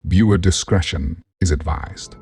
Viewer discretion is advised.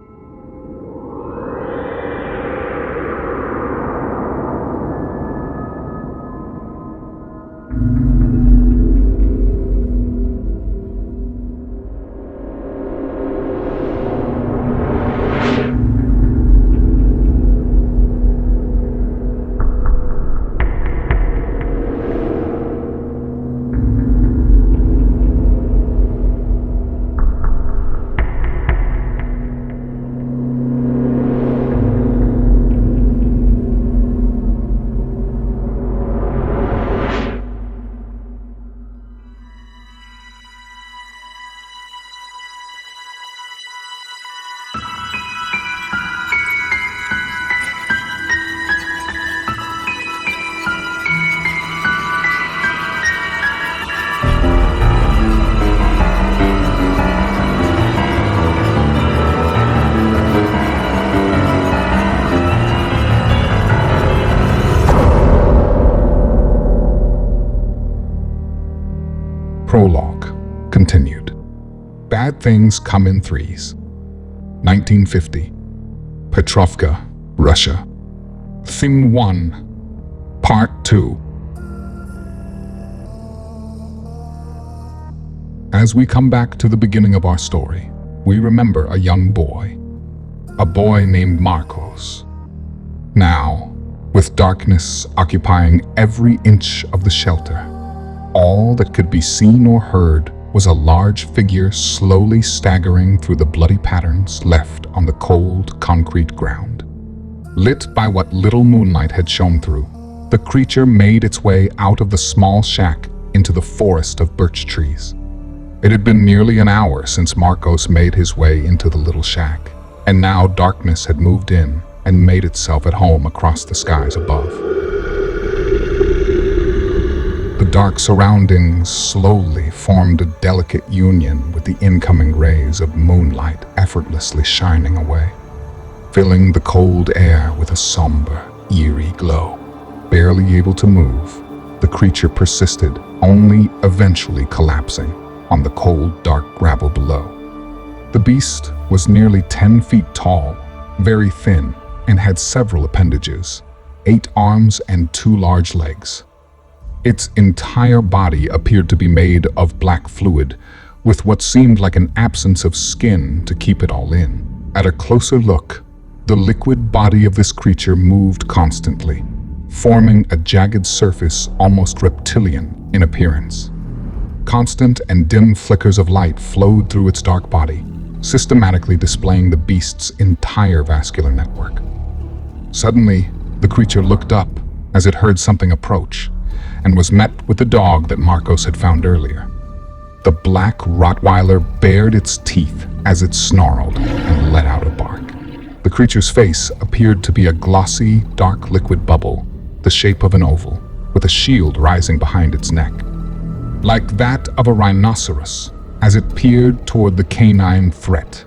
Prologue continued. Bad things come in threes. 1950. Petrovka, Russia. Theme 1, Part 2. As we come back to the beginning of our story, we remember a young boy. A boy named Marcos. Now, with darkness occupying every inch of the shelter, all that could be seen or heard was a large figure slowly staggering through the bloody patterns left on the cold concrete ground. Lit by what little moonlight had shone through, the creature made its way out of the small shack into the forest of birch trees. It had been nearly an hour since Marcos made his way into the little shack, and now darkness had moved in and made itself at home across the skies above. The dark surroundings slowly formed a delicate union with the incoming rays of moonlight effortlessly shining away, filling the cold air with a somber, eerie glow. Barely able to move, the creature persisted, only eventually collapsing on the cold, dark gravel below. The beast was nearly 10 feet tall, very thin, and had several appendages, 8 arms and 2 large legs. Its entire body appeared to be made of black fluid, with what seemed like an absence of skin to keep it all in. At a closer look, the liquid body of this creature moved constantly, forming a jagged surface almost reptilian in appearance. Constant and dim flickers of light flowed through its dark body, systematically displaying the beast's entire vascular network. Suddenly, the creature looked up as it heard something approach, and was met with the dog that Marcos had found earlier. The black Rottweiler bared its teeth as it snarled and let out a bark. The creature's face appeared to be a glossy, dark liquid bubble, the shape of an oval, with a shield rising behind its neck. Like that of a rhinoceros, as it peered toward the canine threat.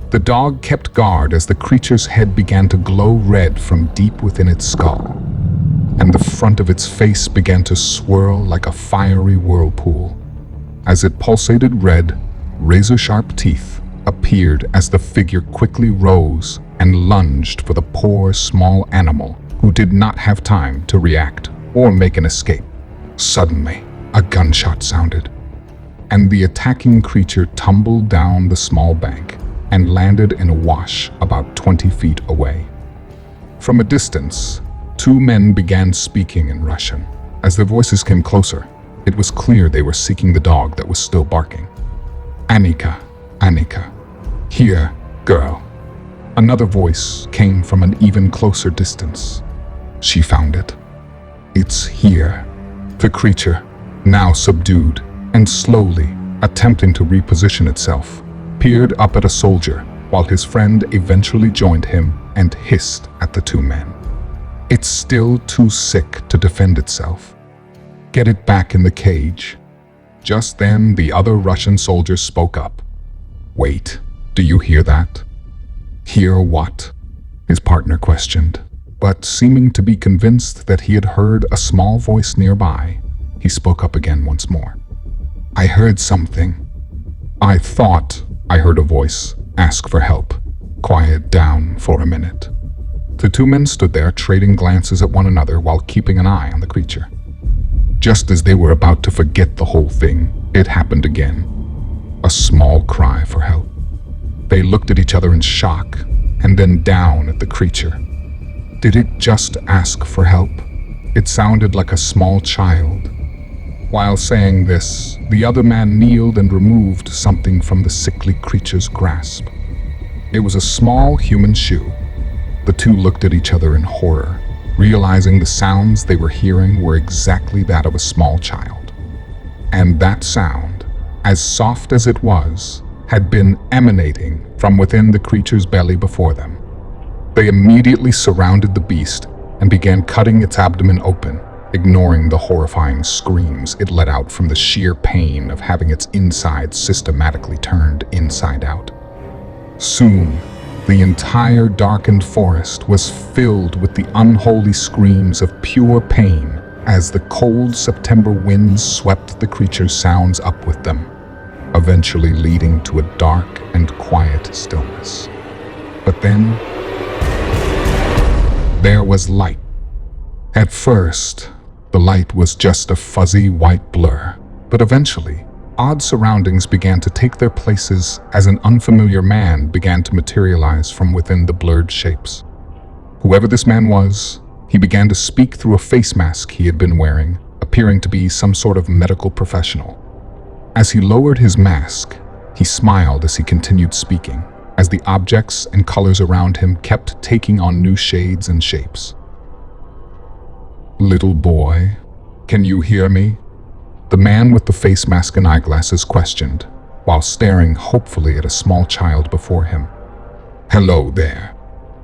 The dog kept guard as the creature's head began to glow red from deep within its skull, and the front of its face began to swirl like a fiery whirlpool. As it pulsated red, razor-sharp teeth appeared as the figure quickly rose and lunged for the poor, small animal who did not have time to react or make an escape. Suddenly, a gunshot sounded, and the attacking creature tumbled down the small bank and landed in a wash about 20 feet away. From a distance, 2 men began speaking in Russian. As their voices came closer, it was clear they were seeking the dog that was still barking. Annika, Annika, here, girl. Another voice came from an even closer distance. She found it. It's here. The creature, now subdued and slowly attempting to reposition itself, peered up at a soldier while his friend eventually joined him and hissed at the 2 men. It's still too sick to defend itself. Get it back in the cage. Just then, the other Russian soldier spoke up. Wait, do you hear that? Hear what? His partner questioned, but seeming to be convinced that he had heard a small voice nearby, he spoke up again once more. I heard something. I thought I heard a voice ask for help. Quiet down for a minute. The two men stood there, trading glances at one another while keeping an eye on the creature. Just as they were about to forget the whole thing, it happened again. A small cry for help. They looked at each other in shock, and then down at the creature. Did it just ask for help? It sounded like a small child. While saying this, the other man kneeled and removed something from the sickly creature's grasp. It was a small human shoe. The two looked at each other in horror, realizing the sounds they were hearing were exactly that of a small child. And that sound, as soft as it was, had been emanating from within the creature's belly before them. They immediately surrounded the beast and began cutting its abdomen open, ignoring the horrifying screams it let out from the sheer pain of having its insides systematically turned inside out. Soon, the entire darkened forest was filled with the unholy screams of pure pain as the cold September winds swept the creature's sounds up with them, eventually leading to a dark and quiet stillness. But then, there was light. At first, the light was just a fuzzy white blur, but eventually, odd surroundings began to take their places as an unfamiliar man began to materialize from within the blurred shapes. Whoever this man was, he began to speak through a face mask he had been wearing, appearing to be some sort of medical professional. As he lowered his mask, he smiled as he continued speaking, as the objects and colors around him kept taking on new shades and shapes. "Little boy, can you hear me?" The man with the face mask and eyeglasses questioned, while staring hopefully at a small child before him. "Hello there.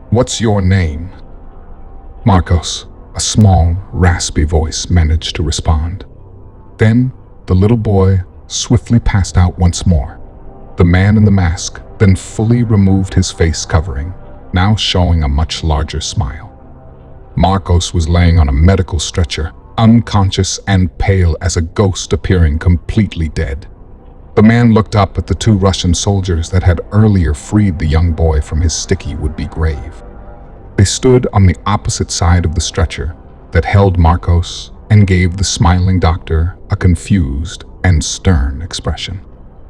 What's your name?" "Marcos," a small, raspy voice managed to respond. Then, the little boy swiftly passed out once more. The man in the mask then fully removed his face covering, now showing a much larger smile. Marcos was laying on a medical stretcher, unconscious and pale as a ghost, appearing completely dead. The man looked up at the two Russian soldiers that had earlier freed the young boy from his sticky would-be grave. They stood on the opposite side of the stretcher that held Marcos and gave the smiling doctor a confused and stern expression.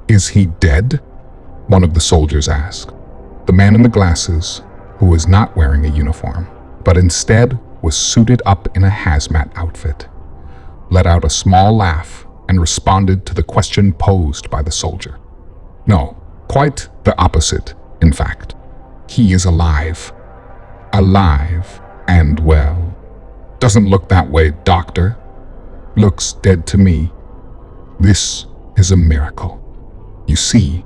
"Is he dead?" one of the soldiers asked. The man in the glasses, who was not wearing a uniform, but instead was suited up in a hazmat outfit, let out a small laugh and responded to the question posed by the soldier. "No, quite the opposite, in fact. He is alive. Alive and well. Doesn't look that way, doctor. Looks dead to me. This is a miracle. You see,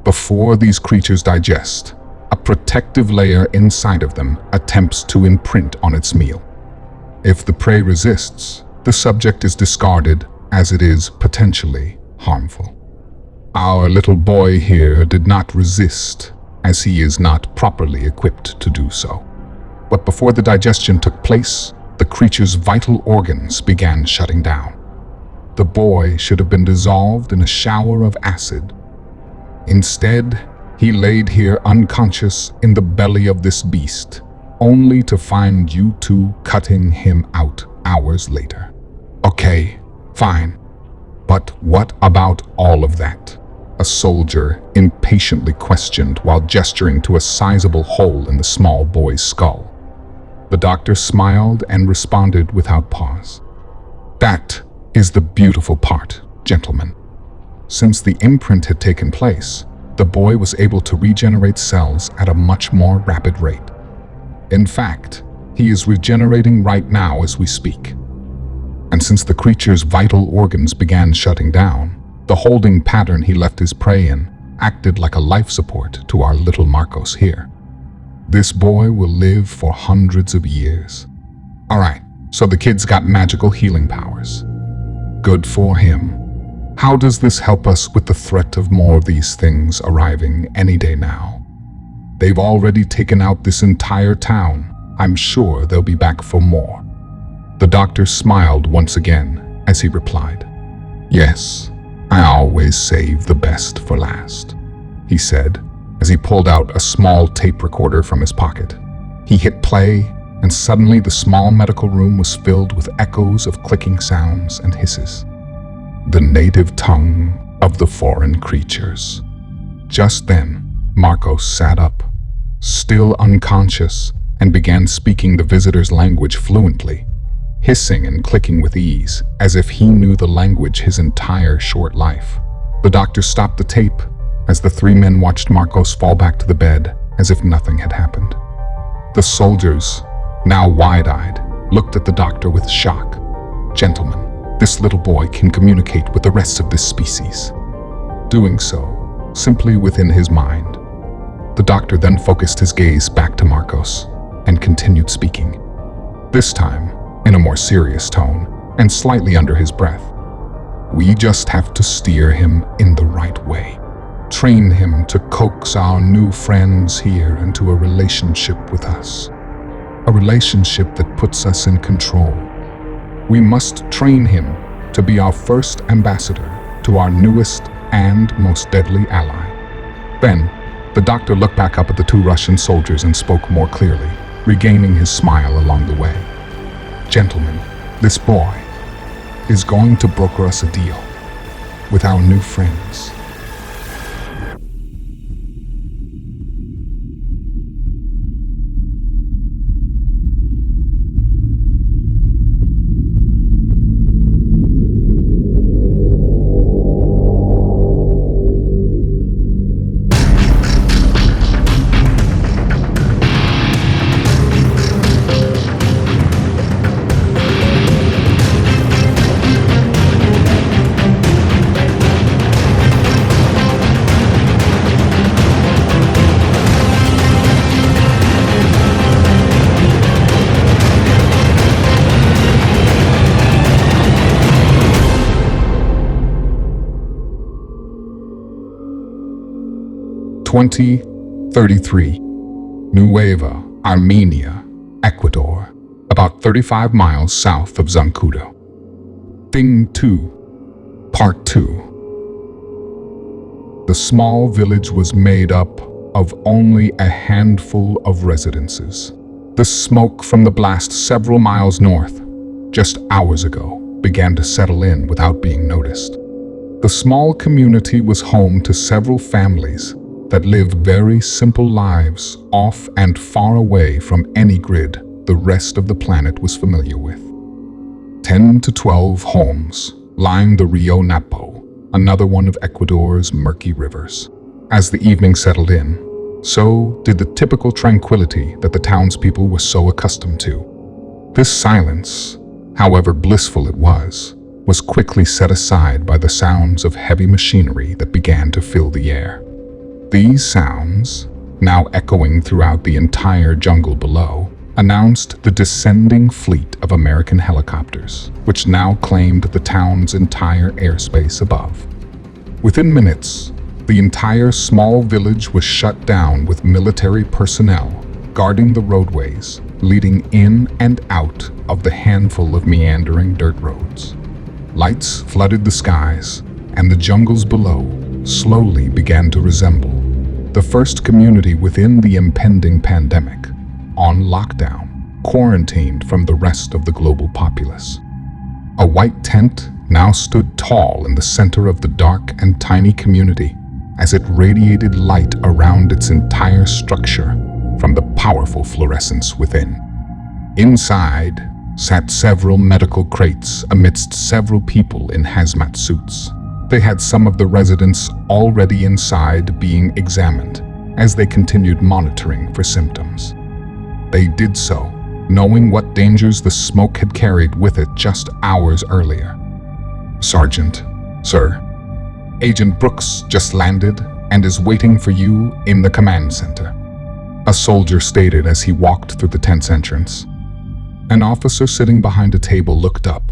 before these creatures digest, a protective layer inside of them attempts to imprint on its meal. If the prey resists, the subject is discarded as it is potentially harmful. Our little boy here did not resist, as he is not properly equipped to do so. But before the digestion took place, the creature's vital organs began shutting down. The boy should have been dissolved in a shower of acid. Instead, he laid here unconscious in the belly of this beast, only to find you two cutting him out hours later. Okay, fine. But what about all of that? A soldier impatiently questioned while gesturing to a sizable hole in the small boy's skull. The doctor smiled and responded without pause. That is the beautiful part, gentlemen. Since the imprint had taken place, the boy was able to regenerate cells at a much more rapid rate. In fact, he is regenerating right now as we speak. And since the creature's vital organs began shutting down, the holding pattern he left his prey in acted like a life support to our little Marcos here. This boy will live for hundreds of years. Alright, so the kid's got magical healing powers. Good for him. How does this help us with the threat of more of these things arriving any day now? They've already taken out this entire town. I'm sure they'll be back for more. The doctor smiled once again as he replied, Yes, I always save the best for last. he said, as he pulled out a small tape recorder from his pocket. He hit play, and suddenly the small medical room was filled with echoes of clicking sounds and hisses. The native tongue of the foreign creatures. Just then, Marcos sat up, still unconscious, and began speaking the visitor's language fluently, hissing and clicking with ease, as if he knew the language his entire short life. The doctor stopped the tape as the three men watched Marcos fall back to the bed as if nothing had happened. The soldiers, now wide-eyed, looked at the doctor with shock. "Gentlemen, this little boy can communicate with the rest of this species." Doing so, simply within his mind. The doctor then focused his gaze back to Marcos and continued speaking, this time in a more serious tone and slightly under his breath. "We just have to steer him in the right way. Train him to coax our new friends here into a relationship with us. A relationship that puts us in control. We must train him to be our first ambassador to our newest and most deadly ally." Then, the doctor looked back up at the two Russian soldiers and spoke more clearly, regaining his smile along the way. "Gentlemen, this boy is going to broker us a deal with our new friends." "2033, Nueva Armenia, Ecuador, about 35 miles south of Zancudo. Thing 2, Part 2. The small village was made up of only a handful of residences. The smoke from the blast several miles north, just hours ago, began to settle in without being noticed. The small community was home to several families that lived very simple lives off and far away from any grid the rest of the planet was familiar with. 10 to 12 homes lined the Rio Napo, another one of Ecuador's murky rivers. As the evening settled in, so did the typical tranquility that the townspeople were so accustomed to. This silence, however blissful it was quickly set aside by the sounds of heavy machinery that began to fill the air. These sounds, now echoing throughout the entire jungle below, announced the descending fleet of American helicopters, which now claimed the town's entire airspace above. Within minutes, the entire small village was shut down with military personnel guarding the roadways leading in and out of the handful of meandering dirt roads. Lights flooded the skies, and the jungles below slowly began to resemble the first community within the impending pandemic, on lockdown, quarantined from the rest of the global populace. A white tent now stood tall in the center of the dark and tiny community as it radiated light around its entire structure from the powerful fluorescence within. Inside sat several medical crates amidst several people in hazmat suits. They had some of the residents already inside being examined as they continued monitoring for symptoms. They did so, knowing what dangers the smoke had carried with it just hours earlier. "Sergeant, sir, Agent Brooks just landed and is waiting for you in the command center," a soldier stated as he walked through the tent's entrance. An officer sitting behind a table looked up.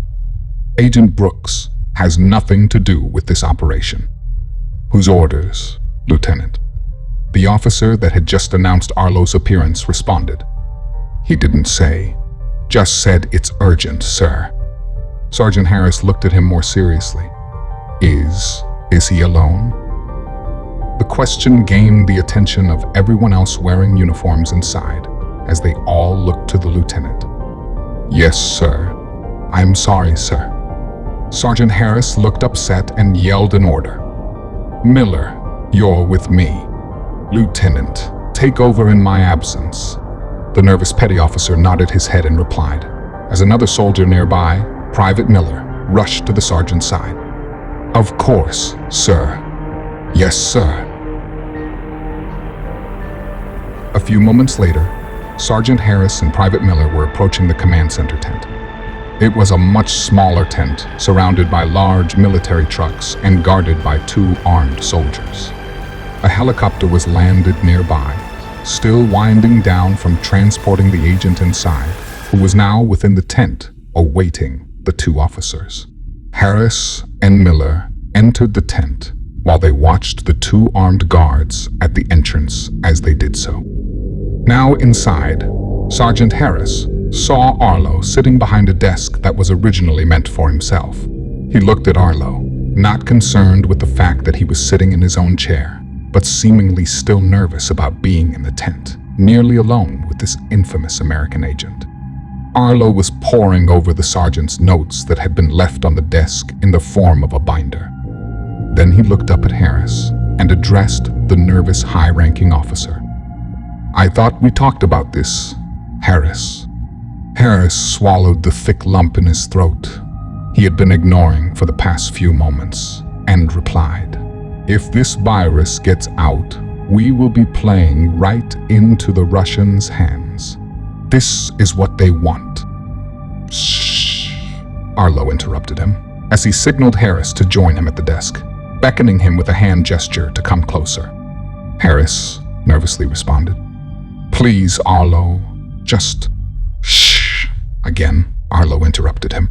"Agent Brooks has nothing to do with this operation." "Whose orders, Lieutenant?" The officer that had just announced Arlo's appearance responded. "He didn't say, just said it's urgent, sir." Sergeant Harris looked at him more seriously. Is he alone?" The question gained the attention of everyone else wearing uniforms inside, as they all looked to the lieutenant. "Yes, sir. I'm sorry, sir." Sergeant Harris looked upset and yelled an order. "Miller, you're with me. Lieutenant, take over in my absence." The nervous petty officer nodded his head and replied, as another soldier nearby, Private Miller, rushed to the sergeant's side. "Of course, sir." "Yes, sir." A few moments later, Sergeant Harris and Private Miller were approaching the command center tent. It was a much smaller tent, surrounded by large military trucks and guarded by 2 armed soldiers. A helicopter was landed nearby, still winding down from transporting the agent inside, who was now within the tent, awaiting the 2 officers. Harris and Miller entered the tent while they watched the 2 armed guards at the entrance as they did so. Now inside, Sergeant Harris saw Arlo sitting behind a desk that was originally meant for himself. He looked at Arlo, not concerned with the fact that he was sitting in his own chair, but seemingly still nervous about being in the tent, nearly alone with this infamous American agent. Arlo was poring over the sergeant's notes that had been left on the desk in the form of a binder. Then he looked up at Harris and addressed the nervous high-ranking officer. "I thought we talked about this, Harris." Harris swallowed the thick lump in his throat he had been ignoring for the past few moments and replied, "If this virus gets out, we will be playing right into the Russians' hands. This is what they want." "Shh," Arlo interrupted him, as he signaled Harris to join him at the desk, beckoning him with a hand gesture to come closer. Harris nervously responded, "Please, Arlo, just shh." Again, Arlo interrupted him.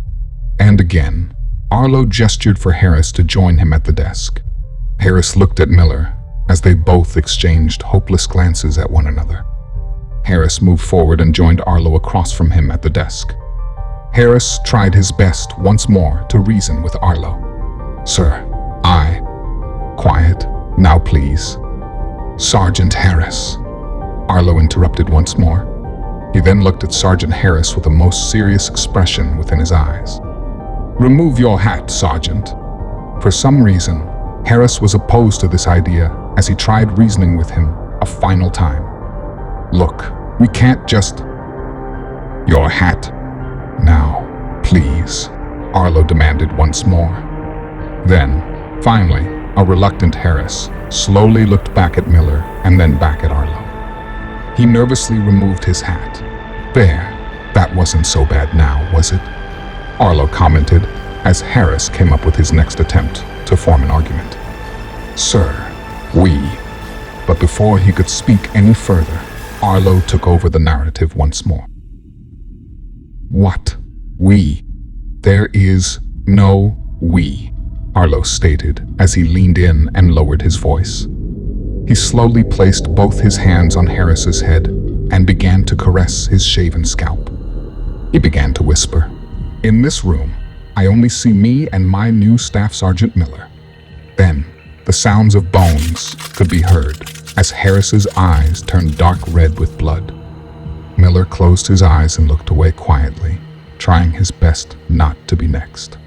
And again, Arlo gestured for Harris to join him at the desk. Harris looked at Miller as they both exchanged hopeless glances at one another. Harris moved forward and joined Arlo across from him at the desk. Harris tried his best once more to reason with Arlo. "Sir, Quiet, now please." "Sergeant Harris," Arlo interrupted once more. He then looked at Sergeant Harris with a most serious expression within his eyes. "Remove your hat, Sergeant." For some reason, Harris was opposed to this idea as he tried reasoning with him a final time. "Look, we can't just—" "Your hat, now, please," Arlo demanded once more. Then, finally, a reluctant Harris slowly looked back at Miller and then back at Arlo. He nervously removed his hat. "There, that wasn't so bad now, was it?" Arlo commented as Harris came up with his next attempt to form an argument. "Sir, we..." But before he could speak any further, Arlo took over the narrative once more. "What? We? There is no we," Arlo stated as he leaned in and lowered his voice. He slowly placed both his hands on Harris's head and began to caress his shaven scalp. He began to whisper, "In this room, I only see me and my new Staff Sergeant Miller." Then, the sounds of bones could be heard as Harris's eyes turned dark red with blood. Miller closed his eyes and looked away quietly, trying his best not to be next.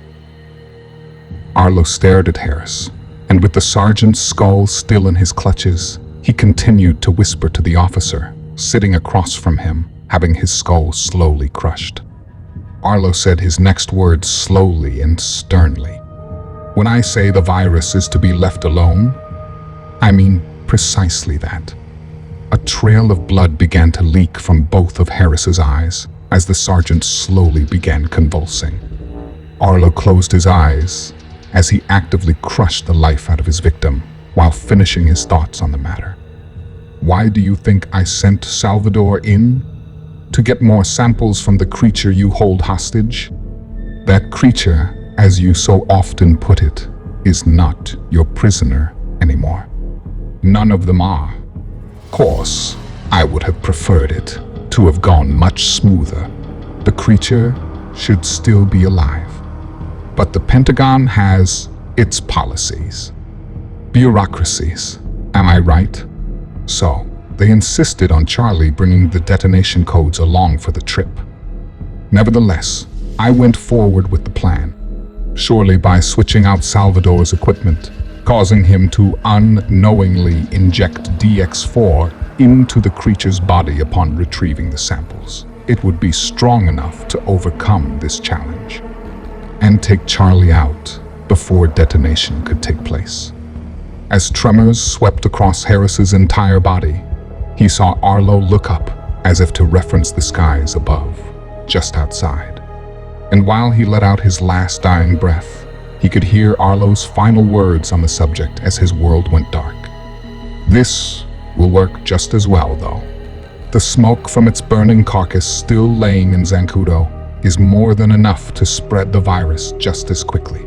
Arlo stared at Harris, and with the sergeant's skull still in his clutches, he continued to whisper to the officer, sitting across from him, having his skull slowly crushed. Arlo said his next words slowly and sternly. "When I say the virus is to be left alone, I mean precisely that." A trail of blood began to leak from both of Harris's eyes as the sergeant slowly began convulsing. Arlo closed his eyes as he actively crushed the life out of his victim while finishing his thoughts on the matter. "Why do you think I sent Salvador in? To get more samples from the creature you hold hostage? That creature, as you so often put it, is not your prisoner anymore. None of them are. Of course, I would have preferred it to have gone much smoother. The creature should still be alive. But the Pentagon has its policies, bureaucracies, Am I right? So, they insisted on Charlie bringing the detonation codes along for the trip. Nevertheless, I went forward with the plan, surely by switching out Salvador's equipment, causing him to unknowingly inject DX4 into the creature's body upon retrieving the samples. It would be strong enough to overcome this challenge and take Charlie out before detonation could take place. As tremors swept across Harris's entire body, he saw Arlo look up as if to reference the skies above, just outside. And while he let out his last dying breath, he could hear Arlo's final words on the subject as his world went dark. This will work just as well, though. The smoke from its burning carcass still laying in Zancudo is more than enough to spread the virus just as quickly.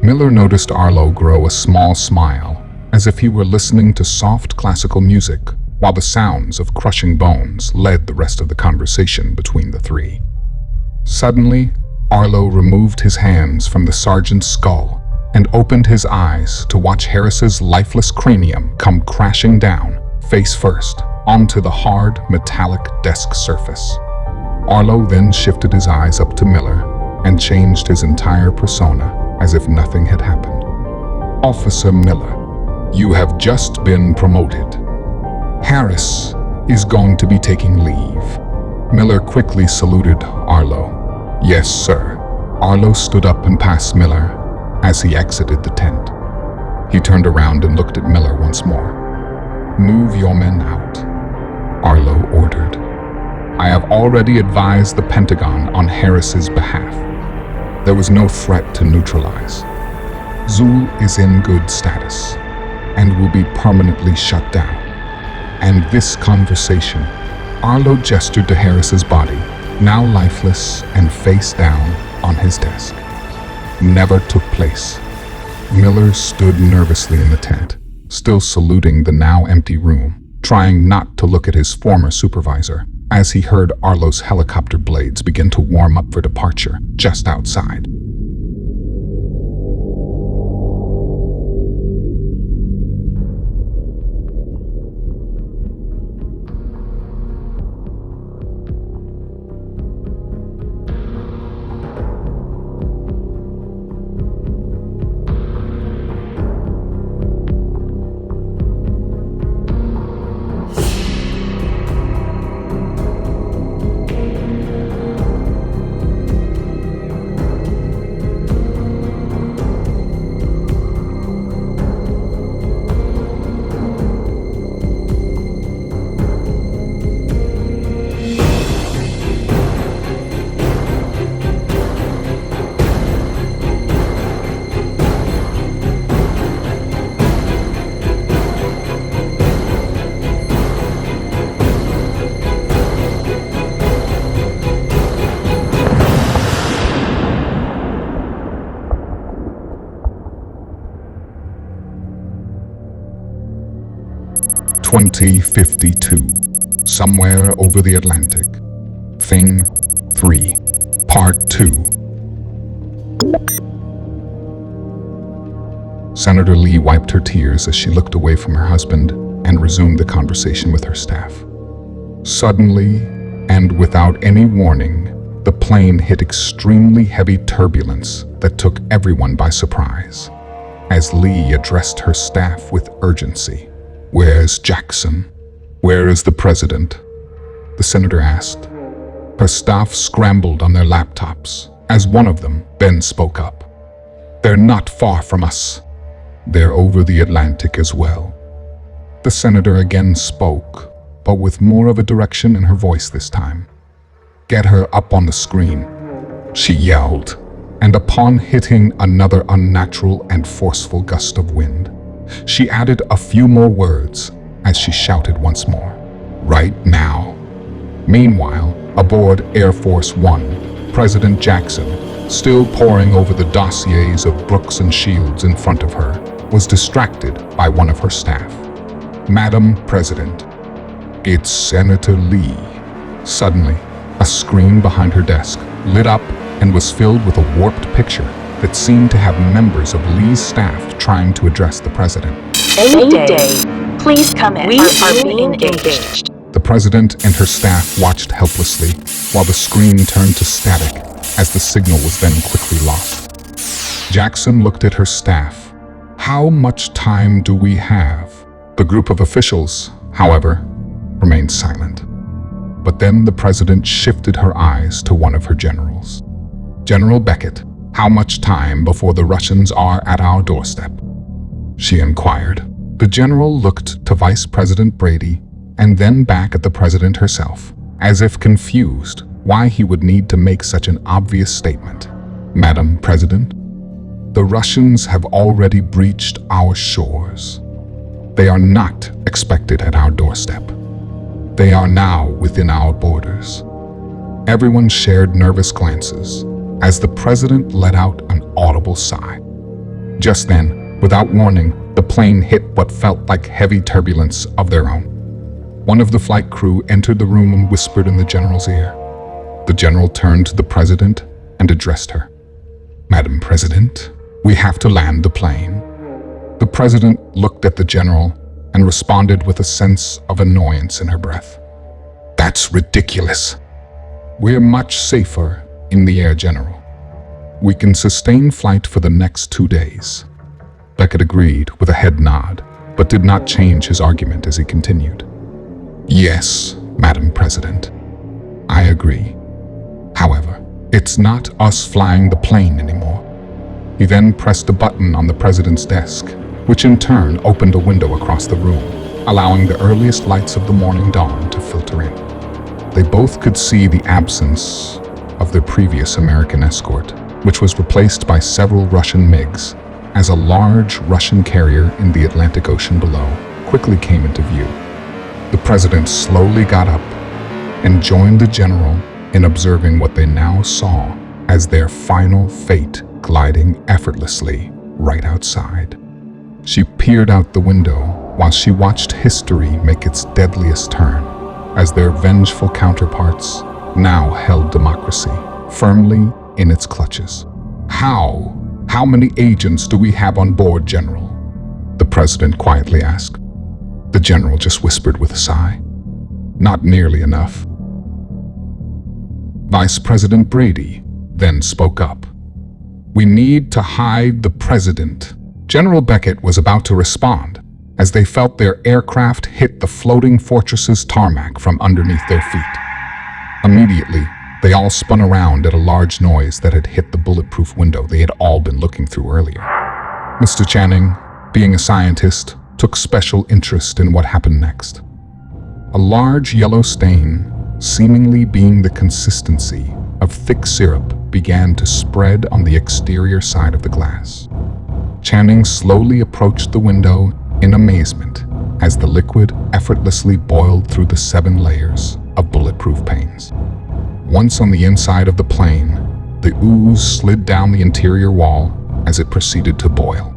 Miller noticed Arlo grow a small smile, as if he were listening to soft classical music, while the sounds of crushing bones led the rest of the conversation between the three. Suddenly, Arlo removed his hands from the sergeant's skull and opened his eyes to watch Harris's lifeless cranium come crashing down, face first, onto the hard, metallic desk surface. Arlo then shifted his eyes up to Miller and changed his entire persona as if nothing had happened. Officer Miller, you have just been promoted. Harris is going to be taking leave. Miller quickly saluted Arlo. Yes, sir. Arlo stood up and passed Miller as he exited the tent. He turned around and looked at Miller once more. Move your men out, Arlo ordered. I have already advised the Pentagon on Harris's behalf. There was no threat to neutralize. Zul is in good status and will be permanently shut down. And this conversation, Arlo gestured to Harris's body, now lifeless and face down on his desk, never took place. Miller stood nervously in the tent, still saluting the now empty room, trying not to look at his former supervisor, as he heard Arlo's helicopter blades begin to warm up for departure just outside. "2052, somewhere over the Atlantic. Thing 3, Part 2. Senator Lee wiped her tears as she looked away from her husband and resumed the conversation with her staff. Suddenly, and without any warning, the plane hit extremely heavy turbulence that took everyone by surprise. As Lee addressed her staff with urgency, "Where's Jackson? Where is the president?" the senator asked. Her staff scrambled on their laptops as one of them, Ben, spoke up. "They're not far from us. They're over the Atlantic as well." The senator again spoke, but with more of a direction in her voice this time. "Get her up on the screen," she yelled, and upon hitting another unnatural and forceful gust of wind, she added a few more words as she shouted once more, "Right now." Meanwhile, aboard Air Force One, President Jackson, still poring over the dossiers of Brooks and Shields in front of her, was distracted by one of her staff. "Madam President, it's Senator Lee." Suddenly, a screen behind her desk lit up and was filled with a warped picture that seemed to have members of Lee's staff trying to address the president. Day. Please come in. We are being engaged. The president and her staff watched helplessly while the screen turned to static as the signal was then quickly lost. Jackson looked at her staff. How much time do we have? The group of officials, however, remained silent. But then the president shifted her eyes to one of her generals. General Beckett, how much time before the Russians are at our doorstep? She inquired. The general looked to Vice President Brady and then back at the president herself, as if confused why he would need to make such an obvious statement. Madam President, the Russians have already breached our shores. They are not expected at our doorstep. They are now within our borders. Everyone shared nervous glances as the president let out an audible sigh. Just then, without warning, the plane hit what felt like heavy turbulence of their own. One of the flight crew entered the room and whispered in the general's ear. The general turned to the president and addressed her. Madam President, we have to land the plane. The president looked at the general and responded with a sense of annoyance in her breath. That's ridiculous. We're much safer in the air, General. We can sustain flight for the next 2 days. Beckett agreed with a head nod, but did not change his argument as he continued. Yes, Madam President, I agree. However, it's not us flying the plane anymore. He then pressed a button on the president's desk, which in turn opened a window across the room, allowing the earliest lights of the morning dawn to filter in. They both could see the absence of their previous American escort, which was replaced by several Russian MiGs, as a large Russian carrier in the Atlantic Ocean below quickly came into view. The president slowly got up and joined the general in observing what they now saw as their final fate gliding effortlessly right outside. She peered out the window while she watched history make its deadliest turn, as their vengeful counterparts now held democracy firmly in its clutches. How many agents do we have on board, General? The president quietly asked. The general just whispered with a sigh. Not nearly enough. Vice President Brady then spoke up. We need to hide the president. General Beckett was about to respond as they felt their aircraft hit the floating fortress's tarmac from underneath their feet. Immediately, they all spun around at a large noise that had hit the bulletproof window they had all been looking through earlier. Mr. Channing, being a scientist, took special interest in what happened next. A large yellow stain, seemingly being the consistency of thick syrup, began to spread on the exterior side of the glass. Channing slowly approached the window in amazement as the liquid effortlessly boiled through the 7 layers of bulletproof panes. Once on the inside of the plane, the ooze slid down the interior wall as it proceeded to boil.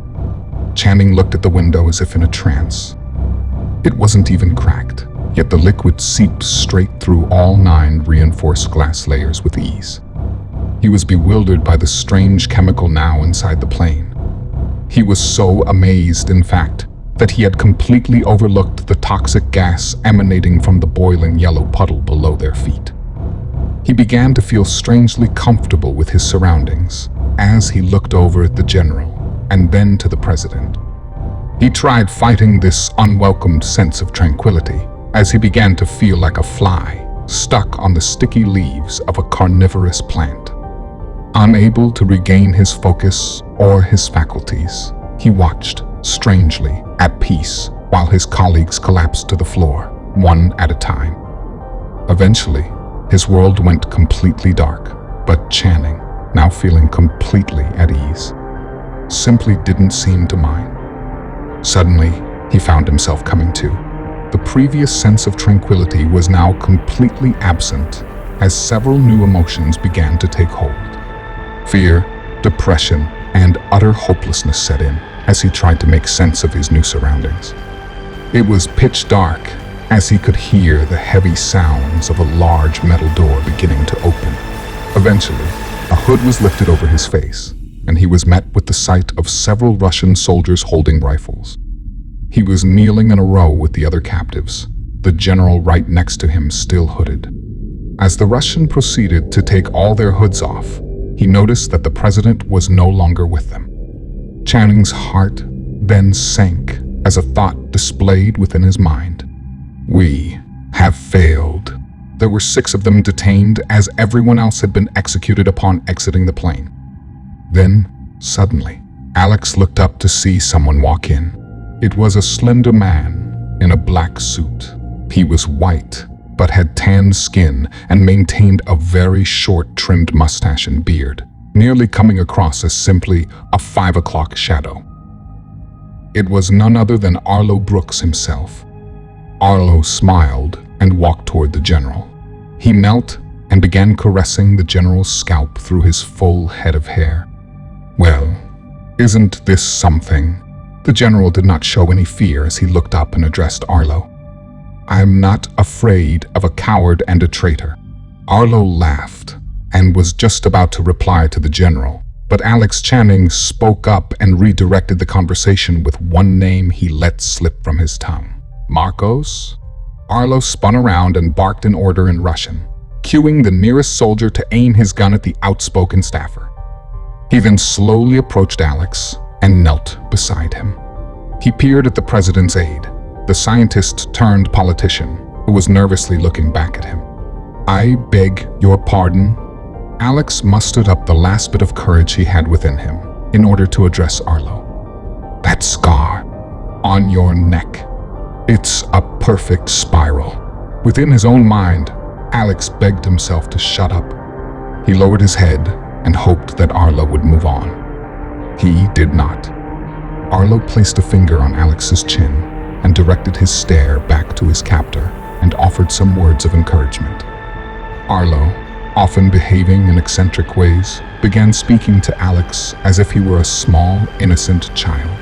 Channing looked at the window as if in a trance. It wasn't even cracked, yet the liquid seeped straight through all 9 reinforced glass layers with ease. He was bewildered by the strange chemical now inside the plane. He was so amazed, in fact, that he had completely overlooked the toxic gas emanating from the boiling yellow puddle below their feet. He began to feel strangely comfortable with his surroundings as he looked over at the general and then to the president. He tried fighting this unwelcomed sense of tranquility as he began to feel like a fly stuck on the sticky leaves of a carnivorous plant. Unable to regain his focus or his faculties, he watched, strangely at peace, while his colleagues collapsed to the floor, one at a time. Eventually, his world went completely dark, but Channing, now feeling completely at ease, simply didn't seem to mind. Suddenly, he found himself coming to. The previous sense of tranquility was now completely absent as several new emotions began to take hold. Fear, depression, and utter hopelessness set in as he tried to make sense of his new surroundings. It was pitch dark as he could hear the heavy sounds of a large metal door beginning to open. Eventually, a hood was lifted over his face, and he was met with the sight of several Russian soldiers holding rifles. He was kneeling in a row with the other captives, the general right next to him still hooded. As the Russian proceeded to take all their hoods off, he noticed that the president was no longer with them. Channing's heart then sank as a thought displayed within his mind. We have failed. There were 6 of them detained as everyone else had been executed upon exiting the plane. Then, suddenly, Alex looked up to see someone walk in. It was a slender man in a black suit. He was white, but had tanned skin and maintained a very short trimmed mustache and beard, nearly coming across as simply a 5 o'clock shadow. It was none other than Arlo Brooks himself. Arlo smiled and walked toward the general. He knelt and began caressing the general's scalp through his full head of hair. Well, isn't this something? The general did not show any fear as he looked up and addressed Arlo. I'm not afraid of a coward and a traitor. Arlo laughed and was just about to reply to the general, but Alex Channing spoke up and redirected the conversation with one name he let slip from his tongue. Marcos? Arlo spun around and barked an order in Russian, cueing the nearest soldier to aim his gun at the outspoken staffer. He then slowly approached Alex and knelt beside him. He peered at the president's aide, the scientist-turned-politician, who was nervously looking back at him. I beg your pardon? Alex mustered up the last bit of courage he had within him in order to address Arlo. That scar on your neck, it's a perfect spiral. Within his own mind, Alex begged himself to shut up. He lowered his head and hoped that Arlo would move on. He did not. Arlo placed a finger on Alex's chin and directed his stare back to his captor and offered some words of encouragement. Arlo, often behaving in eccentric ways, began speaking to Alex as if he were a small, innocent child.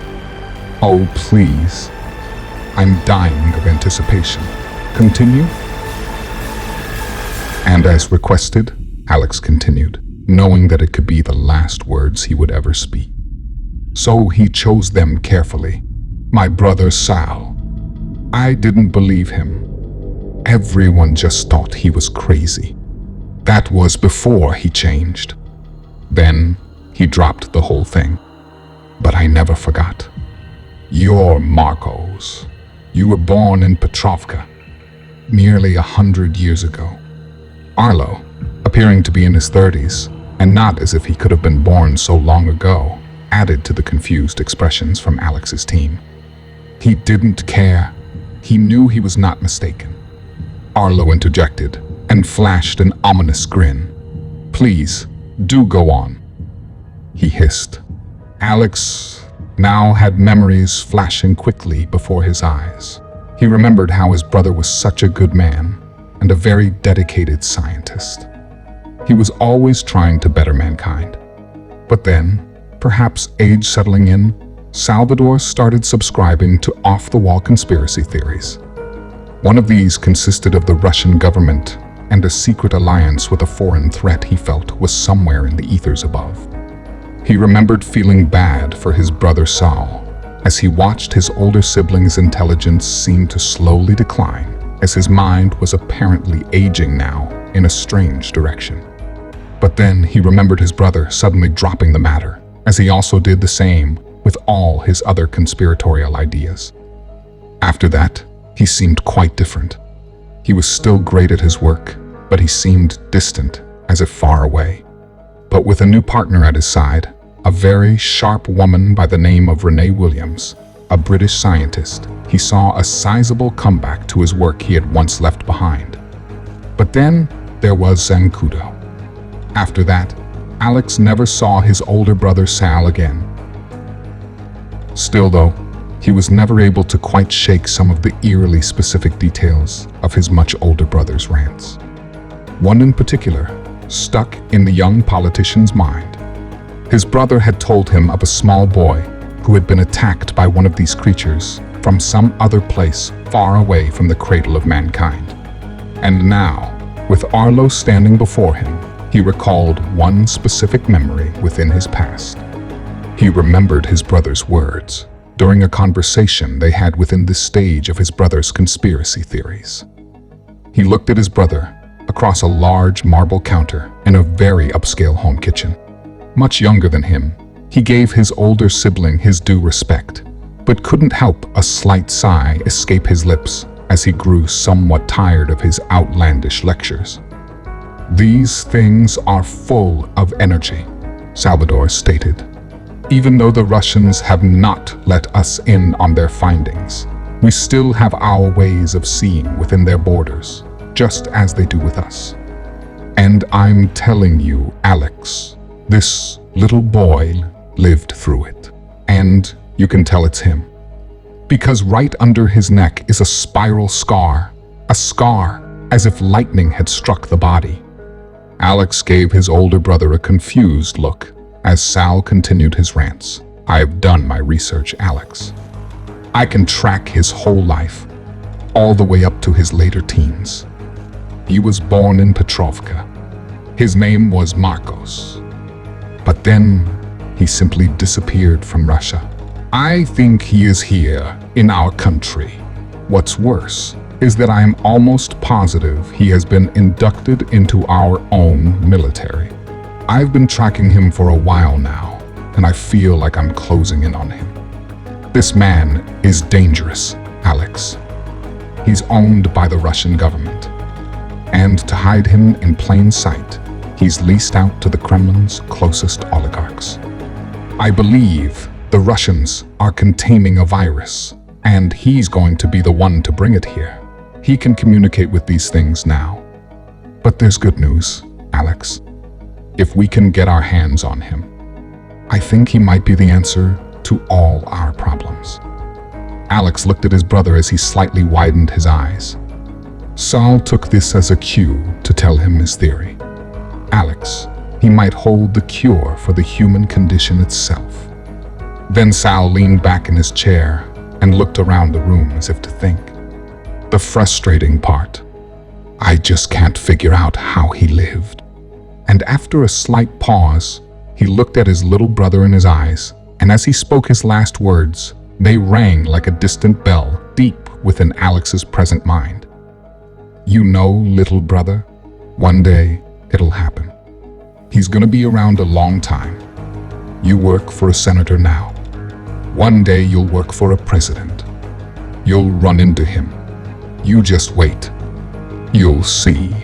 Oh, please. I'm dying of anticipation. Continue? And as requested, Alex continued, knowing that it could be the last words he would ever speak. So he chose them carefully. My brother Sal. I didn't believe him. Everyone just thought he was crazy. That was before he changed. Then he dropped the whole thing. But I never forgot. You're Marcos. You were born in Petrovka, nearly 100 years ago. Arlo, appearing to be in his 30s, and not as if he could have been born so long ago, added to the confused expressions from Alex's team. He didn't care. He knew he was not mistaken. Arlo interjected and flashed an ominous grin. Please, do go on, he hissed. Alex now had memories flashing quickly before his eyes. He remembered how his brother was such a good man and a very dedicated scientist. He was always trying to better mankind. But then, perhaps age settling in, Salvador started subscribing to off-the-wall conspiracy theories. One of these consisted of the Russian government and a secret alliance with a foreign threat he felt was somewhere in the ethers above. He remembered feeling bad for his brother Saul as he watched his older sibling's intelligence seem to slowly decline as his mind was apparently aging now in a strange direction. But then he remembered his brother suddenly dropping the matter, as he also did the same with all his other conspiratorial ideas. After that, he seemed quite different. He was still great at his work, but he seemed distant, as if far away. But with a new partner at his side, a very sharp woman by the name of Renee Williams, a British scientist, he saw a sizable comeback to his work he had once left behind. But then there was Zancudo. After that, Alex never saw his older brother Sal again. Still though, he was never able to quite shake some of the eerily specific details of his much older brother's rants. One in particular stuck in the young politician's mind. His brother had told him of a small boy who had been attacked by one of these creatures from some other place far away from the cradle of mankind. And now, with Arlo standing before him, he recalled one specific memory within his past. He remembered his brother's words. during a conversation they had within this stage of his brother's conspiracy theories. He looked at his brother across a large marble counter in a very upscale home kitchen. Much younger than him, he gave his older sibling his due respect, but couldn't help a slight sigh escape his lips as he grew somewhat tired of his outlandish lectures. "These things are full of energy," Salvador stated. "Even though the Russians have not let us in on their findings, we still have our ways of seeing within their borders, just as they do with us. And I'm telling you, Alex, this little boy lived through it. And you can tell it's him. Because right under his neck is a spiral scar, a scar as if lightning had struck the body." Alex gave his older brother a confused look as Sal continued his rants. "I've done my research, Alex. I can track his whole life, all the way up to his later teens. He was born in Petrovka. His name was Marcos. But then he simply disappeared from Russia. I think he is here in our country. What's worse is that I am almost positive he has been inducted into our own military. I've been tracking him for a while now, and I feel like I'm closing in on him. This man is dangerous, Alex. He's owned by the Russian government. And to hide him in plain sight, he's leased out to the Kremlin's closest oligarchs. I believe the Russians are containing a virus, and he's going to be the one to bring it here. He can communicate with these things now. But there's good news, Alex. If we can get our hands on him, I think he might be the answer to all our problems." Alex looked at his brother as he slightly widened his eyes. Sal took this as a cue to tell him his theory. Alex, he might hold the cure for the human condition itself. Then Sal leaned back in his chair and looked around the room as if to think. The frustrating part, I just can't figure out how he lived. And after a slight pause, he looked at his little brother in his eyes, and as he spoke his last words, they rang like a distant bell deep within Alex's present mind. "You know, little brother, one day it'll happen. He's gonna be around a long time. You work for a senator now. One day you'll work for a president. You'll run into him. You just wait. You'll see."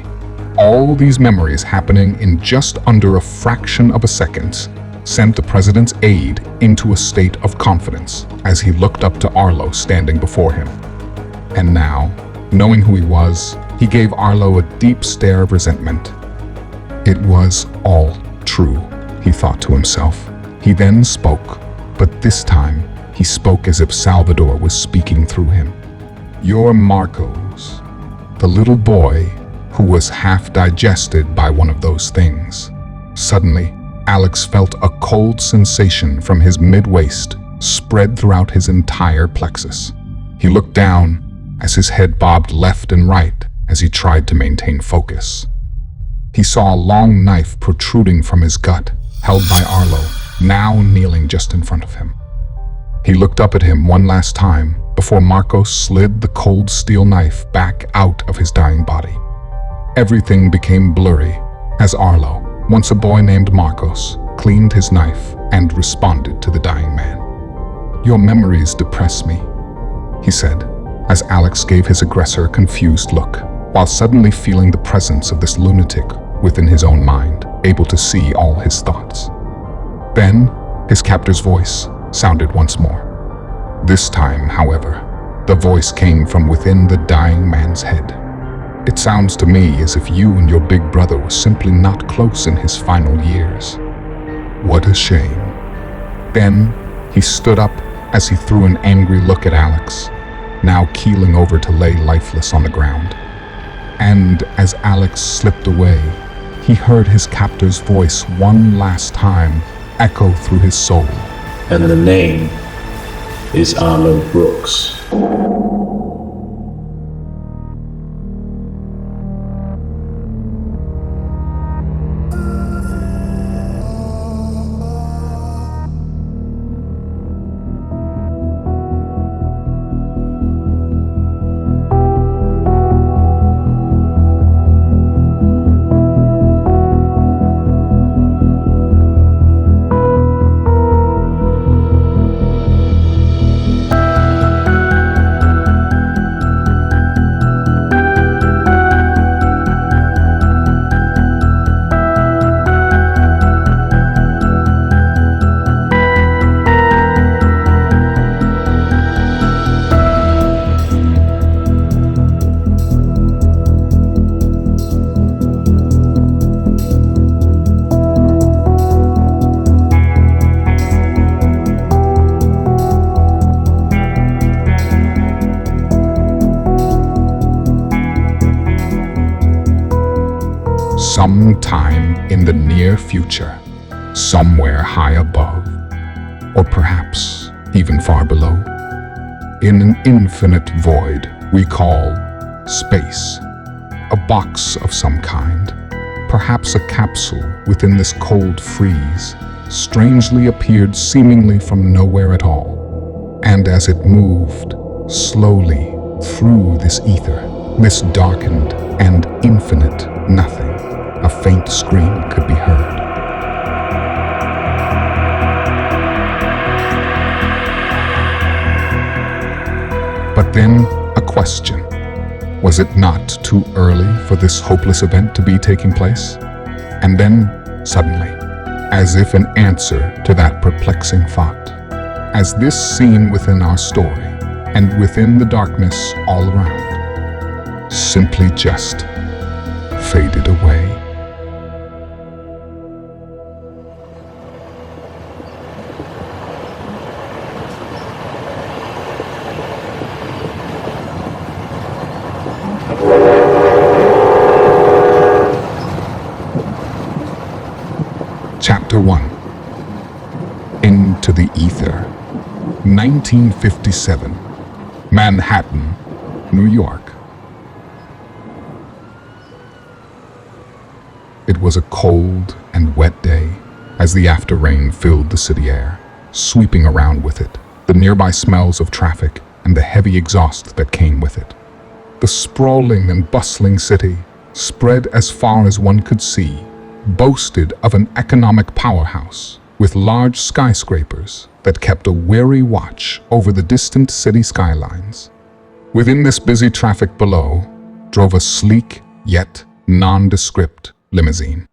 All these memories happening in just under a fraction of a second sent the president's aide into a state of confidence as he looked up to Arlo standing before him. And now, knowing who he was, he gave Arlo a deep stare of resentment. It was all true, he thought to himself. He then spoke, but this time he spoke as if Salvador was speaking through him. "You're Marcos, the little boy who was half digested by one of those things." Suddenly, Alex felt a cold sensation from his mid-waist spread throughout his entire plexus. He looked down as his head bobbed left and right as he tried to maintain focus. He saw a long knife protruding from his gut, held by Arlo, now kneeling just in front of him. He looked up at him one last time before Marcos slid the cold steel knife back out of his dying body. Everything became blurry as Arlo, once a boy named Marcos, cleaned his knife and responded to the dying man. "Your memories depress me," he said, as Alex gave his aggressor a confused look, while suddenly feeling the presence of this lunatic within his own mind, able to see all his thoughts. Then, his captor's voice sounded once more. This time, however, the voice came from within the dying man's head. "It sounds to me as if you and your big brother were simply not close in his final years. What a shame." Then, he stood up as he threw an angry look at Alex, now keeling over to lay lifeless on the ground. And as Alex slipped away, he heard his captor's voice one last time echo through his soul. "And the name is Arlo Brooks." sometime in the near future, somewhere high above, or perhaps even far below, in an infinite void we call space, a box of some kind, perhaps a capsule within this cold freeze, strangely appeared seemingly from nowhere at all. And as it moved slowly through this ether, this darkened and infinite nothing, a faint scream could be heard. But then a question. Was it not too early for this hopeless event to be taking place? And then, suddenly, as if an answer to that perplexing thought, as this scene within our story and within the darkness all around simply just faded away. Chapter 1. Into the Ether. 1957. Manhattan, New York. It was a cold and wet day as the after rain filled the city air, sweeping around with it the nearby smells of traffic and the heavy exhaust that came with it. The sprawling and bustling city, spread as far as one could see, boasted of an economic powerhouse with large skyscrapers that kept a wary watch over the distant city skylines. Within this busy traffic below drove a sleek yet nondescript limousine.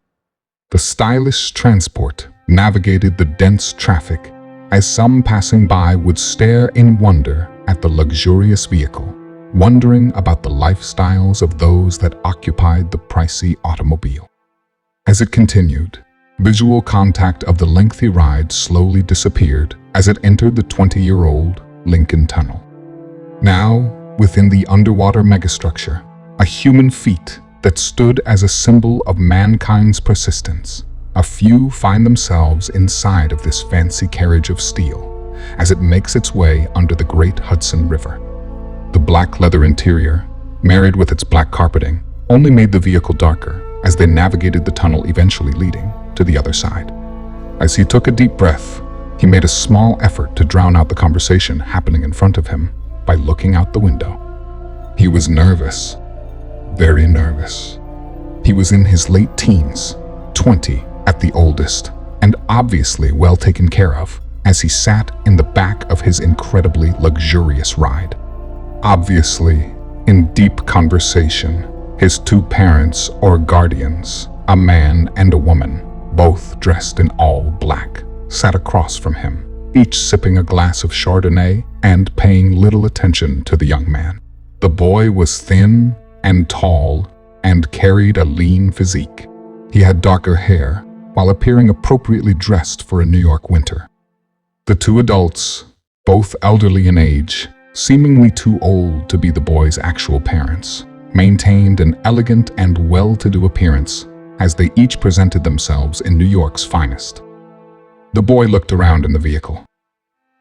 The stylish transport navigated the dense traffic as some passing by would stare in wonder at the luxurious vehicle, wondering about the lifestyles of those that occupied the pricey automobile. As it continued, visual contact of the lengthy ride slowly disappeared as it entered the 20-year-old Lincoln Tunnel. Now, within the underwater megastructure, a human feat that stood as a symbol of mankind's persistence, a few find themselves inside of this fancy carriage of steel as it makes its way under the great Hudson River. The black leather interior, married with its black carpeting, only made the vehicle darker as they navigated the tunnel, eventually leading to the other side. As he took a deep breath, he made a small effort to drown out the conversation happening in front of him by looking out the window. He was nervous, very nervous. He was in his late teens, 20 at the oldest, and obviously well taken care of as he sat in the back of his incredibly luxurious ride. Obviously, in deep conversation, his two parents or guardians, a man and a woman, both dressed in all black, sat across from him, each sipping a glass of Chardonnay and paying little attention to the young man. The boy was thin and tall and carried a lean physique. He had darker hair while appearing appropriately dressed for a New York winter. The two adults, both elderly in age, seemingly too old to be the boy's actual parents, maintained an elegant and well-to-do appearance as they each presented themselves in New York's finest. The boy looked around in the vehicle.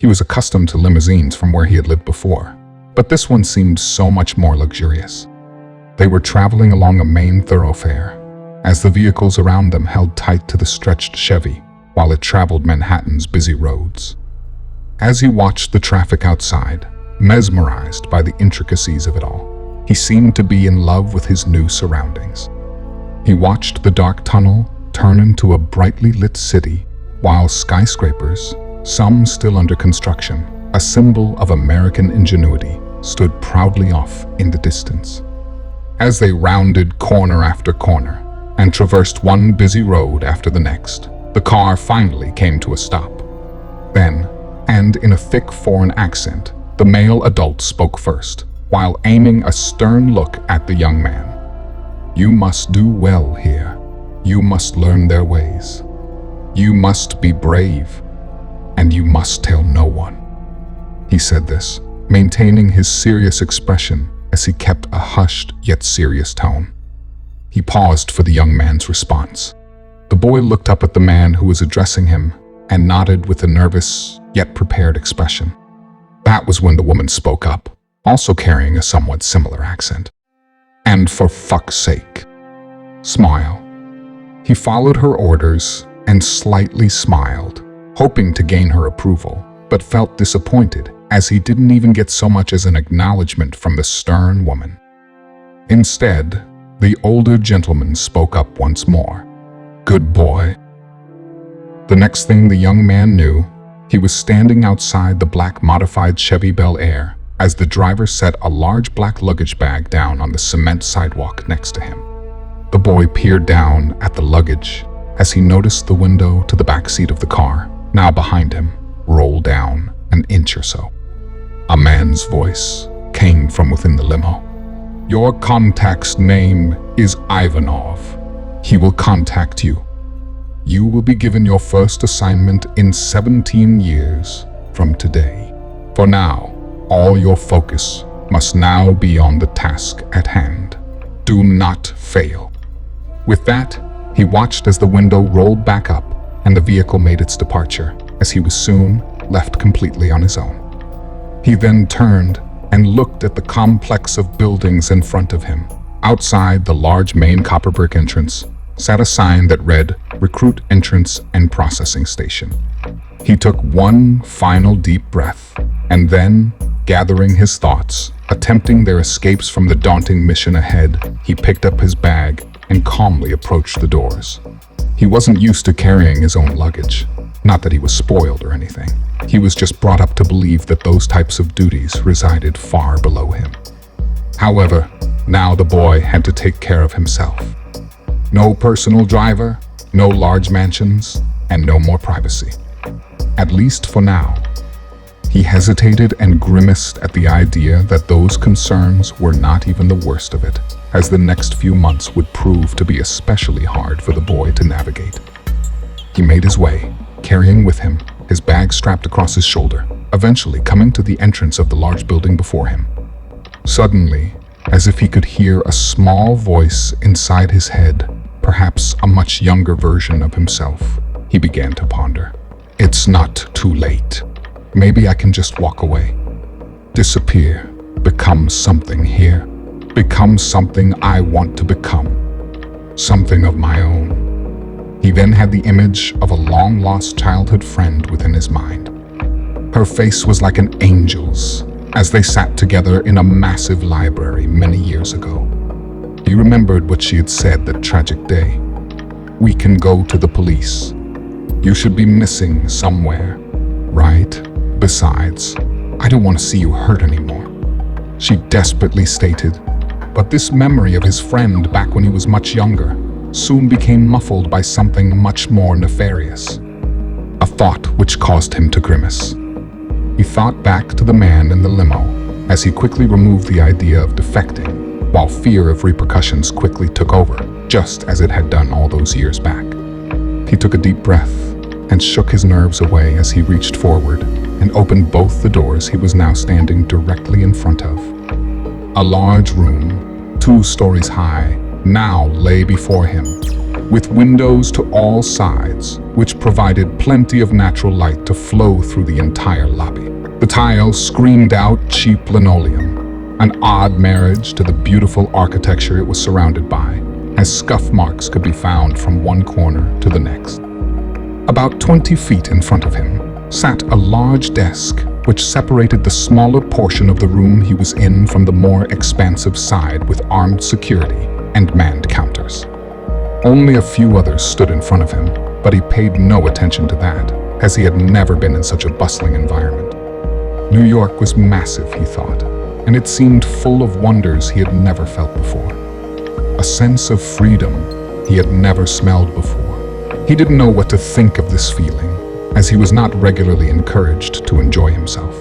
He was accustomed to limousines from where he had lived before, but this one seemed so much more luxurious. They were traveling along a main thoroughfare, as the vehicles around them held tight to the stretched Chevy while it traveled Manhattan's busy roads. As he watched the traffic outside, mesmerized by the intricacies of it all, he seemed to be in love with his new surroundings. He watched the dark tunnel turn into a brightly lit city, while skyscrapers, some still under construction, a symbol of American ingenuity, stood proudly off in the distance. As they rounded corner after corner and traversed one busy road after the next, the car finally came to a stop. Then, and in a thick foreign accent, the male adult spoke first, while aiming a stern look at the young man. "You must do well here. You must learn their ways. You must be brave, and you must tell no one." He said this, maintaining his serious expression as he kept a hushed yet serious tone. He paused for the young man's response. The boy looked up at the man who was addressing him and nodded with a nervous yet prepared expression. That was when the woman spoke up, also carrying a somewhat similar accent. "And for fuck's sake, smile." He followed her orders and slightly smiled, hoping to gain her approval, but felt disappointed as he didn't even get so much as an acknowledgement from the stern woman. Instead, the older gentleman spoke up once more. "Good boy." The next thing the young man knew, he was standing outside the black modified Chevy Bel Air as the driver set a large black luggage bag down on the cement sidewalk next to him. The boy peered down at the luggage as he noticed the window to the back seat of the car, now behind him, roll down an inch or so. A man's voice came from within the limo. "Your contact's name is Ivanov. He will contact you. You will be given your first assignment in 17 years from today. For now, all your focus must now be on the task at hand. Do not fail." With that, he watched as the window rolled back up and the vehicle made its departure, as he was soon left completely on his own. He then turned and looked at the complex of buildings in front of him. Outside the large main copper brick entrance sat a sign that read Recruit Entrance and Processing Station. He took one final deep breath and then, gathering his thoughts, attempting their escapes from the daunting mission ahead, he picked up his bag and calmly approached the doors. He wasn't used to carrying his own luggage. Not that he was spoiled or anything. He was just brought up to believe that those types of duties resided far below him. However, now the boy had to take care of himself. No personal driver, no large mansions, and no more privacy. At least for now. He hesitated and grimaced at the idea that those concerns were not even the worst of it, as the next few months would prove to be especially hard for the boy to navigate. He made his way, carrying with him his bag strapped across his shoulder, eventually coming to the entrance of the large building before him. Suddenly, as if he could hear a small voice inside his head, perhaps a much younger version of himself, he began to ponder. It's not too late. Maybe I can just walk away. Disappear, become something here. Become something I want to become. Something of my own. He then had the image of a long-lost childhood friend within his mind. Her face was like an angel's as they sat together in a massive library many years ago. He remembered what she had said that tragic day. "We can go to the police. You should be missing somewhere, right? Besides, I don't want to see you hurt anymore," she desperately stated. But this memory of his friend back when he was much younger soon became muffled by something much more nefarious. A thought which caused him to grimace. He thought back to the man in the limo as he quickly removed the idea of defecting, while fear of repercussions quickly took over, just as it had done all those years back. He took a deep breath and shook his nerves away as he reached forward and opened both the doors he was now standing directly in front of. A large room, 2 stories high, now lay before him, with windows to all sides, which provided plenty of natural light to flow through the entire lobby. The tiles screamed out cheap linoleum, an odd marriage to the beautiful architecture it was surrounded by, as scuff marks could be found from one corner to the next. About 20 feet in front of him sat a large desk which separated the smaller portion of the room he was in from the more expansive side with armed security and manned counters. Only a few others stood in front of him, but he paid no attention to that, as he had never been in such a bustling environment. New York was massive, he thought, and it seemed full of wonders he had never felt before. A sense of freedom he had never smelled before. He didn't know what to think of this feeling, as he was not regularly encouraged to enjoy himself.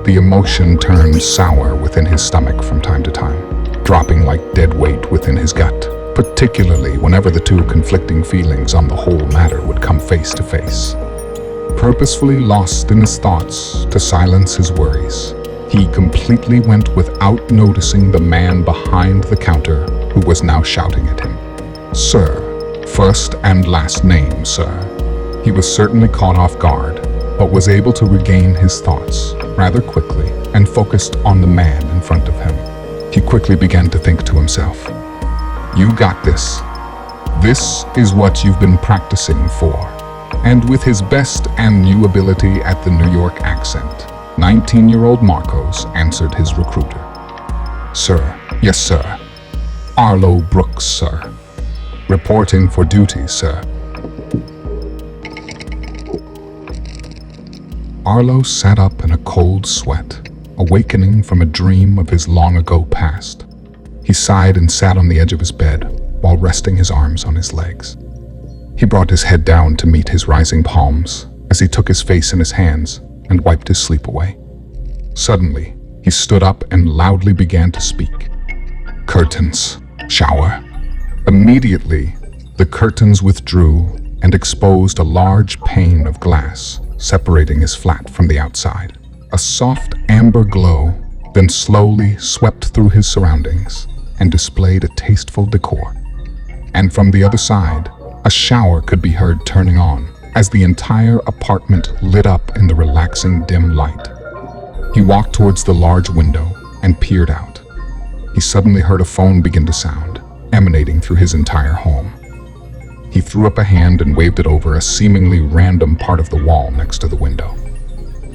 The emotion turned sour within his stomach from time to time, dropping like dead weight within his gut, particularly whenever the two conflicting feelings on the whole matter would come face to face. Purposefully lost in his thoughts to silence his worries, he completely went without noticing the man behind the counter who was now shouting at him. Sir, first and last name, sir. He was certainly caught off guard, but was able to regain his thoughts rather quickly and focused on the man in front of him. He quickly began to think to himself, "You got this. This is what you've been practicing for." And with his best and new ability at the New York accent, 19-year-old Marcos answered his recruiter. "Sir, yes, sir. Arlo Brooks, sir. Reporting for duty, sir." Arlo sat up in a cold sweat, awakening from a dream of his long-ago past. He sighed and sat on the edge of his bed while resting his arms on his legs. He brought his head down to meet his rising palms as he took his face in his hands and wiped his sleep away. Suddenly, he stood up and loudly began to speak. "Curtains. Shower." Immediately, the curtains withdrew and exposed a large pane of glass, separating his flat from the outside. A soft amber glow then slowly swept through his surroundings and displayed a tasteful decor. And from the other side, a shower could be heard turning on as the entire apartment lit up in the relaxing dim light. He walked towards the large window and peered out. He suddenly heard a phone begin to sound, emanating through his entire home. He threw up a hand and waved it over a seemingly random part of the wall next to the window.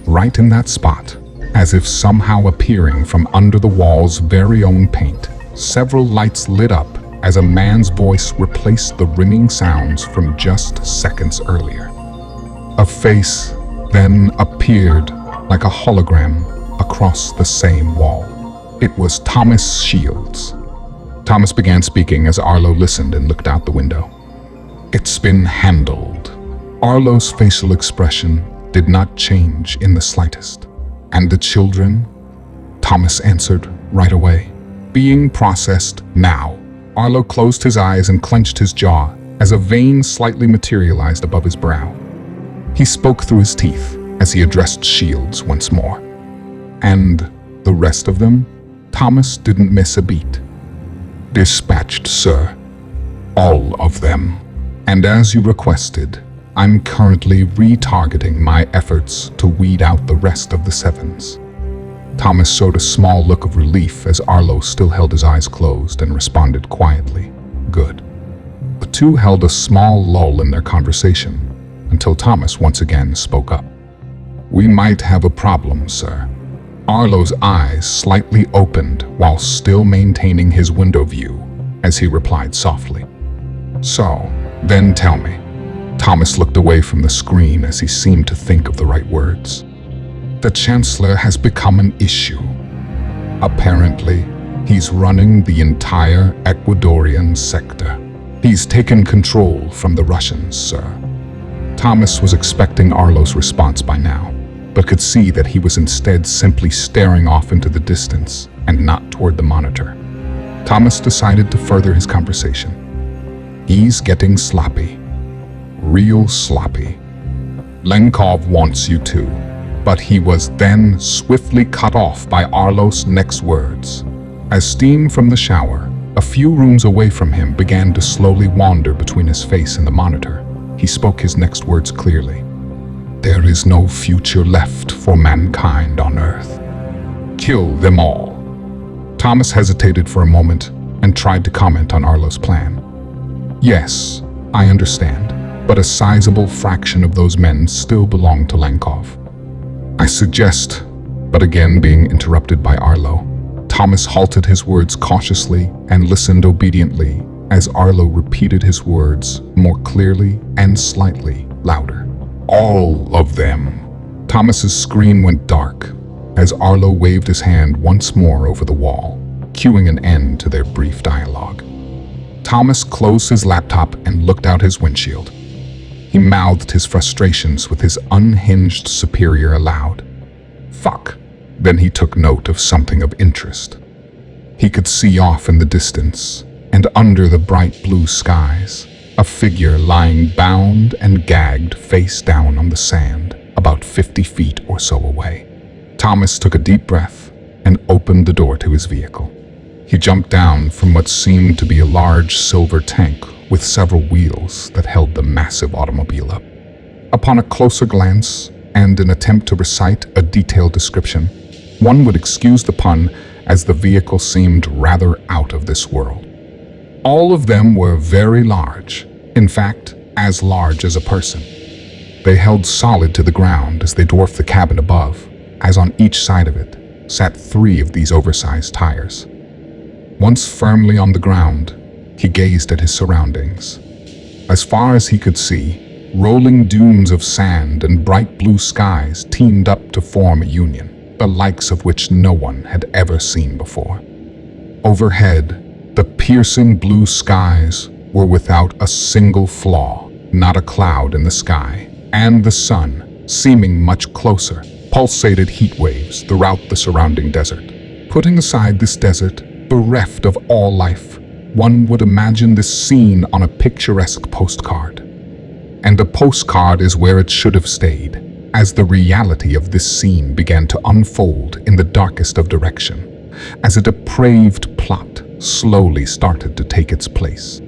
Right in that spot, as if somehow appearing from under the wall's very own paint, several lights lit up as a man's voice replaced the ringing sounds from just seconds earlier. A face then appeared like a hologram across the same wall. It was Thomas Shields. Thomas began speaking as Arlo listened and looked out the window. "It's been handled." Arlo's facial expression did not change in the slightest. "And the children?" Thomas answered right away. "Being processed now." Arlo closed his eyes and clenched his jaw as a vein slightly materialized above his brow. He spoke through his teeth as he addressed Shields once more. "And the rest of them?" Thomas didn't miss a beat. "Dispatched, sir. All of them. And as you requested, I'm currently retargeting my efforts to weed out the rest of the Sevens." Thomas showed a small look of relief as Arlo still held his eyes closed and responded quietly, "Good." The two held a small lull in their conversation until Thomas once again spoke up. "We might have a problem, sir." Arlo's eyes slightly opened while still maintaining his window view as he replied softly, "So, then tell me." Thomas looked away from the screen as he seemed to think of the right words. "The Chancellor has become an issue. Apparently, he's running the entire Ecuadorian sector. He's taken control from the Russians, sir." Thomas was expecting Arlo's response by now, but could see that he was instead simply staring off into the distance and not toward the monitor. Thomas decided to further his conversation. "He's getting sloppy. Real sloppy. Lenkov wants you to." But he was then swiftly cut off by Arlo's next words. As steam from the shower, a few rooms away from him, began to slowly wander between his face and the monitor, he spoke his next words clearly. "There is no future left for mankind on Earth. Kill them all." Thomas hesitated for a moment and tried to comment on Arlo's plan. "Yes, I understand, but a sizable fraction of those men still belong to Lenkov. I suggest," but again being interrupted by Arlo, Thomas halted his words cautiously and listened obediently as Arlo repeated his words more clearly and slightly louder. "All of them." Thomas's screen went dark as Arlo waved his hand once more over the wall, cueing an end to their brief dialogue. Thomas closed his laptop and looked out his windshield. He mouthed his frustrations with his unhinged superior aloud. "Fuck." Then he took note of something of interest. He could see off in the distance, and under the bright blue skies, a figure lying bound and gagged face down on the sand, about 50 feet or so away. Thomas took a deep breath and opened the door to his vehicle. He jumped down from what seemed to be a large silver tank with several wheels that held the massive automobile up. Upon a closer glance and an attempt to recite a detailed description, one would excuse the pun, as the vehicle seemed rather out of this world. All of them were very large, in fact, as large as a person. They held solid to the ground as they dwarfed the cabin above, as on each side of it sat 3 of these oversized tires. Once firmly on the ground, he gazed at his surroundings. As far as he could see, rolling dunes of sand and bright blue skies teamed up to form a union, the likes of which no one had ever seen before. Overhead, the piercing blue skies were without a single flaw, not a cloud in the sky, and the sun, seeming much closer, pulsated heat waves throughout the surrounding desert. Putting aside this desert, bereft of all life, one would imagine this scene on a picturesque postcard. And a postcard is where it should have stayed, as the reality of this scene began to unfold in the darkest of direction, as a depraved plot slowly started to take its place.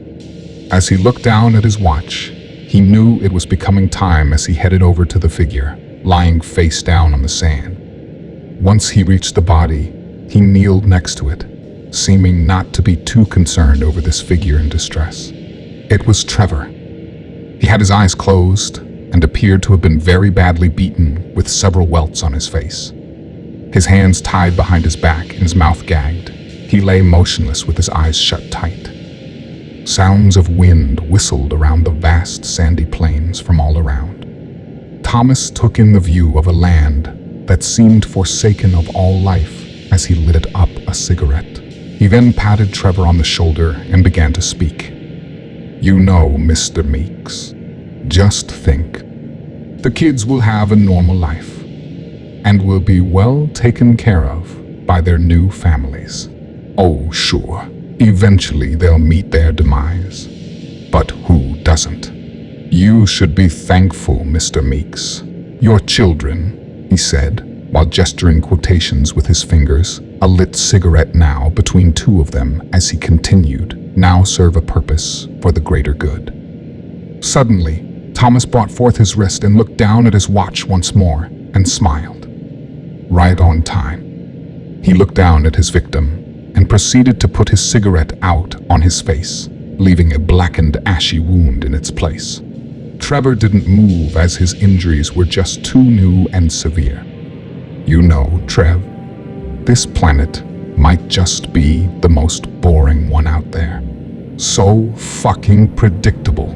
As he looked down at his watch, he knew it was becoming time as he headed over to the figure, lying face down on the sand. Once he reached the body, he kneeled next to it, seeming not to be too concerned over this figure in distress. It was Trever. He had his eyes closed and appeared to have been very badly beaten, with several welts on his face. His hands tied behind his back and his mouth gagged, he lay motionless with his eyes shut tight. Sounds of wind whistled around the vast sandy plains from all around. Thomas took in the view of a land that seemed forsaken of all life as he lit up a cigarette. He then patted Trever on the shoulder and began to speak. "You know, Mr. Meeks, just think. The kids will have a normal life and will be well taken care of by their new families. Oh, sure, eventually they'll meet their demise. But who doesn't? You should be thankful, Mr. Meeks. Your children," he said, while gesturing quotations with his fingers, a lit cigarette now between 2 of them as he continued, "now serve a purpose for the greater good." Suddenly, Thomas brought forth his wrist and looked down at his watch once more and smiled. Right on time. He looked down at his victim and proceeded to put his cigarette out on his face, leaving a blackened, ashy wound in its place. Trever didn't move as his injuries were just too new and severe. "You know, Trev, this planet might just be the most boring one out there. So fucking predictable."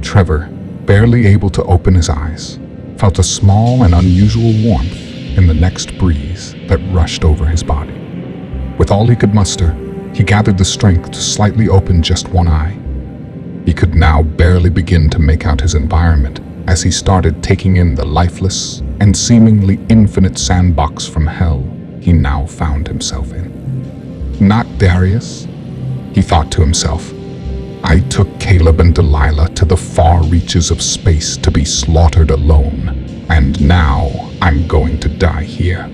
Trever, barely able to open his eyes, felt a small and unusual warmth in the next breeze that rushed over his body. With all he could muster, he gathered the strength to slightly open just one eye. He could now barely begin to make out his environment as he started taking in the lifeless and seemingly infinite sandbox from hell he now found himself in. "Not Darius," he thought to himself. "I took Caleb and Delilah to the far reaches of space to be slaughtered alone, and now I'm going to die here.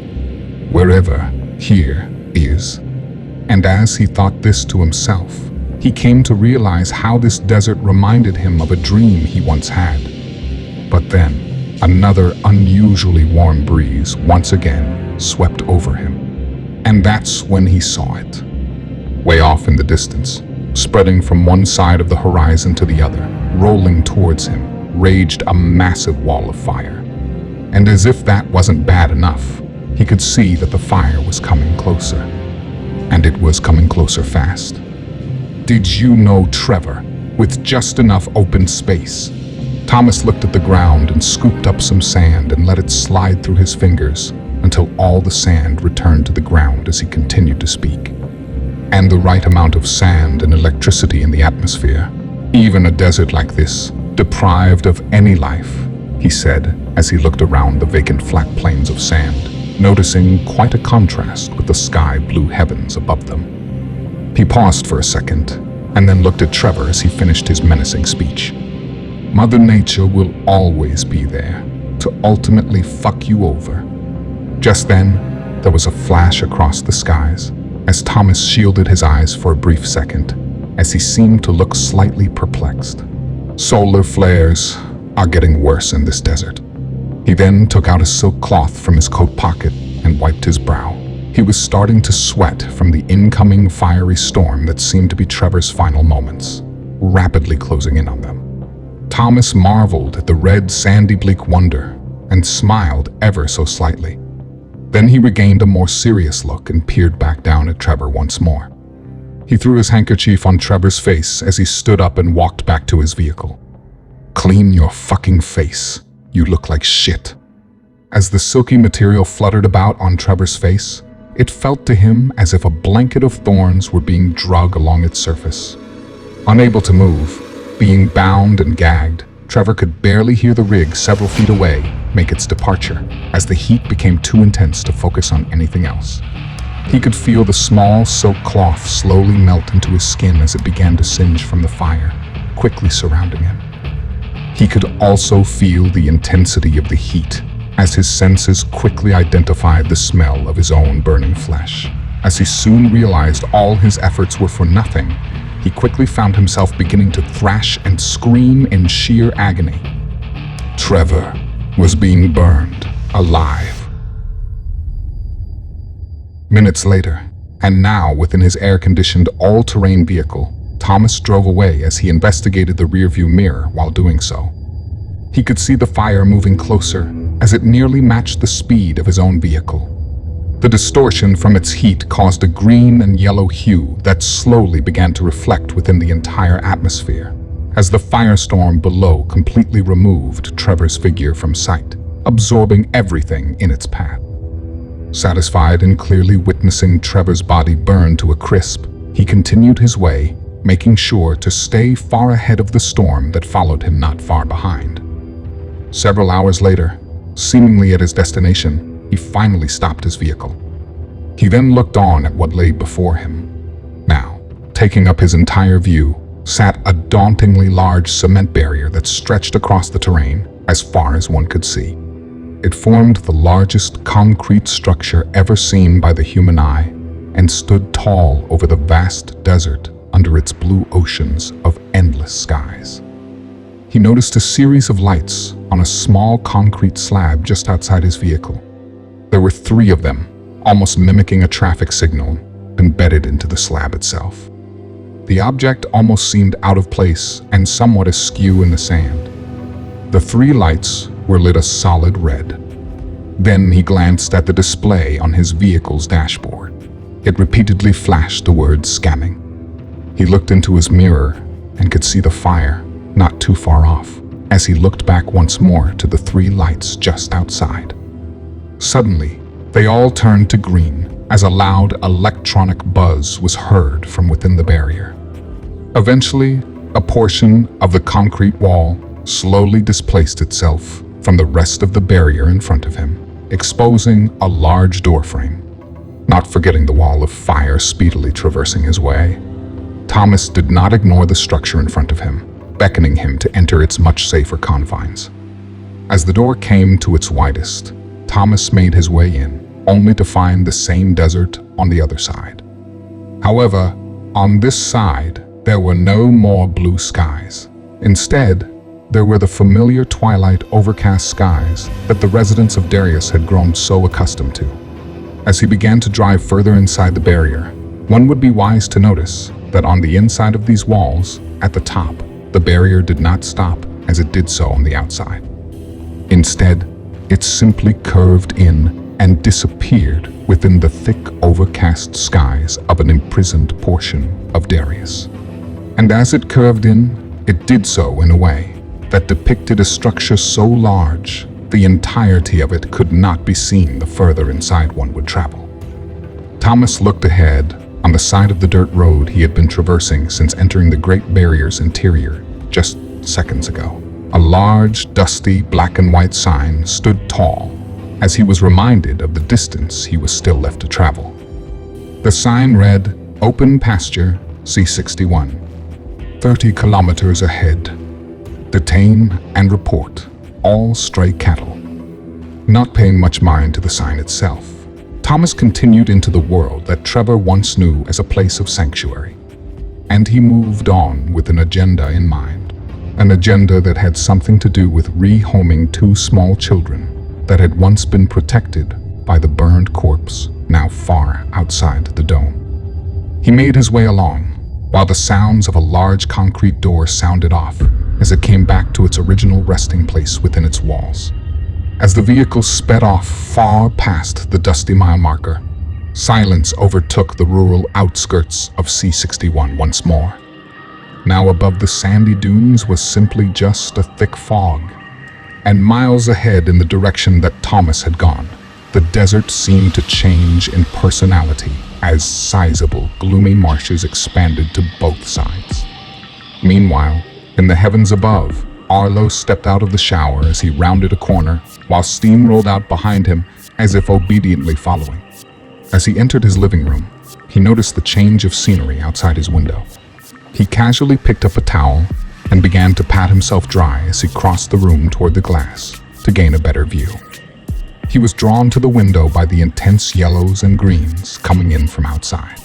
Wherever here is." And as he thought this to himself, he came to realize how this desert reminded him of a dream he once had. But then, another unusually warm breeze once again swept over him. And that's when he saw it. Way off in the distance, spreading from one side of the horizon to the other, rolling towards him, raged a massive wall of fire. And as if that wasn't bad enough, he could see that the fire was coming closer. And it was coming closer fast. Did you know, Trever, with just enough open space? Thomas looked at the ground and scooped up some sand and let it slide through his fingers until all the sand returned to the ground as he continued to speak. And the right amount of sand and electricity in the atmosphere. Even a desert like this, deprived of any life, he said as he looked around the vacant flat plains of sand, noticing quite a contrast with the sky-blue heavens above them. He paused for a second and then looked at Trever as he finished his menacing speech. Mother Nature will always be there to ultimately fuck you over. Just then, there was a flash across the skies as Thomas shielded his eyes for a brief second as he seemed to look slightly perplexed. Solar flares are getting worse in this desert. He then took out a silk cloth from his coat pocket and wiped his brow. He was starting to sweat from the incoming fiery storm that seemed to be Trevor's final moments, rapidly closing in on them. Thomas marveled at the red, sandy, bleak wonder and smiled ever so slightly. Then he regained a more serious look and peered back down at Trever once more. He threw his handkerchief on Trevor's face as he stood up and walked back to his vehicle. "Clean your fucking face. You look like shit." As the silky material fluttered about on Trevor's face, it felt to him as if a blanket of thorns were being dragged along its surface. Unable to move, being bound and gagged, Trever could barely hear the rig several feet away make its departure as the heat became too intense to focus on anything else. He could feel the small silk cloth slowly melt into his skin as it began to singe from the fire, quickly surrounding him. He could also feel the intensity of the heat as his senses quickly identified the smell of his own burning flesh. As he soon realized all his efforts were for nothing, he quickly found himself beginning to thrash and scream in sheer agony. Trever was being burned alive. Minutes later, and now within his air-conditioned all-terrain vehicle, Thomas drove away as he investigated the rearview mirror while doing so. He could see the fire moving closer as it nearly matched the speed of his own vehicle. The distortion from its heat caused a green and yellow hue that slowly began to reflect within the entire atmosphere, as the firestorm below completely removed Trevor's figure from sight, absorbing everything in its path. Satisfied in clearly witnessing Trevor's body burn to a crisp, he continued his way, making sure to stay far ahead of the storm that followed him not far behind. Several hours later, seemingly at his destination, he finally stopped his vehicle. He then looked on at what lay before him. Now, taking up his entire view, sat a dauntingly large cement barrier that stretched across the terrain as far as one could see. It formed the largest concrete structure ever seen by the human eye and stood tall over the vast desert under its blue oceans of endless skies. He noticed a series of lights on a small concrete slab just outside his vehicle. There were 3 of them, almost mimicking a traffic signal, embedded into the slab itself. The object almost seemed out of place and somewhat askew in the sand. The 3 lights were lit a solid red. Then he glanced at the display on his vehicle's dashboard. It repeatedly flashed the word scamming. He looked into his mirror and could see the fire not too far off as he looked back once more to the 3 lights just outside. Suddenly, they all turned to green as a loud electronic buzz was heard from within the barrier. Eventually, a portion of the concrete wall slowly displaced itself from the rest of the barrier in front of him, exposing a large doorframe. Not forgetting the wall of fire speedily traversing his way, Thomas did not ignore the structure in front of him, beckoning him to enter its much safer confines. As the door came to its widest, Thomas made his way in, only to find the same desert on the other side. However, on this side, there were no more blue skies. Instead, there were the familiar twilight overcast skies that the residents of Darius had grown so accustomed to. As he began to drive further inside the barrier, one would be wise to notice that on the inside of these walls, at the top, the barrier did not stop as it did so on the outside. Instead, it simply curved in and disappeared within the thick overcast skies of an imprisoned portion of Darius. And as it curved in, it did so in a way that depicted a structure so large, the entirety of it could not be seen the further inside one would travel. Thomas looked ahead on the side of the dirt road he had been traversing since entering the Great Barrier's interior just seconds ago. A large, dusty, black and white sign stood tall as he was reminded of the distance he was still left to travel. The sign read, "Open Pasture, C61. 30 kilometers ahead. Detain and report all stray cattle." Not paying much mind to the sign itself, Thomas continued into the world that Trever once knew as a place of sanctuary. and he moved on with an agenda in mind. An agenda that had something to do with rehoming two small children that had once been protected by the burned corpse, now far outside the dome. He made his way along, while the sounds of a large concrete door sounded off as it came back to its original resting place within its walls. As the vehicle sped off far past the dusty mile marker, silence overtook the rural outskirts of C-61 once more. Now above the sandy dunes was simply just a thick fog, and miles ahead in the direction that Thomas had gone, the desert seemed to change in personality as sizable, gloomy marshes expanded to both sides. Meanwhile, in the heavens above, Arlo stepped out of the shower as he rounded a corner, while steam rolled out behind him as if obediently following. As he entered his living room, he noticed the change of scenery outside his window. He casually picked up a towel and began to pat himself dry as he crossed the room toward the glass to gain a better view. He was drawn to the window by the intense yellows and greens coming in from outside.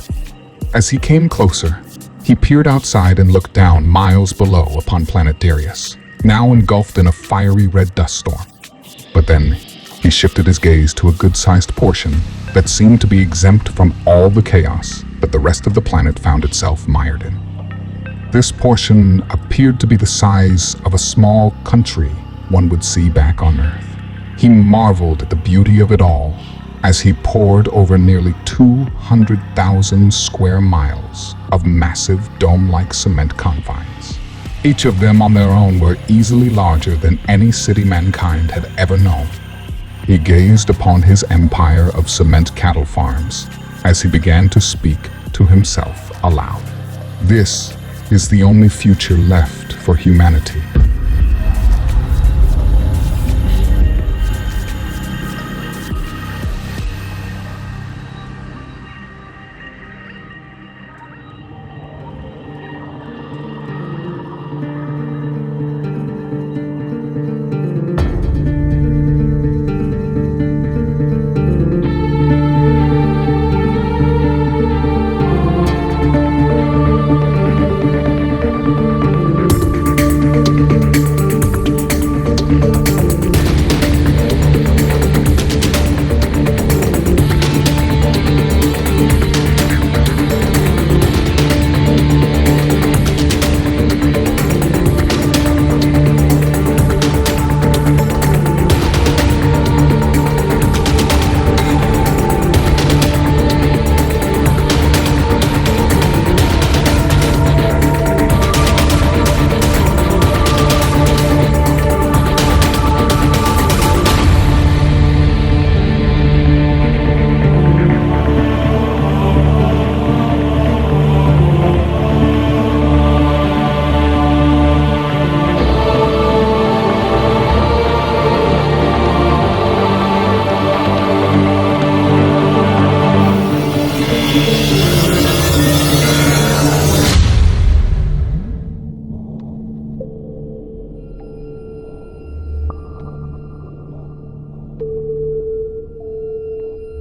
As he came closer, he peered outside and looked down miles below upon planet Darius, now engulfed in a fiery red dust storm. But then, he shifted his gaze to a good-sized portion that seemed to be exempt from all the chaos that the rest of the planet found itself mired in. This portion appeared to be the size of a small country one would see back on Earth. He marveled at the beauty of it all as he pored over nearly 200,000 square miles of massive dome-like cement confines. Each of them on their own were easily larger than any city mankind had ever known. He gazed upon his empire of cement cattle farms as he began to speak to himself aloud. This is the only future left for humanity.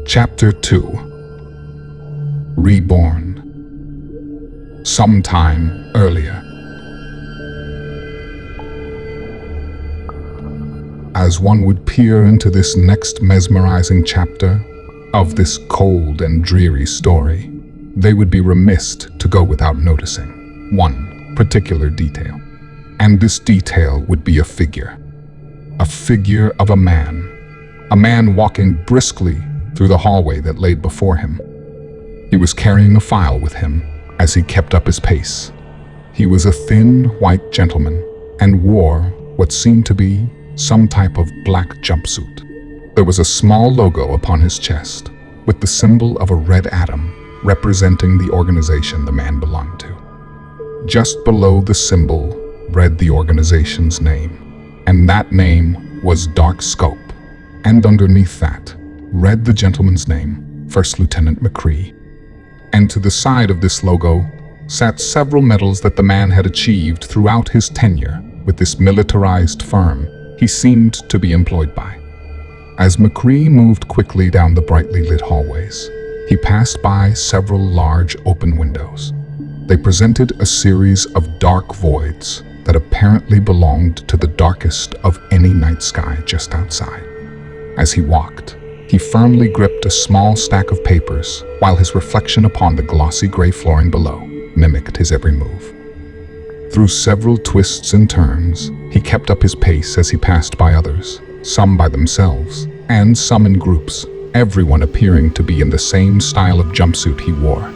Chapter 2. Reborn. Sometime earlier. As one would peer into this next mesmerizing chapter of this cold and dreary story, they would be remiss to go without noticing one particular detail. And this detail would be a figure of a man walking briskly through the hallway that laid before him. He was carrying a file with him as he kept up his pace. He was a thin, white gentleman and wore what seemed to be some type of black jumpsuit. There was a small logo upon his chest with the symbol of a red atom representing the organization the man belonged to. Just below the symbol read the organization's name, and that name was Dark Scope, and underneath that read the gentleman's name, First Lieutenant McCree. And to the side of this logo sat several medals that the man had achieved throughout his tenure with this militarized firm he seemed to be employed by. As McCree moved quickly down the brightly lit hallways, he passed by several large open windows. They presented a series of dark voids that apparently belonged to the darkest of any night sky just outside. As he walked, he firmly gripped a small stack of papers, while his reflection upon the glossy gray flooring below mimicked his every move. Through several twists and turns, he kept up his pace as he passed by others, some by themselves, and some in groups, everyone appearing to be in the same style of jumpsuit he wore,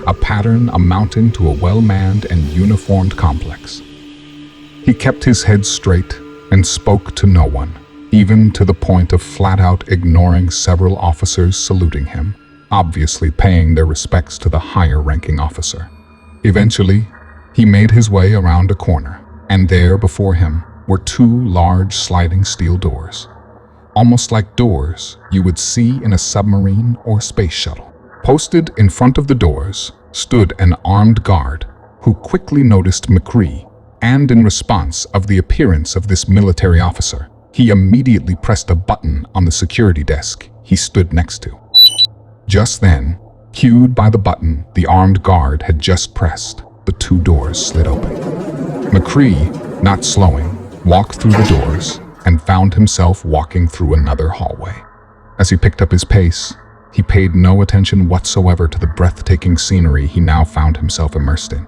a pattern amounting to a well-manned and uniformed complex. He kept his head straight and spoke to no one, even to the point of flat-out ignoring several officers saluting him, obviously paying their respects to the higher-ranking officer. Eventually, he made his way around a corner, and there before him were two large sliding steel doors, almost like doors you would see in a submarine or space shuttle. Posted in front of the doors stood an armed guard who quickly noticed McCree, and in response of the appearance of this military officer, he immediately pressed a button on the security desk he stood next to. Just then, cued by the button the armed guard had just pressed, the two doors slid open. McCree, not slowing, walked through the doors and found himself walking through another hallway. As he picked up his pace, he paid no attention whatsoever to the breathtaking scenery he now found himself immersed in.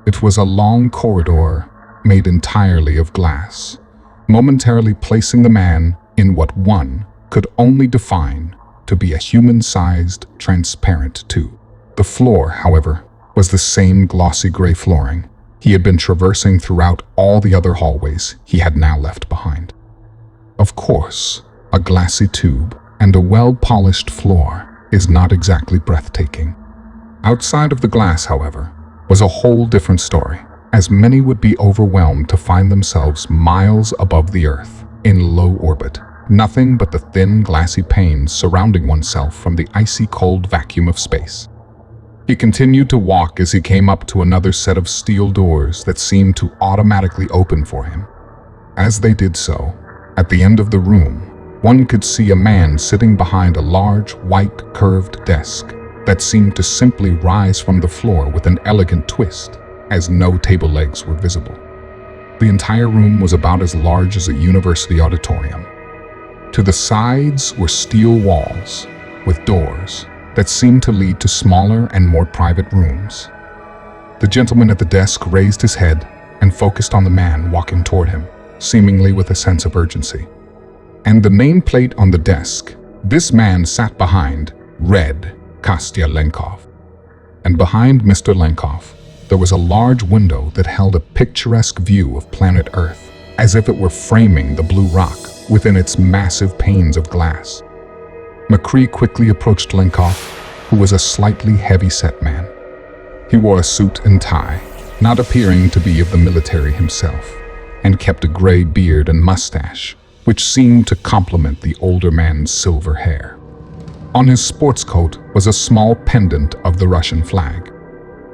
It was a long corridor made entirely of glass, momentarily placing the man in what one could only define to be a human-sized, transparent tube. The floor, however, was the same glossy gray flooring he had been traversing throughout all the other hallways he had now left behind. Of course, a glassy tube and a well-polished floor is not exactly breathtaking. Outside of the glass, however, was a whole different story, as many would be overwhelmed to find themselves miles above the Earth, in low orbit, nothing but the thin glassy panes surrounding oneself from the icy cold vacuum of space. He continued to walk as he came up to another set of steel doors that seemed to automatically open for him. As they did so, at the end of the room, one could see a man sitting behind a large, white, curved desk that seemed to simply rise from the floor with an elegant twist, as no table legs were visible. The entire room was about as large as a university auditorium. To the sides were steel walls with doors that seemed to lead to smaller and more private rooms. The gentleman at the desk raised his head and focused on the man walking toward him, seemingly with a sense of urgency. And the nameplate on the desk this man sat behind read Kostya Lenkov. And behind Mr. Lenkov, there was a large window that held a picturesque view of planet Earth, as if it were framing the blue rock within its massive panes of glass. McCree quickly approached Lenkov, who was a slightly heavy-set man. He wore a suit and tie, not appearing to be of the military himself, and kept a gray beard and mustache, which seemed to complement the older man's silver hair. On his sports coat was a small pendant of the Russian flag.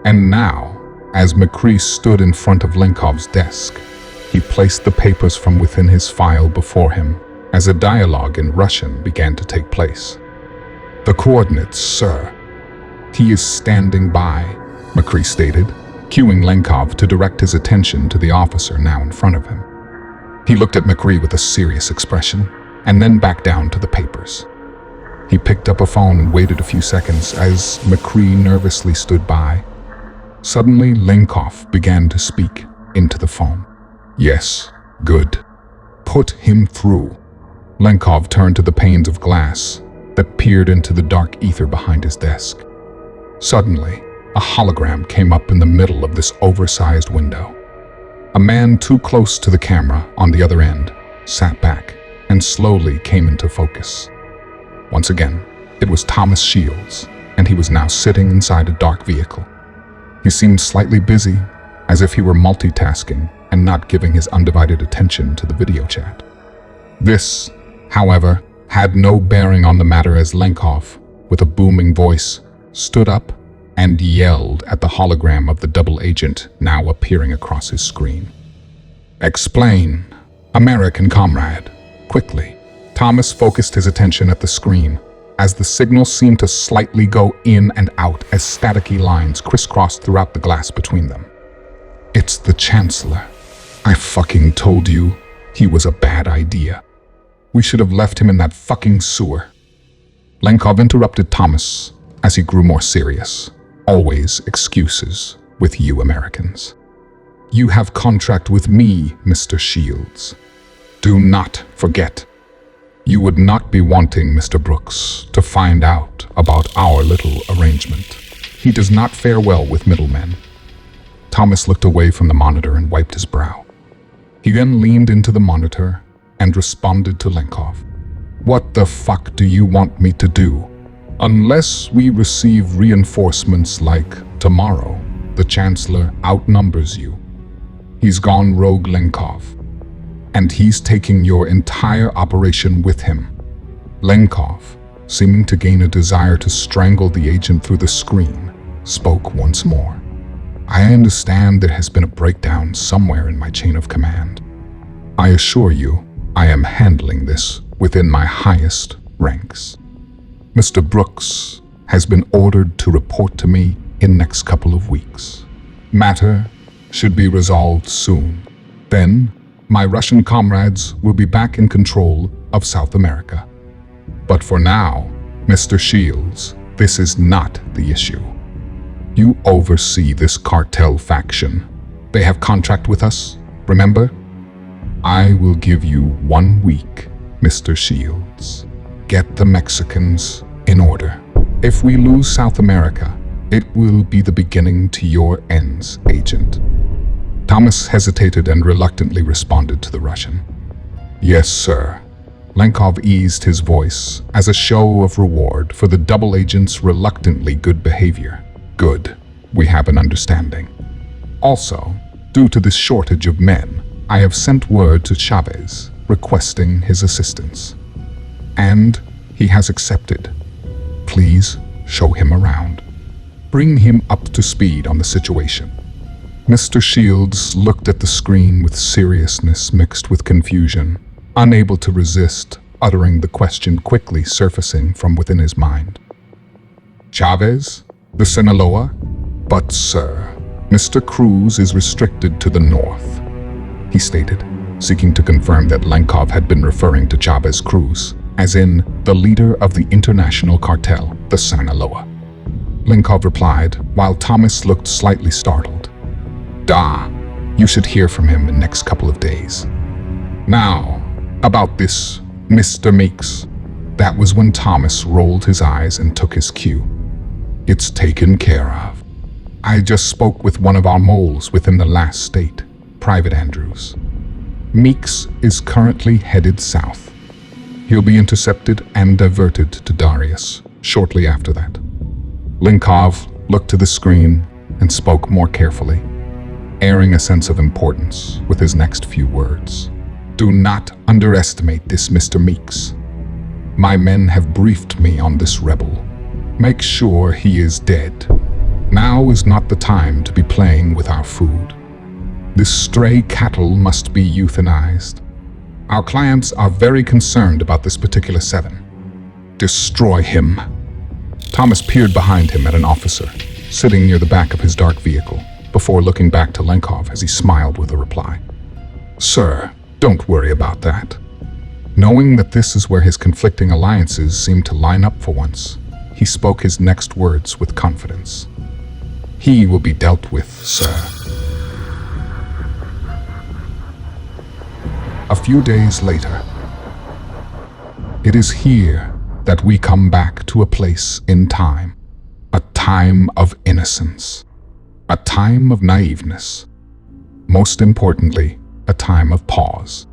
And now, as McCree stood in front of Lenkov's desk, he placed the papers from within his file before him as a dialogue in Russian began to take place. "The coordinates, sir. He is standing by," McCree stated, cueing Lenkov to direct his attention to the officer now in front of him. He looked at McCree with a serious expression, and then back down to the papers. He picked up a phone and waited a few seconds as McCree nervously stood by. Suddenly, Lenkov began to speak into the phone. "Yes, good. Put him through." Lenkov turned to the panes of glass that peered into the dark ether behind his desk. Suddenly, a hologram came up in the middle of this oversized window. A man too close to the camera on the other end sat back and slowly came into focus. Once again, it was Thomas Shields, and he was now sitting inside a dark vehicle. He seemed slightly busy, as if he were multitasking and not giving his undivided attention to the video chat. This, however, had no bearing on the matter as Lenkov, with a booming voice, stood up and yelled at the hologram of the double agent now appearing across his screen. "Explain, American comrade, quickly." Thomas focused his attention at the screen, as the signal seemed to slightly go in and out as staticky lines crisscrossed throughout the glass between them. "It's the Chancellor. I fucking told you he was a bad idea. We should have left him in that fucking sewer." Lenkov interrupted Thomas as he grew more serious. "Always excuses with you Americans. You have contract with me, Mr. Shields. Do not forget. You would not be wanting Mr. Brooks to find out about our little arrangement. He does not fare well with middlemen." Thomas looked away from the monitor and wiped his brow. He then leaned into the monitor and responded to Lenkov. "What the fuck do you want me to do? Unless we receive reinforcements like tomorrow, the Chancellor outnumbers you. He's gone rogue, Lenkov, and he's taking your entire operation with him." Lenkov, seeming to gain a desire to strangle the agent through the screen, spoke once more. "I understand there has been a breakdown somewhere in my chain of command. I assure you, I am handling this within my highest ranks. Mr. Brooks has been ordered to report to me in next couple of weeks. Matter should be resolved soon. Then, my Russian comrades will be back in control of South America. But for now, Mr. Shields, this is not the issue. You oversee this cartel faction. They have contract with us, remember? I will give you 1 week, Mr. Shields. Get the Mexicans in order. If we lose South America, it will be the beginning to your ends, Agent." Thomas hesitated and reluctantly responded to the Russian. "Yes, sir." Lenkov eased his voice as a show of reward for the double agent's reluctantly good behavior. "Good. We have an understanding. Also, due to this shortage of men, I have sent word to Chavez requesting his assistance. And he has accepted. Please show him around. Bring him up to speed on the situation." Mr. Shields looked at the screen with seriousness mixed with confusion, unable to resist uttering the question quickly surfacing from within his mind. "Chavez? The Sinaloa? But, sir, Mr. Cruz is restricted to the north," he stated, seeking to confirm that Lenkov had been referring to Chavez Cruz, as in the leader of the international cartel, the Sinaloa. Lenkov replied, while Thomas looked slightly startled. "Da, you should hear from him in the next couple of days. Now, about this Mr. Meeks." That was when Thomas rolled his eyes and took his cue. "It's taken care of. I just spoke with one of our moles within the last state, Private Andrews. Meeks is currently headed south. He'll be intercepted and diverted to Darius shortly after that." Lenkov looked to the screen and spoke more carefully, airing a sense of importance with his next few words. "Do not underestimate this Mr. Meeks. My men have briefed me on this rebel. Make sure he is dead. Now is not the time to be playing with our food. This stray cattle must be euthanized. Our clients are very concerned about this particular 7. Destroy him." Thomas peered behind him at an officer, sitting near the back of his dark vehicle, before looking back to Lenkov as he smiled with a reply. "Sir, don't worry about that." Knowing that this is where his conflicting alliances seemed to line up for once, he spoke his next words with confidence. "He will be dealt with, sir." A few days later, it is here that we come back to a place in time, a time of innocence, a time of naiveness, most importantly, a time of pause.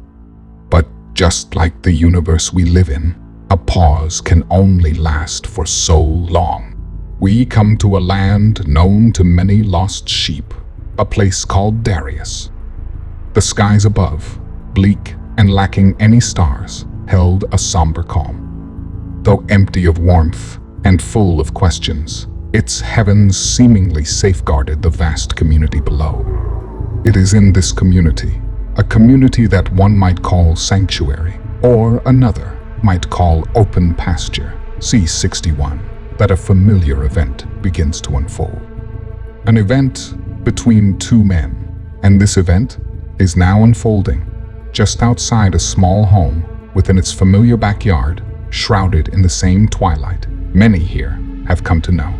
But just like the universe we live in, a pause can only last for so long. We come to a land known to many lost sheep, a place called Darius. The skies above, bleak and lacking any stars, held a somber calm. Though empty of warmth and full of questions, its heavens seemingly safeguarded the vast community below. It is in this community, a community that one might call sanctuary, or another might call open pasture, C61 that a familiar event begins to unfold. An event between two men, and this event is now unfolding just outside a small home within its familiar backyard, shrouded in the same twilight many here have come to know.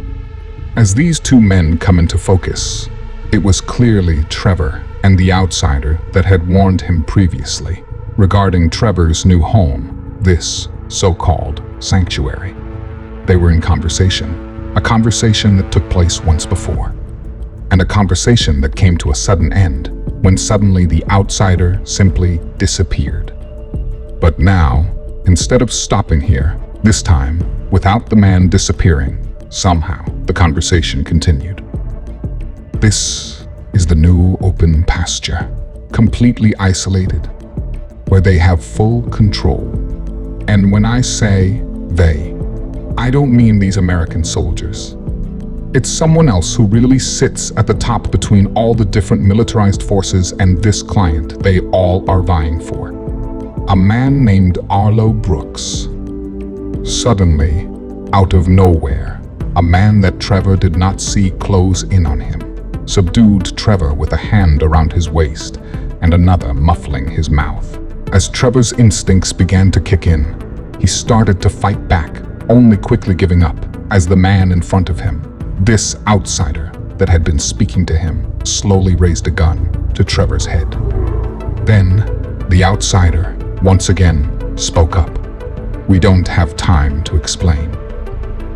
As these two men come into focus, it was clearly Trever and the outsider that had warned him previously regarding Trevor's new home, this so-called sanctuary. They were in conversation, a conversation that took place once before, and a conversation that came to a sudden end when suddenly the outsider simply disappeared. But now, instead of stopping here, this time, without the man disappearing, somehow the conversation continued. This is the new open pasture, completely isolated, where they have full control. And when I say they, I don't mean these American soldiers. It's someone else who really sits at the top between all the different militarized forces and this client they all are vying for. A man named Arlo Brooks. Suddenly, out of nowhere, a man that Trever did not see close in on him, subdued Trever with a hand around his waist and another muffling his mouth. As Trever's instincts began to kick in, he started to fight back, only quickly giving up as the man in front of him, this outsider that had been speaking to him, slowly raised a gun to Trever's head. Then, the outsider, once again, spoke up. "We don't have time to explain.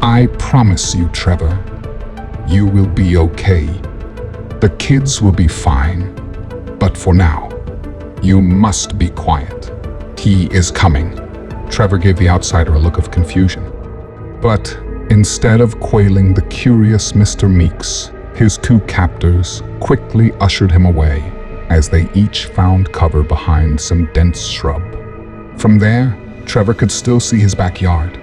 I promise you, Trever, you will be okay. The kids will be fine. But for now, you must be quiet. He is coming." Trever gave the outsider a look of confusion. But instead of quailing the curious Mr. Meeks, his two captors quickly ushered him away as they each found cover behind some dense shrub. From there, Trever could still see his backyard.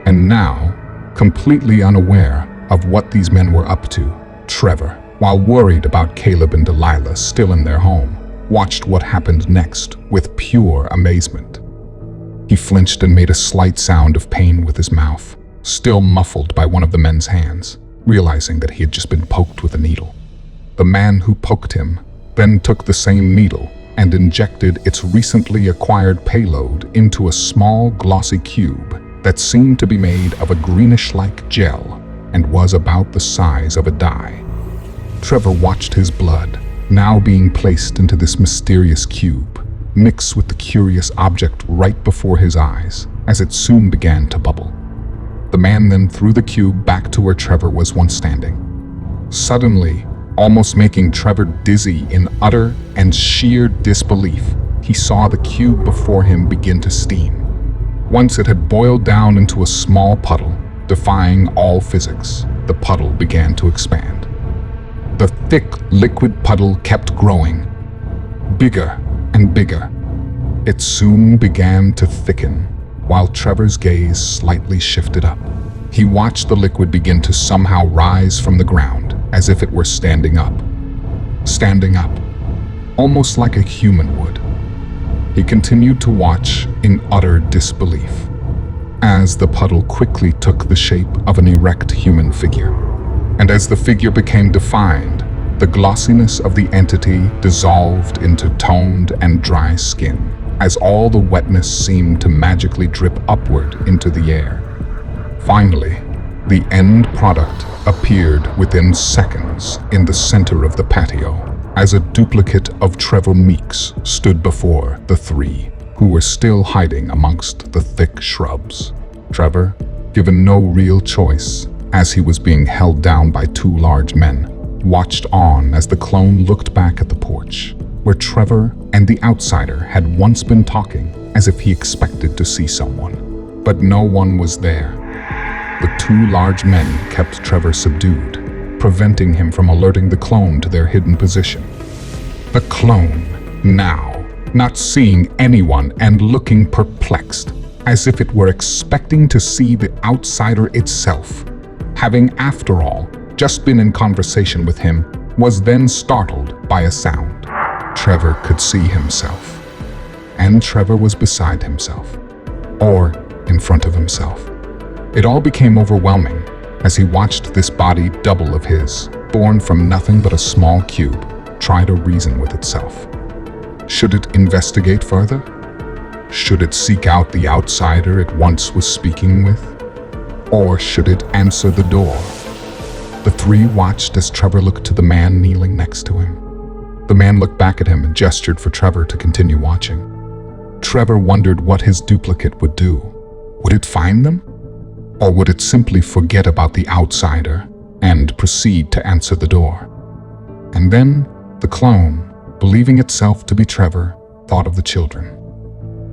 And now, completely unaware of what these men were up to, Trever, while worried about Caleb and Delilah still in their home, watched what happened next with pure amazement. He flinched and made a slight sound of pain with his mouth, still muffled by one of the men's hands, realizing that he had just been poked with a needle. The man who poked him then took the same needle and injected its recently acquired payload into a small glossy cube that seemed to be made of a greenish-like gel and was about the size of a die. Trever watched his blood, now being placed into this mysterious cube, mix with the curious object right before his eyes as it soon began to bubble. The man then threw the cube back to where Trever was once standing. Suddenly, almost making Trever dizzy in utter and sheer disbelief, he saw the cube before him begin to steam. Once it had boiled down into a small puddle, defying all physics, the puddle began to expand. The thick, liquid puddle kept growing, bigger and bigger. It soon began to thicken, while Trever's gaze slightly shifted up. He watched the liquid begin to somehow rise from the ground, as if it were standing up. Standing up, almost like a human would. He continued to watch in utter disbelief, as the puddle quickly took the shape of an erect human figure. And as the figure became defined, the glossiness of the entity dissolved into toned and dry skin, as all the wetness seemed to magically drip upward into the air. Finally, the end product appeared within seconds in the center of the patio, as a duplicate of Trever Meeks stood before the three, who were still hiding amongst the thick shrubs. Trever, given no real choice, as he was being held down by two large men, watched on as the clone looked back at the porch, where Trever and the outsider had once been talking as if he expected to see someone. But no one was there. The two large men kept Trever subdued, preventing him from alerting the clone to their hidden position. The clone, now, not seeing anyone and looking perplexed, as if it were expecting to see the outsider itself, having, after all, just been in conversation with him, was then startled by a sound. Trever could see himself, and Trever was beside himself, or in front of himself. It all became overwhelming as he watched this body double of his, born from nothing but a small cube, try to reason with itself. Should it investigate further? Should it seek out the outsider it once was speaking with? Or should it answer the door? The three watched as Trever looked to the man kneeling next to him. The man looked back at him and gestured for Trever to continue watching. Trever wondered what his duplicate would do. Would it find them? Or would it simply forget about the outsider and proceed to answer the door? And then the clone, believing itself to be Trever, thought of the children.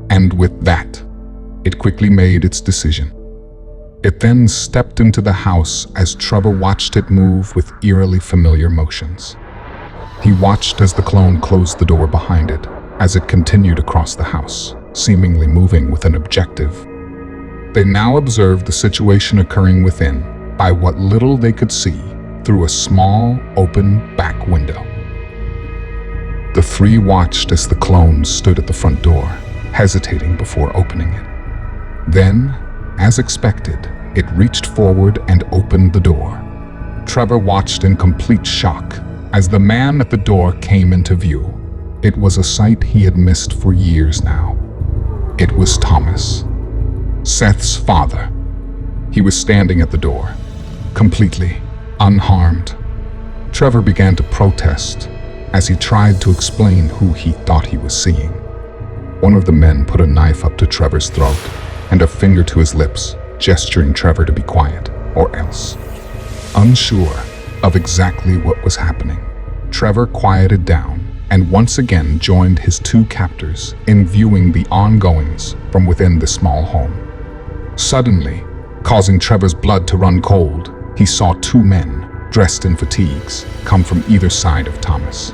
And with that, it quickly made its decision. It then stepped into the house as Trever watched it move with eerily familiar motions. He watched as the clone closed the door behind it, as it continued across the house, seemingly moving with an objective. They now observed the situation occurring within by what little they could see through a small, open back window. The three watched as the clone stood at the front door, hesitating before opening it. Then, as expected, it reached forward and opened the door. Trever watched in complete shock as the man at the door came into view. It was a sight he had missed for years now. It was Thomas, Seth's father. He was standing at the door, completely unharmed. Trever began to protest as he tried to explain who he thought he was seeing. One of the men put a knife up to Trevor's throat and a finger to his lips, gesturing Trever to be quiet, or else. Unsure of exactly what was happening, Trever quieted down and once again joined his two captors in viewing the ongoings from within the small home. Suddenly, causing Trevor's blood to run cold, he saw two men, dressed in fatigues, come from either side of Thomas.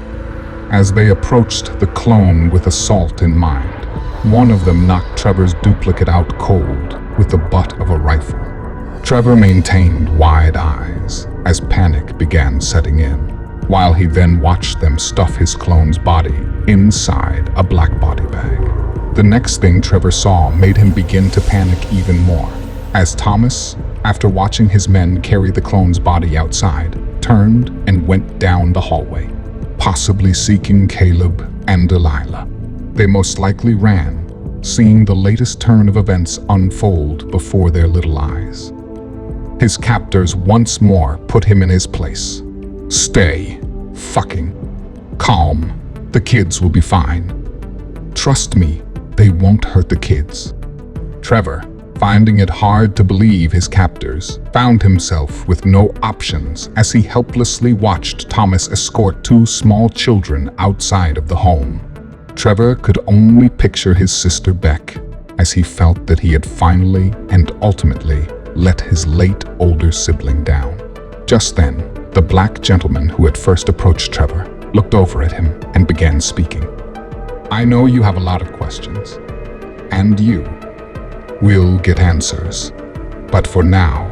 As they approached the clone with assault in mind, one of them knocked Trevor's duplicate out cold with the butt of a rifle. Trever maintained wide eyes as panic began setting in, while he then watched them stuff his clone's body inside a black body bag. The next thing Trever saw made him begin to panic even more, as Thomas, after watching his men carry the clone's body outside, turned and went down the hallway, possibly seeking Caleb and Delilah. They most likely ran, seeing the latest turn of events unfold before their little eyes. His captors once more put him in his place. Stay fucking calm. The kids will be fine. Trust me, they won't hurt the kids. Trever, finding it hard to believe his captors, found himself with no options as he helplessly watched Thomas escort two small children outside of the home. Trever could only picture his sister Beck as he felt that he had finally and ultimately let his late older sibling down. Just then, the black gentleman who had first approached Trever looked over at him and began speaking. I know you have a lot of questions, and you will get answers, but for now,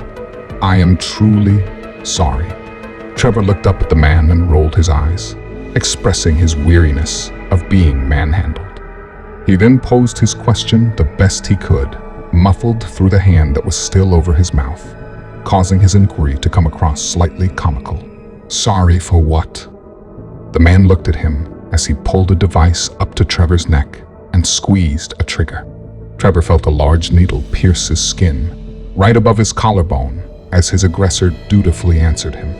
I am truly sorry. Trever looked up at the man and rolled his eyes, expressing his weariness of being manhandled. He then posed his question the best he could, muffled through the hand that was still over his mouth, causing his inquiry to come across slightly comical. Sorry for what? The man looked at him as he pulled a device up to Trevor's neck and squeezed a trigger. Trever felt a large needle pierce his skin, right above his collarbone, as his aggressor dutifully answered him.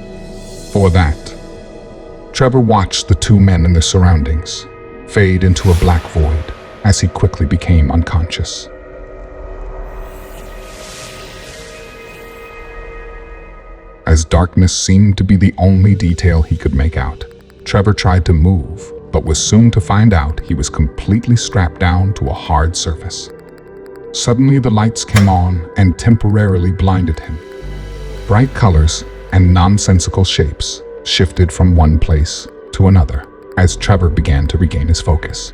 For that, Trever watched the two men and their surroundings fade into a black void as he quickly became unconscious. As darkness seemed to be the only detail he could make out, Trever tried to move, but was soon to find out he was completely strapped down to a hard surface. Suddenly the lights came on and temporarily blinded him. Bright colors and nonsensical shapes shifted from one place to another as Trever began to regain his focus.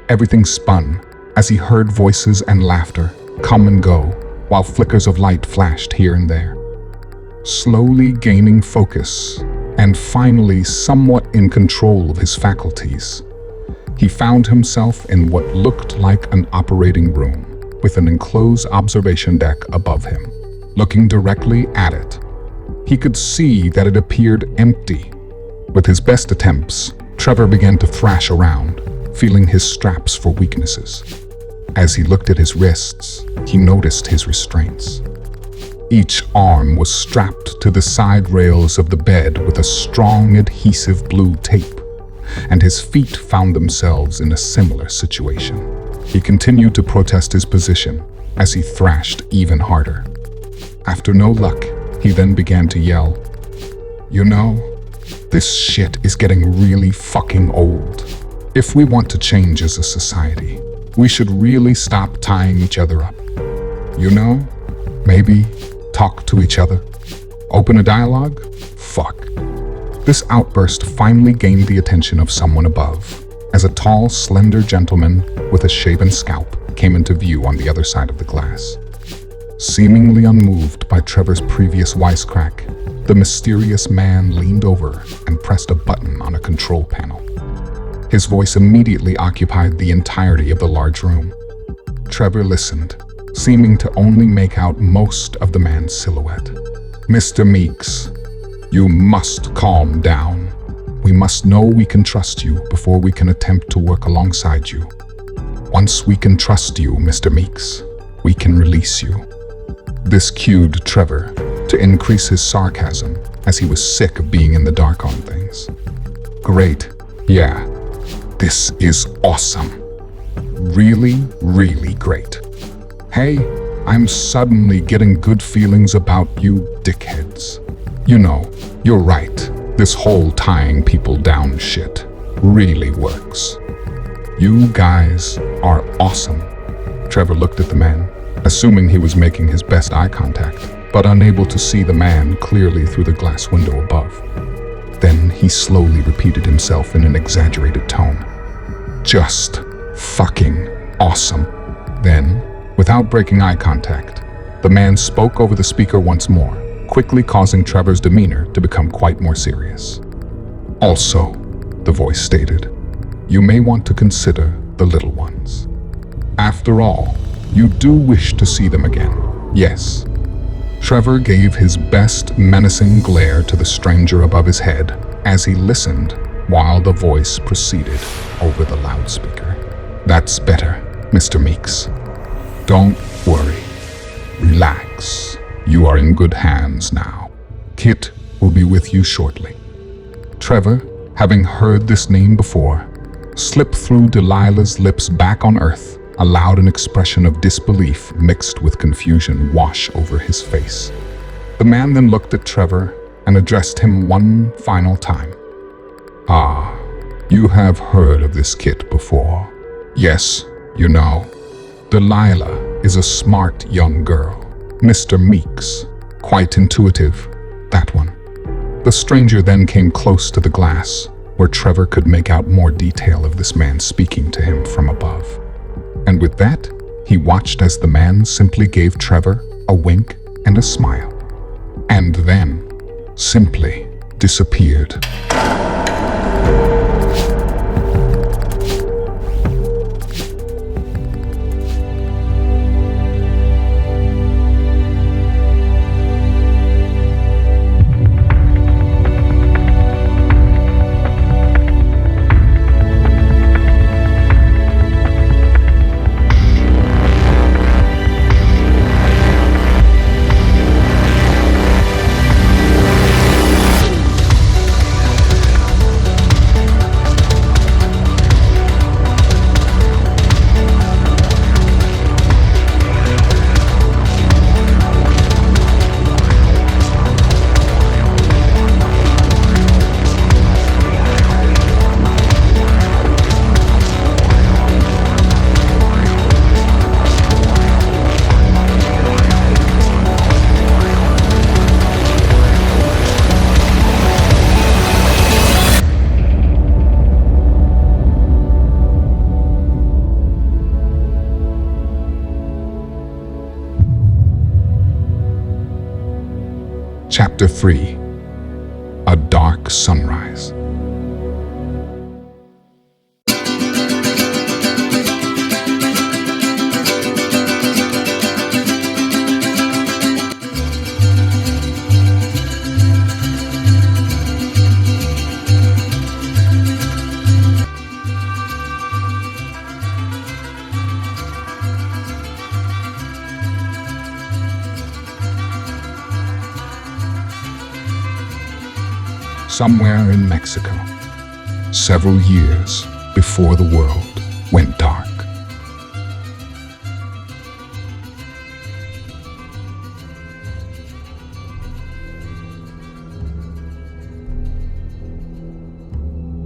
Everything spun as he heard voices and laughter come and go, while flickers of light flashed here and there. Slowly gaining focus and finally somewhat in control of his faculties, he found himself in what looked like an operating room with an enclosed observation deck above him. Looking directly at it, he could see that it appeared empty. With his best attempts, Trever began to thrash around, feeling his straps for weaknesses. As he looked at his wrists, he noticed his restraints. Each arm was strapped to the side rails of the bed with a strong adhesive blue tape, and his feet found themselves in a similar situation. He continued to protest his position as he thrashed even harder. After no luck, he then began to yell, "You know, this shit is getting really fucking old. If we want to change as a society, we should really stop tying each other up. You know, maybe talk to each other. Open a dialogue? Fuck." This outburst finally gained the attention of someone above, as a tall, slender gentleman with a shaven scalp came into view on the other side of the glass. Seemingly unmoved by Trevor's previous wisecrack, the mysterious man leaned over and pressed a button on a control panel. His voice immediately occupied the entirety of the large room. Trever listened, seeming to only make out most of the man's silhouette. "Mr. Meeks, you must calm down. We must know we can trust you before we can attempt to work alongside you. Once we can trust you, Mr. Meeks, we can release you." This cued Trever to increase his sarcasm, as he was sick of being in the dark on things. "Great, yeah, this is awesome. Really, really great. Hey, I'm suddenly getting good feelings about you dickheads. You know, you're right, this whole tying people down shit really works. You guys are awesome." Trever looked at the man, assuming he was making his best eye contact, but unable to see the man clearly through the glass window above. Then he slowly repeated himself in an exaggerated tone. "Just fucking awesome." Then, without breaking eye contact, the man spoke over the speaker once more, quickly causing Trevor's demeanor to become quite more serious. "Also," the voice stated, "you may want to consider the little ones. After all, you do wish to see them again, yes?" Trever gave his best menacing glare to the stranger above his head as he listened while the voice proceeded over the loudspeaker. "That's better, Mr. Meeks. Don't worry. Relax. You are in good hands now. Kit will be with you shortly." Trever, having heard this name before, slipped through Delilah's lips back on Earth, allowed an expression of disbelief mixed with confusion wash over his face. The man then looked at Trever and addressed him one final time. "Ah, you have heard of this Kit before. Yes, you know. Delilah is a smart young girl. Mr. Meeks, quite intuitive, that one." The stranger then came close to the glass, where Trever could make out more detail of this man speaking to him from above. And with that, he watched as the man simply gave Trever a wink and a smile, and then simply disappeared. Chapter 3: A Dark Sunrise. somewhere in Mexico, several years before the world went dark.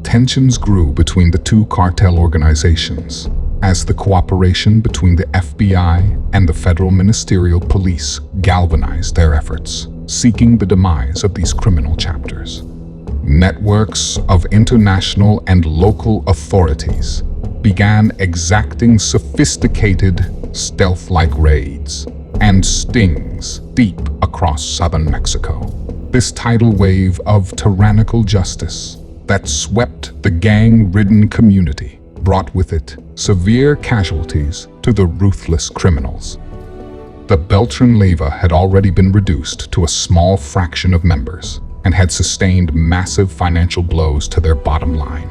Tensions grew between the two cartel organizations as the cooperation between the FBI and the federal ministerial police galvanized their efforts, seeking the demise of these criminal chapters. Networks of international and local authorities began exacting sophisticated, stealth-like raids and stings deep across southern Mexico. This tidal wave of tyrannical justice that swept the gang-ridden community brought with it severe casualties to the ruthless criminals. The Beltran Leyva had already been reduced to a small fraction of members and had sustained massive financial blows to their bottom line.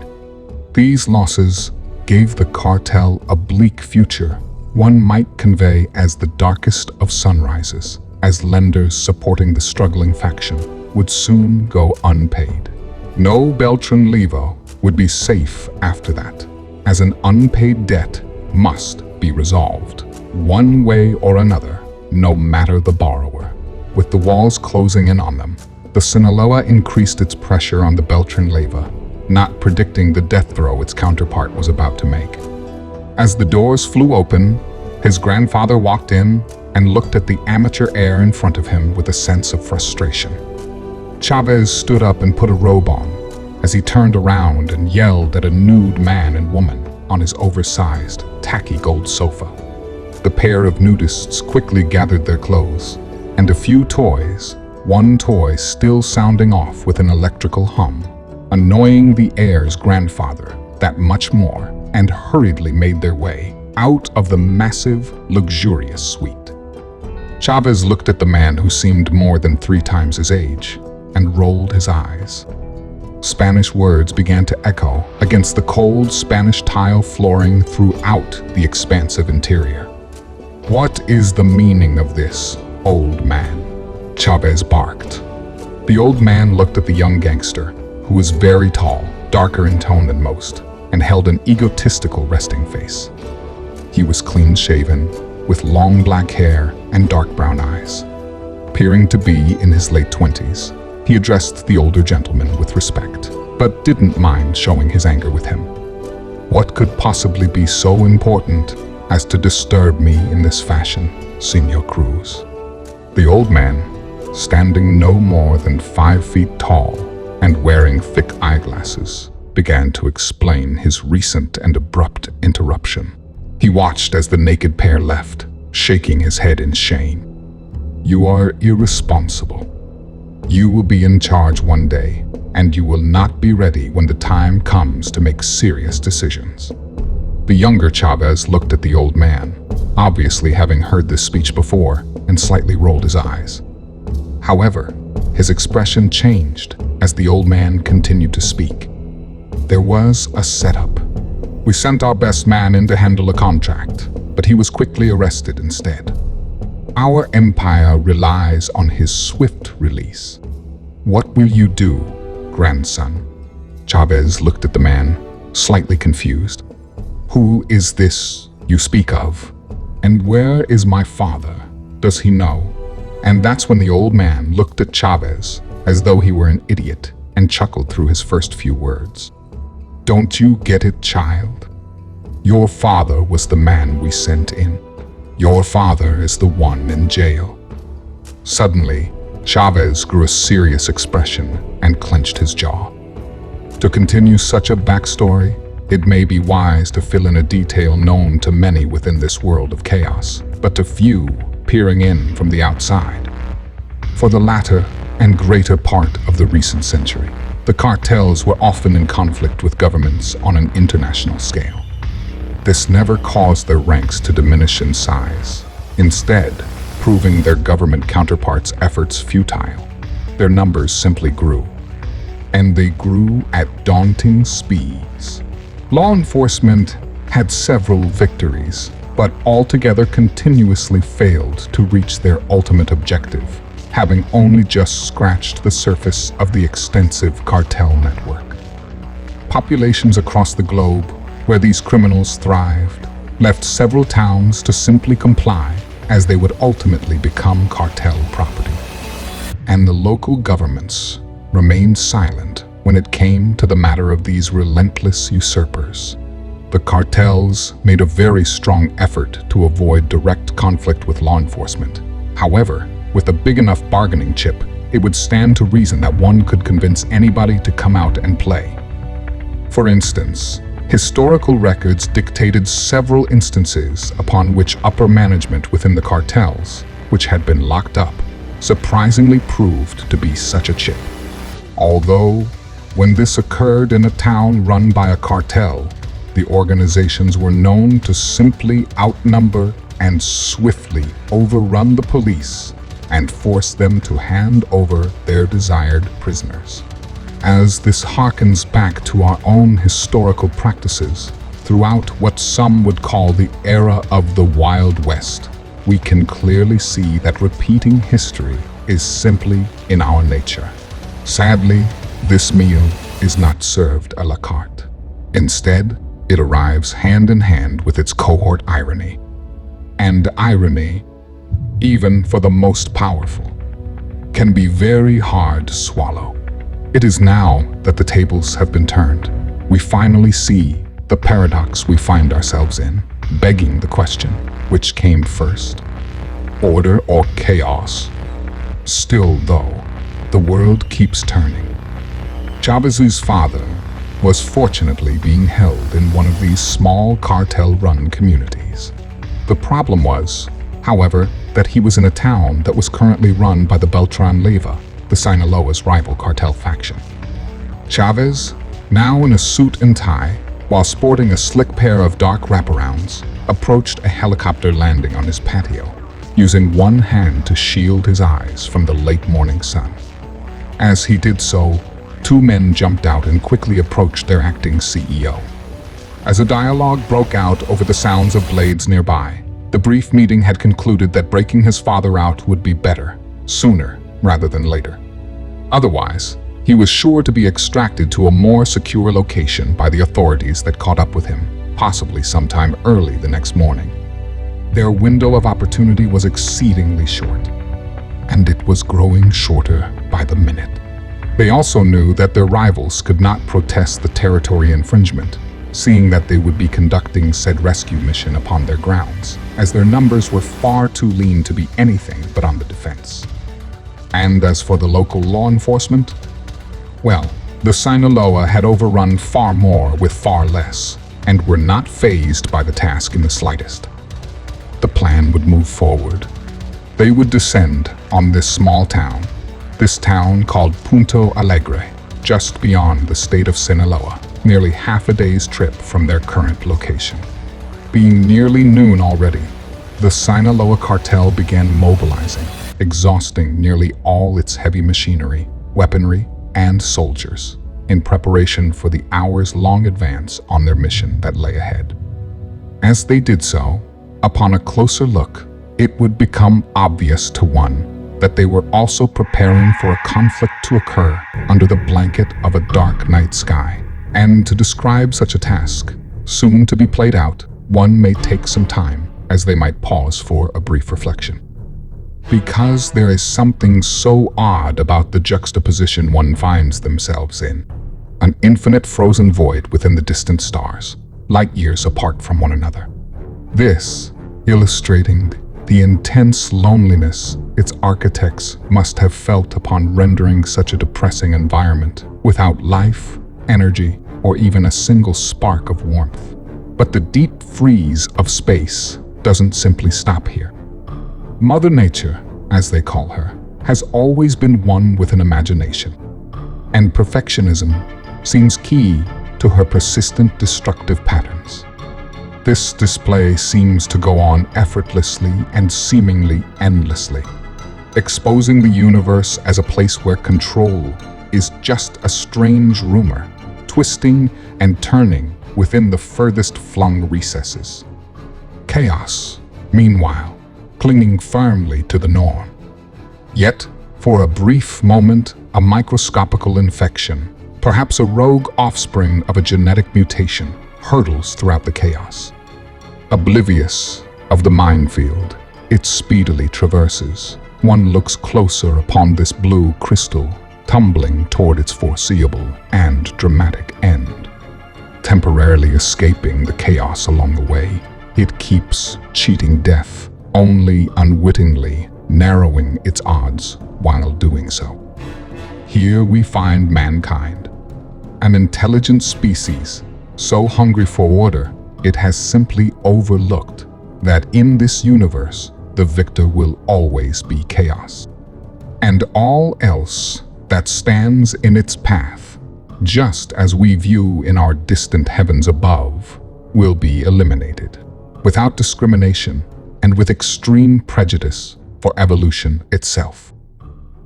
These losses gave the cartel a bleak future, one might convey as the darkest of sunrises, as lenders supporting the struggling faction would soon go unpaid. No Beltran Leyva would be safe after that, as an unpaid debt must be resolved, one way or another, no matter the borrower. With the walls closing in on them, the Sinaloa increased its pressure on the Beltran Leyva, not predicting the death throw its counterpart was about to make. As the doors flew open, his grandfather walked in and looked at the amateur heir in front of him with a sense of frustration. Chavez stood up and put a robe on, as he turned around and yelled at a nude man and woman on his oversized, tacky gold sofa. The pair of nudists quickly gathered their clothes, and a few toys, one toy still sounding off with an electrical hum, annoying the heir's grandfather that much more, and hurriedly made their way out of the massive, luxurious suite. Chavez looked at the man who seemed more than 3 times his age, and rolled his eyes. Spanish words began to echo against the cold Spanish tile flooring throughout the expansive interior. "What is the meaning of this, old man?" Chavez barked. The old man looked at the young gangster, who was very tall, darker in tone than most, and held an egotistical resting face. He was clean-shaven, with long black hair and dark brown eyes. Appearing to be in his late 20s, he addressed the older gentleman with respect, but didn't mind showing his anger with him. "What could possibly be so important as to disturb me in this fashion, Señor Cruz?" The old man, standing no more than 5 feet tall and wearing thick eyeglasses, began to explain his recent and abrupt interruption. He watched as the naked pair left, shaking his head in shame. "You are irresponsible. You will be in charge one day, and you will not be ready when the time comes to make serious decisions." The younger Chavez looked at the old man, obviously having heard this speech before, and slightly rolled his eyes. However, his expression changed as the old man continued to speak. "There was a setup. We sent our best man in to handle a contract, but he was quickly arrested instead. Our empire relies on his swift release. What will you do, grandson?" Chavez looked at the man, slightly confused. "Who is this you speak of? And where is my father? Does he know?" And that's when the old man looked at Chavez as though he were an idiot and chuckled through his first few words. "Don't you get it, child? Your father was the man we sent in. Your father is the one in jail." Suddenly, Chavez grew a serious expression and clenched his jaw. To continue such a backstory, it may be wise to fill in a detail known to many within this world of chaos, but to few peering in from the outside. For the latter and greater part of the recent century, the cartels were often in conflict with governments on an international scale. This never caused their ranks to diminish in size, instead, proving their government counterparts' efforts futile. Their numbers simply grew, and they grew at daunting speeds. Law enforcement had several victories, but altogether continuously failed to reach their ultimate objective: having only just scratched the surface of the extensive cartel network. Populations across the globe where these criminals thrived left several towns to simply comply, as they would ultimately become cartel property. And the local governments remained silent when it came to the matter of these relentless usurpers. The cartels made a very strong effort to avoid direct conflict with law enforcement. However, with a big enough bargaining chip, it would stand to reason that one could convince anybody to come out and play. For instance, historical records dictated several instances upon which upper management within the cartels, which had been locked up, surprisingly proved to be such a chip. Although, when this occurred in a town run by a cartel, the organizations were known to simply outnumber and swiftly overrun the police and force them to hand over their desired prisoners. As this harkens back to our own historical practices throughout what some would call the era of the Wild West, we can clearly see that repeating history is simply in our nature. Sadly, this meal is not served a la carte. Instead, it arrives hand in hand with its cohort irony. And irony, even for the most powerful, can be very hard to swallow. It is now that the tables have been turned. We finally see the paradox we find ourselves in, begging the question, which came first? Order or chaos? Still, though, the world keeps turning. Chavez's father was fortunately being held in one of these small cartel-run communities. The problem was, however, that he was in a town that was currently run by the Beltran Leyva, the Sinaloa's rival cartel faction. Chavez, now in a suit and tie, while sporting a slick pair of dark wraparounds, approached a helicopter landing on his patio, using one hand to shield his eyes from the late morning sun. As he did so, two men jumped out and quickly approached their acting CEO. As a dialogue broke out over the sounds of blades nearby, the brief meeting had concluded that breaking his father out would be better, sooner rather than later. Otherwise, he was sure to be extracted to a more secure location by the authorities that caught up with him, possibly sometime early the next morning. Their window of opportunity was exceedingly short, and it was growing shorter by the minute. They also knew that their rivals could not protest the territory infringement, seeing that they would be conducting said rescue mission upon their grounds, as their numbers were far too lean to be anything but on the defense. And as for the local law enforcement, well, the Sinaloa had overrun far more with far less, and were not fazed by the task in the slightest. The plan would move forward. They would descend on this small town, this town called Punto Alegre, just beyond the state of Sinaloa, nearly half a day's trip from their current location. Being nearly noon already, the Sinaloa cartel began mobilizing, exhausting nearly all its heavy machinery, weaponry, and soldiers, in preparation for the hours-long advance on their mission that lay ahead. As they did so, upon a closer look, it would become obvious to one that they were also preparing for a conflict to occur under the blanket of a dark night sky. And to describe such a task, soon to be played out, one may take some time, as they might pause for a brief reflection. Because there is something so odd about the juxtaposition one finds themselves in. An infinite frozen void within the distant stars, light years apart from one another. This, illustrating the intense loneliness its architects must have felt upon rendering such a depressing environment, without life, energy, or even a single spark of warmth. But the deep freeze of space doesn't simply stop here. Mother Nature, as they call her, has always been one with an imagination, and perfectionism seems key to her persistent destructive patterns. This display seems to go on effortlessly and seemingly endlessly, exposing the universe as a place where control is just a strange rumor, twisting and turning within the furthest flung recesses. Chaos, meanwhile, clinging firmly to the norm. Yet, For a brief moment, a microscopical infection, perhaps a rogue offspring of a genetic mutation, hurtles throughout the chaos. Oblivious of the minefield, it speedily traverses. One looks closer upon this blue crystal, tumbling toward its foreseeable and dramatic end. Temporarily escaping the chaos along the way, it keeps cheating death, only unwittingly narrowing its odds while doing so. Here we find mankind, an intelligent species, so hungry for order, it has simply overlooked that in this universe, the victor will always be chaos. And all else that stands in its path, just as we view in our distant heavens above, will be eliminated, without discrimination and with extreme prejudice for evolution itself.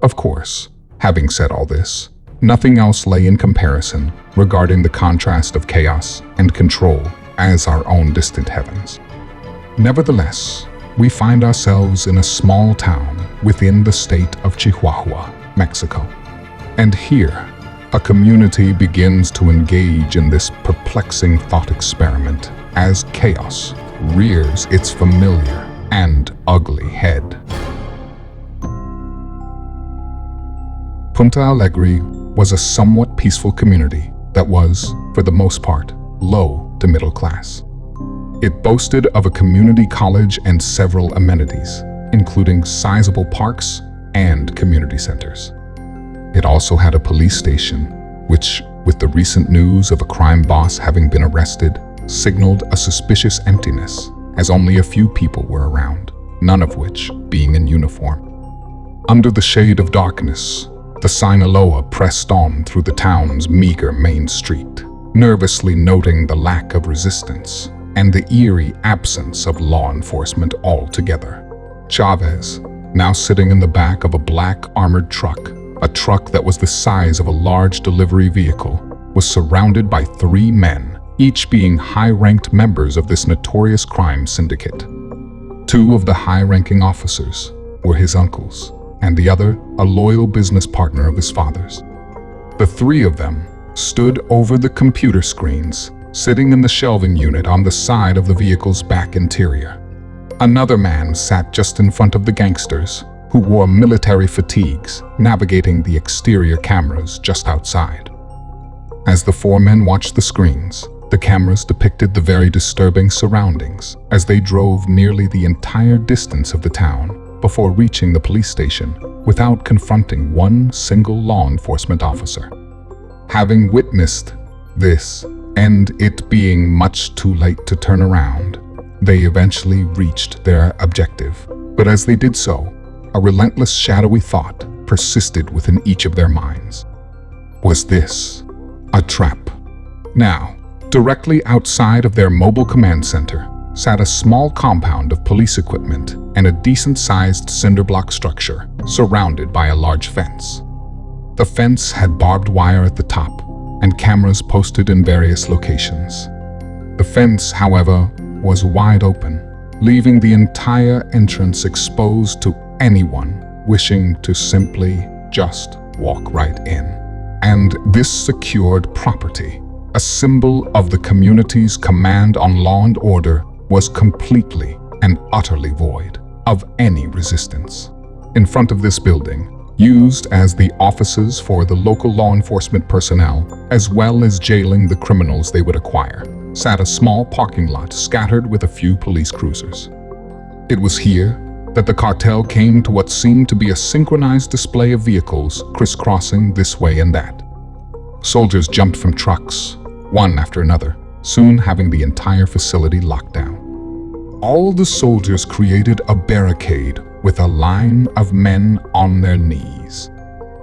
Of course, having said all this, nothing else lay in comparison regarding the contrast of chaos and control as our own distant heavens. Nevertheless, we find ourselves in a small town within the state of Chihuahua, Mexico. And here, a community begins to engage in this perplexing thought experiment as chaos rears its familiar and ugly head. Punta Alegre was a somewhat peaceful community that was, for the most part, low to middle class. It boasted of a community college and several amenities, including sizable parks and community centers. It also had a police station, which, with the recent news of a crime boss having been arrested, signaled a suspicious emptiness, as only a few people were around, none of which being in uniform. Under the shade of darkness, the Sinaloa pressed on through the town's meager main street, nervously noting the lack of resistance and the eerie absence of law enforcement altogether. Chavez, now sitting in the back of a black armored truck, a truck that was the size of a large delivery vehicle, was surrounded by 3 men, each being high-ranked members of this notorious crime syndicate. 2 of the high-ranking officers were his uncles, and the other a loyal business partner of his father's. The 3 of them stood over the computer screens, sitting in the shelving unit on the side of the vehicle's back interior. Another man sat just in front of the gangsters, who wore military fatigues, navigating the exterior cameras just outside. As the 4 men watched the screens, the cameras depicted the very disturbing surroundings as they drove nearly the entire distance of the town before reaching the police station without confronting one single law enforcement officer. Having witnessed this, and it being much too late to turn around, they eventually reached their objective. But as they did so, a relentless shadowy thought persisted within each of their minds. Was this a trap? Now, directly outside of their mobile command center sat a small compound of police equipment and a decent-sized cinder block structure surrounded by a large fence. The fence had barbed wire at the top and cameras posted in various locations. The fence, however, was wide open, leaving the entire entrance exposed to anyone wishing to simply just walk right in. And this secured property, a symbol of the community's command on law and order, was completely and utterly void of any resistance. In front of this building, used as the offices for the local law enforcement personnel, as well as jailing the criminals they would acquire, sat a small parking lot scattered with a few police cruisers. It was here that the cartel came to what seemed to be a synchronized display of vehicles crisscrossing this way and that. Soldiers jumped from trucks, one after another, soon having the entire facility locked down. All the soldiers created a barricade with a line of men on their knees.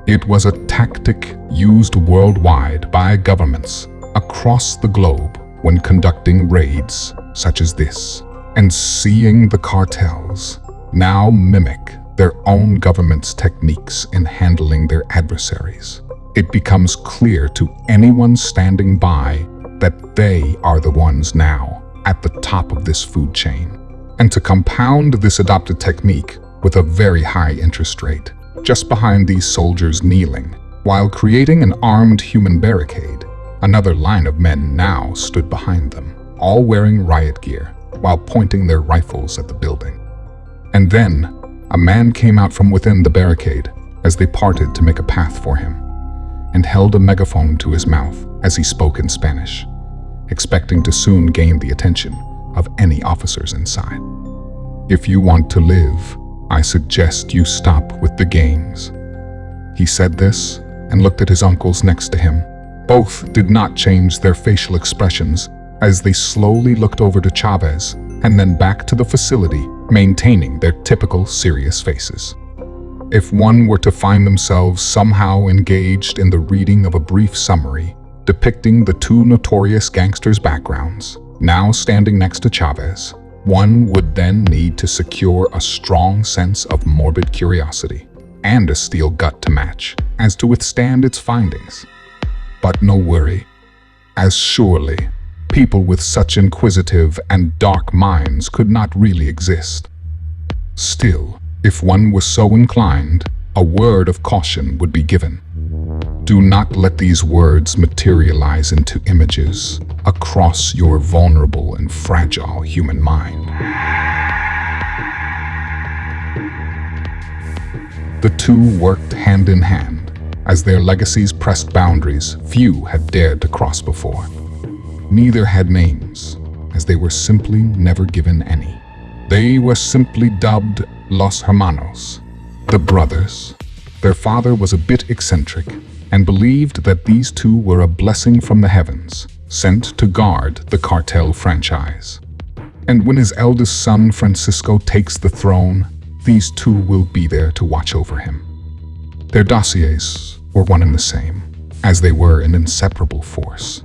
It was a tactic used worldwide by governments across the globe when conducting raids such as this, and seeing the cartels now mimic their own government's techniques in handling their adversaries, it becomes clear to anyone standing by that they are the ones now at the top of this food chain. And to compound this adopted technique with a very high interest rate, just behind these soldiers kneeling, while creating an armed human barricade. Another line of men now stood behind them, all wearing riot gear, while pointing their rifles at the building. And then, a man came out from within the barricade as they parted to make a path for him, and held a megaphone to his mouth as he spoke in Spanish, expecting to soon gain the attention of any officers inside. "If you want to live, I suggest you stop with the games." He said this and looked at his uncles next to him. Both did not change their facial expressions as they slowly looked over to Chavez and then back to the facility, maintaining their typical serious faces. If one were to find themselves somehow engaged in the reading of a brief summary depicting the two notorious gangsters' backgrounds, now standing next to Chavez, one would then need to secure a strong sense of morbid curiosity and a steel gut to match as to withstand its findings. But no worry, as surely people with such inquisitive and dark minds could not really exist. Still, if one was so inclined, a word of caution would be given. Do not let these words materialize into images across your vulnerable and fragile human mind. The two worked hand in hand as their legacies pressed boundaries few had dared to cross before. Neither had names, as they were simply never given any. They were simply dubbed Los Hermanos, the brothers. Their father was a bit eccentric and believed that these two were a blessing from the heavens, sent to guard the cartel franchise. And when his eldest son, Francisco, takes the throne, these two will be there to watch over him. Their dossiers were one and the same, as they were an inseparable force.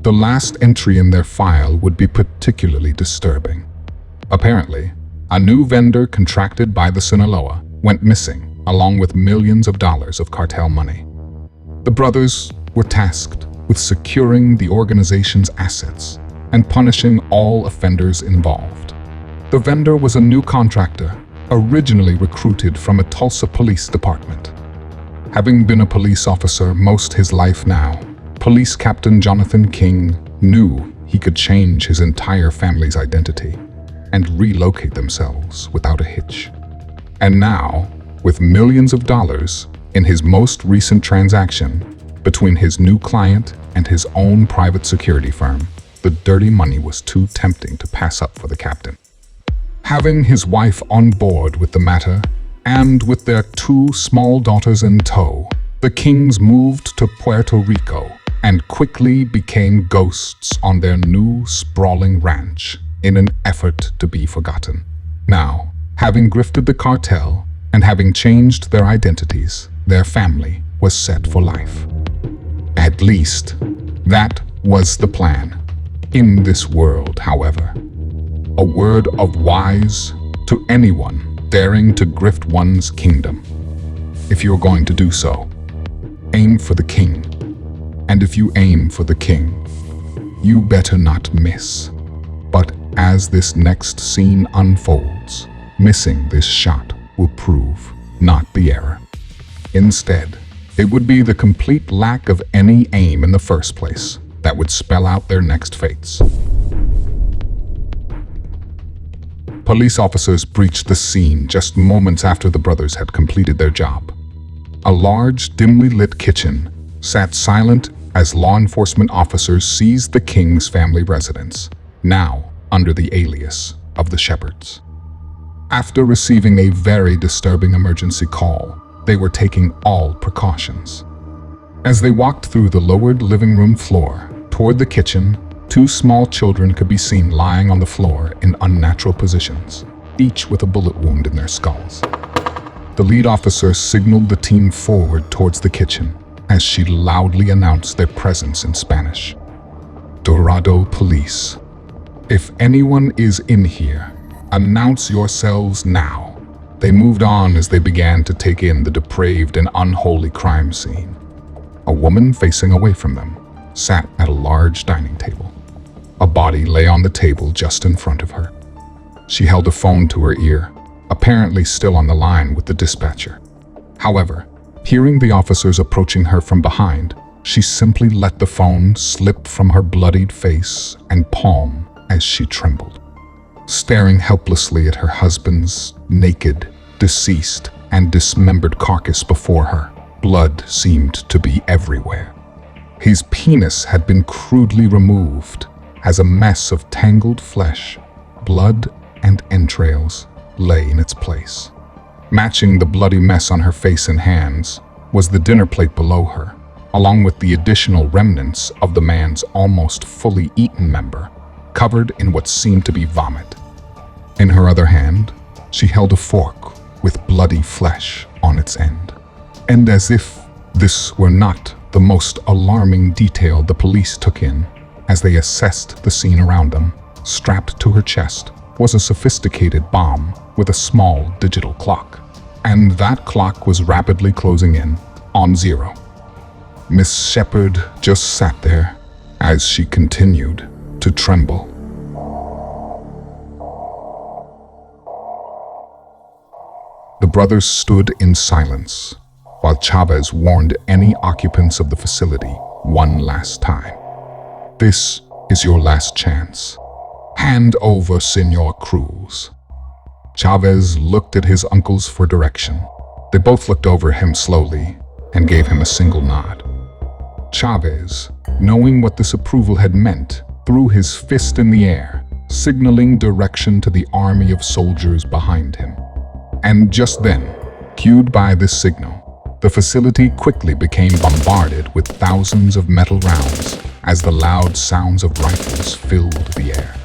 The last entry in their file would be particularly disturbing. Apparently, a new vendor contracted by the Sinaloa went missing, along with millions of dollars of cartel money. The brothers were tasked with securing the organization's assets and punishing all offenders involved. The vendor was a new contractor, originally recruited from a Tulsa police department. Having been a police officer most his life now, Police Captain Jonathan King knew he could change his entire family's identity and relocate themselves without a hitch. And now, with millions of dollars in his most recent transaction between his new client and his own private security firm, the dirty money was too tempting to pass up for the captain. Having his wife on board with the matter, and with their two small daughters in tow, the Kings moved to Puerto Rico and quickly became ghosts on their new sprawling ranch in an effort to be forgotten. Now, having grifted the cartel and having changed their identities, their family was set for life. At least, that was the plan. In this world, however, a word of wise to anyone daring to grift one's kingdom. If you're going to do so, aim for the king. And if you aim for the king, you better not miss. But as this next scene unfolds, missing this shot will prove not the error. Instead, it would be the complete lack of any aim in the first place that would spell out their next fates. Police officers breached the scene just moments after the brothers had completed their job. A large, dimly lit kitchen sat silent as law enforcement officers seized the King's family residence, now under the alias of the Shepherds. After receiving a very disturbing emergency call, they were taking all precautions. As they walked through the lowered living room floor toward the kitchen, two small children could be seen lying on the floor in unnatural positions, each with a bullet wound in their skulls. The lead officer signaled the team forward towards the kitchen as she loudly announced their presence in Spanish. Dorado Police. If anyone is in here, announce yourselves now. They moved on as they began to take in the depraved and unholy crime scene. A woman facing away from them sat at a large dining table. A body lay on the table just in front of her. She held a phone to her ear, apparently still on the line with the dispatcher. However, hearing the officers approaching her from behind, she simply let the phone slip from her bloodied face and palm as she trembled. Staring helplessly at her husband's naked, deceased, and dismembered carcass before her, blood seemed to be everywhere. His penis had been crudely removed as a mess of tangled flesh, blood, and entrails lay in its place. Matching the bloody mess on her face and hands was the dinner plate below her, along with the additional remnants of the man's almost fully eaten member, covered in what seemed to be vomit. In her other hand, she held a fork with bloody flesh on its end. And as if this were not the most alarming detail the police took in as they assessed the scene around them, strapped to her chest was a sophisticated bomb with a small digital clock. And that clock was rapidly closing in on 0. Miss Shepherd just sat there as she continued to tremble. The brothers stood in silence while Chavez warned any occupants of the facility one last time. This is your last chance. Hand over Senor Cruz. Chavez looked at his uncles for direction. They both looked over him slowly and gave him a single nod. Chavez, knowing what this approval had meant, threw his fist in the air, signaling direction to the army of soldiers behind him. And just then, cued by this signal, the facility quickly became bombarded with thousands of metal rounds as the loud sounds of rifles filled the air.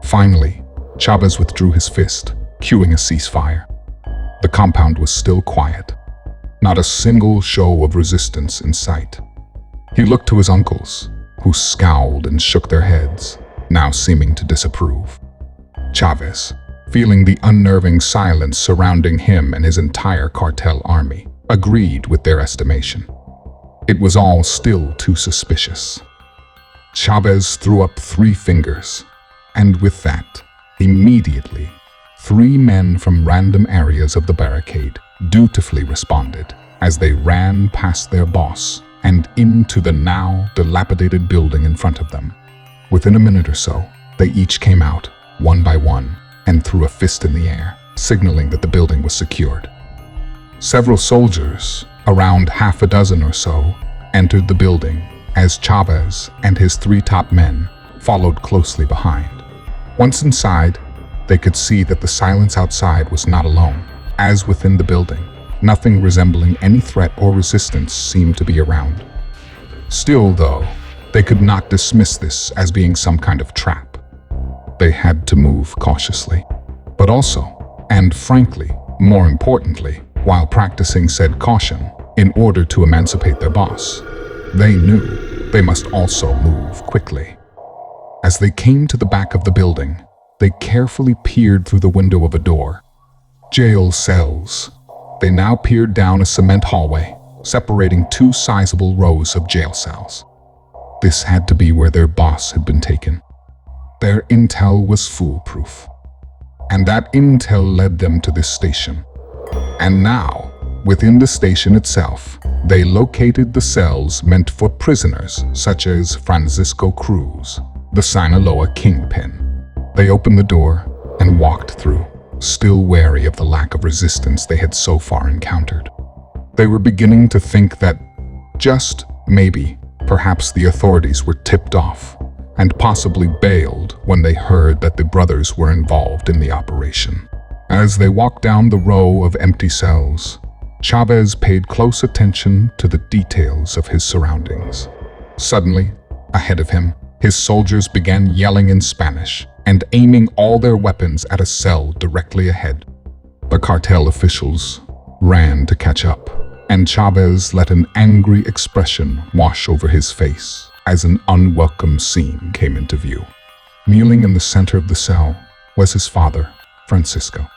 Finally, Chavez withdrew his fist, cueing a ceasefire. The compound was still quiet, not a single show of resistance in sight. He looked to his uncles, who scowled and shook their heads, now seeming to disapprove. Chavez, feeling the unnerving silence surrounding him and his entire cartel army, agreed with their estimation. It was all still too suspicious. Chavez threw up 3 fingers, and with that, immediately, 3 men from random areas of the barricade dutifully responded as they ran past their boss and into the now dilapidated building in front of them. Within a minute or so, they each came out, one by one, and threw a fist in the air, signaling that the building was secured. Several soldiers, around half a dozen or so, entered the building as Chavez and his 3 top men followed closely behind. Once inside, they could see that the silence outside was not alone. As within the building, nothing resembling any threat or resistance seemed to be around. Still, though, they could not dismiss this as being some kind of trap. They had to move cautiously. But also, and frankly, more importantly, while practicing said caution in order to emancipate their boss, they knew they must also move quickly. As they came to the back of the building, they carefully peered through the window of a door. Jail cells. They now peered down a cement hallway, separating 2 sizable rows of jail cells. This had to be where their boss had been taken. Their intel was foolproof, and that intel led them to this station. And now, within the station itself, they located the cells meant for prisoners such as Francisco Cruz, the Sinaloa kingpin. They opened the door and walked through, still wary of the lack of resistance they had so far encountered. They were beginning to think that, just maybe, perhaps the authorities were tipped off and possibly bailed when they heard that the brothers were involved in the operation. As they walked down the row of empty cells, Chavez paid close attention to the details of his surroundings. Suddenly, ahead of him, his soldiers began yelling in Spanish and aiming all their weapons at a cell directly ahead. The cartel officials ran to catch up, and Chavez let an angry expression wash over his face as an unwelcome scene came into view. Kneeling in the center of the cell was his father, Francisco,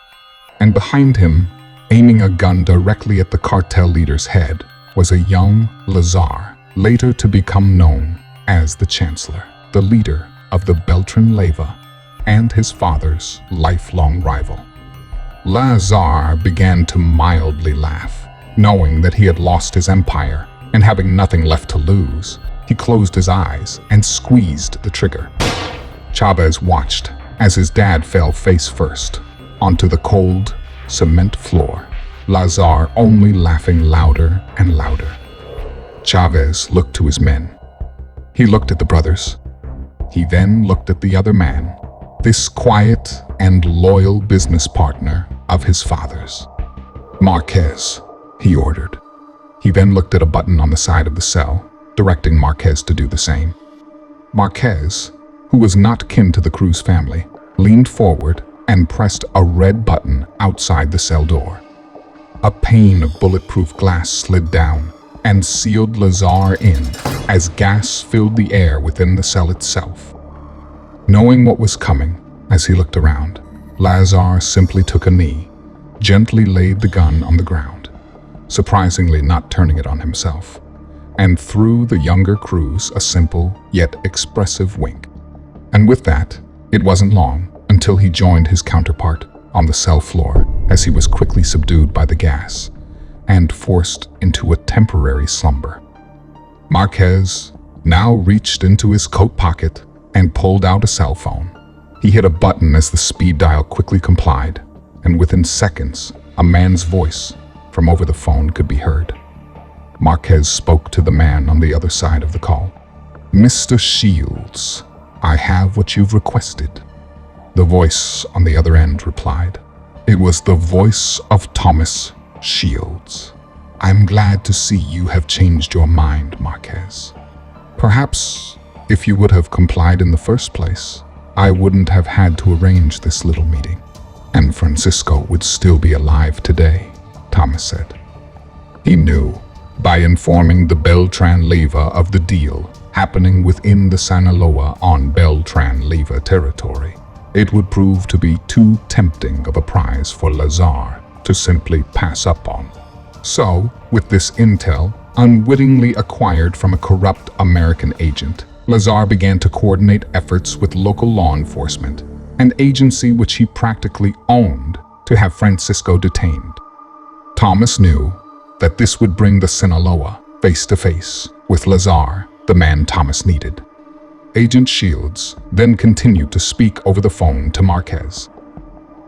and behind him, aiming a gun directly at the cartel leader's head, was a young Lazar, later to become known as the Chancellor, the leader of the Beltran Leyva, and his father's lifelong rival. Lazar began to mildly laugh, Knowing that he had lost his empire and having nothing left to lose, he closed his eyes and squeezed the trigger. Chavez watched as his dad fell face first onto the cold cement floor, Lazar only laughing louder and louder. Chavez looked to his men. He looked at the brothers. He then looked at the other man, this quiet and loyal business partner of his father's. "Marquez," he ordered. He then looked at a button on the side of the cell, directing Marquez to do the same. Marquez, who was not kin to the Cruz family, leaned forward and pressed a red button outside the cell door. A pane of bulletproof glass slid down and sealed Lazar in as gas filled the air within the cell itself. Knowing what was coming, as he looked around, Lazar simply took a knee, gently laid the gun on the ground, surprisingly not turning it on himself, and threw the younger Cruz a simple yet expressive wink. And with that, it wasn't long until he joined his counterpart on the cell floor as he was quickly subdued by the gas and forced into a temporary slumber. Marquez now reached into his coat pocket and pulled out a cell phone. He hit a button as the speed dial quickly complied, and within seconds, a man's voice from over the phone could be heard. Marquez spoke to the man on the other side of the call. "Mr. Shields, I have what you've requested." The voice on the other end replied. It was the voice of Thomas Shields. "I'm glad to see you have changed your mind, Marquez. Perhaps if you would have complied in the first place, I wouldn't have had to arrange this little meeting, and Francisco would still be alive today," Thomas said. He knew, by informing the Beltran-Leyva of the deal happening within the Sinaloa on Beltran-Leyva territory, it would prove to be too tempting of a prize for Lazar to simply pass up on. So, with this intel, unwittingly acquired from a corrupt American agent, Lazar began to coordinate efforts with local law enforcement, an agency which he practically owned, to have Francisco detained. Thomas knew that this would bring the Sinaloa face to face with Lazar, the man Thomas needed. Agent Shields then continued to speak over the phone to Marquez.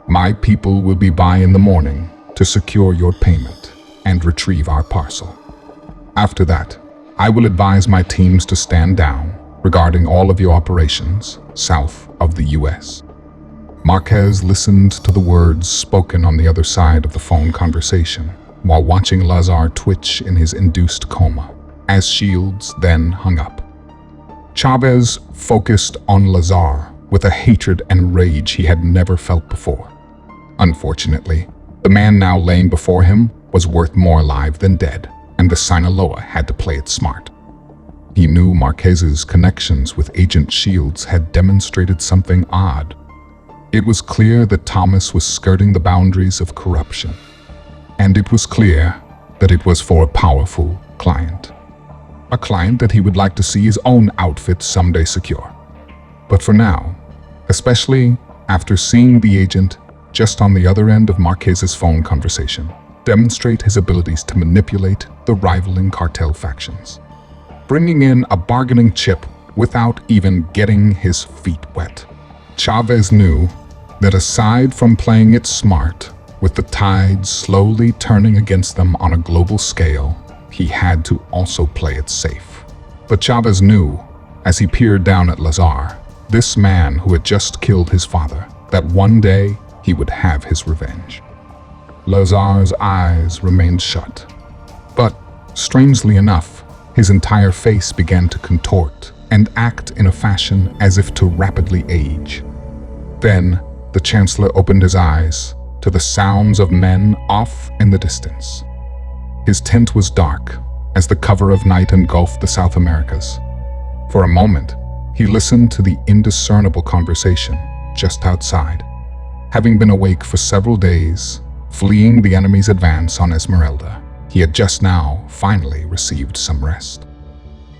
"My people will be by in the morning to secure your payment and retrieve our parcel. After that, I will advise my teams to stand down regarding all of your operations south of the U.S. Marquez listened to the words spoken on the other side of the phone conversation while watching Lazar twitch in his induced coma as Shields then hung up. Chavez focused on Lazar with a hatred and rage he had never felt before. Unfortunately, the man now laying before him was worth more alive than dead, and the Sinaloa had to play it smart. He knew Marquez's connections with Agent Shields had demonstrated something odd. It was clear that Thomas was skirting the boundaries of corruption, and it was clear that it was for a powerful client. A client that he would like to see his own outfit someday secure. But for now, especially after seeing the agent just on the other end of Marquez's phone conversation demonstrate his abilities to manipulate the rivaling cartel factions, bringing in a bargaining chip without even getting his feet wet. Chavez knew that aside from playing it smart, with the tide slowly turning against them on a global scale, he had to also play it safe. But Chavez knew, as he peered down at Lazar, this man who had just killed his father, that one day he would have his revenge. Lazar's eyes remained shut, but strangely enough, his entire face began to contort and act in a fashion as if to rapidly age. Then, the Chancellor opened his eyes to the sounds of men off in the distance. His tent was dark as the cover of night engulfed the South Americas. For a moment, he listened to the indiscernible conversation just outside. Having been awake for several days, fleeing the enemy's advance on Esmeralda, he had just now finally received some rest.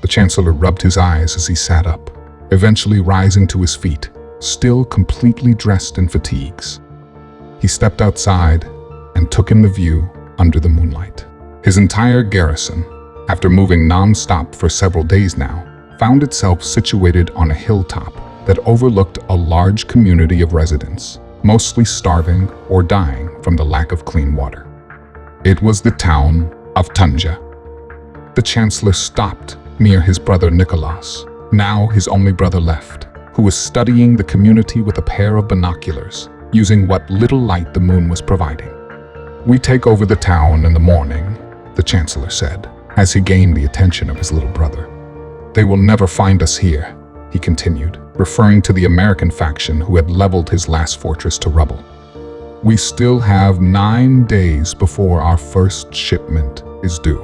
The Chancellor rubbed his eyes as he sat up, eventually rising to his feet, still completely dressed in fatigues. He stepped outside and took in the view under the moonlight. His entire garrison, after moving non-stop for several days now, found itself situated on a hilltop that overlooked a large community of residents, mostly starving or dying from the lack of clean water. It was the town of Tunja. The Chancellor stopped near his brother Nicholas, now his only brother left, who was studying the community with a pair of binoculars, using what little light the moon was providing. "We take over the town in the morning," the Chancellor said, as he gained the attention of his little brother. "They will never find us here," he continued, referring to the American faction who had leveled his last fortress to rubble. "We still have 9 days before our first shipment is due.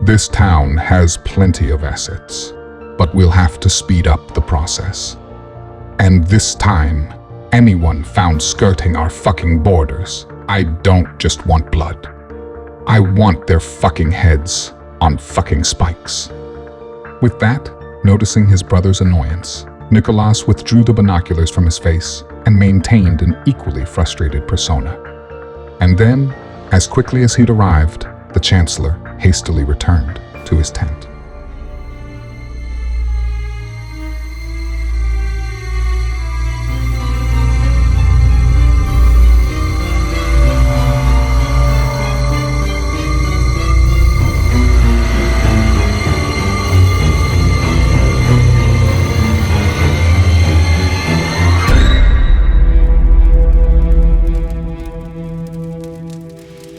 This town has plenty of assets, but we'll have to speed up the process. And this time, anyone found skirting our fucking borders, I don't just want blood. I want their fucking heads on fucking spikes." With that, noticing his brother's annoyance, Nicholas withdrew the binoculars from his face and maintained an equally frustrated persona. And then, as quickly as he'd arrived, the Chancellor hastily returned to his tent.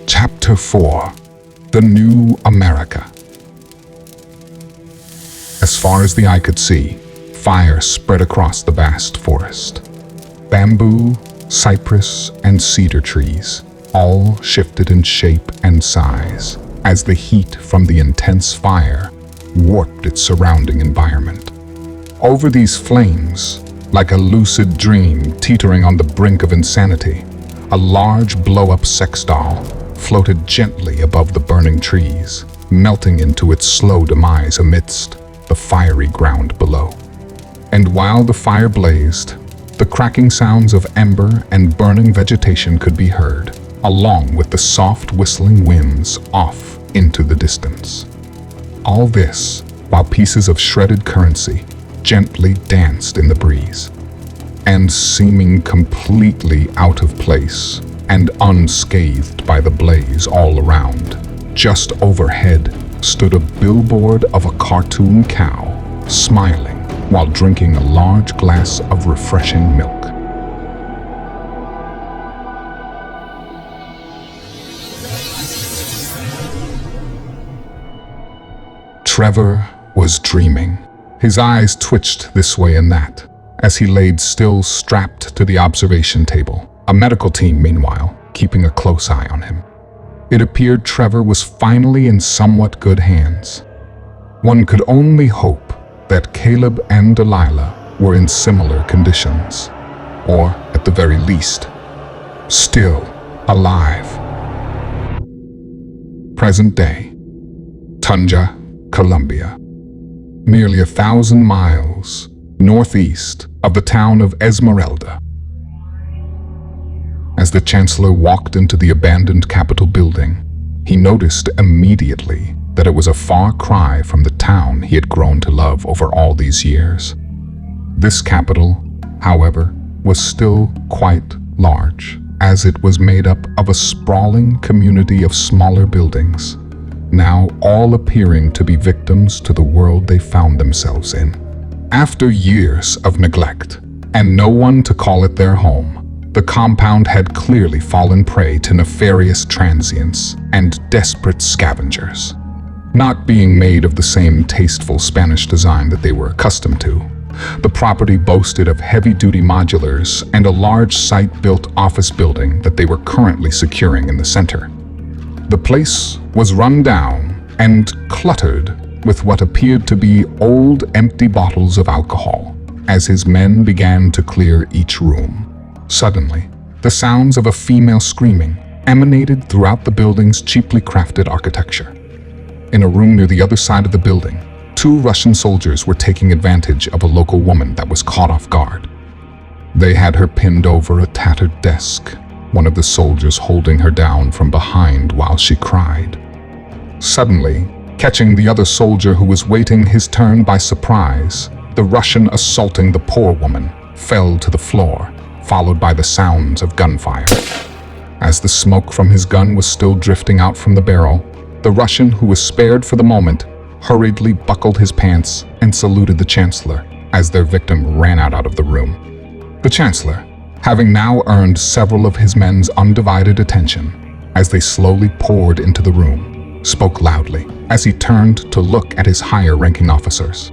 Chapter 4. The New America. As far as the eye could see, fire spread across the vast forest. Bamboo, cypress, and cedar trees all shifted in shape and size as the heat from the intense fire warped its surrounding environment. Over these flames, like a lucid dream teetering on the brink of insanity, a large blow-up sex doll floated gently above the burning trees, melting into its slow demise amidst the fiery ground below. And while the fire blazed, the cracking sounds of ember and burning vegetation could be heard, along with the soft whistling winds off into the distance. All this while pieces of shredded currency gently danced in the breeze. And seeming completely out of place and unscathed by the blaze all around, just overhead stood a billboard of a cartoon cow, smiling while drinking a large glass of refreshing milk. Trever was dreaming. His eyes twitched this way and that as he laid still strapped to the observation table, a medical team, meanwhile, keeping a close eye on him. It appeared Trever was finally in somewhat good hands. One could only hope that Caleb and Delilah were in similar conditions, or, at the very least, still alive. Present day, Tunja, Colombia, nearly 1,000 miles northeast of the town of Esmeralda. As the Chancellor walked into the abandoned Capitol building, he noticed immediately that it was a far cry from the town he had grown to love over all these years. This capital, however, was still quite large, as it was made up of a sprawling community of smaller buildings, now all appearing to be victims to the world they found themselves in. After years of neglect, and no one to call it their home, the compound had clearly fallen prey to nefarious transients and desperate scavengers. Not being made of the same tasteful Spanish design that they were accustomed to, the property boasted of heavy-duty modulars and a large site-built office building that they were currently securing in the center. The place was run down and cluttered with what appeared to be old, empty bottles of alcohol as his men began to clear each room. Suddenly, the sounds of a female screaming emanated throughout the building's cheaply crafted architecture. In a room near the other side of the building, 2 Russian soldiers were taking advantage of a local woman that was caught off guard. They had her pinned over a tattered desk, one of the soldiers holding her down from behind while she cried. Suddenly, catching the other soldier who was waiting his turn by surprise, the Russian assaulting the poor woman fell to the floor, followed by the sounds of gunfire. As the smoke from his gun was still drifting out from the barrel, the Russian, who was spared for the moment, hurriedly buckled his pants and saluted the Chancellor as their victim ran out of the room. The Chancellor, having now earned several of his men's undivided attention, as they slowly poured into the room, spoke loudly as he turned to look at his higher-ranking officers.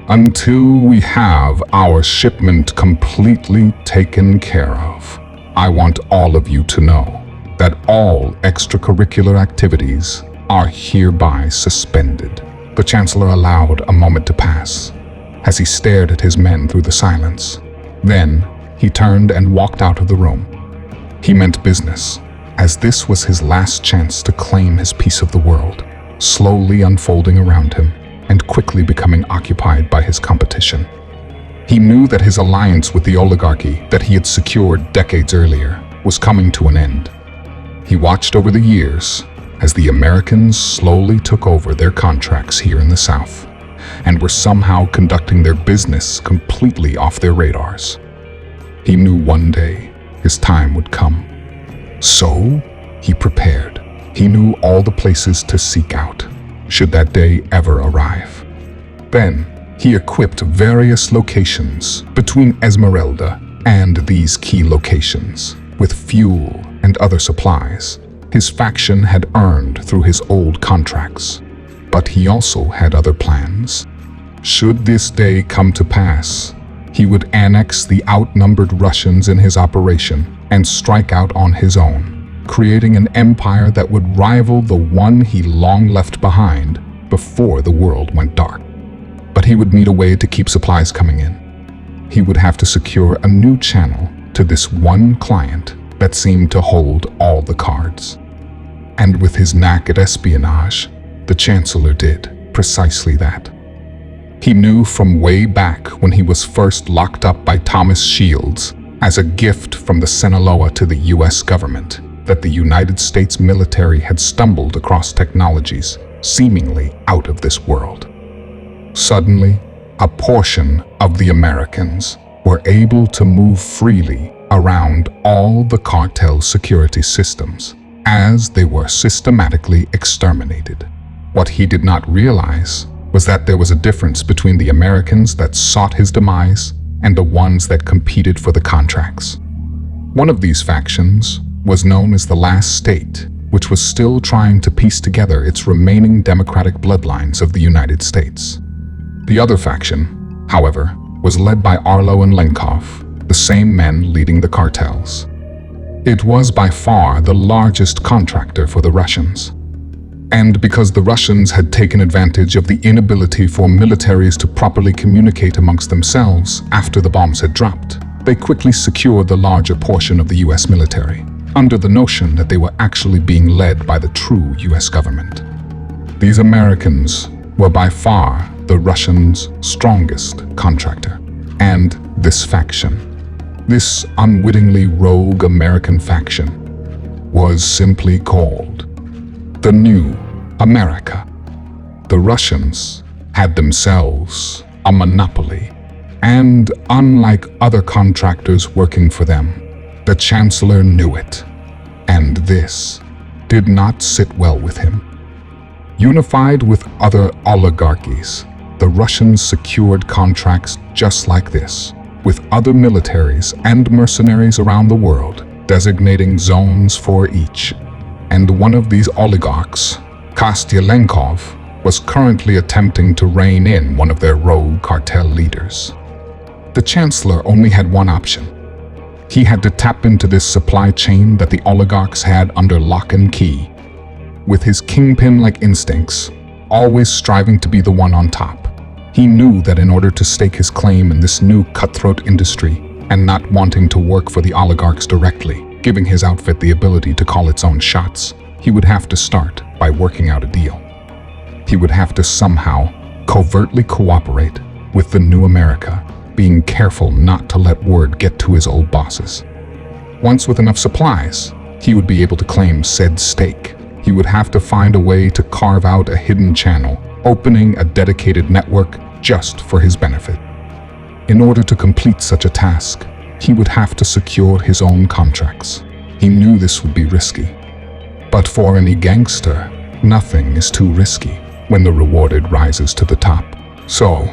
Until we have our shipment completely taken care of, I want all of you to know that all extracurricular activities are hereby suspended. The Chancellor allowed a moment to pass as he stared at his men through the silence. Then he turned and walked out of the room. He meant business, as this was his last chance to claim his piece of the world, slowly unfolding around him and quickly becoming occupied by his competition. He knew that his alliance with the Oligarchy that he had secured decades earlier was coming to an end. He watched over the years as the Americans slowly took over their contracts here in the South and were somehow conducting their business completely off their radars. He knew one day his time would come. So he prepared. He knew all the places to seek out, should that day ever arrive. Then he equipped various locations between Esmeralda and these key locations with fuel and other supplies his faction had earned through his old contracts. But he also had other plans. Should this day come to pass, he would annex the outnumbered Russians in his operation and strike out on his own, creating an empire that would rival the one he long left behind before the world went dark. But he would need a way to keep supplies coming in. He would have to secure a new channel to this one client that seemed to hold all the cards. And with his knack at espionage, the Chancellor did precisely that. He knew from way back when he was first locked up by Thomas Shields as a gift from the Sinaloa to the US government that the United States military had stumbled across technologies seemingly out of this world. Suddenly, a portion of the Americans were able to move freely around all the cartel's security systems as they were systematically exterminated. What he did not realize was that there was a difference between the Americans that sought his demise and the ones that competed for the contracts. One of these factions was known as the Last State, which was still trying to piece together its remaining democratic bloodlines of the United States. The other faction, however, was led by Arlo and Lenkov, the same men leading the cartels. It was by far the largest contractor for the Russians. And because the Russians had taken advantage of the inability for militaries to properly communicate amongst themselves after the bombs had dropped, they quickly secured the larger portion of the US military, under the notion that they were actually being led by the true US government. These Americans were by far the Russians' strongest contractor, and this faction, this unwittingly rogue American faction, was simply called the New America. The Russians had themselves a monopoly, and unlike other contractors working for them, the Chancellor knew it, and this did not sit well with him. Unified with other oligarchies, the Russians secured contracts just like this, with other militaries and mercenaries around the world, designating zones for each. And one of these oligarchs, Kostyalenkov, was currently attempting to rein in one of their rogue cartel leaders. The Chancellor only had one option. He had to tap into this supply chain that the oligarchs had under lock and key. With his kingpin-like instincts, always striving to be the one on top, he knew that in order to stake his claim in this new cutthroat industry and not wanting to work for the oligarchs directly, giving his outfit the ability to call its own shots, he would have to start by working out a deal. He would have to somehow covertly cooperate with the New America, being careful not to let word get to his old bosses. Once with enough supplies, he would be able to claim said stake He would have to find a way to carve out a hidden channel, opening a dedicated network just for his benefit. In order to complete such a task, he would have to secure his own contracts. He knew this would be risky. But for any gangster, nothing is too risky when the rewarded rises to the top. So,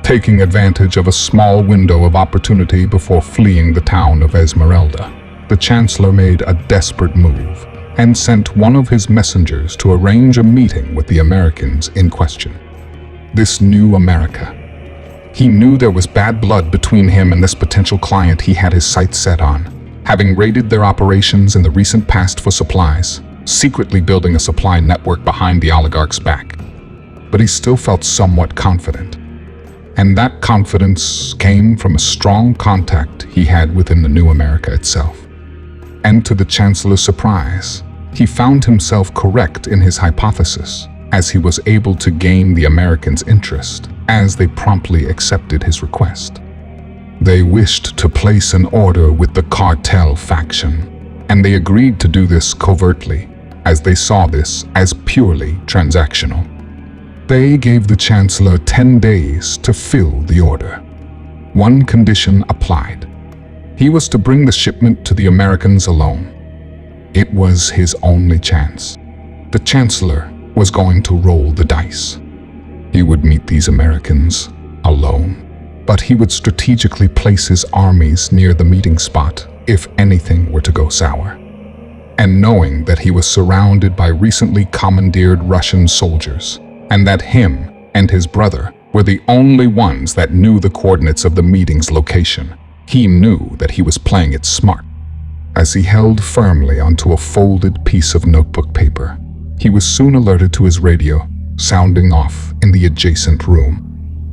taking advantage of a small window of opportunity before fleeing the town of Esmeralda, the Chancellor made a desperate move and sent one of his messengers to arrange a meeting with the Americans in question. This new America. He knew there was bad blood between him and this potential client he had his sights set on, having raided their operations in the recent past for supplies, secretly building a supply network behind the oligarch's back. But he still felt somewhat confident. And that confidence came from a strong contact he had within the new America itself. And to the Chancellor's surprise, he found himself correct in his hypothesis, as he was able to gain the Americans' interest as they promptly accepted his request. They wished to place an order with the cartel faction, and they agreed to do this covertly, as they saw this as purely transactional. They gave the Chancellor 10 days to fill the order. One condition applied. He was to bring the shipment to the Americans alone. It was his only chance. The Chancellor was going to roll the dice. He would meet these Americans alone, but he would strategically place his armies near the meeting spot if anything were to go sour. And knowing that he was surrounded by recently commandeered Russian soldiers, and that him and his brother were the only ones that knew the coordinates of the meeting's location, he knew that he was playing it smart. As he held firmly onto a folded piece of notebook paper, he was soon alerted to his radio, sounding off in the adjacent room.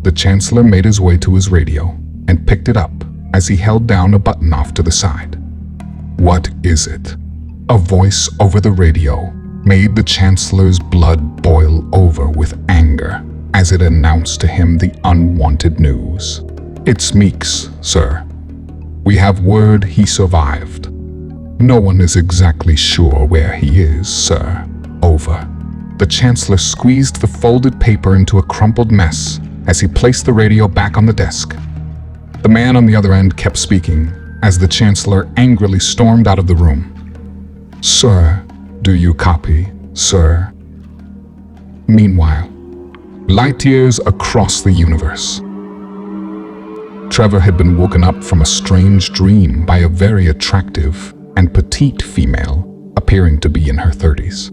The Chancellor made his way to his radio and picked it up as he held down a button off to the side. "What is it?" A voice over the radio made the Chancellor's blood boil over with anger as it announced to him the unwanted news. "It's Meeks, sir. We have word he survived. No one is exactly sure where he is, sir. Over." The Chancellor squeezed the folded paper into a crumpled mess as he placed the radio back on the desk. The man on the other end kept speaking as the Chancellor angrily stormed out of the room. "Sir, do you copy, sir?" Meanwhile, light years across the universe. Trever had been woken up from a strange dream by a very attractive and petite female appearing to be in her 30s.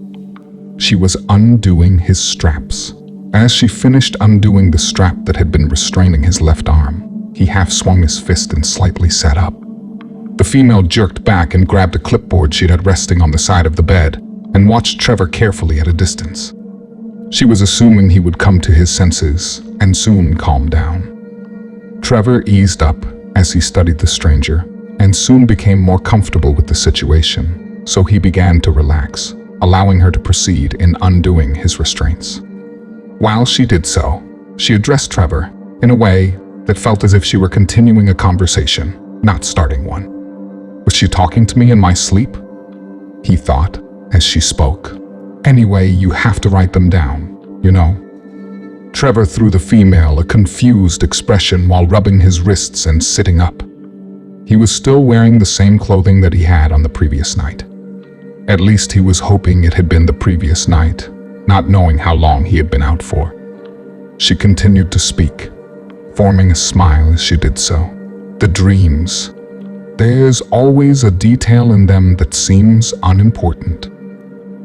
She was undoing his straps. As she finished undoing the strap that had been restraining his left arm, he half swung his fist and slightly sat up. The female jerked back and grabbed a clipboard she'd had resting on the side of the bed and watched Trever carefully at a distance. She was assuming he would come to his senses and soon calm down. Trever eased up as he studied the stranger and soon became more comfortable with the situation, so he began to relax, allowing her to proceed in undoing his restraints. While she did so, she addressed Trever in a way that felt as if she were continuing a conversation, not starting one. Was she talking to me in my sleep? He thought as she spoke. Anyway, you have to write them down, you know. Trever threw the female a confused expression while rubbing his wrists and sitting up. He was still wearing the same clothing that he had on the previous night. At least he was hoping it had been the previous night, not knowing how long he had been out for. She continued to speak, forming a smile as she did so. The dreams. There's always a detail in them that seems unimportant.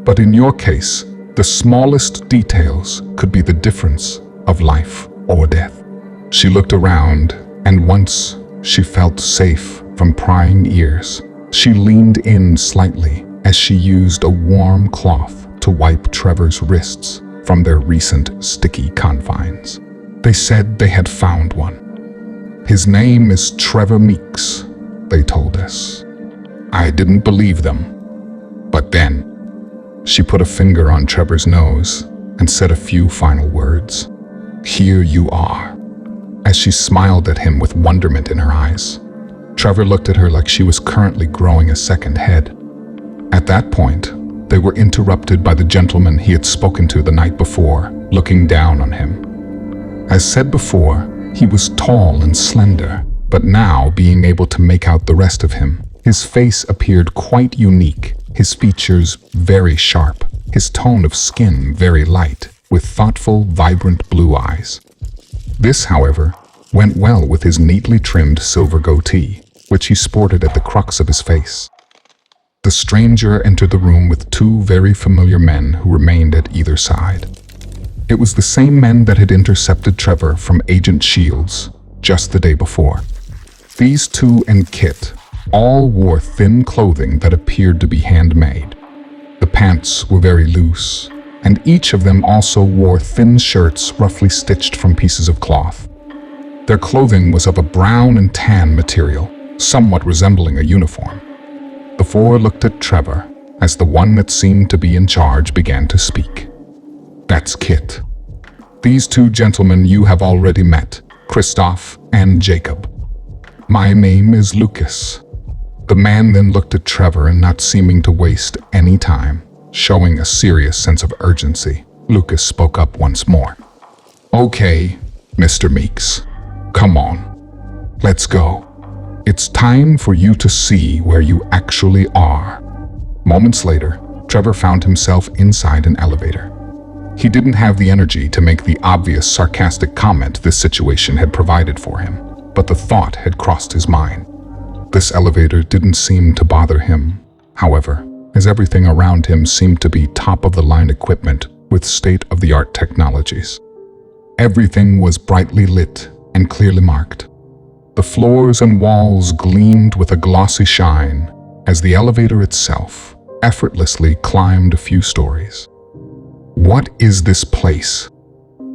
But in your case, the smallest details could be the difference of life or death. She looked around, and once she felt safe from prying ears, she leaned in slightly as she used a warm cloth to wipe Trevor's wrists from their recent sticky confines. They said they had found one. His name is Trever Meeks, they told us. I didn't believe them. But then, she put a finger on Trevor's nose and said a few final words. Here you are. As she smiled at him with wonderment in her eyes, Trever looked at her like she was currently growing a second head. At that point, they were interrupted by the gentleman he had spoken to the night before, looking down on him. As said before, he was tall and slender, but now, being able to make out the rest of him, his face appeared quite unique, his features very sharp, his tone of skin very light, with thoughtful, vibrant blue eyes. This, however, went well with his neatly trimmed silver goatee, which he sported at the crux of his face. The stranger entered the room with two very familiar men who remained at either side. It was the same men that had intercepted Trever from Agent Shields just the day before. These two and Kit all wore thin clothing that appeared to be handmade. The pants were very loose, and each of them also wore thin shirts roughly stitched from pieces of cloth. Their clothing was of a brown and tan material, somewhat resembling a uniform. The four looked at Trever as the one that seemed to be in charge began to speak. "That's Kit. These two gentlemen you have already met, Christoph and Jacob. My name is Lucas." The man then looked at Trever and, not seeming to waste any time, showing a serious sense of urgency, Lucas spoke up once more. "Okay, Mr. Meeks, come on. Let's go. It's time for you to see where you actually are." Moments later, Trever found himself inside an elevator. He didn't have the energy to make the obvious sarcastic comment this situation had provided for him, but the thought had crossed his mind. This elevator didn't seem to bother him, however, as everything around him seemed to be top-of-the-line equipment with state-of-the-art technologies. Everything was brightly lit and clearly marked. The floors and walls gleamed with a glossy shine as the elevator itself effortlessly climbed a few stories. "What is this place?"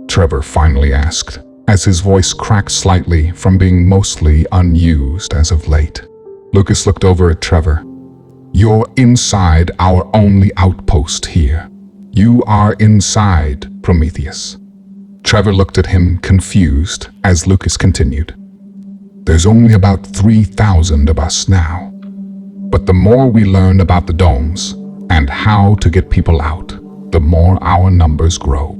Trever finally asked, as his voice cracked slightly from being mostly unused as of late. Lucas looked over at Trever. "You're inside our only outpost here. You are inside, Prometheus." Trever looked at him confused as Lucas continued. "There's only about 3,000 of us now. But the more we learn about the domes and how to get people out, the more our numbers grow."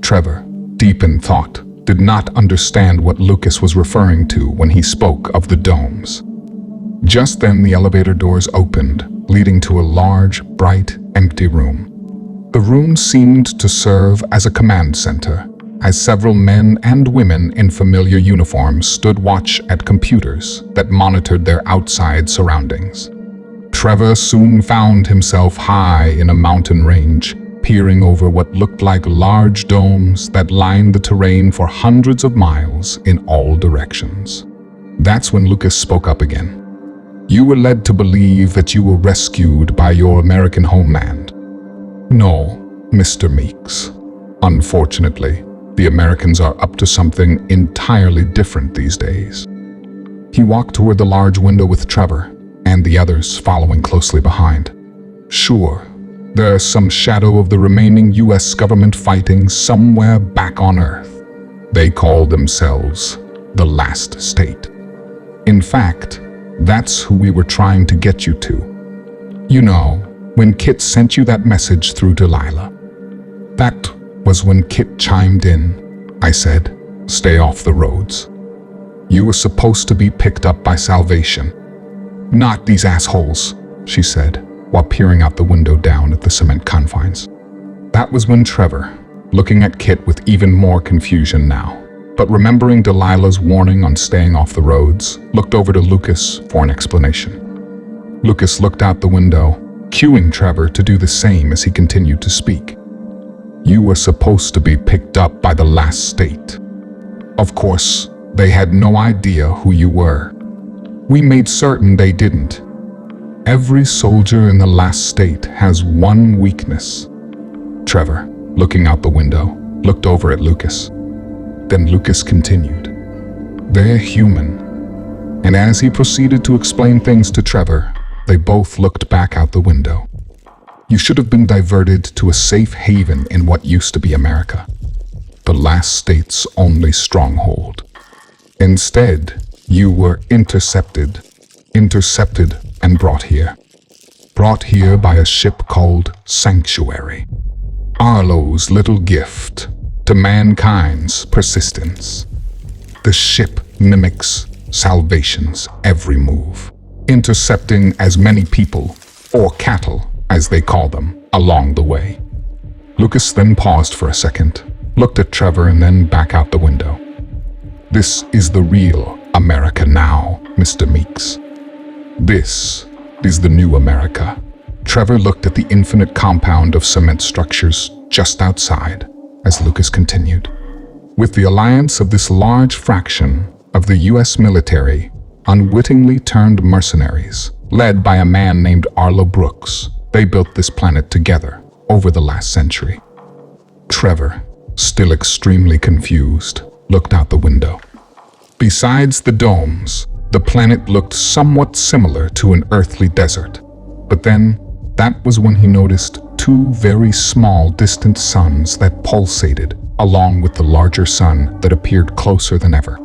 Trever, deep in thought, did not understand what Lucas was referring to when he spoke of the domes. Just then the elevator doors opened, leading to a large, bright, empty room. The room seemed to serve as a command center, as several men and women in familiar uniforms stood watch at computers that monitored their outside surroundings. Trever soon found himself high in a mountain range, peering over what looked like large domes that lined the terrain for hundreds of miles in all directions. That's when Lucas spoke up again. "You were led to believe that you were rescued by your American homeland. No, Mr. Meeks. Unfortunately, the Americans are up to something entirely different these days." He walked toward the large window with Trever, and the others following closely behind. "Sure, there's some shadow of the remaining US government fighting somewhere back on Earth. They call themselves the Last State. In fact, that's who we were trying to get you to. You know, when Kit sent you that message through Delilah. That was when Kit chimed in. I said, stay off the roads. You were supposed to be picked up by Salvation. Not these assholes, she said, while peering out the window down at the cement confines. That was when Trever, looking at Kit with even more confusion now, but remembering Delilah's warning on staying off the roads, looked over to Lucas for an explanation. Lucas looked out the window, cueing Trever to do the same as he continued to speak. You were supposed to be picked up by the Last State. Of course, they had no idea who you were. We made certain they didn't. Every soldier in the Last State has one weakness. Trever, looking out the window, looked over at Lucas. Then Lucas continued. They're human. And as he proceeded to explain things to Trever, they both looked back out the window. You should have been diverted to a safe haven in what used to be America, the Last State's only stronghold. Instead, you were intercepted and brought here. brought here by a ship called Sanctuary. Arlo's little gift to mankind's persistence. The ship mimics salvation's every move, intercepting as many people, or cattle as they call them, along the way. Lucas then paused for a second, looked at Trever and then back out the window. This is the real America now, Mr. Meeks. This is the new America. Trever looked at the infinite compound of cement structures just outside as Lucas continued. With the alliance of this large fraction of the U.S. military, unwittingly turned mercenaries, led by a man named Arlo Brooks, they built this planet together over the last century. Trever, still extremely confused, looked out the window. Besides the domes, the planet looked somewhat similar to an earthly desert. But then, that was when he noticed two very small distant suns that pulsated along with the larger sun that appeared closer than ever.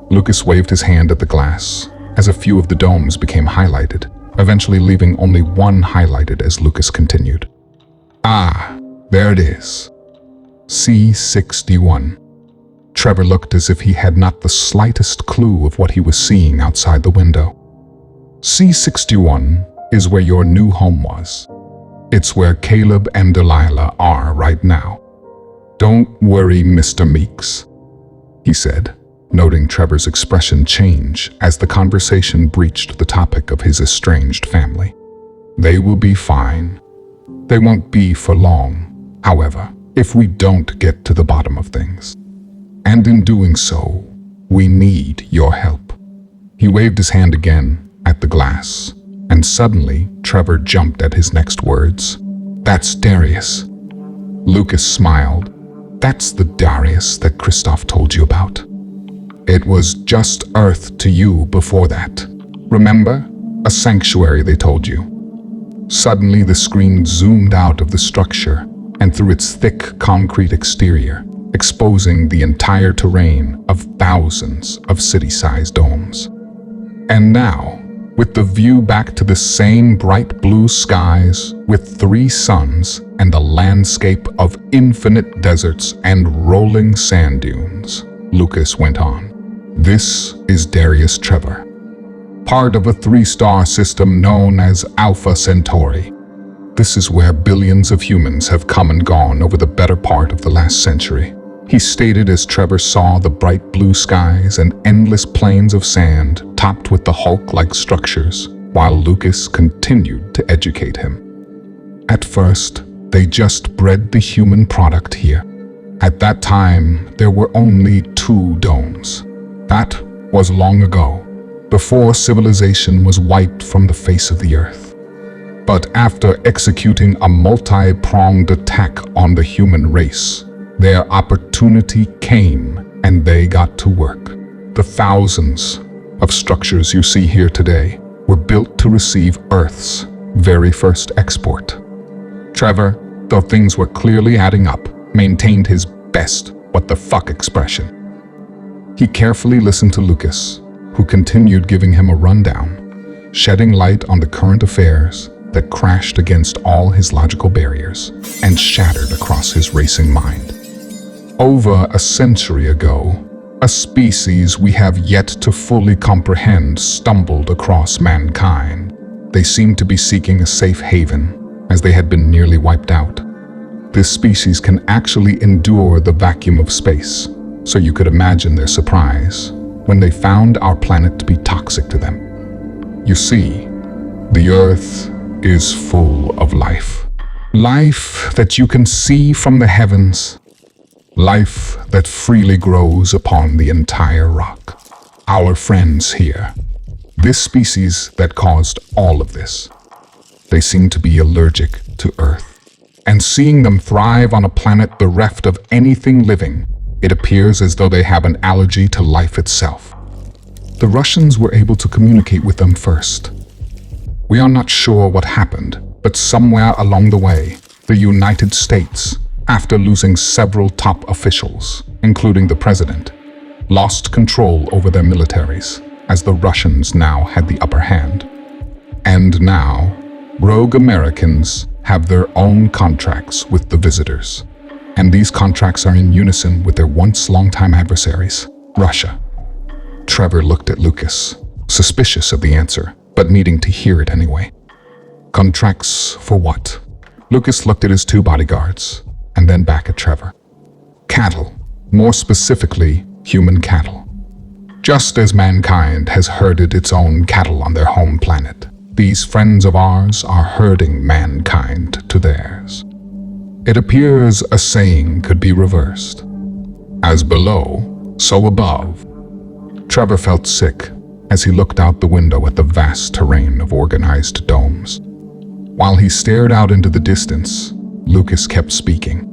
Lucas waved his hand at the glass as a few of the domes became highlighted, eventually leaving only one highlighted as Lucas continued. Ah, there it is. C61. Trever looked as if he had not the slightest clue of what he was seeing outside the window. C61 is where your new home was. It's where Caleb and Delilah are right now. Don't worry, Mr. Meeks, he said, noting Trevor's expression change as the conversation breached the topic of his estranged family. They will be fine. They won't be for long, however, if we don't get to the bottom of things. And in doing so, we need your help. He waved his hand again at the glass, and suddenly Trever jumped at his next words. That's Darius. Lucas smiled. That's the Darius that Christoph told you about. It was just Earth to you before that. Remember? A sanctuary, they told you. Suddenly the screen zoomed out of the structure and through its thick concrete exterior, exposing the entire terrain of thousands of city-sized domes. And now, with the view back to the same bright blue skies with 3 suns and a landscape of infinite deserts and rolling sand dunes, Lucas went on. This is Darius Trever, part of a 3-star system known as Alpha Centauri. This is where billions of humans have come and gone over the better part of the last century. He stated as Trever saw the bright blue skies and endless plains of sand topped with the Hulk-like structures, while Lucas continued to educate him. At first, they just bred the human product here. At that time, there were only 2 domes. That was long ago, before civilization was wiped from the face of the earth. But after executing a multi-pronged attack on the human race, their opportunity came and they got to work. The thousands of structures you see here today were built to receive Earth's very first export. Trever, though things were clearly adding up, maintained his best what the fuck expression. He carefully listened to Lucas, who continued giving him a rundown, shedding light on the current affairs that crashed against all his logical barriers and shattered across his racing mind. Over a century ago, a species we have yet to fully comprehend stumbled across mankind. They seemed to be seeking a safe haven, as they had been nearly wiped out. This species can actually endure the vacuum of space, so you could imagine their surprise when they found our planet to be toxic to them. You see, the Earth is full of life. Life that you can see from the heavens. Life that freely grows upon the entire rock. Our friends here. This species that caused all of this. They seem to be allergic to Earth. And seeing them thrive on a planet bereft of anything living, it appears as though they have an allergy to life itself. The Russians were able to communicate with them first. We are not sure what happened, but somewhere along the way, the United States, after losing several top officials, including the president, lost control over their militaries, as the Russians now had the upper hand. And now, Rogue Americans have their own contracts with the visitors, and these contracts are in unison with their once longtime adversaries, Russia. Trever looked at Lucas, suspicious of the answer, but needing to hear it anyway. Contracts for what? Lucas looked at his two bodyguards, and then back at Trever. Cattle, more specifically, human cattle. Just as mankind has herded its own cattle on their home planet, these friends of ours are herding mankind to theirs. It appears a saying could be reversed. As below, so above. Trever felt sick as he looked out the window at the vast terrain of organized domes. While he stared out into the distance, Lucas kept speaking.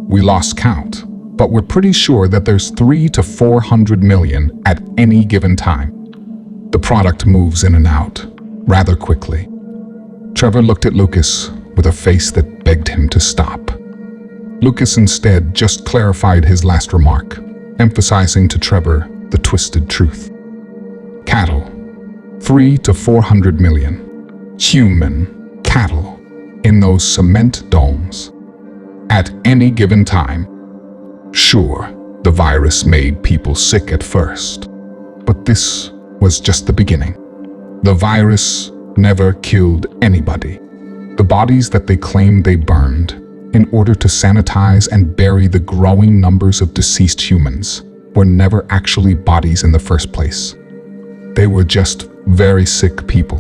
We lost count, but we're pretty sure that there's 300 to 400 million at any given time. The product moves in and out rather quickly. Trever looked at Lucas with a face that begged him to stop. Lucas instead just clarified his last remark, emphasizing to Trever the twisted truth. Cattle, 300 to 400 million. Human cattle in those cement domes at any given time. Sure, the virus made people sick at first, but this was just the beginning. The virus never killed anybody. The bodies that they claimed they burned in order to sanitize and bury the growing numbers of deceased humans were never actually bodies in the first place. They were just very sick people.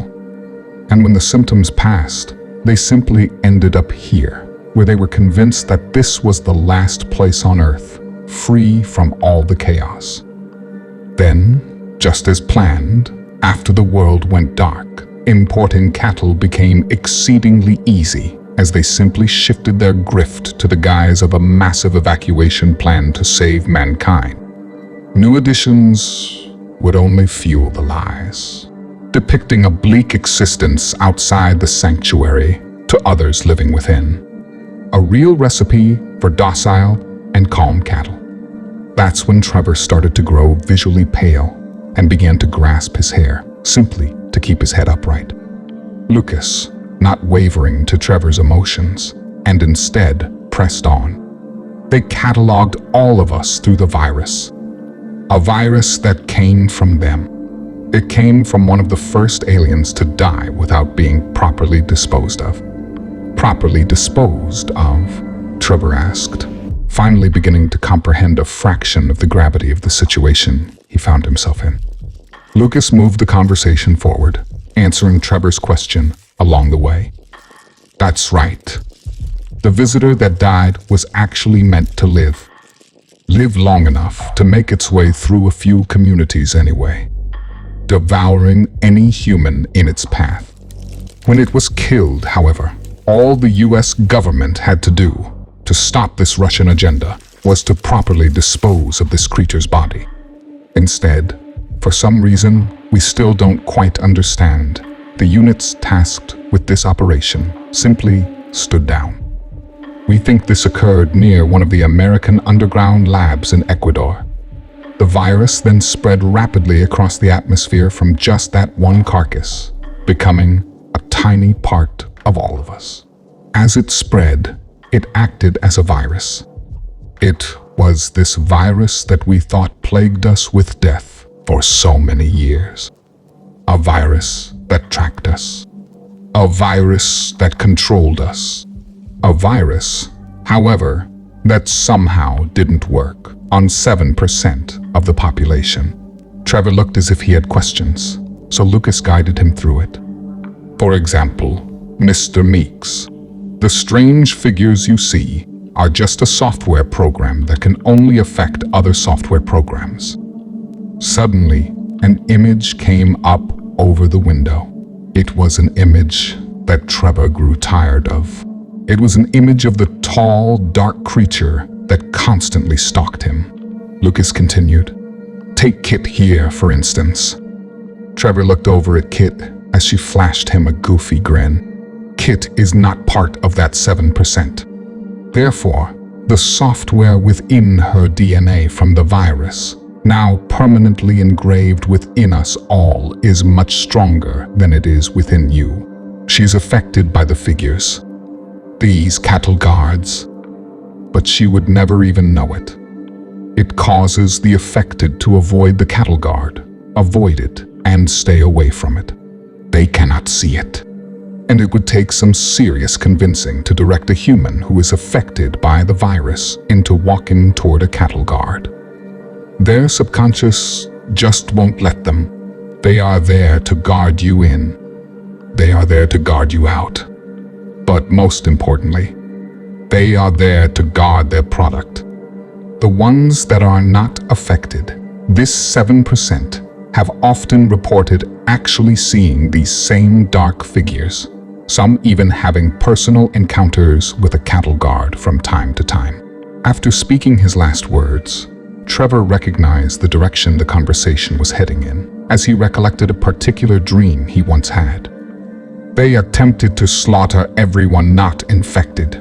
And when the symptoms passed, they simply ended up here, where they were convinced that this was the last place on Earth, free from all the chaos. Then, just as planned, after the world went dark, importing cattle became exceedingly easy as they simply shifted their grift to the guise of a massive evacuation plan to save mankind. New additions would only fuel the lies, depicting a bleak existence outside the sanctuary to others living within. A real recipe for docile and calm cattle. That's when Trever started to grow visually pale and began to grasp his hair, simply to keep his head upright. Lucas, not wavering to Trevor's emotions, and instead pressed on. They cataloged all of us through the virus. A virus that came from them. It came from one of the first aliens to die without being properly disposed of. Properly disposed of? Trever asked, finally beginning to comprehend a fraction of the gravity of the situation he found himself in. Lucas moved the conversation forward, answering Trevor's question along the way. That's right. The visitor that died was actually meant to live. Live long enough to make its way through a few communities anyway, devouring any human in its path. When it was killed, however, all the US government had to do to stop this Russian agenda was to properly dispose of this creature's body. Instead, for some reason we still don't quite understand, the units tasked with this operation simply stood down. We think this occurred near one of the American underground labs in Ecuador. The virus then spread rapidly across the atmosphere from just that one carcass, becoming a tiny part of all of us. As it spread, it acted as a virus. It was this virus that we thought plagued us with death for so many years. A virus that tracked us. A virus that controlled us. A virus, however, that somehow didn't work on 7% of the population. Trever looked as if he had questions, so Lucas guided him through it. For example, Mr. Meeks. The strange figures you see are just a software program that can only affect other software programs. Suddenly, an image came up over the window. It was an image that Trever grew tired of. It was an image of the tall, dark creature that constantly stalked him. Lucas continued. Take Kit here, for instance. Trever looked over at Kit as she flashed him a goofy grin. Kit is not part of that 7%. Therefore, the software within her DNA from the virus, now permanently engraved within us all, is much stronger than it is within you. She's affected by the figures, these cattle guards, but she would never even know it. It causes the affected to avoid the cattle guard, avoid it, and stay away from it. They cannot see it. And it would take some serious convincing to direct a human who is affected by the virus into walking toward a cattle guard. Their subconscious just won't let them. They are there to guard you in. They are there to guard you out. But most importantly, they are there to guard their product. The ones that are not affected, this 7%, have often reported actually seeing these same dark figures, some even having personal encounters with a cattle guard from time to time. After speaking his last words, Trever recognized the direction the conversation was heading in, as he recollected a particular dream he once had. They attempted to slaughter everyone not infected,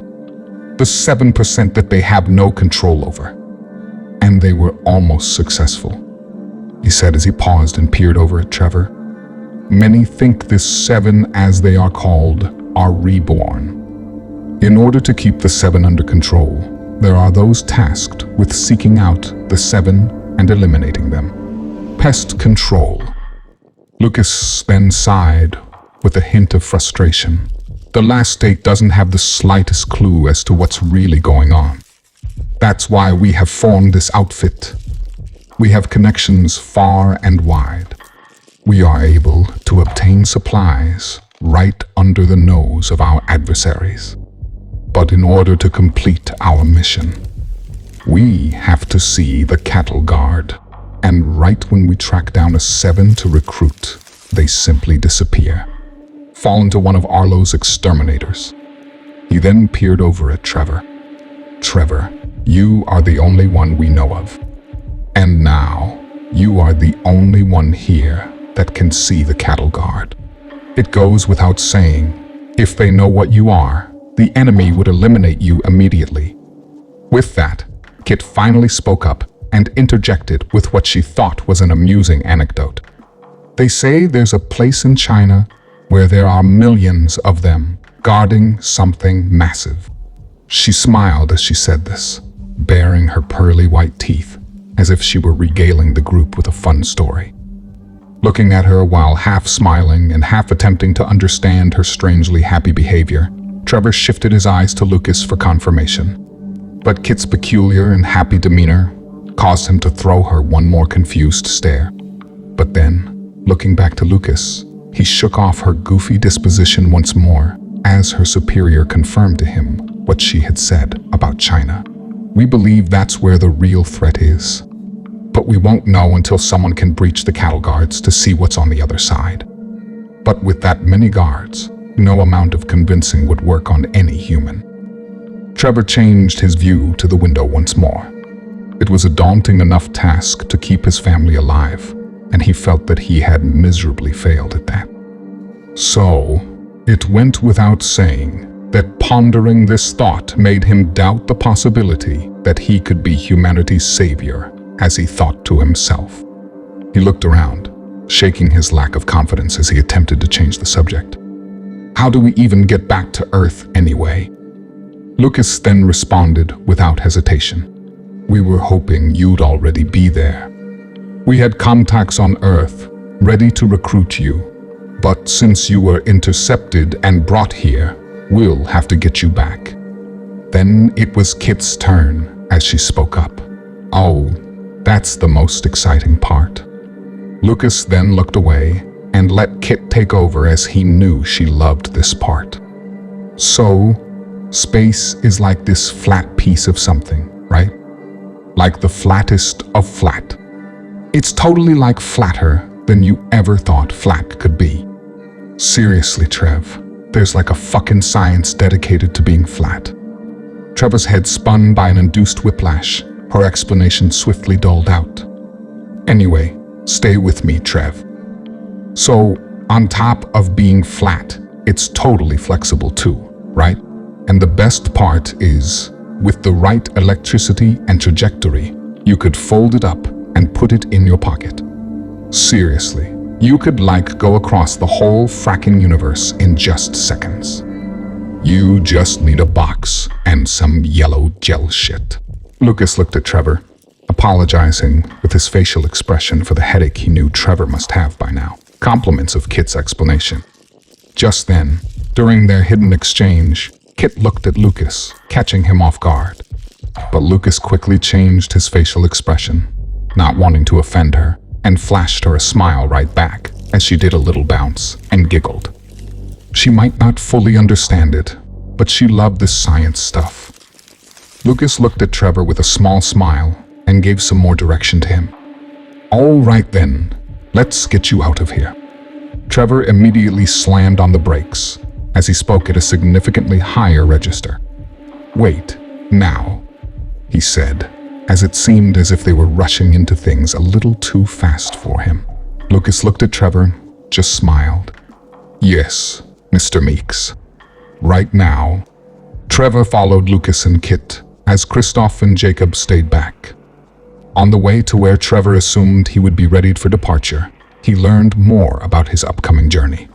the 7% that they have no control over. And they were almost successful, he said as he paused and peered over at Trever. Many think this 7, as they are called, are reborn. In order to keep the 7 under control, there are those tasked with seeking out the 7 and eliminating them. Pest control. Lucas then sighed with a hint of frustration. The last state doesn't have the slightest clue as to what's really going on. That's why we have formed this outfit. We have connections far and wide. We are able to obtain supplies right under the nose of our adversaries. But in order to complete our mission, we have to see the cattle guard. And right when we track down a 7 to recruit, they simply disappear, fall into one of Arlo's exterminators. He then peered over at Trever. Trever, you are the only one we know of. And now, you are the only one here that can see the cattle guard. It goes without saying, if they know what you are, the enemy would eliminate you immediately. With that, Kit finally spoke up and interjected with what she thought was an amusing anecdote. They say there's a place in China where there are millions of them guarding something massive. She smiled as she said this, baring her pearly white teeth, as if she were regaling the group with a fun story. Looking at her while half smiling and half attempting to understand her strangely happy behavior, Trever shifted his eyes to Lucas for confirmation. But Kit's peculiar and happy demeanor caused him to throw her one more confused stare. But then, looking back to Lucas, he shook off her goofy disposition once more as her superior confirmed to him what she had said about China. We believe that's where the real threat is. But we won't know until someone can breach the cattle guards to see what's on the other side. But with that many guards, no amount of convincing would work on any human. Trever changed his view to the window once more. It was a daunting enough task to keep his family alive, and he felt that he had miserably failed at that. So, it went without saying that pondering this thought made him doubt the possibility that he could be humanity's savior, as he thought to himself. He looked around, shaking his lack of confidence as he attempted to change the subject. How do we even get back to Earth anyway? Lucas then responded without hesitation. We were hoping you'd already be there. We had contacts on Earth, ready to recruit you. But since you were intercepted and brought here, we'll have to get you back. Then it was Kit's turn as she spoke up. Oh, that's the most exciting part. Lucas then looked away and let Kit take over as he knew she loved this part. So, space is like this flat piece of something, right? Like the flattest of flat. It's totally like flatter than you ever thought flat could be. Seriously, Trev, there's like a fucking science dedicated to being flat. Trevor's head spun by an induced whiplash. Her explanation swiftly doled out. Anyway, stay with me, Trev. So, on top of being flat, it's totally flexible too, right? And the best part is, with the right electricity and trajectory, you could fold it up and put it in your pocket. Seriously, You could go across the whole fracking universe in just seconds. You just need a box and some yellow gel shit. Lucas looked at Trever, apologizing with his facial expression for the headache he knew Trever must have by now. Compliments of Kit's explanation. Just then, during their hidden exchange, Kit looked at Lucas, catching him off guard. But Lucas quickly changed his facial expression, not wanting to offend her, and flashed her a smile right back as she did a little bounce and giggled. She might not fully understand it, but she loved this science stuff. Lucas looked at Trever with a small smile and gave some more direction to him. All right then, let's get you out of here. Trever immediately slammed on the brakes as he spoke at a significantly higher register. Wait, now, he said, as it seemed as if they were rushing into things a little too fast for him. Lucas looked at Trever, just smiled. Yes, Mr. Meeks. Right now. Trever followed Lucas and Kit as Christoph and Jacob stayed back. On the way to where Trever assumed he would be ready for departure, he learned more about his upcoming journey.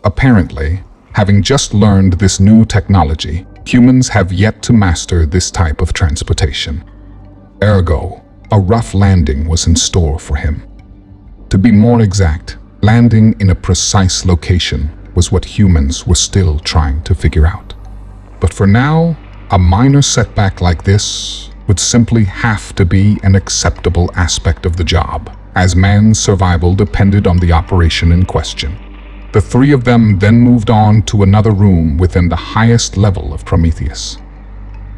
Apparently, having just learned this new technology, humans have yet to master this type of transportation. Ergo, a rough landing was in store for him. To be more exact, landing in a precise location was what humans were still trying to figure out. But for now, a minor setback like this would simply have to be an acceptable aspect of the job, as man's survival depended on the operation in question. The three of them then moved on to another room within the highest level of Prometheus.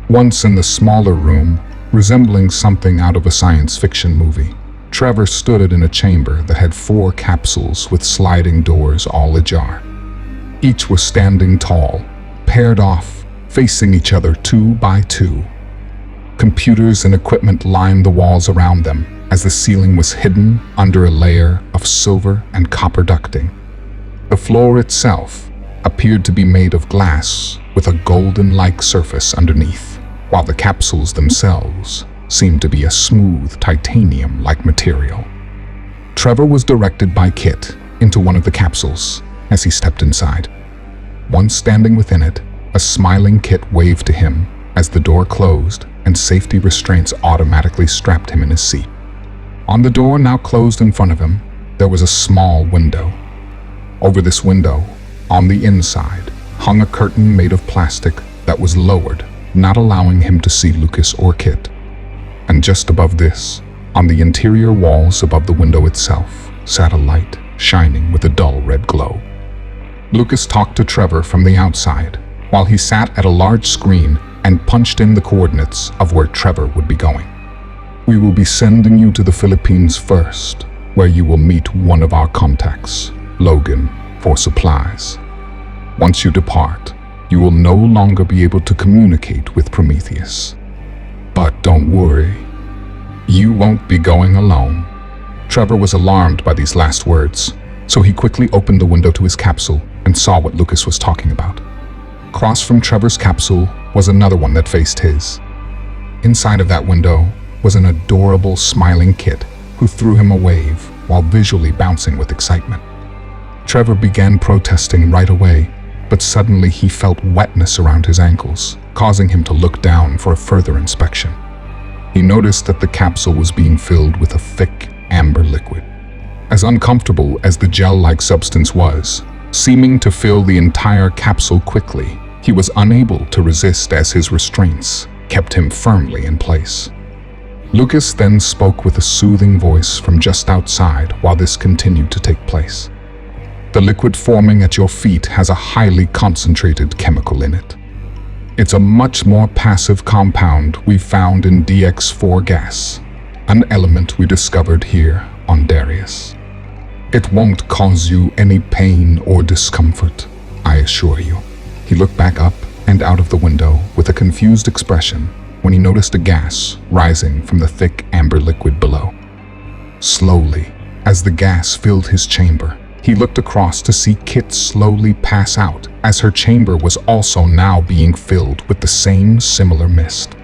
Once in the smaller room, resembling something out of a science fiction movie, Trever stood in a chamber that had 4 capsules with sliding doors all ajar. Each was standing tall, paired off, facing each other 2 by 2. Computers and equipment lined the walls around them as the ceiling was hidden under a layer of silver and copper ducting. The floor itself appeared to be made of glass with a golden-like surface underneath, while the capsules themselves seemed to be a smooth titanium-like material. Trever was directed by Kit into one of the capsules as he stepped inside. Once standing within it, a smiling Kit waved to him as the door closed and safety restraints automatically strapped him in his seat. On the door now closed in front of him, there was a small window. Over this window, on the inside, hung a curtain made of plastic that was lowered, not allowing him to see Lucas or Kit. And just above this, on the interior walls above the window itself, sat a light shining with a dull red glow. Lucas talked to Trever from the outside, while he sat at a large screen and punched in the coordinates of where Trever would be going. We will be sending you to the Philippines first, where you will meet one of our contacts, Logan, for supplies. Once you depart, you will no longer be able to communicate with Prometheus. But don't worry, you won't be going alone. Trever was alarmed by these last words, so he quickly opened the window to his capsule and saw what Lucas was talking about. Across from Trevor's capsule was another one that faced his. Inside of that window was an adorable smiling Kit who threw him a wave while visually bouncing with excitement. Trever began protesting right away, but suddenly he felt wetness around his ankles, causing him to look down for a further inspection. He noticed that the capsule was being filled with a thick, amber liquid. As uncomfortable as the gel-like substance was, seeming to fill the entire capsule quickly, he was unable to resist as his restraints kept him firmly in place. Lucas then spoke with a soothing voice from just outside while this continued to take place. The liquid forming at your feet has a highly concentrated chemical in it. It's a much more passive compound we found in DX4 gas, an element we discovered here on Darius. It won't cause you any pain or discomfort, I assure you. He looked back up and out of the window with a confused expression when he noticed a gas rising from the thick amber liquid below. Slowly, as the gas filled his chamber, he looked across to see Kit slowly pass out as her chamber was also now being filled with the same similar mist.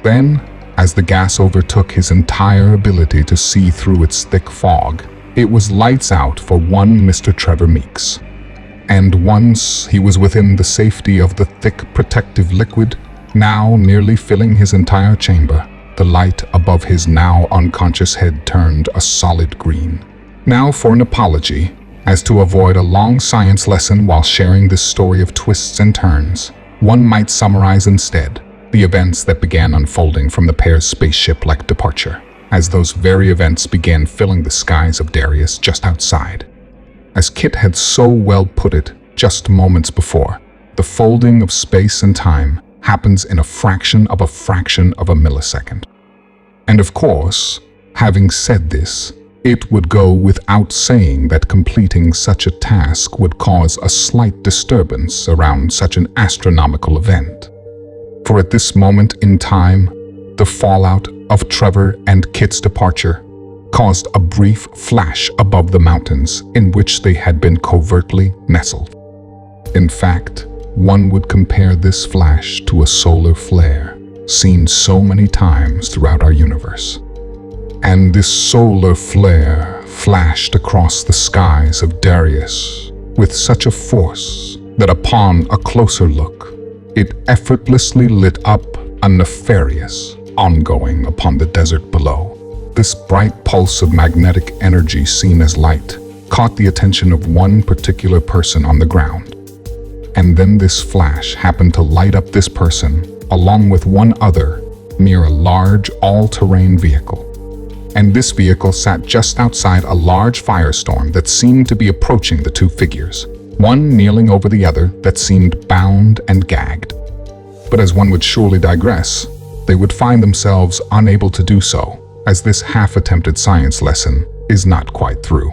Then, as the gas overtook his entire ability to see through its thick fog, It was lights out for one Mr. Trever Meeks. And once he was within the safety of the thick protective liquid, now nearly filling his entire chamber, the light above his now unconscious head turned a solid green. Now for an apology, as to avoid a long science lesson while sharing this story of twists and turns, one might summarize instead the events that began unfolding from the pair's spaceship-like departure, as those very events began filling the skies of Darius just outside. As Kit had so well put it just moments before, the folding of space and time happens in a fraction of a millisecond. And of course, having said this, it would go without saying that completing such a task would cause a slight disturbance around such an astronomical event. For at this moment in time, the fallout of Trever and Kit's departure caused a brief flash above the mountains in which they had been covertly nestled. In fact, one would compare this flash to a solar flare seen so many times throughout our universe. And this solar flare flashed across the skies of Darius with such a force that upon a closer look, it effortlessly lit up a nefarious ongoing upon the desert below. This bright pulse of magnetic energy seen as light caught the attention of one particular person on the ground. And then this flash happened to light up this person, along with one other, near a large all-terrain vehicle. And this vehicle sat just outside a large firestorm that seemed to be approaching the two figures, one kneeling over the other that seemed bound and gagged. But as one would surely digress, they would find themselves unable to do so, as this half-attempted science lesson is not quite through.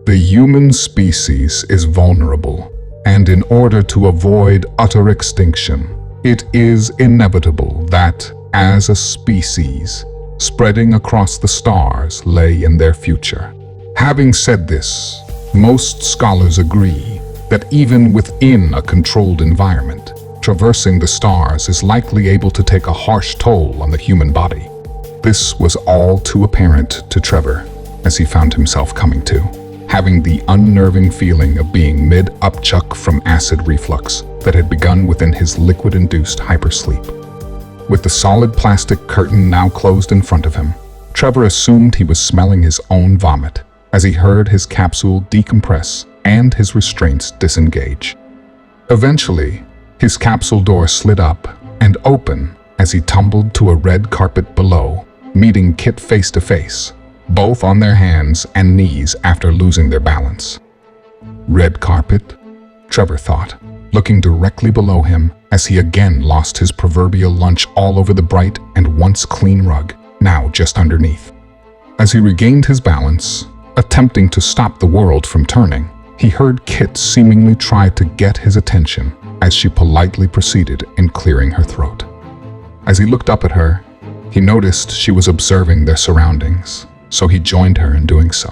The human species is vulnerable, and in order to avoid utter extinction, it is inevitable that, as a species, spreading across the stars lay in their future. Having said this, most scholars agree that even within a controlled environment, traversing the stars is likely able to take a harsh toll on the human body. This was all too apparent to Trever as he found himself coming to, having the unnerving feeling of being mid-upchuck from acid reflux that had begun within his liquid-induced hypersleep. With the solid plastic curtain now closed in front of him, Trever assumed he was smelling his own vomit as he heard his capsule decompress and his restraints disengage. Eventually, his capsule door slid up and open as he tumbled to a red carpet below, meeting Kit face to face, both on their hands and knees after losing their balance. Red carpet? Trever thought, looking directly below him as he again lost his proverbial lunch all over the bright and once clean rug, now just underneath. As he regained his balance, attempting to stop the world from turning, he heard Kit seemingly try to get his attention as she politely proceeded in clearing her throat. As he looked up at her, he noticed she was observing their surroundings, so he joined her in doing so.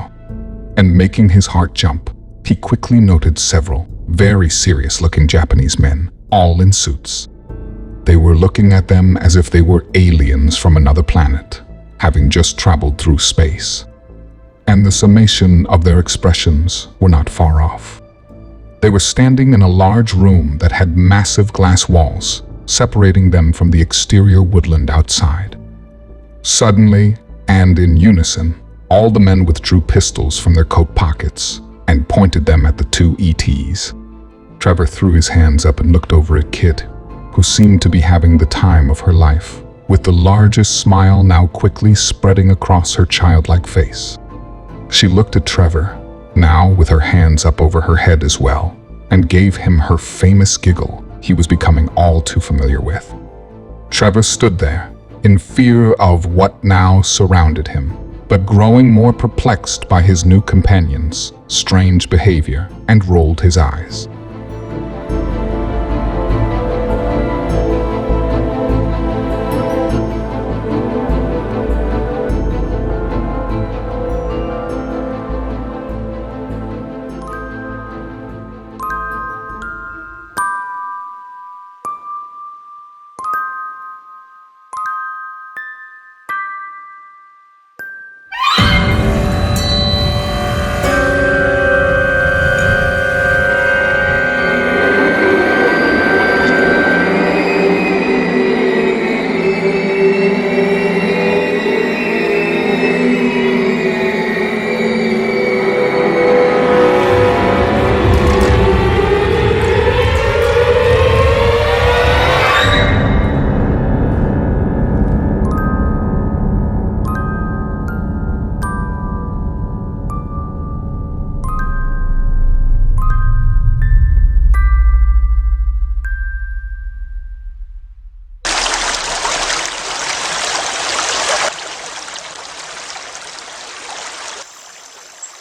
And making his heart jump, he quickly noted several very serious-looking Japanese men, all in suits. They were looking at them as if they were aliens from another planet, having just traveled through space. And the summation of their expressions were not far off. They were standing in a large room that had massive glass walls, separating them from the exterior woodland outside. Suddenly, and in unison, all the men withdrew pistols from their coat pockets and pointed them at the two ETs. Trever threw his hands up and looked over at Kit, who seemed to be having the time of her life, with the largest smile now quickly spreading across her childlike face. She looked at Trever, now with her hands up over her head as well, and gave him her famous giggle he was becoming all too familiar with. Trever stood there, in fear of what now surrounded him, but growing more perplexed by his new companion's strange behavior, and rolled his eyes.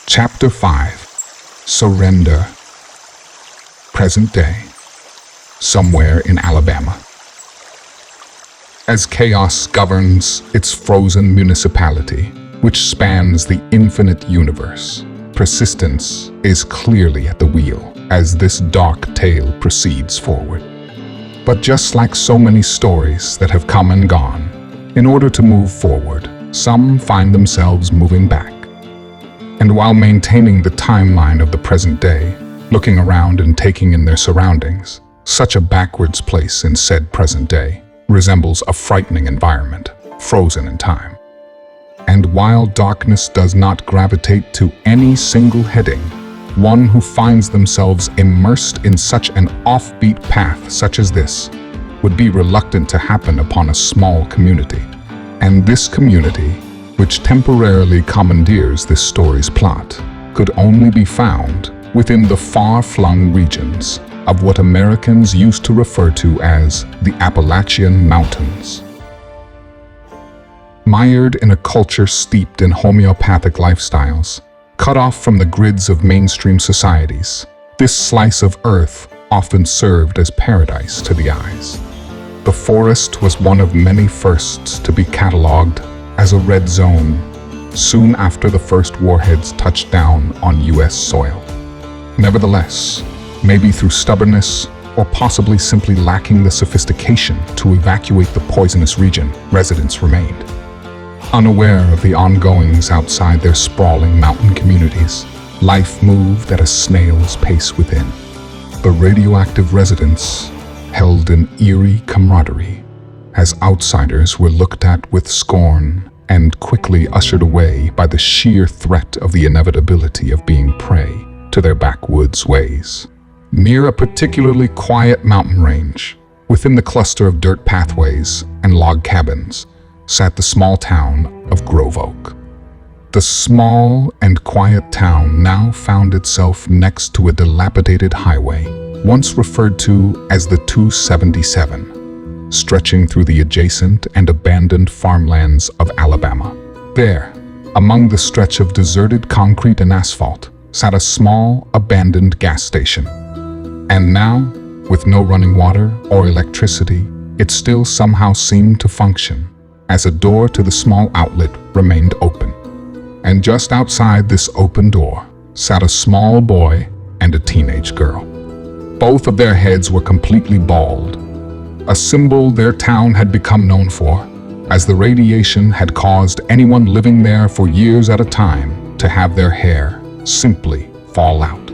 Chapter 5. Surrender. Present day. Somewhere in Alabama. As chaos governs its frozen municipality, which spans the infinite universe, persistence is clearly at the wheel as this dark tale proceeds forward. But just like so many stories that have come and gone, in order to move forward, some find themselves moving back. And while maintaining the timeline of the present day, looking around and taking in their surroundings, such a backwards place in said present day resembles a frightening environment, frozen in time. And while darkness does not gravitate to any single heading, one who finds themselves immersed in such an offbeat path such as this would be reluctant to happen upon a small community. And this community, which temporarily commandeers this story's plot, could only be found within the far-flung regions of what Americans used to refer to as the Appalachian Mountains. Mired in a culture steeped in homeopathic lifestyles, cut off from the grids of mainstream societies, this slice of earth often served as paradise to the eyes. The forest was one of many firsts to be cataloged as a red zone soon after the first warheads touched down on U.S. soil. Nevertheless, maybe through stubbornness or possibly simply lacking the sophistication to evacuate the poisonous region, residents remained. Unaware of the ongoings outside their sprawling mountain communities, life moved at a snail's pace within. The radioactive residents held an eerie camaraderie, as outsiders were looked at with scorn and quickly ushered away by the sheer threat of the inevitability of being prey to their backwoods ways. Near a particularly quiet mountain range, within the cluster of dirt pathways and log cabins, sat the small town of Grove Oak. The small and quiet town now found itself next to a dilapidated highway, once referred to as the 277, stretching through the adjacent and abandoned farmlands of Alabama. There, among the stretch of deserted concrete and asphalt, sat a small, abandoned gas station. And now, with no running water or electricity, it still somehow seemed to function, as a door to the small outlet remained open. And just outside this open door sat a small boy and a teenage girl. Both of their heads were completely bald, a symbol their town had become known for, as the radiation had caused anyone living there for years at a time to have their hair simply fall out.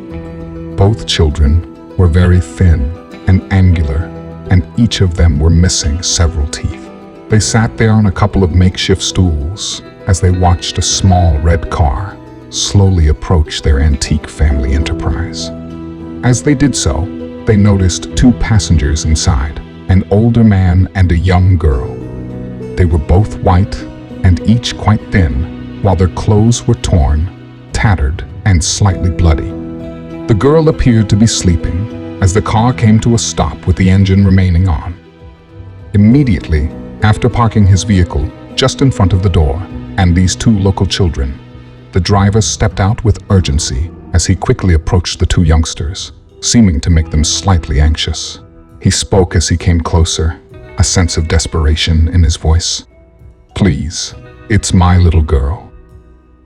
Both children were very thin and angular, and each of them were missing several teeth. They sat there on a couple of makeshift stools as they watched a small red car slowly approach their antique family enterprise. As they did so, they noticed two passengers inside, an older man and a young girl. They were both white and each quite thin, while their clothes were torn, tattered, and slightly bloody. The girl appeared to be sleeping as the car came to a stop with the engine remaining on. Immediately, after parking his vehicle just in front of the door and these two local children, the driver stepped out with urgency as he quickly approached the two youngsters, seeming to make them slightly anxious. He spoke as he came closer, a sense of desperation in his voice. "Please, it's my little girl.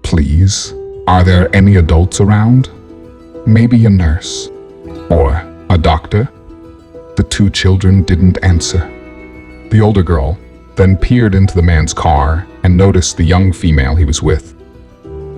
Please, are there any adults around? Maybe a nurse or a doctor?" The two children didn't answer. The older girl then peered into the man's car and noticed the young female he was with.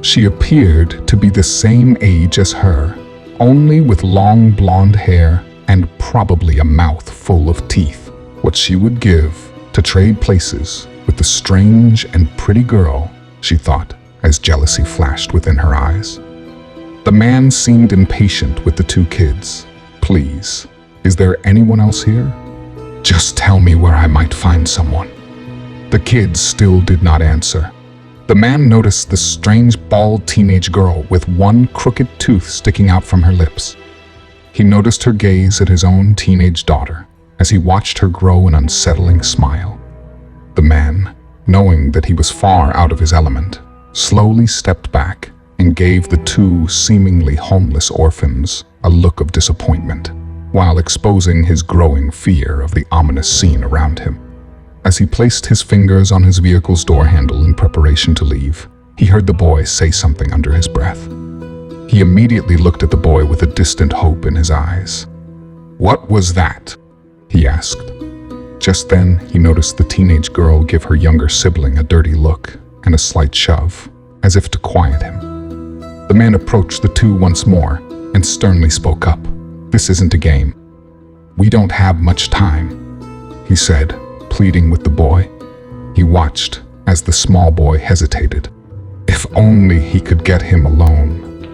She appeared to be the same age as her, only with long blonde hair and probably a mouth full of teeth. What she would give to trade places with the strange and pretty girl, she thought, as jealousy flashed within her eyes. The man seemed impatient with the two kids. "Please, is there anyone else here? Just tell me where I might find someone." The kids still did not answer. The man noticed the strange bald teenage girl with one crooked tooth sticking out from her lips. He noticed her gaze at his own teenage daughter as he watched her grow an unsettling smile. The man, knowing that he was far out of his element, slowly stepped back and gave the two seemingly homeless orphans a look of disappointment, while exposing his growing fear of the ominous scene around him. As he placed his fingers on his vehicle's door handle in preparation to leave, he heard the boy say something under his breath. He immediately looked at the boy with a distant hope in his eyes. "What was that?" he asked. Just then, he noticed the teenage girl give her younger sibling a dirty look and a slight shove, as if to quiet him. The man approached the two once more and sternly spoke up. "This isn't a game. We don't have much time," he said, pleading with the boy. He watched as the small boy hesitated. If only he could get him alone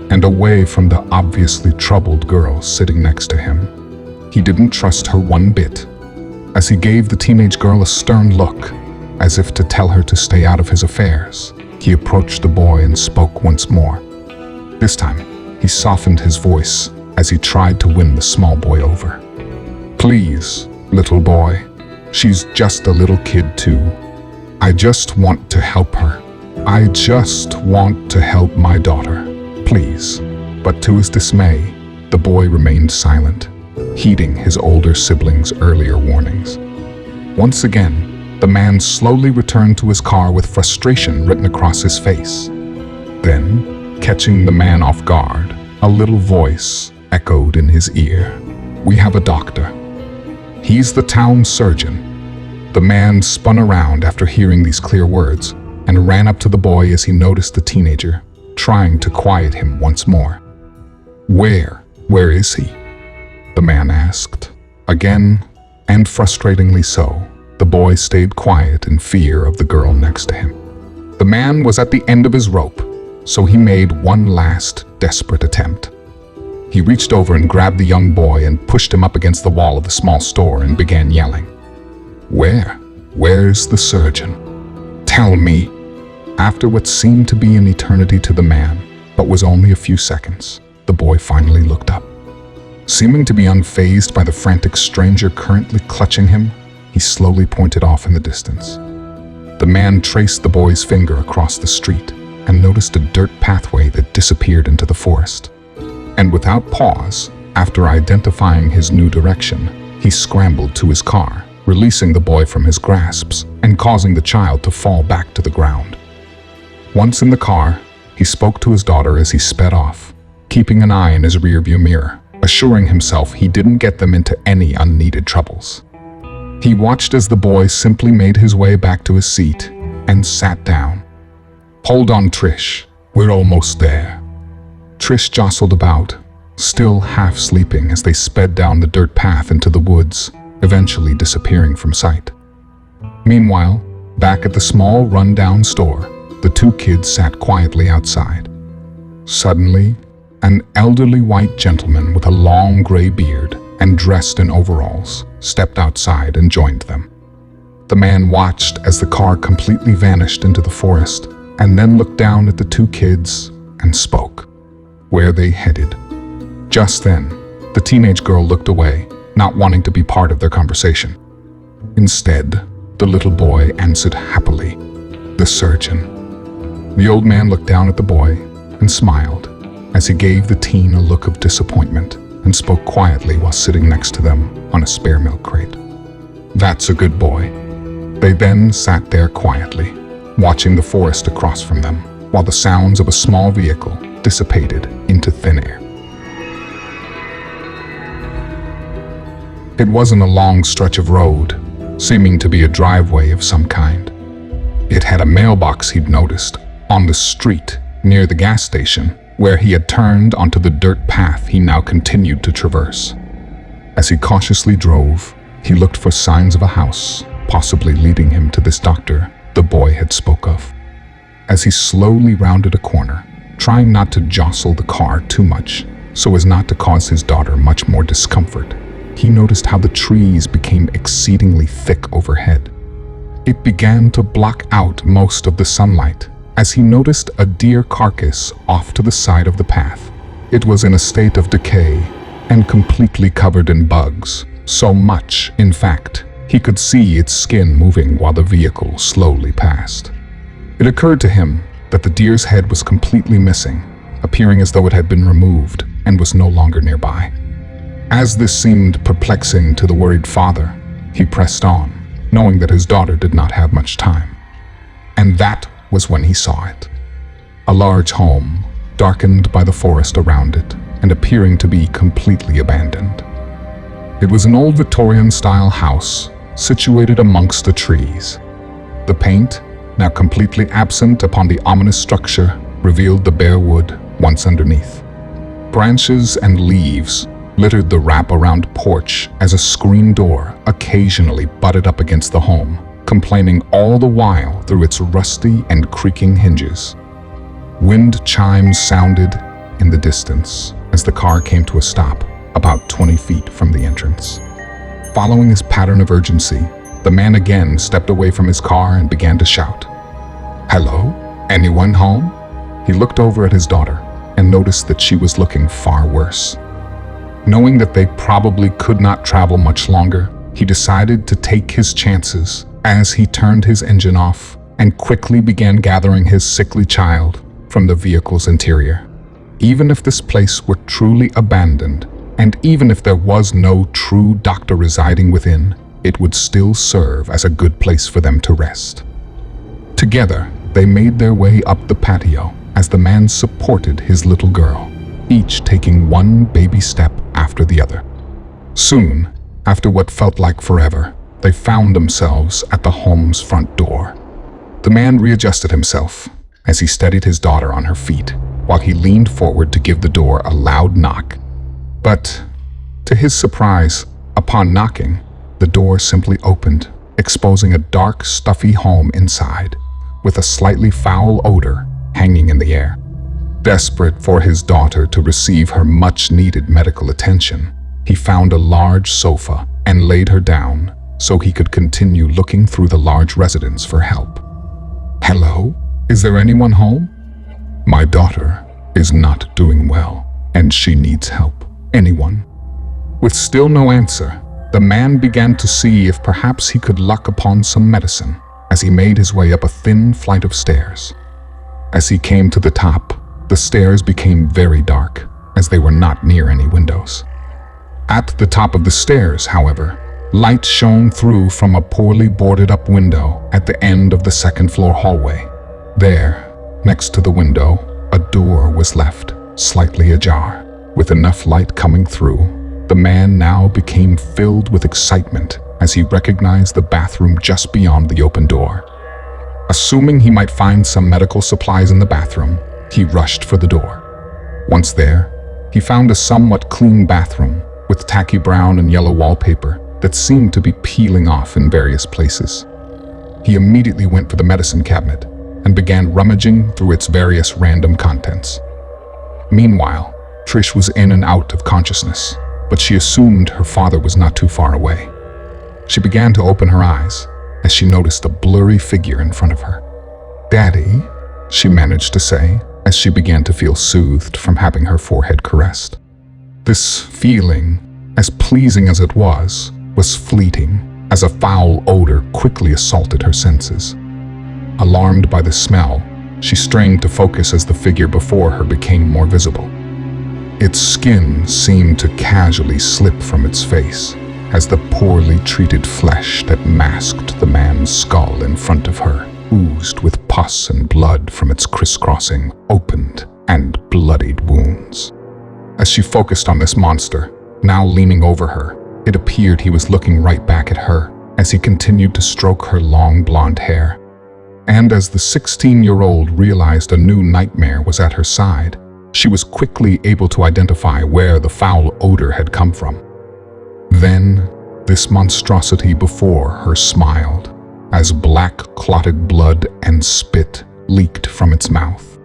and away from the obviously troubled girl sitting next to him. He didn't trust her one bit. As he gave the teenage girl a stern look, as if to tell her to stay out of his affairs, he approached the boy and spoke once more. This time, he softened his voice as he tried to win the small boy over. "Please, little boy, she's just a little kid too. I just want to help her. I just want to help my daughter. Please." But to his dismay, the boy remained silent, heeding his older siblings' earlier warnings. Once again, the man slowly returned to his car with frustration written across his face. Then, catching the man off guard, a little voice echoed in his ear. "We have a doctor. He's the town surgeon." The man spun around after hearing these clear words and ran up to the boy as he noticed the teenager, trying to quiet him once more. Where is he?" the man asked. Again, and frustratingly so, the boy stayed quiet in fear of the girl next to him. The man was at the end of his rope, so he made one last desperate attempt. He reached over and grabbed the young boy and pushed him up against the wall of the small store and began yelling. Where's the surgeon? Tell me." After what seemed to be an eternity to the man, but was only a few seconds, the boy finally looked up. Seeming to be unfazed by the frantic stranger currently clutching him, he slowly pointed off in the distance. The man traced the boy's finger across the street and noticed a dirt pathway that disappeared into the forest. And without pause, after identifying his new direction, he scrambled to his car, releasing the boy from his grasps and causing the child to fall back to the ground. Once in the car, he spoke to his daughter as he sped off, keeping an eye in his rearview mirror, assuring himself he didn't get them into any unneeded troubles. He watched as the boy simply made his way back to his seat and sat down. "Hold on, Trish. We're almost there." Trish jostled about, still half sleeping as they sped down the dirt path into the woods, eventually disappearing from sight. Meanwhile, back at the small run-down store, the two kids sat quietly outside. Suddenly, an elderly white gentleman with a long gray beard and dressed in overalls stepped outside and joined them. The man watched as the car completely vanished into the forest and then looked down at the two kids and spoke. Where they headed? Just then, the teenage girl looked away, not wanting to be part of their conversation. Instead, the little boy answered happily, "The surgeon." The old man looked down at the boy and smiled as he gave the teen a look of disappointment and spoke quietly while sitting next to them on a spare milk crate. "That's a good boy." They then sat there quietly, watching the forest across from them, while the sounds of a small vehicle dissipated into thin air. It wasn't a long stretch of road, seeming to be a driveway of some kind. It had a mailbox he'd noticed on the street near the gas station, where he had turned onto the dirt path he now continued to traverse. As he cautiously drove, he looked for signs of a house, possibly leading him to this doctor the boy had spoke of. As he slowly rounded a corner, trying not to jostle the car too much so as not to cause his daughter much more discomfort, he noticed how the trees became exceedingly thick overhead. It began to block out most of the sunlight as he noticed a deer carcass off to the side of the path. It was in a state of decay and completely covered in bugs, so much, in fact, he could see its skin moving while the vehicle slowly passed. It occurred to him that the deer's head was completely missing, appearing as though it had been removed and was no longer nearby. As this seemed perplexing to the worried father, he pressed on, knowing that his daughter did not have much time. And that was when he saw it. A large home, darkened by the forest around it, and appearing to be completely abandoned. It was an old Victorian-style house, situated amongst the trees. The paint, now completely absent upon the ominous structure, revealed the bare wood once underneath. Branches and leaves littered the wrap-around porch as a screen door occasionally butted up against the home, complaining all the while through its rusty and creaking hinges. Wind chimes sounded in the distance as the car came to a stop about 20 feet from the entrance. Following his pattern of urgency, the man again stepped away from his car and began to shout, "Hello? Anyone home?" He looked over at his daughter and noticed that she was looking far worse. Knowing that they probably could not travel much longer, he decided to take his chances as he turned his engine off and quickly began gathering his sickly child from the vehicle's interior. Even if this place were truly abandoned, and even if there was no true doctor residing within, it would still serve as a good place for them to rest. Together, they made their way up the patio as the man supported his little girl, each taking one baby step after the other. Soon, after what felt like forever, they found themselves at the home's front door. The man readjusted himself as he steadied his daughter on her feet, while he leaned forward to give the door a loud knock. But, to his surprise, upon knocking, the door simply opened, exposing a dark, stuffy home inside, with a slightly foul odor hanging in the air. Desperate for his daughter to receive her much-needed medical attention, he found a large sofa and laid her down so he could continue looking through the large residence for help. "Hello? Is there anyone home? My daughter is not doing well, and she needs help. Anyone?" With still no answer, the man began to see if perhaps he could luck upon some medicine as he made his way up a thin flight of stairs. As he came to the top, the stairs became very dark, as they were not near any windows. At the top of the stairs, however, light shone through from a poorly boarded-up window at the end of the second-floor hallway. There, next to the window, a door was left, slightly ajar. With enough light coming through, the man now became filled with excitement as he recognized the bathroom just beyond the open door. Assuming he might find some medical supplies in the bathroom, he rushed for the door. Once there, he found a somewhat clean bathroom with tacky brown and yellow wallpaper that seemed to be peeling off in various places. He immediately went for the medicine cabinet and began rummaging through its various random contents. Meanwhile, Trish was in and out of consciousness, but she assumed her father was not too far away. She began to open her eyes as she noticed a blurry figure in front of her. "Daddy," she managed to say as she began to feel soothed from having her forehead caressed. This feeling, as pleasing as it was fleeting as a foul odor quickly assaulted her senses. Alarmed by the smell, she strained to focus as the figure before her became more visible. Its skin seemed to casually slip from its face as the poorly treated flesh that masked the man's skull in front of her oozed with pus and blood from its crisscrossing, opened, and bloodied wounds. As she focused on this monster, now leaning over her, it appeared he was looking right back at her as he continued to stroke her long blonde hair. And as the 16-year-old realized a new nightmare was at her side, she was quickly able to identify where the foul odor had come from. Then, this monstrosity before her smiled, as black clotted blood and spit leaked from its mouth.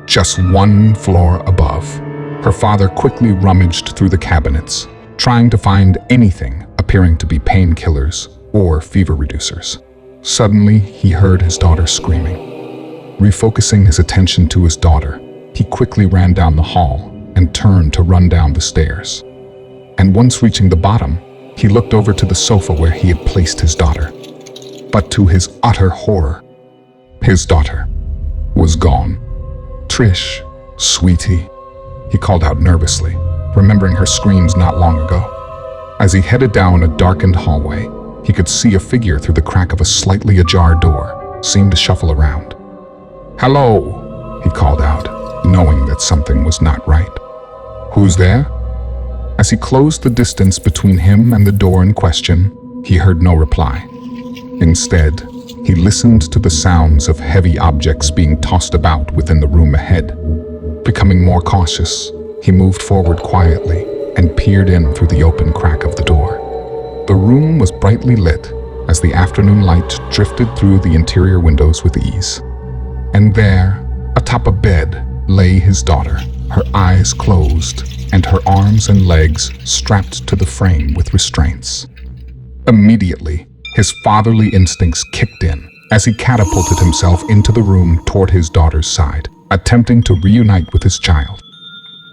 Just one floor above, her father quickly rummaged through the cabinets, trying to find anything appearing to be painkillers or fever reducers. Suddenly, he heard his daughter screaming. Refocusing his attention to his daughter, he quickly ran down the hall and turned to run down the stairs. And once reaching the bottom, he looked over to the sofa where he had placed his daughter. But to his utter horror, his daughter was gone. "Trish," "Sweetie," he called out nervously, remembering her screams not long ago. As he headed down a darkened hallway, he could see a figure through the crack of a slightly ajar door, seemed to shuffle around. "Hello," he called out, knowing that something was not right. "Who's there?" As he closed the distance between him and the door in question, he heard no reply. Instead, he listened to the sounds of heavy objects being tossed about within the room ahead. Becoming more cautious, he moved forward quietly and peered in through the open crack of the door. The room was brightly lit as the afternoon light drifted through the interior windows with ease. And there, atop a bed, lay his daughter, her eyes closed and her arms and legs strapped to the frame with restraints. Immediately, his fatherly instincts kicked in as he catapulted himself into the room toward his daughter's side, attempting to reunite with his child.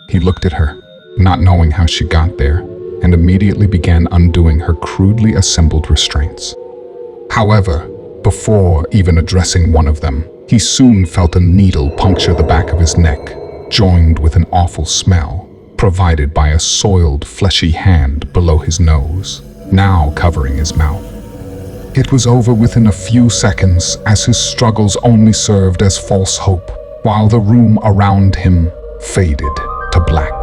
He looked at her, not knowing how she got there, and immediately began undoing her crudely assembled restraints. However, before even addressing one of them, he soon felt a needle puncture the back of his neck, joined with an awful smell, provided by a soiled, fleshy hand below his nose, now covering his mouth. It was over within a few seconds, as his struggles only served as false hope, while the room around him faded to black.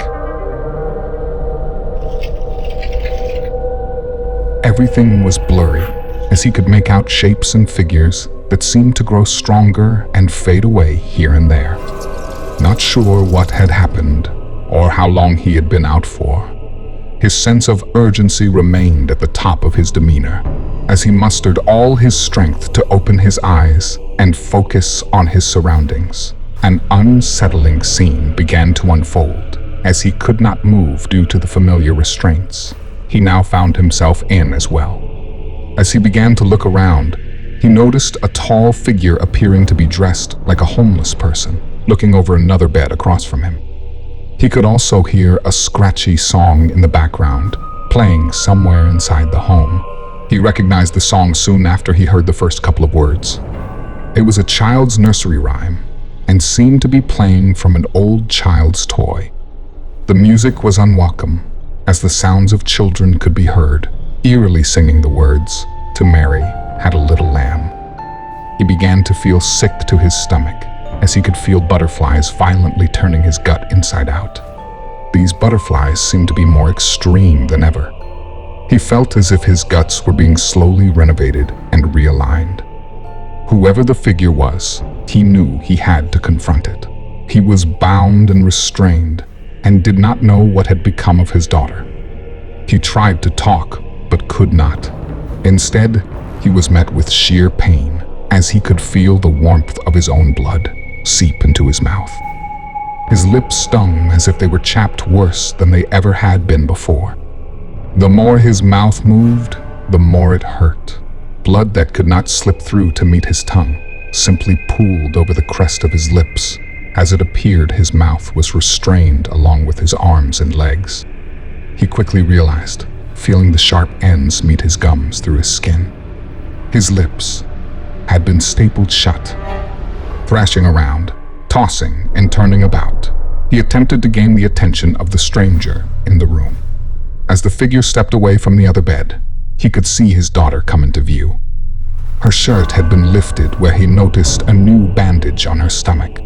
Everything was blurry, as he could make out shapes and figures that seemed to grow stronger and fade away here and there. Not sure what had happened, or how long he had been out for, his sense of urgency remained at the top of his demeanor, as he mustered all his strength to open his eyes and focus on his surroundings. An unsettling scene began to unfold, as he could not move due to the familiar restraints he now found himself in as well. As he began to look around, he noticed a tall figure appearing to be dressed like a homeless person, looking over another bed across from him. He could also hear a scratchy song in the background, playing somewhere inside the home. He recognized the song soon after he heard the first couple of words. It was a child's nursery rhyme, and seemed to be playing from an old child's toy. The music was unwelcome, as the sounds of children could be heard, eerily singing the words, "To Mary had a little lamb." He began to feel sick to his stomach, as he could feel butterflies violently turning his gut inside out. These butterflies seemed to be more extreme than ever. He felt as if his guts were being slowly renovated and realigned. Whoever the figure was, he knew he had to confront it. He was bound and restrained, and did not know what had become of his daughter. He tried to talk, but could not. Instead, he was met with sheer pain, as he could feel the warmth of his own blood seep into his mouth. His lips stung as if they were chapped worse than they ever had been before. The more his mouth moved, the more it hurt. Blood that could not slip through to meet his tongue simply pooled over the crest of his lips. As it appeared, his mouth was restrained along with his arms and legs. He quickly realized, feeling the sharp ends meet his gums through his skin. His lips had been stapled shut. Thrashing around, tossing and turning about, he attempted to gain the attention of the stranger in the room. As the figure stepped away from the other bed, he could see his daughter come into view. Her shirt had been lifted where he noticed a new bandage on her stomach.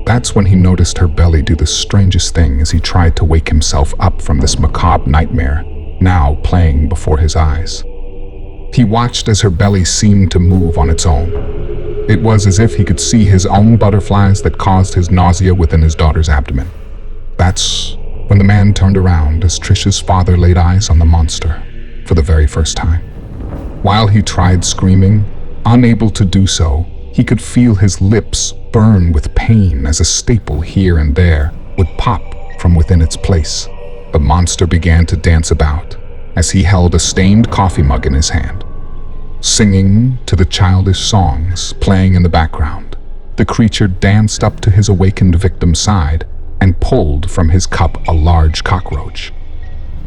That's when he noticed her belly do the strangest thing as he tried to wake himself up from this macabre nightmare, now playing before his eyes. He watched as her belly seemed to move on its own. It was as if he could see his own butterflies that caused his nausea within his daughter's abdomen. That's when the man turned around as Trish's father laid eyes on the monster for the very first time. While he tried screaming, unable to do so, he could feel his lips burn with pain as a staple here and there would pop from within its place. The monster began to dance about as he held a stained coffee mug in his hand. Singing to the childish songs playing in the background, the creature danced up to his awakened victim's side and pulled from his cup a large cockroach.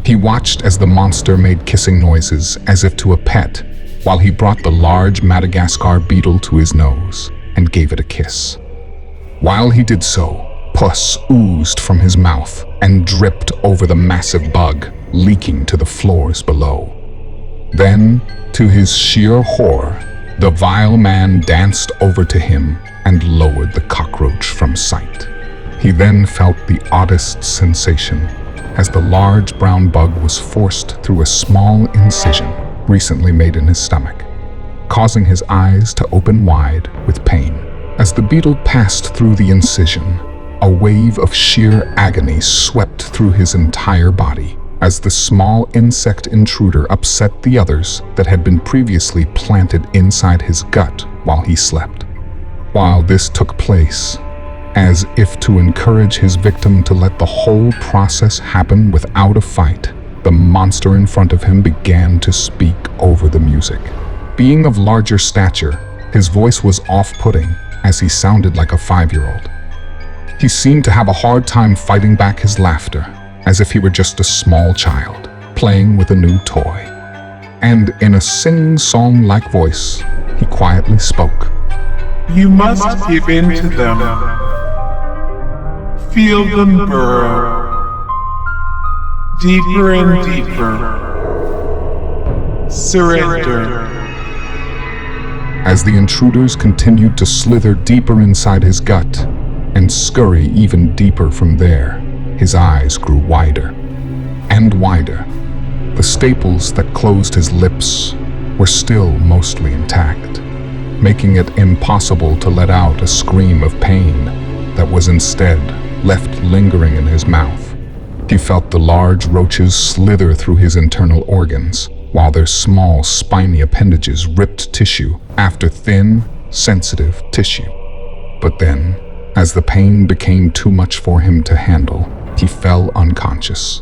He watched as the monster made kissing noises as if to a pet, while he brought the large Madagascar beetle to his nose and gave it a kiss. While he did so, Pus oozed from his mouth and dripped over the massive bug, leaking to the floors below. Then, to his sheer horror, the vile man danced over to him and lowered the cockroach from sight. He then felt the oddest sensation as the large brown bug was forced through a small incision recently made in his stomach, causing his eyes to open wide with pain. As the beetle passed through the incision, a wave of sheer agony swept through his entire body as the small insect intruder upset the others that had been previously planted inside his gut while he slept. While this took place, as if to encourage his victim to let the whole process happen without a fight, the monster in front of him began to speak over the music. Being of larger stature, his voice was off-putting as he sounded like a 5-year-old. He seemed to have a hard time fighting back his laughter, as if he were just a small child, playing with a new toy. And in a sing-song-like voice, he quietly spoke. You must give in to them. Feel them burrow. Deeper and deeper. Surrender. As the intruders continued to slither deeper inside his gut and scurry even deeper from there, his eyes grew wider and wider. The staples that closed his lips were still mostly intact, making it impossible to let out a scream of pain that was instead left lingering in his mouth. He felt the large roaches slither through his internal organs, while their small, spiny appendages ripped tissue after thin, sensitive tissue. But then, as the pain became too much for him to handle, he fell unconscious,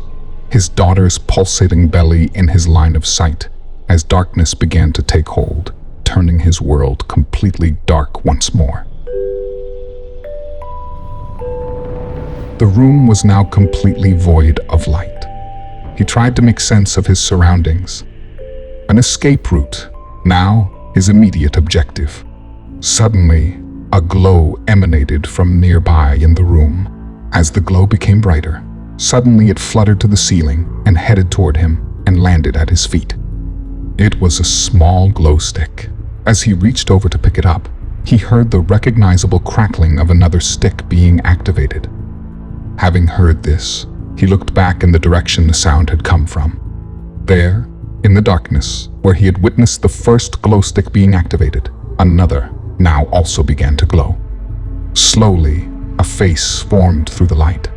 his daughter's pulsating belly in his line of sight, as darkness began to take hold, turning his world completely dark once more. The room was now completely void of light. He tried to make sense of his surroundings. An escape route, now his immediate objective. Suddenly, a glow emanated from nearby in the room. As the glow became brighter, suddenly it fluttered to the ceiling and headed toward him and landed at his feet. It was a small glow stick. As he reached over to pick it up, he heard the recognizable crackling of another stick being activated. Having heard this, he looked back in the direction the sound had come from. There, in the darkness, where he had witnessed the first glow stick being activated, another now also began to glow. Slowly, a face formed through the light.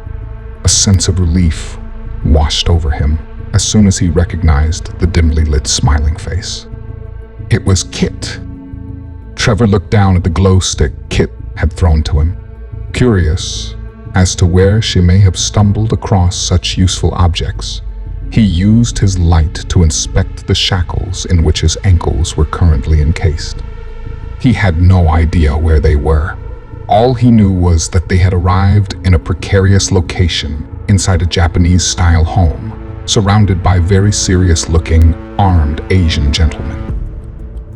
A sense of relief washed over him as soon as he recognized the dimly lit smiling face. It was Kit. Trever looked down at the glow stick Kit had thrown to him, curious as to where she may have stumbled across such useful objects. He used his light to inspect the shackles in which his ankles were currently encased. He had no idea where they were. All he knew was that they had arrived in a precarious location inside a Japanese-style home, surrounded by very serious-looking, armed Asian gentlemen.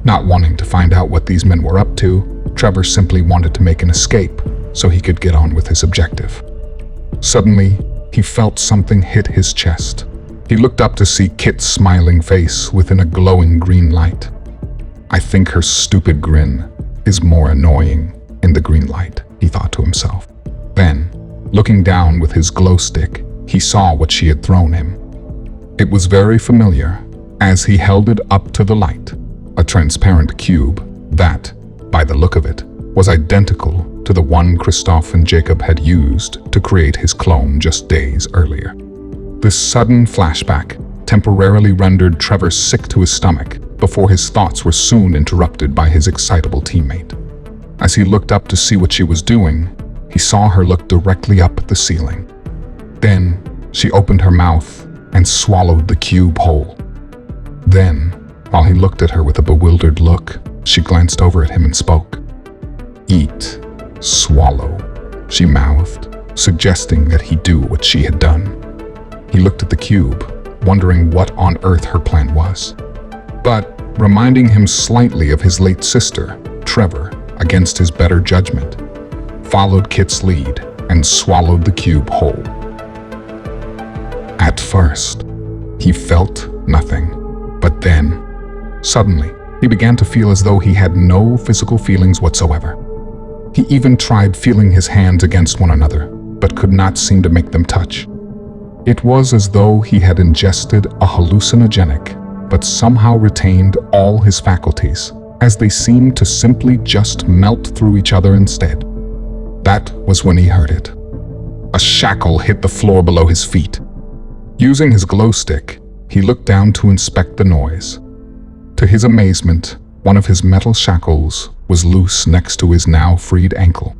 Not wanting to find out what these men were up to, Trever simply wanted to make an escape so he could get on with his objective. Suddenly, he felt something hit his chest. He looked up to see Kit's smiling face within a glowing green light. I think her stupid grin is more annoying in the green light, he thought to himself. Then, looking down with his glow stick, he saw what she had thrown him. It was very familiar as he held it up to the light, a transparent cube that, by the look of it, was identical to the one Christophe and Jacob had used to create his clone just days earlier. This sudden flashback temporarily rendered Trever sick to his stomach before his thoughts were soon interrupted by his excitable teammate. As he looked up to see what she was doing, he saw her look directly up at the ceiling. Then, she opened her mouth and swallowed the cube whole. Then, while he looked at her with a bewildered look, she glanced over at him and spoke. "Eat, swallow," she mouthed, suggesting that he do what she had done. He looked at the cube, wondering what on earth her plan was. But, reminding him slightly of his late sister, Trever, against his better judgment, followed Kit's lead and swallowed the cube whole. At first, he felt nothing, but then, suddenly, he began to feel as though he had no physical feelings whatsoever. He even tried feeling his hands against one another, but could not seem to make them touch. It was as though he had ingested a hallucinogenic, but somehow retained all his faculties, as they seemed to simply just melt through each other instead. That was when he heard it. A shackle hit the floor below his feet. Using his glow stick, he looked down to inspect the noise. To his amazement, one of his metal shackles was loose next to his now freed ankle.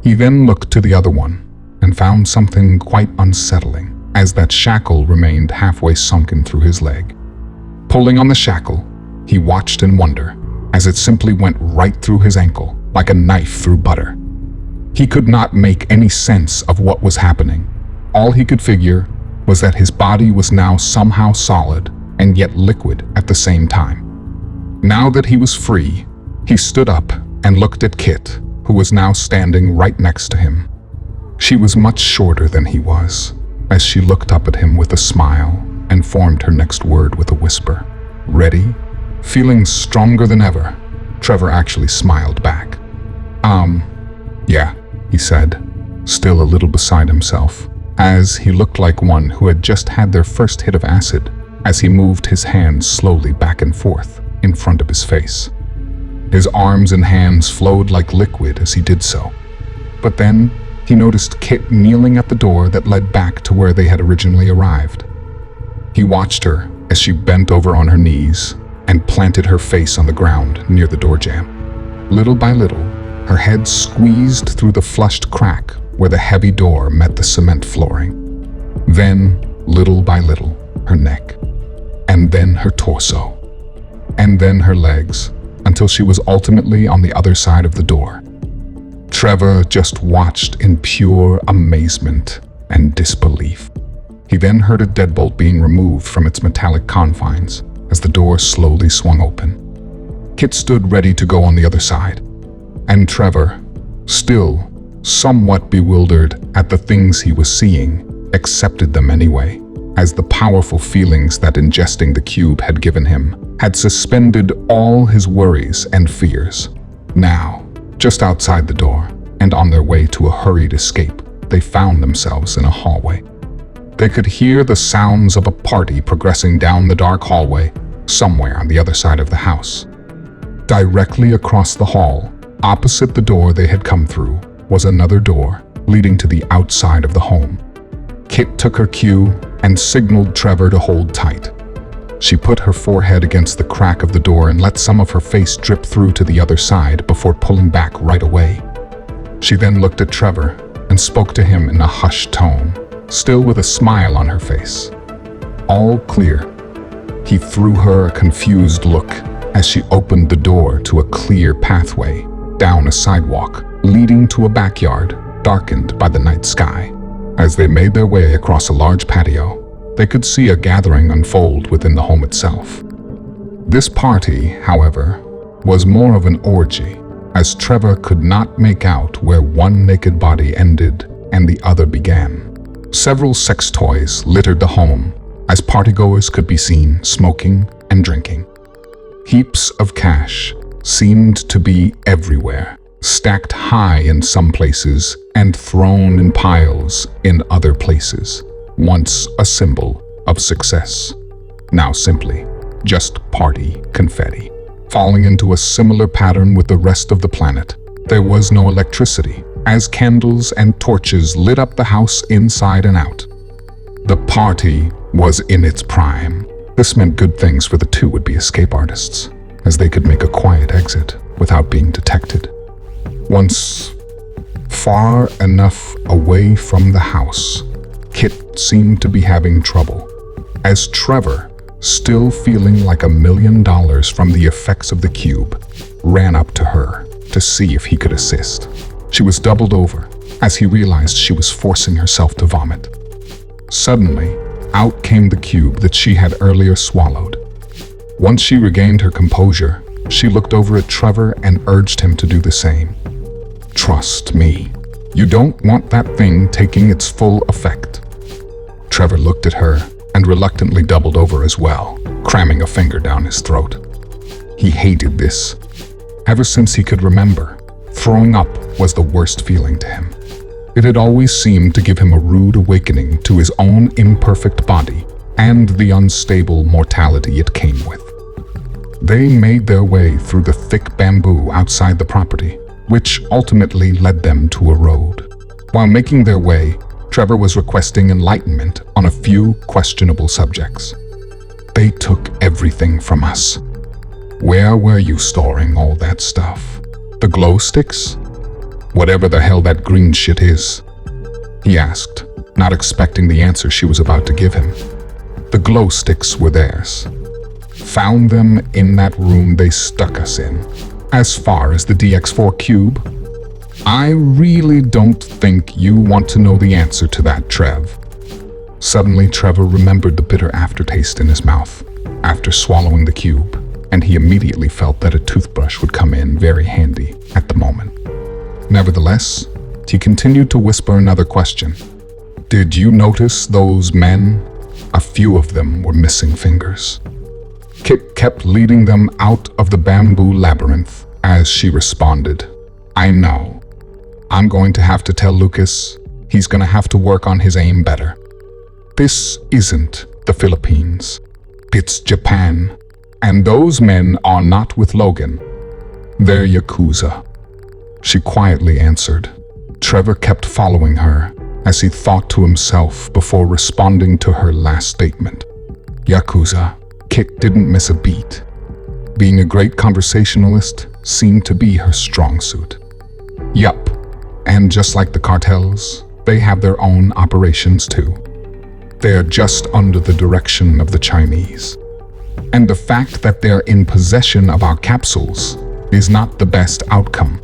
He then looked to the other one and found something quite unsettling, as that shackle remained halfway sunken through his leg. Pulling on the shackle, he watched in wonder as it simply went right through his ankle like a knife through butter. He could not make any sense of what was happening. All he could figure was that his body was now somehow solid and yet liquid at the same time. Now that he was free, he stood up and looked at Kit, who was now standing right next to him. She was much shorter than he was, as she looked up at him with a smile and formed her next word with a whisper. "Ready?" Feeling stronger than ever, Trever actually smiled back. Yeah, he said, still a little beside himself, as he looked like one who had just had their first hit of acid, as he moved his hands slowly back and forth in front of his face. His arms and hands flowed like liquid as he did so. But then he noticed Kit kneeling at the door that led back to where they had originally arrived. He watched her as she bent over on her knees and planted her face on the ground near the door jamb. Little by little, her head squeezed through the flushed crack where the heavy door met the cement flooring. Then, little by little, her neck, and then her torso, and then her legs, until she was ultimately on the other side of the door. Trever just watched in pure amazement and disbelief. He then heard a deadbolt being removed from its metallic confines as the door slowly swung open. Kit stood ready to go on the other side, and Trever, still somewhat bewildered at the things he was seeing, accepted them anyway, as the powerful feelings that ingesting the cube had given him had suspended all his worries and fears. Now, just outside the door, and on their way to a hurried escape, they found themselves in a hallway. They could hear the sounds of a party progressing down the dark hallway somewhere on the other side of the house. Directly across the hall, opposite the door they had come through, was another door leading to the outside of the home. Kit took her cue and signaled Trever to hold tight. She put her forehead against the crack of the door and let some of her face drip through to the other side before pulling back right away. She then looked at Trever and spoke to him in a hushed tone, still with a smile on her face. All clear. He threw her a confused look as she opened the door to a clear pathway down a sidewalk leading to a backyard darkened by the night sky. As they made their way across a large patio, they could see a gathering unfold within the home itself. This party, however, was more of an orgy, as Trever could not make out where one naked body ended and the other began. Several sex toys littered the home, as partygoers could be seen smoking and drinking. Heaps of cash seemed to be everywhere, stacked high in some places and thrown in piles in other places. Once a symbol of success, now simply just party confetti. Falling into a similar pattern with the rest of the planet, there was no electricity, as candles and torches lit up the house inside and out. The party was in its prime. This meant good things for the two would-be escape artists, as they could make a quiet exit without being detected. Once far enough away from the house, Kit seemed to be having trouble, as Trever, still feeling like $1 million from the effects of the cube, ran up to her to see if he could assist. She was doubled over as he realized she was forcing herself to vomit. Suddenly, out came the cube that she had earlier swallowed. Once she regained her composure, she looked over at Trever and urged him to do the same. "Trust me," You don't want that thing taking its full effect. Trever looked at her and reluctantly doubled over as well, cramming a finger down his throat. He hated this. Ever since he could remember, throwing up was the worst feeling to him. It had always seemed to give him a rude awakening to his own imperfect body and the unstable mortality it came with. They made their way through the thick bamboo outside the property, which ultimately led them to a road. While making their way, Trever was requesting enlightenment on a few questionable subjects. They took everything from us. Where were you storing all that stuff? The glow sticks? Whatever the hell that green shit is, he asked, not expecting the answer she was about to give him. The glow sticks were theirs. Found them in that room they stuck us in. As far as the DX4 cube, I really don't think you want to know the answer to that, Trev. Suddenly, Trever remembered the bitter aftertaste in his mouth after swallowing the cube, and he immediately felt that a toothbrush would come in very handy at the moment. Nevertheless, he continued to whisper another question. Did you notice those men? A few of them were missing fingers. Kit kept leading them out of the bamboo labyrinth as she responded. I know. I'm going to have to tell Lucas he's going to have to work on his aim better. This isn't the Philippines. It's Japan. And those men are not with Logan. They're Yakuza. She quietly answered. Trever kept following her as he thought to himself before responding to her last statement. Yakuza. Kit didn't miss a beat. Being a great conversationalist seemed to be her strong suit. Yup, and just like the cartels, they have their own operations too. They're just under the direction of the Chinese. And the fact that they're in possession of our capsules is not the best outcome.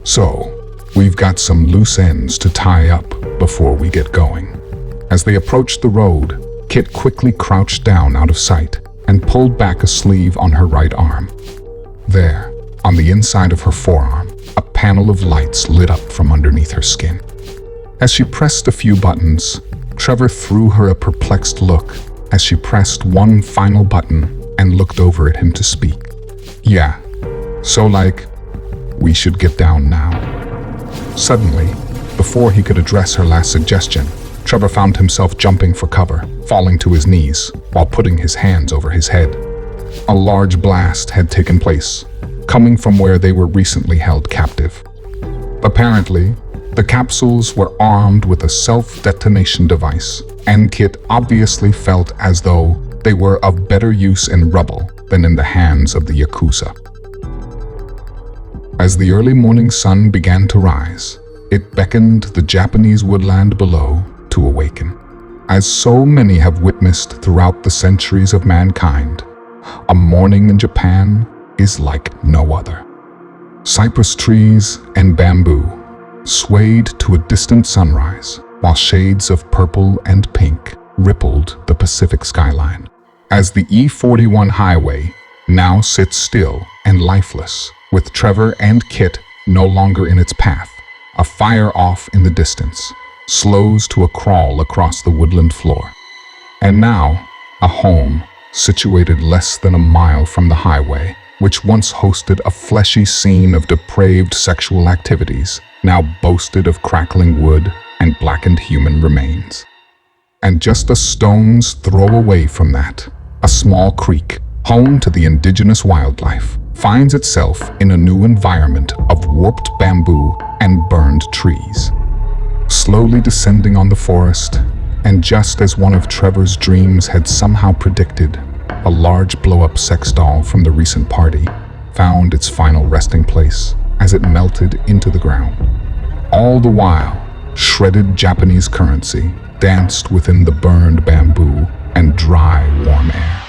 So, we've got some loose ends to tie up before we get going. As they approached the road, Kit quickly crouched down out of sight and pulled back a sleeve on her right arm. There, on the inside of her forearm, a panel of lights lit up from underneath her skin. As she pressed a few buttons, Trever threw her a perplexed look as she pressed one final button and looked over at him to speak. Yeah, so like, we should get down now. Suddenly, before he could address her last suggestion, Trever found himself jumping for cover, falling to his knees while putting his hands over his head. A large blast had taken place, coming from where they were recently held captive. Apparently, the capsules were armed with a self-detonation device, and Kit obviously felt as though they were of better use in rubble than in the hands of the Yakuza. As the early morning sun began to rise, it beckoned the Japanese woodland below to awaken. As so many have witnessed throughout the centuries of mankind, a morning in Japan is like no other. Cypress trees and bamboo swayed to a distant sunrise, while shades of purple and pink rippled the Pacific skyline. As the E41 highway now sits still and lifeless, with Trever and Kit no longer in its path, a fire off in the distance slows to a crawl across the woodland floor. And now, a home situated less than a mile from the highway, which once hosted a fleshy scene of depraved sexual activities, now boasted of crackling wood and blackened human remains. And just a stone's throw away from that, a small creek, home to the indigenous wildlife, finds itself in a new environment of warped bamboo and burned trees. Slowly descending on the forest, and just as one of Trever's dreams had somehow predicted, a large blow-up sex doll from the recent party found its final resting place as it melted into the ground. All the while, shredded Japanese currency danced within the burned bamboo and dry, warm air.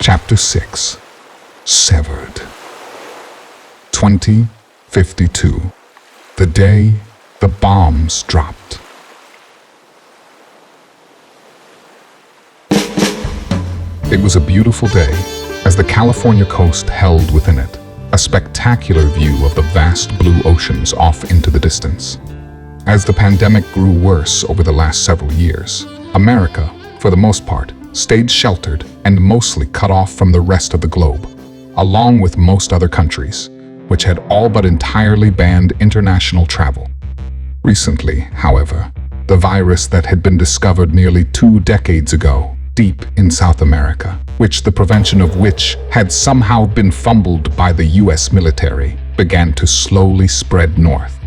Chapter 6. Severed. 2052. The day the bombs dropped. It was a beautiful day, as the California coast held within it a spectacular view of the vast blue oceans off into the distance. As the pandemic grew worse over the last several years, America, for the most part, stayed sheltered and mostly cut off from the rest of the globe, along with most other countries, which had all but entirely banned international travel. Recently, however, the virus that had been discovered nearly 2 decades ago, deep in South America, the prevention of which had somehow been fumbled by the US military, began to slowly spread north.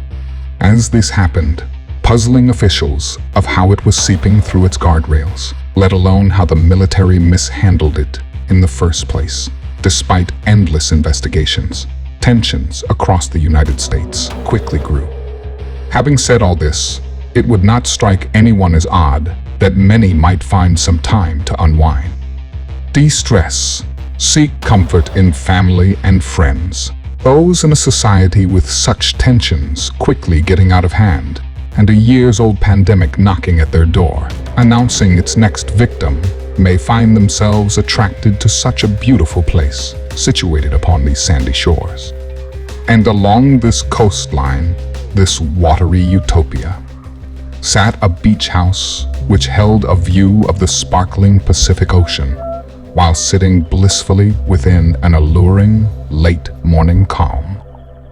As this happened, puzzling officials of how it was seeping through its guardrails, let alone how the military mishandled it in the first place. Despite endless investigations, tensions across the United States quickly grew. Having said all this, it would not strike anyone as odd that many might find some time to unwind. De-stress, seek comfort in family and friends. Those in a society with such tensions quickly getting out of hand, and a years-old pandemic knocking at their door, announcing its next victim, may find themselves attracted to such a beautiful place, situated upon these sandy shores. And along this coastline, this watery utopia, sat a beach house which held a view of the sparkling Pacific Ocean, while sitting blissfully within an alluring, late morning calm.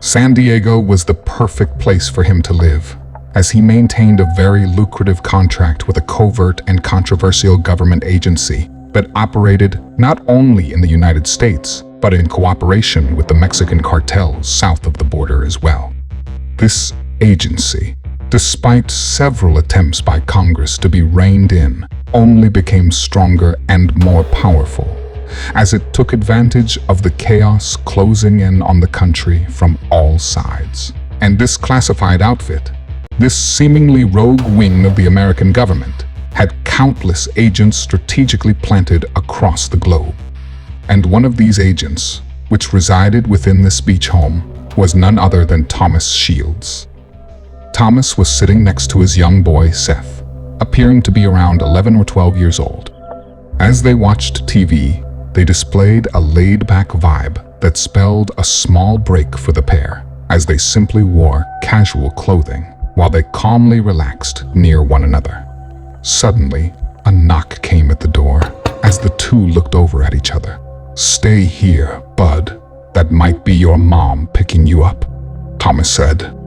San Diego was the perfect place for him to live, as he maintained a very lucrative contract with a covert and controversial government agency that operated not only in the United States, but in cooperation with the Mexican cartels south of the border as well. This agency, despite several attempts by Congress to be reined in, only became stronger and more powerful, as it took advantage of the chaos closing in on the country from all sides. And this classified outfit, this seemingly rogue wing of the American government, had countless agents strategically planted across the globe. And one of these agents, which resided within this beach home, was none other than Thomas Shields. Thomas was sitting next to his young boy, Seth, appearing to be around 11 or 12 years old. As they watched TV, they displayed a laid-back vibe that spelled a small break for the pair, as they simply wore casual clothing while they calmly relaxed near one another. Suddenly, a knock came at the door as the two looked over at each other. "Stay here, bud. That might be your mom picking you up," Thomas said.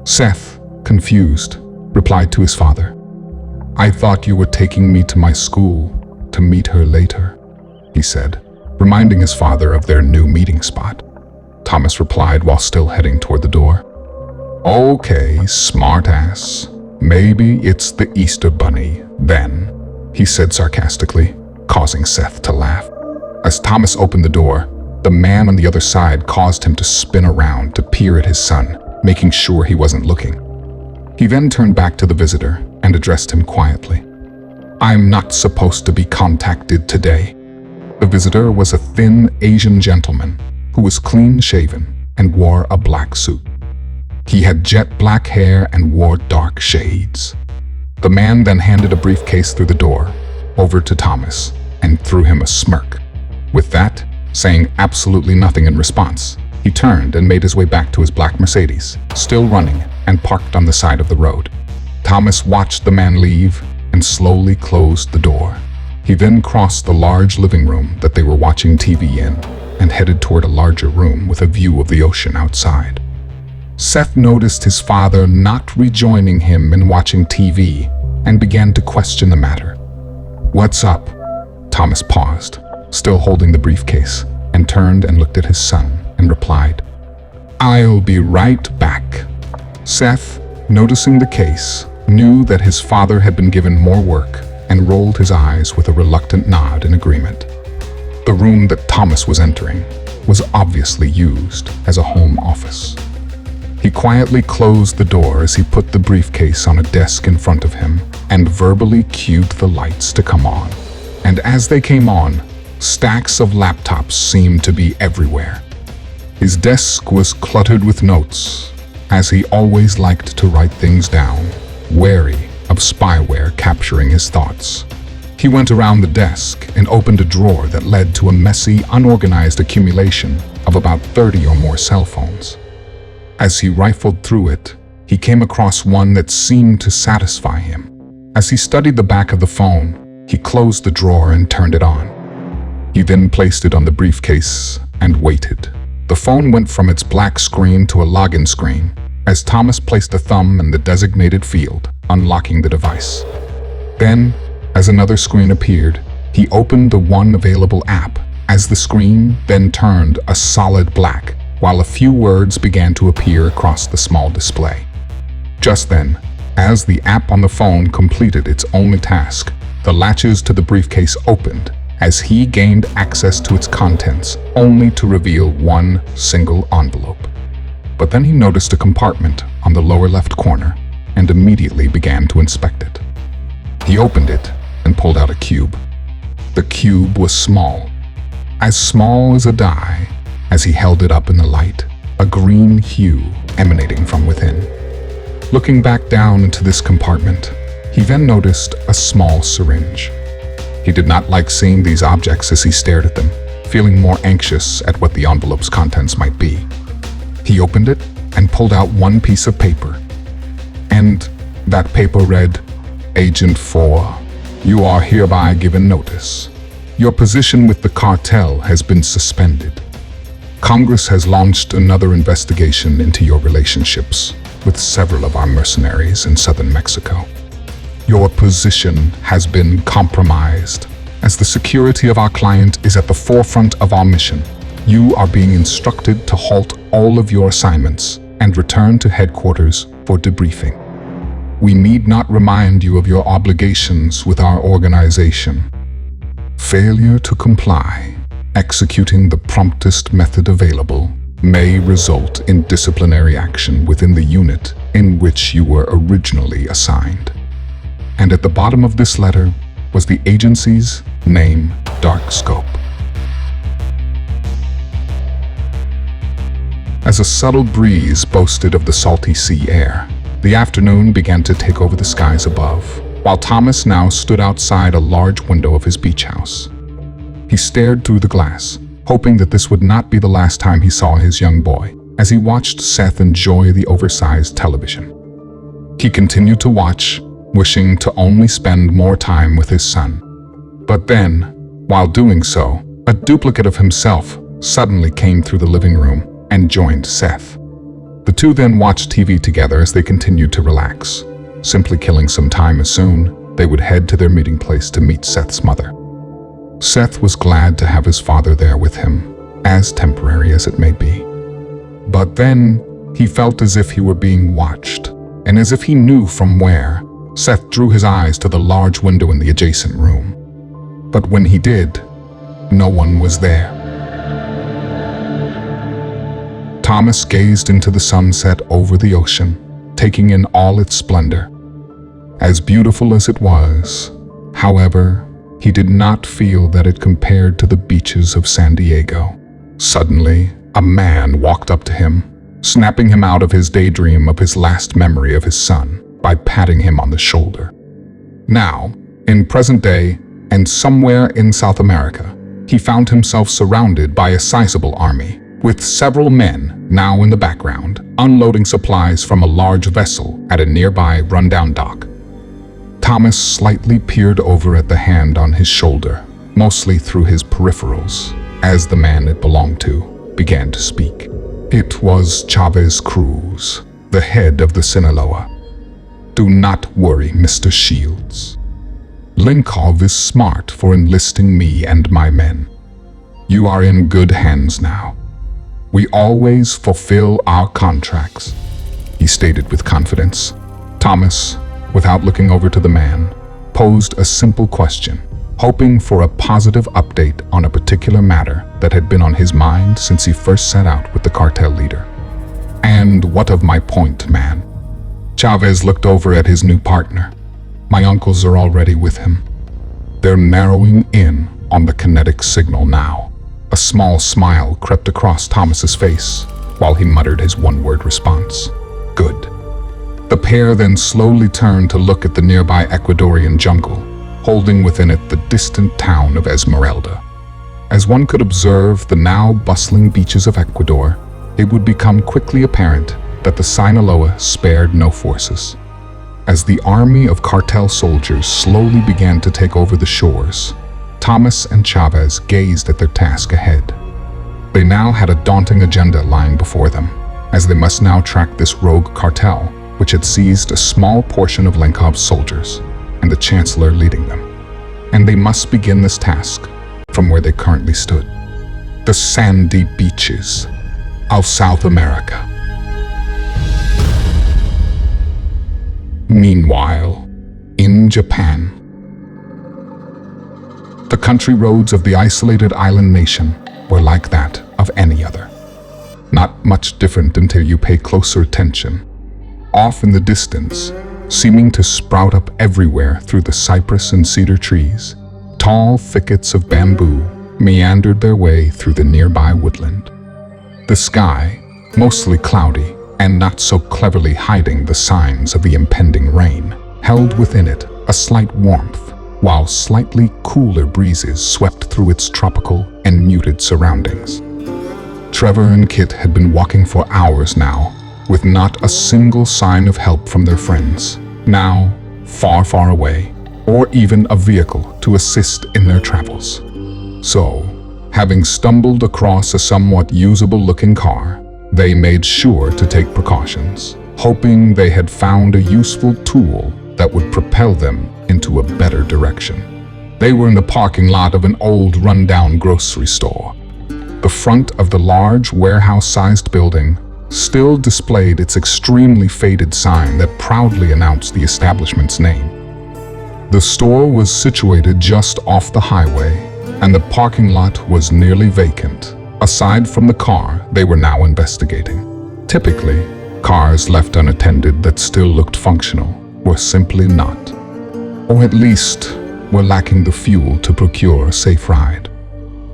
Seth, confused, replied to his father, "I thought you were taking me to my school to meet her later," he said, reminding his father of their new meeting spot. Thomas replied while still heading toward the door, "Okay, smartass. Maybe it's the Easter Bunny, then," he said sarcastically, causing Seth to laugh. As Thomas opened the door, the man on the other side caused him to spin around to peer at his son, making sure he wasn't looking. He then turned back to the visitor and addressed him quietly. "I'm not supposed to be contacted today." The visitor was a thin Asian gentleman who was clean-shaven and wore a black suit. He had jet black hair and wore dark shades. The man then handed a briefcase through the door over to Thomas and threw him a smirk. With that, saying absolutely nothing in response, he turned and made his way back to his black Mercedes, still running, and parked on the side of the road. Thomas watched the man leave and slowly closed the door. He then crossed the large living room that they were watching TV in and headed toward a larger room with a view of the ocean outside. Seth noticed his father not rejoining him in watching TV and began to question the matter. "What's up?" Thomas paused, still holding the briefcase, and turned and looked at his son and replied, "I'll be right back." Seth, noticing the case, knew that his father had been given more work and rolled his eyes with a reluctant nod in agreement. The room that Thomas was entering was obviously used as a home office. He quietly closed the door as he put the briefcase on a desk in front of him and verbally cued the lights to come on. And as they came on, Stacks of laptops seemed to be everywhere. His desk was cluttered with notes, as he always liked to write things down, wary of spyware capturing his thoughts. He went around the desk and opened a drawer that led to a messy, unorganized accumulation of about 30 or more cell phones. As he rifled through it, he came across one that seemed to satisfy him. As he studied the back of the phone, he closed the drawer and turned it on. He then placed it on the briefcase and waited. The phone went from its black screen to a login screen as Thomas placed a thumb in the designated field, unlocking the device. Then, as another screen appeared, he opened the one available app, as the screen then turned a solid black, while a few words began to appear across the small display. Just then, as the app on the phone completed its only task, the latches to the briefcase opened as he gained access to its contents, only to reveal one single envelope. But then he noticed a compartment on the lower left corner and immediately began to inspect it. He opened it and pulled out a cube. The cube was small as a die. As he held it up in the light, a green hue emanating from within. Looking back down into this compartment, he then noticed a small syringe. He did not like seeing these objects as he stared at them, feeling more anxious at what the envelope's contents might be. He opened it and pulled out one piece of paper. And that paper read, "Agent 4, you are hereby given notice. Your position with the cartel has been suspended. Congress has launched another investigation into your relationships with several of our mercenaries in southern Mexico. Your position has been compromised. As the security of our client is at the forefront of our mission, you are being instructed to halt all of your assignments and return to headquarters for debriefing. We need not remind you of your obligations with our organization. Failure to comply, executing the promptest method available, may result in disciplinary action within the unit in which you were originally assigned." And at the bottom of this letter was the agency's name, Dark Scope. As a subtle breeze boasted of the salty sea air, the afternoon began to take over the skies above, while Thomas now stood outside a large window of his beach house. He stared through the glass, hoping that this would not be the last time he saw his young boy, as he watched Seth enjoy the oversized television. He continued to watch, wishing to only spend more time with his son. But then, while doing so, a duplicate of himself suddenly came through the living room and joined Seth. The two then watched TV together as they continued to relax, simply killing some time as soon they would head to their meeting place to meet Seth's mother. Seth was glad to have his father there with him, as temporary as it may be. But then, he felt as if he were being watched, and as if he knew from where. Seth drew his eyes to the large window in the adjacent room. But when he did, no one was there. Thomas gazed into the sunset over the ocean, taking in all its splendor. As beautiful as it was, however, he did not feel that it compared to the beaches of San Diego. Suddenly, a man walked up to him, snapping him out of his daydream of his last memory of his son by patting him on the shoulder. Now, in present day and somewhere in South America, he found himself surrounded by a sizable army, with several men now in the background, unloading supplies from a large vessel at a nearby rundown dock. Thomas slightly peered over at the hand on his shoulder, mostly through his peripherals, as the man it belonged to began to speak. It was Chavez Cruz, the head of the Sinaloa. "Do not worry, Mr. Shields. Linkov is smart for enlisting me and my men. You are in good hands now. We always fulfill our contracts," he stated with confidence. Thomas, without looking over to the man, posed a simple question, hoping for a positive update on a particular matter that had been on his mind since he first set out with the cartel leader. "And what of my point, man?" Chavez looked over at his new partner. "My uncles are already with him. They're narrowing in on the kinetic signal now. A small smile crept across Thomas's face while he muttered his one-word response. Good. The pair then slowly turned to look at the nearby Ecuadorian jungle, holding within it the distant town of Esmeralda. As one could observe the now bustling beaches of Ecuador, it would become quickly apparent that the Sinaloa spared no forces. As the army of cartel soldiers slowly began to take over the shores, Thomas and Chavez gazed at their task ahead. They now had a daunting agenda lying before them, as they must now track this rogue cartel, which had seized a small portion of Lenkov's soldiers, and the Chancellor leading them. And they must begin this task from where they currently stood, the sandy beaches of South America. Meanwhile, in Japan, the country roads of the isolated island nation were like that of any other. Not much different until you pay closer attention. Off in the distance, seeming to sprout up everywhere through the cypress and cedar trees, tall thickets of bamboo meandered their way through the nearby woodland. The sky, mostly cloudy and not so cleverly hiding the signs of the impending rain, held within it a slight warmth, while slightly cooler breezes swept through its tropical and muted surroundings. Trever and Kit had been walking for hours now, with not a single sign of help from their friends, now far, far away, or even a vehicle to assist in their travels. So, having stumbled across a somewhat usable-looking car, they made sure to take precautions, hoping they had found a useful tool that would propel them into a better direction. They were in the parking lot of an old, run-down grocery store. The front of the large, warehouse-sized building still displayed its extremely faded sign that proudly announced the establishment's name. The store was situated just off the highway, and the parking lot was nearly vacant, aside from the car they were now investigating. Typically, cars left unattended that still looked functional were simply not, or at least were lacking the fuel to procure a safe ride.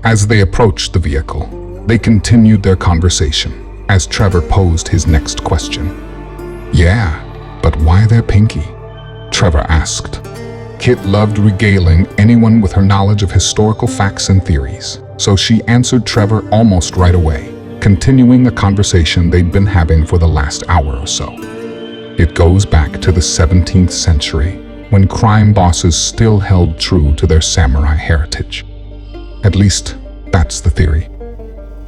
As they approached the vehicle, they continued their conversation as Trever posed his next question. "Yeah, but why their pinky?" Trever asked. Kit loved regaling anyone with her knowledge of historical facts and theories, so she answered Trever almost right away, continuing a conversation they'd been having for the last hour or so. It goes back to the 17th century, when crime bosses still held true to their samurai heritage. At least, that's the theory.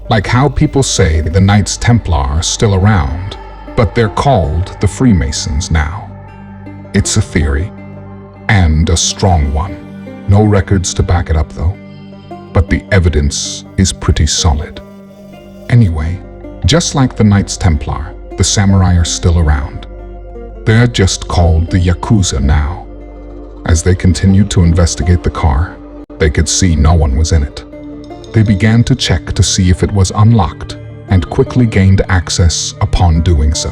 Like how people say the Knights Templar are still around, but they're called the Freemasons now. It's a theory, and a strong one. No records to back it up though, but the evidence is pretty solid. Anyway, just like the Knights Templar, the samurai are still around. They're just called the Yakuza now. As they continued to investigate the car, they could see no one was in it. They began to check to see if it was unlocked and quickly gained access upon doing so.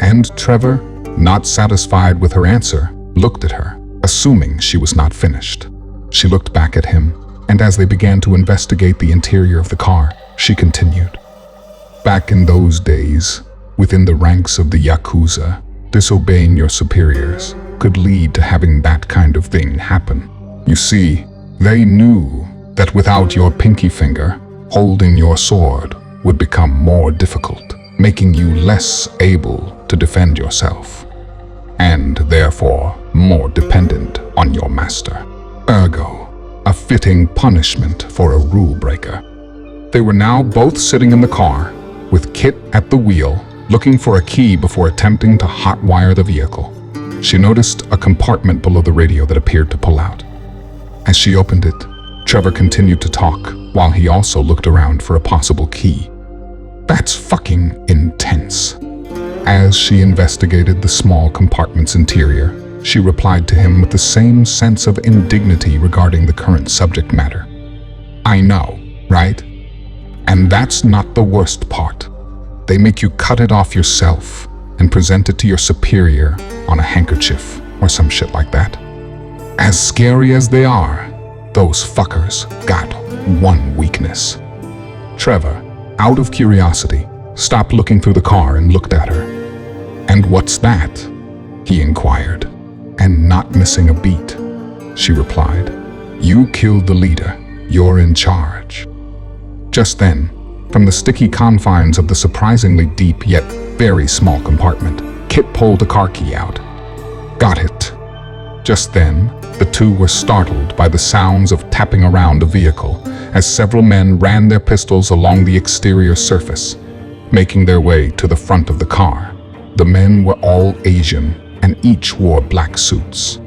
And Trever, not satisfied with her answer, looked at her, assuming she was not finished. She looked back at him, and as they began to investigate the interior of the car, she continued. Back in those days, within the ranks of the Yakuza, disobeying your superiors could lead to having that kind of thing happen. You see, they knew that without your pinky finger, holding your sword would become more difficult, making you less able to defend yourself, and therefore more dependent on your master. Ergo, a fitting punishment for a rule breaker. They were now both sitting in the car, with Kit at the wheel, looking for a key before attempting to hotwire the vehicle. She noticed a compartment below the radio that appeared to pull out. As she opened it, Trever continued to talk, while he also looked around for a possible key. That's fucking intense. As she investigated the small compartment's interior, she replied to him with the same sense of indignity regarding the current subject matter. I know, right? And that's not the worst part. They make you cut it off yourself and present it to your superior on a handkerchief or some shit like that. As scary as they are, those fuckers got one weakness. Trever, out of curiosity, stopped looking through the car and looked at her. "And what's that?" he inquired. "And not missing a beat," she replied. "You killed the leader. You're in charge." Just then, from the sticky confines of the surprisingly deep yet very small compartment, Kit pulled a car key out. "Got it." Just then, the two were startled by the sounds of tapping around a vehicle as several men ran their pistols along the exterior surface, making their way to the front of the car. The men were all Asian and each wore black suits.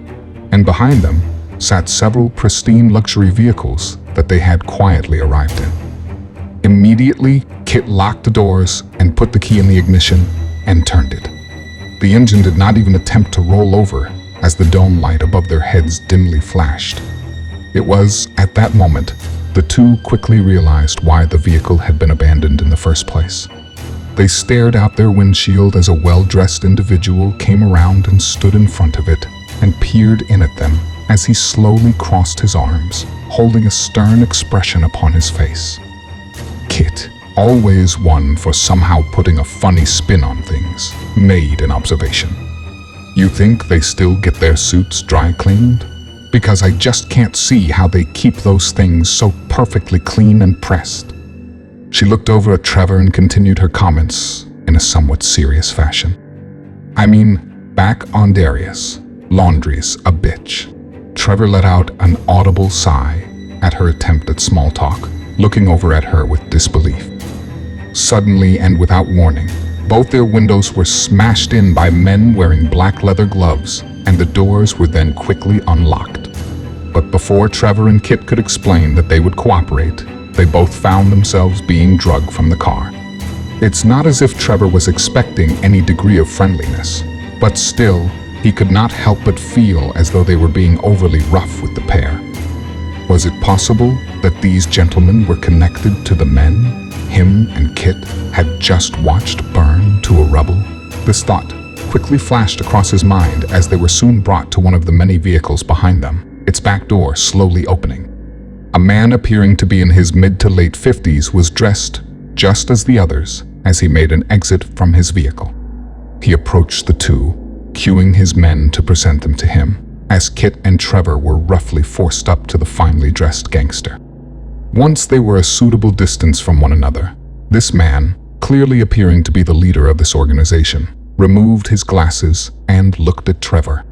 And behind them sat several pristine luxury vehicles that they had quietly arrived in. Immediately, Kit locked the doors and put the key in the ignition and turned it. The engine did not even attempt to roll over as the dome light above their heads dimly flashed. It was, at that moment, the two quickly realized why the vehicle had been abandoned in the first place. They stared out their windshield as a well-dressed individual came around and stood in front of it and peered in at them as he slowly crossed his arms, holding a stern expression upon his face. Kit, always one for somehow putting a funny spin on things, made an observation. "You think they still get their suits dry cleaned? Because I just can't see how they keep those things so perfectly clean and pressed." She looked over at Trever and continued her comments in a somewhat serious fashion. "I mean, back on Darius, laundry's a bitch." Trever let out an audible sigh at her attempt at small talk, looking over at her with disbelief. Suddenly and without warning, both their windows were smashed in by men wearing black leather gloves, and the doors were then quickly unlocked. But before Trever and Kit could explain that they would cooperate, they both found themselves being drugged from the car. It's not as if Trever was expecting any degree of friendliness, but still, he could not help but feel as though they were being overly rough with the pair. Was it possible that these gentlemen were connected to the men him and Kit had just watched burn to a rubble? This thought quickly flashed across his mind as they were soon brought to one of the many vehicles behind them, its back door slowly opening. A man appearing to be in his mid to late 50s was dressed just as the others as he made an exit from his vehicle. He approached the two, cueing his men to present them to him, as Kit and Trever were roughly forced up to the finely dressed gangster. Once they were a suitable distance from one another, this man, clearly appearing to be the leader of this organization, removed his glasses and looked at Trever.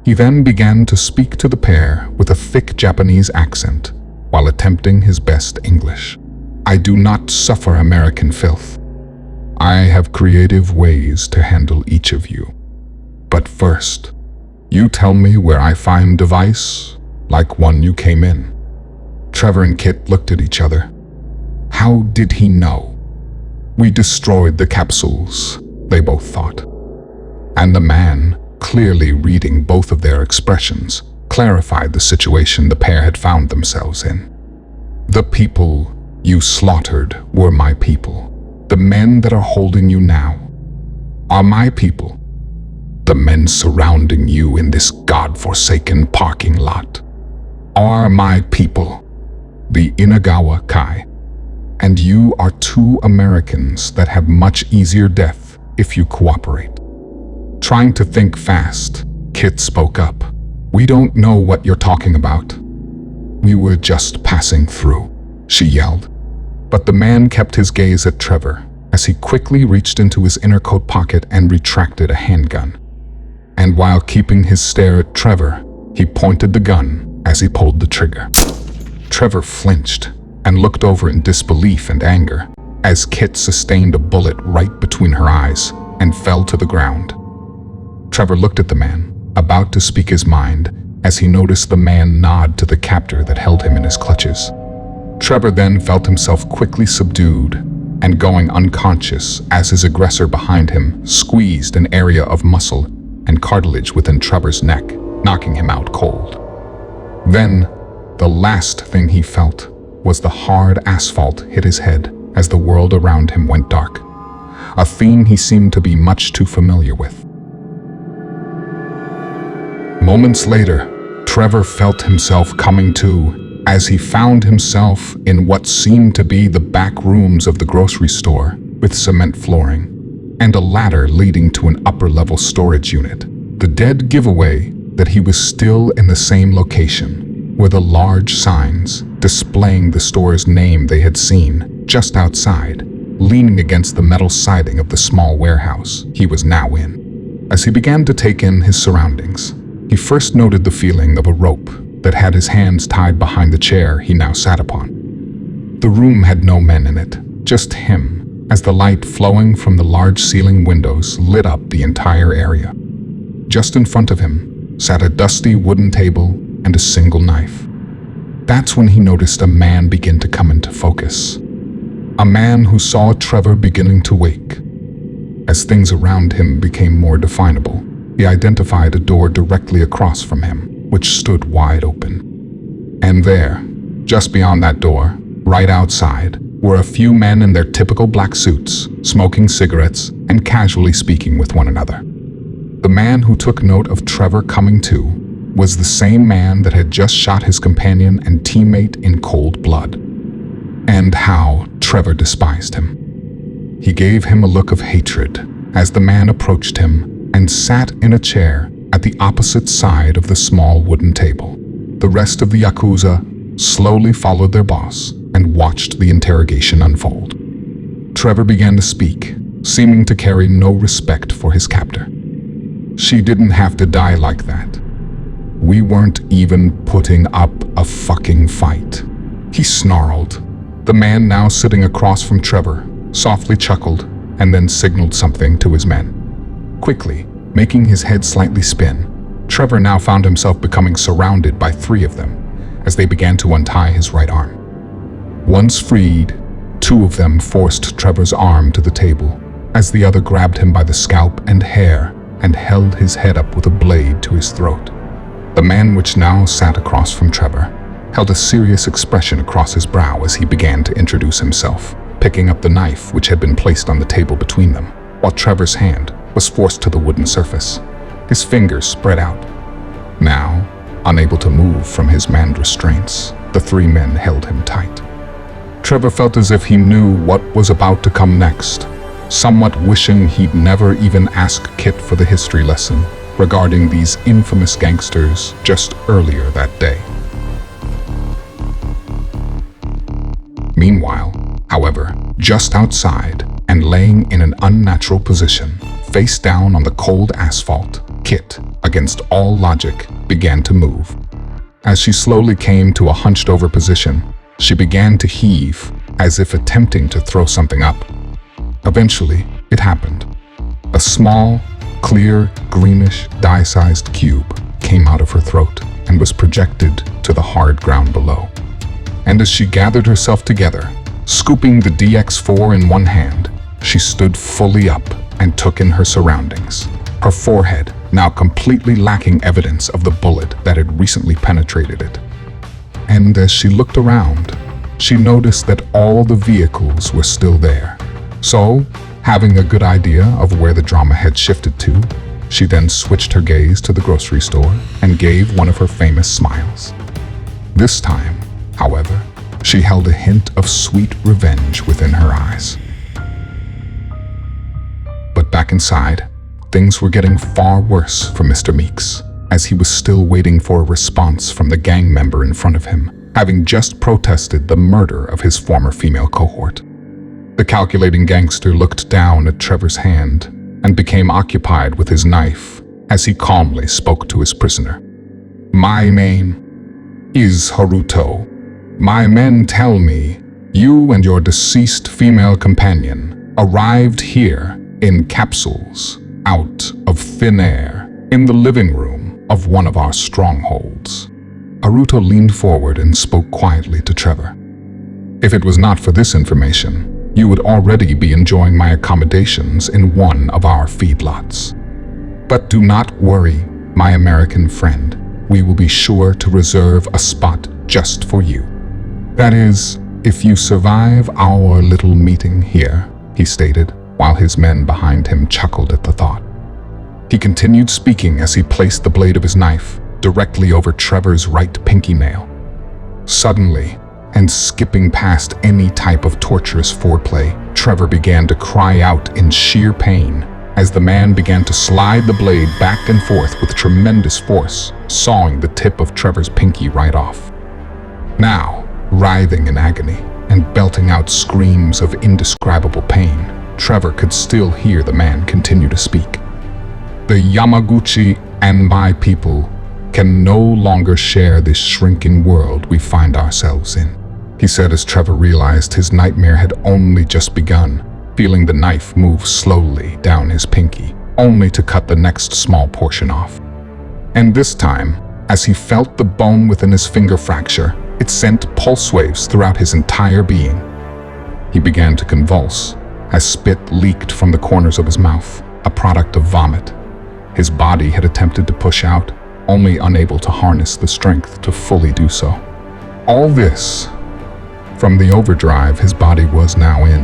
He then began to speak to the pair with a thick Japanese accent, while attempting his best English. "I do not suffer American filth. I have creative ways to handle each of you. But first, you tell me where I find device, like one you came in." Trever and Kit looked at each other. How did he know? "We destroyed the capsules," they both thought. And the man, clearly reading both of their expressions, clarified the situation the pair had found themselves in. "The people you slaughtered were my people. The men that are holding you now are my people. The men surrounding you in this god-forsaken parking lot are my people, the Inagawa Kai. And you are two Americans that have much easier death if you cooperate." Trying to think fast, Kit spoke up. "We don't know what you're talking about. We were just passing through," she yelled. But the man kept his gaze at Trever as he quickly reached into his inner coat pocket and retracted a handgun. And while keeping his stare at Trever, he pointed the gun as he pulled the trigger. Trever flinched and looked over in disbelief and anger as Kit sustained a bullet right between her eyes and fell to the ground. Trever looked at the man, about to speak his mind, as he noticed the man nod to the captor that held him in his clutches. Trever then felt himself quickly subdued and going unconscious as his aggressor behind him squeezed an area of muscle and cartilage within Trevor's neck, knocking him out cold. Then, the last thing he felt was the hard asphalt hit his head as the world around him went dark, a theme he seemed to be much too familiar with. Moments later, Trever felt himself coming to as he found himself in what seemed to be the back rooms of the grocery store with cement flooring and a ladder leading to an upper-level storage unit. The dead giveaway that he was still in the same location were the large signs displaying the store's name they had seen just outside, leaning against the metal siding of the small warehouse he was now in. As he began to take in his surroundings, he first noted the feeling of a rope that had his hands tied behind the chair he now sat upon. The room had no men in it, just him, as the light flowing from the large ceiling windows lit up the entire area. Just in front of him sat a dusty wooden table and a single knife. That's when he noticed a man begin to come into focus. A man who saw Trever beginning to wake. As things around him became more definable, he identified a door directly across from him, which stood wide open. And there, just beyond that door, right outside, were a few men in their typical black suits, smoking cigarettes and casually speaking with one another. The man who took note of Trever coming to was the same man that had just shot his companion and teammate in cold blood. And how Trever despised him. He gave him a look of hatred as the man approached him and sat in a chair at the opposite side of the small wooden table. The rest of the Yakuza slowly followed their boss and watched the interrogation unfold. Trever began to speak, seeming to carry no respect for his captor. She didn't have to die like that. We weren't even putting up a fucking fight. He snarled. The man now sitting across from Trever softly chuckled and then signaled something to his men. Quickly, making his head slightly spin, Trever now found himself becoming surrounded by 3 of them as they began to untie his right arm. Once freed, 2 of them forced Trevor's arm to the table as the other grabbed him by the scalp and hair and held his head up with a blade to his throat. The man which now sat across from Trever held a serious expression across his brow as he began to introduce himself, picking up the knife which had been placed on the table between them, while Trevor's hand was forced to the wooden surface, his fingers spread out. Now, unable to move from his manned restraints, the 3 men held him tight. Trever felt as if he knew what was about to come next, somewhat wishing he'd never even asked Kit for the history lesson regarding these infamous gangsters just earlier that day. Meanwhile, however, just outside and laying in an unnatural position, face down on the cold asphalt, Kit, against all logic, began to move. As she slowly came to a hunched-over position, she began to heave, as if attempting to throw something up. Eventually, it happened. A small, clear, greenish, dye-sized cube came out of her throat and was projected to the hard ground below. And as she gathered herself together, scooping the DX4 in one hand, she stood fully up and took in her surroundings, her forehead now completely lacking evidence of the bullet that had recently penetrated it. And as she looked around, she noticed that all the vehicles were still there. So, having a good idea of where the drama had shifted to, she then switched her gaze to the grocery store and gave one of her famous smiles. This time, however, she held a hint of sweet revenge within her eyes. But back inside, things were getting far worse for Mr. Meeks, as he was still waiting for a response from the gang member in front of him, having just protested the murder of his former female cohort. The calculating gangster looked down at Trevor's hand and became occupied with his knife as he calmly spoke to his prisoner. "My name is Haruto. My men tell me you and your deceased female companion arrived here in capsules out of thin air in the living room of one of our strongholds." Haruto leaned forward and spoke quietly to Trever. "If it was not for this information, you would already be enjoying my accommodations in one of our feedlots. But do not worry, my American friend. We will be sure to reserve a spot just for you. That is, if you survive our little meeting here," he stated, while his men behind him chuckled at the thought. He continued speaking as he placed the blade of his knife directly over Trevor's right pinky nail. Suddenly, and skipping past any type of torturous foreplay, Trever began to cry out in sheer pain as the man began to slide the blade back and forth with tremendous force, sawing the tip of Trevor's pinky right off. Now, writhing in agony and belting out screams of indescribable pain, Trever could still hear the man continue to speak. The Yamaguchi and my people can no longer share this shrinking world we find ourselves in, he said as Trever realized his nightmare had only just begun, feeling the knife move slowly down his pinky, only to cut the next small portion off. And this time, as he felt the bone within his finger fracture, it sent pulse waves throughout his entire being. He began to convulse as spit leaked from the corners of his mouth, a product of vomit. His body had attempted to push out, only unable to harness the strength to fully do so. All this from the overdrive his body was now in,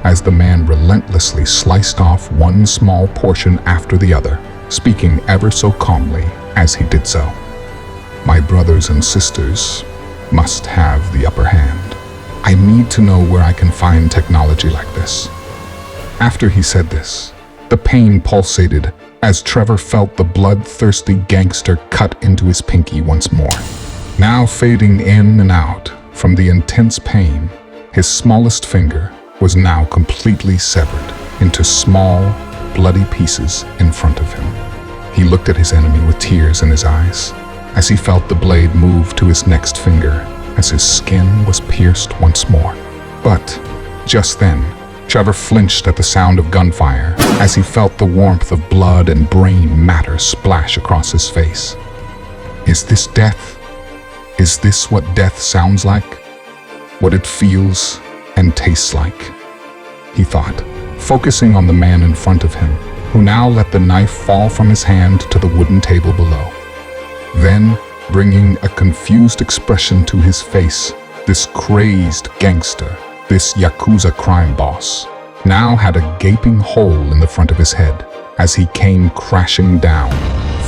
as the man relentlessly sliced off one small portion after the other, speaking ever so calmly as he did so. My brothers and sisters must have the upper hand. I need to know where I can find technology like this. After he said this, the pain pulsated as Trever felt the bloodthirsty gangster cut into his pinky once more. Now fading in and out from the intense pain, his smallest finger was now completely severed into small, bloody pieces in front of him. He looked at his enemy with tears in his eyes as he felt the blade move to his next finger as his skin was pierced once more. But just then, Trever flinched at the sound of gunfire as he felt the warmth of blood and brain matter splash across his face. Is this death? Is this what death sounds like? What it feels and tastes like? He thought, focusing on the man in front of him, who now let the knife fall from his hand to the wooden table below. Then, bringing a confused expression to his face, this crazed gangster, this Yakuza crime boss, now had a gaping hole in the front of his head as he came crashing down,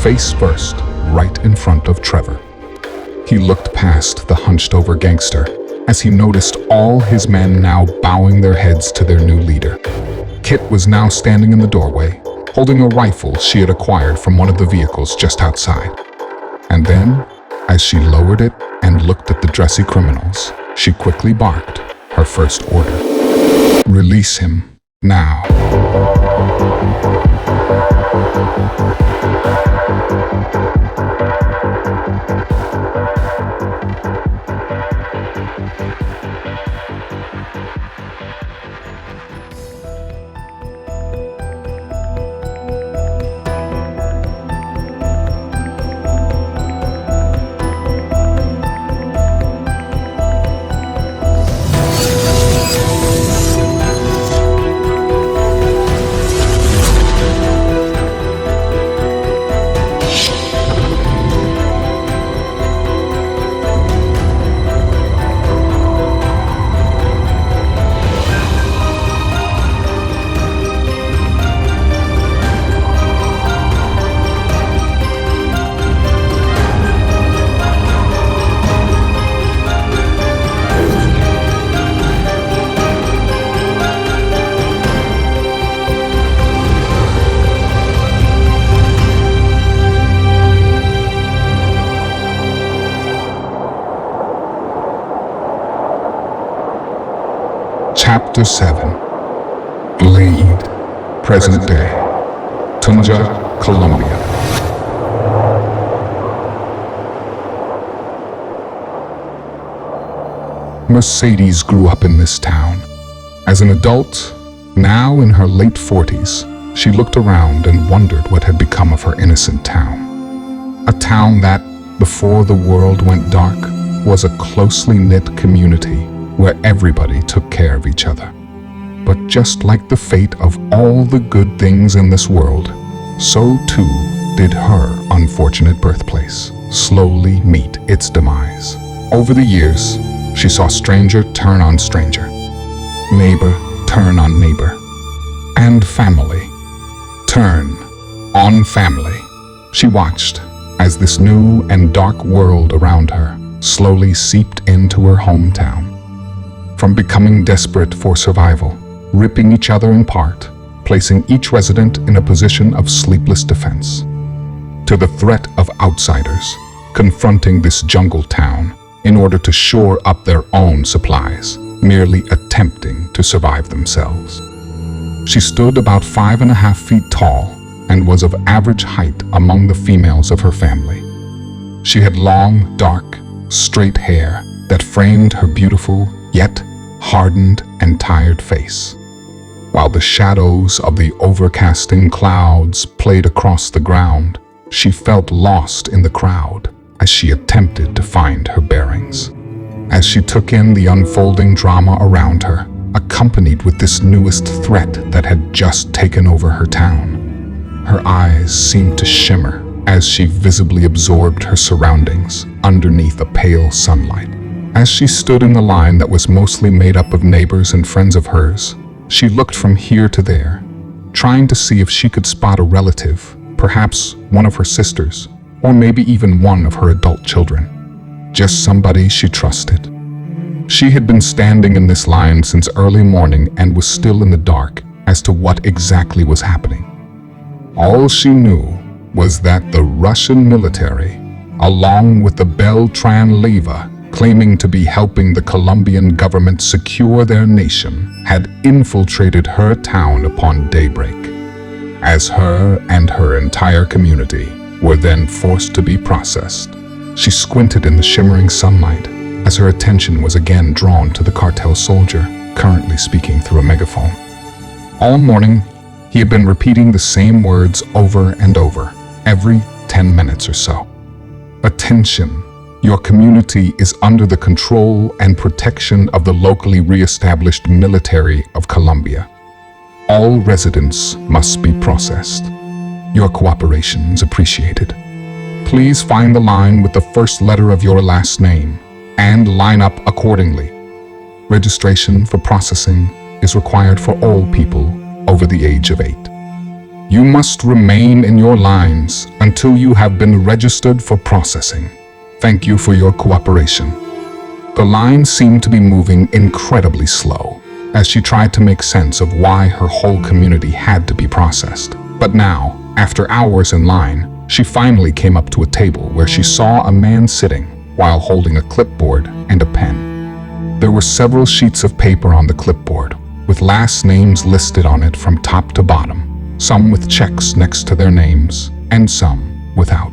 face first, right in front of Trever. He looked past the hunched-over gangster as he noticed all his men now bowing their heads to their new leader. Kit was now standing in the doorway, holding a rifle she had acquired from one of the vehicles just outside. And then, as she lowered it and looked at the dressy criminals, she quickly barked her first order. Release him, now. Chapter 7. Blade. Present day. Tunja, Colombia. Mercedes grew up in this town. As an adult, now in her late 40s, she looked around and wondered what had become of her innocent town. A town that, before the world went dark, was a closely knit community where everybody took care of each other. But just like the fate of all the good things in this world, so too did her unfortunate birthplace slowly meet its demise. Over the years, she saw stranger turn on stranger, neighbor turn on neighbor, and family turn on family. She watched as this new and dark world around her slowly seeped into her hometown. From becoming desperate for survival, ripping each other apart, placing each resident in a position of sleepless defense, to the threat of outsiders confronting this jungle town in order to shore up their own supplies, merely attempting to survive themselves. She stood about 5.5 feet tall and was of average height among the females of her family. She had long, dark, straight hair that framed her beautiful, yet hardened and tired face, while the shadows of the overcasting clouds played across the ground. She felt lost in the crowd as she attempted to find her bearings. As she took in the unfolding drama around her, accompanied with this newest threat that had just taken over her town, her eyes seemed to shimmer as she visibly absorbed her surroundings underneath a pale sunlight. As she stood in the line that was mostly made up of neighbors and friends of hers, she looked from here to there, trying to see if she could spot a relative, perhaps one of her sisters, or maybe even one of her adult children. Just somebody she trusted. She had been standing in this line since early morning and was still in the dark as to what exactly was happening. All she knew was that the Russian military, along with the Beltran Leva, claiming to be helping the Colombian government secure their nation, had infiltrated her town upon daybreak, as her and her entire community were then forced to be processed. She squinted in the shimmering sunlight as her attention was again drawn to the cartel soldier, currently speaking through a megaphone. All morning, he had been repeating the same words over and over, every 10 minutes or so. Attention, your community is under the control and protection of the locally re-established military of Colombia. All residents must be processed. Your cooperation is appreciated. Please find the line with the first letter of your last name and line up accordingly. Registration for processing is required for all people over the age of 8. You must remain in your lines until you have been registered for processing. Thank you for your cooperation. The line seemed to be moving incredibly slow as she tried to make sense of why her whole community had to be processed. But now, after hours in line, she finally came up to a table where she saw a man sitting while holding a clipboard and a pen. There were several sheets of paper on the clipboard, with last names listed on it from top to bottom, some with checks next to their names, and some without.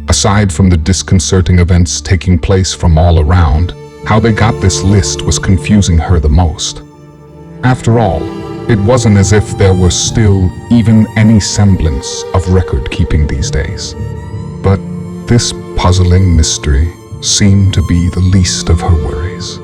Aside from the disconcerting events taking place from all around, how they got this list was confusing her the most. After all, it wasn't as if there was still even any semblance of record-keeping these days. But this puzzling mystery seemed to be the least of her worries,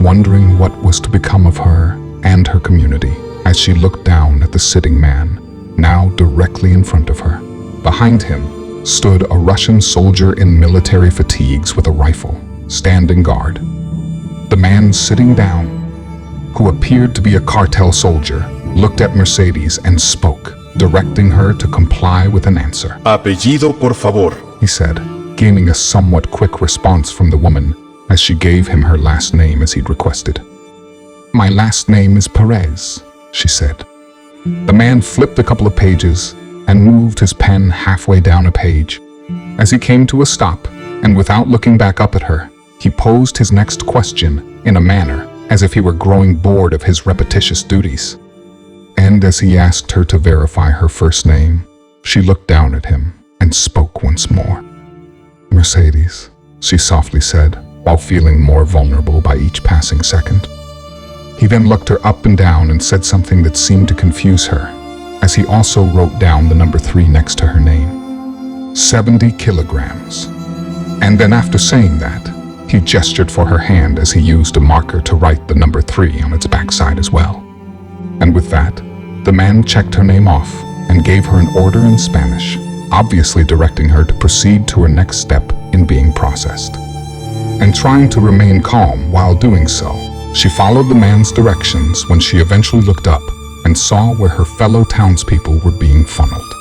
wondering what was to become of her and her community as she looked down at the sitting man, now directly in front of her. Behind him stood a Russian soldier in military fatigues with a rifle, standing guard. The man sitting down, who appeared to be a cartel soldier, looked at Mercedes and spoke, directing her to comply with an answer. Apellido, por favor, he said, gaining a somewhat quick response from the woman as she gave him her last name as he'd requested. My last name is Perez, she said. The man flipped a couple of pages and moved his pen halfway down a page. As he came to a stop, and without looking back up at her, he posed his next question in a manner as if he were growing bored of his repetitious duties. And as he asked her to verify her first name, she looked down at him and spoke once more. Mercedes, she softly said, while feeling more vulnerable by each passing second. He then looked her up and down and said something that seemed to confuse her, as he also wrote down the number 3 next to her name. 70 kilograms. And then after saying that, he gestured for her hand as he used a marker to write the number 3 on its backside as well. And with that, the man checked her name off and gave her an order in Spanish, obviously directing her to proceed to her next step in being processed. And trying to remain calm while doing so, she followed the man's directions when she eventually looked up and saw where her fellow townspeople were being funneled.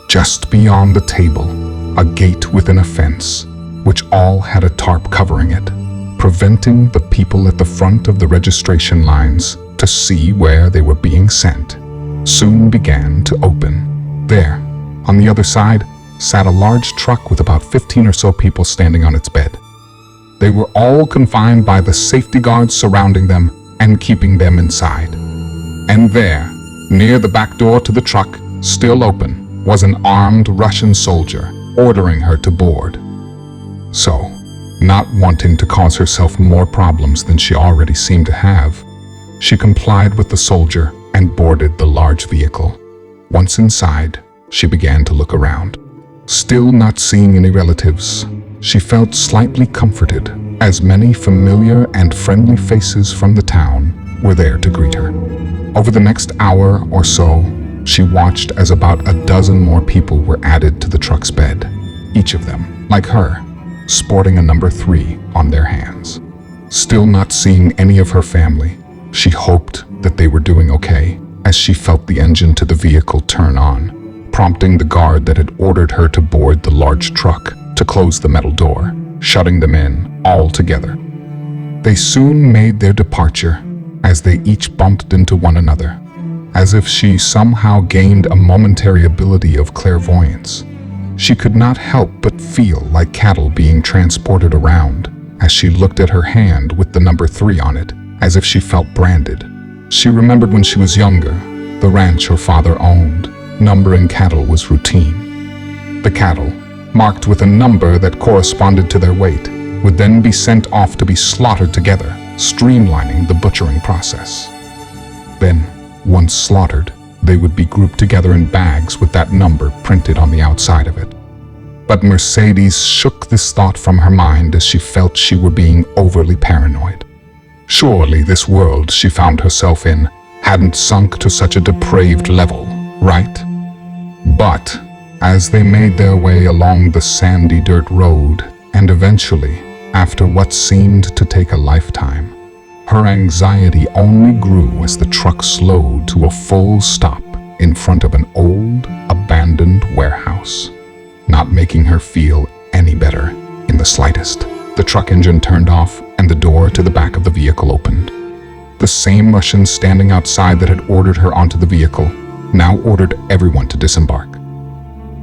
Just beyond the table, a gate within a fence, which all had a tarp covering it, preventing the people at the front of the registration lines to see where they were being sent, soon began to open. There, on the other side, sat a large truck with about 15 or so people standing on its bed. They were all confined by the safety guards surrounding them and keeping them inside. And there, near the back door to the truck, still open, was an armed Russian soldier ordering her to board. So, not wanting to cause herself more problems than she already seemed to have, she complied with the soldier and boarded the large vehicle. Once inside, she began to look around. Still not seeing any relatives, she felt slightly comforted, as many familiar and friendly faces from the town were there to greet her. Over the next hour or so, she watched as about a dozen more people were added to the truck's bed, each of them, like her, sporting a number 3 on their hands. Still not seeing any of her family, she hoped that they were doing okay as she felt the engine to the vehicle turn on, prompting the guard that had ordered her to board the large truck to close the metal door, shutting them in all together. They soon made their departure as they each bumped into one another, as if she somehow gained a momentary ability of clairvoyance. She could not help but feel like cattle being transported around as she looked at her hand with the number 3 on it, as if she felt branded. She remembered when she was younger, the ranch her father owned, numbering cattle was routine. The cattle, marked with a number that corresponded to their weight, would then be sent off to be slaughtered together, streamlining the butchering process. Then, once slaughtered, they would be grouped together in bags with that number printed on the outside of it. But Mercedes shook this thought from her mind as she felt she were being overly paranoid. Surely this world she found herself in hadn't sunk to such a depraved level, right? But as they made their way along the sandy dirt road, and eventually, after what seemed to take a lifetime, her anxiety only grew as the truck slowed to a full stop in front of an old, abandoned warehouse, not making her feel any better in the slightest. The truck engine turned off and the door to the back of the vehicle opened. The same Russian standing outside that had ordered her onto the vehicle now ordered everyone to disembark.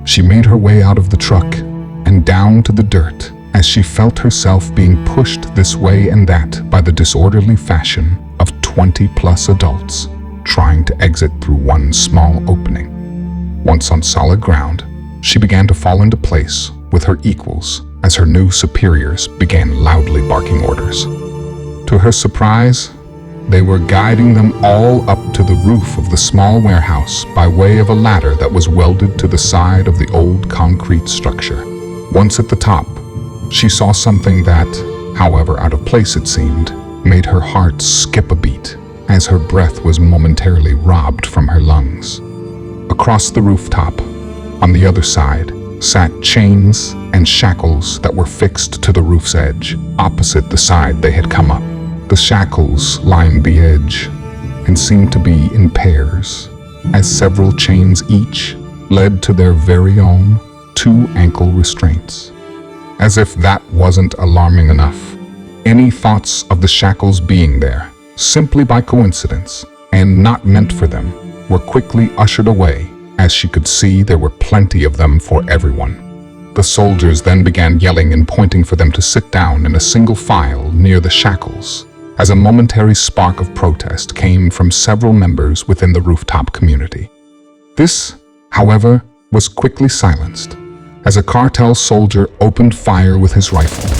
She made her way out of the truck and down to the dirt as she felt herself being pushed this way and that by the disorderly fashion of 20+ adults trying to exit through one small opening. Once on solid ground, she began to fall into place with her equals as her new superiors began loudly barking orders. To her surprise, they were guiding them all up to the roof of the small warehouse by way of a ladder that was welded to the side of the old concrete structure. Once at the top, she saw something that, however out of place it seemed, made her heart skip a beat as her breath was momentarily robbed from her lungs. Across the rooftop, on the other side, sat chains and shackles that were fixed to the roof's edge, opposite the side they had come up. The shackles lined the edge and seemed to be in pairs, as several chains each led to their very own 2 ankle restraints. As if that wasn't alarming enough, any thoughts of the shackles being there, simply by coincidence, and not meant for them, were quickly ushered away as she could see there were plenty of them for everyone. The soldiers then began yelling and pointing for them to sit down in a single file near the shackles, as a momentary spark of protest came from several members within the rooftop community. This, however, was quickly silenced, as a cartel soldier opened fire with his rifle,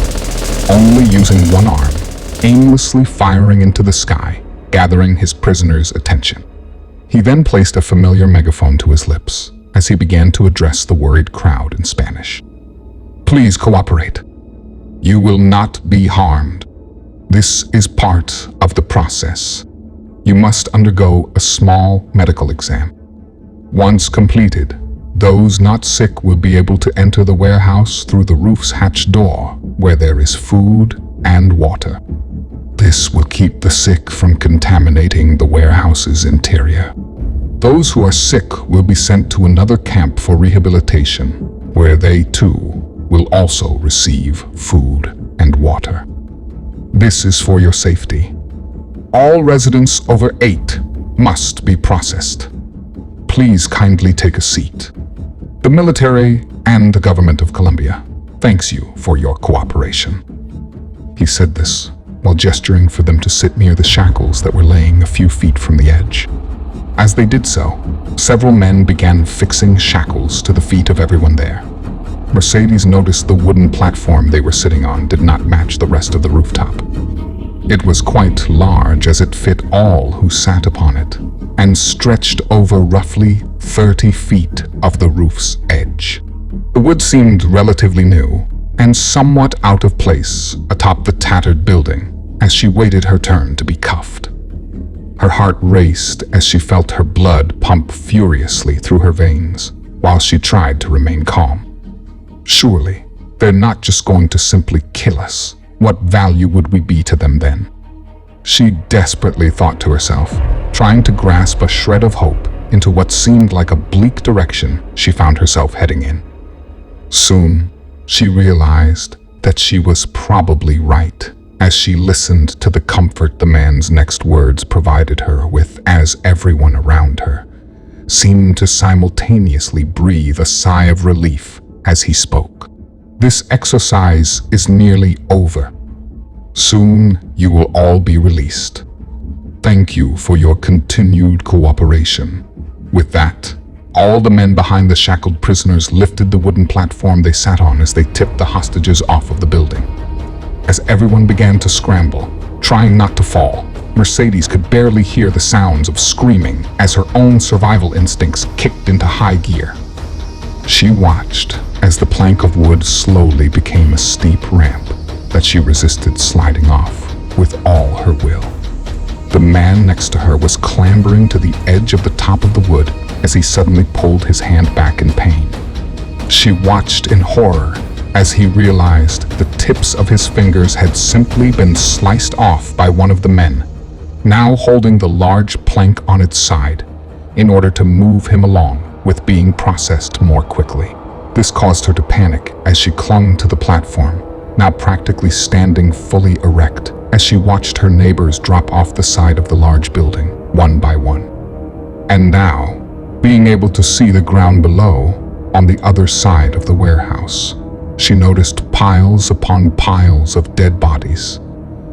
only using one arm, aimlessly firing into the sky, gathering his prisoner's attention. He then placed a familiar megaphone to his lips as he began to address the worried crowd in Spanish. "Please cooperate. You will not be harmed. This is part of the process. You must undergo a small medical exam. Once completed, those not sick will be able to enter the warehouse through the roof's hatch door, where there is food and water. This will keep the sick from contaminating the warehouse's interior. Those who are sick will be sent to another camp for rehabilitation, where they too will also receive food and water. This is for your safety. All residents over 8 must be processed. Please kindly take a seat. The military and the government of Colombia thanks you for your cooperation." He said this while gesturing for them to sit near the shackles that were laying a few feet from the edge. As they did so, several men began fixing shackles to the feet of everyone there. Mercedes noticed the wooden platform they were sitting on did not match the rest of the rooftop. It was quite large as it fit all who sat upon it, and stretched over roughly 30 feet of the roof's edge. The wood seemed relatively new, and somewhat out of place atop the tattered building as she waited her turn to be cuffed. Her heart raced as she felt her blood pump furiously through her veins while she tried to remain calm. Surely, they're not just going to simply kill us. What value would we be to them then? She desperately thought to herself, trying to grasp a shred of hope into what seemed like a bleak direction she found herself heading in. Soon, she realized that she was probably right as she listened to the comfort the man's next words provided her with, as everyone around her seemed to simultaneously breathe a sigh of relief as he spoke. "This exercise is nearly over. Soon you will all be released. Thank you for your continued cooperation." With that, all the men behind the shackled prisoners lifted the wooden platform they sat on as they tipped the hostages off of the building. As everyone began to scramble, trying not to fall, Mercedes could barely hear the sounds of screaming as her own survival instincts kicked into high gear. She watched as the plank of wood slowly became a steep ramp that she resisted sliding off with all her will. The man next to her was clambering to the edge of the top of the wood as he suddenly pulled his hand back in pain. She watched in horror as he realized the tips of his fingers had simply been sliced off by one of the men, now holding the large plank on its side in order to move him along with being processed more quickly. This caused her to panic as she clung to the platform, now practically standing fully erect as she watched her neighbors drop off the side of the large building, one by one. And now, being able to see the ground below, on the other side of the warehouse, she noticed piles upon piles of dead bodies,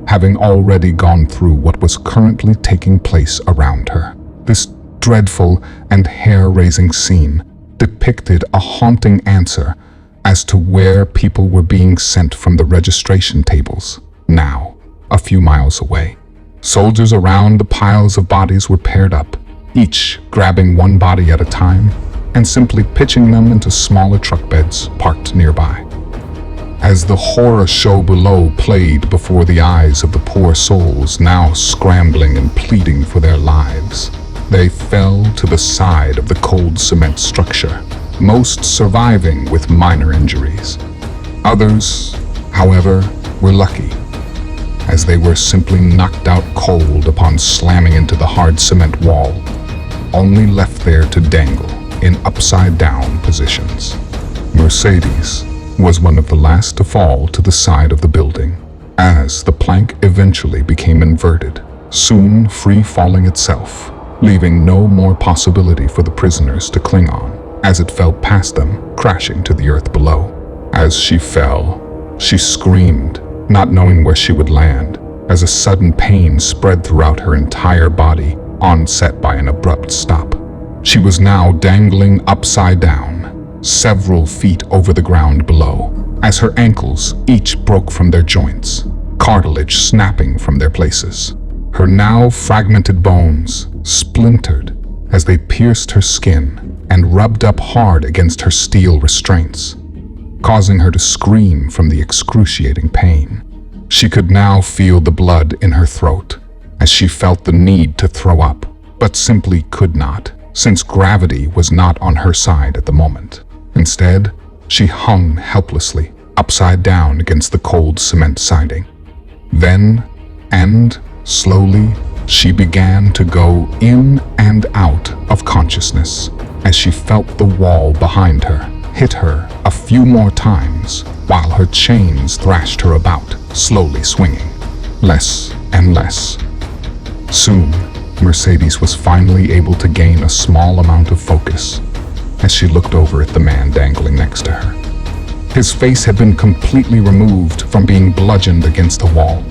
having already gone through what was currently taking place around her. This dreadful and hair-raising scene depicted a haunting answer as to where people were being sent from the registration tables, now a few miles away. Soldiers around the piles of bodies were paired up, each grabbing one body at a time and simply pitching them into smaller truck beds parked nearby. As the horror show below played before the eyes of the poor souls now scrambling and pleading for their lives, they fell to the side of the cold cement structure, most surviving with minor injuries. Others, however, were lucky, as they were simply knocked out cold upon slamming into the hard cement wall, only left there to dangle in upside-down positions. Mercedes was one of the last to fall to the side of the building, as the plank eventually became inverted, soon free-falling itself, leaving no more possibility for the prisoners to cling on, as it fell past them, crashing to the earth below. As she fell, she screamed, not knowing where she would land, as a sudden pain spread throughout her entire body, onset by an abrupt stop. She was now dangling upside down, several feet over the ground below, as her ankles each broke from their joints, cartilage snapping from their places. Her now fragmented bones splintered as they pierced her skin and rubbed up hard against her steel restraints, causing her to scream from the excruciating pain. She could now feel the blood in her throat as she felt the need to throw up, but simply could not, since gravity was not on her side at the moment. Instead, she hung helplessly, upside down against the cold cement siding. Then, and slowly, she began to go in and out of consciousness as she felt the wall behind her hit her a few more times while her chains thrashed her about, slowly swinging, less and less. Soon, Mercedes was finally able to gain a small amount of focus as she looked over at the man dangling next to her. His face had been completely removed from being bludgeoned against the wall.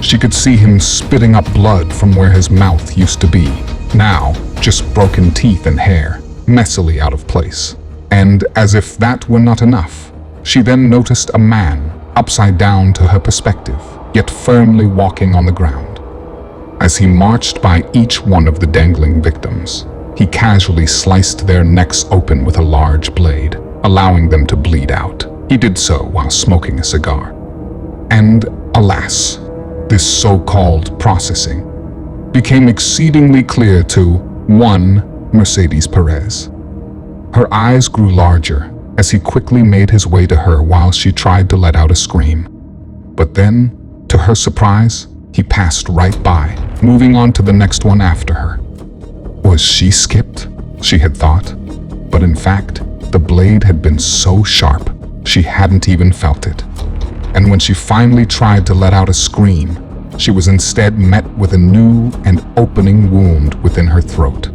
She could see him spitting up blood from where his mouth used to be, now just broken teeth and hair, messily out of place. And as if that were not enough, she then noticed a man, upside down to her perspective, yet firmly walking on the ground. As he marched by each one of the dangling victims, he casually sliced their necks open with a large blade, allowing them to bleed out. He did so while smoking a cigar. And alas, this so-called processing became exceedingly clear to one Mercedes Perez. Her eyes grew larger as he quickly made his way to her while she tried to let out a scream. But then, to her surprise, he passed right by, moving on to the next one after her. Was she skipped? She had thought. But in fact, the blade had been so sharp, she hadn't even felt it. And when she finally tried to let out a scream, she was instead met with a new and opening wound within her throat.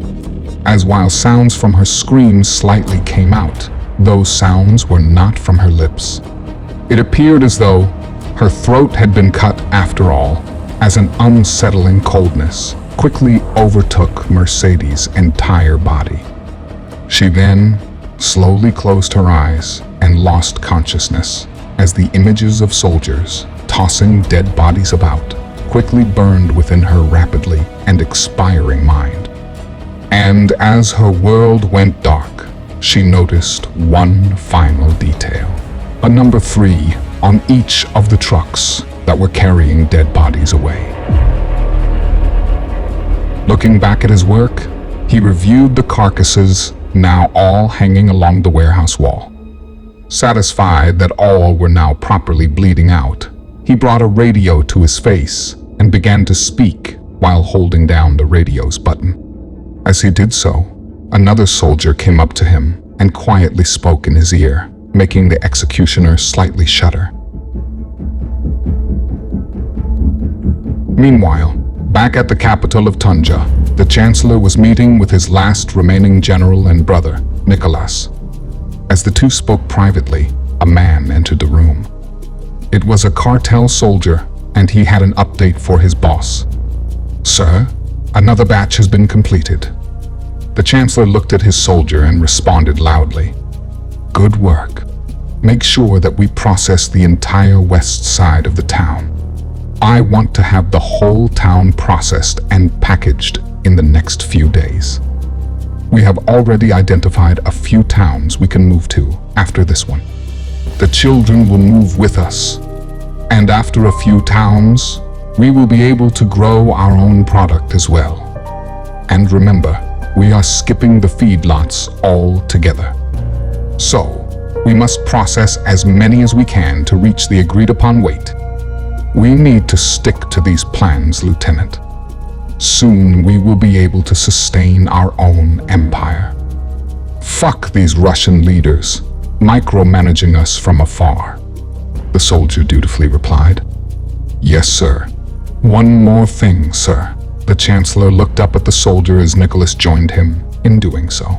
As while sounds from her screams slightly came out, those sounds were not from her lips. It appeared as though her throat had been cut after all, as an unsettling coldness quickly overtook Mercedes' entire body. She then slowly closed her eyes and lost consciousness as the images of soldiers tossing dead bodies about quickly burned within her rapidly and expiring mind. And as her world went dark, she noticed one final detail: a number 3 on each of the trucks that were carrying dead bodies away. Looking back at his work, he reviewed the carcasses now all hanging along the warehouse wall. Satisfied that all were now properly bleeding out, he brought a radio to his face and began to speak while holding down the radio's button. As he did so, another soldier came up to him and quietly spoke in his ear, making the executioner slightly shudder. Meanwhile, back at the capital of Tunja, the Chancellor was meeting with his last remaining general and brother, Nicholas. As the two spoke privately, a man entered the room. It was a cartel soldier, and he had an update for his boss. "Sir, another batch has been completed." The Chancellor looked at his soldier and responded loudly. "Good work. Make sure that we process the entire west side of the town. I want to have the whole town processed and packaged in the next few days. We have already identified a few towns we can move to after this one. The children will move with us, and after a few towns, we will be able to grow our own product as well. And remember, we are skipping the feedlots altogether. So, we must process as many as we can to reach the agreed upon weight. We need to stick to these plans, Lieutenant. Soon we will be able to sustain our own empire. Fuck these Russian leaders, micromanaging us from afar," the soldier dutifully replied. "Yes, sir. One more thing, sir." The Chancellor looked up at the soldier as Nicholas joined him in doing so.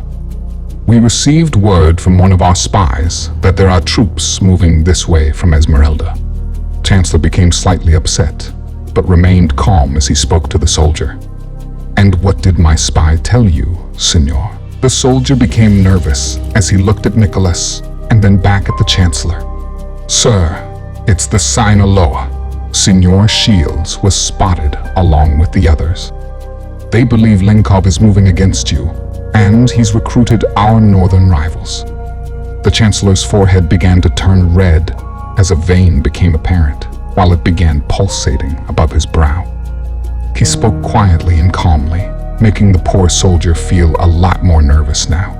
"We received word from one of our spies that there are troops moving this way from Esmeralda." Chancellor became slightly upset, but remained calm as he spoke to the soldier. "And what did my spy tell you, Senor?" The soldier became nervous as he looked at Nicholas and then back at the Chancellor. "Sir, it's the Sinaloa. Senor Shields was spotted along with the others. They believe Linkov is moving against you, and he's recruited our northern rivals." The Chancellor's forehead began to turn red as a vein became apparent, while it began pulsating above his brow. He spoke quietly and calmly, making the poor soldier feel a lot more nervous now.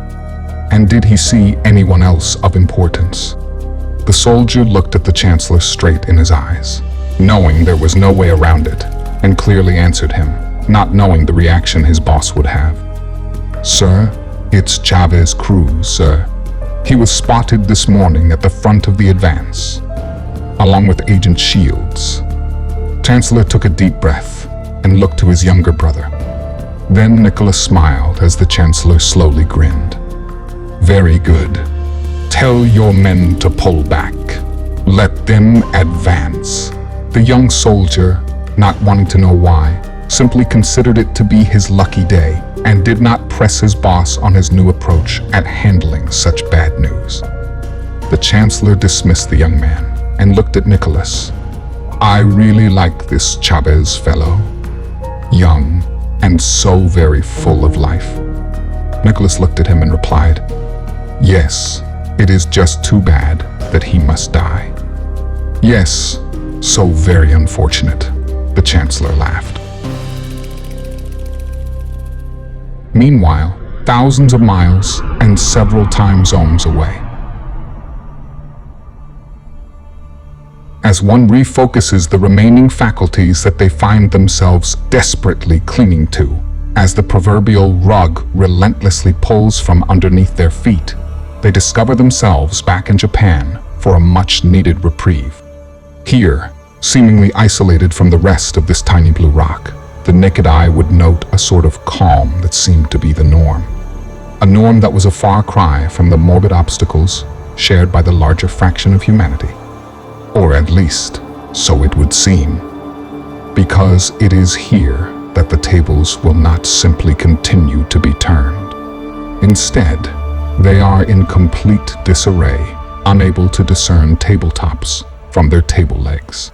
"And did he see anyone else of importance?" The soldier looked at the Chancellor straight in his eyes, knowing there was no way around it, and clearly answered him, not knowing the reaction his boss would have. "Sir, it's Chavez Cruz, sir. He was spotted this morning at the front of the advance, along with Agent Shields. Chancellor took a deep breath and looked to his younger brother. Then Nicholas smiled as the Chancellor slowly grinned. Very good. Tell your men to pull back. Let them advance. The young soldier, not wanting to know why, simply considered it to be his lucky day and did not press his boss on his new approach at handling such bad news. The Chancellor dismissed the young man and looked at Nicholas. I really like this Chavez fellow. Young and so very full of life. Nicholas looked at him and replied, Yes, it is just too bad that he must die. Yes, so very unfortunate, the Chancellor laughed. Meanwhile, thousands of miles and several time zones away. As one refocuses the remaining faculties that they find themselves desperately clinging to, as the proverbial rug relentlessly pulls from underneath their feet, they discover themselves back in Japan for a much-needed reprieve. Here, seemingly isolated from the rest of this tiny blue rock, the naked eye would note a sort of calm that seemed to be the norm. A norm that was a far cry from the morbid obstacles shared by the larger fraction of humanity. Or at least, so it would seem. Because it is here that the tables will not simply continue to be turned. Instead, they are in complete disarray, unable to discern tabletops from their table legs.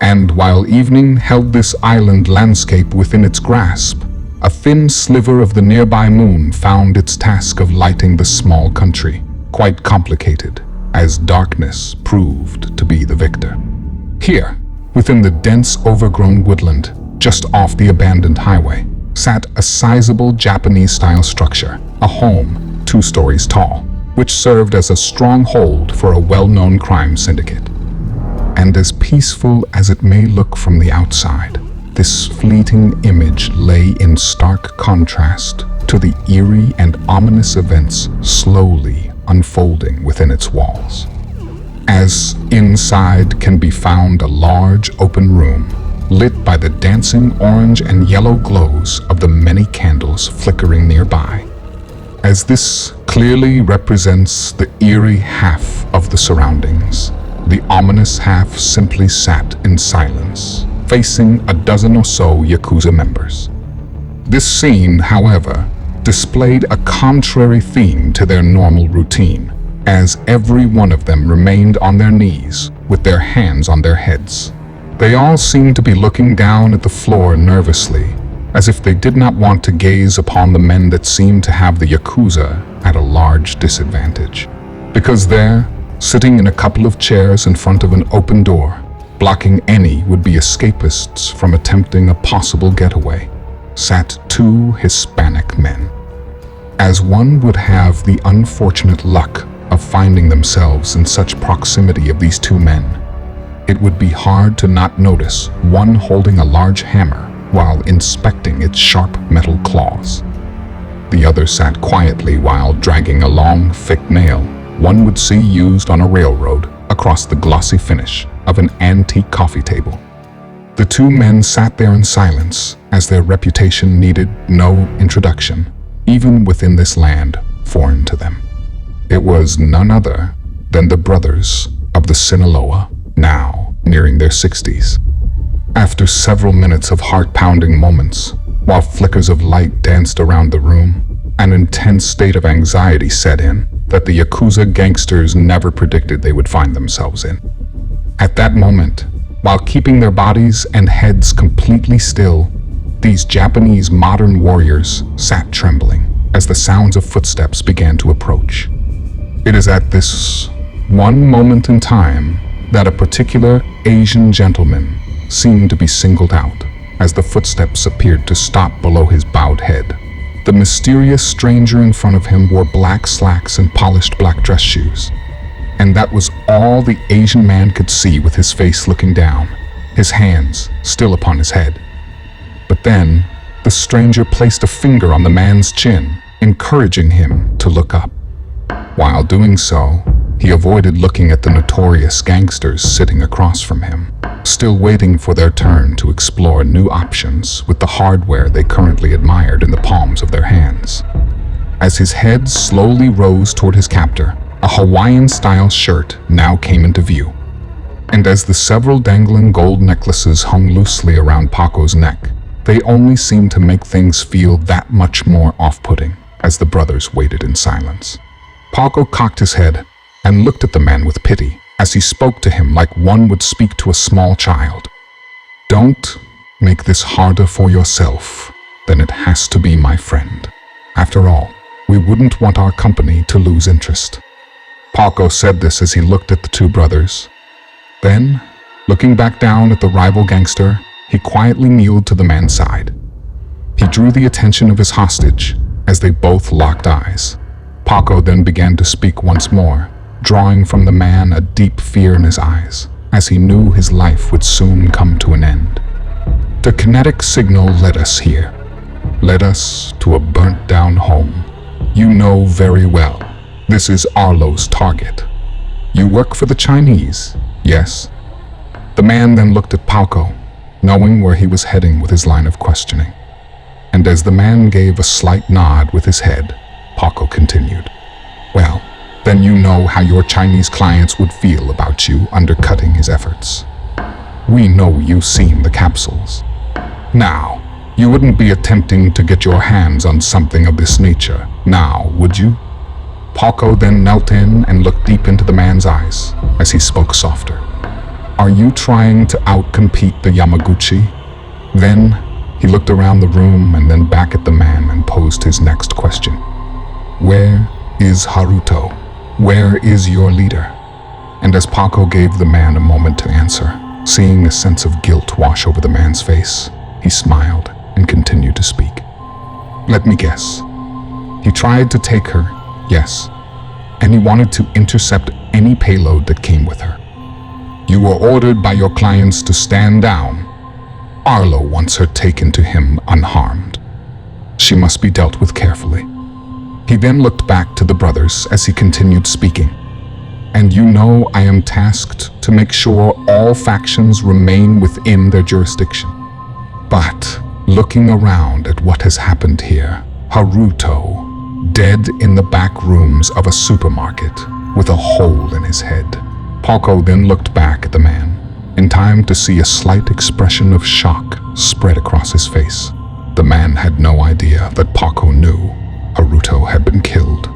And while evening held this island landscape within its grasp, a thin sliver of the nearby moon found its task of lighting the small country quite complicated, as darkness proved to be the victor. Here, within the dense overgrown woodland, just off the abandoned highway, sat a sizable Japanese-style structure, a home 2 stories tall, which served as a stronghold for a well-known crime syndicate. And as peaceful as it may look from the outside, this fleeting image lay in stark contrast to the eerie and ominous events slowly unfolding within its walls. As inside can be found a large open room, lit by the dancing orange and yellow glows of the many candles flickering nearby. As this clearly represents the eerie half of the surroundings, the ominous half simply sat in silence, facing a dozen or so Yakuza members. This scene, however, displayed a contrary theme to their normal routine, as every one of them remained on their knees with their hands on their heads. They all seemed to be looking down at the floor nervously, as if they did not want to gaze upon the men that seemed to have the Yakuza at a large disadvantage. Because there, sitting in a couple of chairs in front of an open door, blocking any would-be escapists from attempting a possible getaway, sat 2 Hispanic men. As one would have the unfortunate luck of finding themselves in such proximity of these 2 men, it would be hard to not notice one holding a large hammer while inspecting its sharp metal claws. The other sat quietly while dragging a long, thick nail one would see used on a railroad across the glossy finish of an antique coffee table. The 2 men sat there in silence, as their reputation needed no introduction, even within this land foreign to them. It was none other than the brothers of the Sinaloa, now nearing their 60s. After several minutes of heart-pounding moments, while flickers of light danced around the room, an intense state of anxiety set in that the Yakuza gangsters never predicted they would find themselves in. At that moment, while keeping their bodies and heads completely still, these Japanese modern warriors sat trembling as the sounds of footsteps began to approach. It is at this one moment in time that a particular Asian gentleman seemed to be singled out as the footsteps appeared to stop below his bowed head. The mysterious stranger in front of him wore black slacks and polished black dress shoes. And that was all the Asian man could see with his face looking down, his hands still upon his head. But then, the stranger placed a finger on the man's chin, encouraging him to look up. While doing so, he avoided looking at the notorious gangsters sitting across from him, still waiting for their turn to explore new options with the hardware they currently admired in the palms of their hands. As his head slowly rose toward his captor, a Hawaiian-style shirt now came into view. And as the several dangling gold necklaces hung loosely around Paco's neck, they only seemed to make things feel that much more off-putting as the brothers waited in silence. Paco cocked his head and looked at the man with pity as he spoke to him like one would speak to a small child. "Don't make this harder for yourself than it has to be, my friend. After all, we wouldn't want our company to lose interest." Paco said this as he looked at the two brothers. Then, looking back down at the rival gangster, he quietly kneeled to the man's side. He drew the attention of his hostage as they both locked eyes. Paco then began to speak once more, drawing from the man a deep fear in his eyes, as he knew his life would soon come to an end. The kinetic signal led us here, led us to a burnt-down home. You know very well, this is Arlo's target. You work for the Chinese, yes? The man then looked at Paco, knowing where he was heading with his line of questioning. And as the man gave a slight nod with his head, Paco continued, "Well, then you know how your Chinese clients would feel about you undercutting his efforts. We know you've seen the capsules. Now, you wouldn't be attempting to get your hands on something of this nature, now, would you?" Paco then knelt in and looked deep into the man's eyes as he spoke softer. "Are you trying to outcompete the Yamaguchi?" Then he looked around the room and then back at the man and posed his next question. "Where is Haruto? Where is your leader?" And as Paco gave the man a moment to answer, seeing a sense of guilt wash over the man's face, he smiled and continued to speak. "Let me guess. He tried to take her, yes, and he wanted to intercept any payload that came with her. You were ordered by your clients to stand down. Arlo wants her taken to him unharmed. She must be dealt with carefully." He then looked back to the brothers as he continued speaking. "And you know I am tasked to make sure all factions remain within their jurisdiction. But looking around at what has happened here, Haruto, dead in the back rooms of a supermarket with a hole in his head." Paco then looked back at the man, in time to see a slight expression of shock spread across his face. The man had no idea that Paco knew Haruto had been killed.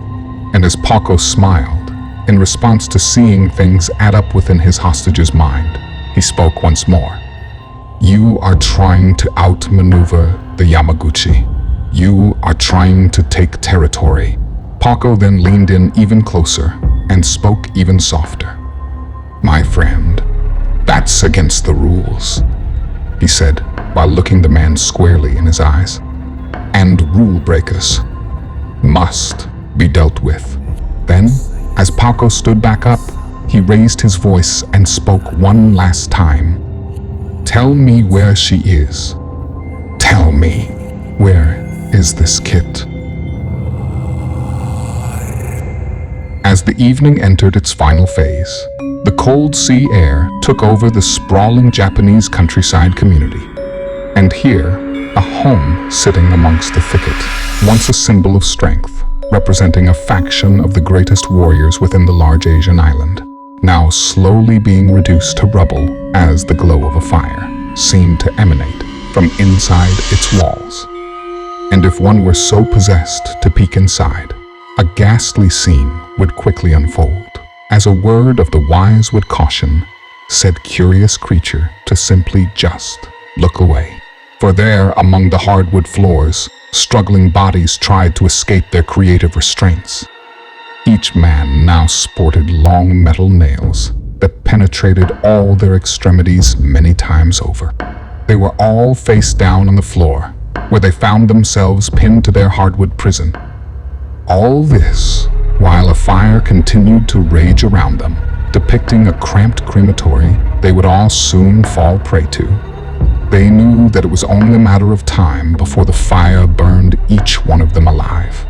And as Paco smiled, in response to seeing things add up within his hostage's mind, he spoke once more. "You are trying to outmaneuver the Yamaguchi. You are trying to take territory." Paco then leaned in even closer and spoke even softer. "My friend, that's against the rules," he said while looking the man squarely in his eyes. "And rule breakers must be dealt with." Then, as Paco stood back up, he raised his voice and spoke one last time. "Tell me where she is. Tell me, where is this kit?" As the evening entered its final phase, the cold sea air took over the sprawling Japanese countryside community. And here, a home sitting amongst the thicket, once a symbol of strength, representing a faction of the greatest warriors within the large Asian island, now slowly being reduced to rubble as the glow of a fire seemed to emanate from inside its walls. And if one were so possessed to peek inside, a ghastly scene would quickly unfold, as a word of the wise would caution said curious creature to simply just look away. For there, among the hardwood floors, struggling bodies tried to escape their creative restraints. Each man now sported long metal nails that penetrated all their extremities many times over. They were all face down on the floor, where they found themselves pinned to their hardwood prison. All this while a fire continued to rage around them, depicting a cramped crematory they would all soon fall prey to. They knew that it was only a matter of time before the fire burned each one of them alive.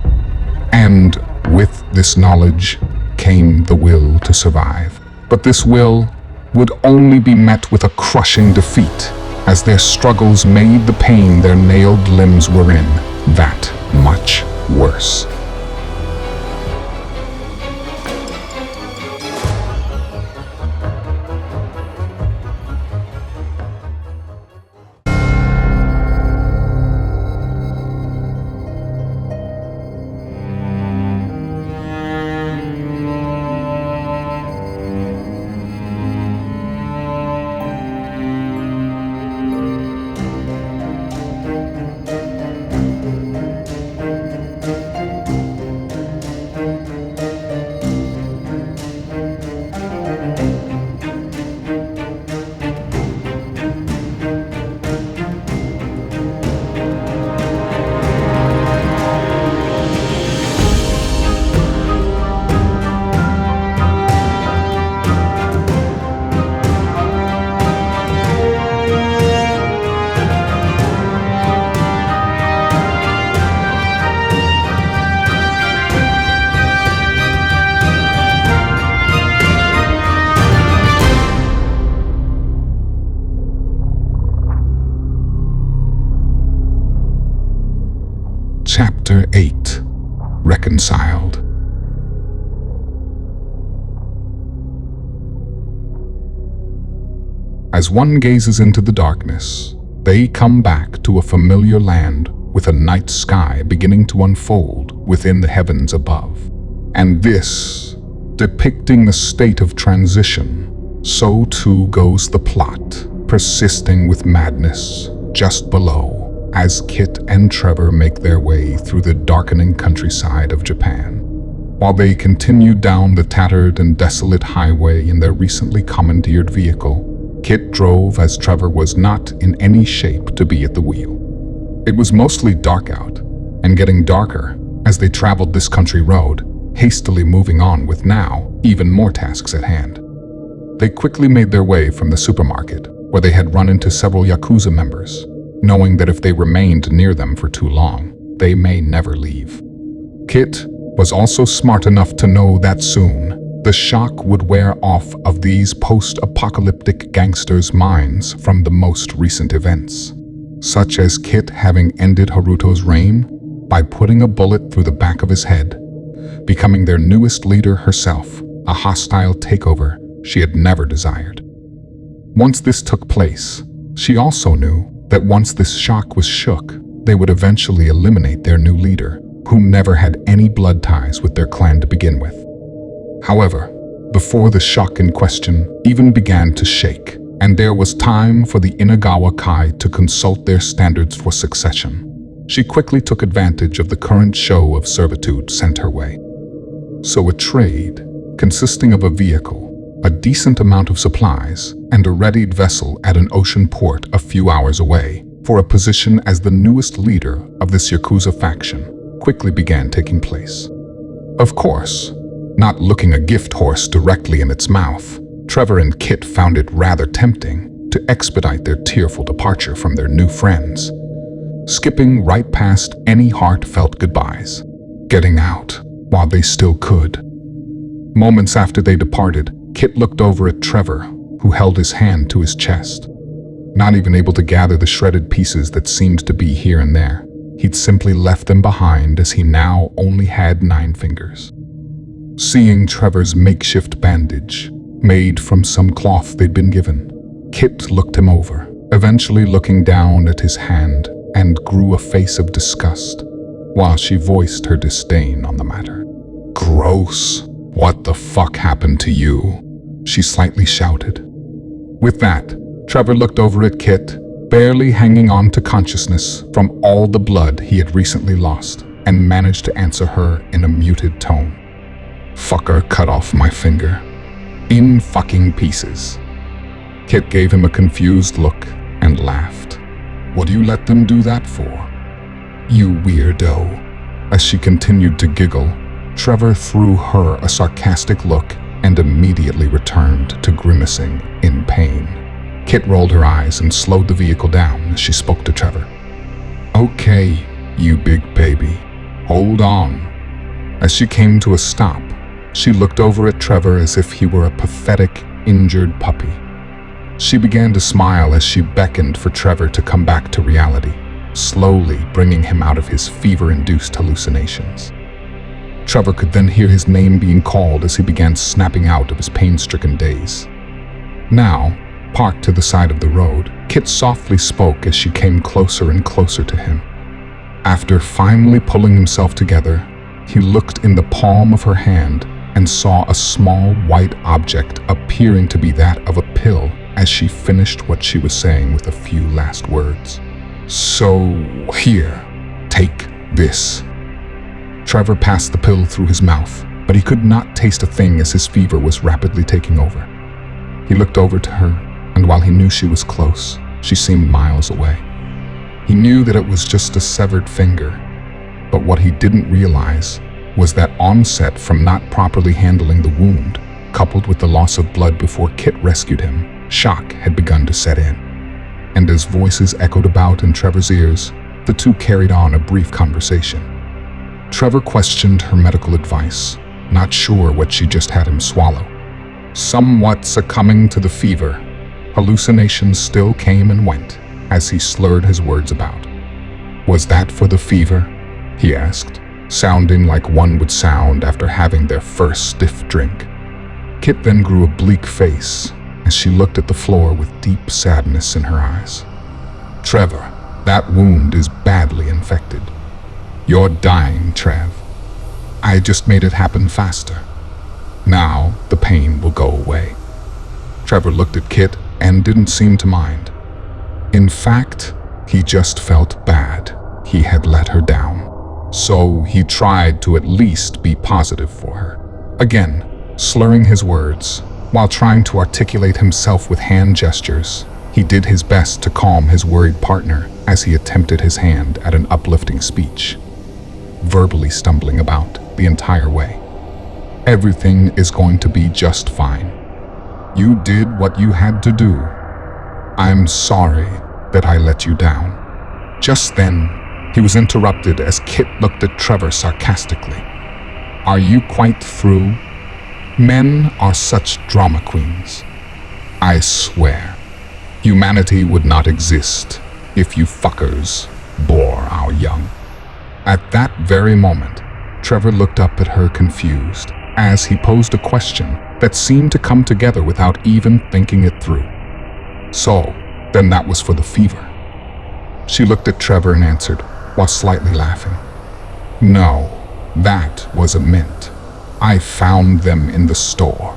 And With this knowledge came the will to survive. But this will would only be met with a crushing defeat, as their struggles made the pain their nailed limbs were in that much worse. Chapter 8 Reconciled. As one gazes into the darkness, they come back to a familiar land with a night sky beginning to unfold within the heavens above. And this, depicting the state of transition, so too goes the plot, persisting with madness just below, as Kit and Trever make their way through the darkening countryside of Japan. While they continue down the tattered and desolate highway in their recently commandeered vehicle, Kit drove as Trever was not in any shape to be at the wheel. It was mostly dark out, and getting darker as they traveled this country road, hastily moving on with now even more tasks at hand. They quickly made their way from the supermarket, where they had run into several Yakuza members, knowing that if they remained near them for too long, they may never leave. Kit was also smart enough to know that soon the shock would wear off of these post-apocalyptic gangsters' minds from the most recent events, such as Kit having ended Haruto's reign by putting a bullet through the back of his head, becoming their newest leader herself, a hostile takeover she had never desired. Once this took place, she also knew that once this shock was shook, they would eventually eliminate their new leader, who never had any blood ties with their clan to begin with. However, before the shock in question even began to shake, and there was time for the Inagawa Kai to consult their standards for succession, she quickly took advantage of the current show of servitude sent her way. So a trade, consisting of a vehicle, a decent amount of supplies, and a readied vessel at an ocean port a few hours away for a position as the newest leader of this Yakuza faction, quickly began taking place. Of course, not looking a gift horse directly in its mouth, Trever and Kit found it rather tempting to expedite their tearful departure from their new friends, skipping right past any heartfelt goodbyes, getting out while they still could. Moments after they departed, Kit looked over at Trever, who held his hand to his chest. Not even able to gather the shredded pieces that seemed to be here and there, he'd simply left them behind as he now only had 9 fingers. Seeing Trevor's makeshift bandage, made from some cloth they'd been given, Kit looked him over, eventually looking down at his hand and grew a face of disgust, while she voiced her disdain on the matter. "Gross. What the fuck happened to you?" she slightly shouted. With that, Trever looked over at Kit, barely hanging on to consciousness from all the blood he had recently lost, and managed to answer her in a muted tone. "Fucker cut off my finger. In fucking pieces." Kit gave him a confused look and laughed. "What do you let them do that for? You weirdo." As she continued to giggle, Trever threw her a sarcastic look and immediately returned to grimacing in pain. Kit rolled her eyes and slowed the vehicle down as she spoke to Trever. "Okay, you big baby, hold on." As she came to a stop, she looked over at Trever as if he were a pathetic, injured puppy. She began to smile as she beckoned for Trever to come back to reality, slowly bringing him out of his fever-induced hallucinations. Trever could then hear his name being called as he began snapping out of his pain-stricken daze. Now, parked to the side of the road, Kit softly spoke as she came closer and closer to him. After finally pulling himself together, he looked in the palm of her hand and saw a small white object appearing to be that of a pill as she finished what she was saying with a few last words. "So, here, take this." Trever passed the pill through his mouth, but he could not taste a thing as his fever was rapidly taking over. He looked over to her, and while he knew she was close, she seemed miles away. He knew that it was just a severed finger, but what he didn't realize was that onset from not properly handling the wound, coupled with the loss of blood before Kit rescued him, shock had begun to set in. And as voices echoed about in Trevor's ears, the two carried on a brief conversation. Trever questioned her medical advice, not sure what she just had him swallow. Somewhat succumbing to the fever, hallucinations still came and went as he slurred his words about. "Was that for the fever?" he asked, sounding like one would sound after having their first stiff drink. Kit then grew a bleak face as she looked at the floor with deep sadness in her eyes. "Trever, that wound is badly infected. You're dying, Trev. I just made it happen faster. Now the pain will go away." Trever looked at Kit and didn't seem to mind. In fact, he just felt bad. He had let her down. So he tried to at least be positive for her. Again, slurring his words, while trying to articulate himself with hand gestures, he did his best to calm his worried partner as he attempted his hand at an uplifting speech, verbally stumbling about the entire way. "Everything is going to be just fine. You did what you had to do. I'm sorry that I let you down." Just then, he was interrupted as Kit looked at Trever sarcastically. "Are you quite through? Men are such drama queens. I swear, humanity would not exist if you fuckers bore our young." At that very moment, Trever looked up at her confused as he posed a question that seemed to come together without even thinking it through. "So, then that was for the fever?" She looked at Trever and answered, while slightly laughing. "No, that was a mint. I found them in the store.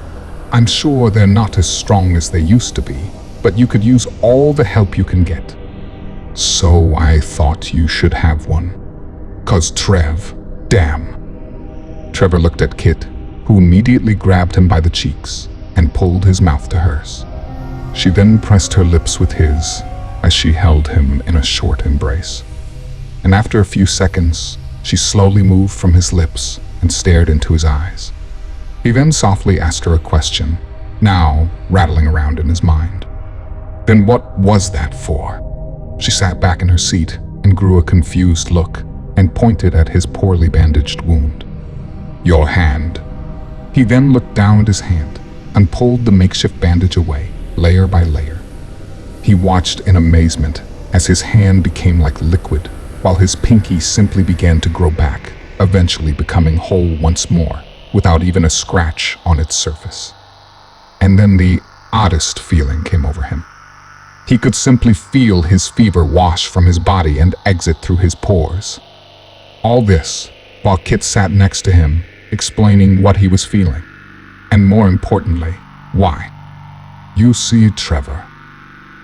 I'm sure they're not as strong as they used to be, but you could use all the help you can get. So I thought you should have one. 'Cause Trev, damn." Trever looked at Kit, who immediately grabbed him by the cheeks and pulled his mouth to hers. She then pressed her lips with his as she held him in a short embrace. And after a few seconds, she slowly moved from his lips and stared into his eyes. He then softly asked her a question, now rattling around in his mind. "Then what was that for?" She sat back in her seat and grew a confused look and pointed at his poorly bandaged wound. "Your hand." He then looked down at his hand and pulled the makeshift bandage away, layer by layer. He watched in amazement as his hand became like liquid, while his pinky simply began to grow back, eventually becoming whole once more, without even a scratch on its surface. And then the oddest feeling came over him. He could simply feel his fever wash from his body and exit through his pores. All this while Kit sat next to him, explaining what he was feeling, and more importantly, why. "You see, Trever,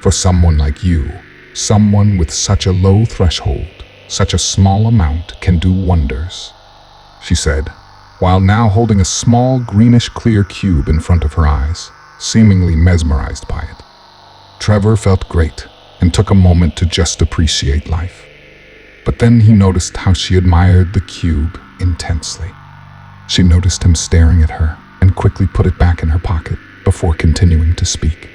for someone like you, someone with such a low threshold, such a small amount can do wonders," she said, while now holding a small greenish clear cube in front of her eyes, seemingly mesmerized by it. Trever felt great and took a moment to just appreciate life. But then he noticed how she admired the cube intensely. She noticed him staring at her and quickly put it back in her pocket before continuing to speak.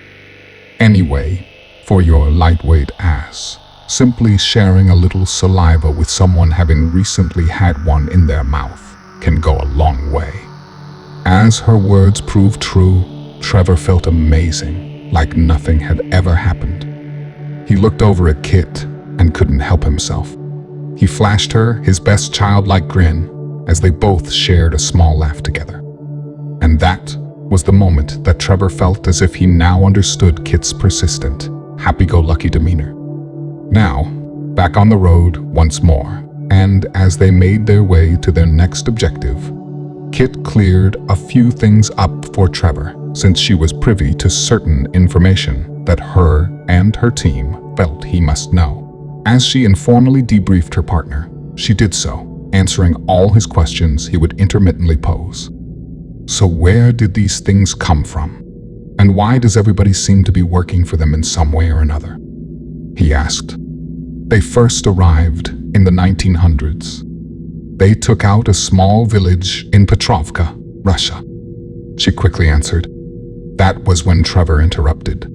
"Anyway, for your lightweight ass, simply sharing a little saliva with someone having recently had one in their mouth can go a long way. As her words proved true, Trever felt amazing, like nothing had ever happened. He looked over at Kit and couldn't help himself. He flashed her his best childlike grin as they both shared a small laugh together. And that was the moment that Trever felt as if he now understood Kit's persistent, happy-go-lucky demeanor. Now, back on the road once more, and as they made their way to their next objective, Kit cleared a few things up for Trever, since she was privy to certain information that her and her team felt he must know. As she informally debriefed her partner, she did so, answering all his questions he would intermittently pose. So where did these things come from? And why does everybody seem to be working for them in some way or another? He asked. They first arrived in the 1900s. They took out a small village in Petrovka, Russia. She quickly answered. That was when Trever interrupted.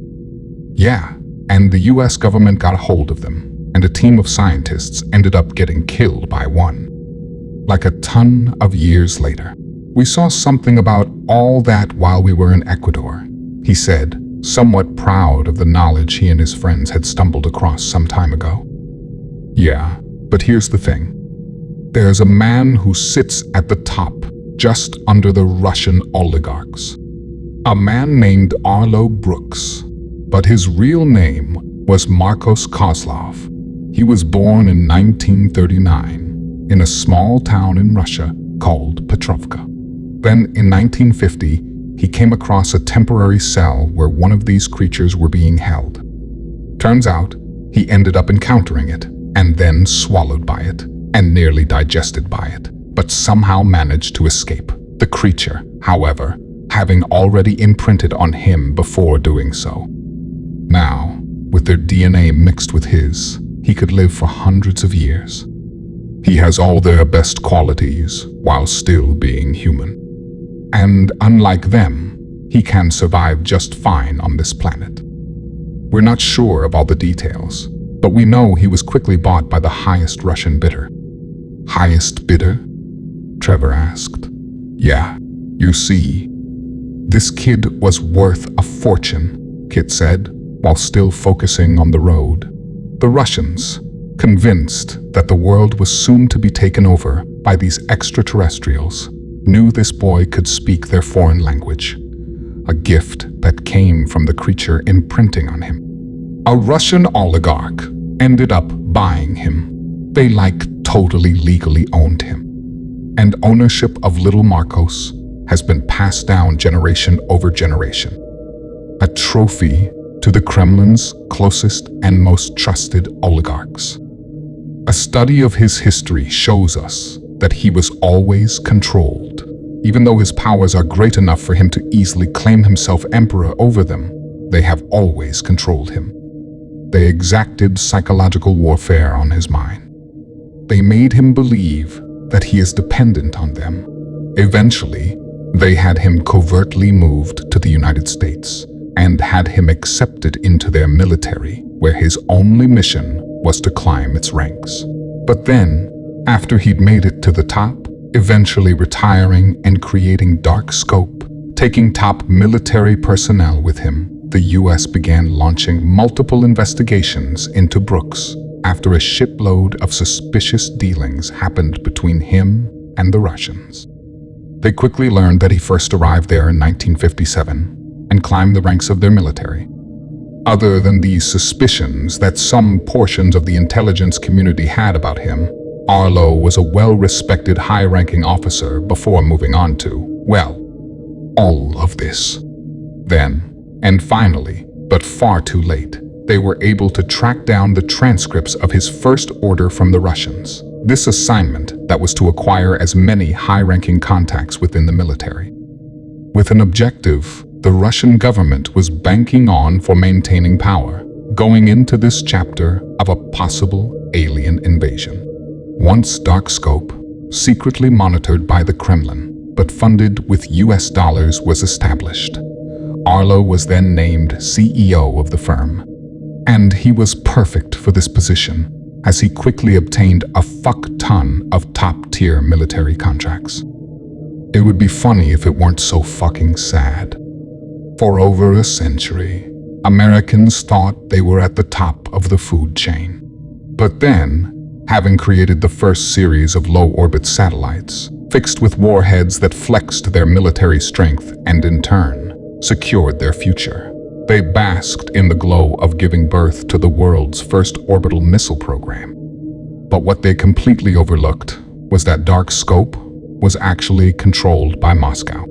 Yeah, and the US government got a hold of them, and a team of scientists ended up getting killed by one. Like a ton of years later. We saw something about all that while we were in Ecuador, he said, somewhat proud of the knowledge he and his friends had stumbled across some time ago. Yeah, but here's the thing. There's a man who sits at the top, just under the Russian oligarchs. A man named Arlo Brooks, but his real name was Marcos Kozlov. He was born in 1939 in a small town in Russia called Petrovka. Then in 1950, he came across a temporary cell where one of these creatures were being held. Turns out, he ended up encountering it, and then swallowed by it, and nearly digested by it, but somehow managed to escape. The creature, however, having already imprinted on him before doing so. Now, with their DNA mixed with his, he could live for hundreds of years. He has all their best qualities while still being human. And unlike them, he can survive just fine on this planet. We're not sure of all the details, but we know he was quickly bought by the highest Russian bidder. Highest bidder? Trever asked. Yeah, you see, this kid was worth a fortune, Kit said, while still focusing on the road. The Russians, convinced that the world was soon to be taken over by these extraterrestrials, knew this boy could speak their foreign language, a gift that came from the creature imprinting on him. A Russian oligarch ended up buying him. They totally legally owned him. And ownership of little Marcos has been passed down generation over generation. A trophy to the Kremlin's closest and most trusted oligarchs. A study of his history shows us that he was always controlled. Even though his powers are great enough for him to easily claim himself emperor over them, they have always controlled him. They exacted psychological warfare on his mind. They made him believe that he is dependent on them. Eventually, they had him covertly moved to the United States and had him accepted into their military, where his only mission was to climb its ranks. But then, after he'd made it to the top, eventually retiring and creating Dark Scope, taking top military personnel with him, the US began launching multiple investigations into Brooks after a shipload of suspicious dealings happened between him and the Russians. They quickly learned that he first arrived there in 1957 and climbed the ranks of their military. Other than these suspicions that some portions of the intelligence community had about him, Arlo was a well-respected high-ranking officer before moving on to, well, all of this. Then, and finally, but far too late, they were able to track down the transcripts of his first order from the Russians. This assignment that was to acquire as many high-ranking contacts within the military. With an objective, the Russian government was banking on for maintaining power, going into this chapter of a possible alien invasion. Once Dark Scope, secretly monitored by the Kremlin, but funded with US dollars, was established, Arlo was then named CEO of the firm. And he was perfect for this position, as he quickly obtained a fuck ton of top-tier military contracts. It would be funny if it weren't so fucking sad. For over a century, Americans thought they were at the top of the food chain. But then, having created the first series of low-orbit satellites, fixed with warheads that flexed their military strength and in turn, secured their future, they basked in the glow of giving birth to the world's first orbital missile program. But what they completely overlooked was that dark scope was actually controlled by Moscow.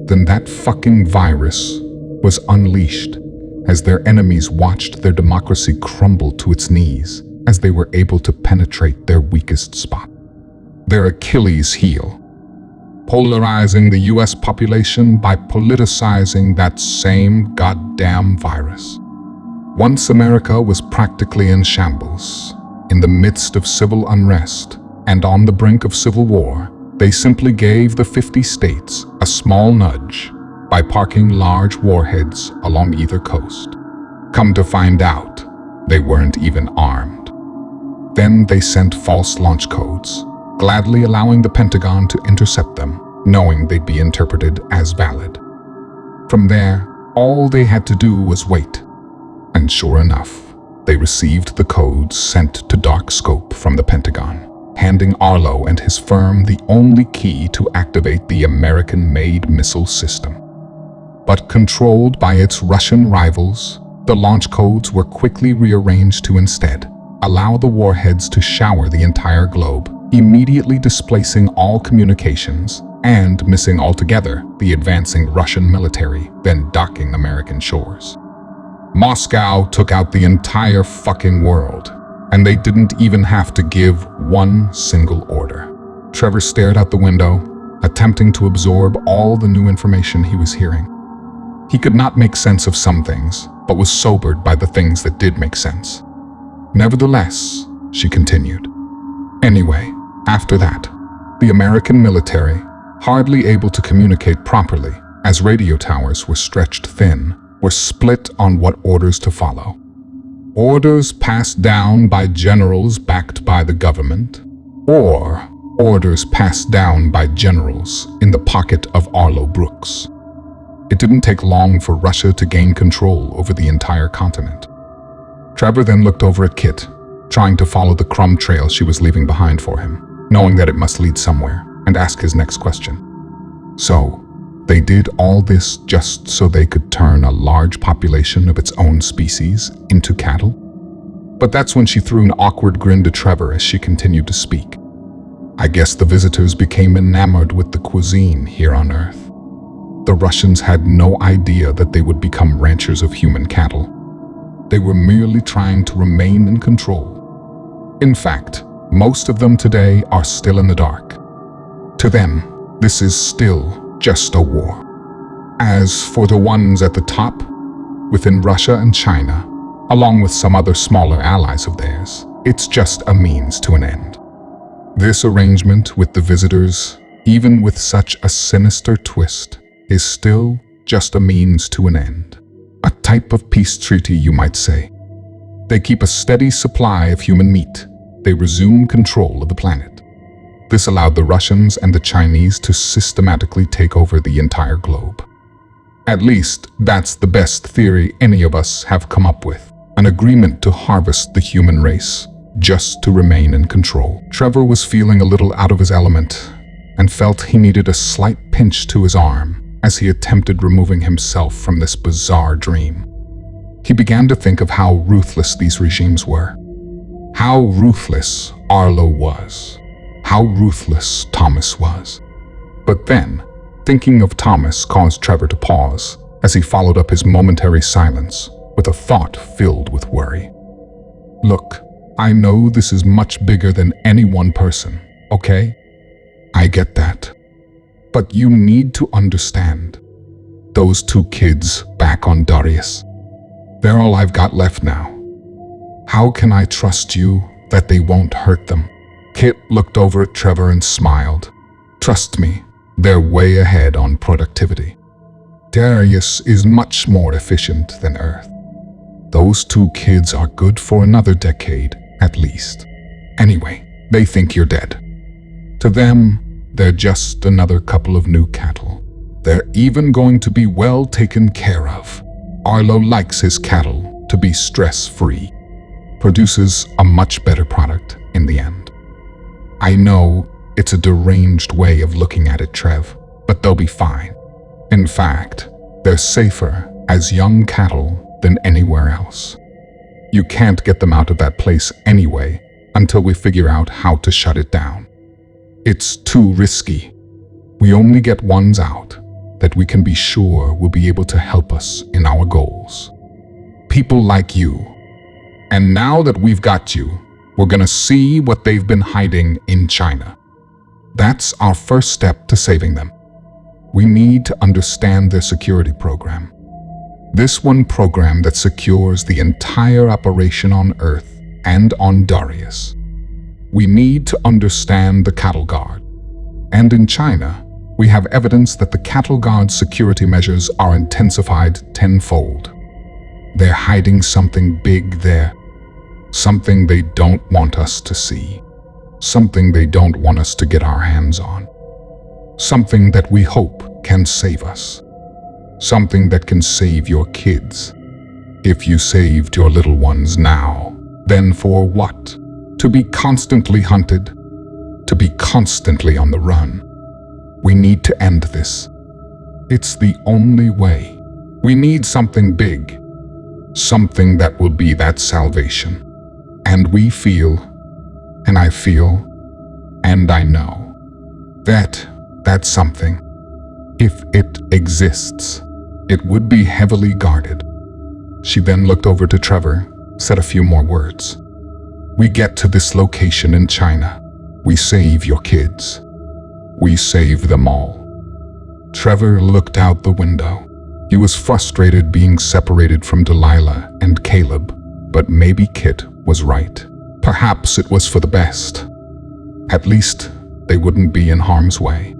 Then that fucking virus was unleashed as their enemies watched their democracy crumble to its knees as they were able to penetrate their weakest spot. Their Achilles heel, polarizing the US population by politicizing that same goddamn virus. Once America was practically in shambles, in the midst of civil unrest and on the brink of civil war, they simply gave the 50 states a small nudge by parking large warheads along either coast. Come to find out, they weren't even armed. Then they sent false launch codes, gladly allowing the Pentagon to intercept them, knowing they'd be interpreted as valid. From there, all they had to do was wait. And sure enough, they received the codes sent to Dark Scope from the Pentagon, handing Arlo and his firm the only key to activate the American-made missile system. But controlled by its Russian rivals, the launch codes were quickly rearranged to instead allow the warheads to shower the entire globe, immediately displacing all communications and missing altogether the advancing Russian military, then docking American shores. Moscow took out the entire fucking world, and they didn't even have to give one single order. Trever stared out the window, attempting to absorb all the new information he was hearing. He could not make sense of some things, but was sobered by the things that did make sense. Nevertheless, she continued. Anyway, after that, the American military, hardly able to communicate properly as radio towers were stretched thin, were split on what orders to follow. Orders passed down by generals backed by the government, or orders passed down by generals in the pocket of Arlo Brooks. It didn't take long for Russia to gain control over the entire continent. Trever then looked over at Kit, trying to follow the crumb trail she was leaving behind for him, knowing that it must lead somewhere, and ask his next question. So, they did all this just so they could turn a large population of its own species into cattle? But that's when she threw an awkward grin to Trever as she continued to speak. I guess the visitors became enamored with the cuisine here on Earth. The Russians had no idea that they would become ranchers of human cattle. They were merely trying to remain in control. In fact, most of them today are still in the dark. To them, this is still just a war. As for the ones at the top, within Russia and China, along with some other smaller allies of theirs, it's just a means to an end. This arrangement with the visitors, even with such a sinister twist, is still just a means to an end. A type of peace treaty, you might say. They keep a steady supply of human meat. They resume control of the planet. This allowed the Russians and the Chinese to systematically take over the entire globe. At least, that's the best theory any of us have come up with. An agreement to harvest the human race, just to remain in control. Trever was feeling a little out of his element, and felt he needed a slight pinch to his arm as he attempted removing himself from this bizarre dream. He began to think of how ruthless these regimes were. How ruthless Arlo was. How ruthless Thomas was. But then, thinking of Thomas caused Trever to pause as he followed up his momentary silence with a thought filled with worry. Look, I know this is much bigger than any one person, okay? I get that. But you need to understand. Those two kids back on Darius, they're all I've got left now. How can I trust you that they won't hurt them? Kit looked over at Trever and smiled. Trust me, they're way ahead on productivity. Darius is much more efficient than Earth. Those two kids are good for another decade, at least. Anyway, they think you're dead. To them, They're just another couple of new cattle. They're even going to be well taken care of. Arlo likes his cattle to be stress-free. Produces a much better product in the end. I know it's a deranged way of looking at it, Trev, but they'll be fine. In fact, they're safer as young cattle than anywhere else. You can't get them out of that place anyway until we figure out how to shut it down. It's too risky. We only get ones out that we can be sure will be able to help us in our goals. People like you. And now that we've got you, we're gonna see what they've been hiding in China. That's our first step to saving them. We need to understand their security program. This one program that secures the entire operation on Earth and on Darius. We need to understand the cattle guard. And in China, we have evidence that the cattle guard's security measures are intensified tenfold. They're hiding something big there. Something they don't want us to see. Something they don't want us to get our hands on. Something that we hope can save us. Something that can save your kids. If you saved your little ones now, then for what? To be constantly hunted? To be constantly on the run? We need to end this. It's the only way. We need something big. Something that will be that salvation. And we feel, and I feel, and I know, that something, if it exists, it would be heavily guarded. She then looked over to Trever, said a few more words. We get to this location in China. We save your kids. We save them all. Trever looked out the window. He was frustrated being separated from Delilah and Caleb, but maybe Kit was right. Perhaps it was for the best. At least they wouldn't be in harm's way.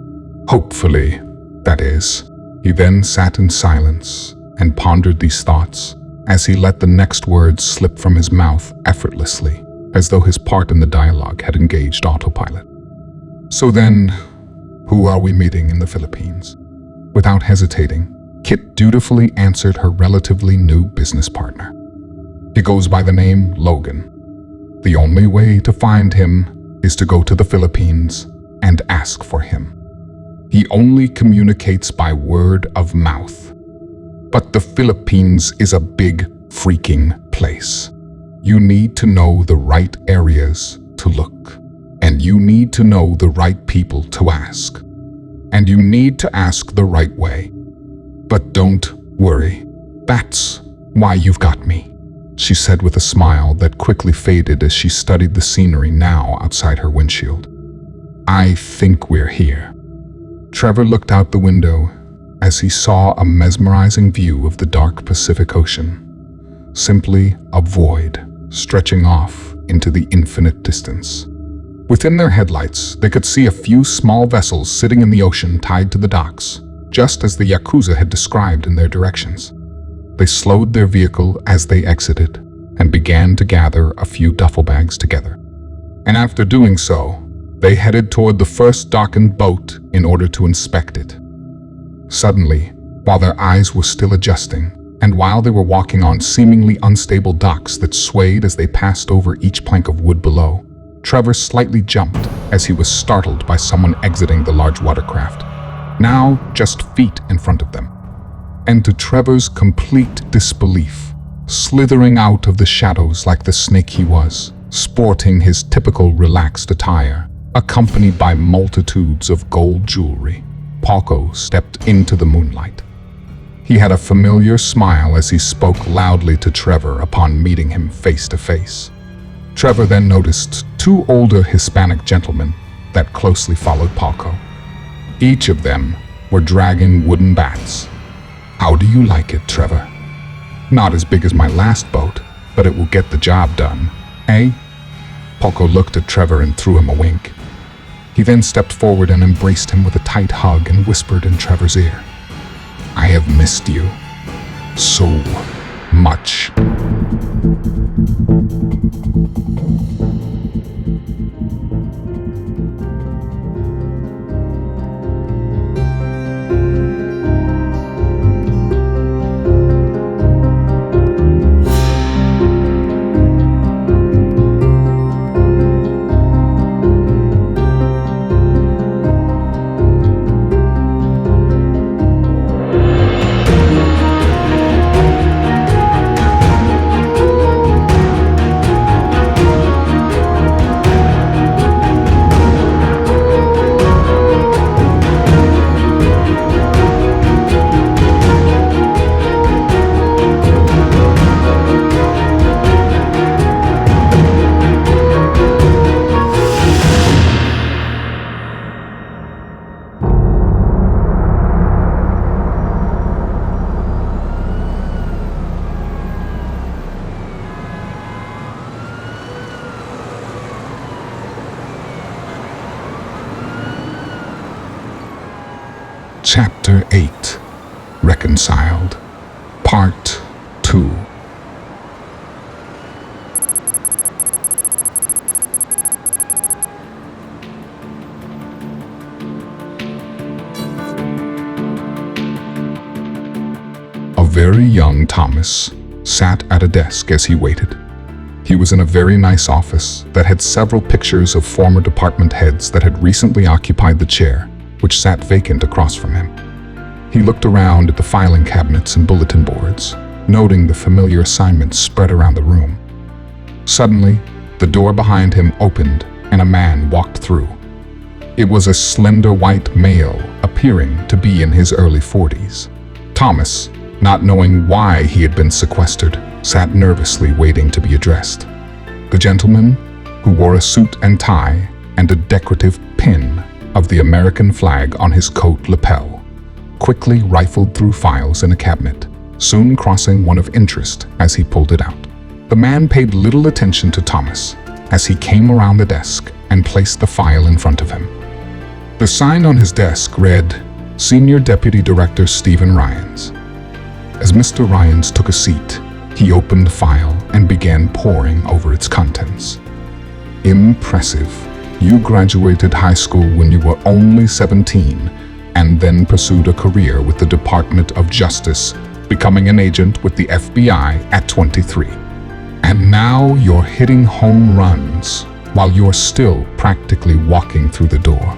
Hopefully, that is. He then sat in silence and pondered these thoughts as he let the next words slip from his mouth effortlessly, as though his part in the dialogue had engaged autopilot. So then, who are we meeting in the Philippines? Without hesitating, Kit dutifully answered her relatively new business partner. He goes by the name Logan. The only way to find him is to go to the Philippines and ask for him. He only communicates by word of mouth. But the Philippines is a big freaking place. You need to know the right areas to look. And you need to know the right people to ask. And you need to ask the right way. But don't worry. That's why you've got me, she said with a smile that quickly faded as she studied the scenery now outside her windshield. I think we're here. Trever looked out the window as he saw a mesmerizing view of the dark Pacific Ocean. Simply a void stretching off into the infinite distance. Within their headlights, they could see a few small vessels sitting in the ocean tied to the docks, just as the Yakuza had described in their directions. They slowed their vehicle as they exited and began to gather a few duffel bags together. And after doing so, they headed toward the first darkened boat in order to inspect it. Suddenly, while their eyes were still adjusting, and while they were walking on seemingly unstable docks that swayed as they passed over each plank of wood below, Trever slightly jumped as he was startled by someone exiting the large watercraft, now just feet in front of them. And to Trevor's complete disbelief, slithering out of the shadows like the snake he was, sporting his typical relaxed attire, accompanied by multitudes of gold jewelry, Paco stepped into the moonlight. He had a familiar smile as he spoke loudly to Trever upon meeting him face to face. Trever then noticed two older Hispanic gentlemen that closely followed Paco. Each of them were dragging wooden bats. How do you like it, Trever? Not as big as my last boat, but it will get the job done, eh? Paco looked at Trever and threw him a wink. He then stepped forward and embraced him with a tight hug and whispered in Trevor's ear, I have missed you so much. Chapter 8, Reconciled, Part 2. A very young Thomas sat at a desk as he waited. He was in a very nice office that had several pictures of former department heads that had recently occupied the chair, which sat vacant across from him. He looked around at the filing cabinets and bulletin boards, noting the familiar assignments spread around the room. Suddenly, the door behind him opened and a man walked through. It was a slender white male, appearing to be in his early 40s. Thomas, not knowing why he had been sequestered, sat nervously waiting to be addressed. The gentleman, who wore a suit and tie and a decorative pin of the American flag on his coat lapel, quickly rifled through files in a cabinet, soon crossing one of interest as he pulled it out. The man paid little attention to Thomas as he came around the desk and placed the file in front of him. The sign on his desk read, Senior Deputy Director Stephen Ryans. As Mr. Ryans took a seat, he opened the file and began poring over its contents. Impressive. You graduated high school when you were only 17 and then pursued a career with the Department of Justice, becoming an agent with the FBI at 23. And now you're hitting home runs while you're still practically walking through the door.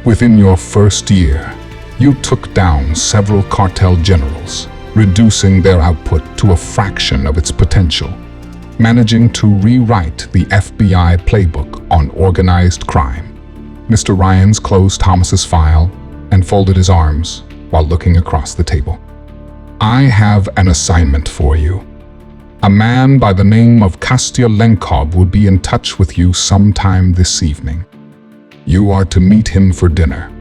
Within your first year, you took down several cartel generals, reducing their output to a fraction of its potential, managing to rewrite the FBI playbook on organized crime. Mr. Ryans closed Thomas's file and folded his arms while looking across the table. I have an assignment for you. A man by the name of Kostyalenkov will be in touch with you sometime this evening. You are to meet him for dinner.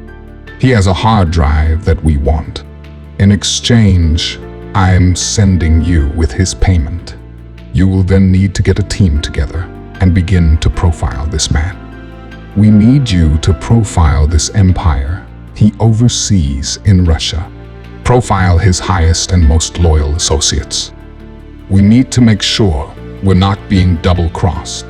He has a hard drive that we want. In exchange, I'm sending you with his payment. You will then need to get a team together and begin to profile this man. We need you to profile this empire he oversees in Russia. Profile his highest and most loyal associates. We need to make sure we're not being double-crossed.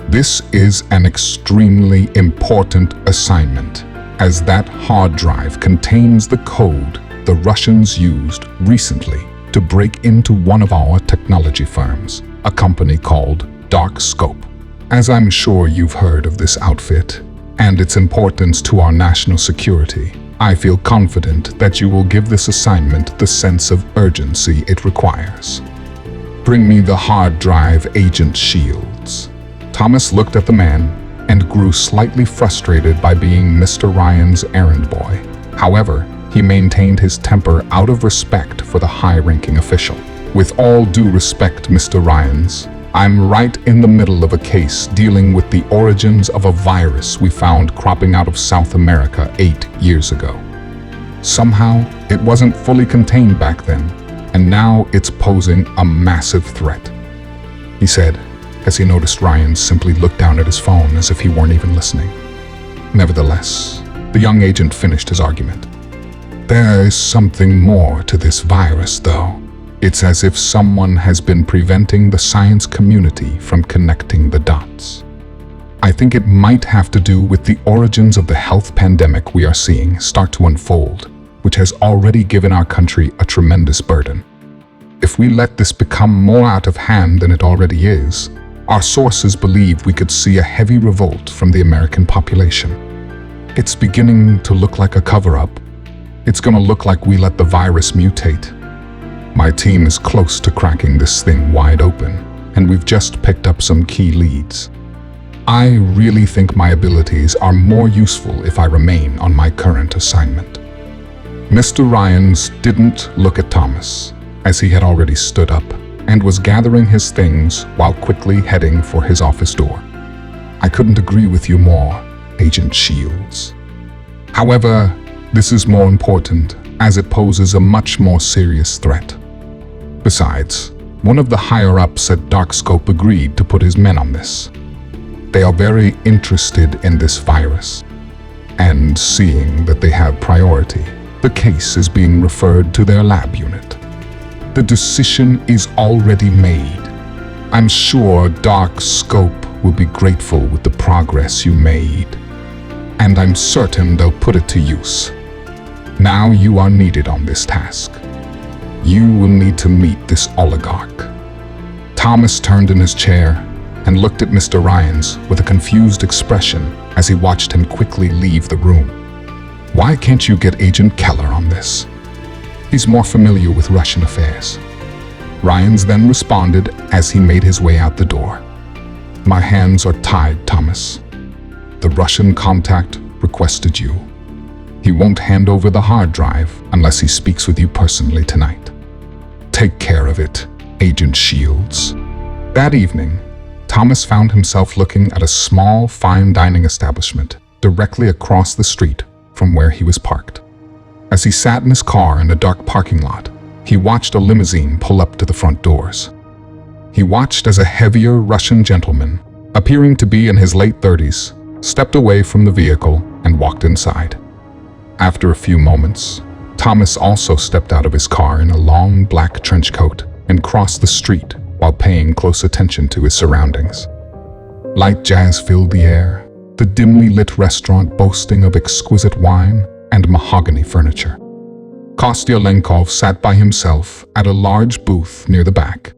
This is an extremely important assignment, as that hard drive contains the code the Russians used recently to break into one of our technology firms, a company called Dark Scope. As I'm sure you've heard of this outfit and its importance to our national security, I feel confident that you will give this assignment the sense of urgency it requires. Bring me the hard drive agent shields. Thomas looked at the man and grew slightly frustrated by being Mr. Ryan's errand boy. However, he maintained his temper out of respect for the high-ranking official. With all due respect, Mr. Ryans, I'm right in the middle of a case dealing with the origins of a virus we found cropping out of South America 8 years ago. Somehow, it wasn't fully contained back then, and now it's posing a massive threat, he said, as he noticed Ryans simply looked down at his phone as if he weren't even listening. Nevertheless, the young agent finished his argument. There is something more to this virus, though. It's as if someone has been preventing the science community from connecting the dots. I think it might have to do with the origins of the health pandemic we are seeing start to unfold, which has already given our country a tremendous burden. If we let this become more out of hand than it already is, our sources believe we could see a heavy revolt from the American population. It's beginning to look like a cover-up. It's going to look like we let the virus mutate. My team is close to cracking this thing wide open, and we've just picked up some key leads. I really think my abilities are more useful if I remain on my current assignment. Mr. Ryans didn't look at Thomas, as he had already stood up and was gathering his things while quickly heading for his office door. I couldn't agree with you more, Agent Shields. However, this is more important, as it poses a much more serious threat. Besides, one of the higher-ups at Darkscope agreed to put his men on this. They are very interested in this virus, and seeing that they have priority, the the case is being referred to their lab unit. The decision is already made. I'm sure Dark Scope will be grateful with the progress you made, and I'm certain they'll put it to use. Now you are needed on this task. You will need to meet this oligarch. Thomas turned in his chair and looked at Mr. Ryans with a confused expression as he watched him quickly leave the room. Why can't you get Agent Keller on this? He's more familiar with Russian affairs. Ryans then responded as he made his way out the door. My hands are tied, Thomas. The Russian contact requested you. He won't hand over the hard drive unless he speaks with you personally tonight. Take care of it, Agent Shields. That evening, Thomas found himself looking at a small, fine dining establishment directly across the street from where he was parked. As he sat in his car in a dark parking lot, he watched a limousine pull up to the front doors. He watched as a heavier Russian gentleman, appearing to be in his late 30s, stepped away from the vehicle and walked inside. After a few moments, Thomas also stepped out of his car in a long black trench coat and crossed the street while paying close attention to his surroundings. Light jazz filled the air, the dimly lit restaurant boasting of exquisite wine and mahogany furniture. Kostya Lenkov sat by himself at a large booth near the back.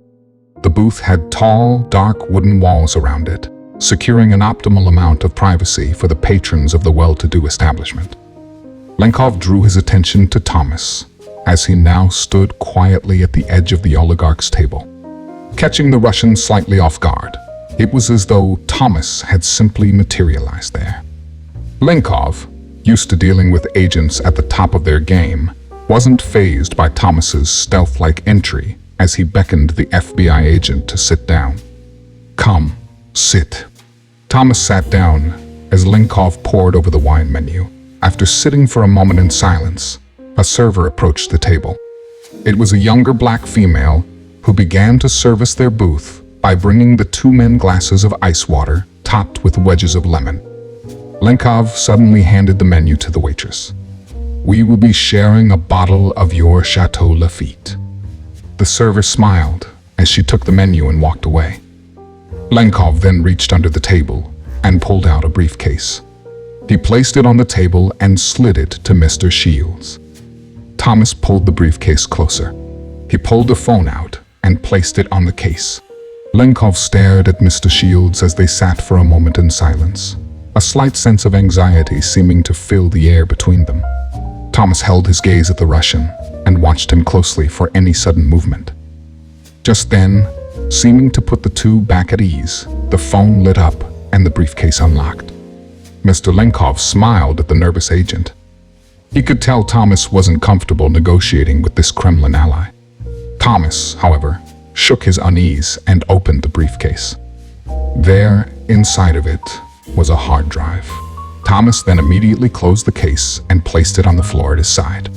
The booth had tall, dark wooden walls around it, securing an optimal amount of privacy for the patrons of the well-to-do establishment. Lenkov drew his attention to Thomas as he now stood quietly at the edge of the oligarch's table. Catching the Russian slightly off guard, it was as though Thomas had simply materialized there. Lenkov, used to dealing with agents at the top of their game, wasn't fazed by Thomas's stealth-like entry as he beckoned the FBI agent to sit down. Come, sit. Thomas sat down as Lenkov pored over the wine menu. After sitting for a moment in silence, a server approached the table. It was a younger black female who began to service their booth by bringing the 2 men glasses of ice water topped with wedges of lemon. Lenkov suddenly handed the menu to the waitress. We will be sharing a bottle of your Chateau Lafite. The server smiled as she took the menu and walked away. Lenkov then reached under the table and pulled out a briefcase. He placed it on the table and slid it to Mr. Shields. Thomas pulled the briefcase closer. He pulled a phone out and placed it on the case. Lenkov stared at Mr. Shields as they sat for a moment in silence, a slight sense of anxiety seeming to fill the air between them. Thomas held his gaze at the Russian and watched him closely for any sudden movement. Just then, seeming to put the two back at ease, the phone lit up and the briefcase unlocked. Mr. Lenkov smiled at the nervous agent. He could tell Thomas wasn't comfortable negotiating with this Kremlin ally. Thomas, however, shook his unease and opened the briefcase. There, inside of it, was a hard drive. Thomas then immediately closed the case and placed it on the floor at his side.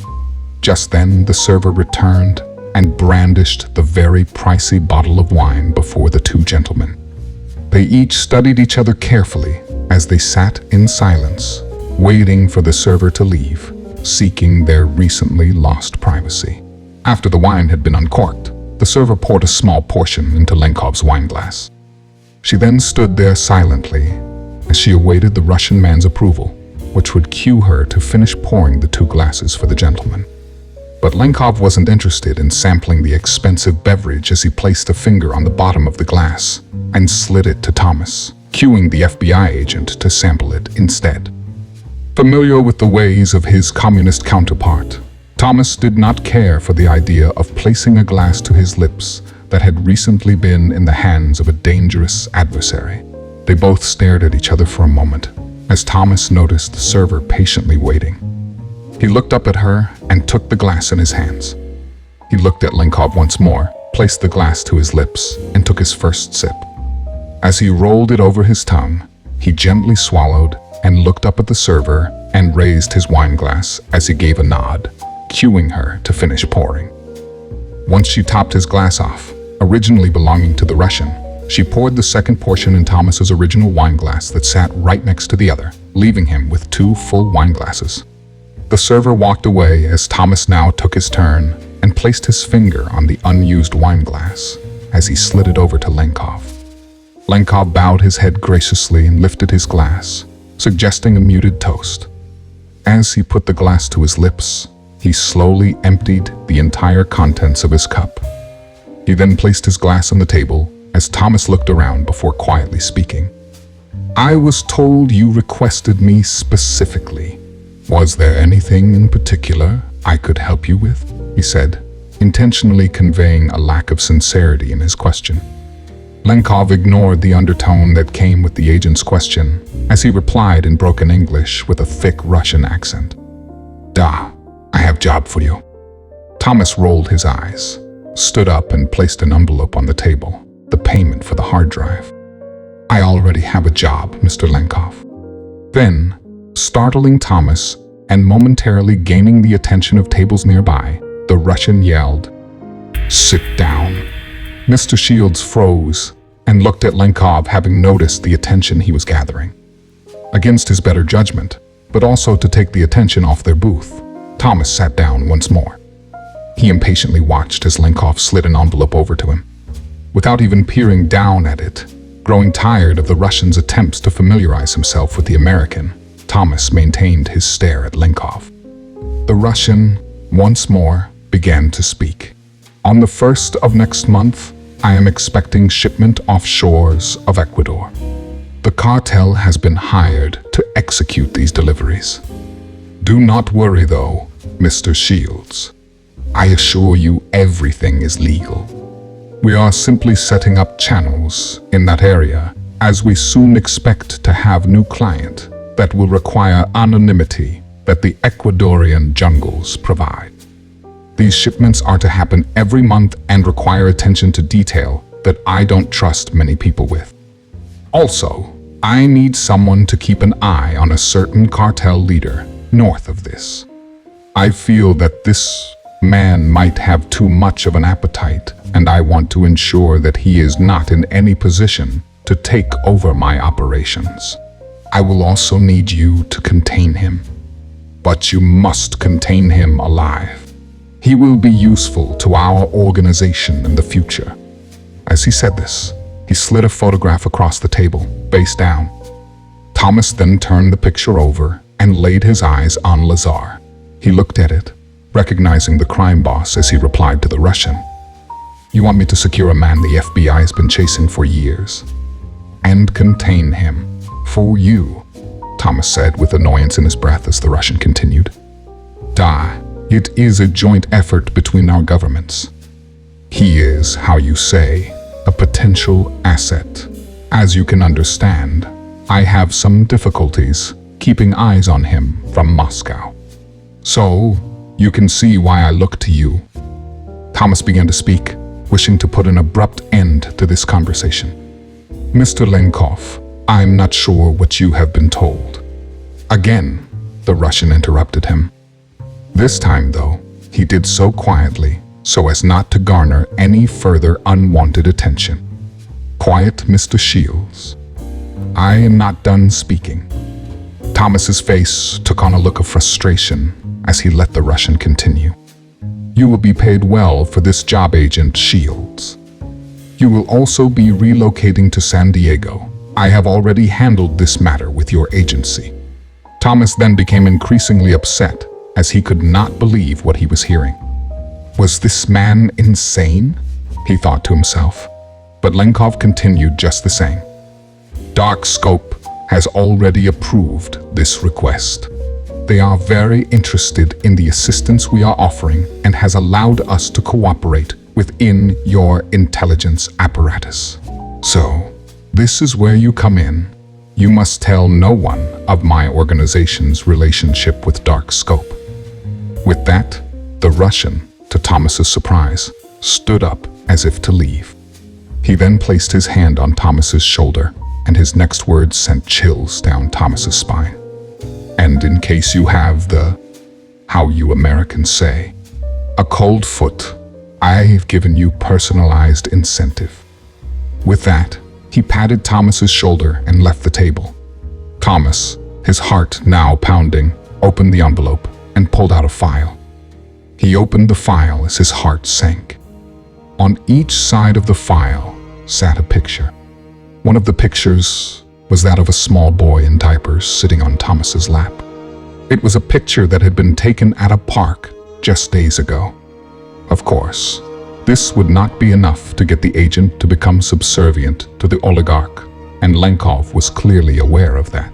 Just then, the server returned and brandished the very pricey bottle of wine before the 2 gentlemen. They each studied each other carefully as they sat in silence, waiting for the server to leave, seeking their recently lost privacy. After the wine had been uncorked, the server poured a small portion into Lenkov's wine glass. She then stood there silently as she awaited the Russian man's approval, which would cue her to finish pouring the 2 glasses for the gentleman. But Lenkov wasn't interested in sampling the expensive beverage as he placed a finger on the bottom of the glass and slid it to Thomas, cueing the FBI agent to sample it instead. Familiar with the ways of his communist counterpart, Thomas did not care for the idea of placing a glass to his lips that had recently been in the hands of a dangerous adversary. They both stared at each other for a moment as Thomas noticed the server patiently waiting. He looked up at her and took the glass in his hands. He looked at Lenkov once more, placed the glass to his lips, and took his first sip. As he rolled it over his tongue, he gently swallowed and looked up at the server and raised his wine glass as he gave a nod, cueing her to finish pouring. Once she topped his glass off, originally belonging to the Russian, she poured the second portion in Thomas's original wine glass that sat right next to the other, leaving him with 2 full wine glasses. The server walked away as Thomas now took his turn and placed his finger on the unused wine glass as he slid it over to Lenkov. Lenkov bowed his head graciously and lifted his glass, suggesting a muted toast. As he put the glass to his lips, he slowly emptied the entire contents of his cup. He then placed his glass on the table as Thomas looked around before quietly speaking. "I was told you requested me specifically. Was there anything in particular I could help you with?" he said, intentionally conveying a lack of sincerity in his question. Lenkov ignored the undertone that came with the agent's question as he replied in broken English with a thick Russian accent. "Da, I have job for you." Thomas rolled his eyes, stood up and placed an envelope on the table, the payment for the hard drive. "I already have a job, Mr. Lenkov." Then, startling Thomas and momentarily gaining the attention of tables nearby, the Russian yelled, "Sit down." Mr. Shields froze and looked at Lenkov, having noticed the attention he was gathering. Against his better judgment, but also to take the attention off their booth, Thomas sat down once more. He impatiently watched as Lenkov slid an envelope over to him. Without even peering down at it, growing tired of the Russian's attempts to familiarize himself with the American, Thomas maintained his stare at Lenkov. The Russian, once more, began to speak. "On the 1st of next month, I am expecting shipment off shores of Ecuador. The cartel has been hired to execute these deliveries. Do not worry though, Mr. Shields. I assure you everything is legal. We are simply setting up channels in that area as we soon expect to have new client that will require anonymity that the Ecuadorian jungles provide. These shipments are to happen every month and require attention to detail that I don't trust many people with. Also, I need someone to keep an eye on a certain cartel leader north of this. I feel that this man might have too much of an appetite, and I want to ensure that he is not in any position to take over my operations. I will also need you to contain him, but you must contain him alive. He will be useful to our organization in the future." As he said this, he slid a photograph across the table, face down. Thomas then turned the picture over and laid his eyes on Lazar. He looked at it, recognizing the crime boss as he replied to the Russian. "You want me to secure a man the FBI has been chasing for years and contain him for you," Thomas said with annoyance in his breath as the Russian continued. "Da, it is a joint effort between our governments. He is, how you say, a potential asset. As you can understand, I have some difficulties keeping eyes on him from Moscow. So, you can see why I look to you." Thomas began to speak, wishing to put an abrupt end to this conversation. "Mr. Lenkov, I'm not sure what you have been told." Again, the Russian interrupted him. This time, though, he did so quietly so as not to garner any further unwanted attention. "Quiet, Mr. Shields. I am not done speaking." Thomas's face took on a look of frustration as he let the Russian continue. "You will be paid well for this job, Agent Shields. You will also be relocating to San Diego. I have already handled this matter with your agency." Thomas then became increasingly upset as he could not believe what he was hearing. Was this man insane? He thought to himself. But Lenkov continued just the same. "Dark Scope has already approved this request. They are very interested in the assistance we are offering and has allowed us to cooperate within your intelligence apparatus. So, this is where you come in. You must tell no one of my organization's relationship with Dark Scope." With that, the Russian, to Thomas's surprise, stood up as if to leave. He then placed his hand on Thomas's shoulder, and his next words sent chills down Thomas's spine. "And in case you have the, how you Americans say, a cold foot, I've given you personalized incentive." With that, he patted Thomas's shoulder and left the table. Thomas, his heart now pounding, opened the envelope and pulled out a file. He opened the file as his heart sank. On each side of the file sat a picture. One of the pictures was that of a small boy in diapers sitting on Thomas's lap. It was a picture that had been taken at a park just days ago. Of course, this would not be enough to get the agent to become subservient to the oligarch, and Lenkov was clearly aware of that.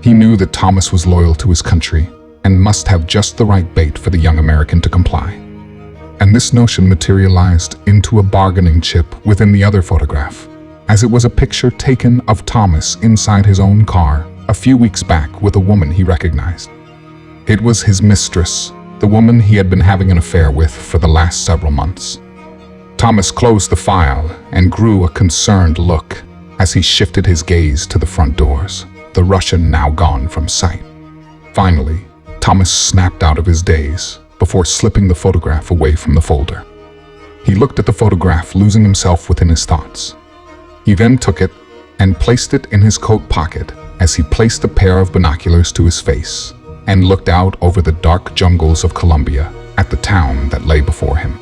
He knew that Thomas was loyal to his country and must have just the right bait for the young American to comply. And this notion materialized into a bargaining chip within the other photograph, as it was a picture taken of Thomas inside his own car a few weeks back with a woman he recognized. It was his mistress, the woman he had been having an affair with for the last several months. Thomas closed the file and grew a concerned look as he shifted his gaze to the front doors, the Russian now gone from sight. Finally, Thomas snapped out of his daze before slipping the photograph away from the folder. He looked at the photograph, losing himself within his thoughts. He then took it and placed it in his coat pocket as he placed a pair of binoculars to his face and looked out over the dark jungles of Colombia at the town that lay before him.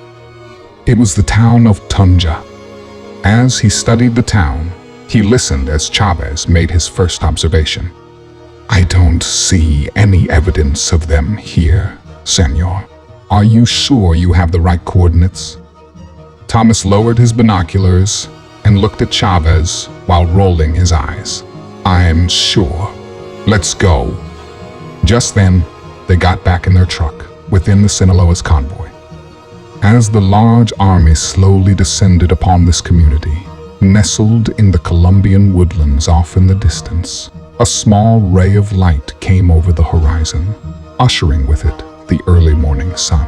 It was the town of Tunja. As he studied the town, he listened as Chavez made his first observation. "I don't see any evidence of them here, Senor. Are you sure you have the right coordinates?" Thomas lowered his binoculars and looked at Chavez while rolling his eyes. "I'm sure. Let's go." Just then, they got back in their truck within the Sinaloa's convoy. As the large army slowly descended upon this community, nestled in the Colombian woodlands off in the distance, a small ray of light came over the horizon, ushering with it the early morning sun.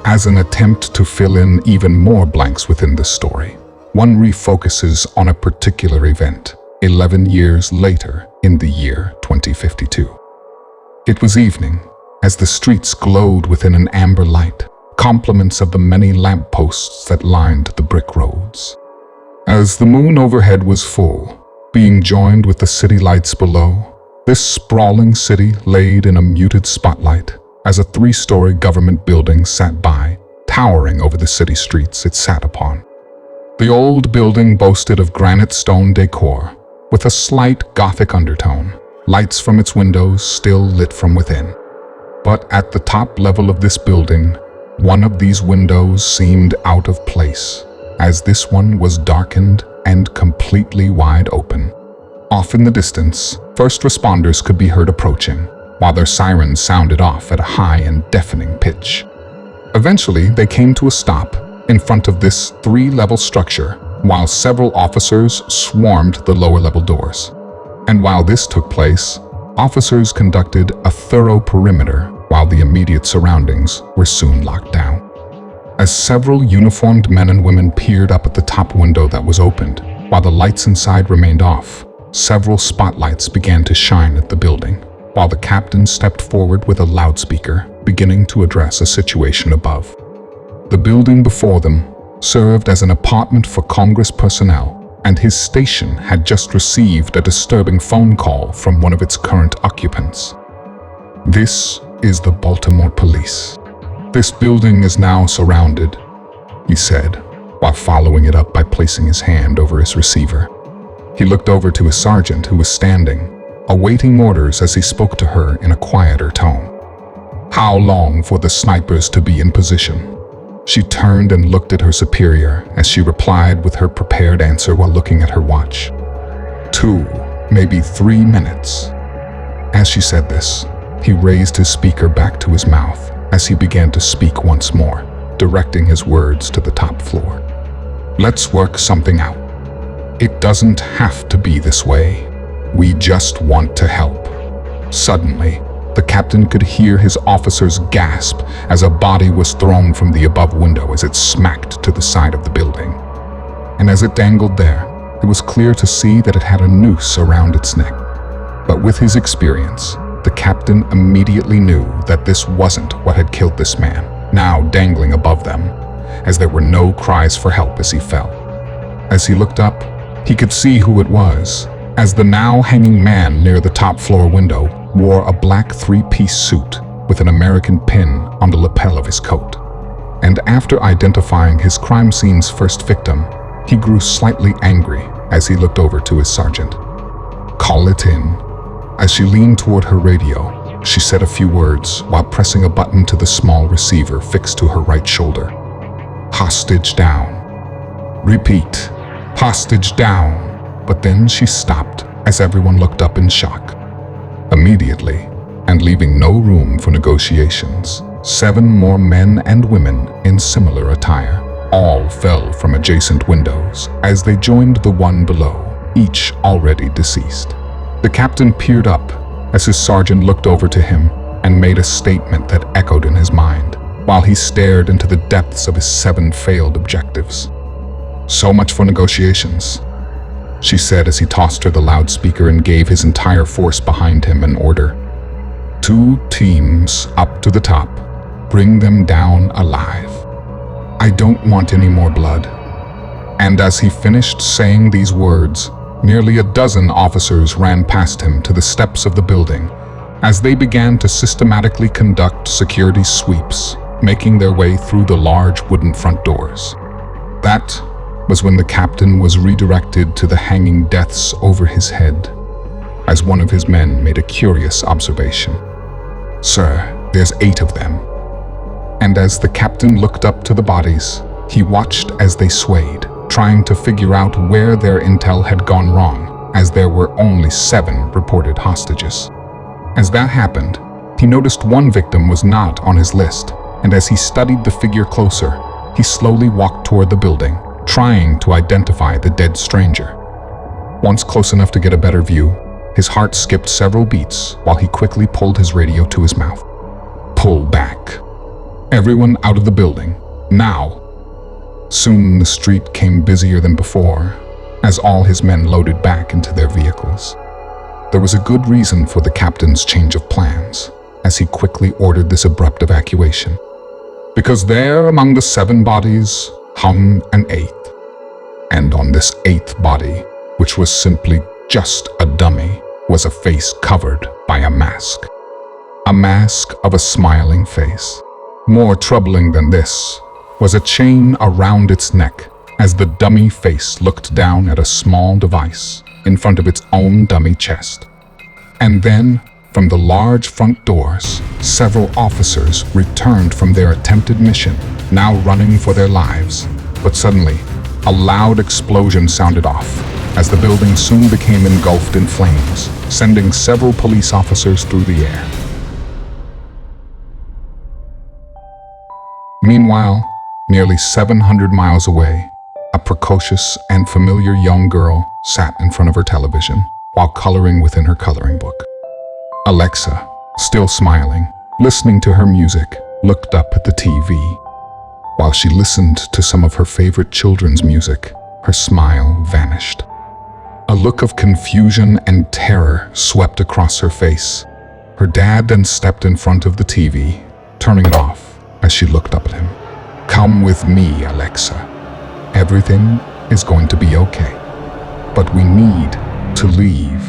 As an attempt to fill in even more blanks within this story, one refocuses on a particular event 11 years later in the year 2052. It was evening, as the streets glowed within an amber light, compliments of the many lampposts that lined the brick roads. As the moon overhead was full, being joined with the city lights below, this sprawling city laid in a muted spotlight as a 3-story government building sat by, towering over the city streets it sat upon. The old building boasted of granite stone decor, with a slight Gothic undertone, lights from its windows still lit from within. But at the top level of this building, one of these windows seemed out of place, as this one was darkened and completely wide open. Off in the distance, first responders could be heard approaching, while their sirens sounded off at a high and deafening pitch. Eventually, they came to a stop in front of this 3-level structure, while several officers swarmed the lower-level doors. And while this took place, officers conducted a thorough perimeter while the immediate surroundings were soon locked down. As several uniformed men and women peered up at the top window that was opened, while the lights inside remained off, several spotlights began to shine at the building, while the captain stepped forward with a loudspeaker, beginning to address a situation above. The building before them served as an apartment for Congress personnel, and his station had just received a disturbing phone call from one of its current occupants. "This is the Baltimore Police. This building is now surrounded," he said, while following it up by placing his hand over his receiver. He looked over to his sergeant, who was standing, awaiting orders as he spoke to her in a quieter tone. "How long for the snipers to be in position?" She turned and looked at her superior as she replied with her prepared answer while looking at her watch. 2, maybe 3 minutes. As she said this, he raised his speaker back to his mouth as he began to speak once more, directing his words to the top floor. "Let's work something out. It doesn't have to be this way. We just want to help." Suddenly, the captain could hear his officers gasp as a body was thrown from the above window as it smacked to the side of the building. And as it dangled there, it was clear to see that it had a noose around its neck. But with his experience, the captain immediately knew that this wasn't what had killed this man, now dangling above them, as there were no cries for help as he fell. As he looked up, he could see who it was, as the now hanging man near the top floor window wore a black three-piece suit with an American pin on the lapel of his coat. And after identifying his crime scene's first victim, he grew slightly angry as he looked over to his sergeant. "Call it in." As she leaned toward her radio, she said a few words while pressing a button to the small receiver fixed to her right shoulder. "Hostage down." "Repeat, hostage down." But then she stopped as everyone looked up in shock. Immediately, and leaving no room for negotiations, 7 more men and women in similar attire all fell from adjacent windows as they joined the one below, each already deceased. The captain peered up as his sergeant looked over to him and made a statement that echoed in his mind, while he stared into the depths of his 7 failed objectives. "So much for negotiations," she said as he tossed her the loudspeaker and gave his entire force behind him an order. "2 teams up to the top. Bring them down alive. I don't want any more blood." And as he finished saying these words, nearly a dozen officers ran past him to the steps of the building as they began to systematically conduct security sweeps, making their way through the large wooden front doors. That was when the captain was redirected to the hanging deaths over his head, as one of his men made a curious observation. "Sir, there's 8 of them." And as the captain looked up to the bodies, he watched as they swayed, trying to figure out where their intel had gone wrong, as there were only 7 reported hostages. As that happened, he noticed one victim was not on his list, and as he studied the figure closer, he slowly walked toward the building, trying to identify the dead stranger. Once close enough to get a better view, his heart skipped several beats while he quickly pulled his radio to his mouth. "Pull back. Everyone out of the building, now." Soon the street came busier than before, as all his men loaded back into their vehicles. There was a good reason for the captain's change of plans, as he quickly ordered this abrupt evacuation. Because there among the 7 bodies hung an 8th. And on this 8th body, which was simply just a dummy, was a face covered by a mask. A mask of a smiling face. More troubling than this was a chain around its neck as the dummy face looked down at a small device in front of its own dummy chest. And then, from the large front doors, several officers returned from their attempted mission, now running for their lives. But suddenly, a loud explosion sounded off as the building soon became engulfed in flames, sending several police officers through the air. Meanwhile, nearly 700 miles away, a precocious and familiar young girl sat in front of her television while coloring within her coloring book. Alexa, still smiling, listening to her music, looked up at the TV. While she listened to some of her favorite children's music, her smile vanished. A look of confusion and terror swept across her face. Her dad then stepped in front of the TV, turning it off as she looked up at him. "Come with me, Alexa. Everything is going to be okay. But we need to leave."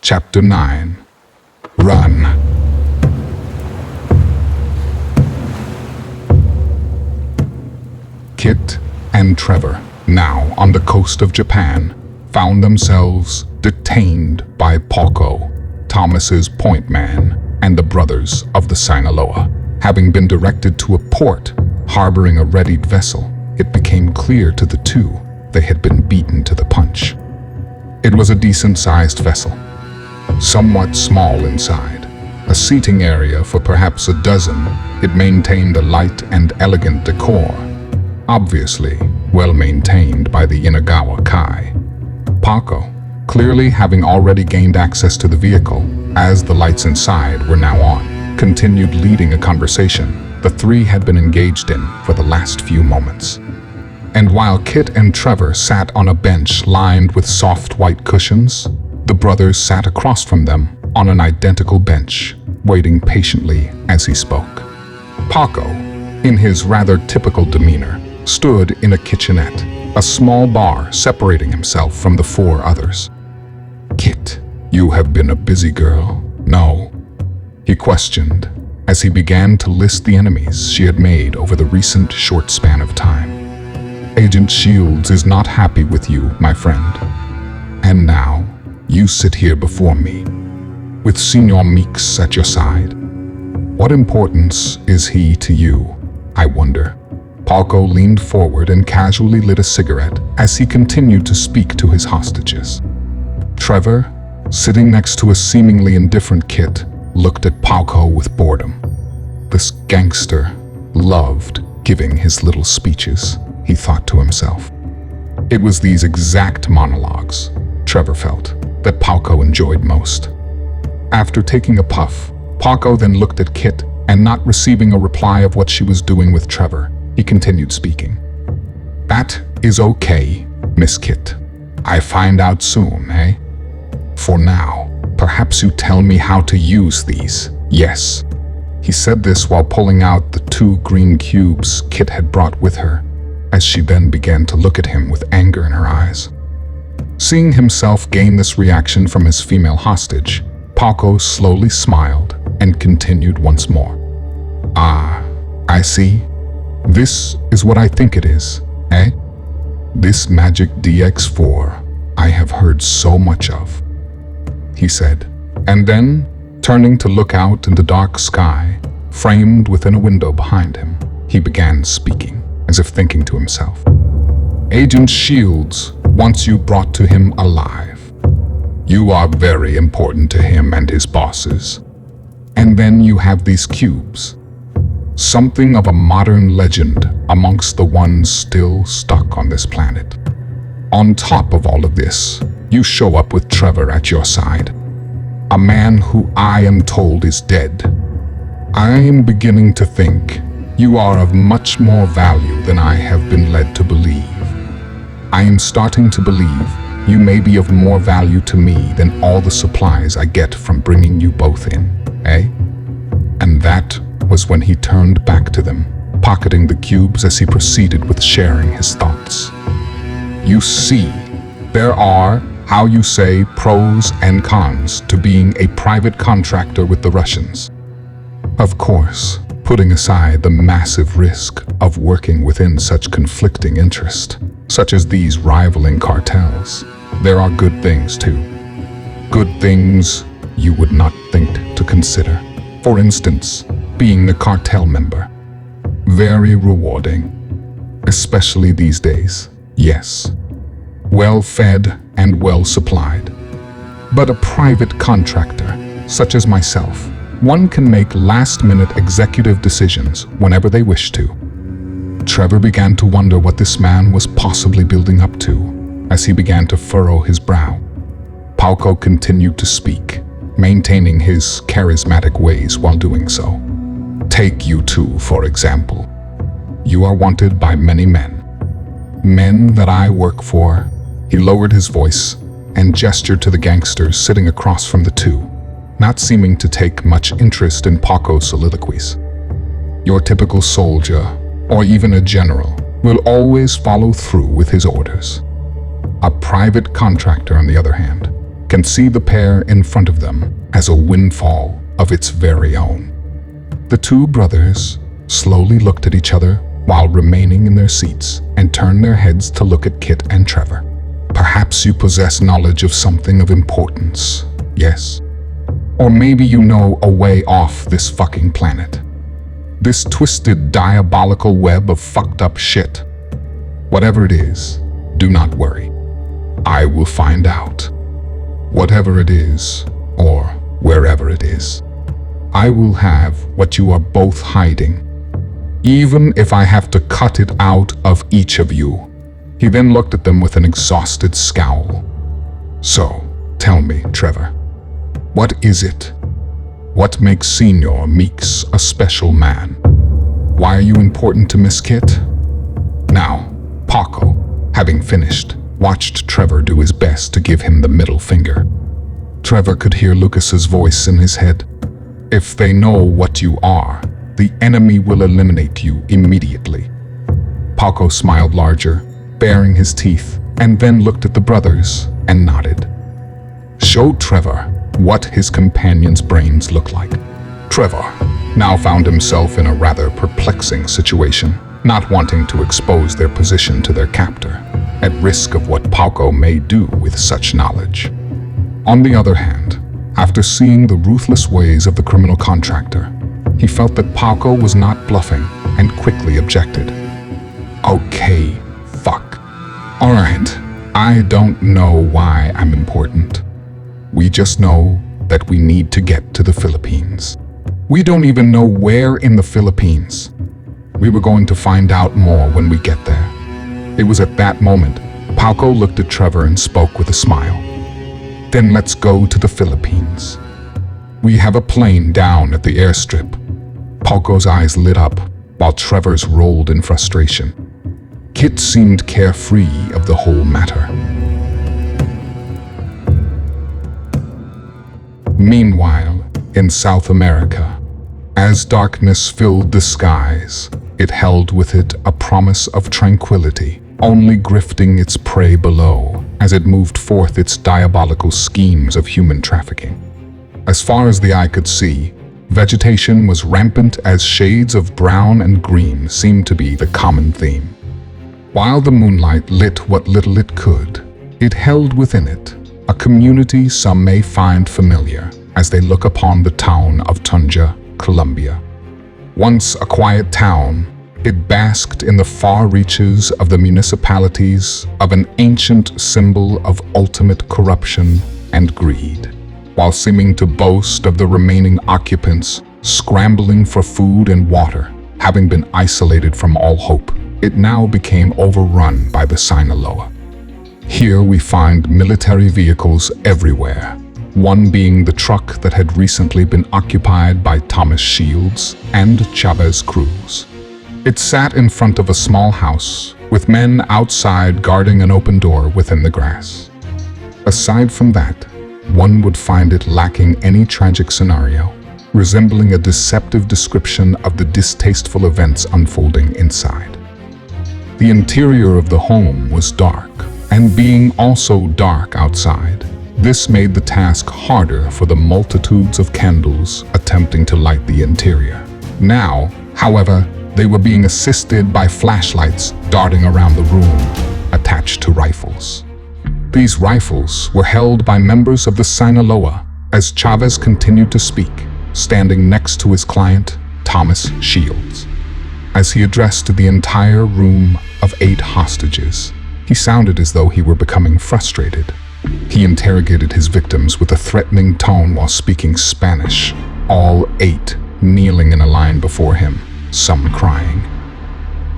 Chapter 9. Run. Kit and Trever, now on the coast of Japan, found themselves detained by Paco, Thomas's point man and the brothers of the Sinaloa. Having been directed to a port harboring a readied vessel, it became clear to the two they had been beaten to the punch. It was a decent-sized vessel, somewhat small inside, a seating area for perhaps a dozen. It maintained a light and elegant decor, obviously well maintained by the Inagawa Kai. Paco, clearly having already gained access to the vehicle, as the lights inside were now on, continued leading a conversation the three had been engaged in for the last few moments. And while Kit and Trever sat on a bench lined with soft white cushions, the brothers sat across from them on an identical bench, waiting patiently as he spoke. Paco, in his rather typical demeanor, stood in a kitchenette, a small bar separating himself from the four others. "Kit, you have been a busy girl, no?" he questioned as he began to list the enemies she had made over the recent short span of time. "Agent Shields is not happy with you, my friend. And now, you sit here before me, with Senor Meeks at your side. What importance is he to you, I wonder?" Paco leaned forward and casually lit a cigarette as he continued to speak to his hostages. Trever, sitting next to a seemingly indifferent Kit, looked at Paco with boredom. This gangster loved giving his little speeches, he thought to himself. It was these exact monologues, Trever felt, that Paco enjoyed most. After taking a puff, Paco then looked at Kit, and not receiving a reply of what she was doing with Trever, he continued speaking. "That is okay, Miss Kit. I find out soon, eh? For now, perhaps you tell me how to use these, yes." He said this while pulling out the 2 green cubes Kit had brought with her, as she then began to look at him with anger in her eyes. Seeing himself gain this reaction from his female hostage, Paco slowly smiled and continued once more. "Ah, I see. This is what I think it is, eh? This magic DX4 I have heard so much of," he said, and then, turning to look out in the dark sky, framed within a window behind him, he began speaking, as if thinking to himself. "Agent Shields wants you brought to him alive. You are very important to him and his bosses. And then you have these cubes. Something of a modern legend amongst the ones still stuck on this planet. On top of all of this, you show up with Trever at your side. A man who I am told is dead. I am beginning to think you are of much more value than I have been led to believe. I am starting to believe you may be of more value to me than all the supplies I get from bringing you both in, eh?" And that was when he turned back to them, pocketing the cubes as he proceeded with sharing his thoughts. "You see, there are, how you say, pros and cons to being a private contractor with the Russians. Of course, putting aside the massive risk of working within such conflicting interest, such as these rivaling cartels, there are good things too. Good things you would not think to consider. For instance, being a cartel member. Very rewarding. Especially these days, yes. Well fed and well supplied. But a private contractor, such as myself, one can make last-minute executive decisions whenever they wish to." Trever began to wonder what this man was possibly building up to as he began to furrow his brow. Paco continued to speak, maintaining his charismatic ways while doing so. "Take you two, for example. You are wanted by many men. Men that I work for." He lowered his voice and gestured to the gangsters sitting across from the two, not seeming to take much interest in Paco's soliloquies. "Your typical soldier, or even a general, will always follow through with his orders. A private contractor, on the other hand, can see the pair in front of them as a windfall of its very own." The two brothers slowly looked at each other while remaining in their seats and turned their heads to look at Kit and Trever. "Perhaps you possess knowledge of something of importance, yes?" Or maybe you know a way off this fucking planet. This twisted, diabolical web of fucked up shit. Whatever it is, do not worry. I will find out. Whatever it is, or wherever it is, I will have what you are both hiding, even if I have to cut it out of each of you. He then looked at them with an exhausted scowl. So, tell me, Trever, what is it? What makes Senior Meeks a special man? Why are you important to Miss Kit? Now, Paco, having finished, watched Trever do his best to give him the middle finger. Trever could hear Lucas's voice in his head. If they know what you are, the enemy will eliminate you immediately. Paco smiled larger, baring his teeth, and then looked at the brothers and nodded. Show Trever what his companions' brains look like. Trever now found himself in a rather perplexing situation, not wanting to expose their position to their captor, at risk of what Paco may do with such knowledge. On the other hand, after seeing the ruthless ways of the criminal contractor, he felt that Paco was not bluffing and quickly objected. Okay, fuck. Alright, I don't know why I'm important. We just know that we need to get to the Philippines. We don't even know where in the Philippines. We were going to find out more when we get there. It was at that moment Paco looked at Trever and spoke with a smile. Then let's go to the Philippines. We have a plane down at the airstrip. Paco's eyes lit up while Trevor's rolled in frustration. Kit seemed carefree of the whole matter. Meanwhile, in South America, as darkness filled the skies, it held with it a promise of tranquility, only grifting its prey below as it moved forth its diabolical schemes of human trafficking. As far as the eye could see, vegetation was rampant as shades of brown and green seemed to be the common theme. While the moonlight lit what little it could, it held within it a community some may find familiar as they look upon the town of Tunja, Colombia. Once a quiet town, it basked in the far reaches of the municipalities of an ancient symbol of ultimate corruption and greed. While seeming to boast of the remaining occupants scrambling for food and water, having been isolated from all hope, it now became overrun by the Sinaloa. Here we find military vehicles everywhere, one being the truck that had recently been occupied by Thomas Shields and Chavez Cruz. It sat in front of a small house, with men outside guarding an open door within the grass. Aside from that, one would find it lacking any tragic scenario, resembling a deceptive description of the distasteful events unfolding inside. The interior of the home was dark, and being also dark outside, this made the task harder for the multitudes of candles attempting to light the interior. Now, however, they were being assisted by flashlights darting around the room, attached to rifles. These rifles were held by members of the Sinaloa as Chavez continued to speak, standing next to his client, Thomas Shields. As he addressed the entire room of 8 hostages, he sounded as though he were becoming frustrated. He interrogated his victims with a threatening tone while speaking Spanish, all 8 kneeling in a line before him, some crying.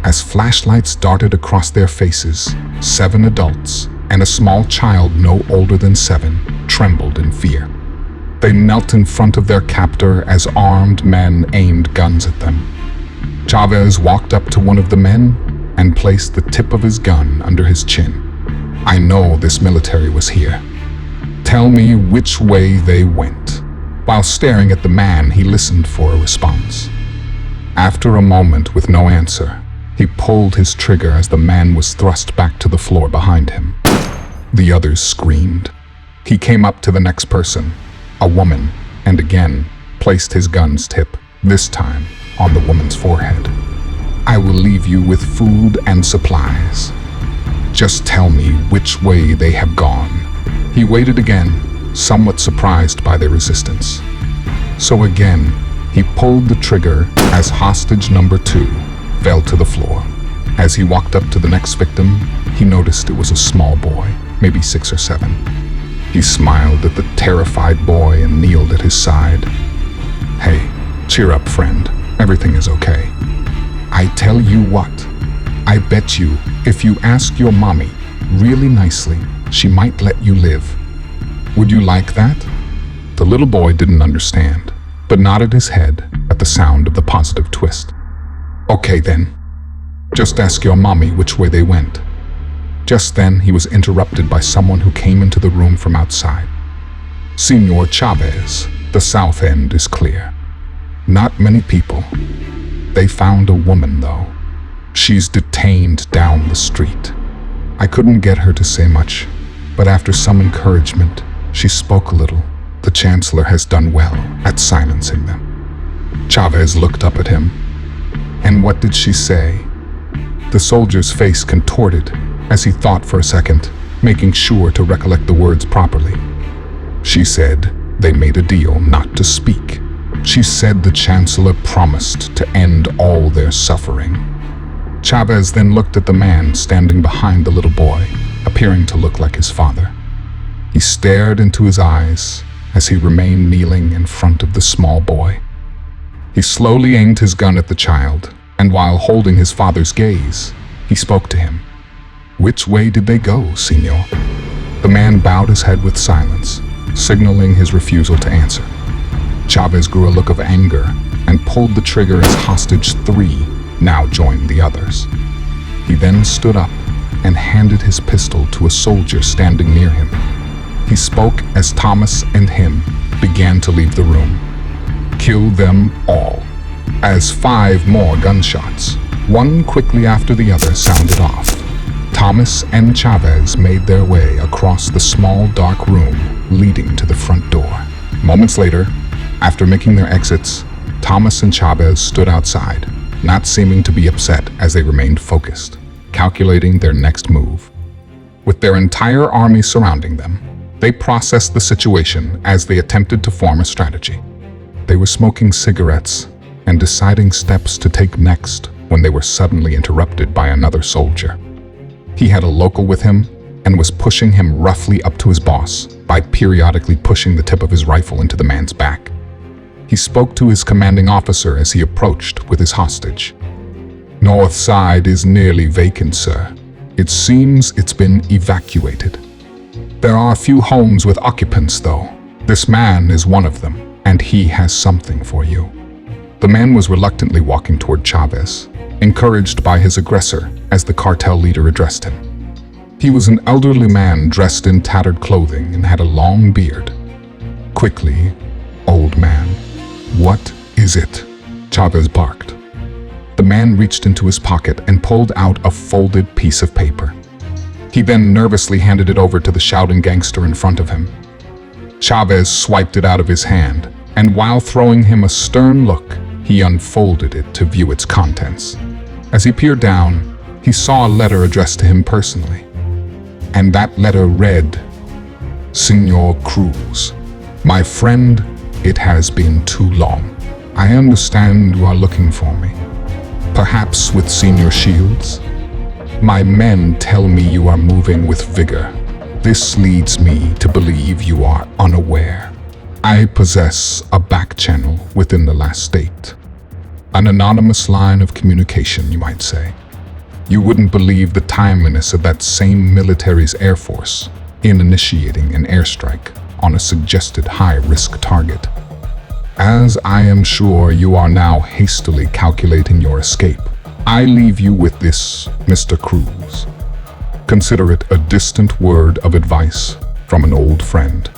As flashlights darted across their faces, 7 adults and a small child no older than 7 trembled in fear. They knelt in front of their captor as armed men aimed guns at them. Chavez walked up to one of the men and placed the tip of his gun under his chin. I know this military was here. Tell me which way they went. While staring at the man, he listened for a response. After a moment with no answer, he pulled his trigger as the man was thrust back to the floor behind him. The others screamed. He came up to the next person, a woman, and again placed his gun's tip, this time on the woman's forehead. I will leave you with food and supplies. Just tell me which way they have gone. He waited again, somewhat surprised by their resistance. So again, he pulled the trigger as hostage number 2 fell to the floor. As he walked up to the next victim, he noticed it was a small boy, maybe 6 or 7. He smiled at the terrified boy and kneeled at his side. "Hey, cheer up, friend. Everything is okay. I tell you what, I bet you if you ask your mommy really nicely, she might let you live. Would you like that?" The little boy didn't understand, but nodded his head at the sound of the positive twist. "Okay then, just ask your mommy which way they went." Just then, he was interrupted by someone who came into the room from outside. "Senor Chavez, the south end is clear. Not many people. They found a woman, though. She's detained down the street. I couldn't get her to say much, but after some encouragement, she spoke a little. The Chancellor has done well at silencing them." Chavez looked up at him. "And what did she say?" The soldier's face contorted as he thought for a second, making sure to recollect the words properly. "She said they made a deal not to speak. She said the Chancellor promised to end all their suffering." Chavez then looked at the man standing behind the little boy, appearing to look like his father. He stared into his eyes as he remained kneeling in front of the small boy. He slowly aimed his gun at the child, and while holding his father's gaze, he spoke to him. "Which way did they go, senor?" The man bowed his head with silence, signaling his refusal to answer. Chavez grew a look of anger and pulled the trigger as hostage 3 now joined the others. He then stood up and handed his pistol to a soldier standing near him. He spoke as Thomas and him began to leave the room. "Kill them all," as 5 more gunshots, one quickly after the other, sounded off. Thomas and Chavez made their way across the small dark room leading to the front door. Moments later, after making their exits, Thomas and Chavez stood outside, not seeming to be upset as they remained focused, calculating their next move. With their entire army surrounding them, they processed the situation as they attempted to form a strategy. They were smoking cigarettes and deciding steps to take next when they were suddenly interrupted by another soldier. He had a local with him and was pushing him roughly up to his boss by periodically pushing the tip of his rifle into the man's back. He spoke to his commanding officer as he approached with his hostage. "North side is nearly vacant, sir. It seems it's been evacuated. There are a few homes with occupants, though. This man is one of them, and he has something for you." The man was reluctantly walking toward Chavez, encouraged by his aggressor as the cartel leader addressed him. He was an elderly man dressed in tattered clothing and had a long beard. "Quickly, old man, what is it?" Chavez barked. The man reached into his pocket and pulled out a folded piece of paper. He then nervously handed it over to the shouting gangster in front of him. Chavez swiped it out of his hand, and while throwing him a stern look, he unfolded it to view its contents. As he peered down, he saw a letter addressed to him personally. And that letter read, "Senor Cruz, my friend, it has been too long. I understand you are looking for me. Perhaps with Senior Shields? My men tell me you are moving with vigor. This leads me to believe you are unaware. I possess a back channel within the last state. An anonymous line of communication, you might say. You wouldn't believe the timeliness of that same military's air force in initiating an airstrike on a suggested high-risk target. As I am sure you are now hastily calculating your escape, I leave you with this, Mr. Cruz. Consider it a distant word of advice from an old friend.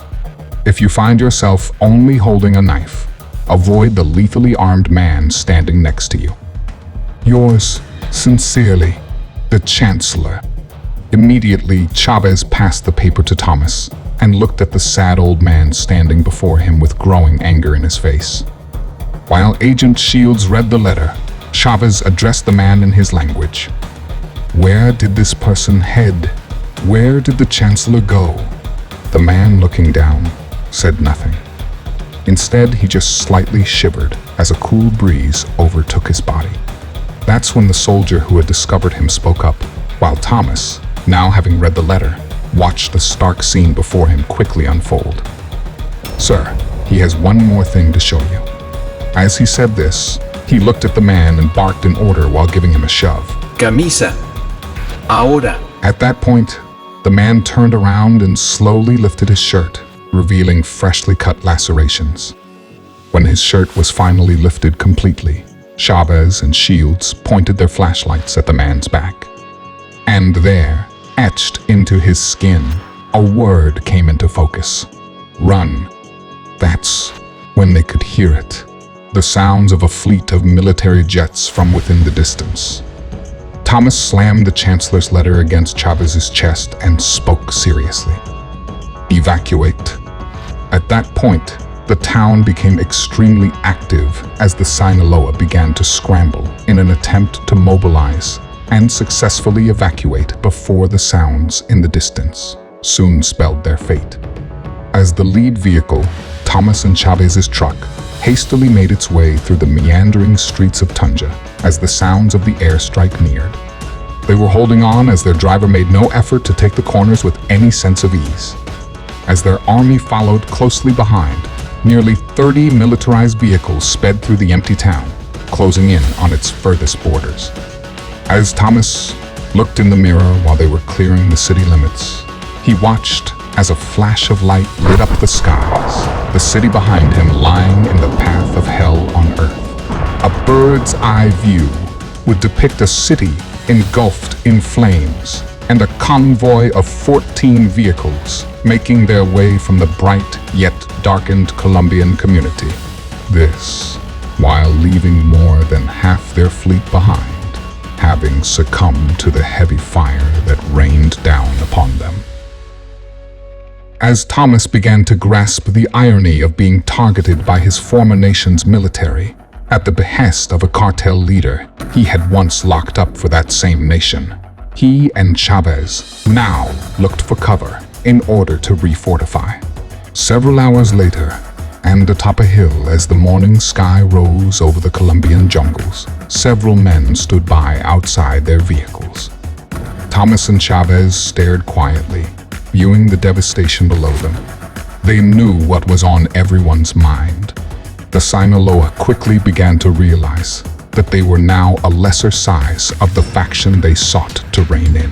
If you find yourself only holding a knife, avoid the lethally armed man standing next to you. Yours sincerely, the Chancellor." Immediately, Chavez passed the paper to Thomas and looked at the sad old man standing before him with growing anger in his face. While Agent Shields read the letter, Chavez addressed the man in his language. "Where did this person head? Where did the Chancellor go?" The man, looking down, said nothing. Instead, he just slightly shivered as a cool breeze overtook his body. That's when the soldier who had discovered him spoke up, while Thomas, now having read the letter, watched the stark scene before him quickly unfold. "Sir, he has one more thing to show you." As he said this, he looked at the man and barked an order while giving him a shove. Camisa. Ahora. At that point, the man turned around and slowly lifted his shirt, revealing freshly cut lacerations. When his shirt was finally lifted completely, Chavez and Shields pointed their flashlights at the man's back. And there, etched into his skin, a word came into focus. Run. That's when they could hear it. The sounds of a fleet of military jets from within the distance. Thomas slammed the Chancellor's letter against Chavez's chest and spoke seriously. Evacuate. At that point, the town became extremely active as the Sinaloa began to scramble in an attempt to mobilize and successfully evacuate before the sounds in the distance soon spelled their fate. As the lead vehicle, Thomas and Chavez's truck, hastily made its way through the meandering streets of Tunja as the sounds of the airstrike neared. They were holding on as their driver made no effort to take the corners with any sense of ease. As their army followed closely behind, nearly 30 militarized vehicles sped through the empty town, closing in on its furthest borders. As Thomas looked in the mirror while they were clearing the city limits, he watched as a flash of light lit up the skies, the city behind him lying in the path of hell on earth. A bird's eye view would depict a city engulfed in flames and a convoy of 14 vehicles making their way from the bright yet darkened Colombian community. This, while leaving more than half their fleet behind, having succumbed to the heavy fire that rained down upon them. As Thomas began to grasp the irony of being targeted by his former nation's military, at the behest of a cartel leader he had once locked up for that same nation, he and Chavez now looked for cover in order to refortify. Several hours later, and atop a hill as the morning sky rose over the Colombian jungles, several men stood by outside their vehicles. Thomas and Chavez stared quietly, viewing the devastation below them. They knew what was on everyone's mind. The Sinaloa quickly began to realize that they were now a lesser size of the faction they sought to rein in.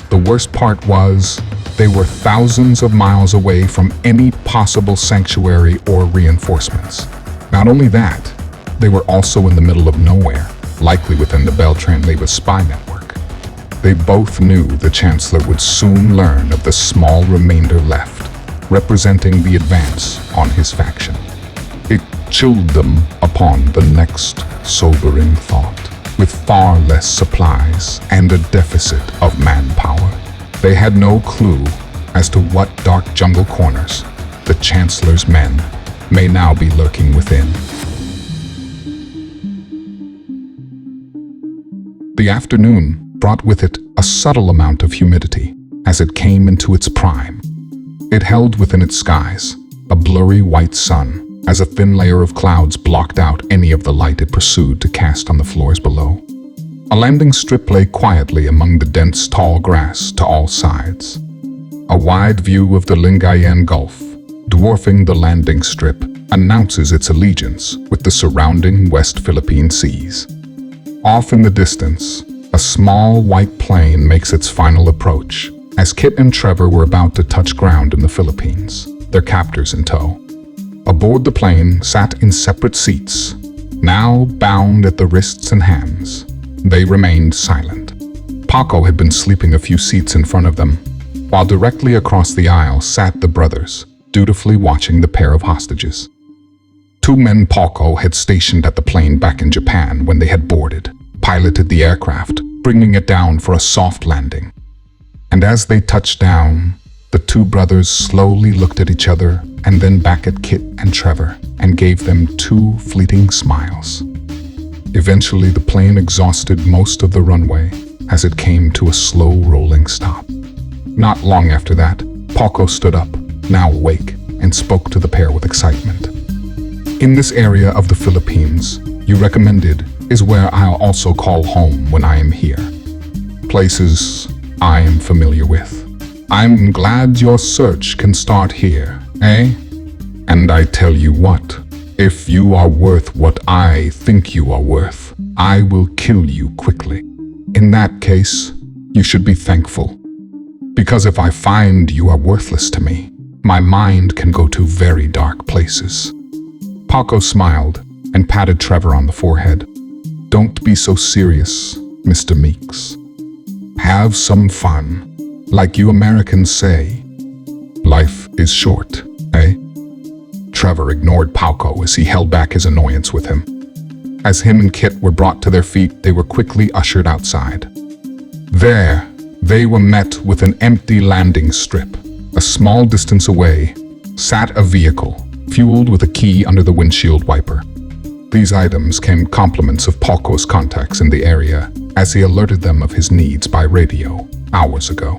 The worst part was, they were thousands of miles away from any possible sanctuary or reinforcements. Not only that, they were also in the middle of nowhere, likely within the Beltran-Leyva spy network. They both knew the Chancellor would soon learn of the small remainder left, representing the advance on his faction. It chilled them upon the next sobering thought. With far less supplies and a deficit of manpower, they had no clue as to what dark jungle corners the Chancellor's men may now be lurking within. The afternoon brought with it a subtle amount of humidity as it came into its prime. It held within its skies a blurry white sun as a thin layer of clouds blocked out any of the light it pursued to cast on the floors below. A landing strip lay quietly among the dense tall grass to all sides. A wide view of the Lingayen Gulf, dwarfing the landing strip, announces its allegiance with the surrounding West Philippine seas. Off in the distance, a small white plane makes its final approach, as Kit and Trever were about to touch ground in the Philippines, their captors in tow. Aboard the plane sat in separate seats, now bound at the wrists and hands. They remained silent. Paco had been sleeping a few seats in front of them, while directly across the aisle sat the brothers, dutifully watching the pair of hostages. Two men Paco had stationed at the plane back in Japan when they had boarded, piloted the aircraft, bringing it down for a soft landing. And as they touched down, the two brothers slowly looked at each other and then back at Kit and Trever and gave them two fleeting smiles. Eventually, the plane exhausted most of the runway as it came to a slow rolling stop. Not long after that, Paco stood up, now awake, and spoke to the pair with excitement. In this area of the Philippines, you recommended, is where I'll also call home when I am here. Places I am familiar with. I'm glad your search can start here, eh? And I tell you what, if you are worth what I think you are worth, I will kill you quickly. In that case, you should be thankful. Because if I find you are worthless to me, my mind can go to very dark places. Paco smiled and patted Trever on the forehead. Don't be so serious, Mr. Meeks. Have some fun. Like you Americans say, life is short, eh? Trever ignored Paco as he held back his annoyance with him. As him and Kit were brought to their feet, they were quickly ushered outside. There, they were met with an empty landing strip. A small distance away sat a vehicle, fueled with a key under the windshield wiper. These items came compliments of Paco's contacts in the area, as he alerted them of his needs by radio hours ago.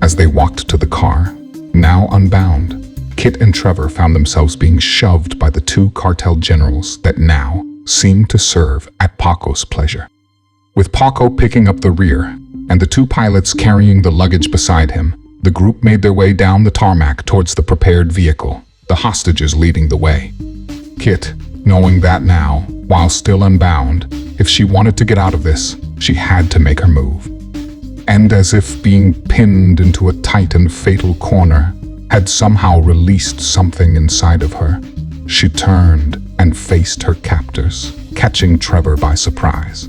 As they walked to the car, now unbound, Kit and Trever found themselves being shoved by the two cartel generals that now seemed to serve at Paco's pleasure. With Paco picking up the rear and the two pilots carrying the luggage beside him, the group made their way down the tarmac towards the prepared vehicle, the hostages leading the way. Kit, knowing that now, while still unbound, if she wanted to get out of this, she had to make her move. And as if being pinned into a tight and fatal corner had somehow released something inside of her, she turned and faced her captors, catching Trever by surprise.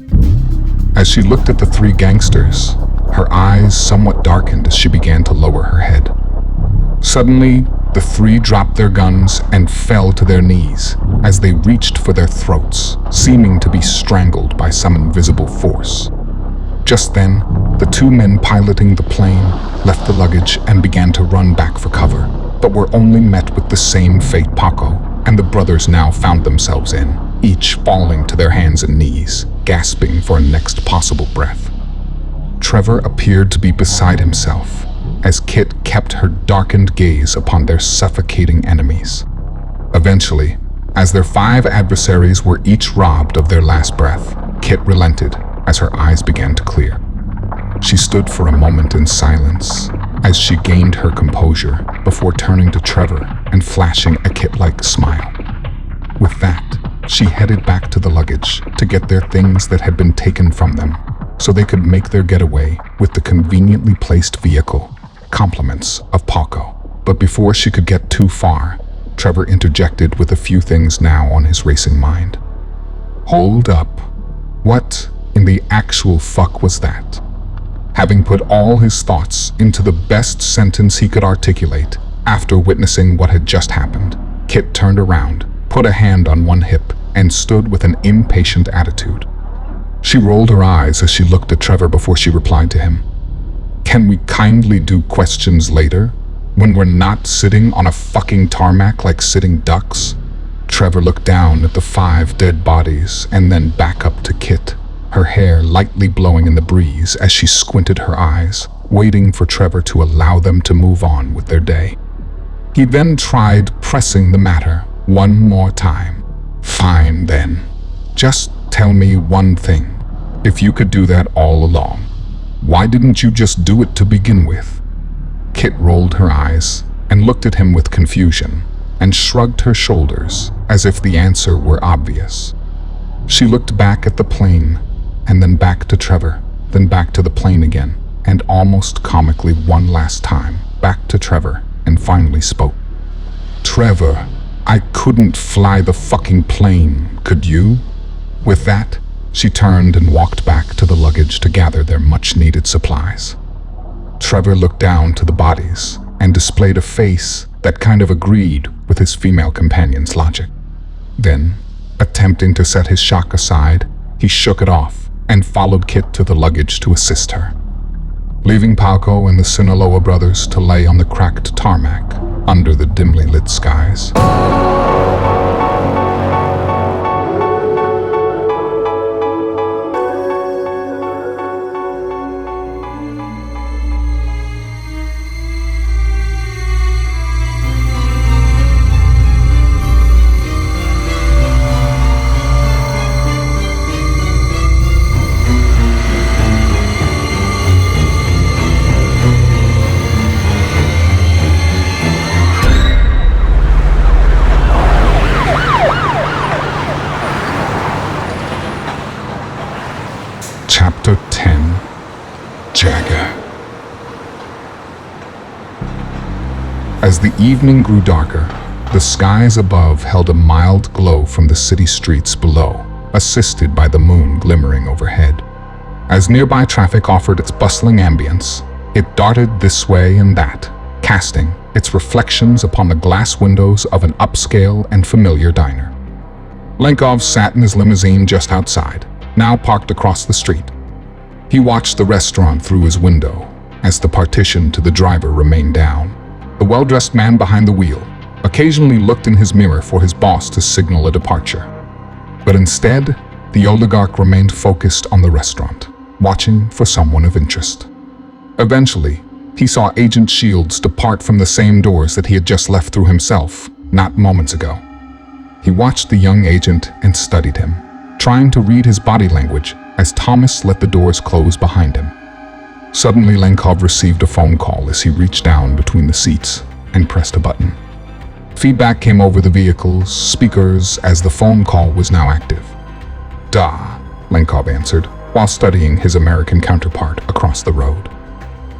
As she looked at the three gangsters, her eyes somewhat darkened as she began to lower her head. Suddenly, the three dropped their guns and fell to their knees as they reached for their throats, seeming to be strangled by some invisible force. Just then, the two men piloting the plane left the luggage and began to run back for cover, but were only met with the same fate Paco and the brothers now found themselves in, each falling to their hands and knees, gasping for a next possible breath. Trever appeared to be beside himself as Kit kept her darkened gaze upon their suffocating enemies. Eventually, as their 5 adversaries were each robbed of their last breath, Kit relented as her eyes began to clear. She stood for a moment in silence as she gained her composure before turning to Trever and flashing a Kit-like smile. With that, she headed back to the luggage to get their things that had been taken from them so they could make their getaway with the conveniently placed vehicle, compliments of Paco. But before she could get too far, Trever interjected with a few things now on his racing mind. Hold up. What in the actual fuck was that? Having put all his thoughts into the best sentence he could articulate after witnessing what had just happened, Kit turned around, put a hand on one hip, and stood with an impatient attitude. She rolled her eyes as she looked at Trever before she replied to him. Can we kindly do questions later, when we're not sitting on a fucking tarmac like sitting ducks? Trever looked down at the 5 dead bodies and then back up to Kit, her hair lightly blowing in the breeze as she squinted her eyes, waiting for Trever to allow them to move on with their day. He then tried pressing the matter one more time. Fine then. Just tell me one thing. If you could do that all along, why didn't you just do it to begin with? Kit rolled her eyes and looked at him with confusion and shrugged her shoulders as if the answer were obvious. She looked back at the plane and then back to Trever, then back to the plane again, and almost comically one last time back to Trever, and finally spoke. Trever, I couldn't fly the fucking plane, could you? With that, she turned and walked back to the luggage to gather their much-needed supplies. Trever looked down to the bodies and displayed a face that kind of agreed with his female companion's logic. Then, attempting to set his shock aside, he shook it off and followed Kit to the luggage to assist her, leaving Paco and the Sinaloa brothers to lay on the cracked tarmac under the dimly lit skies. the evening grew darker, the skies above held a mild glow from the city streets below, assisted by the moon glimmering overhead. As nearby traffic offered its bustling ambience, it darted this way and that, casting its reflections upon the glass windows of an upscale and familiar diner. Lenkov sat in his limousine just outside, now parked across the street. He watched the restaurant through his window as the partition to the driver remained down. The well-dressed man behind the wheel occasionally looked in his mirror for his boss to signal a departure. But instead, the oligarch remained focused on the restaurant, watching for someone of interest. Eventually, he saw Agent Shields depart from the same doors that he had just left through himself, not moments ago. He watched the young agent and studied him, trying to read his body language as Thomas let the doors close behind him. Suddenly, Lenkov received a phone call as he reached down between the seats and pressed a button. Feedback came over the vehicle's speakers as the phone call was now active. "Da," Lenkov answered, while studying his American counterpart across the road.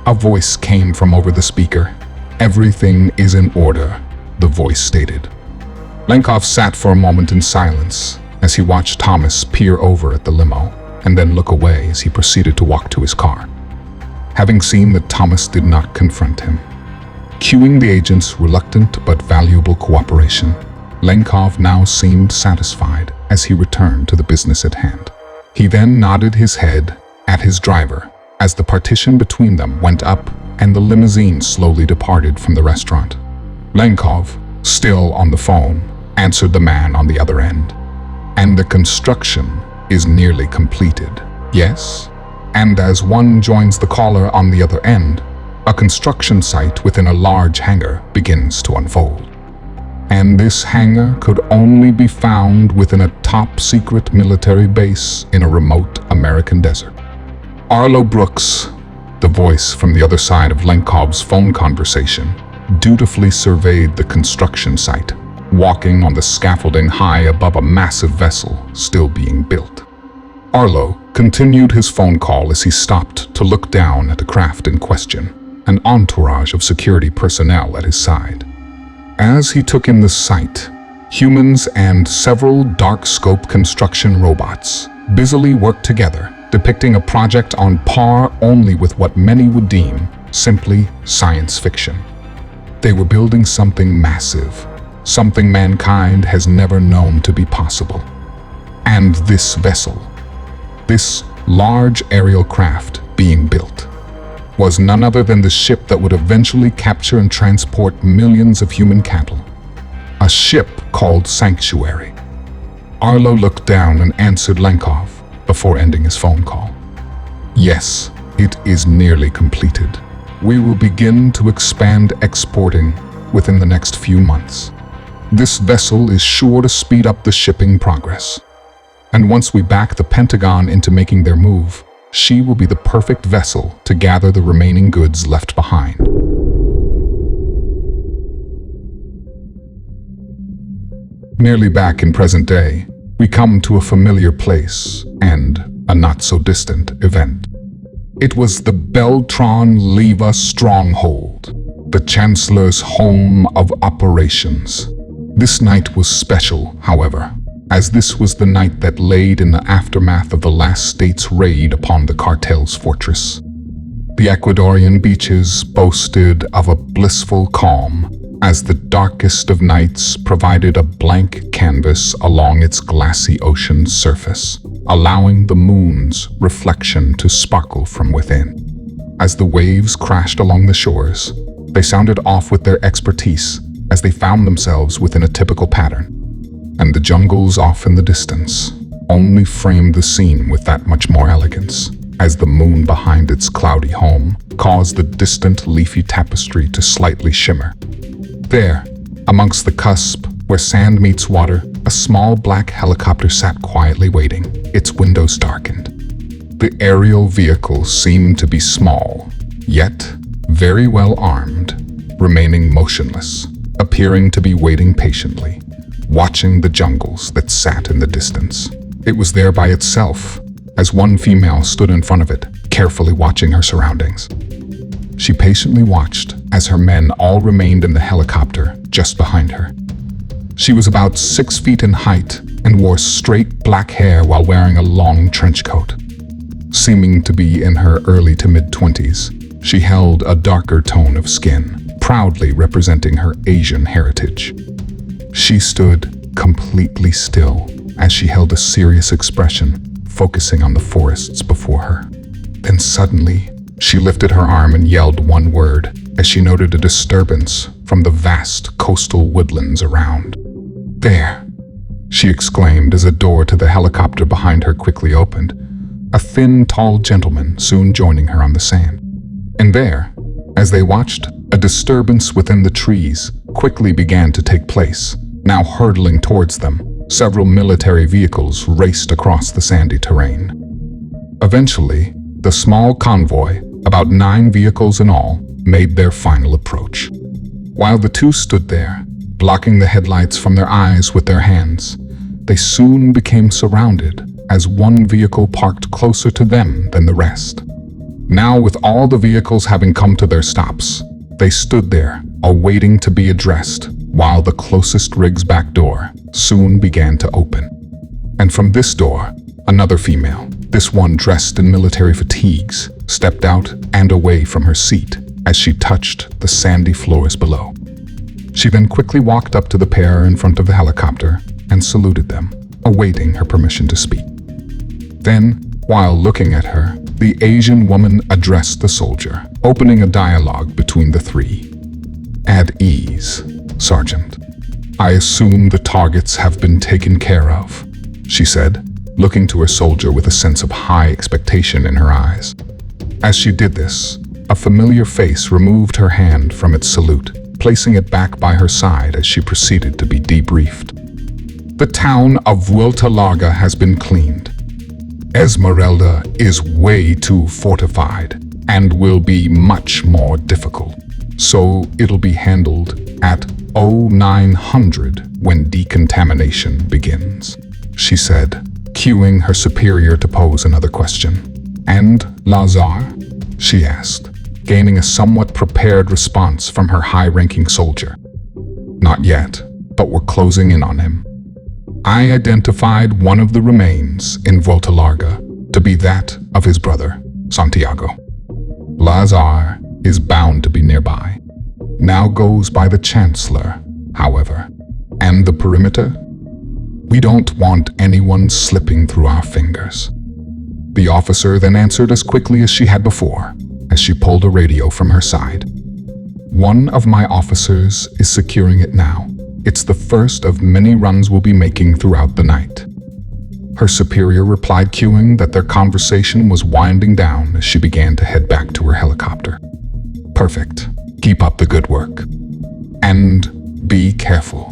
A voice came from over the speaker. "Everything is in order," the voice stated. Lenkov sat for a moment in silence as he watched Thomas peer over at the limo and then look away as he proceeded to walk to his car. Having seen that Thomas did not confront him, cueing the agent's reluctant but valuable cooperation, Lenkov now seemed satisfied as he returned to the business at hand. He then nodded his head at his driver as the partition between them went up and the limousine slowly departed from the restaurant. Lenkov, still on the phone, answered the man on the other end. "And the construction is nearly completed, yes?" And as one joins the caller on the other end, a construction site within a large hangar begins to unfold. And this hangar could only be found within a top-secret military base in a remote American desert. Arlo Brooks, the voice from the other side of Lenkov's phone conversation, dutifully surveyed the construction site, walking on the scaffolding high above a massive vessel still being built. Arlo continued his phone call as he stopped to look down at the craft in question, an entourage of security personnel at his side. As he took in the sight, humans and several dark-scope construction robots busily worked together, depicting a project on par only with what many would deem simply science fiction. They were building something massive, something mankind has never known to be possible. And this vessel, this large aerial craft being built, was none other than the ship that would eventually capture and transport millions of human cattle. A ship called Sanctuary. Arlo looked down and answered Lenkov before ending his phone call. "Yes, it is nearly completed. We will begin to expand exporting within the next few months. This vessel is sure to speed up the shipping progress. And once we back the Pentagon into making their move, she will be the perfect vessel to gather the remaining goods left behind." Nearly back in present day, we come to a familiar place and a not-so-distant event. It was the Beltron Leva stronghold, the Chancellor's home of operations. This night was special, however, as this was the night that laid in the aftermath of the last state's raid upon the cartel's fortress. The Ecuadorian beaches boasted of a blissful calm, as the darkest of nights provided a blank canvas along its glassy ocean surface, allowing the moon's reflection to sparkle from within. As the waves crashed along the shores, they sounded off with their expertise as they found themselves within a typical pattern. And the jungles off in the distance only framed the scene with that much more elegance, as the moon behind its cloudy home caused the distant leafy tapestry to slightly shimmer. There, amongst the cusp where sand meets water, a small black helicopter sat quietly waiting, its windows darkened. The aerial vehicle seemed to be small, yet very well armed, remaining motionless, appearing to be waiting patiently, watching the jungles that sat in the distance. It was there by itself, as one female stood in front of it, carefully watching her surroundings. She patiently watched as her men all remained in the helicopter just behind her. She was about 6 feet in height and wore straight black hair while wearing a long trench coat. Seeming to be in her early to mid-20s, she held a darker tone of skin, proudly representing her Asian heritage. She stood completely still as she held a serious expression, focusing on the forests before her. Then suddenly, she lifted her arm and yelled one word as she noted a disturbance from the vast coastal woodlands around. "There!" she exclaimed as a door to the helicopter behind her quickly opened, a thin, tall gentleman soon joining her on the sand. And there, as they watched, a disturbance within the trees quickly began to take place. Now hurtling towards them, several military vehicles raced across the sandy terrain. Eventually, the small convoy, about 9 vehicles in all, made their final approach. While the two stood there, blocking the headlights from their eyes with their hands, they soon became surrounded as one vehicle parked closer to them than the rest. Now, with all the vehicles having come to their stops, they stood there, awaiting to be addressed, while the closest rig's back door soon began to open. And from this door, another female, this one dressed in military fatigues, stepped out and away from her seat as she touched the sandy floors below. She then quickly walked up to the pair in front of the helicopter and saluted them, awaiting her permission to speak. Then, while looking at her, the Asian woman addressed the soldier, opening a dialogue between the three. "At ease, Sergeant. I assume the targets have been taken care of," she said, looking to her soldier with a sense of high expectation in her eyes. As she did this, a familiar face removed her hand from its salute, placing it back by her side as she proceeded to be debriefed. "The town of Vuelta Larga has been cleaned. Esmeralda is way too fortified and will be much more difficult, so it'll be handled at 0900 when decontamination begins," she said, cueing her superior to pose another question. "And Lazar?" she asked, gaining a somewhat prepared response from her high-ranking soldier. "Not yet, but we're closing in on him. I identified one of the remains in Vuelta Larga to be that of his brother, Santiago. Lazar is bound to be nearby. Now goes by the Chancellor, however. And the perimeter? We don't want anyone slipping through our fingers." The officer then answered as quickly as she had before, as she pulled a radio from her side. "One of my officers is securing it now. It's the first of many runs we'll be making throughout the night." Her superior replied, cueing that their conversation was winding down as she began to head back to her helicopter. "Perfect. Keep up the good work. And be careful.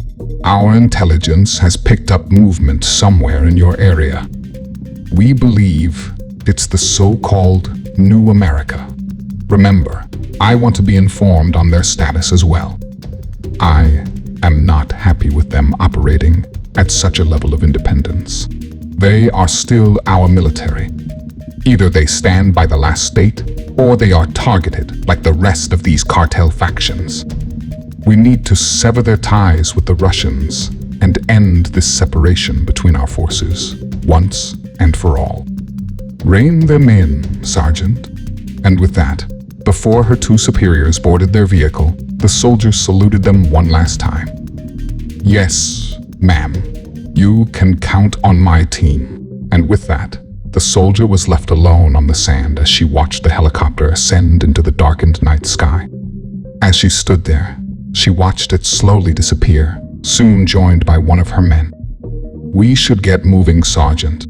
Our intelligence has picked up movement somewhere in your area. We believe it's the so-called New America. Remember, I want to be informed on their status as well. I am not happy with them operating at such a level of independence. They are still our military. Either they stand by the last state, or they are targeted like the rest of these cartel factions. We need to sever their ties with the Russians and end this separation between our forces, once and for all. Rein them in, Sergeant." And with that, before her two superiors boarded their vehicle, the soldiers saluted them one last time. "Yes, ma'am. You can count on my team." And with that, the soldier was left alone on the sand as she watched the helicopter ascend into the darkened night sky. As she stood there, she watched it slowly disappear, soon joined by one of her men. "We should get moving, Sergeant.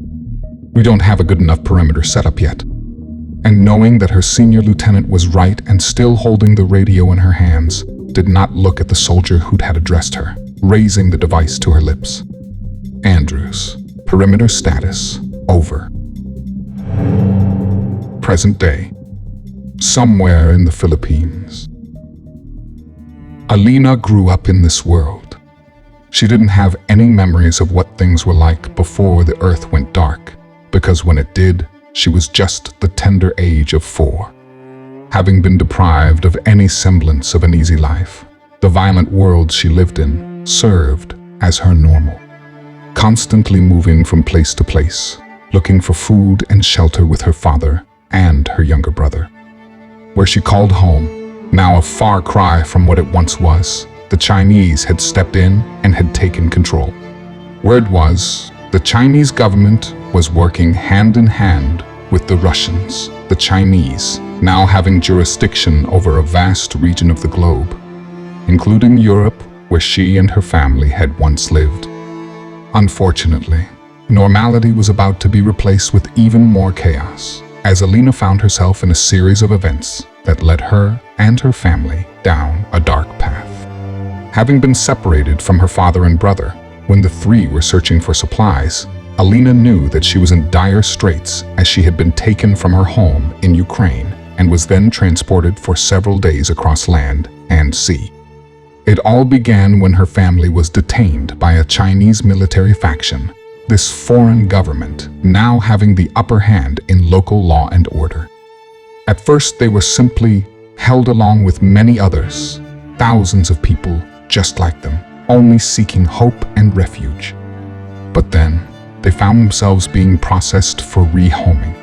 We don't have a good enough perimeter set up yet." And knowing that her senior lieutenant was right and still holding the radio in her hands, did not look at the soldier who'd had addressed her, raising the device to her lips. "Andrews, perimeter status, over. Present day, somewhere in the Philippines." Alina grew up in this world. She didn't have any memories of what things were like before the earth went dark, because when it did, she was just the tender age of 4. Having been deprived of any semblance of an easy life, the violent world she lived in served as her normal, constantly moving from place to place, looking for food and shelter with her father and her younger brother. Where she called home, now a far cry from what it once was, the Chinese had stepped in and had taken control. Word was, the Chinese government was working hand in hand with the Russians, the Chinese, now having jurisdiction over a vast region of the globe, including Europe, where she and her family had once lived. Unfortunately, normality was about to be replaced with even more chaos, as Alina found herself in a series of events that led her and her family down a dark path. Having been separated from her father and brother when the three were searching for supplies, Alina knew that she was in dire straits as she had been taken from her home in Ukraine and was then transported for several days across land and sea. It all began when her family was detained by a Chinese military faction, this foreign government now having the upper hand in local law and order. At first, they were simply held along with many others, thousands of people just like them, only seeking hope and refuge. But then, they found themselves being processed for rehoming.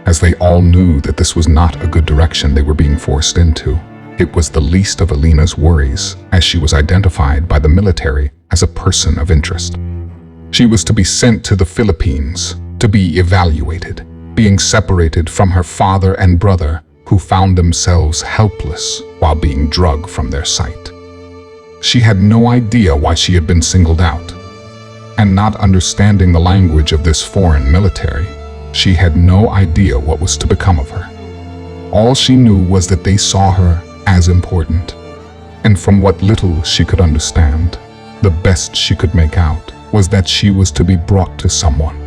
As they all knew that this was not a good direction they were being forced into, it was the least of Alina's worries, as she was identified by the military as a person of interest. She was to be sent to the Philippines to be evaluated, being separated from her father and brother, who found themselves helpless while being drugged from their sight. She had no idea why she had been singled out, and not understanding the language of this foreign military, she had no idea what was to become of her. All she knew was that they saw her as important, and from what little she could understand, the best she could make out was that she was to be brought to someone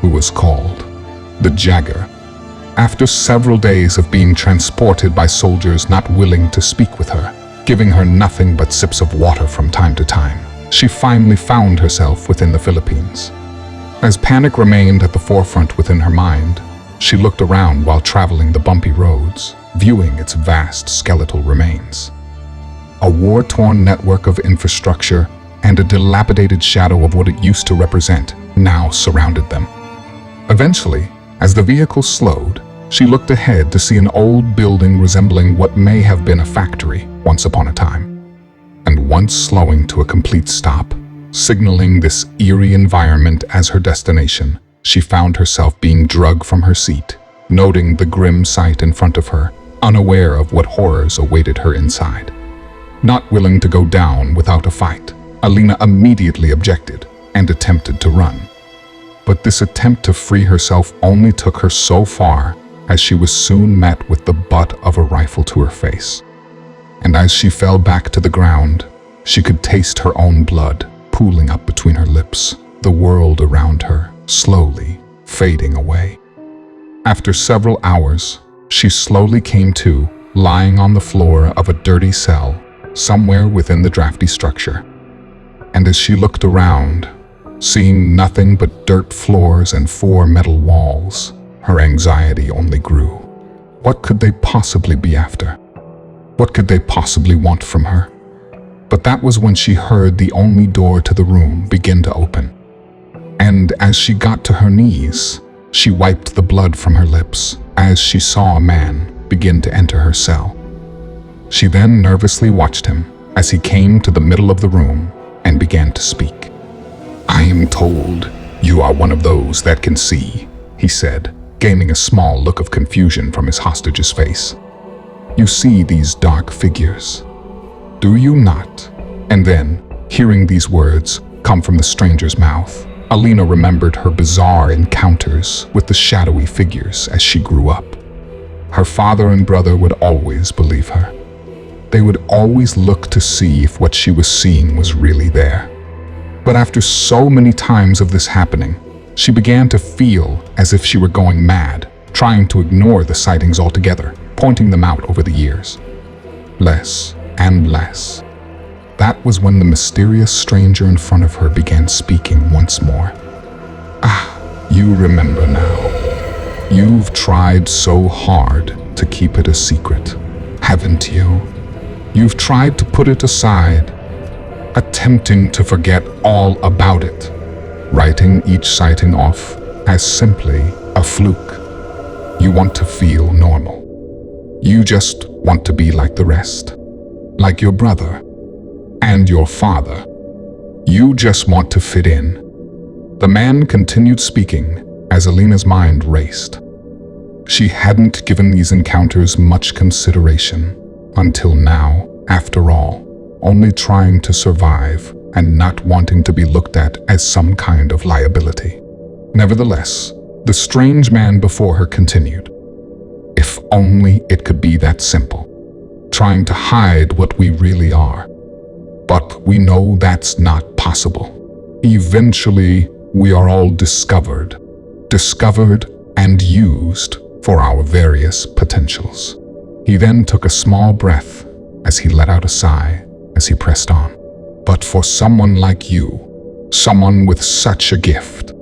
who was called the Jager. After several days of being transported by soldiers not willing to speak with her, giving her nothing but sips of water from time to time, she finally found herself within the Philippines. As panic remained at the forefront within her mind, she looked around while traveling the bumpy roads, viewing its vast skeletal remains. A war-torn network of infrastructure and a dilapidated shadow of what it used to represent now surrounded them. Eventually, as the vehicle slowed, she looked ahead to see an old building resembling what may have been a factory once upon a time. And once slowing to a complete stop, signaling this eerie environment as her destination, she found herself being dragged from her seat, noting the grim sight in front of her, unaware of what horrors awaited her inside. Not willing to go down without a fight, Alina immediately objected and attempted to run. But this attempt to free herself only took her so far, as she was soon met with the butt of a rifle to her face. And as she fell back to the ground, she could taste her own blood pooling up between her lips, the world around her slowly fading away. After several hours, she slowly came to, lying on the floor of a dirty cell somewhere within the drafty structure. And as she looked around, seeing nothing but dirt floors and 4 metal walls, her anxiety only grew. What could they possibly be after? What could they possibly want from her? But that was when she heard the only door to the room begin to open. And as she got to her knees, she wiped the blood from her lips as she saw a man begin to enter her cell. She then nervously watched him as he came to the middle of the room and began to speak. "I am told you are one of those that can see," he said, gaining a small look of confusion from his hostage's face. "You see these dark figures, do you not?" And then, hearing these words come from the stranger's mouth, Alina remembered her bizarre encounters with the shadowy figures as she grew up. Her father and brother would always believe her. They would always look to see if what she was seeing was really there. But after so many times of this happening, she began to feel as if she were going mad, trying to ignore the sightings altogether, pointing them out over the years. Less and less. That was when the mysterious stranger in front of her began speaking once more. "Ah, you remember now. You've tried so hard to keep it a secret, haven't you? You've tried to put it aside, attempting to forget all about it, writing each sighting off as simply a fluke. You want to feel normal. You just want to be like the rest, like your brother and your father. You just want to fit in. The man continued speaking as Alina's mind raced. She hadn't given these encounters much consideration until now, after all, only trying to survive and not wanting to be looked at as some kind of liability. Nevertheless, the strange man before her continued. If only it could be that simple, trying to hide what we really are. But we know that's not possible. Eventually, we are all discovered and used for our various potentials. He then took a small breath as he let out a sigh as he pressed on. But for someone like you, someone with such a gift,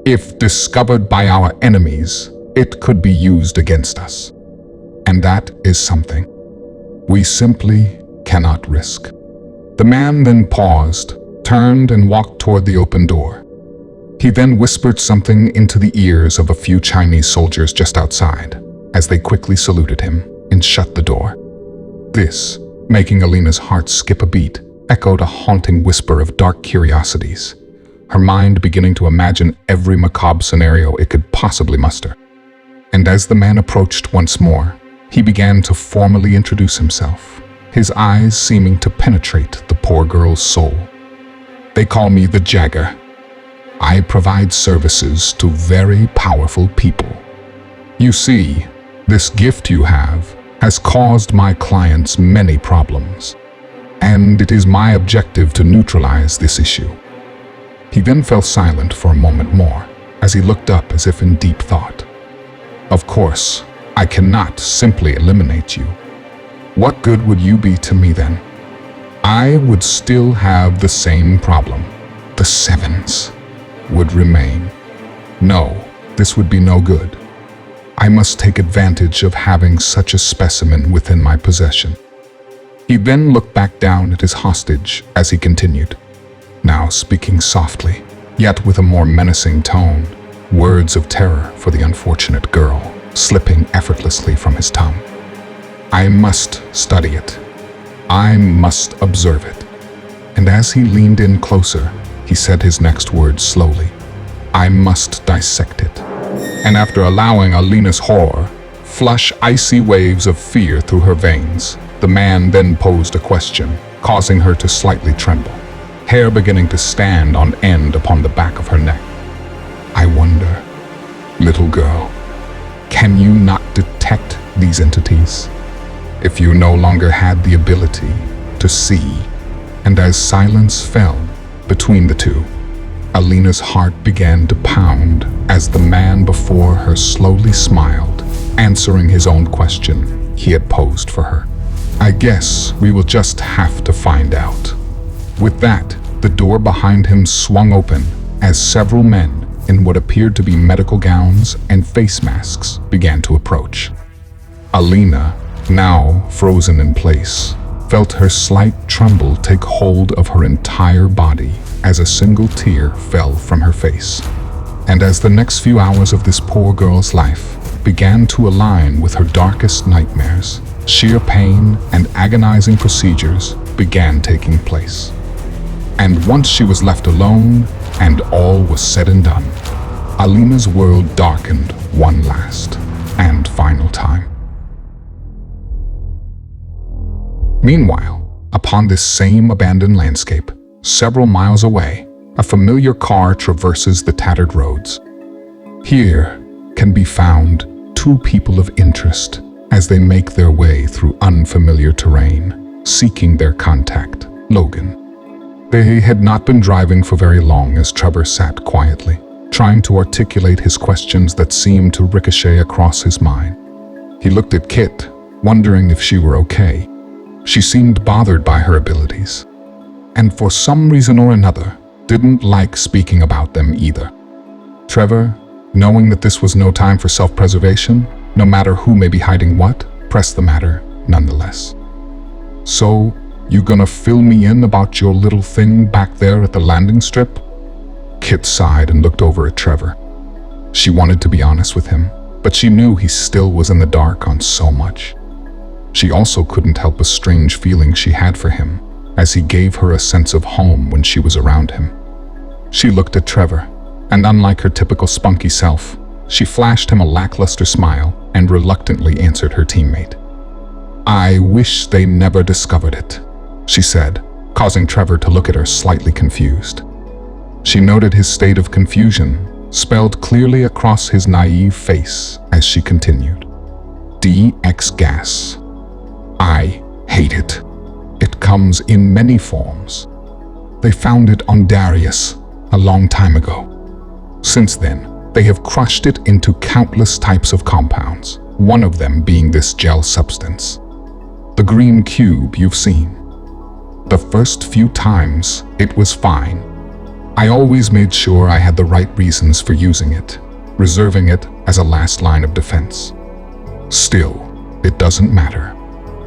if discovered by our enemies, it could be used against us. And that is something we simply cannot risk. The man then paused, turned and walked toward the open door. He then whispered something into the ears of a few Chinese soldiers just outside, as they quickly saluted him and shut the door. This, making Alina's heart skip a beat, echoed a haunting whisper of dark curiosities, her mind beginning to imagine every macabre scenario it could possibly muster. And as the man approached once more, he began to formally introduce himself, his eyes seeming to penetrate the poor girl's soul. They call me the Jager. I provide services to very powerful people. You see, this gift you have has caused my clients many problems, and it is my objective to neutralize this issue. He then fell silent for a moment more as he looked up as if in deep thought. Of course, I cannot simply eliminate you. What good would you be to me then? I would still have the same problem. The sevens would remain. No, this would be no good. I must take advantage of having such a specimen within my possession. He then looked back down at his hostage as he continued, now speaking softly, yet with a more menacing tone, words of terror for the unfortunate girl slipping effortlessly from his tongue. I must study it. I must observe it. And as he leaned in closer, he said his next words slowly. I must dissect it. And after allowing Alina's horror flush icy waves of fear through her veins, the man then posed a question, causing her to slightly tremble, hair beginning to stand on end upon the back of her neck. I wonder, little girl, can you not detect these entities? If you no longer had the ability to see, and as silence fell between the two, Alina's heart began to pound as the man before her slowly smiled, answering his own question he had posed for her. I guess we will just have to find out. With that, the door behind him swung open as several men in what appeared to be medical gowns and face masks began to approach. Alina, now frozen in place, felt her slight tremble take hold of her entire body as a single tear fell from her face. And as the next few hours of this poor girl's life began to align with her darkest nightmares, sheer pain and agonizing procedures began taking place. And once she was left alone and all was said and done, Alina's world darkened one last and final time. Meanwhile, upon this same abandoned landscape, several miles away, a familiar car traverses the tattered roads. Here can be found two people of interest as they make their way through unfamiliar terrain, seeking their contact, Logan. They had not been driving for very long as Trever sat quietly, trying to articulate his questions that seemed to ricochet across his mind. He looked at Kit, wondering if she were okay. She seemed bothered by her abilities, and for some reason or another, didn't like speaking about them either. Trever knowing that this was no time for self-preservation, no matter who may be hiding what, pressed the matter nonetheless. "So, you gonna fill me in about your little thing back there at the landing strip?" Kit sighed and looked over at Trever. She wanted to be honest with him, but she knew he still was in the dark on so much. She also couldn't help a strange feeling she had for him, as he gave her a sense of home when she was around him. She looked at Trever, and unlike her typical spunky self, she flashed him a lackluster smile and reluctantly answered her teammate. "I wish they never discovered it," she said, causing Trever to look at her slightly confused. She noted his state of confusion, spelled clearly across his naive face as she continued. "DX gas. I hate it. It comes in many forms. They found it on Darius a long time ago. Since then, they have crushed it into countless types of compounds, one of them being this gel substance. The green cube you've seen. The first few times, it was fine. I always made sure I had the right reasons for using it, reserving it as a last line of defense. Still, it doesn't matter.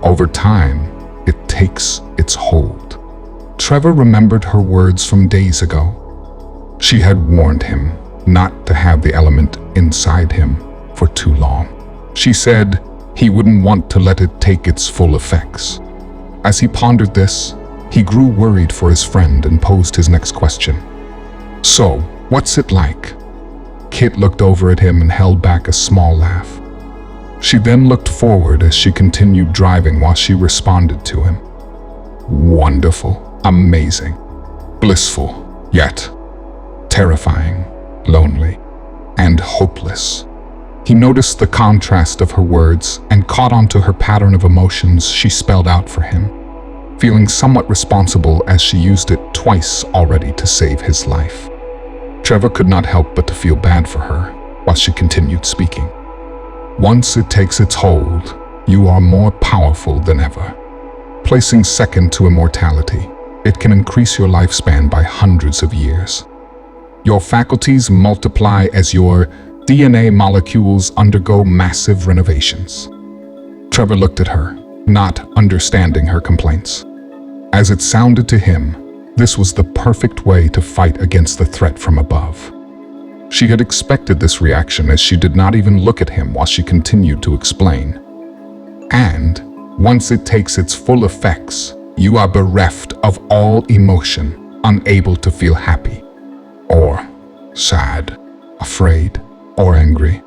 Over time, it takes its hold." Trever remembered her words from days ago. She had warned him not to have the element inside him for too long. She said he wouldn't want to let it take its full effects. As he pondered this, he grew worried for his friend and posed his next question. "So, what's it like?" Kit looked over at him and held back a small laugh. She then looked forward as she continued driving while she responded to him. "Wonderful, amazing, blissful, yet terrifying, lonely, and hopeless." He noticed the contrast of her words and caught onto her pattern of emotions she spelled out for him, feeling somewhat responsible as she used it twice already to save his life. Trever could not help but to feel bad for her while she continued speaking. "Once it takes its hold, you are more powerful than ever. Placing second to immortality, it can increase your lifespan by hundreds of years. Your faculties multiply as your DNA molecules undergo massive renovations." Trever looked at her, not understanding her complaints. As it sounded to him, this was the perfect way to fight against the threat from above. She had expected this reaction as she did not even look at him while she continued to explain. "And once it takes its full effects, you are bereft of all emotion, unable to feel happy, or sad, afraid, or angry.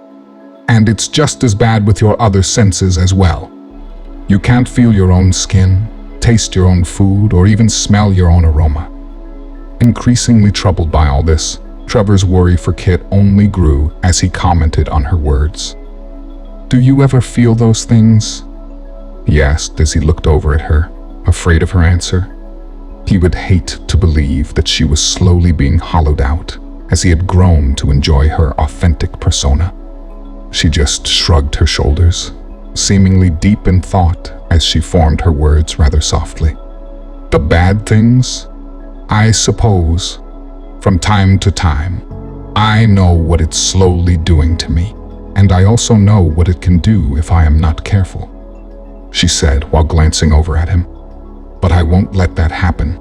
And it's just as bad with your other senses as well. You can't feel your own skin, taste your own food, or even smell your own aroma." Increasingly troubled by all this, Trevor's worry for Kit only grew as he commented on her words. "Do you ever feel those things?" he asked as he looked over at her, afraid of her answer. He would hate to believe that she was slowly being hollowed out as he had grown to enjoy her authentic persona. She just shrugged her shoulders, seemingly deep in thought as she formed her words rather softly. "The bad things? I suppose. From time to time, I know what it's slowly doing to me, and I also know what it can do if I am not careful," she said while glancing over at him. "But I won't let that happen.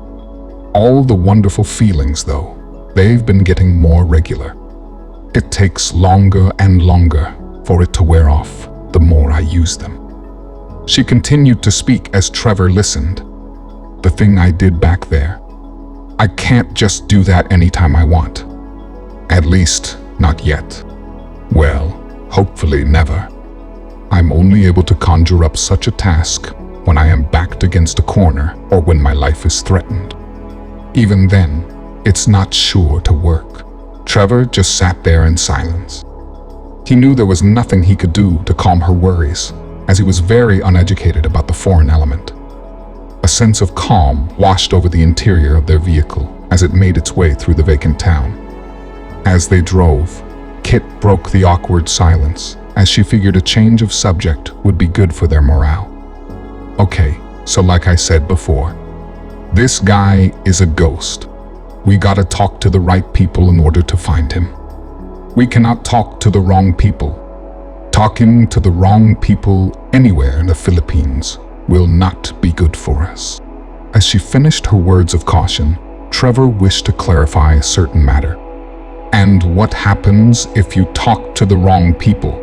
All the wonderful feelings, though, they've been getting more regular. It takes longer and longer for it to wear off the more I use them." She continued to speak as Trever listened. "The thing I did back there, I can't just do that anytime I want. At least, not yet. Well, hopefully never. I'm only able to conjure up such a task when I am backed against a corner or when my life is threatened. Even then, it's not sure to work." Trever just sat there in silence. He knew there was nothing he could do to calm her worries, as he was very uneducated about the foreign element. A sense of calm washed over the interior of their vehicle as it made its way through the vacant town. As they drove, Kit broke the awkward silence as she figured a change of subject would be good for their morale. "Okay, so like I said before, this guy is a ghost. We gotta talk to the right people in order to find him. We cannot talk to the wrong people. Talking to the wrong people anywhere in the Philippines will not be good for us." As she finished her words of caution, Trever wished to clarify a certain matter. "And what happens if you talk to the wrong people?"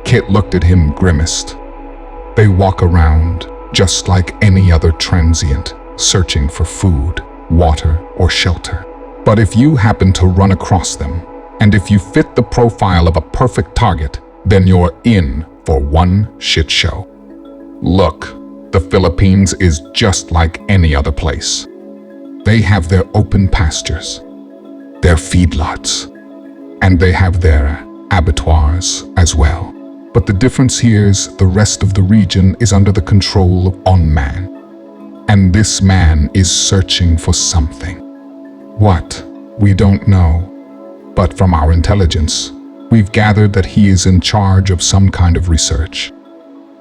Kit looked at him, grimaced. "They walk around just like any other transient, searching for food, water, or shelter. But if you happen to run across them, and if you fit the profile of a perfect target, then you're in for one shit show. Look, the Philippines is just like any other place. They have their open pastures, their feedlots, and they have their abattoirs as well. But the difference here is the rest of the region is under the control of one man. And this man is searching for something. What? We don't know. But from our intelligence, we've gathered that he is in charge of some kind of research.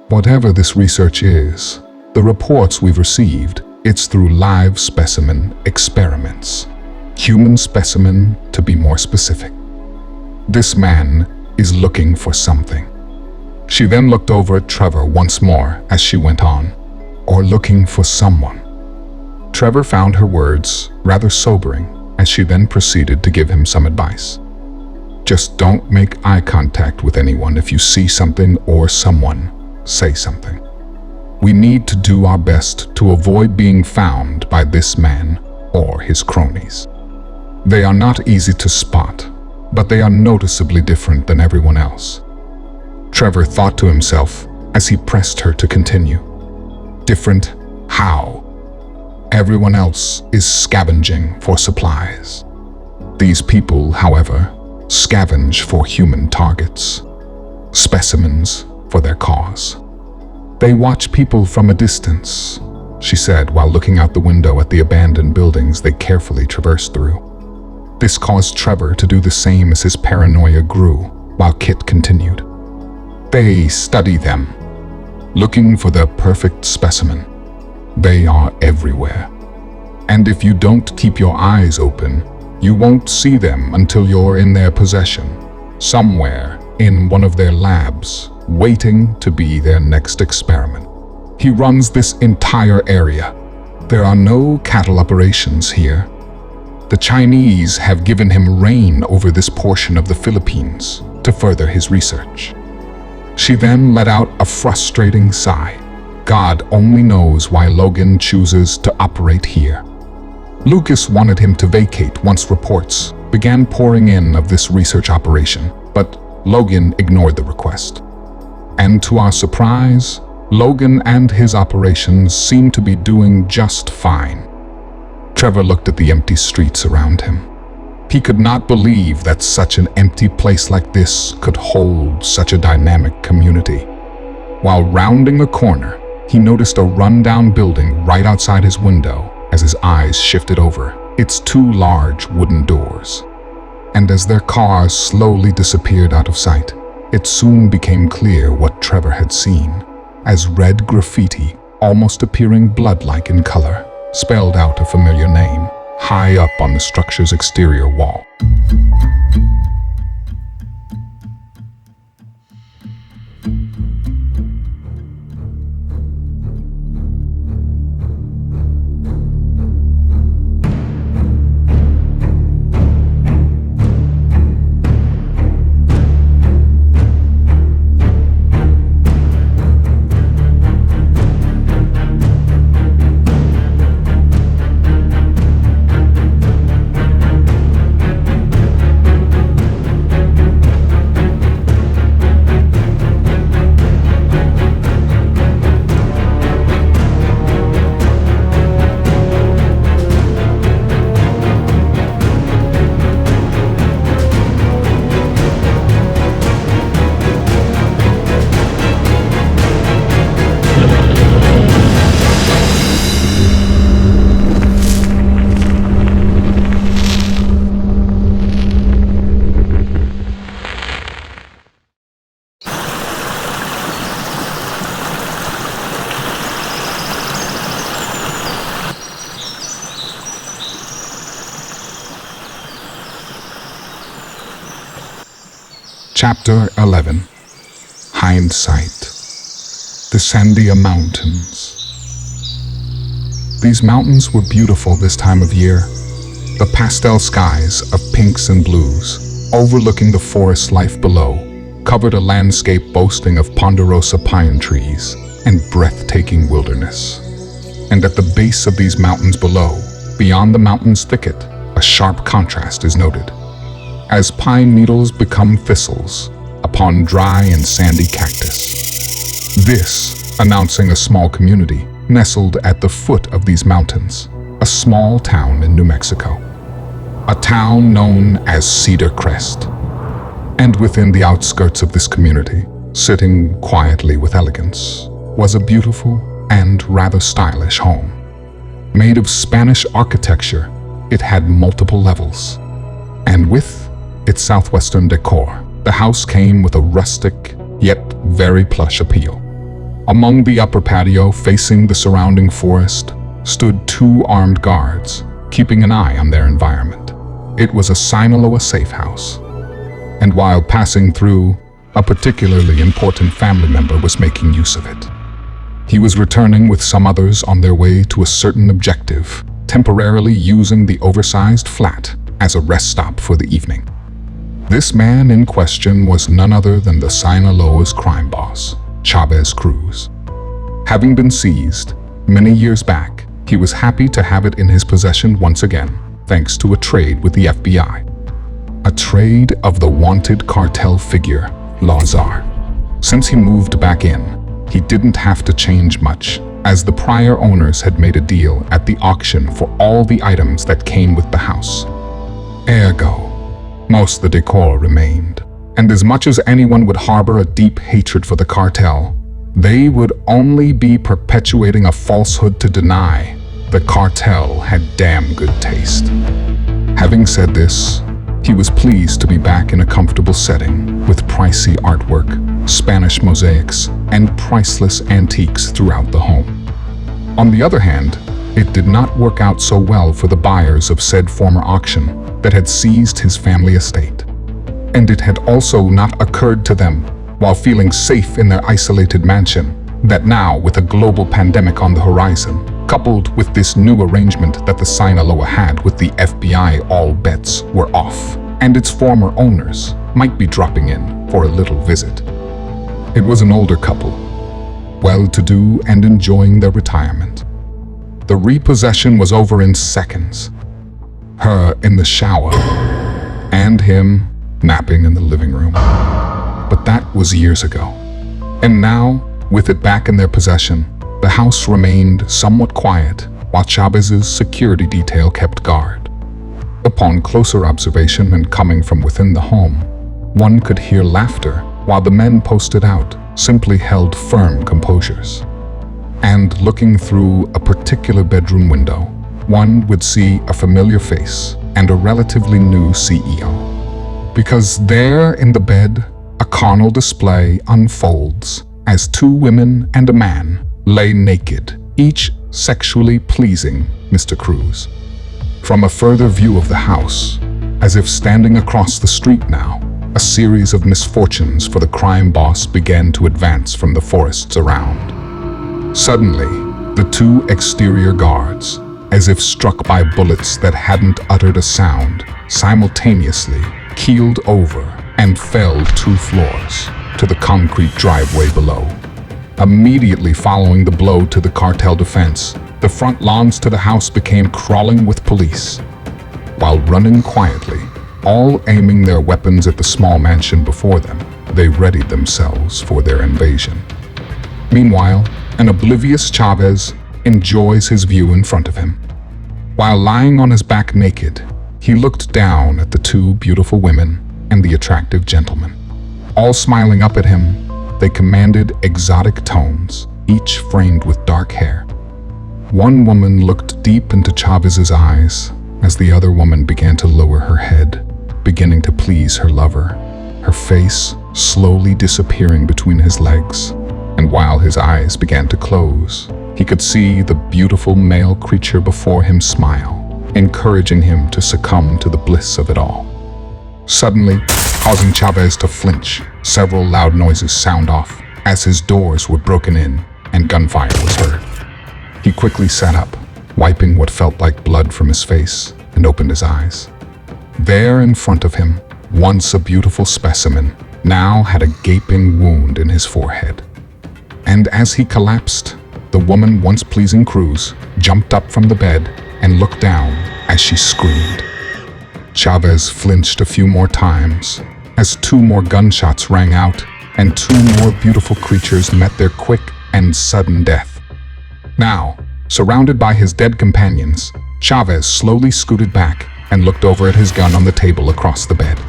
Whatever this research is, the reports we've received, it's through live specimen experiments. Human specimen, to be more specific. This man is looking for something." She then looked over at Trever once more as she went on. "Or looking for someone." Trever found her words rather sobering as she then proceeded to give him some advice. "Just don't make eye contact with anyone if you see something or someone. Say something. We need to do our best to avoid being found by this man or his cronies. They are not easy to spot, but they are noticeably different than everyone else." Trever thought to himself as he pressed her to continue. Different? How? Everyone else is scavenging for supplies. These people, however, scavenge for human targets, specimens for their cause. They watch people from a distance, she said while looking out the window at the abandoned buildings they carefully traversed through. This caused Trever to do the same as his paranoia grew, while Kit continued. They study them, looking for the perfect specimen. They are everywhere. And if you don't keep your eyes open, you won't see them until you're in their possession, somewhere in one of their labs, waiting to be their next experiment. He runs this entire area. There are no cattle operations here. The Chinese have given him reign over this portion of the Philippines to further his research. She then let out a frustrating sigh. God only knows why Logan chooses to operate here. Lucas wanted him to vacate once reports began pouring in of this research operation, but Logan ignored the request. And to our surprise, Logan and his operations seem to be doing just fine. Trever looked at the empty streets around him. He could not believe that such an empty place like this could hold such a dynamic community. While rounding a corner, he noticed a rundown building right outside his window as his eyes shifted over its two large wooden doors. And as their cars slowly disappeared out of sight, it soon became clear what Trever had seen, as red graffiti, almost appearing blood-like in color, spelled out a familiar name high up on the structure's exterior wall. Chapter 11. Hindsight. The Sandia Mountains. These mountains were beautiful this time of year. The pastel skies of pinks and blues, overlooking the forest life below, covered a landscape boasting of ponderosa pine trees and breathtaking wilderness. And at the base of these mountains below, beyond the mountain's thicket, a sharp contrast is noted. As pine needles become thistles upon dry and sandy cactus. This announcing a small community nestled at the foot of these mountains, a small town in New Mexico. A town known as Cedar Crest. And within the outskirts of this community, sitting quietly with elegance, was a beautiful and rather stylish home. Made of Spanish architecture, it had multiple levels. And with its southwestern decor, the house came with a rustic, yet very plush appeal. Among the upper patio, facing the surrounding forest, stood 2 armed guards, keeping an eye on their environment. It was a Sinaloa safe house. And while passing through, a particularly important family member was making use of it. He was returning with some others on their way to a certain objective, temporarily using the oversized flat as a rest stop for the evening. This man in question was none other than the Sinaloa's crime boss, Chavez Cruz. Having been seized many years back, he was happy to have it in his possession once again, thanks to a trade with the FBI. A trade of the wanted cartel figure, Lazar. Since he moved back in, he didn't have to change much, as the prior owners had made a deal at the auction for all the items that came with the house. Ergo, most of the decor remained, and as much as anyone would harbor a deep hatred for the cartel, they would only be perpetuating a falsehood to deny the cartel had damn good taste. Having said this, he was pleased to be back in a comfortable setting with pricey artwork, Spanish mosaics, and priceless antiques throughout the home. On the other hand, it did not work out so well for the buyers of said former auction that had seized his family estate. And it had also not occurred to them, while feeling safe in their isolated mansion, that now, with a global pandemic on the horizon, coupled with this new arrangement that the Sinaloa had with the FBI, all bets were off, and its former owners might be dropping in for a little visit. It was an older couple, well-to-do and enjoying their retirement. The repossession was over in seconds. Her in the shower, and him napping in the living room. But that was years ago. And now, with it back in their possession, the house remained somewhat quiet while Chavez's security detail kept guard. Upon closer observation and coming from within the home, one could hear laughter while the men posted out simply held firm composures. And looking through a particular bedroom window, one would see a familiar face and a relatively new CEO. Because there in the bed, a carnal display unfolds as 2 women and a man lay naked, each sexually pleasing Mr. Cruz. From a further view of the house, as if standing across the street now, a series of misfortunes for the crime boss began to advance from the forests around. Suddenly, the 2 exterior guards, as if struck by bullets that hadn't uttered a sound, simultaneously keeled over and fell 2 floors to the concrete driveway below. Immediately following the blow to the cartel defense, the front lawns to the house became crawling with police. While running quietly, all aiming their weapons at the small mansion before them, they readied themselves for their invasion. Meanwhile, an oblivious Chavez enjoys his view in front of him. While lying on his back naked, he looked down at the 2 beautiful women and the attractive gentleman. All smiling up at him, they commanded exotic tones, each framed with dark hair. One woman looked deep into Chavez's eyes as the other woman began to lower her head, beginning to please her lover, her face slowly disappearing between his legs. And while his eyes began to close, he could see the beautiful male creature before him smile, encouraging him to succumb to the bliss of it all. Suddenly, causing Chavez to flinch. Several loud noises sound off as his doors were broken in and gunfire was heard. He quickly sat up, wiping what felt like blood from his face, and opened his eyes. There in front of him, once a beautiful specimen, now had a gaping wound in his forehead. And as he collapsed, the woman once pleasing Cruz jumped up from the bed and looked down as she screamed. Chavez flinched a few more times as 2 more gunshots rang out and 2 more beautiful creatures met their quick and sudden death. Now, surrounded by his dead companions, Chavez slowly scooted back and looked over at his gun on the table across the bed.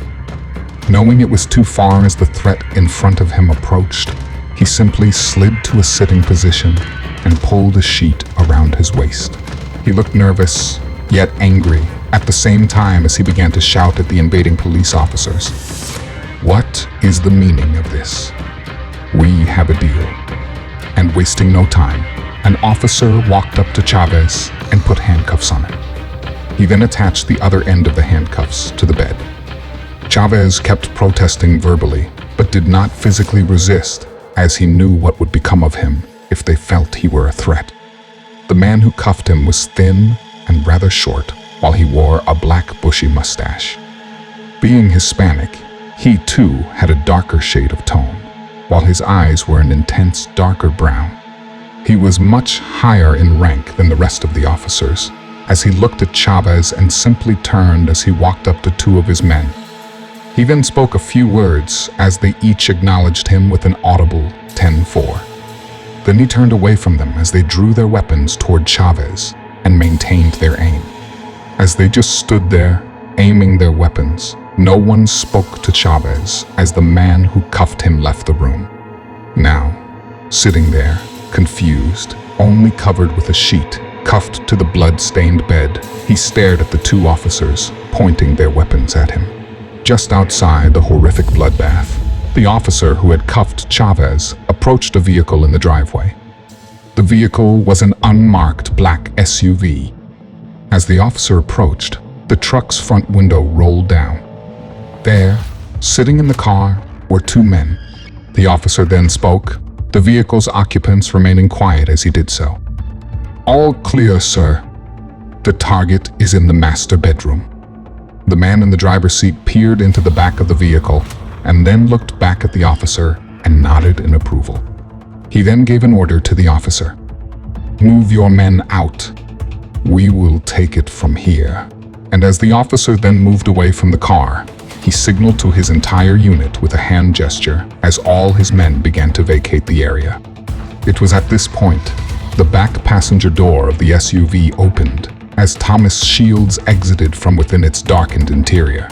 Knowing it was too far as the threat in front of him approached, he simply slid to a sitting position and pulled a sheet around his waist. He looked nervous, yet angry, at the same time as he began to shout at the invading police officers. What is the meaning of this? We have a deal. And wasting no time, an officer walked up to Chavez and put handcuffs on him. He then attached the other end of the handcuffs to the bed. Chavez kept protesting verbally, but did not physically resist, as he knew what would become of him if they felt he were a threat. The man who cuffed him was thin and rather short, while he wore a black bushy mustache. Being Hispanic, he too had a darker shade of tone, while his eyes were an intense darker brown. He was much higher in rank than the rest of the officers, as he looked at Chavez and simply turned as he walked up to 2 of his men. He then spoke a few words as they each acknowledged him with an audible 10-4. Then he turned away from them as they drew their weapons toward Chavez and maintained their aim. As they just stood there, aiming their weapons, no one spoke to Chavez as the man who cuffed him left the room. Now, sitting there, confused, only covered with a sheet, cuffed to the blood-stained bed, he stared at the 2 officers, pointing their weapons at him. Just outside the horrific bloodbath, the officer who had cuffed Chavez approached a vehicle in the driveway. The vehicle was an unmarked black SUV. As the officer approached, the truck's front window rolled down. There, sitting in the car, were 2 men. The officer then spoke, the vehicle's occupants remaining quiet as he did so. All clear, sir. The target is in the master bedroom. The man in the driver's seat peered into the back of the vehicle and then looked back at the officer and nodded in approval. He then gave an order to the officer. Move your men out. We will take it from here. And as the officer then moved away from the car, he signaled to his entire unit with a hand gesture as all his men began to vacate the area. It was at this point the back passenger door of the SUV opened as Thomas Shields exited from within its darkened interior.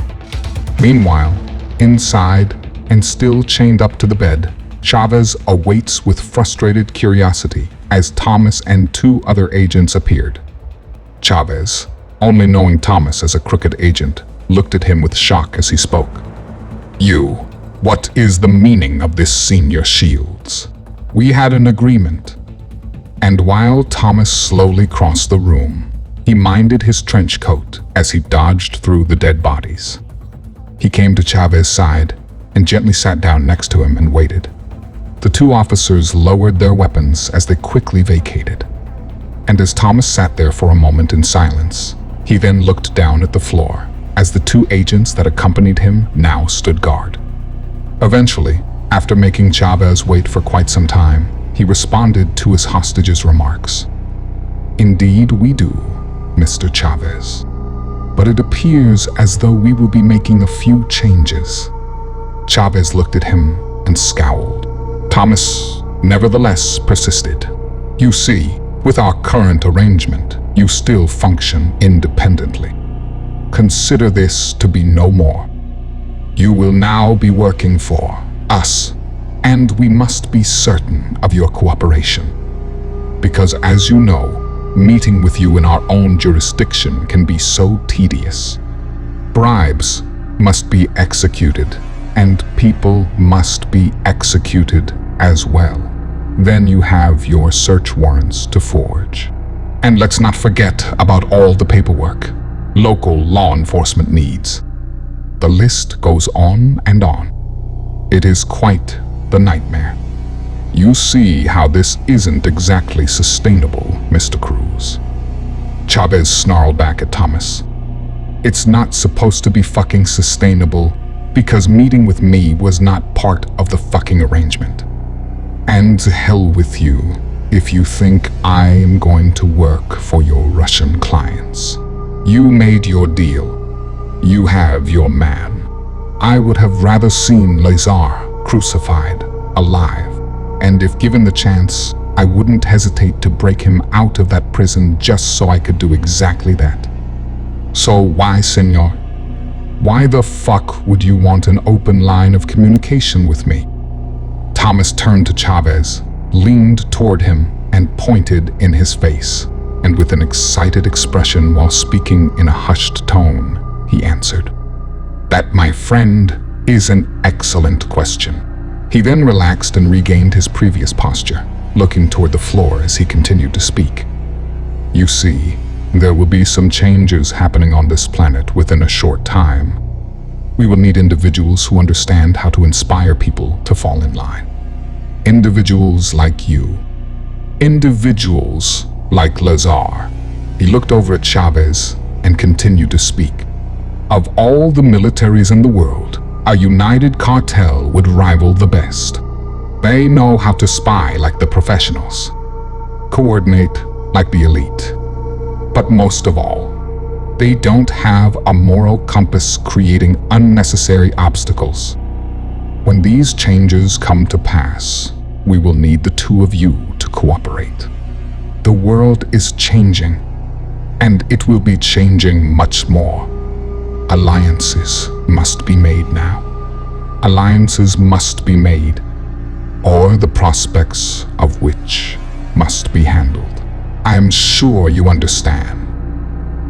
Meanwhile, inside, and still chained up to the bed, Chavez awaits with frustrated curiosity as Thomas and 2 other agents appeared. Chavez, only knowing Thomas as a crooked agent, looked at him with shock as he spoke. You, what is the meaning of this, Senior Shields? We had an agreement. And while Thomas slowly crossed the room, he minded his trench coat as he dodged through the dead bodies. He came to Chavez's side and gently sat down next to him and waited. The 2 officers lowered their weapons as they quickly vacated. And as Thomas sat there for a moment in silence, he then looked down at the floor as the 2 agents that accompanied him now stood guard. Eventually, after making Chavez wait for quite some time, he responded to his hostage's remarks. Indeed we do, Mr. Chavez. But it appears as though we will be making a few changes. Chavez looked at him and scowled. Thomas, nevertheless, persisted. You see, with our current arrangement, you still function independently. Consider this to be no more. You will now be working for us, and we must be certain of your cooperation. Because as you know, meeting with you in our own jurisdiction can be so tedious. Bribes must be executed, and people must be executed as well. Then you have your search warrants to forge. And let's not forget about all the paperwork local law enforcement needs. The list goes on and on. It is quite the nightmare. You see how this isn't exactly sustainable, Mr. Cruz. Chavez snarled back at Thomas. It's not supposed to be fucking sustainable because meeting with me was not part of the fucking arrangement. And to hell with you if you think I am going to work for your Russian clients. You made your deal. You have your man. I would have rather seen Lazar crucified, alive, and if given the chance, I wouldn't hesitate to break him out of that prison just so I could do exactly that. So why, senor? Why the fuck would you want an open line of communication with me? Thomas turned to Chavez, leaned toward him, and pointed in his face, and with an excited expression while speaking in a hushed tone, he answered, "That, my friend, is an excellent question." He then relaxed and regained his previous posture, looking toward the floor as he continued to speak. You see, there will be some changes happening on this planet within a short time. We will need individuals who understand how to inspire people to fall in line. Individuals like you. Individuals like Lazar. He looked over at Chavez and continued to speak. Of all the militaries in the world, a united cartel would rival the best. They know how to spy like the professionals, coordinate like the elite. But most of all, they don't have a moral compass creating unnecessary obstacles. When these changes come to pass, we will need the two of you to cooperate. The world is changing, and it will be changing much more. Alliances must be made now. Alliances must be made, or the prospects of which must be handled. I am sure you understand.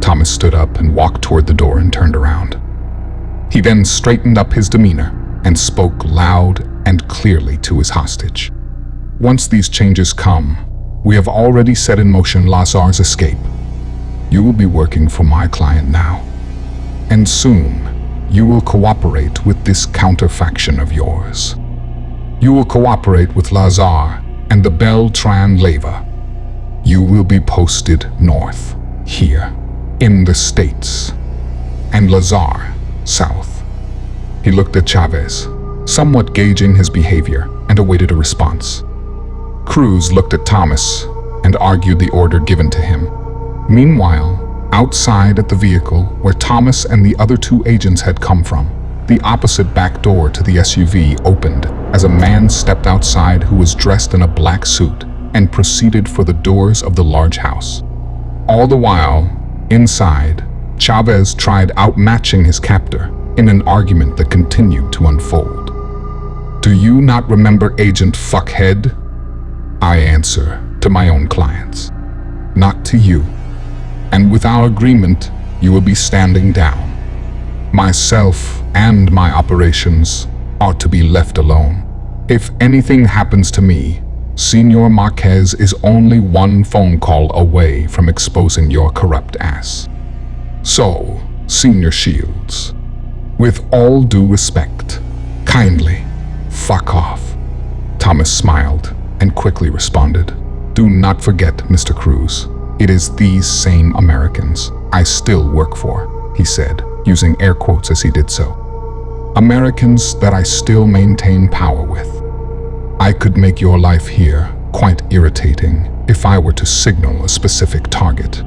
Thomas stood up and walked toward the door and turned around. He then straightened up his demeanor and spoke loud and clearly to his hostage. Once these changes come, we have already set in motion Lazar's escape. You will be working for my client now. And soon, you will cooperate with this counterfaction of yours. You will cooperate with Lazar and the Beltran Leva. You will be posted north, here, in the States, and Lazar, south. He looked at Chavez, somewhat gauging his behavior, and awaited a response. Cruz looked at Thomas and argued the order given to him. Meanwhile, outside at the vehicle where Thomas and the other two agents had come from, the opposite back door to the SUV opened as a man stepped outside who was dressed in a black suit and proceeded for the doors of the large house. All the while, inside, Chavez tried outmatching his captor in an argument that continued to unfold. Do you not remember Agent Fuckhead? I answer to my own clients, not to you. And with our agreement, you will be standing down. Myself and my operations are to be left alone. If anything happens to me, Senor Marquez is only one phone call away from exposing your corrupt ass. So, Senior Shields, with all due respect, kindly fuck off. Thomas smiled and quickly responded. Do not forget, Mr. Cruz, it is these same Americans I still work for, he said, using air quotes as he did so. Americans that I still maintain power with. I could make your life here quite irritating if I were to signal a specific target.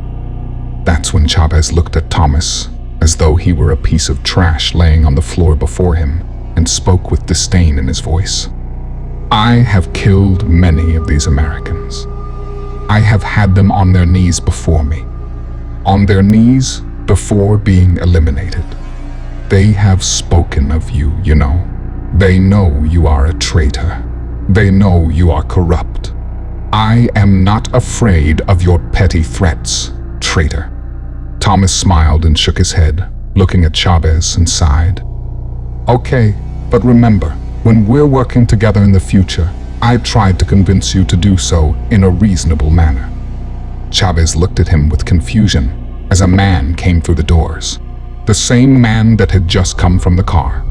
That's when Chavez looked at Thomas as though he were a piece of trash laying on the floor before him and spoke with disdain in his voice. I have killed many of these Americans. I have had them on their knees before me, on their knees before being eliminated. They have spoken of you, you know. They know you are a traitor. They know you are corrupt. I am not afraid of your petty threats, traitor. Thomas smiled and shook his head, looking at Chavez and sighed. Okay, but remember, when we're working together in the future, I tried to convince you to do so in a reasonable manner. Chavez looked at him with confusion as a man came through the doors. the same man that had just come from the car.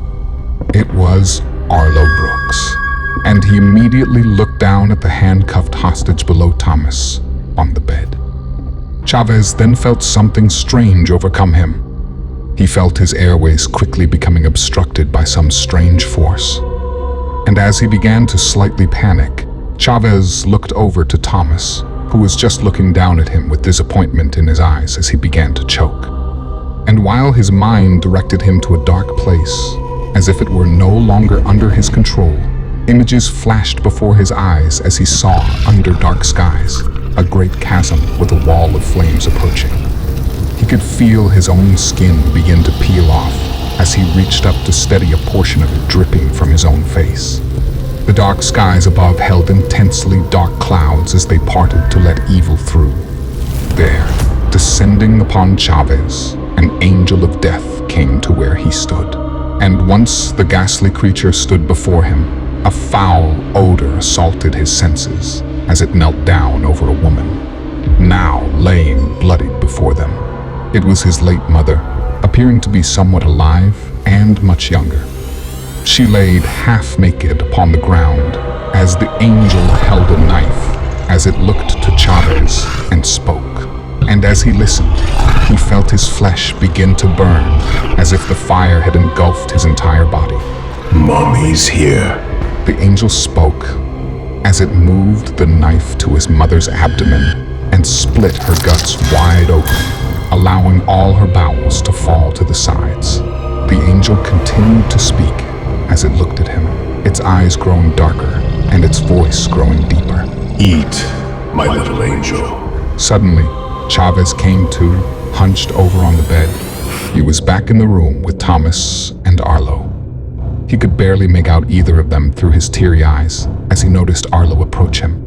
It was Arlo Brooks, and he immediately looked down at the handcuffed hostage below Thomas on the bed. Chavez then felt something strange overcome him. He felt his airways quickly becoming obstructed by some strange force. And as he began to slightly panic, Chavez looked over to Thomas, who was just looking down at him with disappointment in his eyes as he began to choke. And while his mind directed him to a dark place, as if it were no longer under his control, images flashed before his eyes as he saw, under dark skies, a great chasm with a wall of flames approaching. He could feel his own skin begin to peel off as he reached up to steady a portion of it dripping from his own face. The dark skies above held intensely dark clouds as they parted to let evil through. There, descending upon Chavez, an angel of death came to where he stood. And once the ghastly creature stood before him, a foul odor assaulted his senses as it knelt down over a woman, now laying bloodied before them. It was his late mother, appearing to be somewhat alive and much younger. She laid half naked upon the ground as the angel held a knife as it looked to Chavez and spoke. And as he listened, he felt his flesh begin to burn as if the fire had engulfed his entire body. Mommy's here. The angel spoke as it moved the knife to his mother's abdomen and split her guts wide open, allowing all her bowels to fall to the sides. The angel continued to speak as it looked at him, its eyes growing darker and its voice growing deeper. Eat, my little angel. Suddenly, Chavez came to, hunched over on the bed. He was back in the room with Thomas and Arlo. He could barely make out either of them through his teary eyes as he noticed Arlo approach him.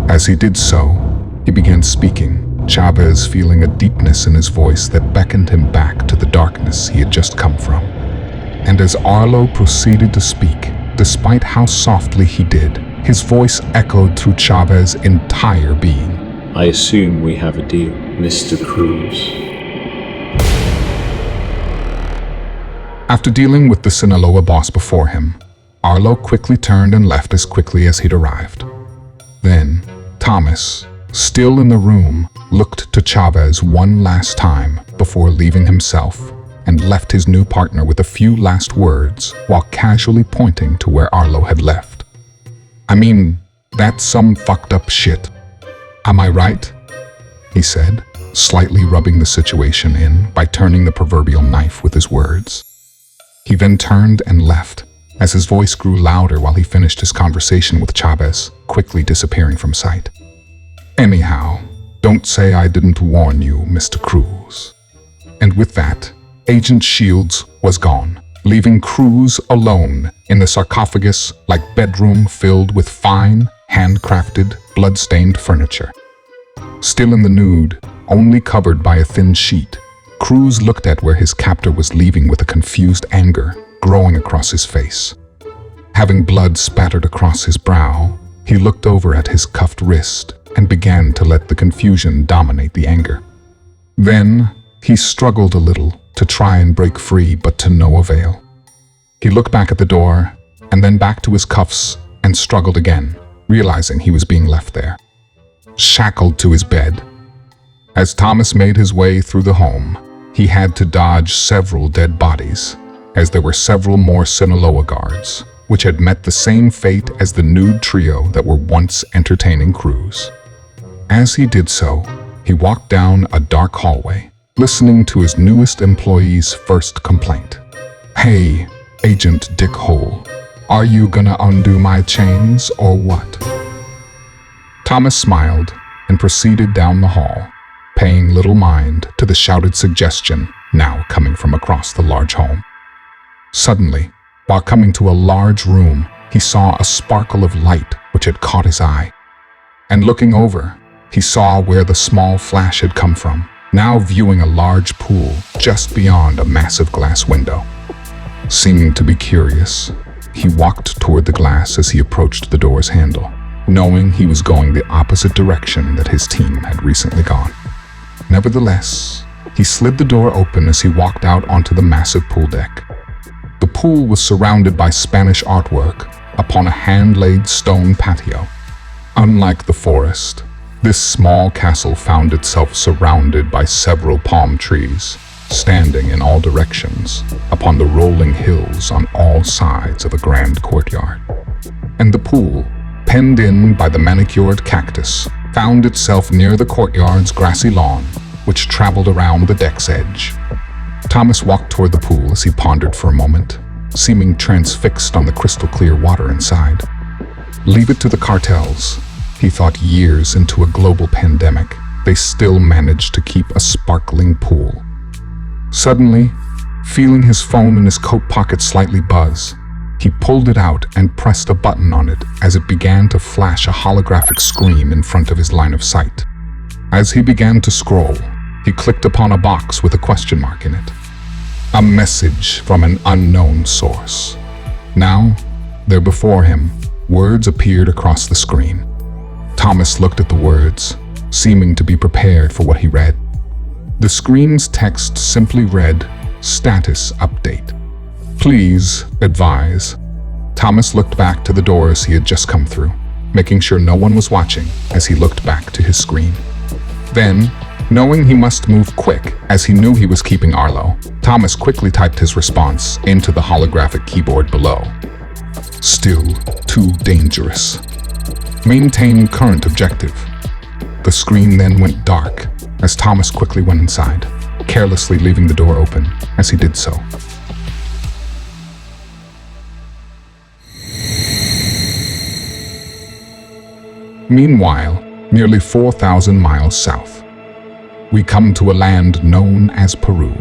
As he did so, he began speaking, Chavez feeling a deepness in his voice that beckoned him back to the darkness he had just come from. And as Arlo proceeded to speak, despite how softly he did, his voice echoed through Chavez's entire being. I assume we have a deal, Mr. Cruz. After dealing with the Sinaloa boss before him, Arlo quickly turned and left as quickly as he'd arrived. Then, Thomas, still in the room, looked to Chavez one last time before leaving himself and left his new partner with a few last words while casually pointing to where Arlo had left. I mean, that's some fucked up shit. Am I right? He said, slightly rubbing the situation in by turning the proverbial knife with his words. He then turned and left, as his voice grew louder while he finished his conversation with Chavez, quickly disappearing from sight. Anyhow, don't say I didn't warn you, Mr. Cruz. And with that, Agent Shields was gone, leaving Cruz alone in the sarcophagus-like bedroom filled with fine, handcrafted, blood-stained furniture. Still in the nude, only covered by a thin sheet, Cruz looked at where his captor was leaving with a confused anger growing across his face. Having blood spattered across his brow, he looked over at his cuffed wrist and began to let the confusion dominate the anger. Then, he struggled a little to try and break free, but to no avail. He looked back at the door and then back to his cuffs and struggled again, realizing he was being left there, shackled to his bed. As Thomas made his way through the home, he had to dodge several dead bodies, as there were several more Sinaloa guards, which had met the same fate as the nude trio that were once entertaining Cruz. As he did so, he walked down a dark hallway, listening to his newest employee's first complaint. Hey, Agent Dick Hole, are you gonna undo my chains or what? Thomas smiled and proceeded down the hall, paying little mind to the shouted suggestion now coming from across the large home. Suddenly, while coming to a large room, he saw a sparkle of light which had caught his eye. And looking over, he saw where the small flash had come from, now viewing a large pool just beyond a massive glass window. Seeming to be curious, he walked toward the glass as he approached the door's handle, knowing he was going the opposite direction that his team had recently gone. Nevertheless, He slid the door open as he walked out onto the massive pool deck. The pool was surrounded by Spanish artwork upon a hand-laid stone patio. Unlike the forest, this small castle found itself surrounded by several palm trees, standing in all directions upon the rolling hills on all sides of a grand courtyard. And the pool, penned in by the manicured cactus, found itself near the courtyard's grassy lawn, which traveled around the deck's edge. Thomas walked toward the pool as he pondered for a moment, seeming transfixed on the crystal-clear water inside. Leave it to the cartels. He thought years into a global pandemic, they still managed to keep a sparkling pool. Suddenly, feeling his phone in his coat pocket slightly buzz, he pulled it out and pressed a button on it as it began to flash a holographic screen in front of his line of sight. As he began to scroll, he clicked upon a box with a question mark in it. A message from an unknown source. Now, there before him, words appeared across the screen. Thomas looked at the words, seeming to be prepared for what he read. The screen's text simply read, "Status update. Please advise." Thomas looked back to the doors he had just come through, making sure no one was watching as he looked back to his screen. Then, knowing he must move quick as he knew he was keeping Arlo, Thomas quickly typed his response into the holographic keyboard below. Still too dangerous. Maintain current objective. The screen then went dark as Thomas quickly went inside, carelessly leaving the door open as he did so. Meanwhile, nearly 4,000 miles south, we come to a land known as Peru.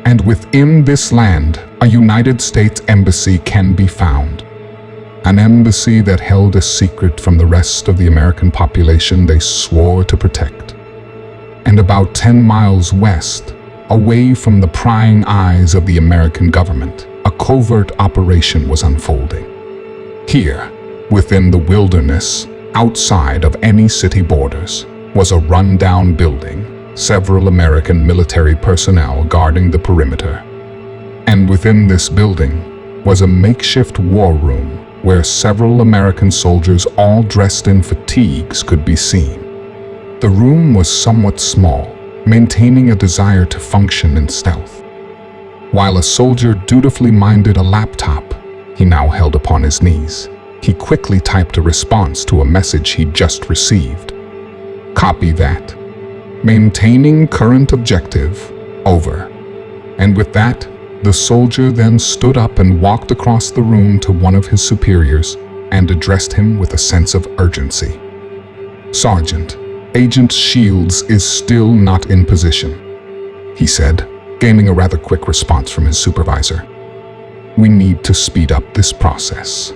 And within this land, a United States embassy can be found. An embassy that held a secret from the rest of the American population they swore to protect. And about 10 miles west, away from the prying eyes of the American government, a covert operation was unfolding. Here, within the wilderness, outside of any city borders, was a rundown building, several American military personnel guarding the perimeter. And within this building was a makeshift war room where several American soldiers all dressed in fatigues could be seen. The room was somewhat small, maintaining a desire to function in stealth. While a soldier dutifully minded a laptop he now held upon his knees, he quickly typed a response to a message he'd just received. Copy that. Maintaining current objective, over. And with that, the soldier then stood up and walked across the room to one of his superiors and addressed him with a sense of urgency. Sergeant, Agent Shields is still not in position, he said, gaining a rather quick response from his supervisor. We need to speed up this process.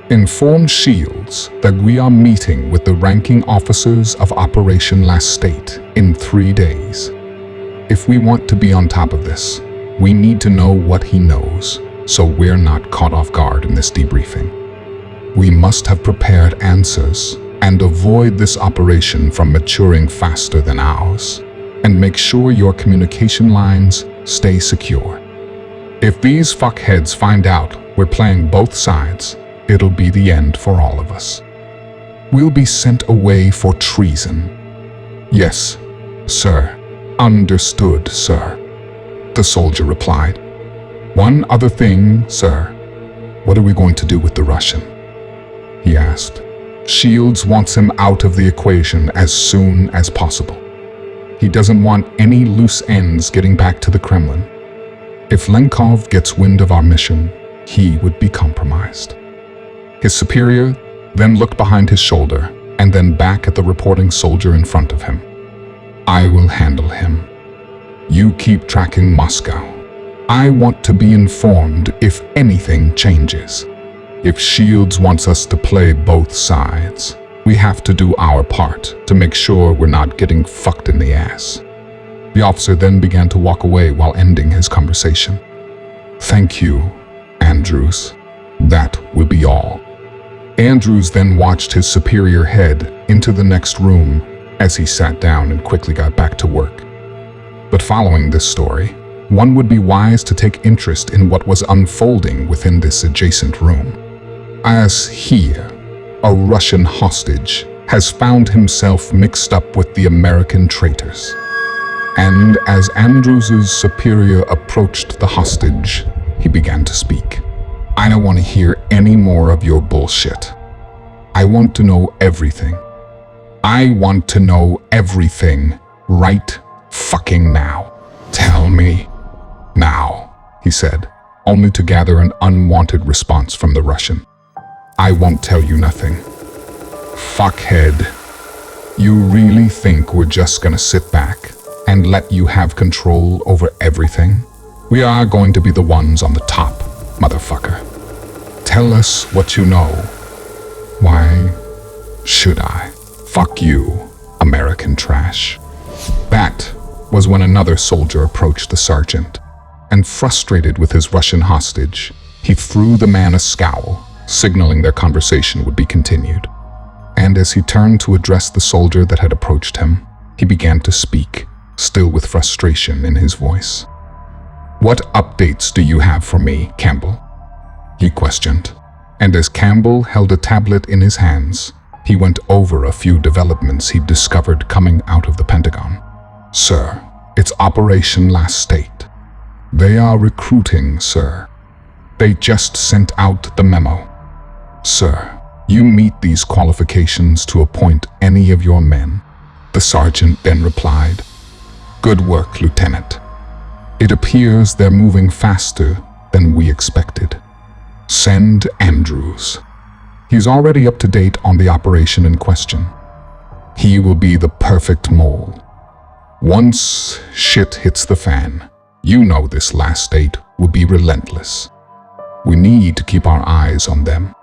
Inform Shields that we are meeting with the ranking officers of Operation Last State in 3 days. If we want to be on top of this, we need to know what he knows, so we're not caught off guard in this debriefing. We must have prepared answers and avoid this operation from maturing faster than ours, and make sure your communication lines stay secure. If these fuckheads find out we're playing both sides, it'll be the end for all of us. We'll be sent away for treason. Yes, sir. Understood, sir. The soldier replied. One other thing, sir. What are we going to do with the Russian? He asked. Shields wants him out of the equation as soon as possible. He doesn't want any loose ends getting back to the Kremlin. If Lenkov gets wind of our mission, he would be compromised. His superior then looked behind his shoulder and then back at the reporting soldier in front of him. I will handle him. You keep tracking Moscow. I want to be informed if anything changes. If Shields wants us to play both sides, we have to do our part to make sure we're not getting fucked in the ass. The officer then began to walk away while ending his conversation. Thank you, Andrews. That will be all. Andrews then watched his superior head into the next room as he sat down and quickly got back to work. But following this story, one would be wise to take interest in what was unfolding within this adjacent room. As here, a Russian hostage has found himself mixed up with the American traitors. And as Andrews's superior approached the hostage, he began to speak. I don't want to hear any more of your bullshit. I want to know everything. I want to know everything right fucking now. Tell me now, he said, only to gather an unwanted response from the Russian. I won't tell you nothing. Fuckhead. You really think we're just gonna sit back and let you have control over everything? We are going to be the ones on the top, motherfucker. Tell us what you know. Why should I? Fuck you, American trash. That was when another soldier approached the sergeant, and frustrated with his Russian hostage, he threw the man a scowl, signaling their conversation would be continued. And as he turned to address the soldier that had approached him, he began to speak, still with frustration in his voice. What updates do you have for me, Campbell? He questioned, and as Campbell held a tablet in his hands, he went over a few developments he'd discovered coming out of the Pentagon. Sir, it's Operation Last State. They are recruiting, sir. They just sent out the memo. Sir, you meet these qualifications to appoint any of your men. The sergeant then replied, Good work, Lieutenant. It appears they're moving faster than we expected. Send Andrews. He's already up to date on the operation in question. He will be the perfect mole. Once shit hits the fan, you know this Last State will be relentless. We need to keep our eyes on them.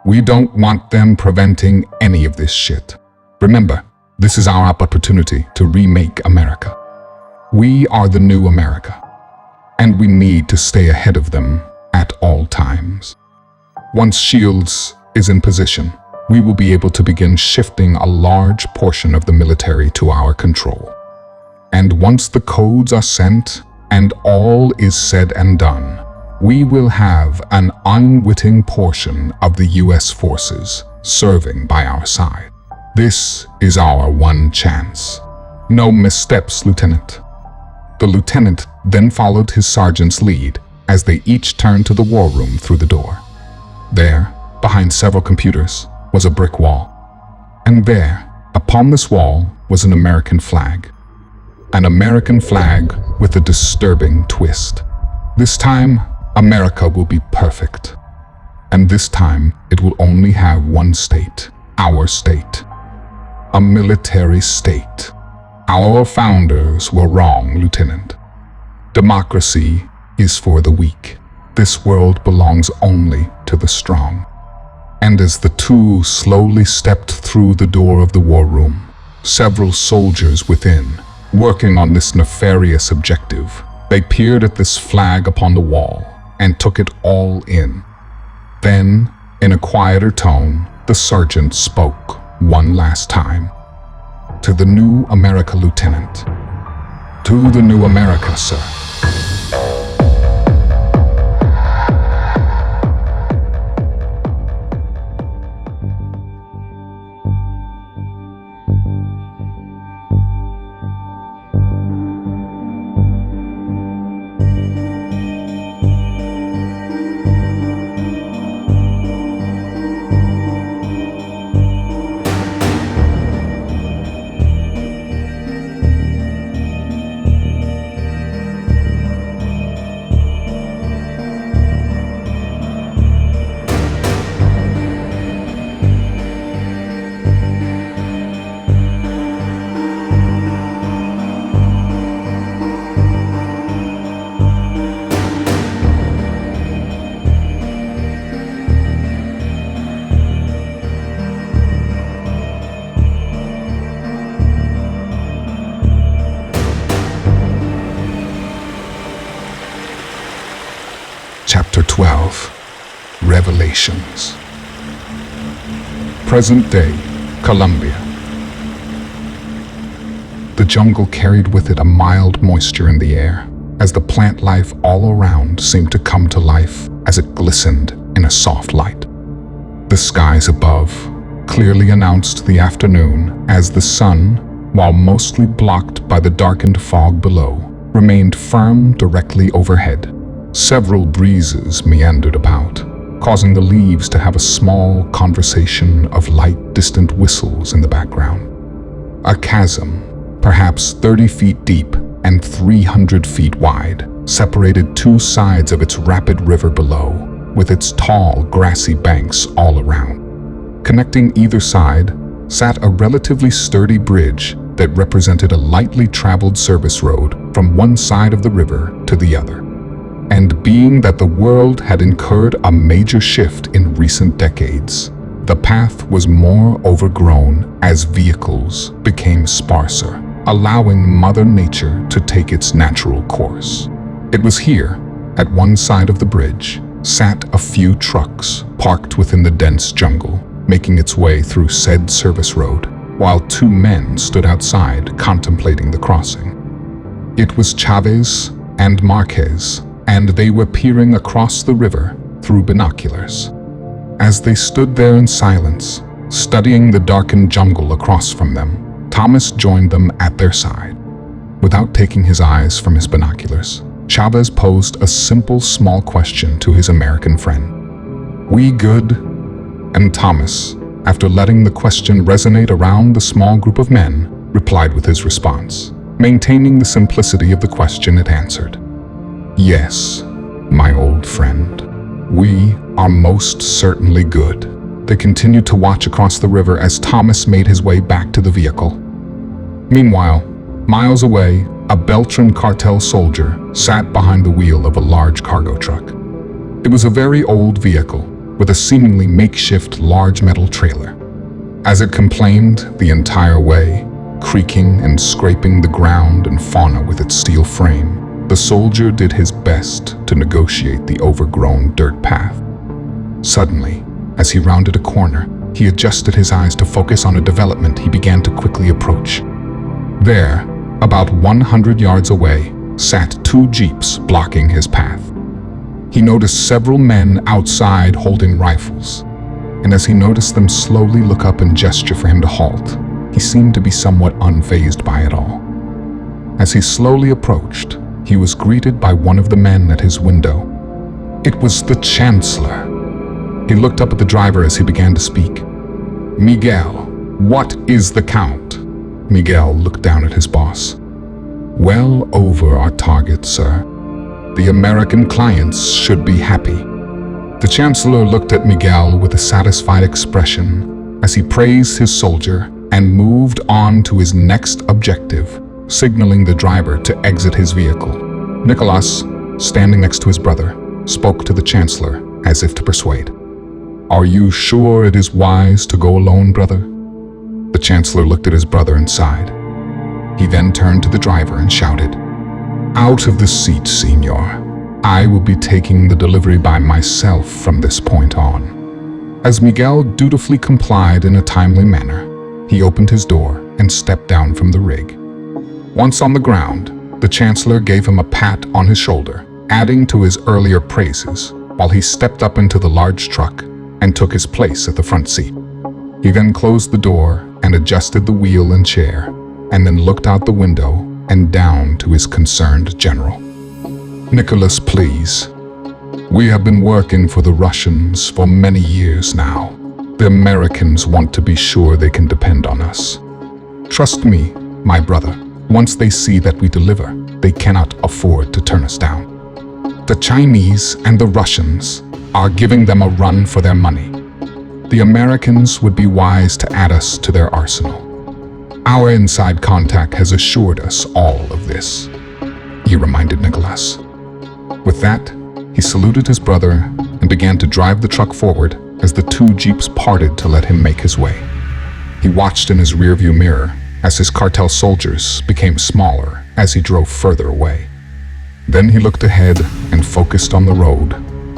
We don't want them preventing any of this shit. Remember, this is our opportunity to remake America. We are the new America, and we need to stay ahead of them at all times. Once Shields is in position, we will be able to begin shifting a large portion of the military to our control. And once the codes are sent and all is said and done, we will have an unwitting portion of the U.S. forces serving by our side. This is our one chance. No missteps, Lieutenant. The lieutenant then followed his sergeant's lead as they each turned to the war room through the door. There, behind several computers, was a brick wall. And there, upon this wall, was an American flag. An American flag with a disturbing twist. This time, America will be perfect. And this time, it will only have one state, our state. A military state. Our founders were wrong, Lieutenant. Democracy is for the weak. This world belongs only to the strong. And as the two slowly stepped through the door of the war room, several soldiers within, working on this nefarious objective, they peered at this flag upon the wall and took it all in. Then, in a quieter tone, the sergeant spoke one last time. To the new America, Lieutenant. To the new America, sir. Chapter 12, Revelations. Present day, Colombia. The jungle carried with it a mild moisture in the air, as the plant life all around seemed to come to life as it glistened in a soft light. The skies above clearly announced the afternoon, as the sun, while mostly blocked by the darkened fog below, remained firm directly overhead. Several breezes meandered about, causing the leaves to have a small conversation of light, distant whistles in the background. A chasm, perhaps 30 feet deep and 300 feet wide, separated two sides of its rapid river below, with its tall, grassy banks all around. Connecting either side sat a relatively sturdy bridge that represented a lightly traveled service road from one side of the river to the other. And being that the world had incurred a major shift in recent decades, the path was more overgrown as vehicles became sparser, allowing Mother Nature to take its natural course. It was here, at one side of the bridge, sat a few trucks parked within the dense jungle, making its way through said service road, while two men stood outside contemplating the crossing. It was Chavez and Marquez, and they were peering across the river through binoculars. As they stood there in silence, studying the darkened jungle across from them, Thomas joined them at their side. Without taking his eyes from his binoculars, Chavez posed a simple small question to his American friend. "We good?" And Thomas, after letting the question resonate around the small group of men, replied with his response, maintaining the simplicity of the question it answered. "Yes, my old friend, we are most certainly good." They continued to watch across the river as Thomas made his way back to the vehicle. Meanwhile, miles away, a Beltran cartel soldier sat behind the wheel of a large cargo truck. It was a very old vehicle, with a seemingly makeshift large metal trailer. As it complained the entire way, creaking and scraping the ground and fauna with its steel frame, the soldier did his best to negotiate the overgrown dirt path. Suddenly, as he rounded a corner, he adjusted his eyes to focus on a development he began to quickly approach. There, about 100 yards away, sat two jeeps blocking his path. He noticed several men outside holding rifles, and as he noticed them slowly look up and gesture for him to halt, he seemed to be somewhat unfazed by it all. As he slowly approached, he was greeted by one of the men at his window. It was the Chancellor. He looked up at the driver as he began to speak. "Miguel, what is the count?" Miguel looked down at his boss. "Well over our target, sir. The American clients should be happy." The Chancellor looked at Miguel with a satisfied expression as he praised his soldier and moved on to his next objective, signaling the driver to exit his vehicle. Nicholas, standing next to his brother, spoke to the Chancellor as if to persuade. "Are you sure it is wise to go alone, brother?" The Chancellor looked at his brother and sighed. He then turned to the driver and shouted, "Out of the seat, Senor. I will be taking the delivery by myself from this point on." As Miguel dutifully complied in a timely manner, he opened his door and stepped down from the rig. Once on the ground, the Chancellor gave him a pat on his shoulder, adding to his earlier praises, while he stepped up into the large truck and took his place at the front seat. He then closed the door and adjusted the wheel and chair, and then looked out the window and down to his concerned general. "Nicholas, please. We have been working for the Russians for many years now. The Americans want to be sure they can depend on us. Trust me, my brother, once they see that we deliver, they cannot afford to turn us down. The Chinese and the Russians are giving them a run for their money. The Americans would be wise to add us to their arsenal. Our inside contact has assured us all of this," he reminded Nicholas. With that, he saluted his brother and began to drive the truck forward as the two jeeps parted to let him make his way. He watched in his rearview mirror as his cartel soldiers became smaller as he drove further away. Then he looked ahead and focused on the road,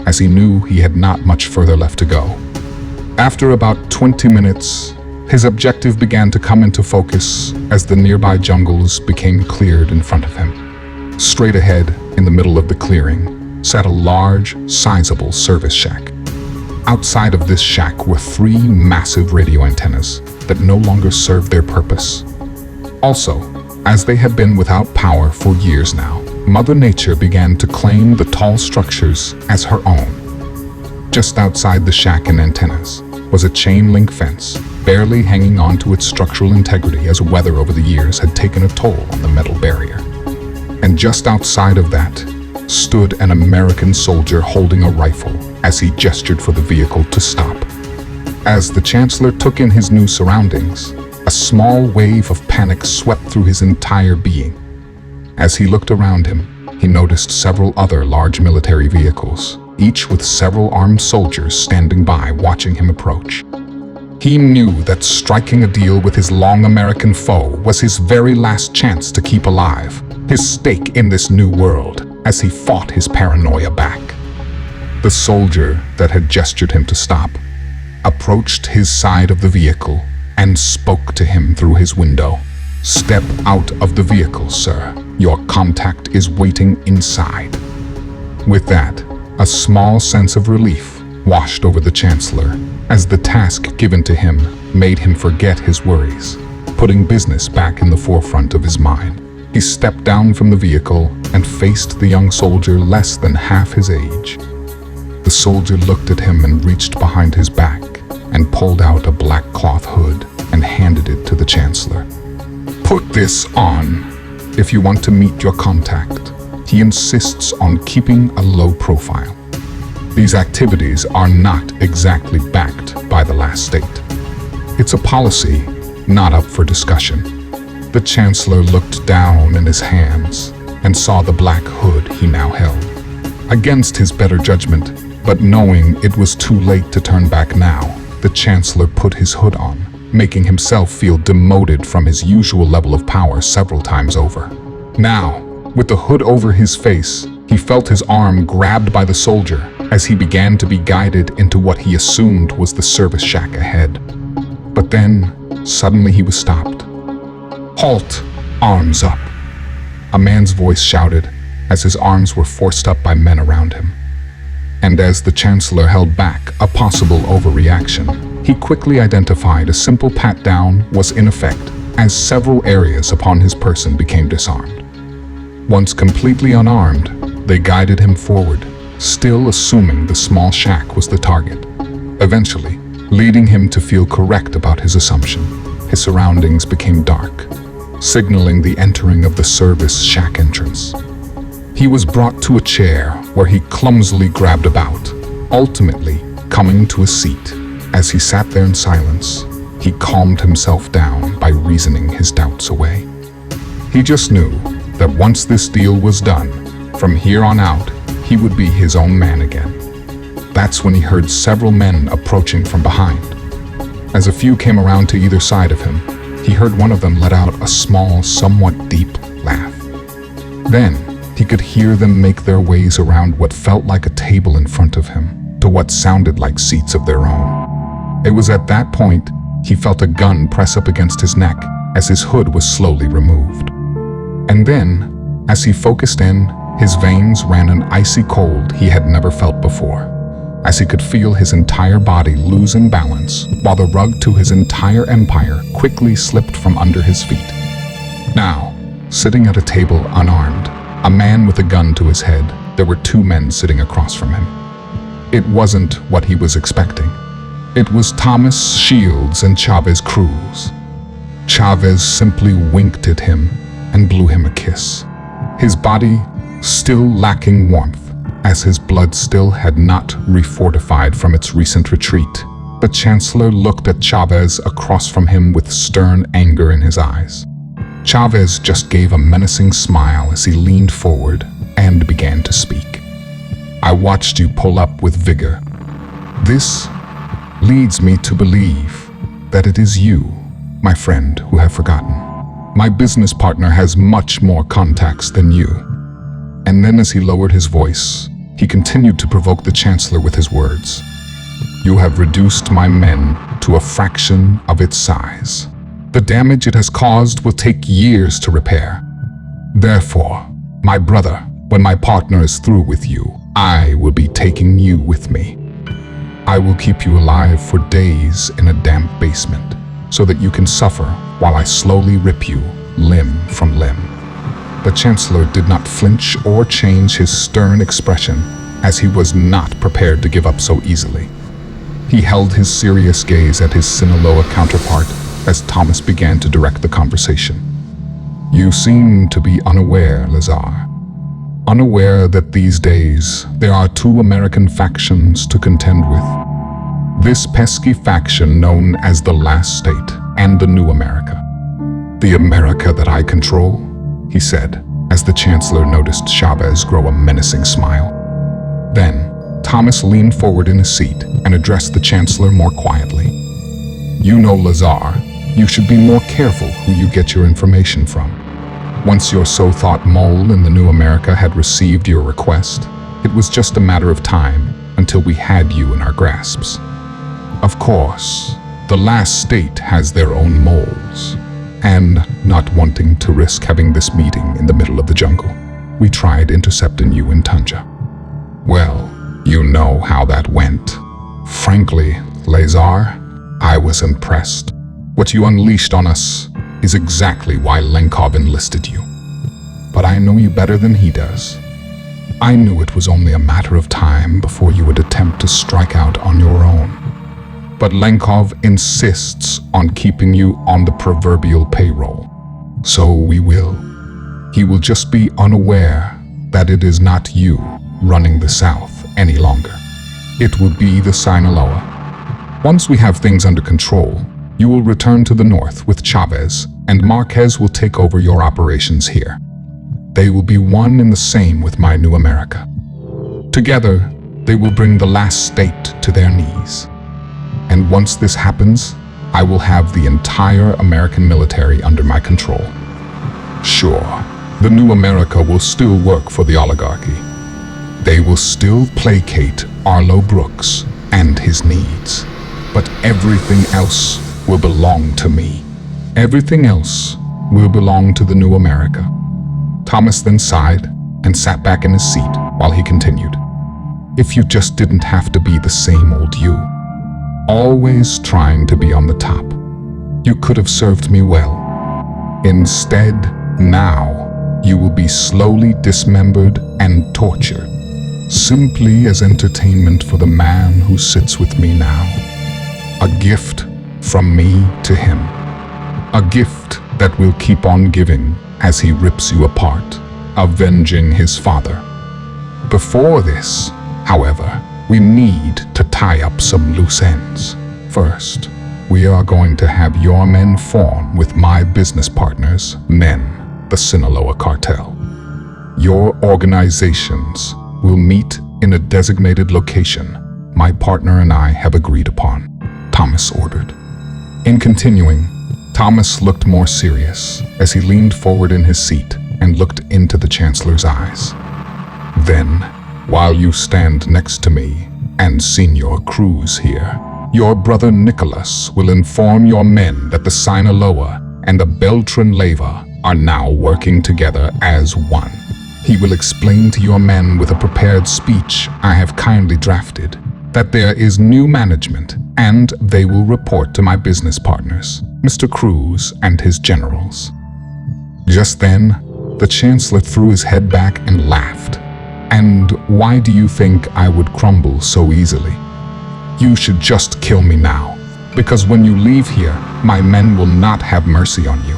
as he knew he had not much further left to go. After about 20 minutes, His objective began to come into focus as the nearby jungles became cleared in front of him. Straight ahead, in the middle of the clearing, sat a large, sizable service shack. Outside of this shack were 3 massive radio antennas that no longer served their purpose. Also, as they had been without power for years now, Mother Nature began to claim the tall structures as her own. Just outside the shack and antennas was a chain link fence, barely hanging on to its structural integrity as weather over the years had taken a toll on the metal barrier. And just outside of that stood an American soldier holding a rifle as he gestured for the vehicle to stop. As the Chancellor took in his new surroundings, a small wave of panic swept through his entire being. As he looked around him, he noticed several other large military vehicles, each with several armed soldiers standing by watching him approach. He knew that striking a deal with his long American foe was his very last chance to keep alive, his stake in this new world, as he fought his paranoia back. The soldier that had gestured him to stop approached his side of the vehicle and spoke to him through his window. "Step out of the vehicle, sir. Your contact is waiting inside." With that, a small sense of relief washed over the Chancellor as the task given to him made him forget his worries, putting business back in the forefront of his mind. He stepped down from the vehicle and faced the young soldier less than half his age. The soldier looked at him and reached behind his back and pulled out a black cloth hood and handed it to the Chancellor. "Put this on if you want to meet your contact. He insists on keeping a low profile. These activities are not exactly backed by the last state. It's a policy not up for discussion." The Chancellor looked down in his hands and saw the black hood he now held. Against his better judgment, but knowing it was too late to turn back now, the Chancellor put his hood on, making himself feel demoted from his usual level of power several times over. Now, with the hood over his face, he felt his arm grabbed by the soldier as he began to be guided into what he assumed was the service shack ahead. But then, suddenly he was stopped. "Halt! Arms up!" A man's voice shouted as his arms were forced up by men around him. And as the Chancellor held back a possible overreaction, he quickly identified a simple pat-down was in effect as several areas upon his person became disarmed. Once completely unarmed, they guided him forward, still assuming the small shack was the target, eventually leading him to feel correct about his assumption. His surroundings became dark, signaling the entering of the service shack entrance. He was brought to a chair where he clumsily grabbed about, ultimately coming to a seat. As he sat there in silence, he calmed himself down by reasoning his doubts away. He just knew that once this deal was done, from here on out, he would be his own man again. That's when he heard several men approaching from behind. As a few came around to either side of him, he heard one of them let out a small, somewhat deep laugh. Then, he could hear them make their ways around what felt like a table in front of him to what sounded like seats of their own. It was at that point he felt a gun press up against his neck as his hood was slowly removed. And then, as he focused in, his veins ran an icy cold he had never felt before, as he could feel his entire body losing balance while the rug to his entire empire quickly slipped from under his feet. Now, sitting at a table unarmed, a man with a gun to his head, there were 2 men sitting across from him. It wasn't what he was expecting. It was Thomas Shields and Chavez Cruz. Chavez simply winked at him and blew him a kiss, his body still lacking warmth, as his blood still had not refortified from its recent retreat. The Chancellor looked at Chavez across from him with stern anger in his eyes. Chavez just gave a menacing smile as he leaned forward and began to speak. "I watched you pull up with vigor. This leads me to believe that it is you, my friend, who have forgotten. My business partner has much more contacts than you." And then as he lowered his voice, he continued to provoke the Chancellor with his words. "You have reduced my men to a fraction of its size. The damage it has caused will take years to repair. Therefore, my brother, when my partner is through with you, I will be taking you with me. I will keep you alive for days in a damp basement, so that you can suffer while I slowly rip you limb from limb. The Chancellor did not flinch or change his stern expression, as he was not prepared to give up so easily. He held his serious gaze at his Sinaloa counterpart as Thomas began to direct the conversation. You seem to be unaware, Lazar. Unaware that these days there are two American factions to contend with. This pesky faction known as the Last State and the New America. The America that I control, he said, as the Chancellor noticed Chavez grow a menacing smile. Then, Thomas leaned forward in his seat and addressed the Chancellor more quietly. You know, Lazar, you should be more careful who you get your information from. Once your so-thought mole in the New America had received your request, it was just a matter of time until we had you in our grasps. Of course, the Last State has their own moles, and not wanting to risk having this meeting in the middle of the jungle, we tried intercepting you in Tunja. Well, you know how that went. Frankly, Lazar, I was impressed. What you unleashed on us is exactly why Lenkov enlisted you. But I know you better than he does. I knew it was only a matter of time before you would attempt to strike out on your own. But Lenkov insists on keeping you on the proverbial payroll. So we will. He will just be unaware that it is not you running the South any longer. It will be the Sinaloa. Once we have things under control, you will return to the north with Chavez, and Marquez will take over your operations here. They will be one and the same with my New America. Together, they will bring the Last State to their knees. And once this happens, I will have the entire American military under my control. Sure, the New America will still work for the Oligarchy. They will still placate Arlo Brooks and his needs. But everything else will belong to me. Everything else will belong to the New America. Thomas then sighed and sat back in his seat while he continued. If you just didn't have to be the same old you, always trying to be on the top, you could have served me well. Instead, now, you will be slowly dismembered and tortured, simply as entertainment for the man who sits with me now. A gift from me to him. A gift that will keep on giving as he rips you apart, avenging his father. Before this, however, we need to tie up some loose ends. First, we are going to have your men form with my business partners, men, the Sinaloa cartel. Your organizations will meet in a designated location my partner and I have agreed upon, Thomas ordered. In continuing, Thomas looked more serious as he leaned forward in his seat and looked into the Chancellor's eyes. Then, while you stand next to me and Senor Cruz here, your brother Nicholas will inform your men that the Sinaloa and the Beltran Leyva are now working together as one. He will explain to your men with a prepared speech I have kindly drafted that there is new management and they will report to my business partners, Mr. Cruz and his generals. Just then, the Chancellor threw his head back and laughed. And why do you think I would crumble so easily? You should just kill me now, because when you leave here, my men will not have mercy on you.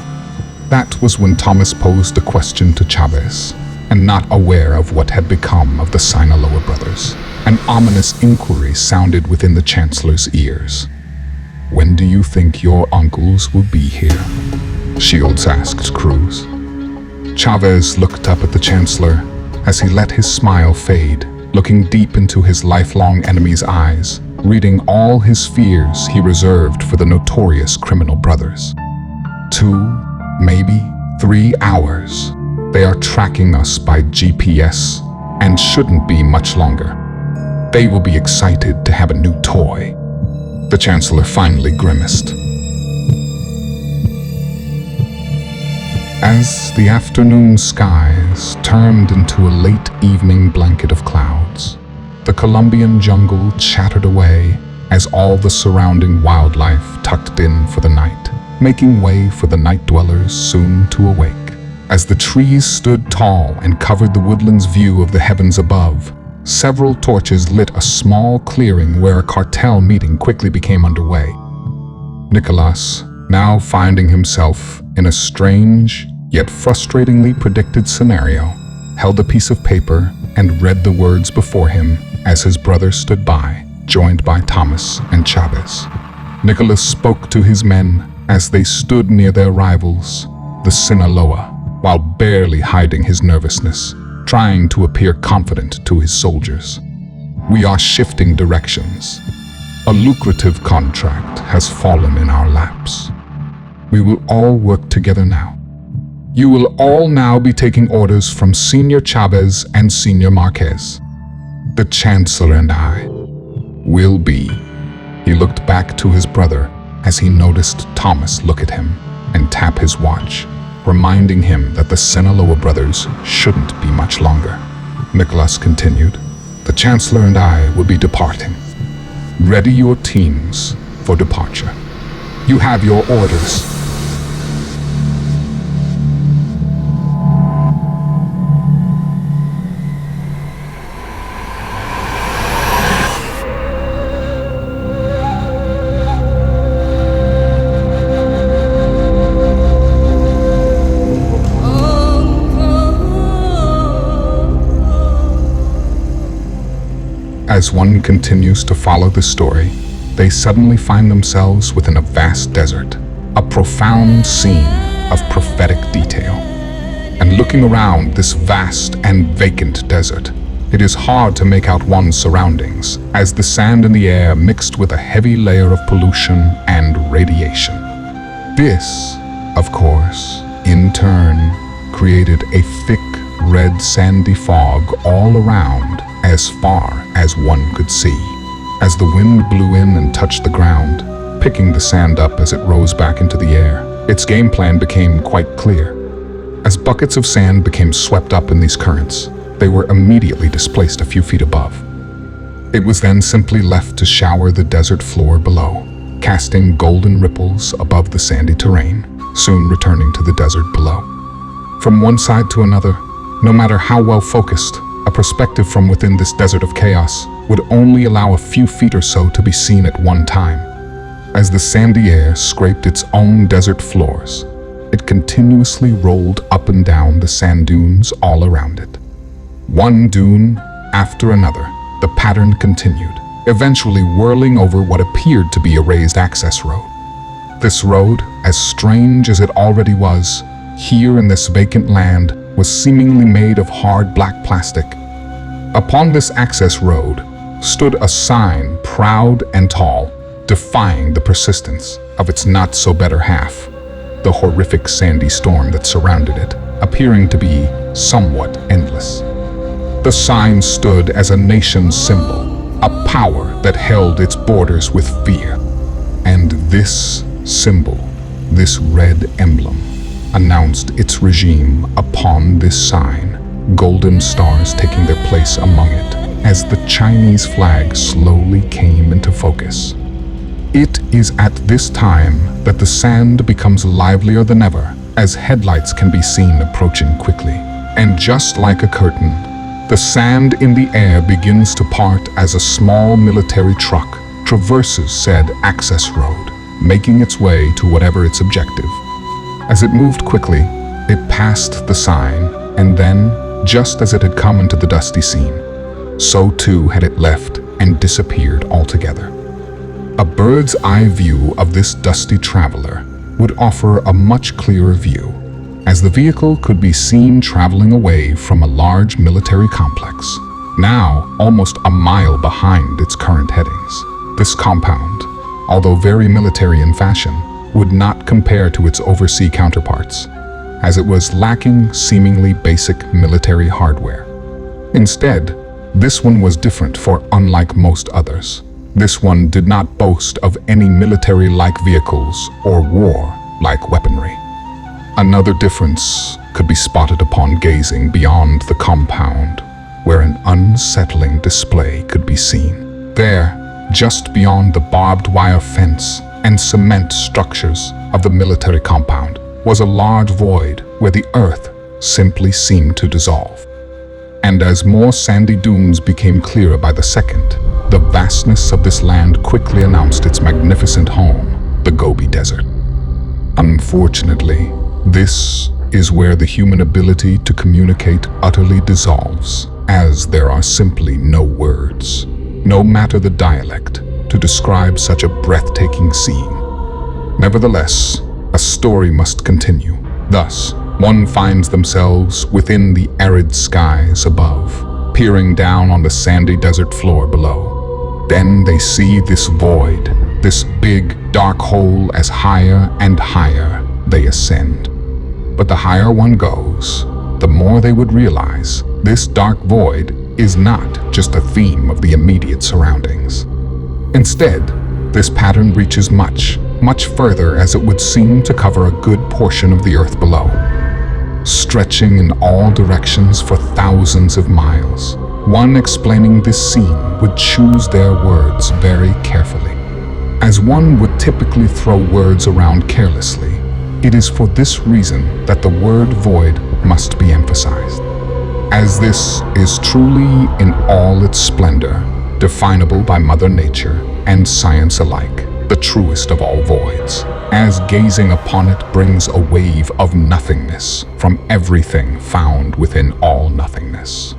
That was when Thomas posed a question to Chavez, and not aware of what had become of the Sinaloa brothers. An ominous inquiry sounded within the Chancellor's ears. When do you think your uncles will be here? Shields asked Cruz. Chavez looked up at the Chancellor as he let his smile fade, looking deep into his lifelong enemy's eyes, reading all his fears he reserved for the notorious criminal brothers. 2, maybe 3 hours. They are tracking us by GPS and shouldn't be much longer. They will be excited to have a new toy. The Chancellor finally grimaced. As the afternoon skies turned into a late evening blanket of clouds, the Colombian jungle chattered away as all the surrounding wildlife tucked in for the night, making way for the night dwellers soon to awake. As the trees stood tall and covered the woodland's view of the heavens above, several torches lit a small clearing where a cartel meeting quickly became underway. Nicholas, now finding himself in a strange yet frustratingly predicted scenario, held a piece of paper and read the words before him as his brother stood by, joined by Thomas and Chavez. Nicholas spoke to his men as they stood near their rivals, the Sinaloa, while barely hiding his nervousness, trying to appear confident to his soldiers. "We are shifting directions. A lucrative contract has fallen in our laps. We will all work together now. You will all now be taking orders from Senior Chavez and Senior Marquez. The Chancellor and I will be." He looked back to his brother as he noticed Thomas look at him and tap his watch, reminding him that the Sinaloa brothers shouldn't be much longer. Nicholas continued, "The Chancellor and I will be departing. Ready your teams for departure. You have your orders." As one continues to follow the story, they suddenly find themselves within a vast desert, a profound scene of prophetic detail. And looking around this vast and vacant desert, it is hard to make out one's surroundings, as the sand in the air mixed with a heavy layer of pollution and radiation. This, of course, in turn, created a thick, red sandy fog all around as far as one could see. As the wind blew in and touched the ground, picking the sand up as it rose back into the air, its game plan became quite clear. As buckets of sand became swept up in these currents, they were immediately displaced a few feet above. It was then simply left to shower the desert floor below, casting golden ripples above the sandy terrain, soon returning to the desert below. From one side to another, no matter how well focused, a perspective from within this desert of chaos would only allow a few feet or so to be seen at one time. As the sandy air scraped its own desert floors, it continuously rolled up and down the sand dunes all around it. One dune after another, the pattern continued, eventually whirling over what appeared to be a raised access road. This road, as strange as it already was, here in this vacant land, was seemingly made of hard black plastic. Upon this access road stood a sign proud and tall, defying the persistence of its not-so-better half, the horrific sandy storm that surrounded it, appearing to be somewhat endless. The sign stood as a nation's symbol, a power that held its borders with fear. And this symbol, this red emblem, announced its regime upon this sign, golden stars taking their place among it as the Chinese flag slowly came into focus. It is at this time that the sand becomes livelier than ever, as headlights can be seen approaching quickly. And just like a curtain, the sand in the air begins to part as a small military truck traverses said access road, making its way to whatever its objective. As it moved quickly, it passed the sign, and then, just as it had come into the dusty scene, so too had it left and disappeared altogether. A bird's eye view of this dusty traveler would offer a much clearer view, as the vehicle could be seen traveling away from a large military complex, now almost a mile behind its current headings. This compound, although very military in fashion, would not compare to its overseas counterparts, as it was lacking seemingly basic military hardware. Instead, this one was different, for unlike most others, This one did not boast of any military-like vehicles or war-like weaponry. Another difference could be spotted upon gazing beyond the compound, where an unsettling display could be seen. There, just beyond the barbed wire fence and cement structures of the military compound, was a large void where the earth simply seemed to dissolve. And as more sandy dunes became clearer by the second, the vastness of this land quickly announced its magnificent home, the Gobi Desert. Unfortunately, this is where the human ability to communicate utterly dissolves, as there are simply no words, no matter the dialect, to describe such a breathtaking scene. Nevertheless, a story must continue. Thus, one finds themselves within the arid skies above, peering down on the sandy desert floor below. Then they see this void, this big, dark hole. As higher and higher they ascend. But the higher one goes, the more they would realize this dark void is not just a theme of the immediate surroundings. Instead, this pattern reaches much, much further, as it would seem to cover a good portion of the earth below, stretching in all directions for thousands of miles. One explaining this scene would choose their words very carefully. As one would typically throw words around carelessly, it is for this reason that the word void must be emphasized, as this is truly in all its splendor, definable by Mother Nature and science alike, the truest of all voids, as gazing upon it brings a wave of nothingness from everything found within all nothingness.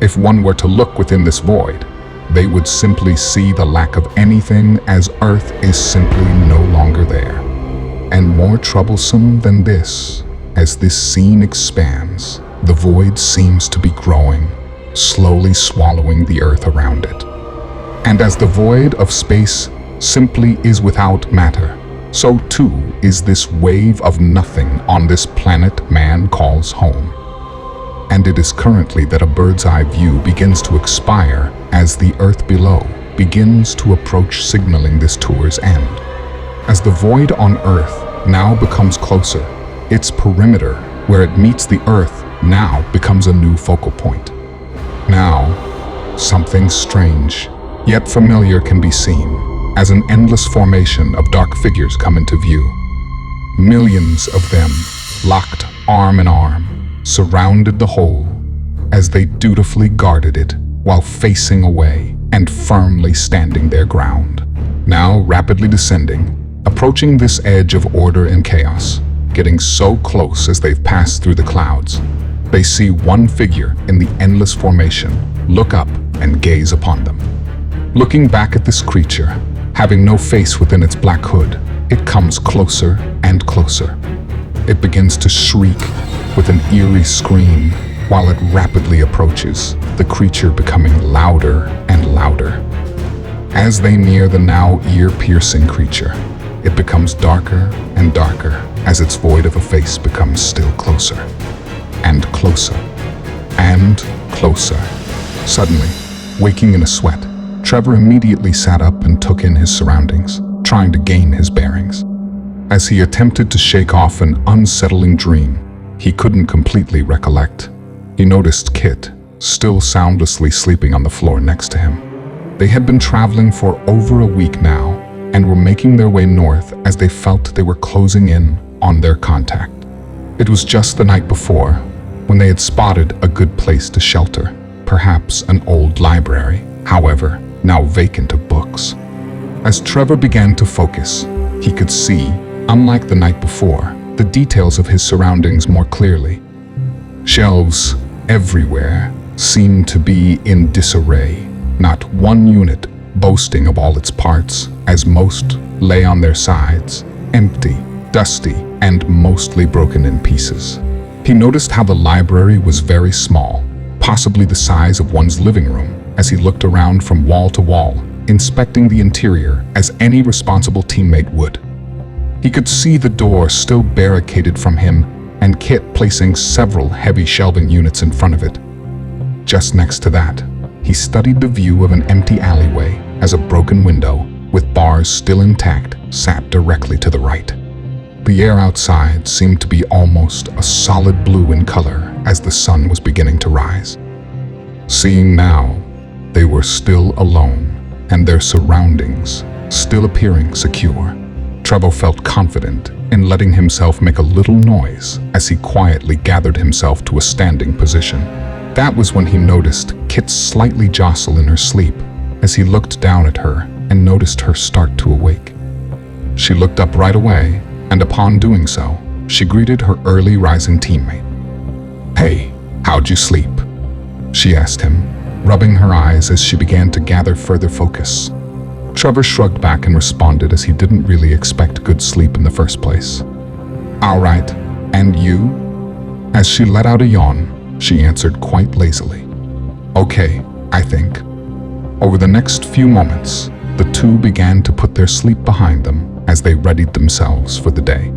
If one were to look within this void, they would simply see the lack of anything, as Earth is simply no longer there. And more troublesome than this, as this scene expands, the void seems to be growing, slowly swallowing the Earth around it. And as the void of space simply is without matter, so too is this wave of nothing on this planet man calls home. And it is currently that a bird's eye view begins to expire as the Earth below begins to approach, signaling this tour's end. As the void on Earth now becomes closer, its perimeter, where it meets the Earth, now becomes a new focal point. Now, something strange, yet familiar can be seen, as an endless formation of dark figures come into view. Millions of them, locked arm in arm, surrounded the hole as they dutifully guarded it while facing away and firmly standing their ground. Now rapidly descending, approaching this edge of order and chaos, getting so close as they've passed through the clouds, they see one figure in the endless formation look up and gaze upon them. Looking back at this creature, having no face within its black hood, it comes closer and closer. It begins to shriek with an eerie scream while it rapidly approaches, the creature becoming louder and louder. As they near the now ear-piercing creature, it becomes darker and darker as its void of a face becomes still closer and closer and closer. Suddenly, waking in a sweat, Trever immediately sat up and took in his surroundings, trying to gain his bearings. As he attempted to shake off an unsettling dream he couldn't completely recollect, he noticed Kit still soundlessly sleeping on the floor next to him. They had been traveling for over a week now and were making their way north as they felt they were closing in on their contact. It was just the night before when they had spotted a good place to shelter, perhaps an old library, however, now vacant of books. As Trever began to focus, he could see, unlike the night before, the details of his surroundings more clearly. Shelves everywhere seemed to be in disarray, not one unit boasting of all its parts, as most lay on their sides, empty, dusty, and mostly broken in pieces. He noticed how the library was very small, possibly the size of one's living room, as he looked around from wall to wall, inspecting the interior as any responsible teammate would. He could see the door still barricaded from him and Kit placing several heavy shelving units in front of it. Just next to that, he studied the view of an empty alleyway as a broken window, with bars still intact, sat directly to the right. The air outside seemed to be almost a solid blue in color as the sun was beginning to rise. Seeing now, they were still alone, and their surroundings still appearing secure. Trever felt confident in letting himself make a little noise as he quietly gathered himself to a standing position. That was when he noticed Kit slightly jostle in her sleep as he looked down at her and noticed her start to awake. She looked up right away, and upon doing so, she greeted her early rising teammate. "Hey, how'd you sleep?" she asked him, rubbing her eyes as she began to gather further focus. Trever shrugged back and responded as he didn't really expect good sleep in the first place. "All right, and you?" As she let out a yawn, she answered quite lazily. "Okay, I think." Over the next few moments, the two began to put their sleep behind them as they readied themselves for the day.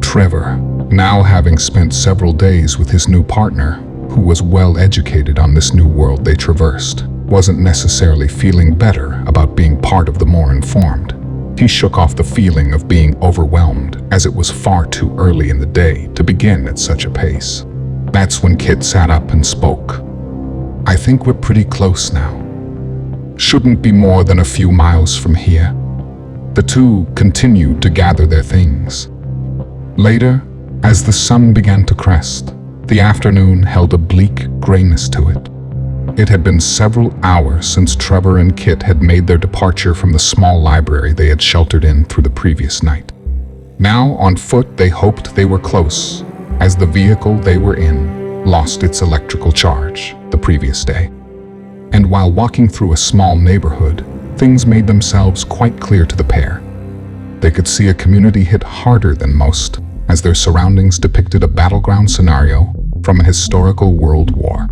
Trever, now having spent several days with his new partner, who was well educated on this new world they traversed, wasn't necessarily feeling better about being part of the more informed. He shook off the feeling of being overwhelmed, as it was far too early in the day to begin at such a pace. That's when Kit sat up and spoke. "I think we're pretty close now. Shouldn't be more than a few miles from here." The two continued to gather their things. Later, as the sun began to crest, the afternoon held a bleak grayness to it. It had been several hours since Trever and Kit had made their departure from the small library they had sheltered in through the previous night. Now, on foot, they hoped they were close, as the vehicle they were in lost its electrical charge the previous day. And while walking through a small neighborhood, things made themselves quite clear to the pair. They could see a community hit harder than most, as their surroundings depicted a battleground scenario from a historical world war.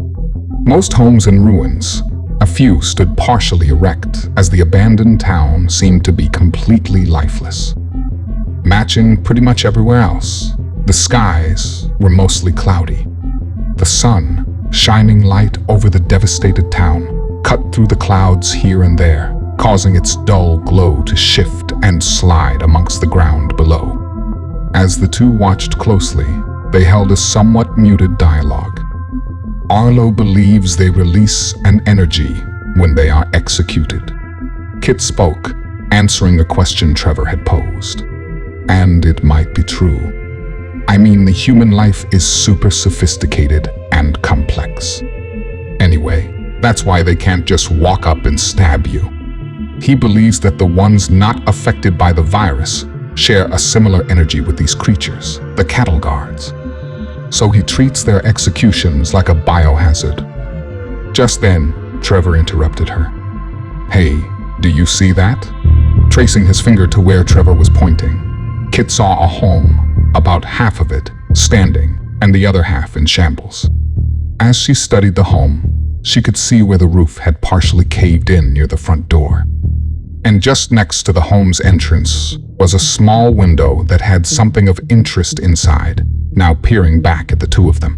Most homes in ruins, a few stood partially erect as the abandoned town seemed to be completely lifeless. Matching pretty much everywhere else, the skies were mostly cloudy. The sun, shining light over the devastated town, cut through the clouds here and there, causing its dull glow to shift and slide amongst the ground below. As the two watched closely, they held a somewhat muted dialogue. Arlo believes they release an energy when they are executed. Kit spoke, answering a question Trever had posed. And it might be true. I mean, the human life is super sophisticated and complex. Anyway, that's why they can't just walk up and stab you. He believes that the ones not affected by the virus share a similar energy with these creatures, the cattle guards. So he treats their executions like a biohazard. Just then, Trever interrupted her. "Hey, do you see that?" Tracing his finger to where Trever was pointing, Kit saw a home, about half of it standing and the other half in shambles. As she studied the home, she could see where the roof had partially caved in near the front door. And just next to the home's entrance was a small window that had something of interest inside, now peering back at the two of them.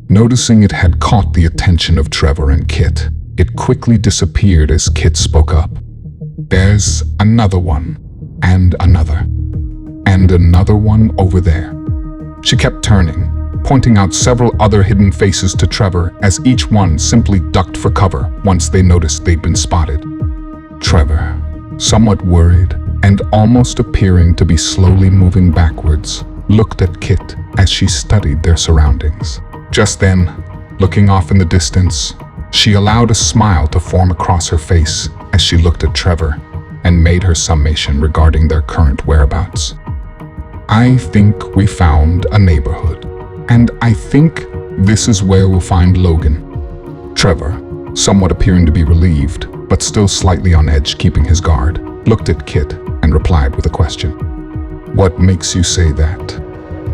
Noticing it had caught the attention of Trever and Kit, it quickly disappeared as Kit spoke up. "There's another one, and another one over there." She kept turning, pointing out several other hidden faces to Trever as each one simply ducked for cover once they noticed they'd been spotted. Trever, somewhat worried and almost appearing to be slowly moving backwards, looked at Kit as she studied their surroundings. Just then, looking off in the distance, she allowed a smile to form across her face as she looked at Trever and made her summation regarding their current whereabouts. "I think we found a neighborhood, and I think this is where we'll find Logan." Trever, somewhat appearing to be relieved, but still slightly on edge keeping his guard, looked at Kit and replied with a question. "What makes you say that?"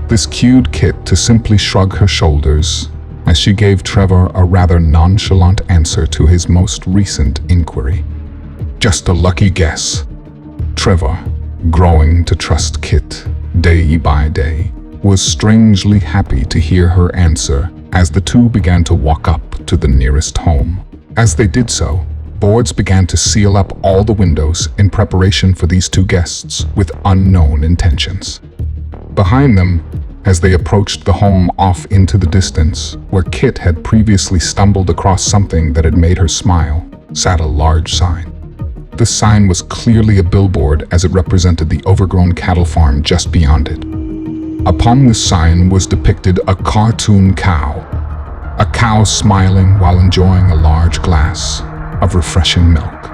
This cued Kit to simply shrug her shoulders as she gave Trever a rather nonchalant answer to his most recent inquiry. "Just a lucky guess." Trever, growing to trust Kit day by day, was strangely happy to hear her answer as the two began to walk up to the nearest home. As they did so, boards began to seal up all the windows in preparation for these two guests with unknown intentions. Behind them, as they approached the home off into the distance, where Kit had previously stumbled across something that had made her smile, sat a large sign. The sign was clearly a billboard as it represented the overgrown cattle farm just beyond it. Upon this sign was depicted a cartoon cow, a cow smiling while enjoying a large glass of refreshing milk.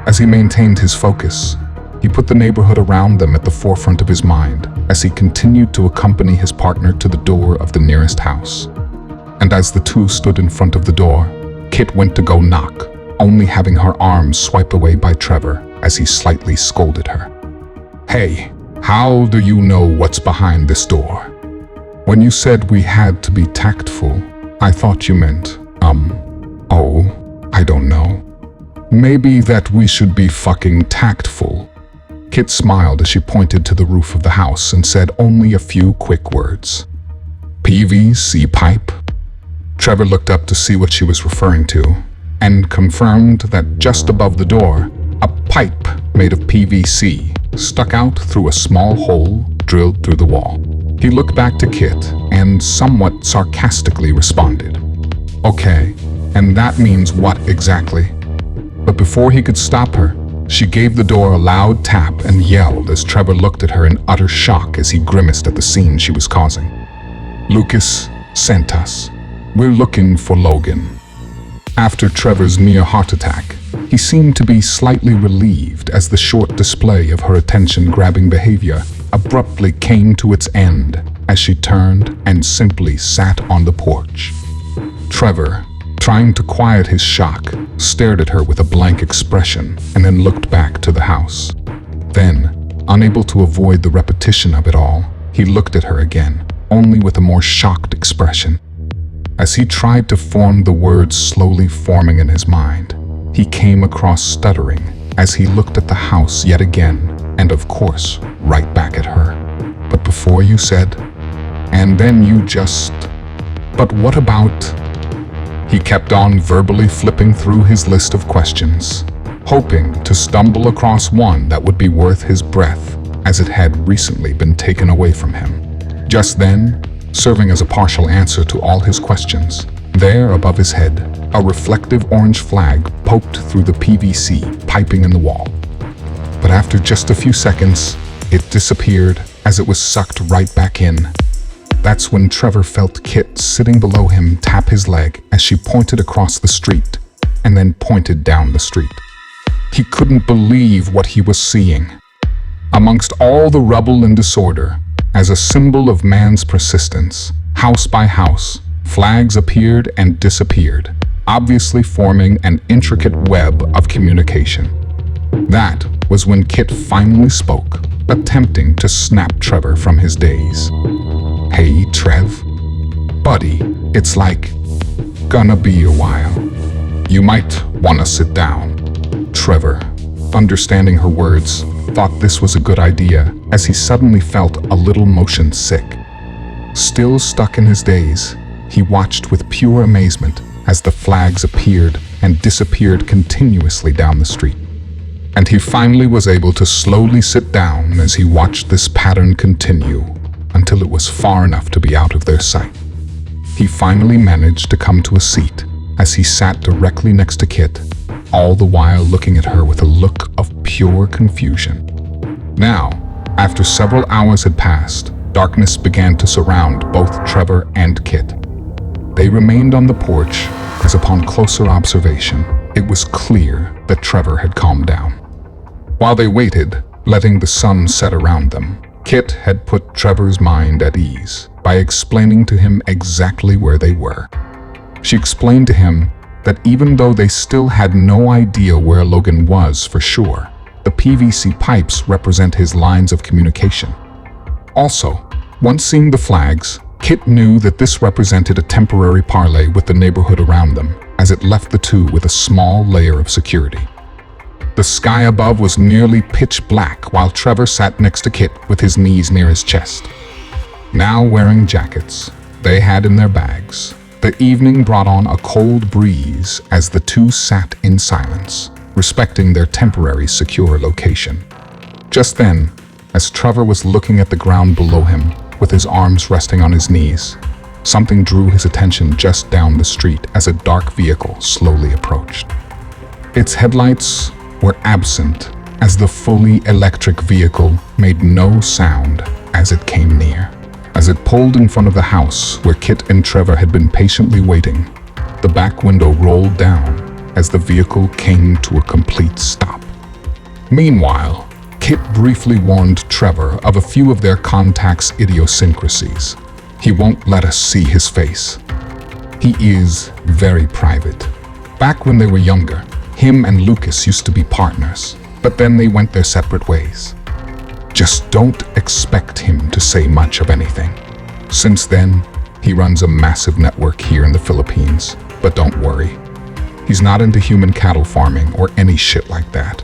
As he maintained his focus, he put the neighborhood around them at the forefront of his mind as he continued to accompany his partner to the door of the nearest house. And as the two stood in front of the door, Kit went to go knock, only having her arms swiped away by Trever as he slightly scolded her. "Hey, how do you know what's behind this door? When you said we had to be tactful, I thought you meant, I don't know. Maybe that we should be fucking tactful." Kit smiled as she pointed to the roof of the house and said only a few quick words. "PVC pipe?" Trever looked up to see what she was referring to, and confirmed that just above the door, a pipe made of PVC stuck out through a small hole drilled through the wall. He looked back to Kit and somewhat sarcastically responded, "Okay, and that means what exactly?" But before he could stop her, she gave the door a loud tap and yelled as Trever looked at her in utter shock as he grimaced at the scene she was causing. "Lucas sent us. We're looking for Logan." After Trevor's near heart attack, he seemed to be slightly relieved as the short display of her attention-grabbing behavior abruptly came to its end as she turned and simply sat on the porch. Trever, trying to quiet his shock, stared at her with a blank expression and then looked back to the house. Then, unable to avoid the repetition of it all, he looked at her again, only with a more shocked expression. As he tried to form the words slowly forming in his mind, he came across stuttering as he looked at the house yet again, and of course, right back at her. "But before you said, and then you just, but what about?" He kept on verbally flipping through his list of questions, hoping to stumble across one that would be worth his breath, as it had recently been taken away from him. Just then, serving as a partial answer to all his questions, there above his head, a reflective orange flag poked through the PVC piping in the wall. But after just a few seconds, it disappeared as it was sucked right back in. That's when Trever felt Kit sitting below him tap his leg as she pointed across the street and then pointed down the street. He couldn't believe what he was seeing. Amongst all the rubble and disorder, as a symbol of man's persistence, house by house, flags appeared and disappeared, obviously forming an intricate web of communication. That was when Kit finally spoke, attempting to snap Trever from his daze. "Hey, Trev. Buddy, it's like, gonna be a while. You might wanna sit down." Trever, understanding her words, thought this was a good idea as he suddenly felt a little motion sick. Still stuck in his daze, he watched with pure amazement as the flags appeared and disappeared continuously down the street. And he finally was able to slowly sit down as he watched this pattern continue until it was far enough to be out of their sight. He finally managed to come to a seat as he sat directly next to Kit, all the while looking at her with a look of pure confusion. Now, after several hours had passed, darkness began to surround both Trever and Kit. They remained on the porch as upon closer observation, it was clear that Trever had calmed down. While they waited, letting the sun set around them, Kit had put Trevor's mind at ease by explaining to him exactly where they were. She explained to him that even though they still had no idea where Logan was for sure, the PVC pipes represent his lines of communication. Also, once seeing the flags, Kit knew that this represented a temporary parley with the neighborhood around them, as it left the two with a small layer of security. The sky above was nearly pitch black while Trever sat next to Kit with his knees near his chest. Now wearing jackets, they had in their bags The evening brought on a cold breeze as the two sat in silence, respecting their temporary secure location. Just then, as Trever was looking at the ground below him, with his arms resting on his knees, something drew his attention just down the street as a dark vehicle slowly approached. Its headlights were absent as the fully electric vehicle made no sound as it came near. As it pulled in front of the house where Kit and Trever had been patiently waiting, the back window rolled down as the vehicle came to a complete stop. Meanwhile, Kit briefly warned Trever of a few of their contact's idiosyncrasies. He won't let us see his face. He is very private. Back when they were younger, him and Lucas used to be partners, but then they went their separate ways. Just don't expect him to say much of anything. Since then, he runs a massive network here in the Philippines, but don't worry. He's not into human cattle farming or any shit like that.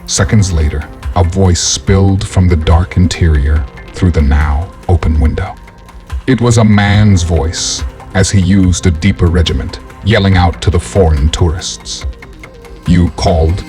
Seconds later, a voice spilled from the dark interior through the now open window. It was a man's voice as he used a deeper regiment, yelling out to the foreign tourists. "You called?"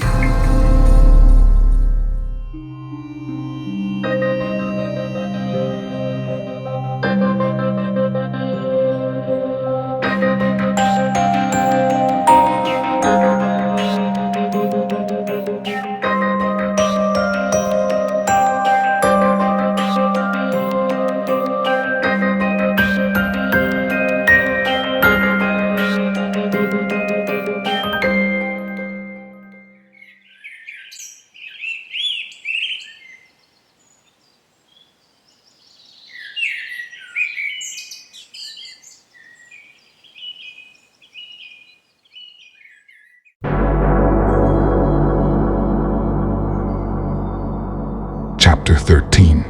Chapter 13.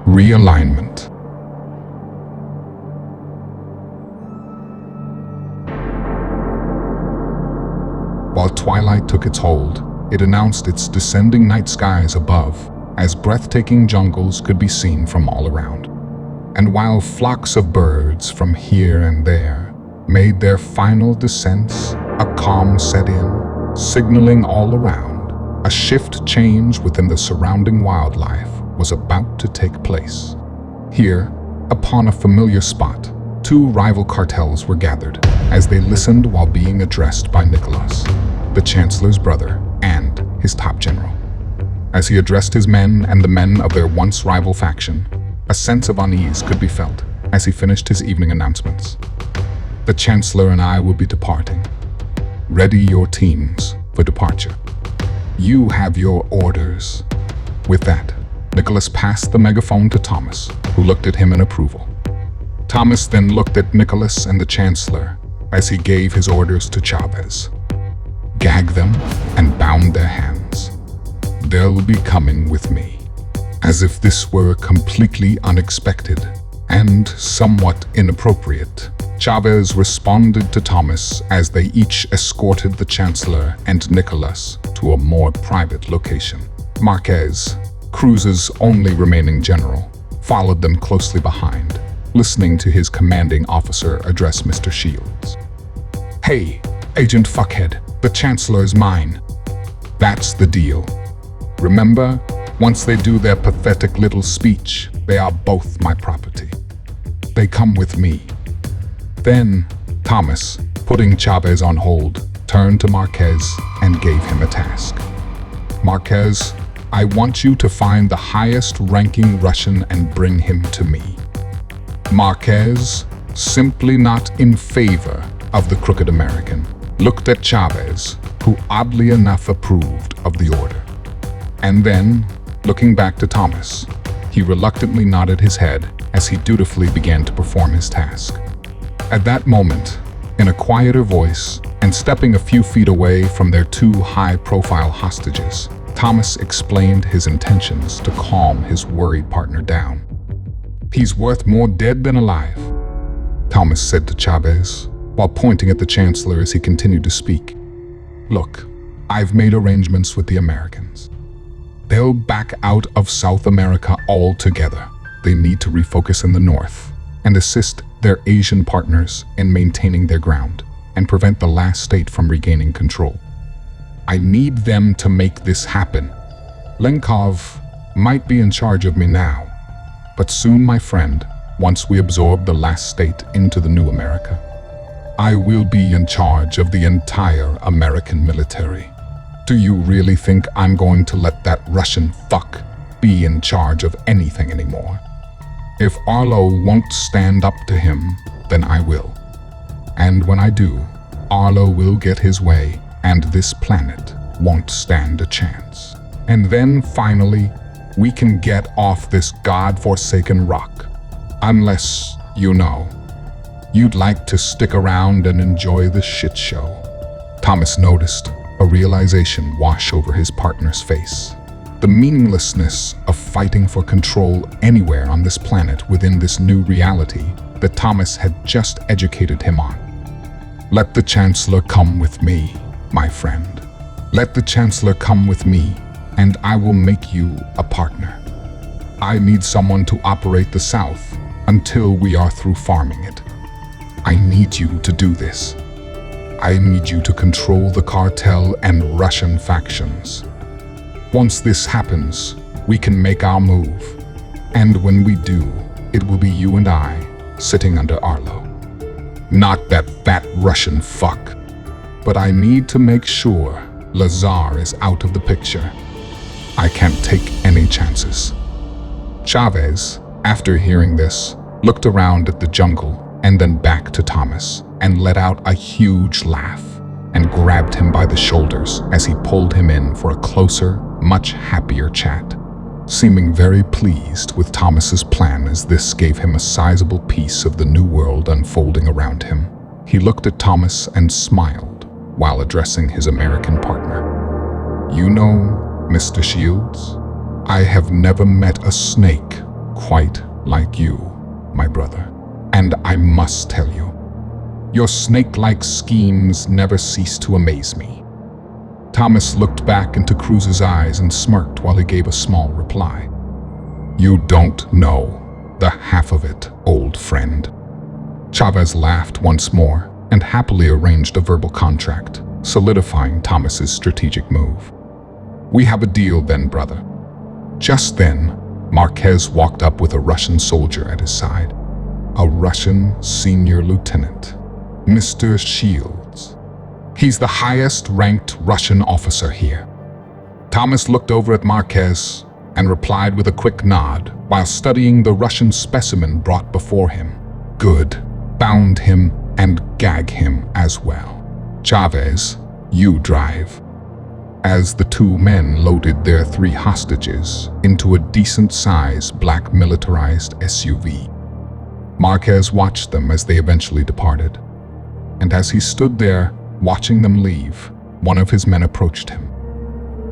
Realignment. While twilight took its hold, it announced its descending night skies above, as breathtaking jungles could be seen from all around. And while flocks of birds from here and there made their final descents, a calm set in, signaling all around a shift change within the surrounding wildlife was about to take place. Here, upon a familiar spot, two rival cartels were gathered as they listened while being addressed by Nicholas, the Chancellor's brother and his top general. As he addressed his men and the men of their once rival faction, a sense of unease could be felt as he finished his evening announcements. "The Chancellor and I will be departing. Ready your teams for departure. You have your orders." With that, Nicholas passed the megaphone to Thomas, who looked at him in approval. Thomas then looked at Nicholas and the Chancellor as he gave his orders to Chavez. "Gag them and bound their hands. They'll be coming with me." As if this were completely unexpected and somewhat inappropriate, Chavez responded to Thomas as they each escorted the Chancellor and Nicholas to a more private location. Marquez, Cruz's only remaining general, followed them closely behind, listening to his commanding officer address Mr. Shields. "Hey, Agent Fuckhead, the Chancellor's mine." "That's the deal. Remember, once they do their pathetic little speech, they are both my property. They come with me." Then, Thomas, putting Chavez on hold, turned to Marquez and gave him a task. "Marquez, I want you to find the highest-ranking Russian and bring him to me." Marquez, simply not in favor of the crooked American, looked at Chavez, who oddly enough approved of the order. And then, looking back to Thomas, he reluctantly nodded his head as he dutifully began to perform his task. At that moment, in a quieter voice and stepping a few feet away from their two high-profile hostages, Thomas explained his intentions to calm his worried partner down. "He's worth more dead than alive," Thomas said to Chavez, while pointing at the Chancellor as he continued to speak. "Look, I've made arrangements with the Americans. They'll back out of South America altogether. They need to refocus in the north and assist their Asian partners in maintaining their ground and prevent the last state from regaining control. I need them to make this happen. Lenkov might be in charge of me now, but soon, my friend, once we absorb the last state into the new America, I will be in charge of the entire American military. Do you really think I'm going to let that Russian fuck be in charge of anything anymore? If Arlo won't stand up to him, then I will. And when I do, Arlo will get his way, and this planet won't stand a chance. And then finally, we can get off this god-forsaken rock. Unless, you know, you'd like to stick around and enjoy the shit show. Thomas noticed a realization wash over his partner's face. The meaninglessness of fighting for control anywhere on this planet within this new reality that Thomas had just educated him on. Let the Chancellor come with me, my friend. Let the Chancellor come with me, and I will make you a partner. I need someone to operate the South until we are through farming it. I need you to do this. I need you to control the cartel and Russian factions. Once this happens, we can make our move. And when we do, it will be you and I sitting under Arlo. Not that fat Russian fuck. But I need to make sure Lazar is out of the picture. I can't take any chances. Chavez, after hearing this, looked around at the jungle and then back to Thomas and let out a huge laugh and grabbed him by the shoulders as he pulled him in for a closer, much happier chat, seeming very pleased with Thomas's plan as this gave him a sizable piece of the new world unfolding around him. He looked at Thomas and smiled while addressing his American partner. You know, Mr. Shields, I have never met a snake quite like you, my brother. And I must tell you, your snake-like schemes never cease to amaze me. Thomas looked back into Cruz's eyes and smirked while he gave a small reply. You don't know the half of it, old friend. Chavez laughed once more and happily arranged a verbal contract, solidifying Thomas's strategic move. We have a deal then, brother. Just then, Marquez walked up with a Russian soldier at his side. A Russian senior lieutenant, Mr. Shields. He's the highest-ranked Russian officer here. Thomas looked over at Marquez and replied with a quick nod while studying the Russian specimen brought before him. Good. Bound him and gag him as well. Chavez, you drive. As the two men loaded their 3 hostages into a decent-sized black militarized SUV. Marquez watched them as they eventually departed. And as he stood there, watching them leave, one of his men approached him.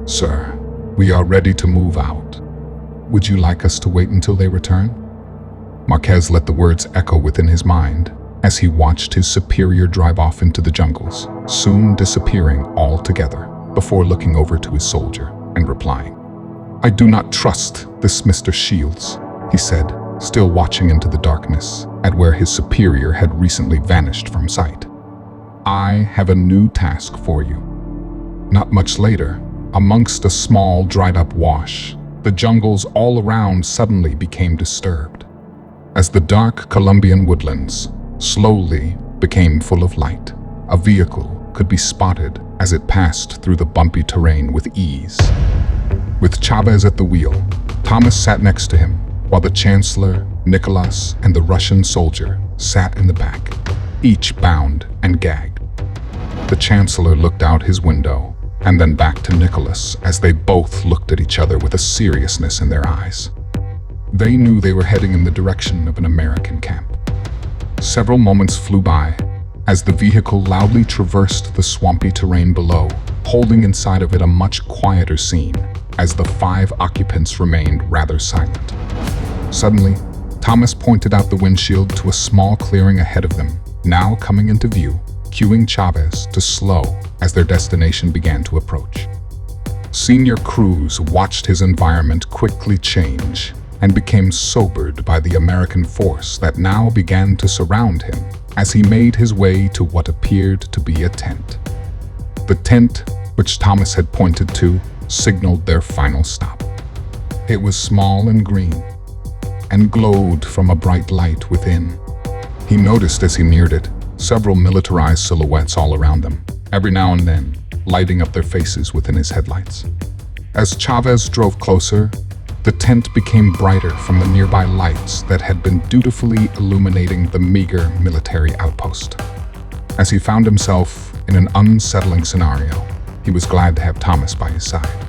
Sir, we are ready to move out. Would you like us to wait until they return? Marquez let the words echo within his mind as he watched his superior drive off into the jungles, soon disappearing altogether before looking over to his soldier and replying. I do not trust this Mr. Shields, he said, still watching into the darkness at where his superior had recently vanished from sight. I have a new task for you. Not much later, amongst a small dried-up wash, the jungles all around suddenly became disturbed, as the dark Colombian woodlands slowly became full of light. A vehicle could be spotted as it passed through the bumpy terrain with ease. With Chavez at the wheel, Thomas sat next to him, while the Chancellor, Nicholas, and the Russian soldier sat in the back, each bound and gagged. The Chancellor looked out his window and then back to Nicholas as they both looked at each other with a seriousness in their eyes. They knew they were heading in the direction of an American camp. Several moments flew by as the vehicle loudly traversed the swampy terrain below, holding inside of it a much quieter scene as the 5 occupants remained rather silent. Suddenly, Thomas pointed out the windshield to a small clearing ahead of them, now coming into view, cueing Chavez to slow as their destination began to approach. Senior Cruz watched his environment quickly change and became sobered by the American force that now began to surround him as he made his way to what appeared to be a tent. The tent, which Thomas had pointed to, signaled their final stop. It was small and green, and glowed from a bright light within. He noticed as he neared it several militarized silhouettes all around them, every now and then lighting up their faces within his headlights. As Chavez drove closer, the tent became brighter from the nearby lights that had been dutifully illuminating the meager military outpost. As he found himself in an unsettling scenario, he was glad to have Thomas by his side.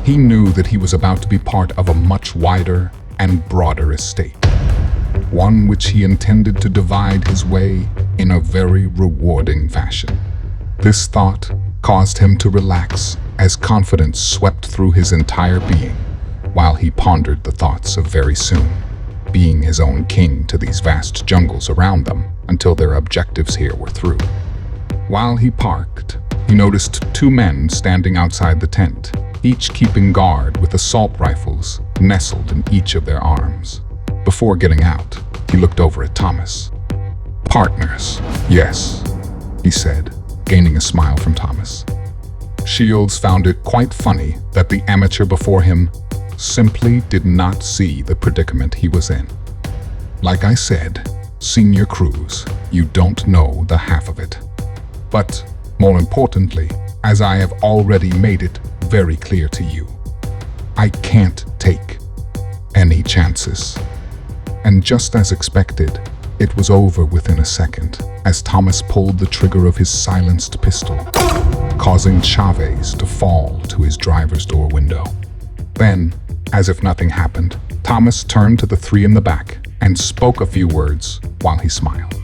He knew that he was about to be part of a much wider and broader estate, one which he intended to divide his way in a very rewarding fashion. This thought caused him to relax as confidence swept through his entire being, while he pondered the thoughts of very soon being his own king to these vast jungles around them until their objectives here were through. While he parked, he noticed two men standing outside the tent, each keeping guard with assault rifles nestled in each of their arms. Before getting out, he looked over at Thomas. "Partners, yes," he said, gaining a smile from Thomas. Shields found it quite funny that the amateur before him simply did not see the predicament he was in. "Like I said, Senior Cruz, you don't know the half of it. But, more importantly, as I have already made it very clear to you, I can't take any chances." And just as expected, it was over within a second as Thomas pulled the trigger of his silenced pistol, causing Chavez to fall to his driver's door window. Then, as if nothing happened, Thomas turned to the three in the back and spoke a few words while he smiled.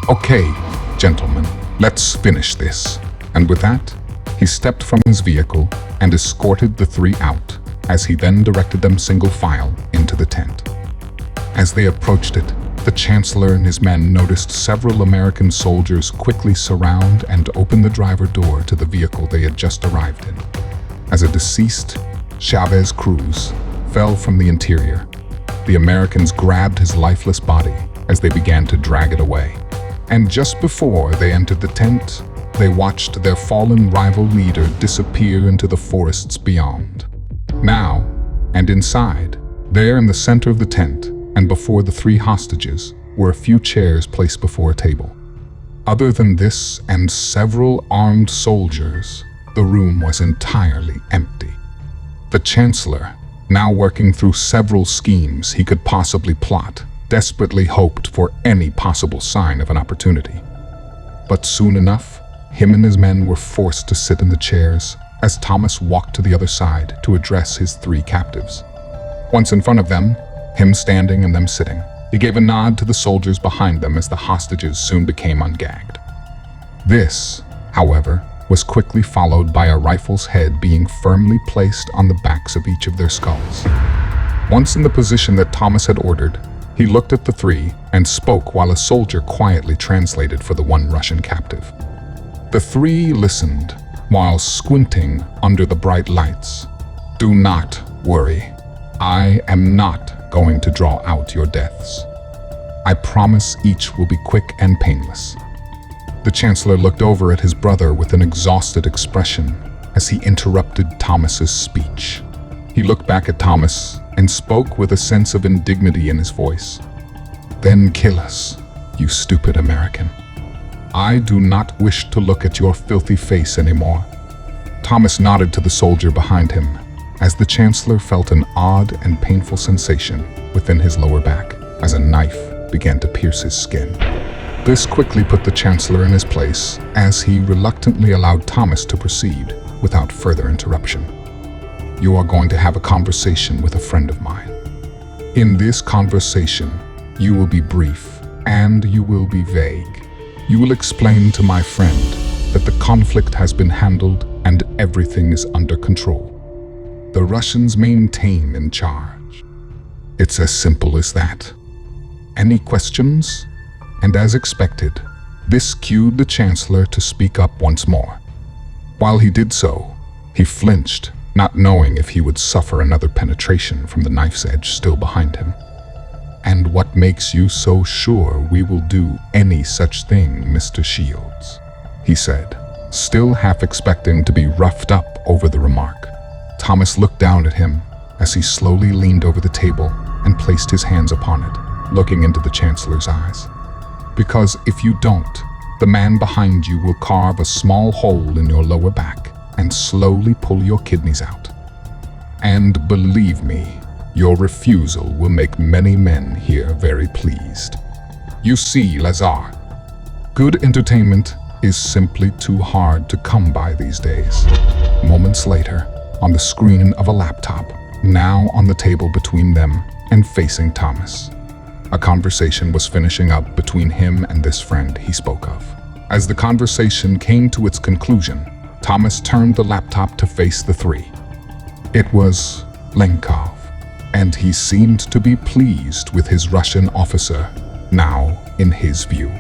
"Okay, gentlemen, let's finish this." And with that, he stepped from his vehicle and escorted the three out, as he then directed them single file into the tent. As they approached it, the Chancellor and his men noticed several American soldiers quickly surround and open the driver door to the vehicle they had just arrived in. As a deceased Chavez Cruz fell from the interior, the Americans grabbed his lifeless body as they began to drag it away. And just before they entered the tent, they watched their fallen rival leader disappear into the forests beyond. Now, and inside, there in the center of the tent, and before the three hostages, were a few chairs placed before a table. Other than this and several armed soldiers, the room was entirely empty. The Chancellor, now working through several schemes he could possibly plot, desperately hoped for any possible sign of an opportunity. But soon enough, him and his men were forced to sit in the chairs as Thomas walked to the other side to address his three captives. Once in front of them, him standing and them sitting, he gave a nod to the soldiers behind them as the hostages soon became ungagged. This, however, was quickly followed by a rifle's head being firmly placed on the backs of each of their skulls. Once in the position that Thomas had ordered, he looked at the three and spoke while a soldier quietly translated for the one Russian captive. The three listened while squinting under the bright lights. "Do not worry. I am not going to draw out your deaths. I promise each will be quick and painless." The Chancellor looked over at his brother with an exhausted expression as he interrupted Thomas's speech. He looked back at Thomas and spoke with a sense of indignity in his voice. "Then kill us, you stupid American. I do not wish to look at your filthy face anymore." Thomas nodded to the soldier behind him as the Chancellor felt an odd and painful sensation within his lower back as a knife began to pierce his skin. This quickly put the Chancellor in his place as he reluctantly allowed Thomas to proceed without further interruption. "You are going to have a conversation with a friend of mine. In this conversation, you will be brief and you will be vague. You will explain to my friend that the conflict has been handled and everything is under control. The Russians maintain in charge. It's as simple as that. Any questions?" And as expected, this cued the Chancellor to speak up once more. While he did so, he flinched not knowing if he would suffer another penetration from the knife's edge still behind him. "And what makes you so sure we will do any such thing, Mr. Shields?" he said, still half expecting to be roughed up over the remark. Thomas looked down at him as he slowly leaned over the table and placed his hands upon it, looking into the Chancellor's eyes. "Because if you don't, the man behind you will carve a small hole in your lower back and slowly pull your kidneys out. And believe me, your refusal will make many men here very pleased. You see, Lazar, good entertainment is simply too hard to come by these days." Moments later, on the screen of a laptop, now on the table between them and facing Thomas, a conversation was finishing up between him and this friend he spoke of. As the conversation came to its conclusion, Thomas turned the laptop to face the three. It was Lenkov, and he seemed to be pleased with his Russian officer, now in his view.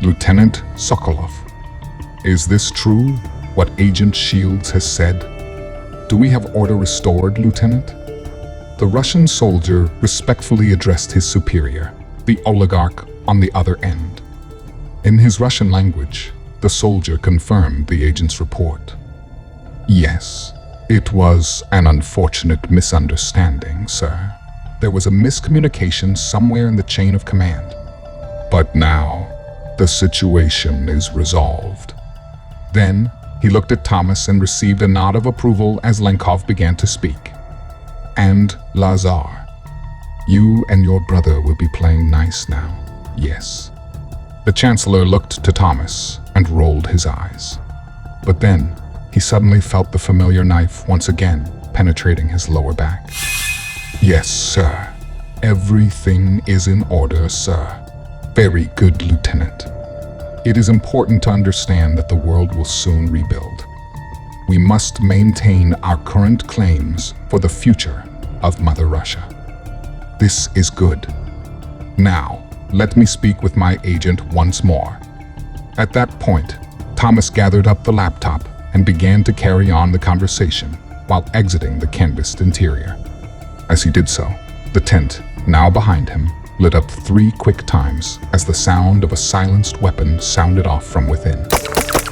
"Lieutenant Sokolov, is this true, what Agent Shields has said? Do we have order restored, Lieutenant?" The Russian soldier respectfully addressed his superior, the oligarch on the other end. In his Russian language, the soldier confirmed the agent's report. "Yes, it was an unfortunate misunderstanding, sir. There was a miscommunication somewhere in the chain of command. But now, the situation is resolved." Then, he looked at Thomas and received a nod of approval as Lenkov began to speak. "And Lazar, you and your brother will be playing nice now, yes." The Chancellor looked to Thomas and rolled his eyes. But then, he suddenly felt the familiar knife once again penetrating his lower back. "Yes, sir. Everything is in order, sir. Very good, Lieutenant. It is important to understand that the world will soon rebuild. We must maintain our current claims for the future of Mother Russia. This is good. Now, let me speak with my agent once more." At that point, Thomas gathered up the laptop and began to carry on the conversation while exiting the canvassed interior. As he did so, the tent, now behind him, lit up 3 quick times as the sound of a silenced weapon sounded off from within.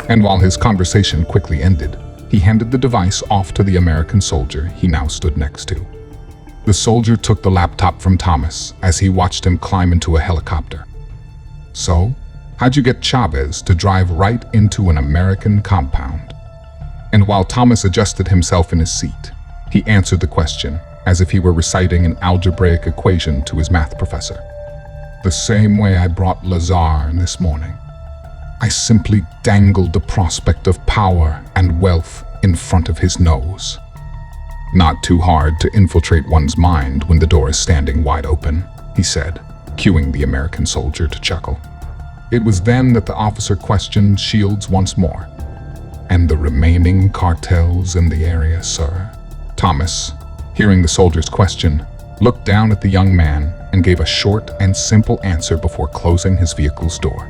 And while his conversation quickly ended, he handed the device off to the American soldier he now stood next to. The soldier took the laptop from Thomas as he watched him climb into a helicopter. "So, how'd you get Chavez to drive right into an American compound?" And while Thomas adjusted himself in his seat, he answered the question as if he were reciting an algebraic equation to his math professor. "The same way I brought Lazar in this morning. I simply dangled the prospect of power and wealth in front of his nose. Not too hard to infiltrate one's mind when the door is standing wide open," he said, cueing the American soldier to chuckle. It was then that the officer questioned Shields once more. "And the remaining cartels in the area, sir?" Thomas, hearing the soldier's question, looked down at the young man and gave a short and simple answer before closing his vehicle's door.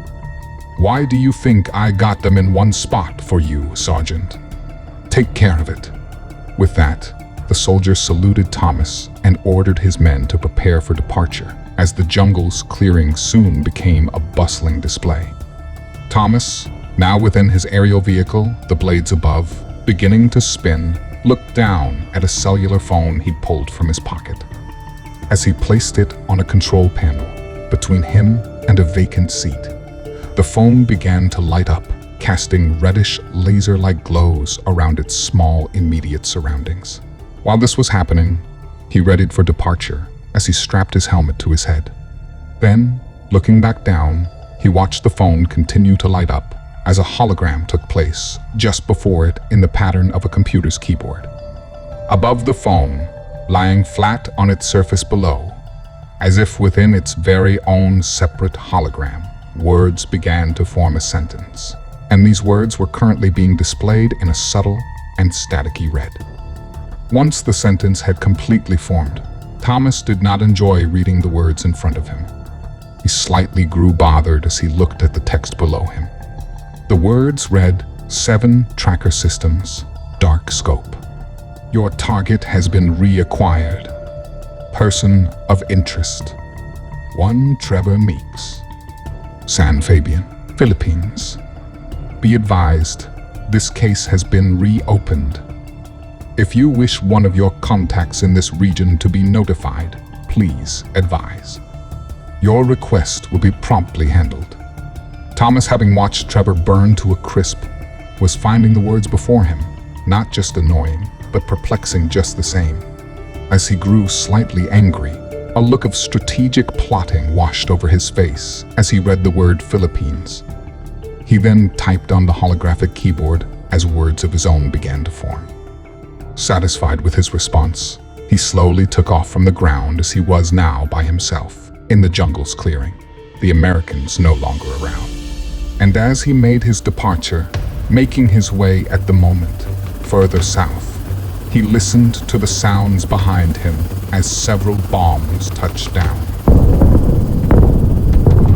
"Why do you think I got them in one spot for you, Sergeant? Take care of it." With that, the soldier saluted Thomas and ordered his men to prepare for departure, as the jungle's clearing soon became a bustling display. Thomas, now within his aerial vehicle, the blades above, beginning to spin, looked down at a cellular phone he'd pulled from his pocket. As he placed it on a control panel between him and a vacant seat, the phone began to light up, casting reddish, laser-like glows around its small, immediate surroundings. While this was happening, he readied for departure as he strapped his helmet to his head. Then, looking back down, he watched the phone continue to light up as a hologram took place just before it in the pattern of a computer's keyboard. Above the phone, lying flat on its surface below, as if within its very own separate hologram, words began to form a sentence, and these words were currently being displayed in a subtle and staticky red. Once the sentence had completely formed, Thomas did not enjoy reading the words in front of him. He slightly grew bothered as he looked at the text below him. The words read, 7 tracker systems, dark scope. Your target has been reacquired. Person of interest. One Trever Meeks. San Fabian, Philippines. Be advised, this case has been reopened. If you wish one of your contacts in this region to be notified, please advise. Your request will be promptly handled. Thomas, having watched Trever burn to a crisp, was finding the words before him not just annoying, but perplexing just the same. As he grew slightly angry, a look of strategic plotting washed over his face as he read the word Philippines. He then typed on the holographic keyboard as words of his own began to form. Satisfied with his response, he slowly took off from the ground as he was now by himself in the jungle's clearing, the Americans no longer around. And as he made his departure, making his way at the moment further south, he listened to the sounds behind him as several bombs touched down.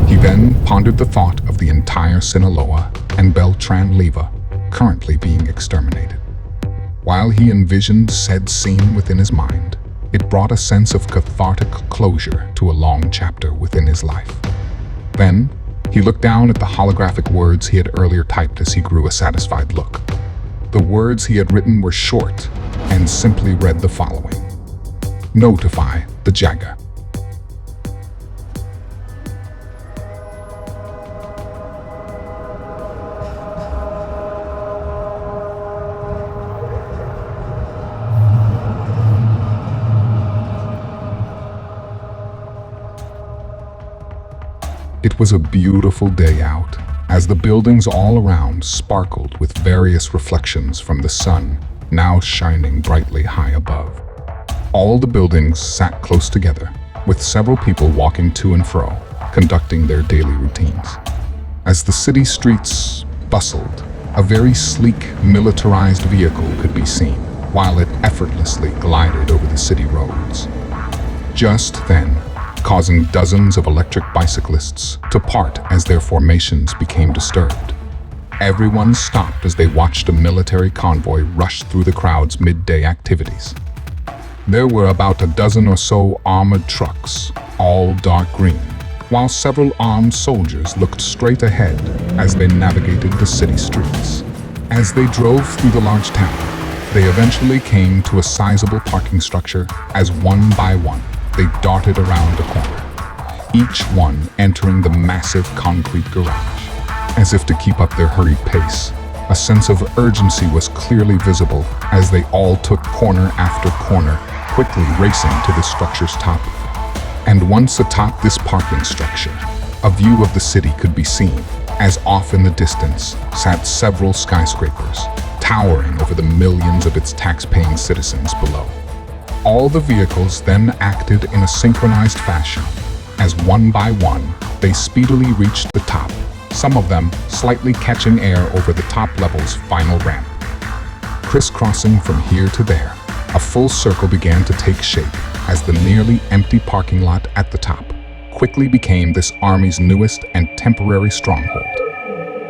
He then pondered the thought of the entire Sinaloa and Beltran Leyva currently being exterminated. While he envisioned said scene within his mind, it brought a sense of cathartic closure to a long chapter within his life. Then, he looked down at the holographic words he had earlier typed as he grew a satisfied look. The words he had written were short and simply read the following. Notify the Jager. It was a beautiful day out, as the buildings all around sparkled with various reflections from the sun, now shining brightly high above. All the buildings sat close together, with several people walking to and fro, conducting their daily routines. As the city streets bustled, a very sleek, militarized vehicle could be seen, while it effortlessly glided over the city roads. Just then, causing dozens of electric bicyclists to part as their formations became disturbed. Everyone stopped as they watched a military convoy rush through the crowd's midday activities. There were about a dozen or so armored trucks, all dark green, while several armed soldiers looked straight ahead as they navigated the city streets. As they drove through the large town, they eventually came to a sizable parking structure as one by one they darted around a corner, each one entering the massive concrete garage. As if to keep up their hurried pace, a sense of urgency was clearly visible as they all took corner after corner, quickly racing to the structure's top. And once atop this parking structure, a view of the city could be seen, as off in the distance sat several skyscrapers, towering over the millions of its tax-paying citizens below. All the vehicles then acted in a synchronized fashion, as one by one they speedily reached the top, some of them slightly catching air over the top level's final ramp. Crisscrossing from here to there, a full circle began to take shape as the nearly empty parking lot at the top quickly became this army's newest and temporary stronghold.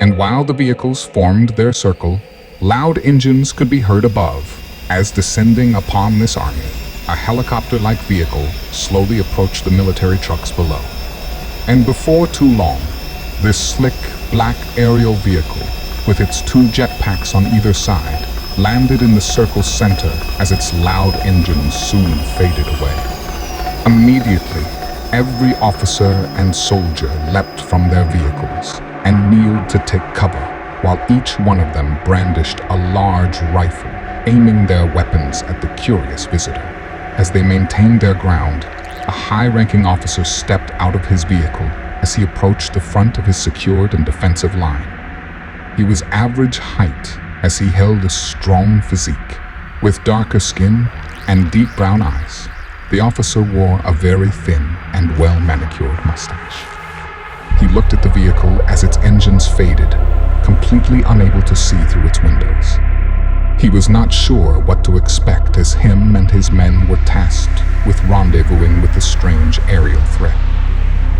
And while the vehicles formed their circle, loud engines could be heard above as descending upon this army, a helicopter-like vehicle slowly approached the military trucks below. And before too long, this slick, black aerial vehicle, with its two jetpacks on either side, landed in the circle's center as its loud engines soon faded away. Immediately, every officer and soldier leapt from their vehicles and kneeled to take cover, while each one of them brandished a large rifle, aiming their weapons at the curious visitor. As they maintained their ground, a high-ranking officer stepped out of his vehicle as he approached the front of his secured and defensive line. He was average height as he held a strong physique. With darker skin and deep brown eyes, the officer wore a very thin and well-manicured mustache. He looked at the vehicle as its engines faded, completely unable to see through its windows. He was not sure what to expect as him and his men were tasked with rendezvousing with the strange aerial threat.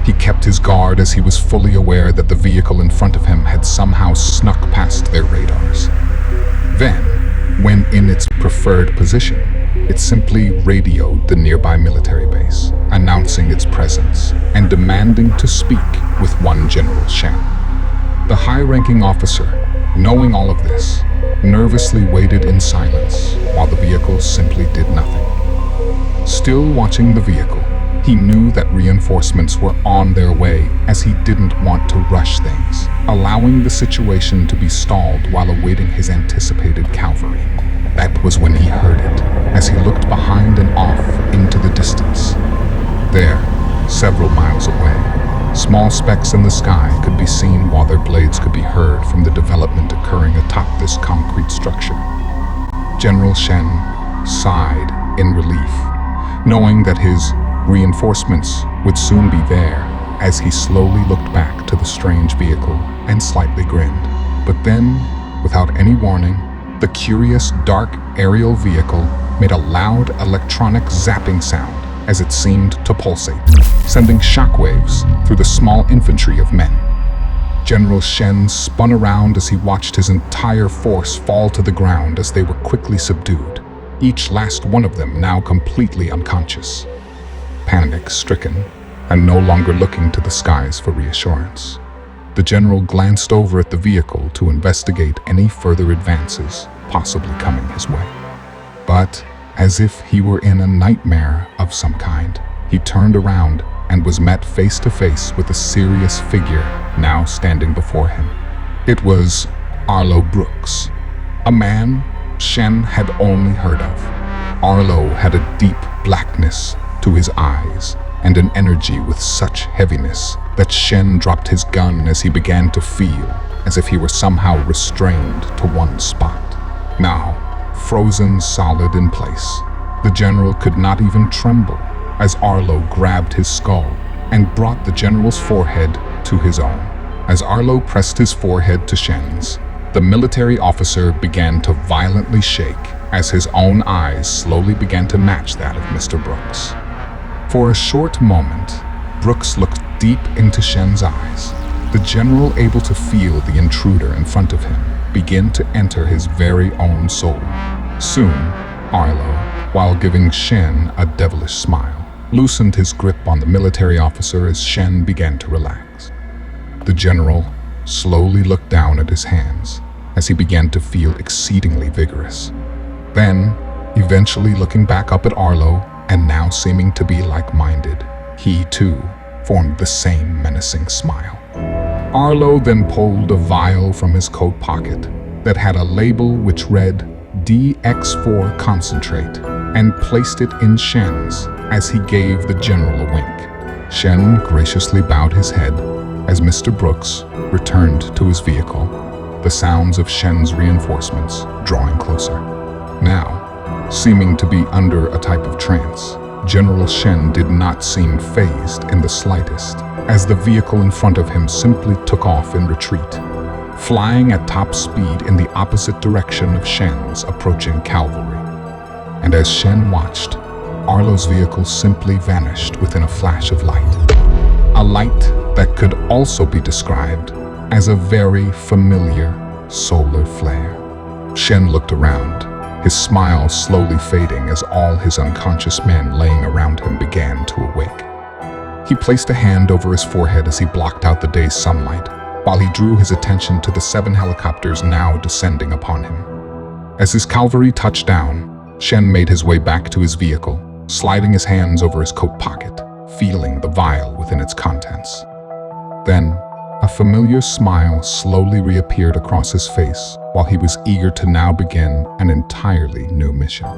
He kept his guard as he was fully aware that the vehicle in front of him had somehow snuck past their radars. Then, When in its preferred position, it simply radioed the nearby military base, announcing its presence and demanding to speak with one General Shen. The high-ranking officer, knowing all of this, nervously waited in silence while the vehicle simply did nothing. Still watching the vehicle, he knew that reinforcements were on their way as he didn't want to rush things, allowing the situation to be stalled while awaiting his anticipated cavalry. That was when he heard it, as he looked behind and off into the distance. There, several miles away, small specks in the sky could be seen while their blades could be heard from the development occurring atop this concrete structure. General Shen sighed in relief, knowing that his reinforcements would soon be there as he slowly looked back to the strange vehicle and slightly grinned. But then, without any warning, the curious dark aerial vehicle made a loud electronic zapping sound as it seemed to pulsate, sending shockwaves through the small infantry of men. General Shen spun around as he watched his entire force fall to the ground as they were quickly subdued, each last one of them now completely unconscious. Panic-stricken, and no longer looking to the skies for reassurance, the general glanced over at the vehicle to investigate any further advances possibly coming his way. But, as if he were in a nightmare of some kind, he turned around and was met face to face with a serious figure now standing before him. It was Arlo Brooks, a man Shen had only heard of. Arlo had a deep blackness to his eyes and an energy with such heaviness that Shen dropped his gun as he began to feel as if he were somehow restrained to one spot. Now, frozen solid in place, the general could not even tremble as Arlo grabbed his skull and brought the general's forehead to his own. As Arlo pressed his forehead to Shen's, the military officer began to violently shake as his own eyes slowly began to match that of Mr. Brooks. For a short moment, Brooks looked deep into Shen's eyes, the general able to feel the intruder in front of him begin to enter his very own soul. Soon, Arlo, while giving Shen a devilish smile, loosened his grip on the military officer as Shen began to relax. The general slowly looked down at his hands as he began to feel exceedingly vigorous. Then, eventually looking back up at Arlo and now seeming to be like-minded, he too formed the same menacing smile. Arlo then pulled a vial from his coat pocket that had a label which read DX4 Concentrate and placed it in Shen's as he gave the general a wink. Shen graciously bowed his head as Mr. Brooks returned to his vehicle, the sounds of Shen's reinforcements drawing closer. Now, seeming to be under a type of trance, General Shen did not seem fazed in the slightest, as the vehicle in front of him simply took off in retreat, flying at top speed in the opposite direction of Shen's approaching cavalry. And as Shen watched, Arlo's vehicle simply vanished within a flash of light. A light that could also be described as a very familiar solar flare. Shen looked around, his smile slowly fading as all his unconscious men laying around him began to awake. He placed a hand over his forehead as he blocked out the day's sunlight, while he drew his attention to the 7 helicopters now descending upon him. As his cavalry touched down, Shen made his way back to his vehicle, sliding his hands over his coat pocket, feeling the vial within its contents. Then, a familiar smile slowly reappeared across his face while he was eager to now begin an entirely new mission.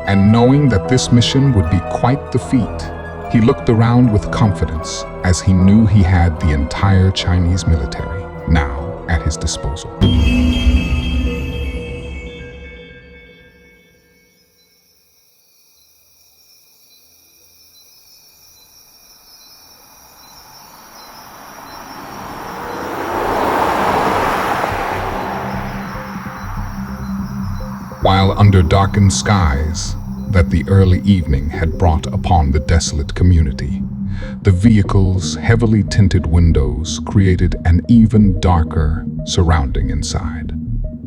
And knowing that this mission would be quite the feat, he looked around with confidence as he knew he had the entire Chinese military now at his disposal. While under darkened skies that the early evening had brought upon the desolate community, the vehicle's heavily tinted windows created an even darker surrounding inside.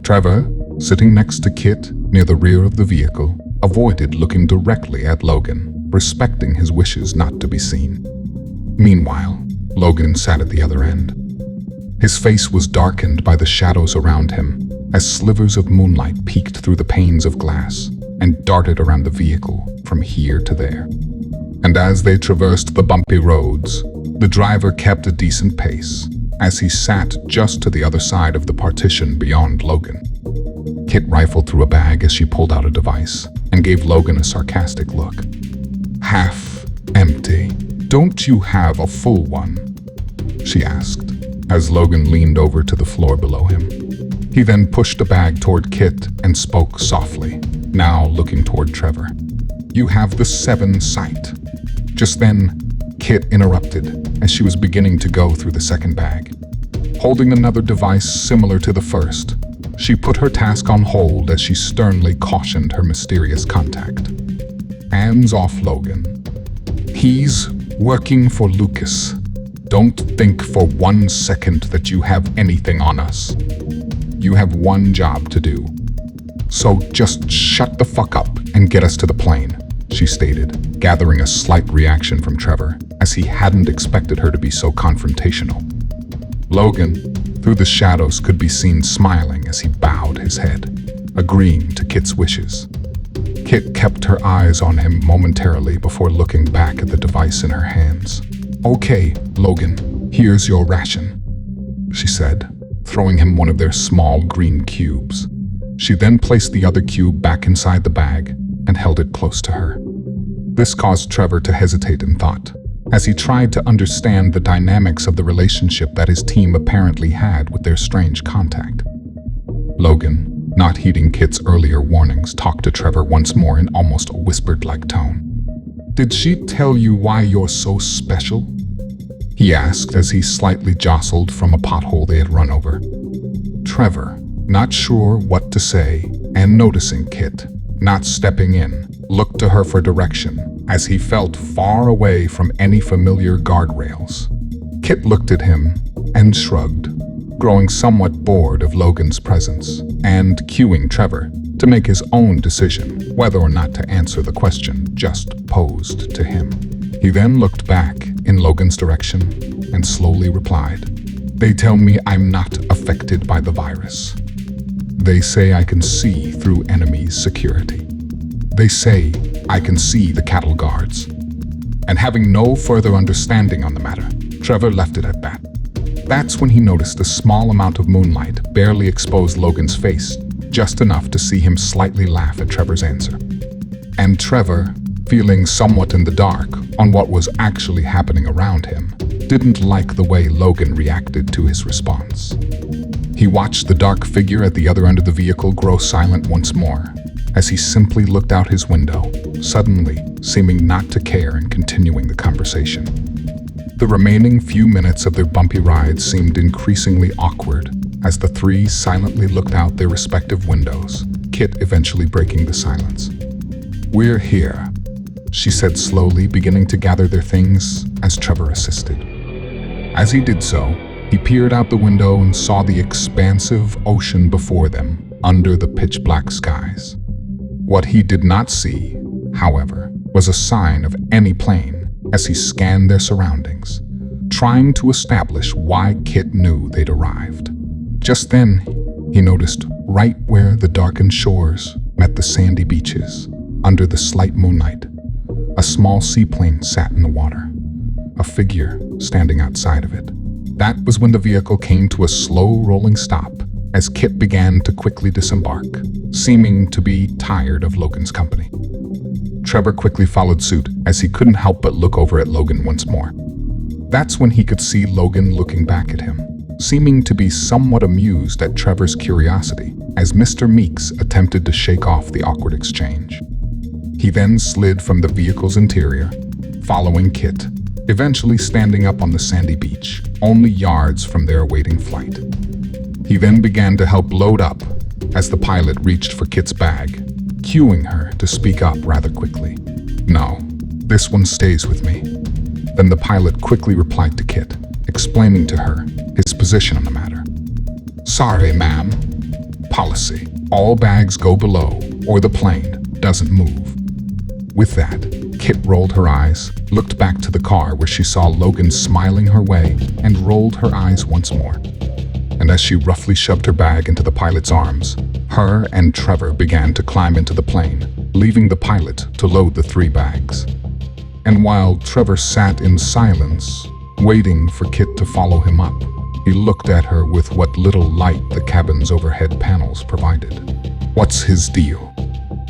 Trever, sitting next to Kit, near the rear of the vehicle, avoided looking directly at Logan, respecting his wishes not to be seen. Meanwhile, Logan sat at the other end. His face was darkened by the shadows around him as slivers of moonlight peeked through the panes of glass and darted around the vehicle from here to there. And as they traversed the bumpy roads, the driver kept a decent pace as he sat just to the other side of the partition beyond Logan. Kit rifled through a bag as she pulled out a device and gave Logan a sarcastic look. "Half empty. Don't you have a full one?" she asked, as Logan leaned over to the floor below him. He then pushed a bag toward Kit and spoke softly, now looking toward Trever. "You have the 7 sight." Just then, Kit interrupted as she was beginning to go through the second bag. Holding another device similar to the first, she put her task on hold as she sternly cautioned her mysterious contact. "Hands off, Logan. He's working for Lucas. Don't think for 1 second that you have anything on us. You have one job to do. So just shut the fuck up and get us to the plane," she stated, gathering a slight reaction from Trever, as he hadn't expected her to be so confrontational. Logan, through the shadows, could be seen smiling as he bowed his head, agreeing to Kit's wishes. Kit kept her eyes on him momentarily before looking back at the device in her hands. "Okay, Logan, here's your ration," she said, throwing him one of their small green cubes. She then placed the other cube back inside the bag and held it close to her. This caused Trever to hesitate in thought, as he tried to understand the dynamics of the relationship that his team apparently had with their strange contact. Logan, not heeding Kit's earlier warnings, talked to Trever once more in almost a whispered-like tone. "Did she tell you why you're so special?" he asked as he slightly jostled from a pothole they had run over. Trever, not sure what to say and noticing Kit not stepping in, looked to her for direction as he felt far away from any familiar guardrails. Kit looked at him and shrugged, growing somewhat bored of Logan's presence and cueing Trever to make his own decision whether or not to answer the question just posed to him. He then looked back in Logan's direction and slowly replied, "They tell me I'm not affected by the virus. They say I can see through enemies' security. They say I can see the cattle guards." And having no further understanding on the matter, Trever left it at that. That's when he noticed a small amount of moonlight barely expose Logan's face, just enough to see him slightly laugh at Trevor's answer. And Trever, feeling somewhat in the dark on what was actually happening around him, didn't like the way Logan reacted to his response. He watched the dark figure at the other end of the vehicle grow silent once more, as he simply looked out his window, suddenly seeming not to care and continuing the conversation. The remaining few minutes of their bumpy ride seemed increasingly awkward as the three silently looked out their respective windows, Kit eventually breaking the silence. "We're here," she said slowly, beginning to gather their things as Trever assisted. As he did so, he peered out the window and saw the expansive ocean before them under the pitch-black skies. What he did not see, however, was a sign of any plane as he scanned their surroundings, trying to establish why Kit knew they'd arrived. Just then, he noticed right where the darkened shores met the sandy beaches, under the slight moonlight, a small seaplane sat in the water, a figure standing outside of it. That was when the vehicle came to a slow rolling stop as Kit began to quickly disembark, seeming to be tired of Logan's company. Trever quickly followed suit as he couldn't help but look over at Logan once more. That's when he could see Logan looking back at him, seeming to be somewhat amused at Trevor's curiosity as Mr. Meeks attempted to shake off the awkward exchange. He then slid from the vehicle's interior, following Kit, eventually standing up on the sandy beach, only yards from their awaiting flight. He then began to help load up as the pilot reached for Kit's bag, cueing her to speak up rather quickly. "No, this one stays with me." Then the pilot quickly replied to Kit, explaining to her his position on the matter. "Sorry, ma'am. Policy. All bags go below or the plane doesn't move. With that, Kit rolled her eyes, looked back to the car where she saw Logan smiling her way, and rolled her eyes once more. And as she roughly shoved her bag into the pilot's arms, her and Trever began to climb into the plane, leaving the pilot to load the 3 bags. And while Trever sat in silence, waiting for Kit to follow him up, he looked at her with what little light the cabin's overhead panels provided. "What's his deal?"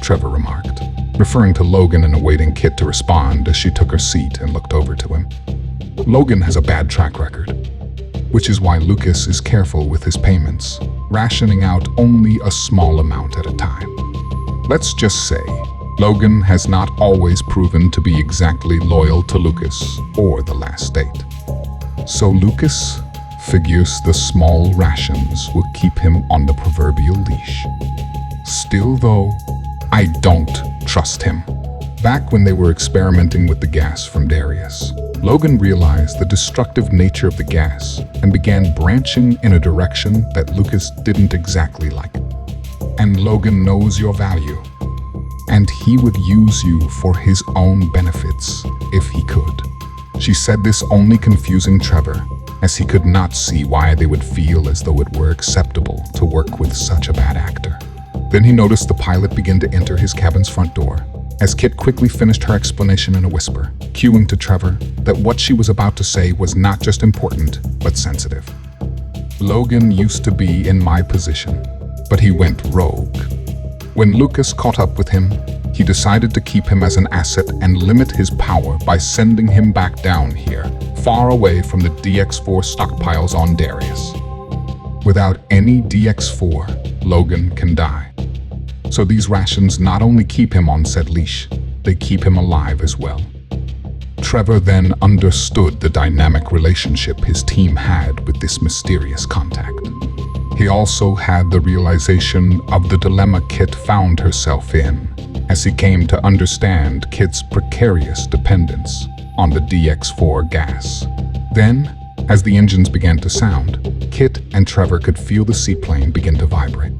Trever remarked, referring to Logan and awaiting Kit to respond as she took her seat and looked over to him. Logan has a bad track record, which is why Lucas is careful with his payments, rationing out only a small amount at a time. Let's just say, Logan has not always proven to be exactly loyal to Lucas or the last state. So Lucas figures the small rations will keep him on the proverbial leash. Still though, I don't trust him. Back when they were experimenting with the gas from Darius, Logan realized the destructive nature of the gas and began branching in a direction that Lucas didn't exactly like. And Logan knows your value, and he would use you for his own benefits if he could. She said this only confusing Trever, as he could not see why they would feel as though it were acceptable to work with such a bad actor. Then he noticed the pilot begin to enter his cabin's front door, as Kit quickly finished her explanation in a whisper, cueing to Trever that what she was about to say was not just important, but sensitive. Logan used to be in my position, but he went rogue. When Lucas caught up with him, he decided to keep him as an asset and limit his power by sending him back down here, far away from the DX4 stockpiles on Darius. Without any DX4, Logan can die. So these rations not only keep him on said leash, they keep him alive as well. Trever then understood the dynamic relationship his team had with this mysterious contact. He also had the realization of the dilemma Kit found herself in, as he came to understand Kit's precarious dependence on the DX4 gas. Then, as the engines began to sound, Kit and Trever could feel the seaplane begin to vibrate.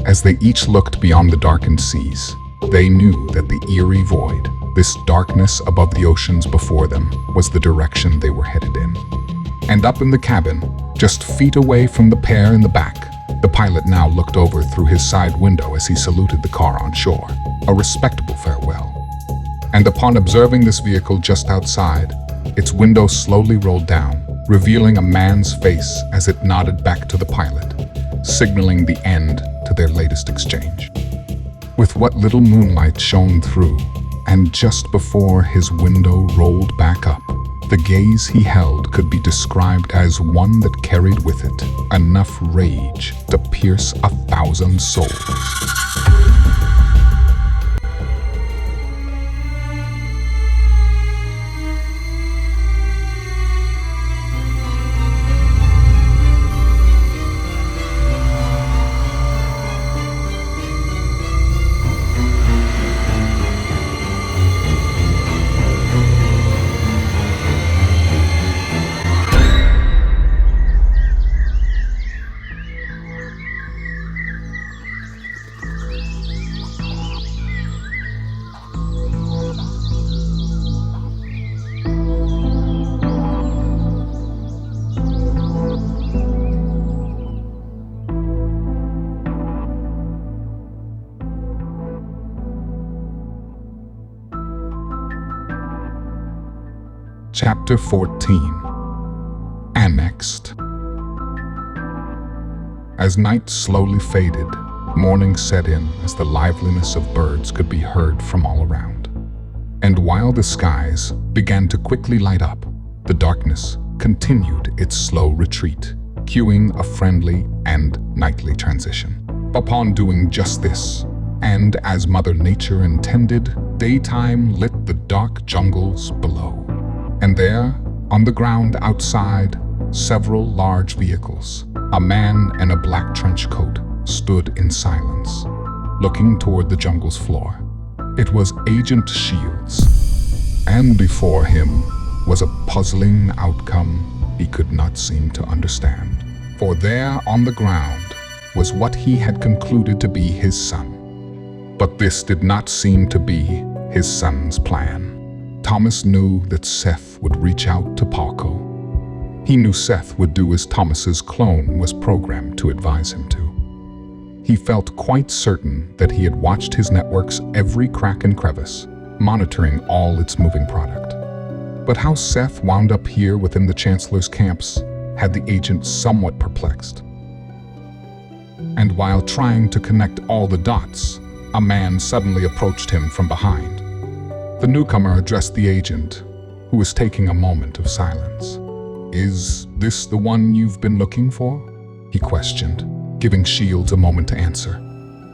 As they each looked beyond the darkened seas, they knew that the eerie void, this darkness above the oceans before them, was the direction they were headed in. And up in the cabin, just feet away from the pair in the back, the pilot now looked over through his side window as he saluted the car on shore, a respectable farewell. And upon observing this vehicle just outside, its window slowly rolled down, revealing a man's face as it nodded back to the pilot, signaling the end to their latest exchange. With what little moonlight shone through, and just before his window rolled back up, the gaze he held could be described as one that carried with it enough rage to pierce 1,000 souls. Chapter 14. Annexed. As night slowly faded, morning set in as the liveliness of birds could be heard from all around. And while the skies began to quickly light up, the darkness continued its slow retreat, cueing a friendly and nightly transition. Upon doing just this, and as Mother Nature intended, daytime lit the dark jungles below. And there, on the ground outside, several large vehicles, a man in a black trench coat, stood in silence, looking toward the jungle's floor. It was Agent Shields, and before him was a puzzling outcome he could not seem to understand. For there on the ground was what he had concluded to be his son. But this did not seem to be his son's plan. Thomas knew that Seth would reach out to Paco. He knew Seth would do as Thomas's clone was programmed to advise him to. He felt quite certain that he had watched his network's every crack and crevice, monitoring all its moving product. But how Seth wound up here within the Chancellor's camps had the agent somewhat perplexed. And while trying to connect all the dots, a man suddenly approached him from behind. The newcomer addressed the agent, who was taking a moment of silence. "Is this the one you've been looking for?" he questioned, giving Shields a moment to answer.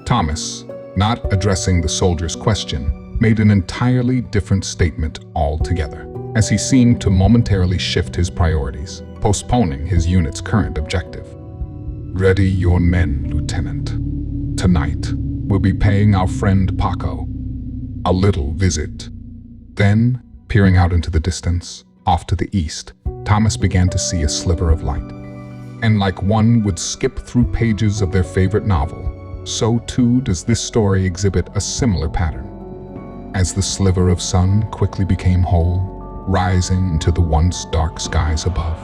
Thomas, not addressing the soldier's question, made an entirely different statement altogether, as he seemed to momentarily shift his priorities, postponing his unit's current objective. "Ready your men, Lieutenant. Tonight, we'll be paying our friend Paco a little visit." Then, peering out into the distance, off to the east, Thomas began to see a sliver of light. And like one would skip through pages of their favorite novel, so too does this story exhibit a similar pattern. As the sliver of sun quickly became whole, rising into the once dark skies above,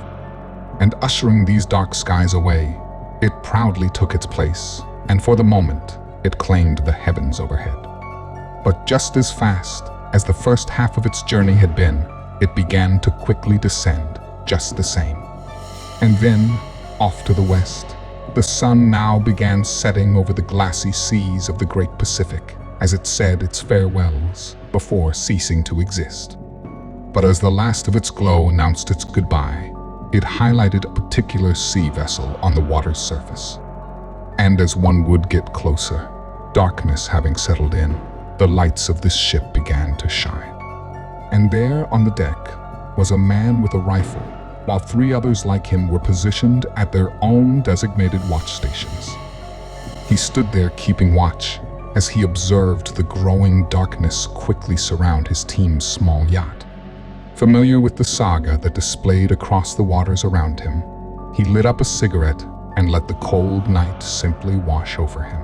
and ushering these dark skies away, it proudly took its place, and for the moment, it claimed the heavens overhead. But just as fast as the first half of its journey had been, it began to quickly descend, just the same. And then, off to the west, the sun now began setting over the glassy seas of the Great Pacific as it said its farewells before ceasing to exist. But as the last of its glow announced its goodbye, it highlighted a particular sea vessel on the water's surface. And as one would get closer, darkness having settled in, the lights of this ship began to shine. And there on the deck was a man with a rifle, while 3 others like him were positioned at their own designated watch stations. He stood there keeping watch as he observed the growing darkness quickly surround his team's small yacht. Familiar with the saga that displayed across the waters around him, he lit up a cigarette and let the cold night simply wash over him.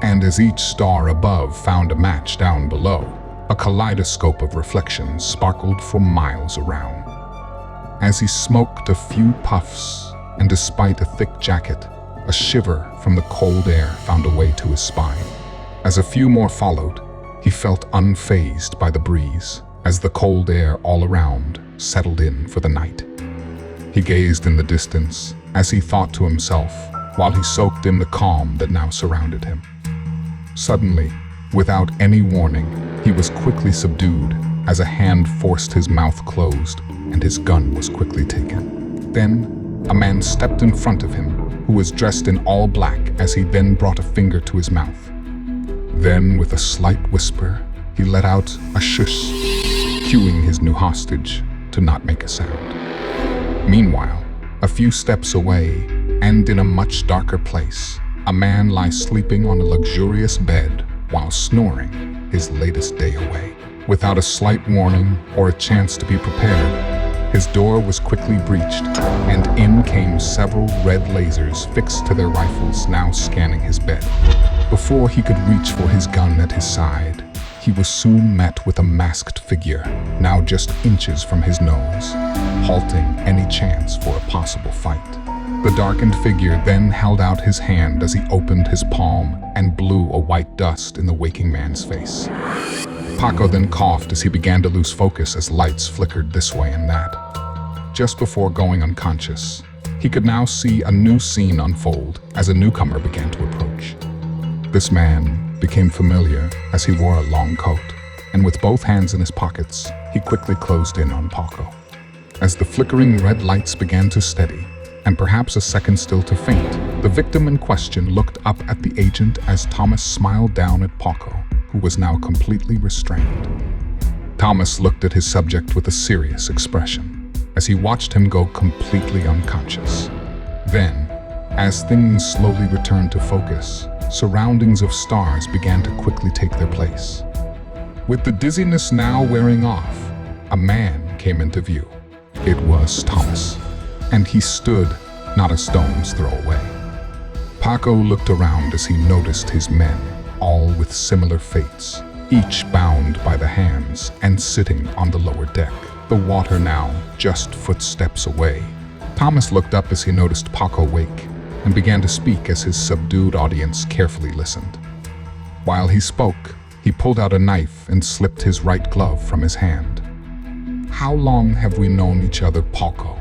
And as each star above found a match down below, a kaleidoscope of reflections sparkled for miles around. As he smoked a few puffs, and despite a thick jacket, a shiver from the cold air found a way to his spine. As a few more followed, he felt unfazed by the breeze, as the cold air all around settled in for the night. He gazed in the distance, as he thought to himself, while he soaked in the calm that now surrounded him. Suddenly, without any warning, he was quickly subdued as a hand forced his mouth closed and his gun was quickly taken. Then, a man stepped in front of him who was dressed in all black as he then brought a finger to his mouth. Then, with a slight whisper, he let out a shush, cueing his new hostage to not make a sound. Meanwhile, a few steps away, and in a much darker place, a man lies sleeping on a luxurious bed while snoring his latest day away. Without a slight warning or a chance to be prepared, his door was quickly breached, and in came several red lasers fixed to their rifles, now scanning his bed. Before he could reach for his gun at his side, he was soon met with a masked figure, now just inches from his nose, halting any chance for a possible fight. The darkened figure then held out his hand as he opened his palm and blew a white dust in the waking man's face. Paco then coughed as he began to lose focus as lights flickered this way and that. Just before going unconscious, he could now see a new scene unfold as a newcomer began to approach. This man became familiar as he wore a long coat, and with both hands in his pockets, he quickly closed in on Paco. As the flickering red lights began to steady, and perhaps a second still to faint, the victim in question looked up at the agent as Thomas smiled down at Paco, who was now completely restrained. Thomas looked at his subject with a serious expression, as he watched him go completely unconscious. Then, as things slowly returned to focus, surroundings of stars began to quickly take their place. With the dizziness now wearing off, a man came into view. It was Thomas, and he stood not a stone's throw away. Paco looked around as he noticed his men, all with similar fates, each bound by the hands and sitting on the lower deck, the water now just footsteps away. Thomas looked up as he noticed Paco wake and began to speak as his subdued audience carefully listened. While he spoke, he pulled out a knife and slipped his right glove from his hand. "How long have we known each other, Paco?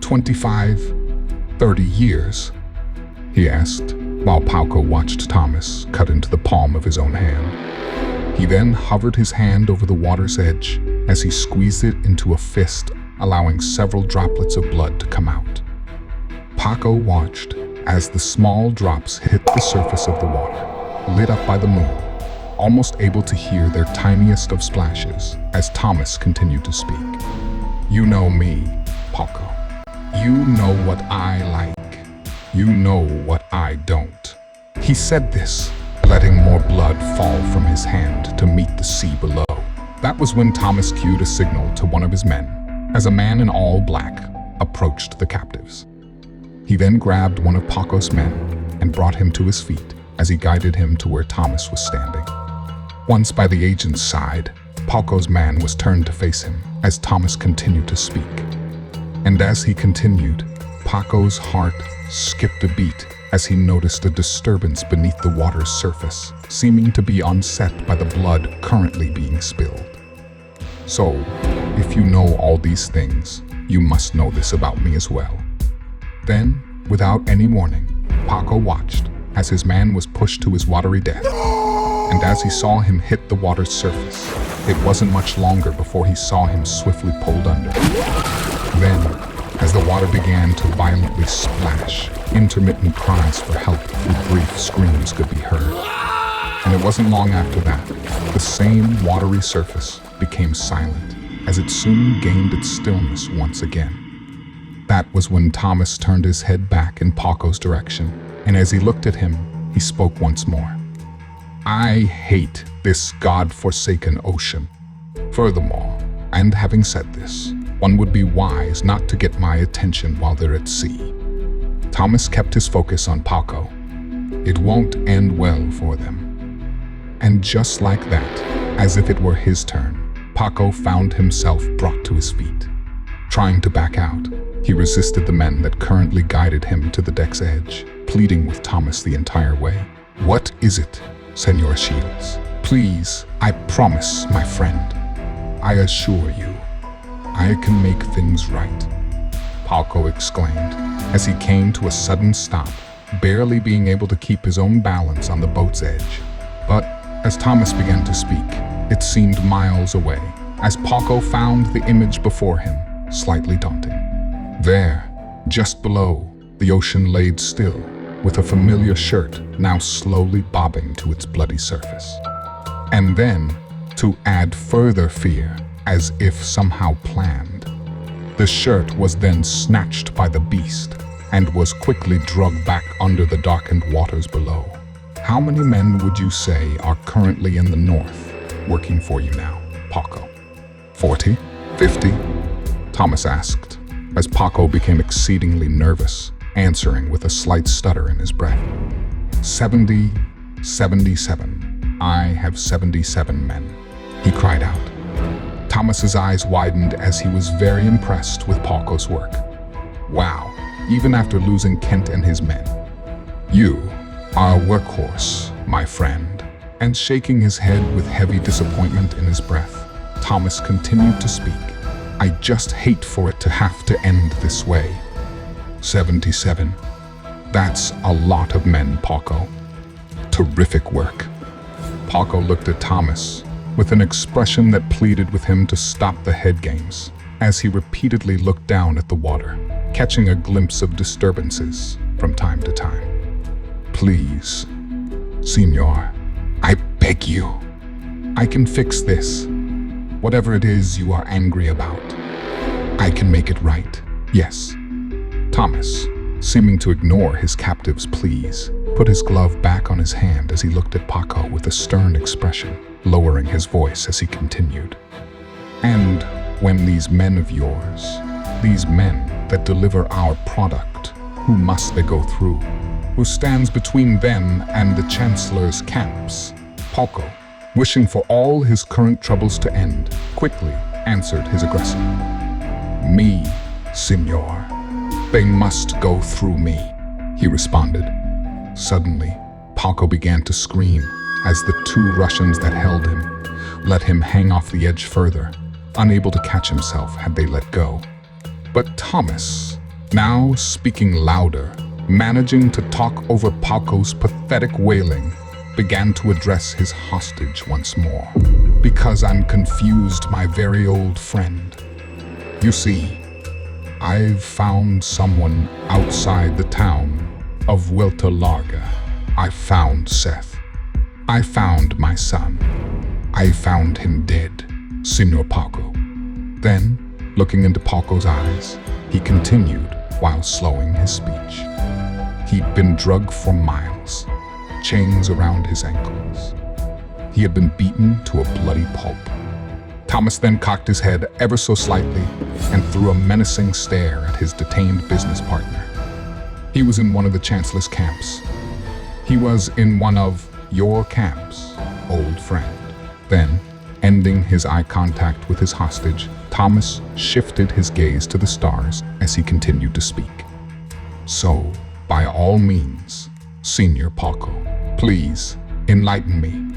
25, 30 years?" he asked, while Paco watched Thomas cut into the palm of his own hand. He then hovered his hand over the water's edge as he squeezed it into a fist, allowing several droplets of blood to come out. Paco watched as the small drops hit the surface of the water, lit up by the moon, almost able to hear their tiniest of splashes as Thomas continued to speak. "You know me, Paco. You know what I like. You know what I don't." He said this, letting more blood fall from his hand to meet the sea below. That was when Thomas cued a signal to one of his men, as a man in all black approached the captives. He then grabbed one of Paco's men and brought him to his feet as he guided him to where Thomas was standing. Once by the agent's side, Paco's man was turned to face him as Thomas continued to speak. And as he continued, Paco's heart skipped a beat as he noticed a disturbance beneath the water's surface, seeming to be unset by the blood currently being spilled. "So, if you know all these things, you must know this about me as well." Then, without any warning, Paco watched as his man was pushed to his watery death. And as he saw him hit the water's surface, it wasn't much longer before he saw him swiftly pulled under. Then, as the water began to violently splash, intermittent cries for help through brief screams could be heard. And it wasn't long after that, the same watery surface became silent, as it soon gained its stillness once again. That was when Thomas turned his head back in Paco's direction, and as he looked at him, he spoke once more. "I hate this God-forsaken ocean. Furthermore, and having said this, one would be wise not to get my attention while they're at sea." Thomas kept his focus on Paco. It won't end well for them. And just like that, as if it were his turn, Paco found himself brought to his feet. Trying to back out, he resisted the men that currently guided him to the deck's edge, pleading with Thomas the entire way. "What is it, Senor Shields? Please, I promise, my friend. I assure you, I can make things right," Paco exclaimed as he came to a sudden stop, barely being able to keep his own balance on the boat's edge. But as Thomas began to speak, it seemed miles away, as Paco found the image before him slightly daunting. There, just below, the ocean laid still, with a familiar shirt now slowly bobbing to its bloody surface. And then, to add further fear, as if somehow planned, the shirt was then snatched by the beast and was quickly dragged back under the darkened waters below. "How many men would you say are currently in the north working for you now, Paco? 40? 50? Thomas asked, as Paco became exceedingly nervous, answering with a slight stutter in his breath. 70, 77. I have 77 men," he cried out. Thomas's eyes widened as he was very impressed with Paco's work. "Wow, even after losing Kent and his men. You are a workhorse, my friend." And shaking his head with heavy disappointment in his breath, Thomas continued to speak. "I just hate for it to have to end this way." 77. That's a lot of men, Paco. Terrific work. Paco looked at Thomas with an expression that pleaded with him to stop the head games, as he repeatedly looked down at the water, catching a glimpse of disturbances from time to time. "Please, Senor, I beg you. I can fix this. Whatever it is you are angry about, I can make it right. Yes." Thomas, seeming to ignore his captive's pleas, put his glove back on his hand as he looked at Paco with a stern expression, lowering his voice as he continued. "And when these men of yours, these men that deliver our product, who must they go through? Who stands between them and the Chancellor's camps? Paco, wishing for all his current troubles to end, quickly answered his aggressor. Me, Signor. They must go through me, he responded. Suddenly, Paco began to scream as the two Russians that held him let him hang off the edge further, unable to catch himself had they let go. But Thomas, now speaking louder, managing to talk over Paco's pathetic wailing, began to address his hostage once more. Because I'm confused, my very old friend. You see, I've found someone outside the town of Vuelta Larga. I found Seth. I found my son. I found him dead, Senor Paco. Then, looking into Paco's eyes, he continued while slowing his speech. He'd been drugged for miles, chains around his ankles. He had been beaten to a bloody pulp. Thomas then cocked his head ever so slightly and threw a menacing stare at his detained business partner. He was in one of the Chancellor's camps. He was in one of your camps, old friend. Then, ending his eye contact with his hostage, Thomas shifted his gaze to the stars as he continued to speak. So, by all means, Senor Paco, please enlighten me.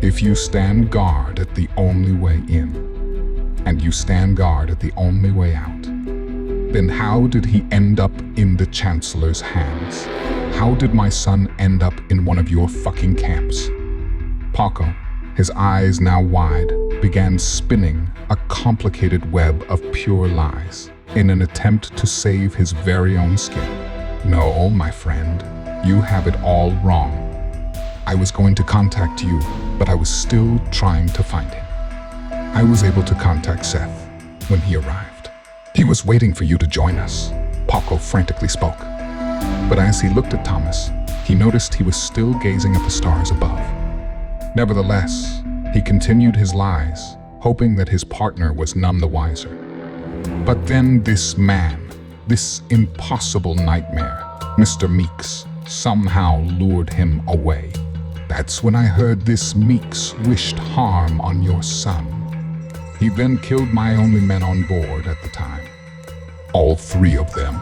If you stand guard at the only way in, and you stand guard at the only way out, then how did he end up in the Chancellor's hands? How did my son end up in one of your fucking camps? Paco, his eyes now wide, began spinning a complicated web of pure lies in an attempt to save his very own skin. No, my friend, you have it all wrong. I was going to contact you, but I was still trying to find him. I was able to contact Seth when he arrived. He was waiting for you to join us, Paco frantically spoke. But as he looked at Thomas, he noticed he was still gazing at the stars above. Nevertheless, he continued his lies, hoping that his partner was none the wiser. But then this man, this impossible nightmare, Mr. Meeks, somehow lured him away. That's when I heard this Meeks wished harm on your son. He then killed my only men on board at the time. All three of them.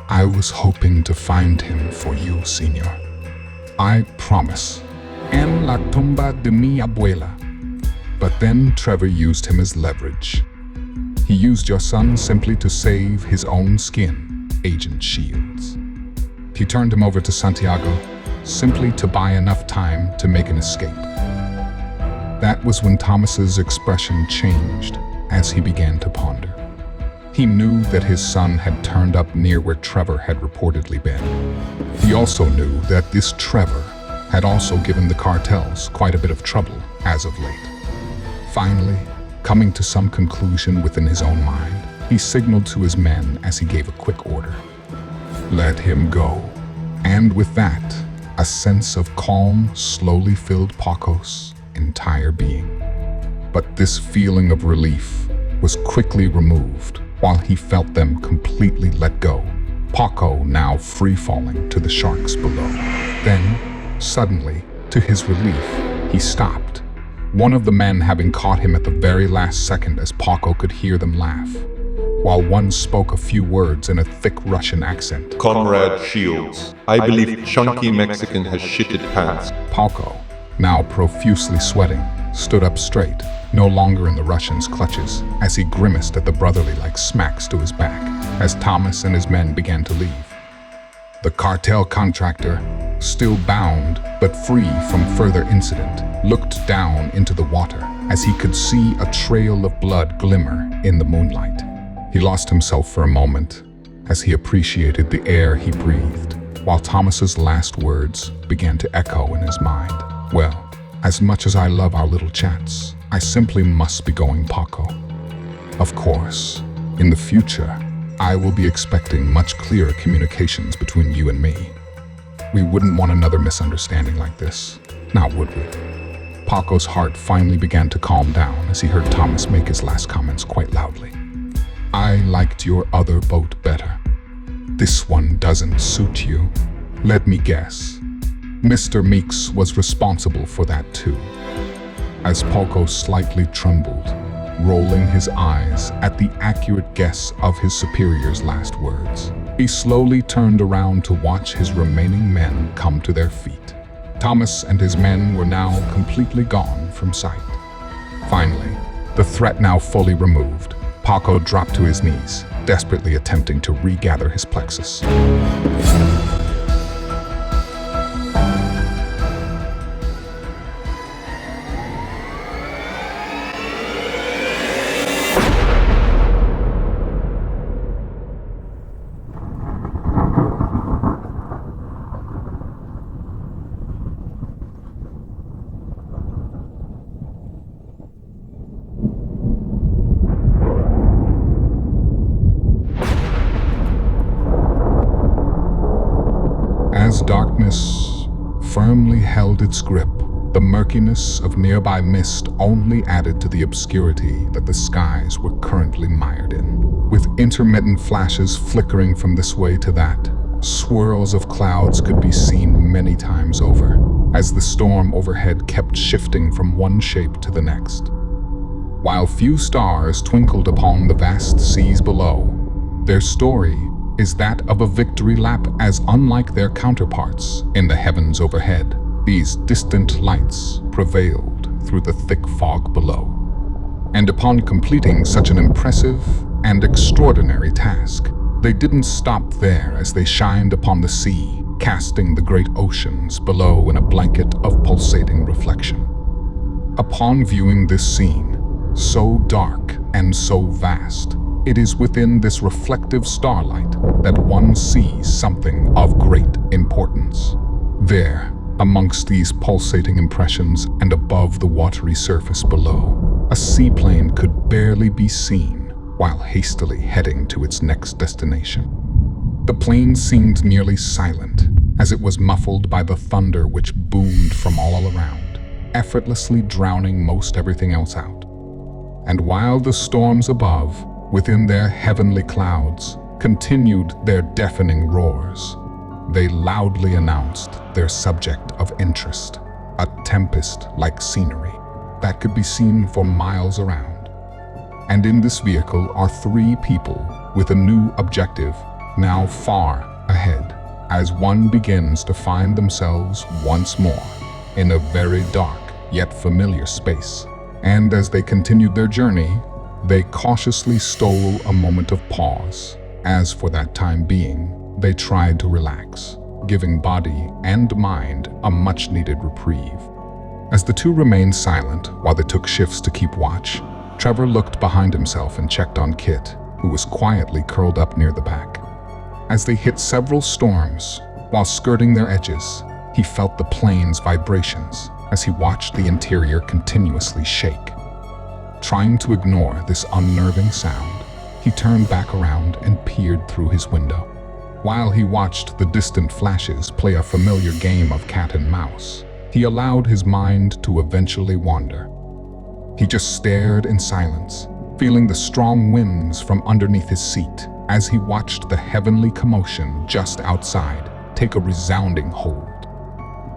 I was hoping to find him for you, Senor. I promise. En la tumba de mi abuela. But then Trever used him as leverage. He used your son simply to save his own skin, Agent Shields. He turned him over to Santiago, simply to buy enough time to make an escape. That was when Thomas's expression changed as he began to ponder. He knew that his son had turned up near where Trever had reportedly been. He also knew that this Trever had also given the cartels quite a bit of trouble as of late. Finally, coming to some conclusion within his own mind, he signaled to his men as he gave a quick order. Let him go. And with that, a sense of calm slowly filled Paco's entire being. But this feeling of relief was quickly removed while he felt them completely let go, Paco now free-falling to the sharks below. Then, suddenly, to his relief, he stopped, one of the men having caught him at the very last second as Paco could hear them laugh, while one spoke a few words in a thick Russian accent. Comrade Shields, I believe Chunky Mexican has shitted pants. Paco, now profusely sweating, stood up straight, no longer in the Russian's clutches, as he grimaced at the brotherly-like smacks to his back, as Thomas and his men began to leave. The cartel contractor, still bound but free from further incident, looked down into the water as he could see a trail of blood glimmer in the moonlight. He lost himself for a moment as he appreciated the air he breathed, while Thomas's last words began to echo in his mind. Well, as much as I love our little chats, I simply must be going, Paco. Of course, in the future, I will be expecting much clearer communications between you and me. We wouldn't want another misunderstanding like this, now would we? Paco's heart finally began to calm down as he heard Thomas make his last comments quite loudly. I liked your other boat better. This one doesn't suit you. Let me guess. Mr. Meeks was responsible for that too. As Paco slightly trembled, rolling his eyes at the accurate guess of his superior's last words, he slowly turned around to watch his remaining men come to their feet. Thomas and his men were now completely gone from sight. Finally, the threat now fully removed, Paco dropped to his knees, desperately attempting to regather his plexus. As darkness firmly held its grip, the murkiness of nearby mist only added to the obscurity that the skies were currently mired in. With intermittent flashes flickering from this way to that, swirls of clouds could be seen many times over, as the storm overhead kept shifting from one shape to the next. While few stars twinkled upon the vast seas below, their story is that of a victory lap as unlike their counterparts in the heavens overhead. These distant lights prevailed through the thick fog below. And upon completing such an impressive and extraordinary task, they didn't stop there as they shined upon the sea, casting the great oceans below in a blanket of pulsating reflection. Upon viewing this scene, so dark and so vast, it is within this reflective starlight that one sees something of great importance. There, amongst these pulsating impressions and above the watery surface below, a seaplane could barely be seen while hastily heading to its next destination. The plane seemed nearly silent, as it was muffled by the thunder which boomed from all around, effortlessly drowning most everything else out. And while the storms above, within their heavenly clouds, continued their deafening roars, they loudly announced their subject of interest, a tempest-like scenery that could be seen for miles around. And in this vehicle are three people with a new objective, now far ahead, as one begins to find themselves once more in a very dark yet familiar space. And as they continued their journey, they cautiously stole a moment of pause, as for that time being, they tried to relax, giving body and mind a much-needed reprieve. As the two remained silent while they took shifts to keep watch, Trever looked behind himself and checked on Kit, who was quietly curled up near the back. As they hit several storms, while skirting their edges, he felt the plane's vibrations as he watched the interior continuously shake. Trying to ignore this unnerving sound, he turned back around and peered through his window. While he watched the distant flashes play a familiar game of cat and mouse, he allowed his mind to eventually wander. He just stared in silence, feeling the strong winds from underneath his seat as he watched the heavenly commotion just outside take a resounding hold.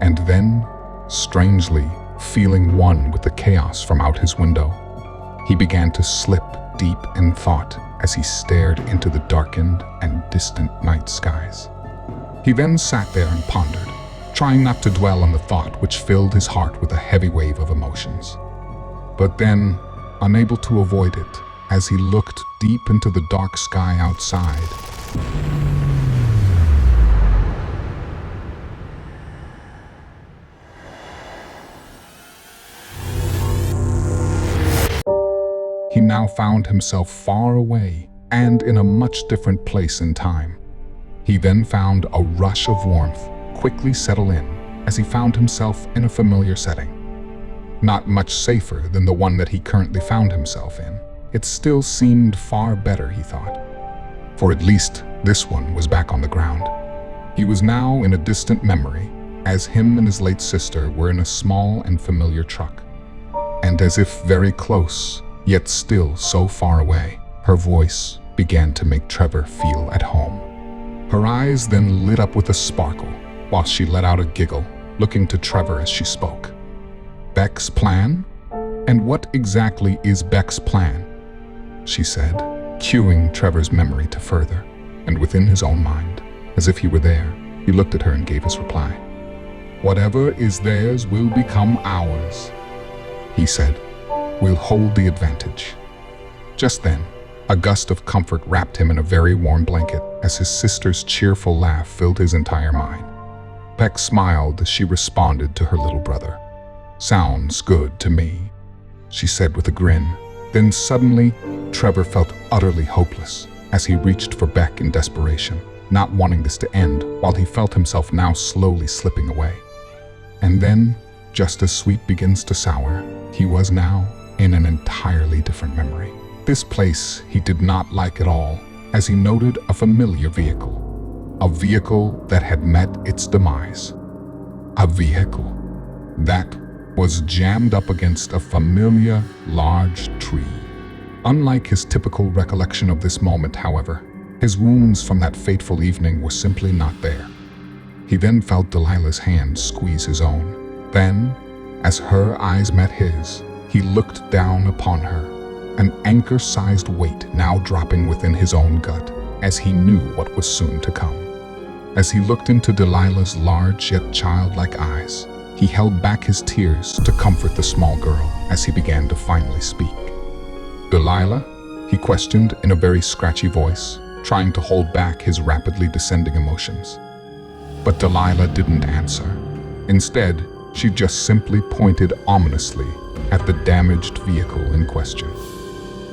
And then, strangely, feeling one with the chaos from out his window, he began to slip deep in thought as he stared into the darkened and distant night skies. He then sat there and pondered, trying not to dwell on the thought which filled his heart with a heavy wave of emotions. But then, unable to avoid it, as he looked deep into the dark sky outside, he now found himself far away and in a much different place in time. He then found a rush of warmth quickly settle in as he found himself in a familiar setting. Not much safer than the one that he currently found himself in, it still seemed far better, he thought. For at least this one was back on the ground. He was now in a distant memory, as him and his late sister were in a small and familiar truck. And as if very close, yet still so far away, her voice began to make Trever feel at home. Her eyes then lit up with a sparkle, while she let out a giggle, looking to Trever as she spoke. Beck's plan? And what exactly is Beck's plan? She said, cueing Trevor's memory to further, and within his own mind, as if he were there, he looked at her and gave his reply. Whatever is theirs will become ours, he said. We'll hold the advantage. Just then, a gust of comfort wrapped him in a very warm blanket as his sister's cheerful laugh filled his entire mind. Beck smiled as she responded to her little brother. Sounds good to me, she said with a grin. Then suddenly, Trever felt utterly hopeless as he reached for Beck in desperation, not wanting this to end while he felt himself now slowly slipping away. And then, just as sweet begins to sour, he was now in an entirely different memory. This place he did not like at all, as he noted a familiar vehicle. A vehicle that had met its demise. A vehicle that was jammed up against a familiar, large tree. Unlike his typical recollection of this moment, however, his wounds from that fateful evening were simply not there. He then felt Delilah's hand squeeze his own. Then, as her eyes met his, he looked down upon her, an anchor-sized weight now dropping within his own gut, as he knew what was soon to come. As he looked into Delilah's large yet childlike eyes, he held back his tears to comfort the small girl as he began to finally speak. Delilah? He questioned in a very scratchy voice, trying to hold back his rapidly descending emotions. But Delilah didn't answer. Instead, she just simply pointed ominously at the damaged vehicle in question.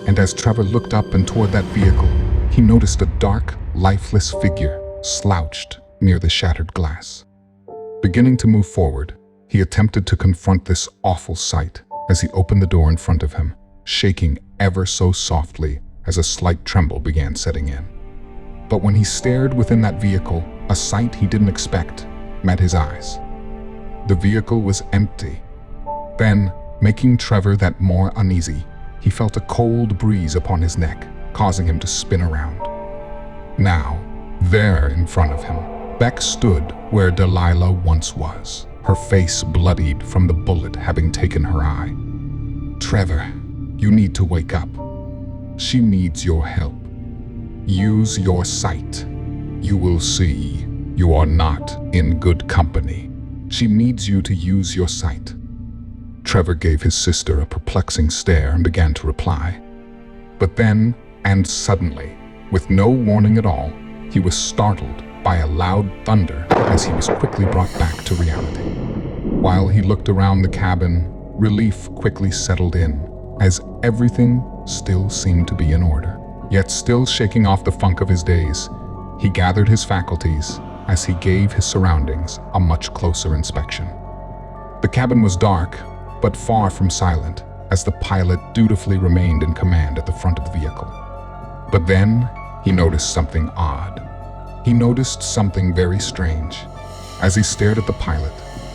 And as Trever looked up and toward that vehicle, he noticed a dark, lifeless figure slouched near the shattered glass. Beginning to move forward, he attempted to confront this awful sight as he opened the door in front of him, shaking ever so softly as a slight tremble began setting in. But when he stared within that vehicle, a sight he didn't expect met his eyes. The vehicle was empty. Then, making Trever that more uneasy, he felt a cold breeze upon his neck, causing him to spin around. Now, there in front of him, Beck stood where Delilah once was, her face bloodied from the bullet having taken her eye. Trever, you need to wake up. She needs your help. Use your sight. You will see you are not in good company. She needs you to use your sight. Trever gave his sister a perplexing stare and began to reply. But then, and suddenly, with no warning at all, he was startled by a loud thunder as he was quickly brought back to reality. While he looked around the cabin, relief quickly settled in, as everything still seemed to be in order. Yet still shaking off the funk of his days, he gathered his faculties as he gave his surroundings a much closer inspection. The cabin was dark, but far from silent, as the pilot dutifully remained in command at the front of the vehicle. But then, he noticed something odd. He noticed something very strange. As he stared at the pilot,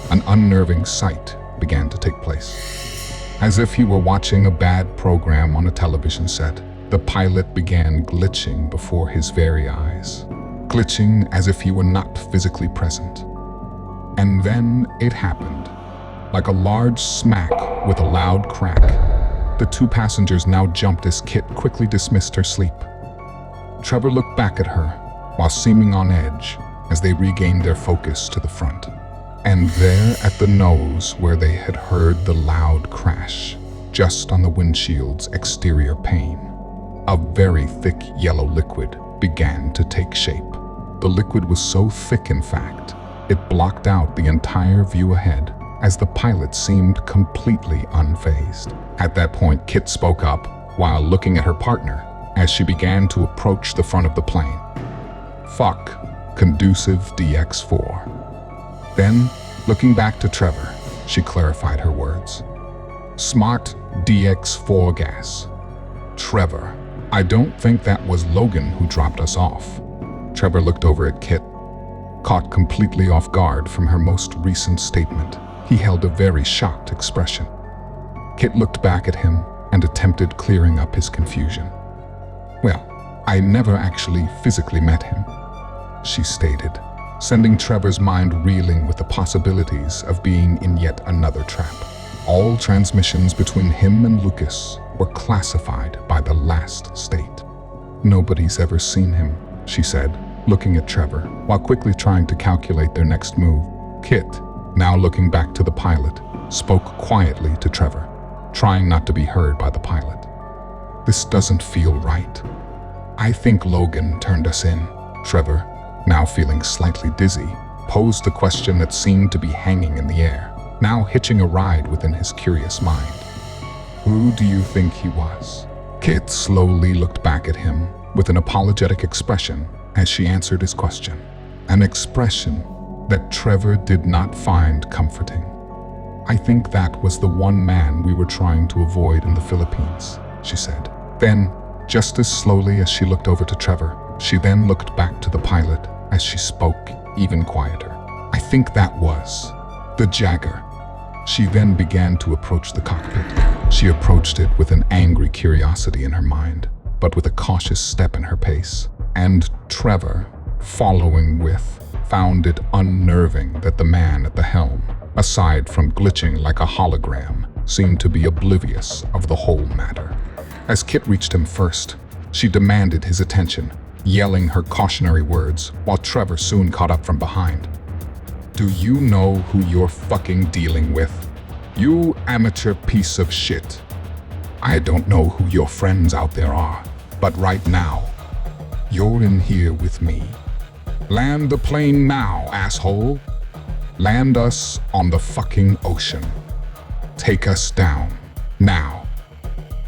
an unnerving sight began to take place. As if he were watching a bad program on a television set, the pilot began glitching before his very eyes, glitching as if he were not physically present. And then it happened. Like a large smack with a loud crack, the two passengers now jumped as Kit quickly dismissed her sleep. Trever looked back at her while seeming on edge as they regained their focus to the front. And there at the nose where they had heard the loud crash, just on the windshield's exterior pane, a very thick yellow liquid began to take shape. The liquid was so thick, in fact, it blocked out the entire view ahead, as the pilot seemed completely unfazed. At that point, Kit spoke up while looking at her partner as she began to approach the front of the plane. Fuck, conducive DX4. Then, looking back to Trever, she clarified her words. Smart DX4 gas. Trever, I don't think that was Logan who dropped us off. Trever looked over at Kit, caught completely off guard from her most recent statement. He held a very shocked expression. Kit looked back at him and attempted clearing up his confusion. Well, I never actually physically met him, she stated, sending Trevor's mind reeling with the possibilities of being in yet another trap. All transmissions between him and Lucas were classified by the last state. "Nobody's ever seen him," she said, looking at Trever, while quickly trying to calculate their next move. Kit, now looking back to the pilot, spoke quietly to Trever, trying not to be heard by the pilot. "This doesn't feel right. I think Logan turned us in." Trever, now feeling slightly dizzy, posed the question that seemed to be hanging in the air, now hitching a ride within his curious mind. "Who do you think he was?" Kit slowly looked back at him with an apologetic expression as she answered his question, an expression that Trever did not find comforting. "I think that was the one man we were trying to avoid in the Philippines," she said. Then, just as slowly as she looked over to Trever, she then looked back to the pilot as she spoke even quieter. "I think that was the Jager." She then began to approach the cockpit. She approached it with an angry curiosity in her mind, but with a cautious step in her pace. And Trever, following with, found it unnerving that the man at the helm, aside from glitching like a hologram, seemed to be oblivious of the whole matter. As Kit reached him first, she demanded his attention, yelling her cautionary words, while Trever soon caught up from behind. "Do you know who you're fucking dealing with? You amateur piece of shit. I don't know who your friends out there are, but right now, you're in here with me. Land the plane now, asshole. Land us on the fucking ocean. Take us down, now."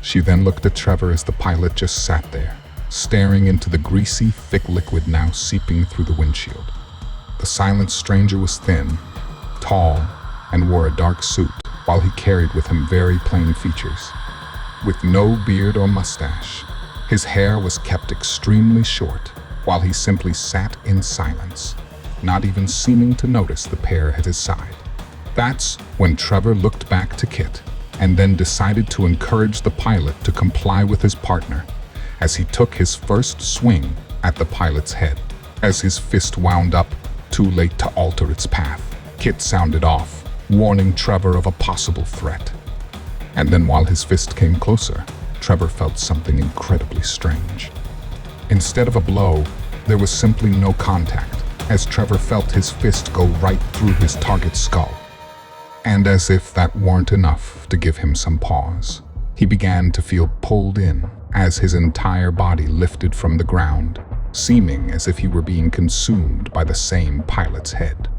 She then looked at Trever as the pilot just sat there, staring into the greasy, thick liquid now seeping through the windshield. The silent stranger was thin, tall, and wore a dark suit, while he carried with him very plain features. With no beard or mustache, his hair was kept extremely short, while he simply sat in silence, not even seeming to notice the pair at his side. That's when Trever looked back to Kit, and then decided to encourage the pilot to comply with his partner, as he took his first swing at the pilot's head. As his fist wound up, too late to alter its path, Kit sounded off, warning Trever of a possible threat. And then while his fist came closer, Trever felt something incredibly strange. Instead of a blow, there was simply no contact, as Trever felt his fist go right through his target's skull. And as if that weren't enough to give him some pause, he began to feel pulled in as his entire body lifted from the ground, seeming as if he were being consumed by the same pilot's head.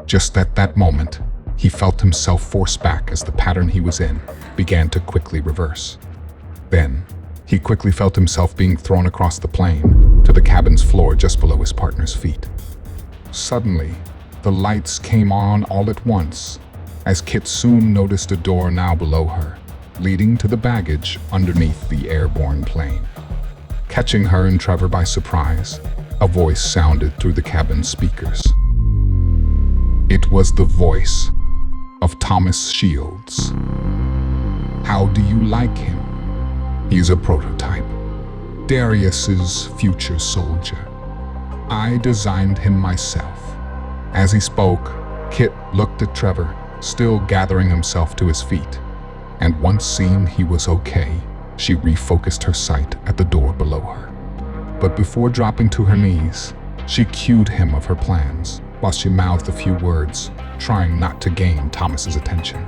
Just at that moment, he felt himself force back as the pattern he was in began to quickly reverse. Then, he quickly felt himself being thrown across the plane to the cabin's floor just below his partner's feet. Suddenly, the lights came on all at once, as Kit soon noticed a door now below her, leading to the baggage underneath the airborne plane. Catching her and Trever by surprise, a voice sounded through the cabin speakers. It was the voice of Thomas Shields. "How do you like him? He's a prototype. Darius's future soldier. I designed him myself." As he spoke, Kit looked at Trever, still gathering himself to his feet, and once seeing he was okay, she refocused her sight at the door below her. But before dropping to her knees, she cued him of her plans, while she mouthed a few words, trying not to gain Thomas's attention.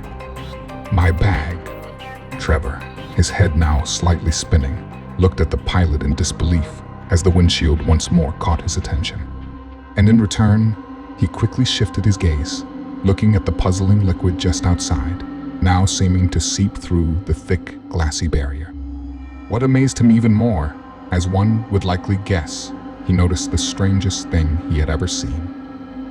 "My bag." Trever, his head now slightly spinning, looked at the pilot in disbelief as the windshield once more caught his attention. And in return, he quickly shifted his gaze, looking at the puzzling liquid just outside, now seeming to seep through the thick, glassy barrier. What amazed him even more, as one would likely guess, he noticed the strangest thing he had ever seen.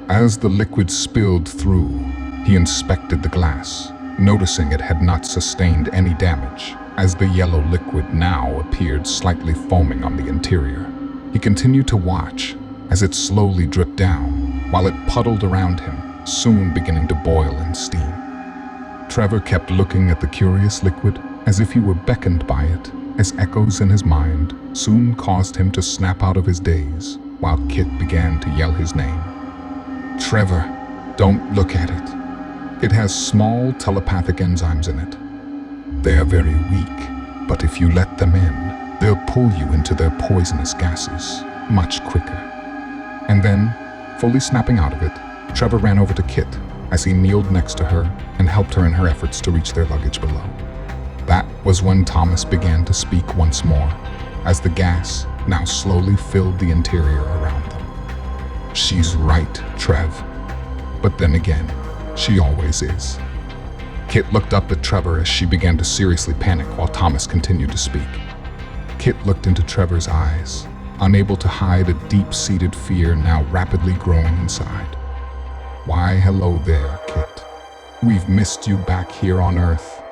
As the liquid spilled through, he inspected the glass, noticing it had not sustained any damage, as the yellow liquid now appeared slightly foaming on the interior. He continued to watch as it slowly dripped down, while it puddled around him, soon beginning to boil and steam. Trever kept looking at the curious liquid as if he were beckoned by it, as echoes in his mind soon caused him to snap out of his daze, while Kit began to yell his name. Trever, don't look at it. It has small telepathic enzymes in it. They are very weak, but if you let them in, they'll pull you into their poisonous gases much quicker. And then, fully snapping out of it, Trever ran over to Kit as he kneeled next to her and helped her in her efforts to reach their luggage below. That was when Thomas began to speak once more, as the gas now slowly filled the interior around them. She's right, Trev. But then again, she always is. Kit looked up at Trever as she began to seriously panic while Thomas continued to speak. Kit looked into Trevor's eyes, unable to hide a deep-seated fear now rapidly growing inside. Why, hello there, Kit. We've missed you back here on Earth.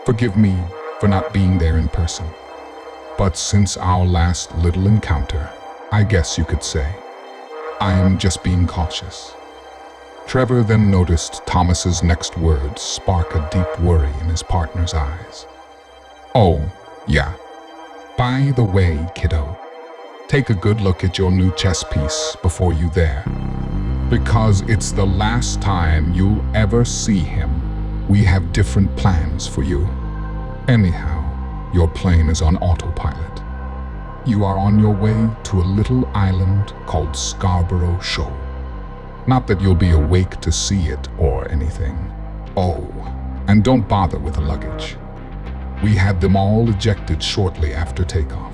Forgive me for not being there in person. But since our last little encounter, I guess you could say, I am just being cautious. Trever then noticed Thomas's next words spark a deep worry in his partner's eyes. Oh, yeah. By the way, kiddo, take a good look at your new chess piece before you there. Because it's the last time you'll ever see him. We have different plans for you. Anyhow, your plane is on autopilot. You are on your way to a little island called Scarborough Shoal. Not that you'll be awake to see it or anything. Oh, and don't bother with the luggage. We had them all ejected shortly after takeoff.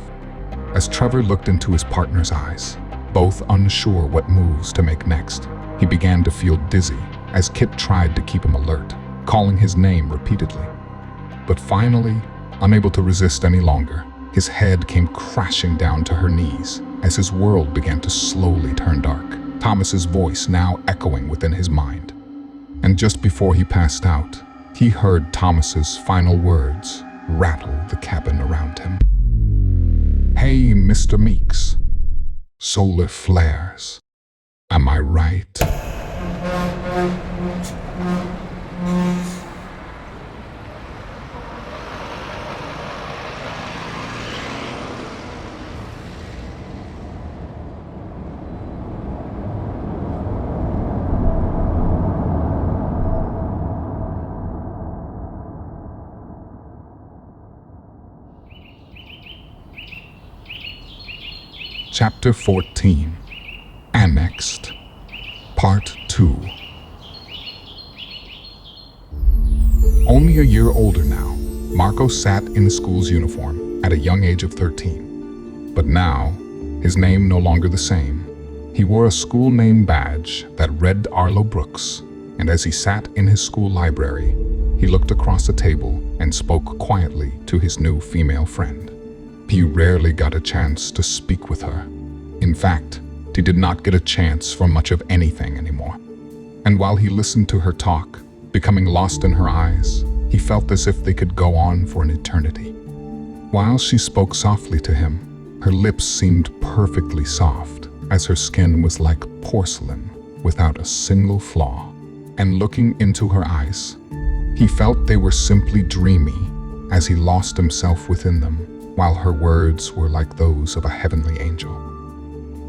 As Trever looked into his partner's eyes, both unsure what moves to make next, he began to feel dizzy as Kit tried to keep him alert, calling his name repeatedly. But finally, unable to resist any longer, his head came crashing down to her knees as his world began to slowly turn dark, Thomas's voice now echoing within his mind. And just before he passed out, he heard Thomas's final words rattle the cabin around him. Hey, Mr. Meeks. Solar flares. Am I right? Chapter 14, Annexed, Part 2. Only a year older now, Marco sat in the school's uniform at a young age of 13. But now, his name no longer the same. He wore a school name badge that read Arlo Brooks, and as he sat in his school library, he looked across the table and spoke quietly to his new female friend. He rarely got a chance to speak with her. In fact, he did not get a chance for much of anything anymore. And while he listened to her talk, becoming lost in her eyes, he felt as if they could go on for an eternity. While she spoke softly to him, her lips seemed perfectly soft, as her skin was like porcelain without a single flaw. And looking into her eyes, he felt they were simply dreamy as he lost himself within them, while her words were like those of a heavenly angel.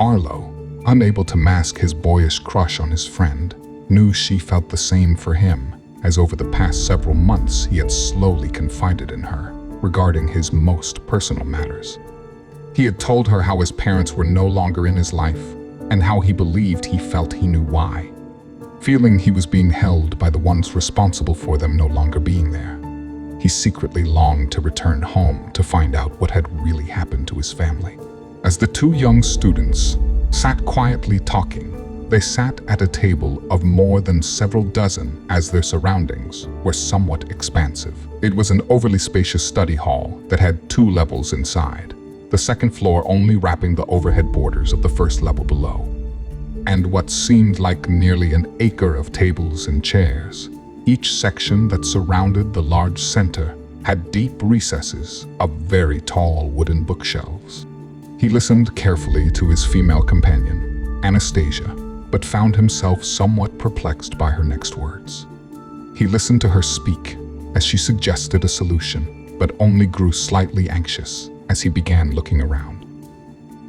Arlo, unable to mask his boyish crush on his friend, knew she felt the same for him, as over the past several months he had slowly confided in her regarding his most personal matters. He had told her how his parents were no longer in his life, and how he believed he felt he knew why. Feeling he was being held by the ones responsible for them no longer being there, he secretly longed to return home to find out what had really happened to his family. As the two young students sat quietly talking, they sat at a table of more than several dozen as their surroundings were somewhat expansive. It was an overly spacious study hall that had 2 levels inside, the second floor only wrapping the overhead borders of the first level below. And what seemed like nearly an acre of tables and chairs, each section that surrounded the large center had deep recesses of very tall wooden bookshelves. He listened carefully to his female companion, Anastasia, but found himself somewhat perplexed by her next words. He listened to her speak as she suggested a solution, but only grew slightly anxious as he began looking around.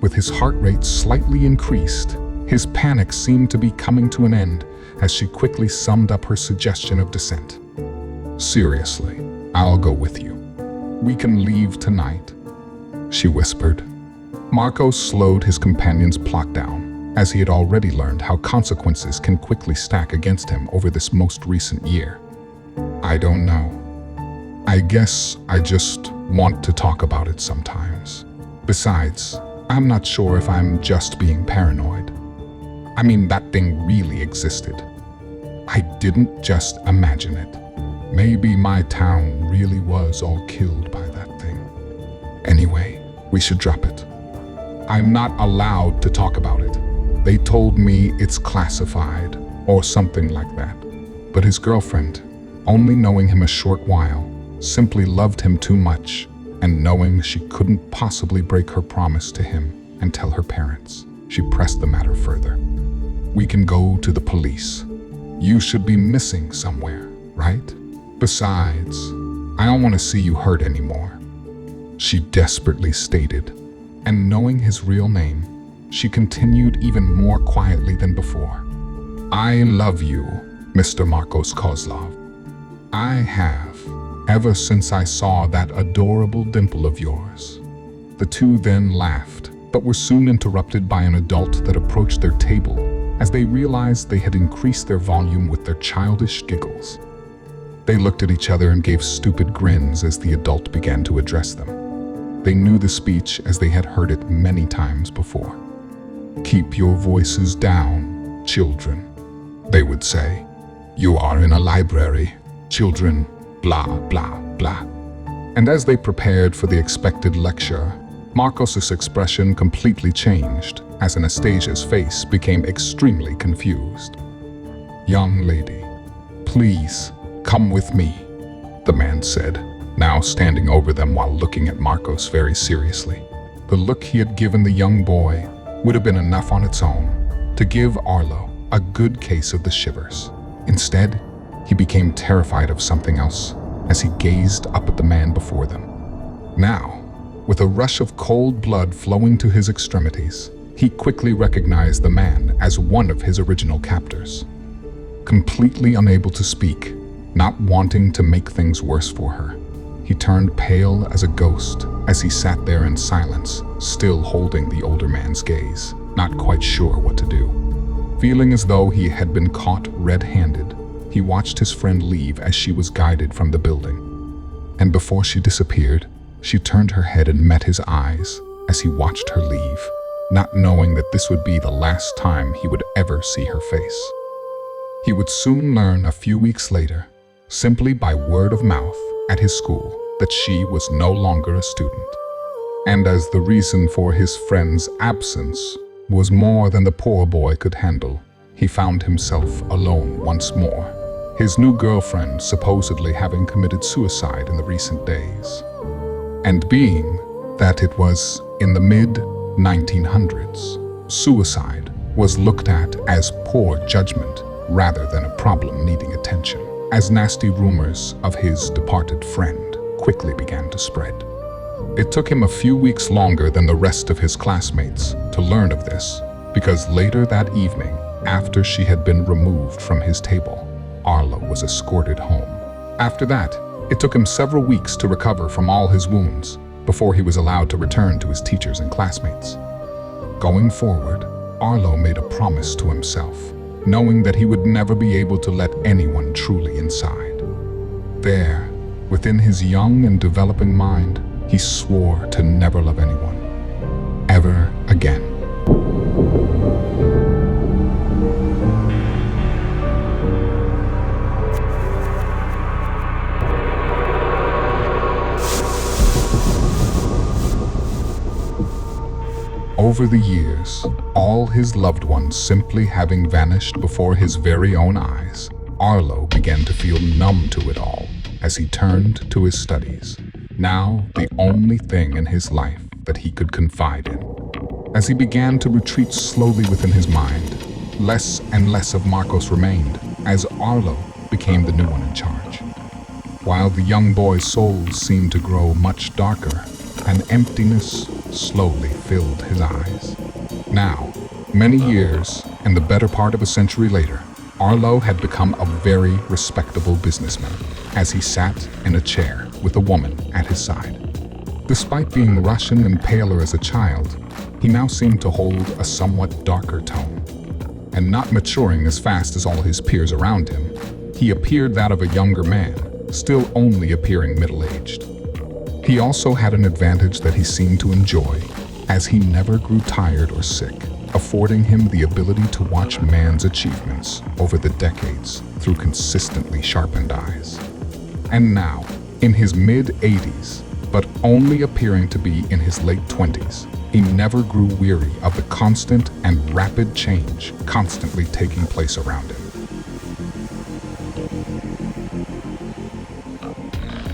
With his heart rate slightly increased, His panic seemed to be coming to an end as she quickly summed up her suggestion of descent. "Seriously, I'll go with you. We can leave tonight," she whispered. Marco slowed his companion's plot down, as he had already learned how consequences can quickly stack against him over this most recent year. "I don't know. I guess I just want to talk about it sometimes. Besides, I'm not sure if I'm just being paranoid. I mean, that thing really existed. I didn't just imagine it. Maybe my town really was all killed by that thing. Anyway, we should drop it. I'm not allowed to talk about it. They told me it's classified or something like that. But his girlfriend, only knowing him a short while, simply loved him too much, and knowing she couldn't possibly break her promise to him and tell her parents, she pressed the matter further. We can go to the police. You should be missing somewhere, right? Besides, I don't want to see you hurt anymore," she desperately stated. And knowing his real name, she continued even more quietly than before. "I love you, Mr. Marcos Kozlov. I have, ever since I saw that adorable dimple of yours." The two then laughed, but were soon interrupted by an adult that approached their table as they realized they had increased their volume with their childish giggles. They looked at each other and gave stupid grins as the adult began to address them. They knew the speech as they had heard it many times before. "Keep your voices down, children," they would say. "You are in a library, children, blah, blah, blah." And as they prepared for the expected lecture, Marcos's expression completely changed as Anastasia's face became extremely confused. "Young lady, please come with me," the man said, now standing over them while looking at Marcos very seriously. The look he had given the young boy would have been enough on its own to give Arlo a good case of the shivers. Instead, he became terrified of something else as he gazed up at the man before them. Now, with a rush of cold blood flowing to his extremities, he quickly recognized the man as one of his original captors. Completely unable to speak, not wanting to make things worse for her, he turned pale as a ghost as he sat there in silence, still holding the older man's gaze, not quite sure what to do. Feeling as though he had been caught red-handed, he watched his friend leave as she was guided from the building. And before she disappeared, she turned her head and met his eyes as he watched her leave, not knowing that this would be the last time he would ever see her face. He would soon learn a few weeks later, simply by word of mouth at his school, that she was no longer a student. And as the reason for his friend's absence was more than the poor boy could handle, he found himself alone once more, his new girlfriend supposedly having committed suicide in the recent days. And being that it was in the mid-1900s, suicide was looked at as poor judgment rather than a problem needing attention, as nasty rumors of his departed friend quickly began to spread. It took him a few weeks longer than the rest of his classmates to learn of this, because later that evening, after she had been removed from his table, Arlo was escorted home. After that, it took him several weeks to recover from all his wounds before he was allowed to return to his teachers and classmates. Going forward, Arlo made a promise to himself, knowing that he would never be able to let anyone truly inside. There, within his young and developing mind, he swore to never love anyone, ever again. Over the years, all his loved ones simply having vanished before his very own eyes, Arlo began to feel numb to it all as he turned to his studies, now the only thing in his life that he could confide in. As he began to retreat slowly within his mind, less and less of Marcos remained, as Arlo became the new one in charge. While the young boy's soul seemed to grow much darker, an emptiness slowly filled his eyes. Now, Many years, and the better part of a century later, Arlo had become a very respectable businessman as he sat in a chair with a woman at his side. Despite being Russian and paler as a child, he now seemed to hold a somewhat darker tone. And not maturing as fast as all his peers around him, he appeared that of a younger man, still only appearing middle-aged. He also had an advantage that he seemed to enjoy, as he never grew tired or sick, affording him the ability to watch man's achievements over the decades through consistently sharpened eyes. And now, in his mid-80s, but only appearing to be in his late 20s, he never grew weary of the constant and rapid change constantly taking place around him.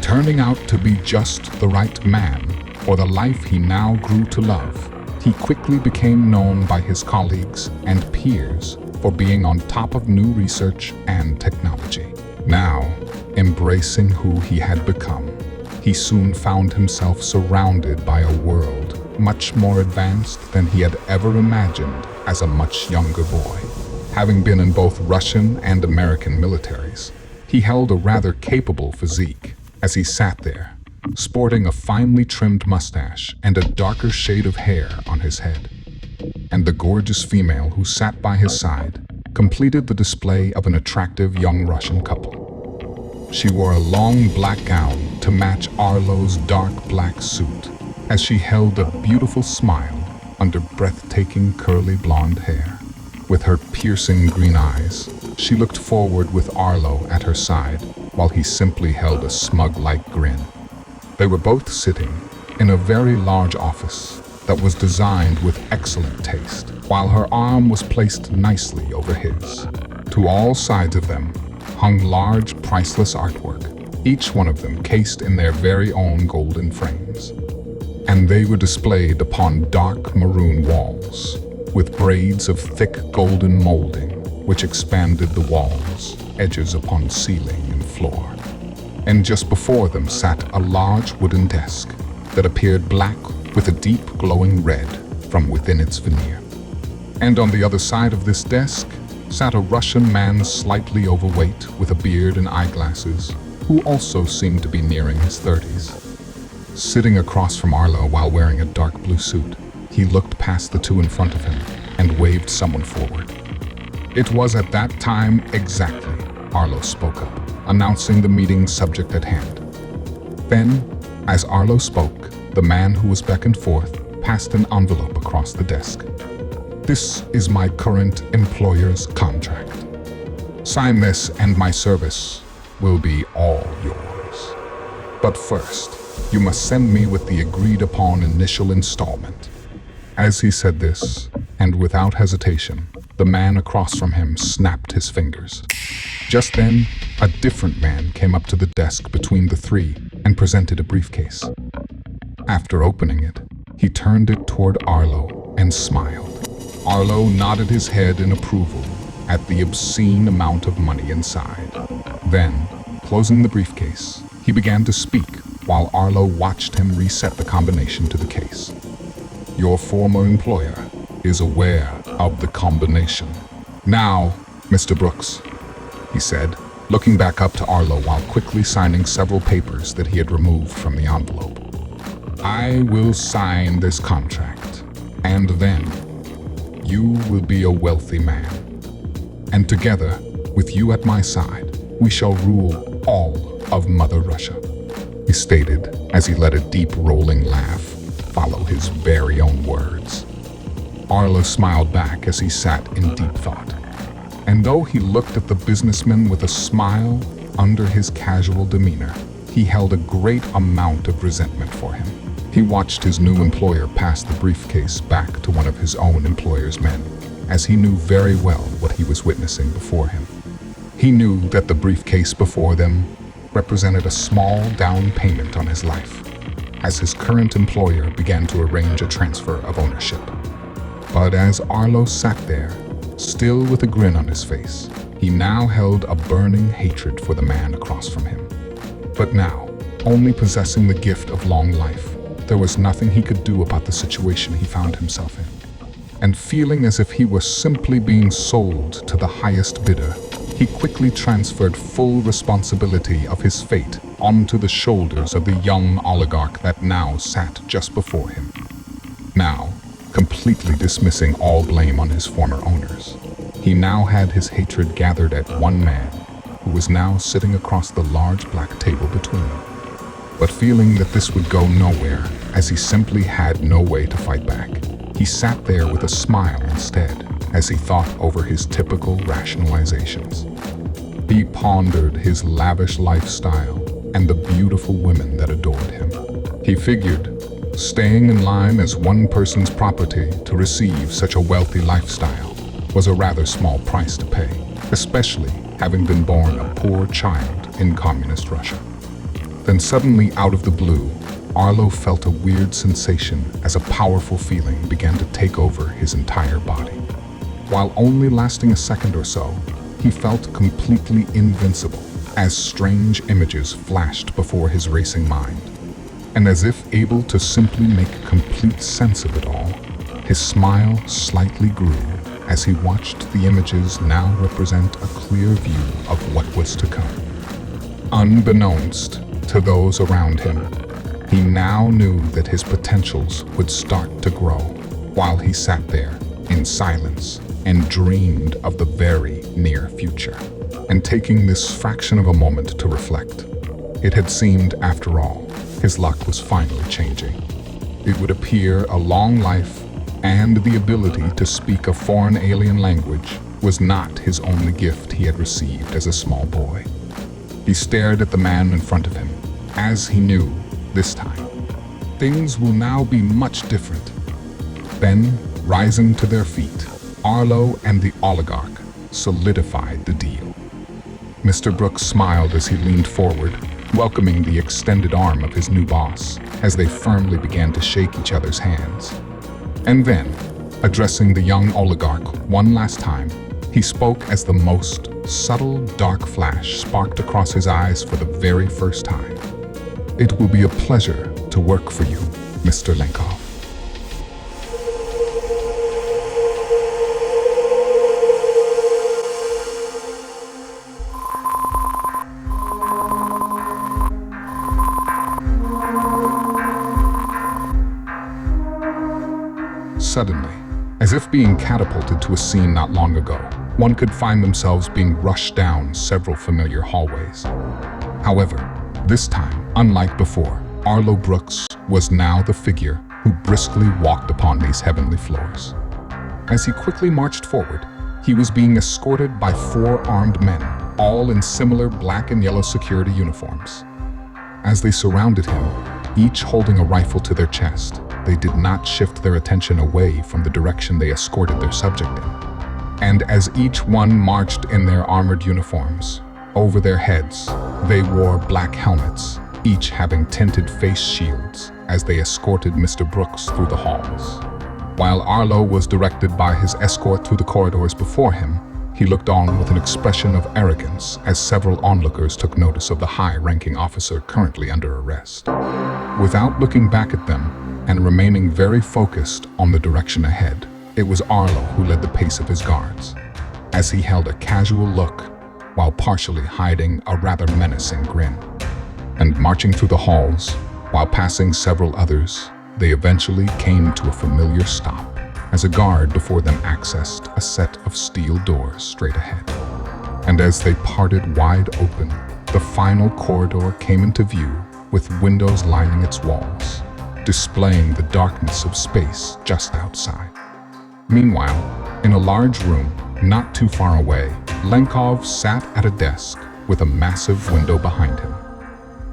Turning out to be just the right man for the life he now grew to love, he quickly became known by his colleagues and peers for being on top of new research and technology. Now, embracing who he had become, he soon found himself surrounded by a world much more advanced than he had ever imagined as a much younger boy. Having been in both Russian and American militaries, he held a rather capable physique as he sat there, sporting a finely trimmed mustache and a darker shade of hair on his head. And the gorgeous female who sat by his side completed the display of an attractive young Russian couple. She wore a long black gown to match Arlo's dark black suit, as she held a beautiful smile under breathtaking curly blonde hair. With her piercing green eyes, she looked forward with Arlo at her side while he simply held a smug-like grin. They were both sitting in a very large office that was designed with excellent taste, while her arm was placed nicely over his. To all sides of them hung large, priceless artwork, each one of them cased in their very own golden frames. And they were displayed upon dark maroon walls, with braids of thick golden molding, which expanded the walls, edges upon ceiling and floor. And just before them sat a large wooden desk that appeared black with a deep glowing red from within its veneer. And on the other side of this desk sat a Russian man slightly overweight with a beard and eyeglasses, who also seemed to be nearing his 30s. Sitting across from Arlo while wearing a dark blue suit, he looked past the two in front of him and waved someone forward. It was at that time exactly Arlo spoke up, announcing the meeting's subject at hand. Then, as Arlo spoke, the man who was beckoned forth passed an envelope across the desk. "This is my current employer's contract. Sign this and my service will be all yours. But first, you must send me with the agreed upon initial installment." As he said this, and without hesitation, the man across from him snapped his fingers. Just then, a different man came up to the desk between the three and presented a briefcase. After opening it, he turned it toward Arlo and smiled. Arlo nodded his head in approval at the obscene amount of money inside. Then, closing the briefcase, he began to speak while Arlo watched him reset the combination to the case. "Your former employer is aware of the combination. Now, Mr. Brooks," he said, looking back up to Arlo while quickly signing several papers that he had removed from the envelope. "I will sign this contract, and then you will be a wealthy man. And together, with you at my side, we shall rule all of Mother Russia," he stated as he let a deep rolling laugh follow his very own words. Arlo smiled back as he sat in deep thought. And though he looked at the businessman with a smile under his casual demeanor, he held a great amount of resentment for him. He watched his new employer pass the briefcase back to one of his own employer's men, as he knew very well what he was witnessing before him. He knew that the briefcase before them represented a small down payment on his life, as his current employer began to arrange a transfer of ownership. But as Arlo sat there, still with a grin on his face, he now held a burning hatred for the man across from him. But now, only possessing the gift of long life, there was nothing he could do about the situation he found himself in. and feeling as if he were simply being sold to the highest bidder, he quickly transferred full responsibility of his fate onto the shoulders of the young oligarch that now sat just before him. Now, completely dismissing all blame on his former owners, he now had his hatred gathered at one man, who was now sitting across the large black table between them. But feeling that this would go nowhere, as he simply had no way to fight back, he sat there with a smile instead, as he thought over his typical rationalizations. He pondered his lavish lifestyle and the beautiful women that adored him. He figured, staying in line as one person's property to receive such a wealthy lifestyle was a rather small price to pay, especially having been born a poor child in communist Russia. Then suddenly, out of the blue, Arlo felt a weird sensation as a powerful feeling began to take over his entire body. While only lasting a second or so, he felt completely invincible as strange images flashed before his racing mind. And as if able to simply make complete sense of it all, his smile slightly grew as he watched the images now represent a clear view of what was to come. Unbeknownst to those around him, he now knew that his potentials would start to grow while he sat there in silence and dreamed of the very near future. And taking this fraction of a moment to reflect, it had seemed, after all, his luck was finally changing. It would appear a long life and the ability to speak a foreign alien language was not his only gift he had received as a small boy. He stared at the man in front of him, as he knew, this time, things will now be much different. Then, rising to their feet, Arlo and the oligarch solidified the deal. Mr. Brooks smiled as he leaned forward, welcoming the extended arm of his new boss as they firmly began to shake each other's hands. And then, addressing the young oligarch one last time, he spoke as the most subtle, dark flash sparked across his eyes for the very first time. "It will be a pleasure to work for you, Mr. Lenkov." Suddenly, as if being catapulted to a scene not long ago, one could find themselves being rushed down several familiar hallways. However, this time, unlike before, Arlo Brooks was now the figure who briskly walked upon these heavenly floors. As he quickly marched forward, he was being escorted by 4 armed men, all in similar black and yellow security uniforms. As they surrounded him, each holding a rifle to their chest, they did not shift their attention away from the direction they escorted their subject in. And as each one marched in their armored uniforms, over their heads, they wore black helmets, each having tinted face shields as they escorted Mr. Brooks through the halls. While Arlo was directed by his escort through the corridors before him, he looked on with an expression of arrogance as several onlookers took notice of the high-ranking officer currently under arrest. Without looking back at them, and remaining very focused on the direction ahead, it was Arlo who led the pace of his guards, as he held a casual look while partially hiding a rather menacing grin. And marching through the halls, while passing several others, they eventually came to a familiar stop as a guard before them accessed a set of steel doors straight ahead. And as they parted wide open, the final corridor came into view with windows lining its walls, displaying the darkness of space just outside. Meanwhile, in a large room not too far away, Lenkov sat at a desk with a massive window behind him.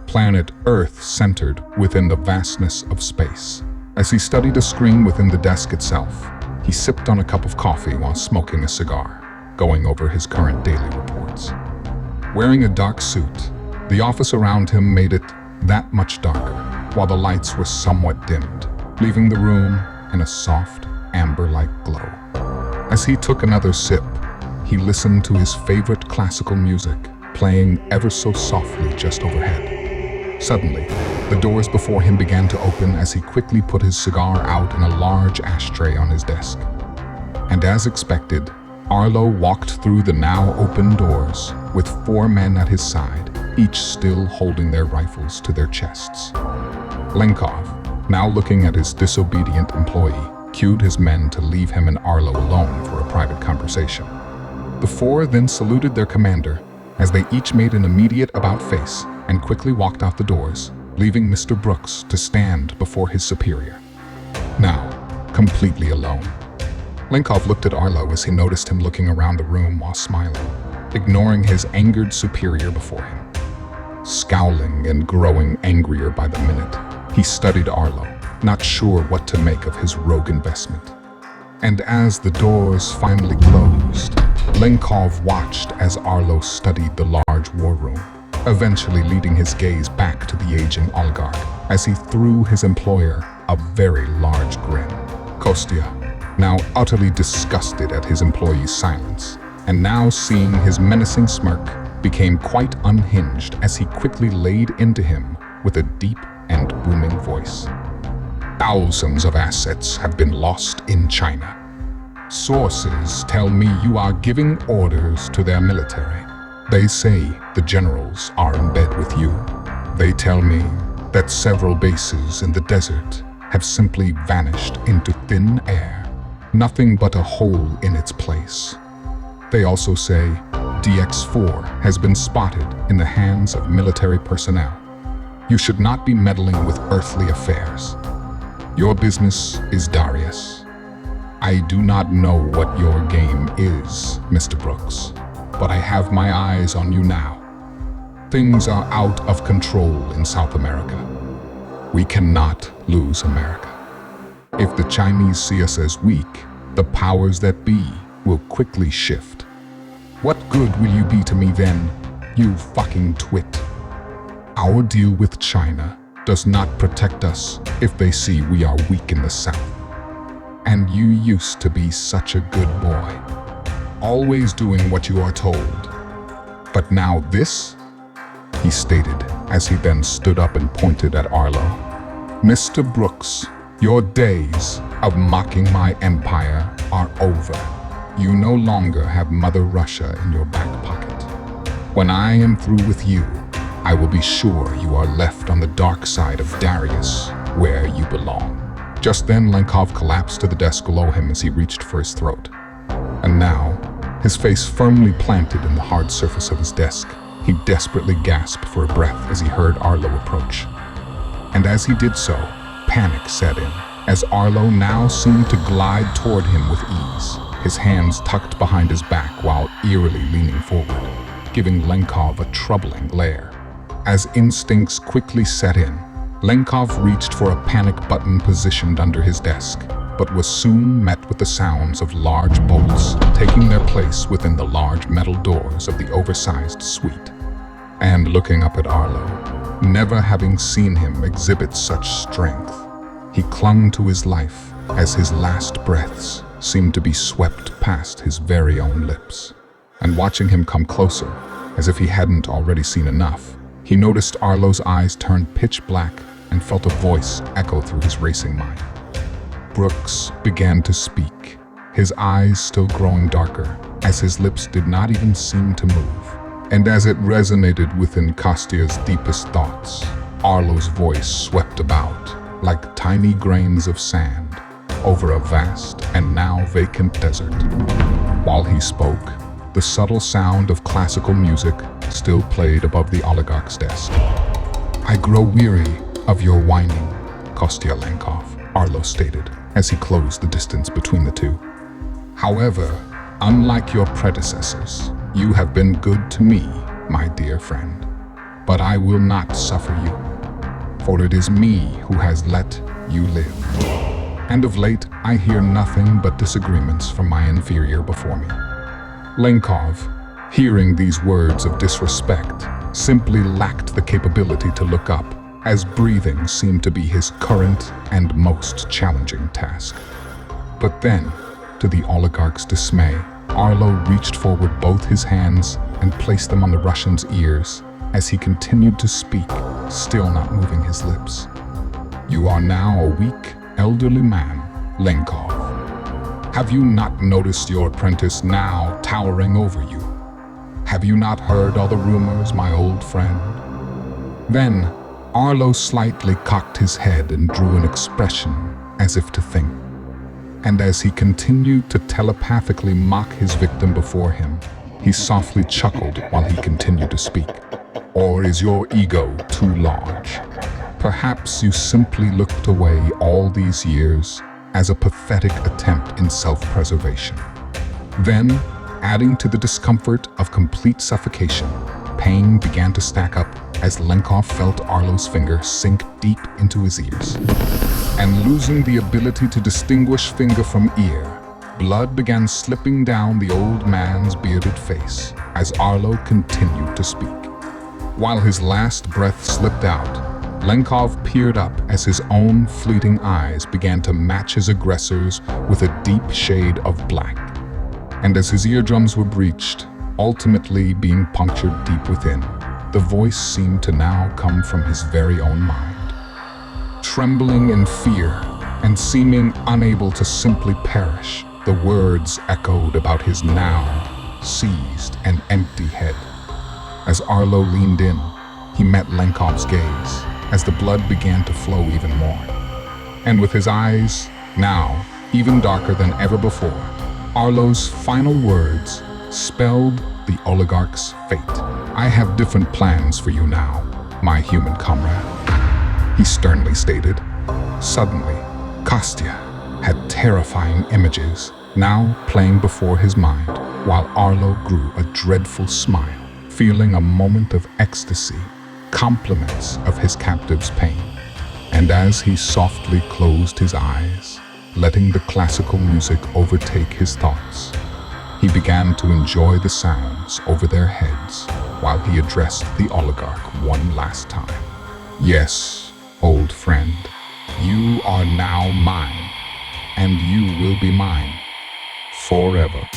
Planet Earth centered within the vastness of space. As he studied a screen within the desk itself, he sipped on a cup of coffee while smoking a cigar, going over his current daily reports. Wearing a dark suit, the office around him made it that much darker, while the lights were somewhat dimmed, leaving the room in a soft, amber-like glow. As he took another sip, he listened to his favorite classical music, playing ever so softly just overhead. Suddenly, the doors before him began to open as he quickly put his cigar out in a large ashtray on his desk. And as expected, Arlo walked through the now open doors with 4 men at his side, each still holding their rifles to their chests. Lenkov, now looking at his disobedient employee, cued his men to leave him and Arlo alone for a private conversation. The 4 then saluted their commander as they each made an immediate about-face and quickly walked out the doors, leaving Mr. Brooks to stand before his superior. Now, completely alone. Lenkov looked at Arlo as he noticed him looking around the room while smiling, ignoring his angered superior before him. Scowling and growing angrier by the minute, he studied Arlo, not sure what to make of his rogue investment. And as the doors finally closed, Lenkov watched as Arlo studied the large war room, eventually leading his gaze back to the aging oligarch as he threw his employer a very large grin. Kostya, now utterly disgusted at his employee's silence, and now seeing his menacing smirk, became quite unhinged as he quickly laid into him with a deep and booming voice. Thousands of assets have been lost in China. Sources tell me you are giving orders to their military. They say the generals are in bed with you. They tell me that several bases in the desert have simply vanished into thin air, nothing but a hole in its place. They also say DX4 has been spotted in the hands of military personnel. You should not be meddling with earthly affairs. Your business is Darius. I do not know what your game is, Mr. Brooks, but I have my eyes on you now. Things are out of control in South America. We cannot lose America. If the Chinese see us as weak, the powers that be will quickly shift. What good will you be to me then, you fucking twit? Our deal with China does not protect us if they see we are weak in the South. And you used to be such a good boy, always doing what you are told. But now this, he stated as he then stood up and pointed at Arlo. Mr. Brooks, your days of mocking my empire are over. You no longer have Mother Russia in your back pocket. When I am through with you, I will be sure you are left on the dark side of Darius, where you belong. Just then, Lenkov collapsed to the desk below him as he reached for his throat. And now, his face firmly planted in the hard surface of his desk, he desperately gasped for a breath as he heard Arlo approach. And as he did so, panic set in, as Arlo now seemed to glide toward him with ease, his hands tucked behind his back while eerily leaning forward, giving Lenkov a troubling glare. As instincts quickly set in, Lenkov reached for a panic button positioned under his desk, but was soon met with the sounds of large bolts taking their place within the large metal doors of the oversized suite. And looking up at Arlo, never having seen him exhibit such strength, he clung to his life as his last breaths seemed to be swept past his very own lips. And watching him come closer, as if he hadn't already seen enough, he noticed Arlo's eyes turn pitch black and felt a voice echo through his racing mind. Brooks began to speak, his eyes still growing darker, as his lips did not even seem to move. And as it resonated within Kostya's deepest thoughts, Arlo's voice swept about, like tiny grains of sand, over a vast and now vacant desert. While he spoke, the subtle sound of classical music still played above the oligarch's desk. I grow weary of your whining, Kostya Lenkov, Arlo stated, as he closed the distance between the two. However, unlike your predecessors, you have been good to me, my dear friend. But I will not suffer you, for it is me who has let you live. And of late, I hear nothing but disagreements from my inferior before me. Lenkov, hearing these words of disrespect, simply lacked the capability to look up, as breathing seemed to be his current and most challenging task. But then, to the oligarch's dismay, Arlo reached forward both his hands and placed them on the Russian's ears as he continued to speak, still not moving his lips. You are now a weak, elderly man, Lenkov. Have you not noticed your apprentice now towering over you? Have you not heard all the rumors, my old friend? Then, Arlo slightly cocked his head and drew an expression as if to think. And as he continued to telepathically mock his victim before him, he softly chuckled while he continued to speak. Or is your ego too large? Perhaps you simply looked away all these years as a pathetic attempt in self-preservation. Then, adding to the discomfort of complete suffocation, pain began to stack up as Lenkov felt Arlo's finger sink deep into his ears. And losing the ability to distinguish finger from ear, blood began slipping down the old man's bearded face as Arlo continued to speak. While his last breath slipped out, Lenkov peered up as his own fleeting eyes began to match his aggressors with a deep shade of black. And as his eardrums were breached, ultimately being punctured deep within, the voice seemed to now come from his very own mind. Trembling in fear and seeming unable to simply perish, the words echoed about his now seized and empty head. As Arlo leaned in, he met Lenkov's gaze as the blood began to flow even more. And with his eyes, now even darker than ever before, Arlo's final words spelled the oligarch's fate. I have different plans for you now, my human comrade, he sternly stated. Suddenly, Kostya had terrifying images now playing before his mind, while Arlo grew a dreadful smile, feeling a moment of ecstasy, compliments of his captive's pain. And as he softly closed his eyes, letting the classical music overtake his thoughts, he began to enjoy the sounds over their heads while he addressed the oligarch one last time. Yes, old friend, you are now mine, and you will be mine forever.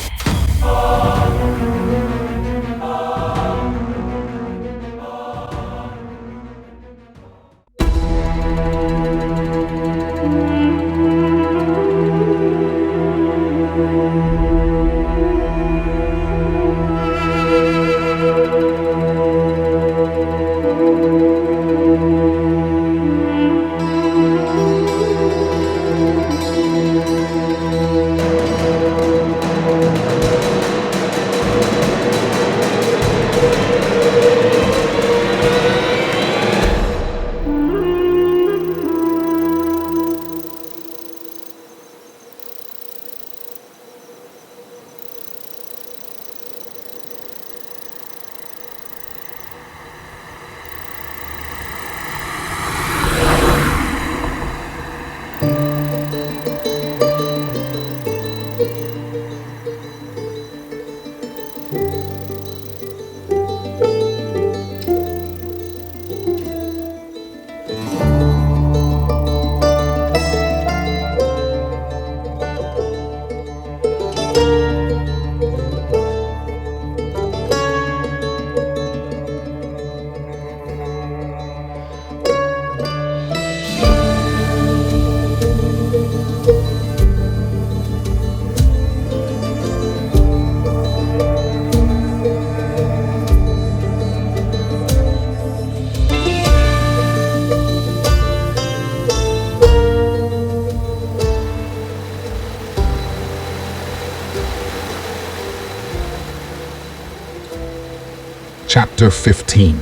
Chapter 15.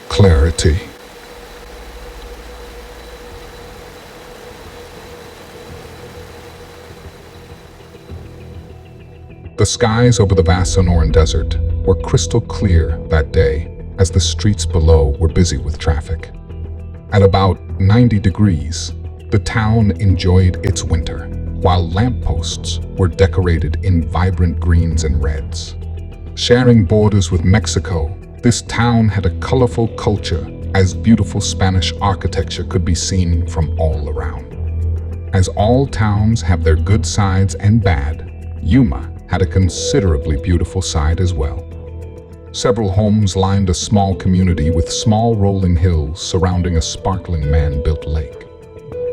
Clarity. The skies over the vast Sonoran desert were crystal clear that day as the streets below were busy with traffic. At about 90 degrees, the town enjoyed its winter, while lampposts were decorated in vibrant greens and reds. Sharing borders with Mexico, this town had a colorful culture as beautiful Spanish architecture could be seen from all around. As all towns have their good sides and bad, Yuma had a considerably beautiful side as well. Several homes lined a small community with small rolling hills surrounding a sparkling man-built lake.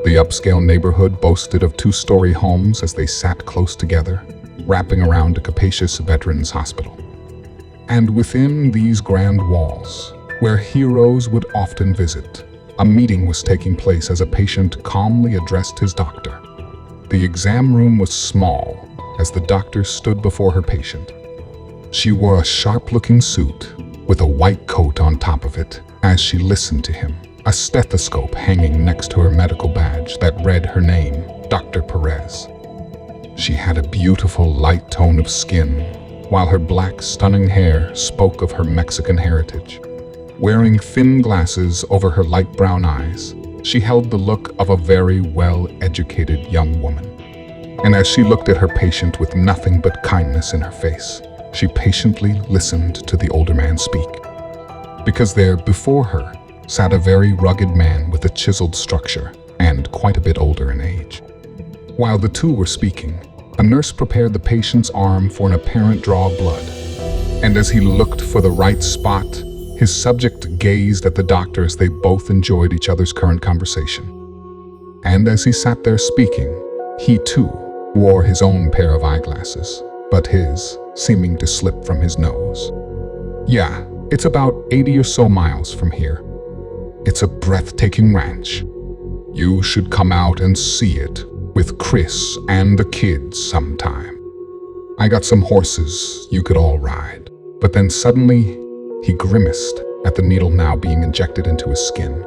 The The upscale neighborhood boasted of two-story homes as they sat close together, wrapping around a capacious veterans hospital. And within these grand walls, where heroes would often visit, a meeting was taking place as a patient calmly addressed his doctor. The exam room was small as the doctor stood before her patient. She wore a sharp-looking suit with a white coat on top of it as she listened to him, a stethoscope hanging next to her medical badge that read her name, Dr. Perez. She had a beautiful light tone of skin, while her black, stunning hair spoke of her Mexican heritage. Wearing thin glasses over her light brown eyes, she held the look of a very well-educated young woman. And as she looked at her patient with nothing but kindness in her face, she patiently listened to the older man speak. Because there before her sat a very rugged man with a chiseled structure and quite a bit older in age. While the two were speaking, a nurse prepared the patient's arm for an apparent draw of blood. And as he looked for the right spot, his subject gazed at the doctor as they both enjoyed each other's current conversation. And as he sat there speaking, he too wore his own pair of eyeglasses, but his seeming to slip from his nose. Yeah, it's about 80 or so miles from here. It's a breathtaking ranch. You should come out and see it with Chris and the kids sometime. I got some horses you could all ride. But then suddenly, he grimaced at the needle now being injected into his skin,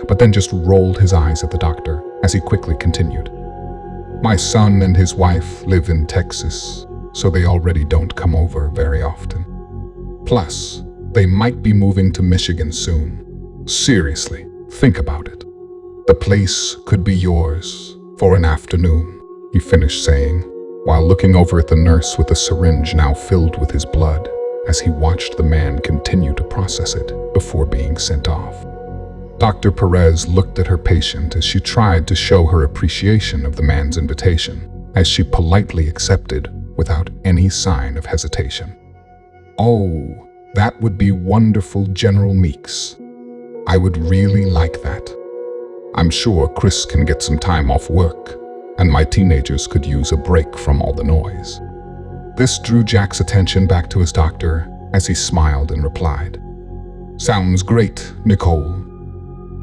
but then just rolled his eyes at the doctor as he quickly continued. My son and his wife live in Texas, so they already don't come over very often. Plus, they might be moving to Michigan soon. Seriously, think about it. The place could be yours for an afternoon, he finished saying, while looking over at the nurse with a syringe now filled with his blood, as he watched the man continue to process it before being sent off. Dr. Perez looked at her patient as she tried to show her appreciation of the man's invitation, as she politely accepted without any sign of hesitation. Oh, that would be wonderful, General Meeks. I would really like that. I'm sure Chris can get some time off work, and my teenagers could use a break from all the noise. This drew Jack's attention back to his doctor as he smiled and replied, Sounds great, Nicole.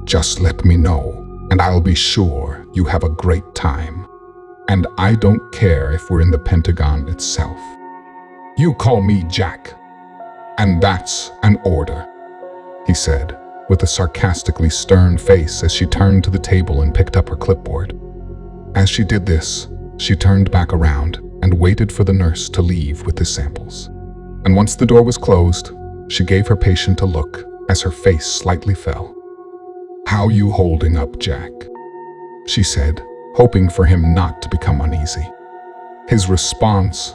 Just let me know, and I'll be sure you have a great time. And I don't care if we're in the Pentagon itself. You call me Jack. And that's an order, he said, with a sarcastically stern face as she turned to the table and picked up her clipboard. As she did this, she turned back around and waited for the nurse to leave with the samples. And once the door was closed, she gave her patient a look as her face slightly fell. How you holding up, Jack? She said, hoping for him not to become uneasy. His response,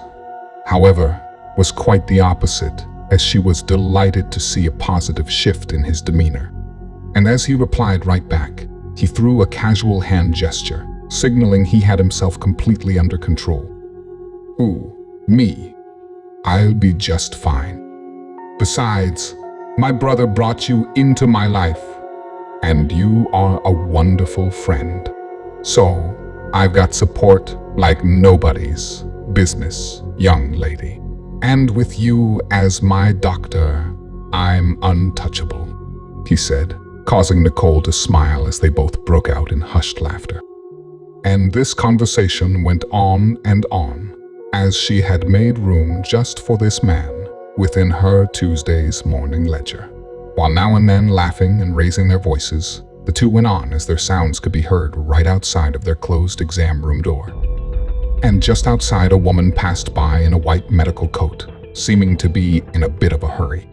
however, was quite the opposite, as she was delighted to see a positive shift in his demeanor. And as he replied right back, he threw a casual hand gesture, signaling he had himself completely under control. Who? Me? I'll be just fine. Besides, my brother brought you into my life, and you are a wonderful friend. So, I've got support like nobody's business, young lady. And with you as my doctor, I'm untouchable, he said, causing Nicole to smile as they both broke out in hushed laughter. And this conversation went on and on, as she had made room just for this man within her Tuesday's morning ledger. While now and then laughing and raising their voices, the two went on as their sounds could be heard right outside of their closed exam room door. And just outside, a woman passed by in a white medical coat, seeming to be in a bit of a hurry.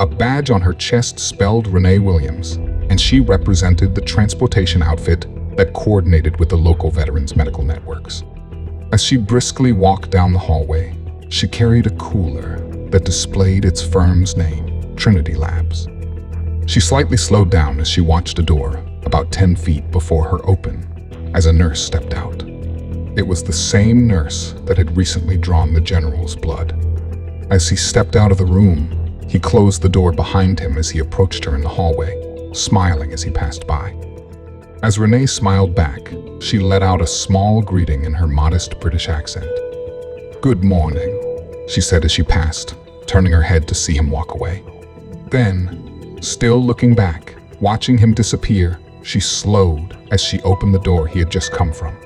A badge on her chest spelled Renee Williams, and she represented the transportation outfit that coordinated with the local veterans medical networks. As she briskly walked down the hallway, she carried a cooler that displayed its firm's name, Trinity Labs. She slightly slowed down as she watched a door about 10 feet before her open as a nurse stepped out. It was the same nurse that had recently drawn the general's blood. As he stepped out of the room, he closed the door behind him as he approached her in the hallway, smiling as he passed by. As Renee smiled back, she let out a small greeting in her modest British accent. "Good morning," she said as she passed, turning her head to see him walk away. Then, still looking back, watching him disappear, she slowed as she opened the door he had just come from.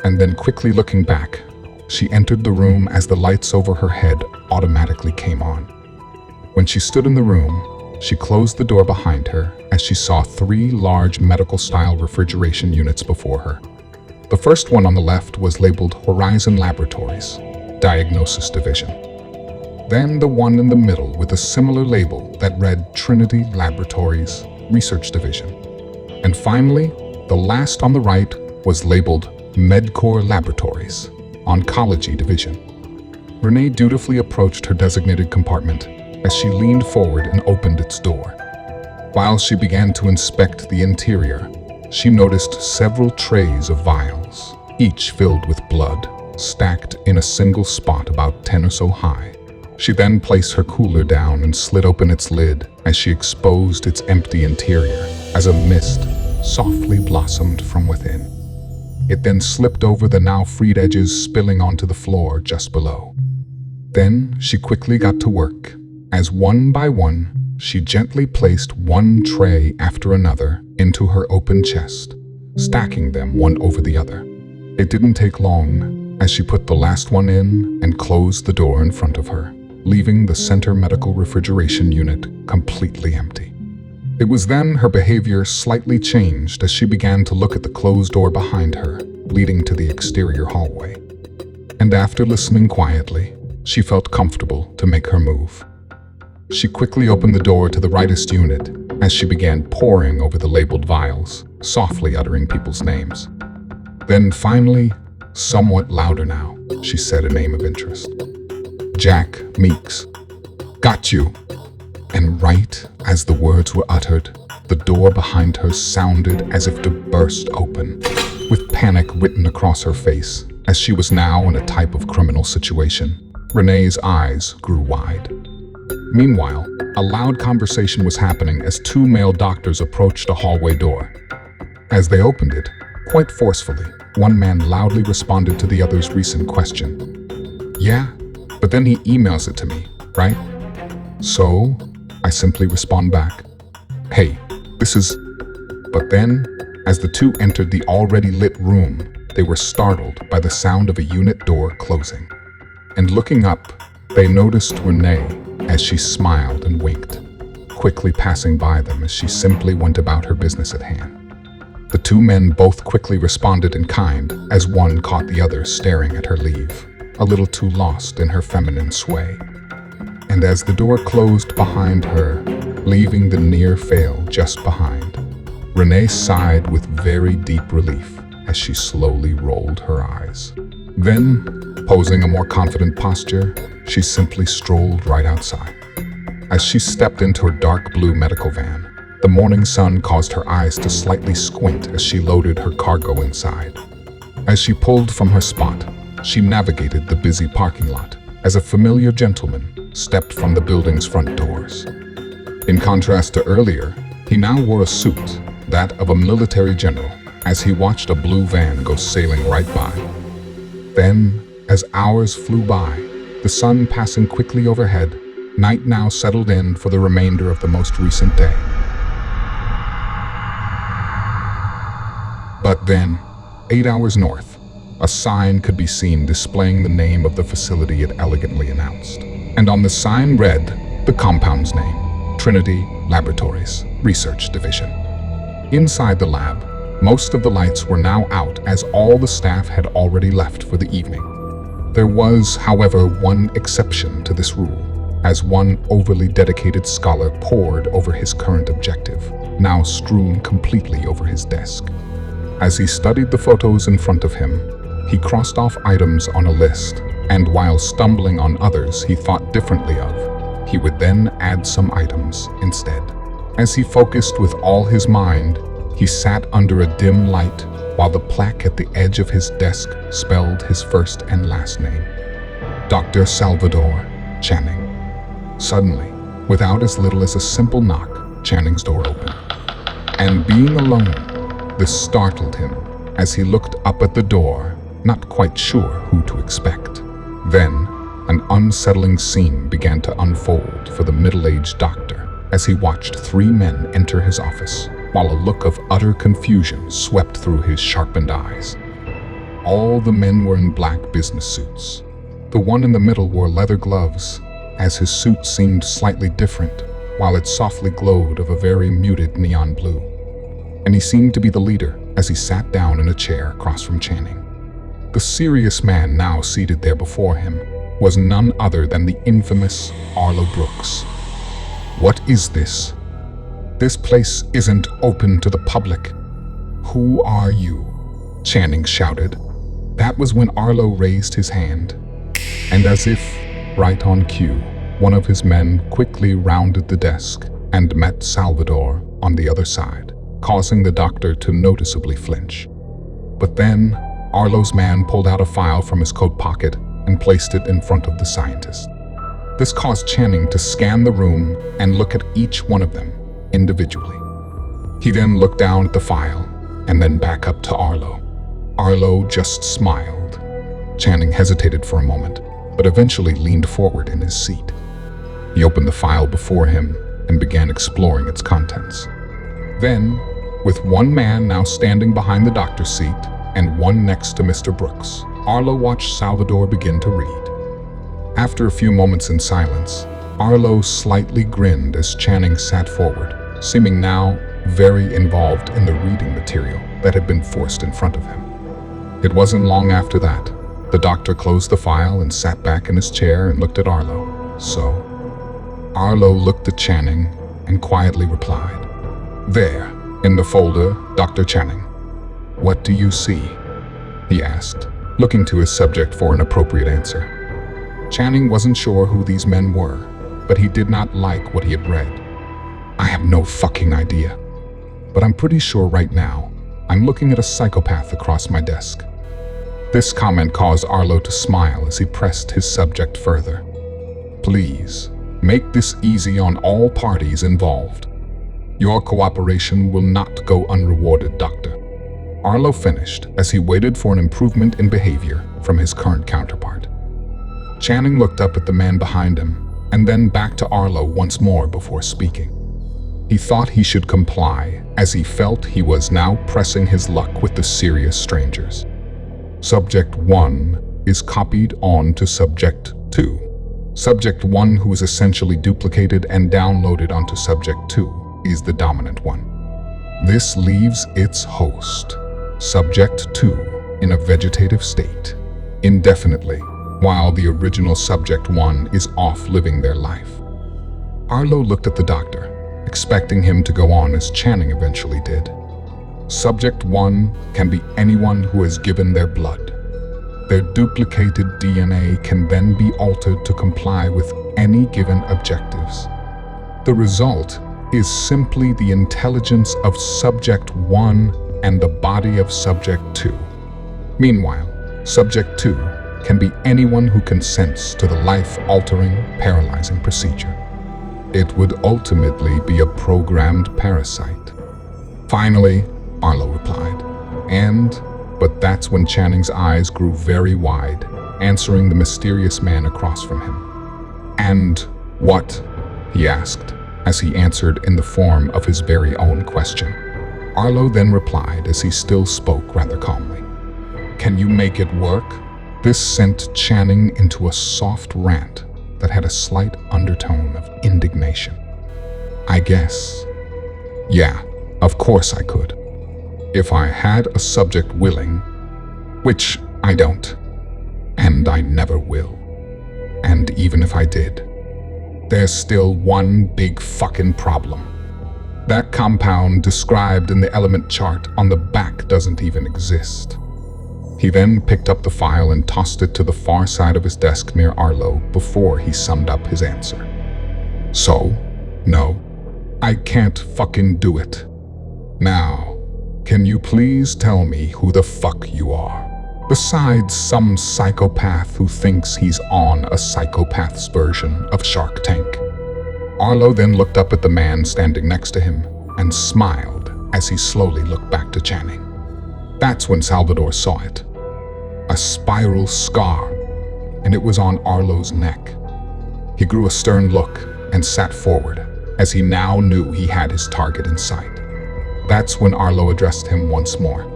And then quickly looking back, she entered the room as the lights over her head automatically came on. When she stood in the room, she closed the door behind her as she saw 3 large medical-style refrigeration units before her. The first one on the left was labeled Horizon Laboratories, Diagnosis Division. Then the one in the middle with a similar label that read Trinity Laboratories, Research Division. And finally, the last on the right was labeled MedCore Laboratories, Oncology Division. Renee dutifully approached her designated compartment as she leaned forward and opened its door. While she began to inspect the interior, she noticed several trays of vials, each filled with blood, stacked in a single spot about 10 or so high. She then placed her cooler down and slid open its lid as she exposed its empty interior as a mist softly blossomed from within. It then slipped over the now freed edges, spilling onto the floor just below. Then she quickly got to work, as one by one, she gently placed one tray after another into her open chest, stacking them one over the other. It didn't take long as she put the last one in and closed the door in front of her, leaving the center medical refrigeration unit completely empty. It was then her behavior slightly changed as she began to look at the closed door behind her, leading to the exterior hallway. And after listening quietly, she felt comfortable to make her move. She quickly opened the door to the rightest unit as she began poring over the labeled vials, softly uttering people's names. Then finally, somewhat louder now, she said a name of interest. "Jack Meeks. Got you." And right as the words were uttered, the door behind her sounded as if to burst open, with panic written across her face, as she was now in a type of criminal situation. Renee's eyes grew wide. Meanwhile, a loud conversation was happening as 2 male doctors approached a hallway door. As they opened it, quite forcefully, one man loudly responded to the other's recent question. "Yeah, but then he emails it to me, right?" "So?" I simply respond back. "Hey, this is..." But then, as the 2 entered the already lit room, they were startled by the sound of a unit door closing. And looking up, they noticed Renee as she smiled and winked, quickly passing by them as she simply went about her business at hand. The 2 men both quickly responded in kind as one caught the other staring at her leave, a little too lost in her feminine sway. And as the door closed behind her, leaving the near fail just behind, Renee sighed with very deep relief as she slowly rolled her eyes. Then, posing a more confident posture, she simply strolled right outside. As she stepped into her dark blue medical van, the morning sun caused her eyes to slightly squint as she loaded her cargo inside. As she pulled from her spot, she navigated the busy parking lot as a familiar gentleman stepped from the building's front doors. In contrast to earlier, he now wore a suit, that of a military general, as he watched a blue van go sailing right by. Then, as hours flew by, the sun passing quickly overhead, night now settled in for the remainder of the most recent day. But then, 8 hours north, a sign could be seen displaying the name of the facility it elegantly announced. And on the sign read the compound's name, Trinity Laboratories, Research Division. Inside the lab, most of the lights were now out as all the staff had already left for the evening. There was, however, one exception to this rule, as one overly dedicated scholar pored over his current objective, now strewn completely over his desk. As he studied the photos in front of him, he crossed off items on a list, and while stumbling on others he thought differently of, he would then add some items instead. As he focused with all his mind, he sat under a dim light while the plaque at the edge of his desk spelled his first and last name, Dr. Salvador Channing. Suddenly, without as little as a simple knock, Channing's door opened. And being alone, This startled him as he looked up at the door, not quite sure who to expect. Then, an unsettling scene began to unfold for the middle-aged doctor as he watched 3 men enter his office, while a look of utter confusion swept through his sharpened eyes. All the men were in black business suits. The one in the middle wore leather gloves, as his suit seemed slightly different, while it softly glowed of a very muted neon blue. And he seemed to be the leader as he sat down in a chair across from Channing. The serious man now seated there before him was none other than the infamous Arlo Brooks. "What is this? This place isn't open to the public. Who are you?" Channing shouted. That was when Arlo raised his hand, and as if right on cue, one of his men quickly rounded the desk and met Salvador on the other side, causing the doctor to noticeably flinch. But then, Arlo's man pulled out a file from his coat pocket and placed it in front of the scientist. This caused Channing to scan the room and look at each one of them individually. He then looked down at the file and then back up to Arlo. Arlo just smiled. Channing hesitated for a moment, but eventually leaned forward in his seat. He opened the file before him and began exploring its contents. Then, with one man now standing behind the doctor's seat and one next to Mr. Brooks, Arlo watched Salvador begin to read. After a few moments in silence, Arlo slightly grinned as Channing sat forward, seeming now very involved in the reading material that had been forced in front of him. It wasn't long after that. The doctor closed the file and sat back in his chair and looked at Arlo. "So?" Arlo looked at Channing and quietly replied, "There, in the folder, Dr. Channing. What do you see?" he asked, looking to his subject for an appropriate answer. Channing wasn't sure who these men were, but he did not like what he had read. "I have no fucking idea. But I'm pretty sure right now, I'm looking at a psychopath across my desk." This comment caused Arlo to smile as he pressed his subject further. "Please, make this easy on all parties involved. Your cooperation will not go unrewarded, Doctor." Arlo finished as he waited for an improvement in behavior from his current counterpart. Channing looked up at the man behind him and then back to Arlo once more before speaking. He thought he should comply as he felt he was now pressing his luck with the serious strangers. Subject 1 is copied on to Subject 2. Subject 1, who is essentially duplicated and downloaded onto Subject 2, is the dominant one. This leaves its host, Subject 2, in a vegetative state, indefinitely, while the original Subject 1 is off living their life. Arlo looked at the doctor, expecting him to go on as Channing eventually did. Subject 1 can be anyone who has given their blood. Their duplicated DNA can then be altered to comply with any given objectives. The result is simply the intelligence of Subject 1 and the body of Subject 2. Meanwhile, Subject 2 can be anyone who consents to the life-altering, paralyzing procedure. It would ultimately be a programmed parasite. Finally, Arlo replied, but that's when Channing's eyes grew very wide, answering the mysterious man across from him. "And what?" he asked, as he answered in the form of his very own question. Arlo then replied as he still spoke rather calmly, "Can you make it work?" This sent Channing into a soft rant that had a slight undertone of indignation. "I guess. Yeah, of course I could. If I had a subject willing, which I don't, and I never will. And even if I did, there's still one big fucking problem. That compound described in the element chart on the back doesn't even exist." He then picked up the file and tossed it to the far side of his desk near Arlo before he summed up his answer. "So, no, I can't fucking do it. Now, can you please tell me who the fuck you are? Besides some psychopath who thinks he's on a psychopath's version of Shark Tank." Arlo then looked up at the man standing next to him and smiled as he slowly looked back to Channing. That's when Salvador saw it. A spiral scar, and it was on Arlo's neck. He grew a stern look and sat forward, as he now knew he had his target in sight. That's when Arlo addressed him once more.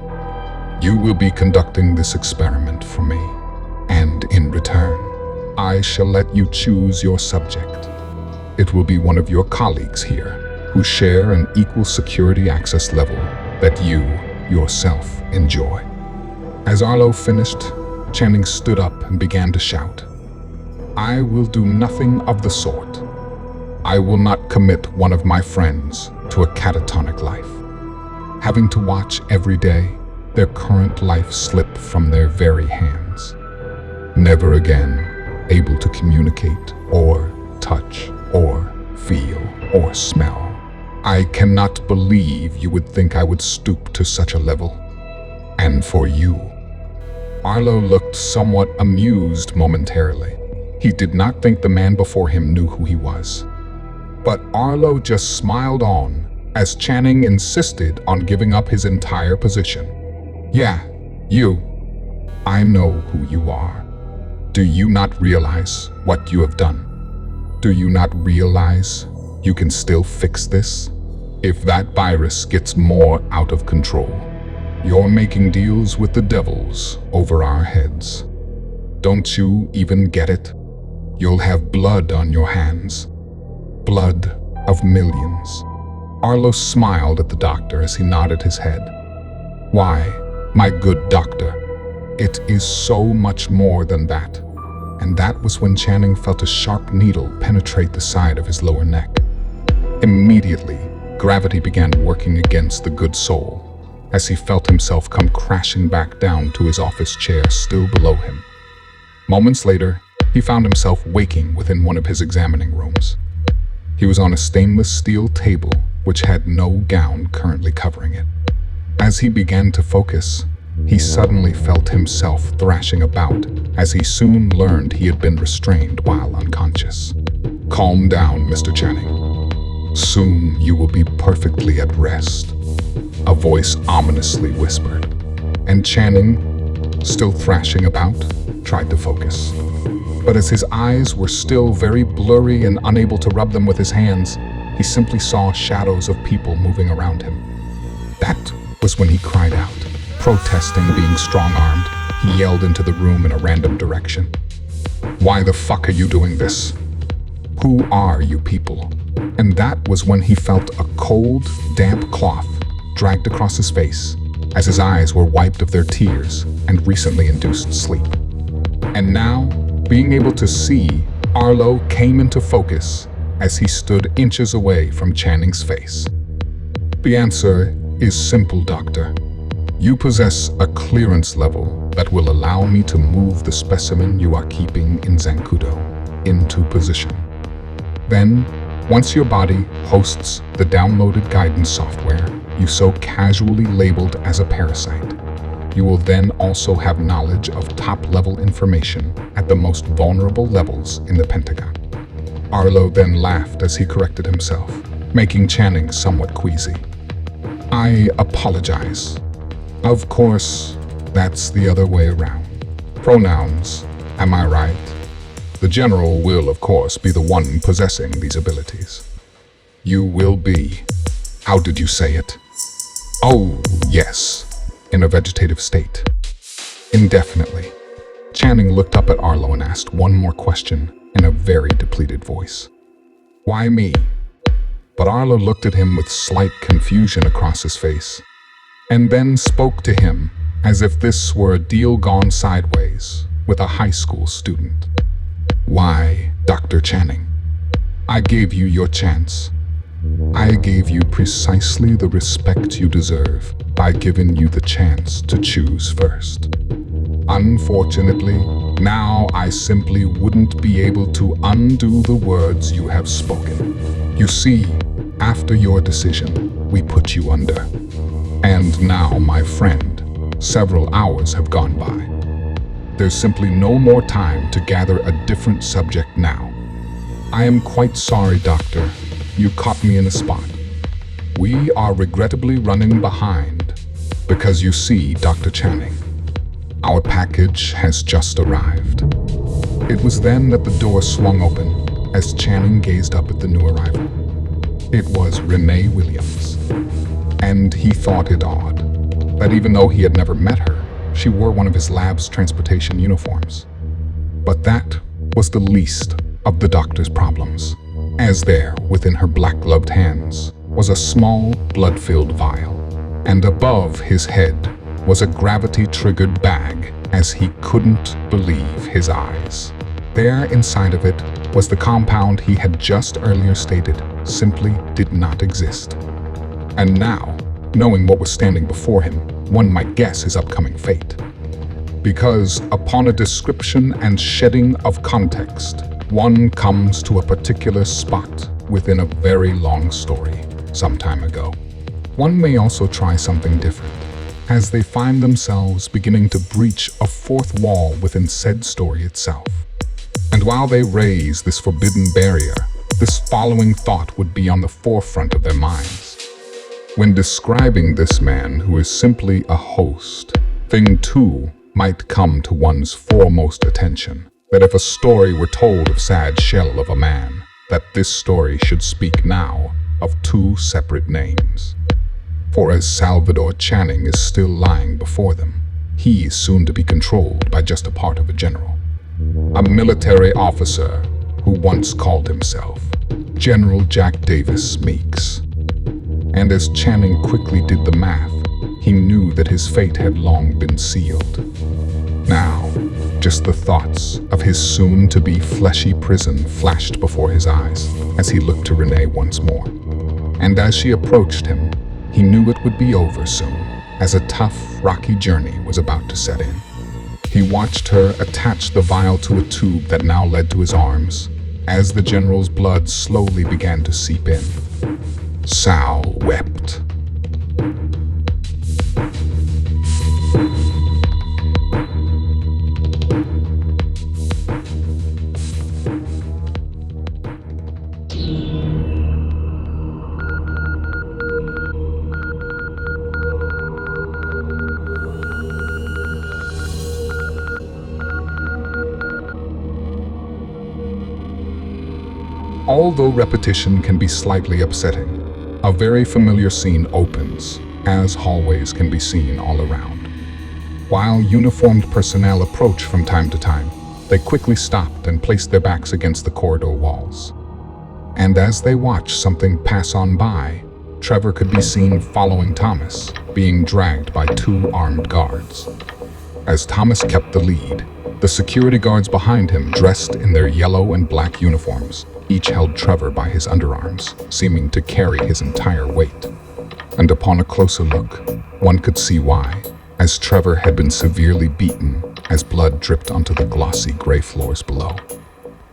You will be conducting this experiment for me, and in return, I shall let you choose your subject. It will be one of your colleagues here, who share an equal security access level that you, yourself, enjoy. As Arlo finished, Channing stood up and began to shout. I will do nothing of the sort. I will not commit one of my friends to a catatonic life, having to watch every day their current life slip from their very hands. Never again able to communicate or touch or feel or smell. I cannot believe you would think I would stoop to such a level. And for you. Arlo looked somewhat amused momentarily. He did not think the man before him knew who he was. But Arlo just smiled on as Channing insisted on giving up his entire position. Yeah, you. I know who you are. Do you not realize what you have done? Do you not realize you can still fix this? If that virus gets more out of control, you're making deals with the devils over our heads. Don't you even get it? You'll have blood on your hands. Blood of millions. Arlo smiled at the doctor as he nodded his head. Why, my good doctor, it is so much more than that. And that was when Channing felt a sharp needle penetrate the side of his lower neck. Immediately, gravity began working against the good soul, as he felt himself come crashing back down to his office chair still below him. Moments later, he found himself waking within one of his examining rooms. He was on a stainless steel table which had no gown currently covering it. As he began to focus, he suddenly felt himself thrashing about, as he soon learned he had been restrained while unconscious. Calm down, Mr. Channing. Soon you will be perfectly at rest, a voice ominously whispered. And Channing, still thrashing about, tried to focus. But as his eyes were still very blurry and unable to rub them with his hands, he simply saw shadows of people moving around him. That was when he cried out. Protesting being strong-armed, he yelled into the room in a random direction. Why the fuck are you doing this? Who are you people? And that was when he felt a cold, damp cloth dragged across his face as his eyes were wiped of their tears and recently induced sleep. And now, being able to see, Arlo came into focus as he stood inches away from Channing's face. The answer is simple, Doctor. You possess a clearance level that will allow me to move the specimen you are keeping in Zancudo into position. Then, once your body hosts the downloaded guidance software you so casually labeled as a parasite, you will then also have knowledge of top-level information at the most vulnerable levels in the Pentagon. Arlo then laughed as he corrected himself, making Channing somewhat queasy. I apologize. Of course, that's the other way around. Pronouns, am I right? The general will, of course, be the one possessing these abilities. You will be. How did you say it? Oh, yes, in a vegetative state. Indefinitely. Channing looked up at Arlo and asked one more question in a very depleted voice. Why me? But Arlo looked at him with slight confusion across his face, and then spoke to him as if this were a deal gone sideways with a high school student. Why, Dr. Channing? I gave you your chance. I gave you precisely the respect you deserve by giving you the chance to choose first. Unfortunately, now I simply wouldn't be able to undo the words you have spoken. You see, after your decision, we put you under. And now, my friend, several hours have gone by. There's simply no more time to gather a different subject now. I am quite sorry, Doctor. You caught me in a spot. We are regrettably running behind because you see, Dr. Channing, our package has just arrived. It was then that the door swung open as Channing gazed up at the new arrival. It was Renee Williams, and he thought it odd that even though he had never met her, she wore one of his lab's transportation uniforms. But that was the least of the doctor's problems, as there, within her black-gloved hands, was a small, blood-filled vial, and above his head was a gravity-triggered bag as he couldn't believe his eyes. There, inside of it, was the compound he had just earlier stated simply did not exist. And now, knowing what was standing before him, one might guess his upcoming fate. Because upon a description and shedding of context, one comes to a particular spot within a very long story some time ago. One may also try something different, as they find themselves beginning to breach a fourth wall within said story itself. And while they raise this forbidden barrier, this following thought would be on the forefront of their minds. When describing this man who is simply a host, thing two might come to one's foremost attention, that if a story were told of sad shell of a man, that this story should speak now of two separate names. For as Salvador Channing is still lying before them, he is soon to be controlled by just a part of a general. A military officer who once called himself General Jack Davis Meeks. And as Channing quickly did the math, he knew that his fate had long been sealed. Now, just the thoughts of his soon-to-be fleshy prison flashed before his eyes as he looked to Renee once more. And as she approached him, he knew it would be over soon, as a tough, rocky journey was about to set in. He watched her attach the vial to a tube that now led to his arms, as the general's blood slowly began to seep in. Sal wept. Although repetition can be slightly upsetting, a very familiar scene opens, as hallways can be seen all around. While uniformed personnel approach from time to time, they quickly stopped and placed their backs against the corridor walls. And as they watched something pass on by, Trever could be seen following Thomas, being dragged by two armed guards. As Thomas kept the lead, the security guards behind him, dressed in their yellow and black uniforms, each held Trever by his underarms, seeming to carry his entire weight. And upon a closer look, one could see why, as Trever had been severely beaten as blood dripped onto the glossy gray floors below.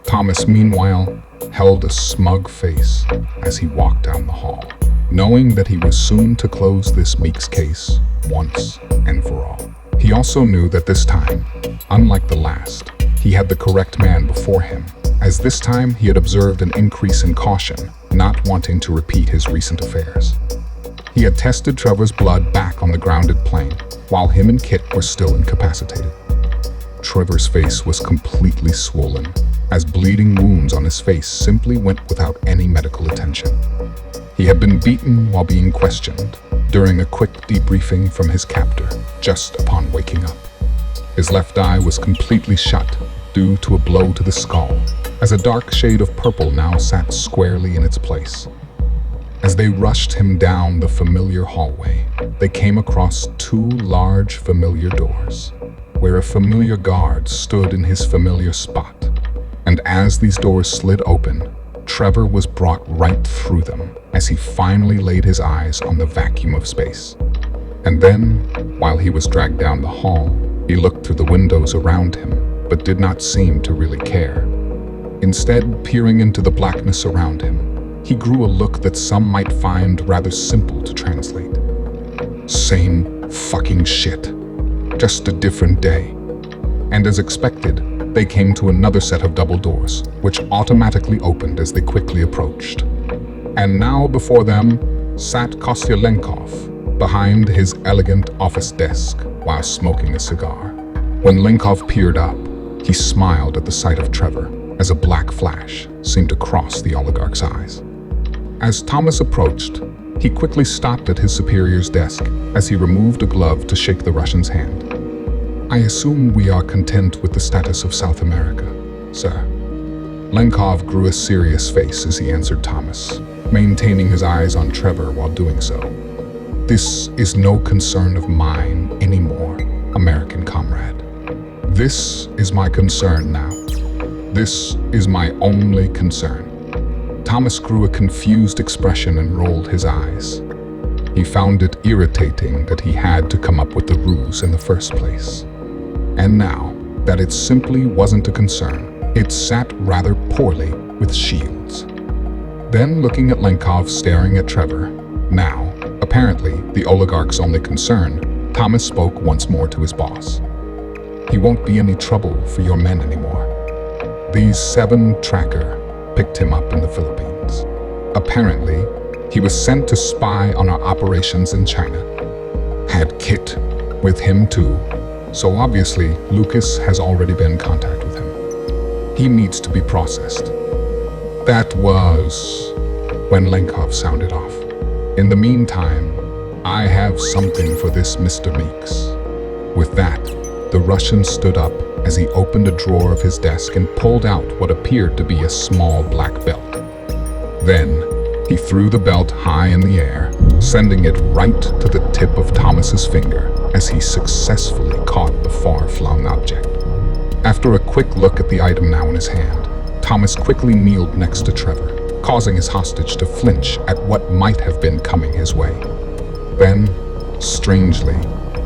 Thomas, meanwhile, held a smug face as he walked down the hall, knowing that he was soon to close this Meeks case once and for all. He also knew that this time, unlike the last, he had the correct man before him, as this time he had observed an increase in caution, not wanting to repeat his recent affairs. He had tested Trevor's blood back on the grounded plane, while him and Kit were still incapacitated. Trevor's face was completely swollen, as bleeding wounds on his face simply went without any medical attention. He had been beaten while being questioned, during a quick debriefing from his captor, just upon waking up. His left eye was completely shut, due to a blow to the skull, as a dark shade of purple now sat squarely in its place. As they rushed him down the familiar hallway, they came across two large familiar doors, where a familiar guard stood in his familiar spot. And as these doors slid open, Trever was brought right through them as he finally laid his eyes on the vacuum of space. And then, while he was dragged down the hall, he looked through the windows around him, but did not seem to really care. Instead, peering into the blackness around him, he grew a look that some might find rather simple to translate. Same fucking shit. Just a different day. And as expected, they came to another set of double doors, which automatically opened as they quickly approached. And now before them sat Kostyalenkov behind his elegant office desk while smoking a cigar. When Lenkov peered up, he smiled at the sight of Trever as a black flash seemed to cross the oligarch's eyes. As Thomas approached, he quickly stopped at his superior's desk as he removed a glove to shake the Russian's hand. "I assume we are content with the status of South America, sir." Lenkov grew a serious face as he answered Thomas, maintaining his eyes on Trever while doing so. "This is no concern of mine anymore, American comrade. This is my concern now. This is my only concern." Thomas grew a confused expression and rolled his eyes. He found it irritating that he had to come up with the ruse in the first place. And now that it simply wasn't a concern, it sat rather poorly with Shields. Then, looking at Lenkov staring at Trever, now, apparently the oligarch's only concern, Thomas spoke once more to his boss. "He won't be any trouble for your men anymore. These 7 tracker picked him up in the Philippines. Apparently, he was sent to spy on our operations in China. Had Kit with him too, so obviously Lucas has already been in contact with him. He needs to be processed." That was when Lenkov sounded off. "In the meantime, I have something for this Mr. Meeks." With that, the Russian stood up as he opened a drawer of his desk and pulled out what appeared to be a small black belt. Then, he threw the belt high in the air, sending it right to the tip of Thomas's finger as he successfully caught the far-flung object. After a quick look at the item now in his hand, Thomas quickly kneeled next to Trever, causing his hostage to flinch at what might have been coming his way. Then, strangely,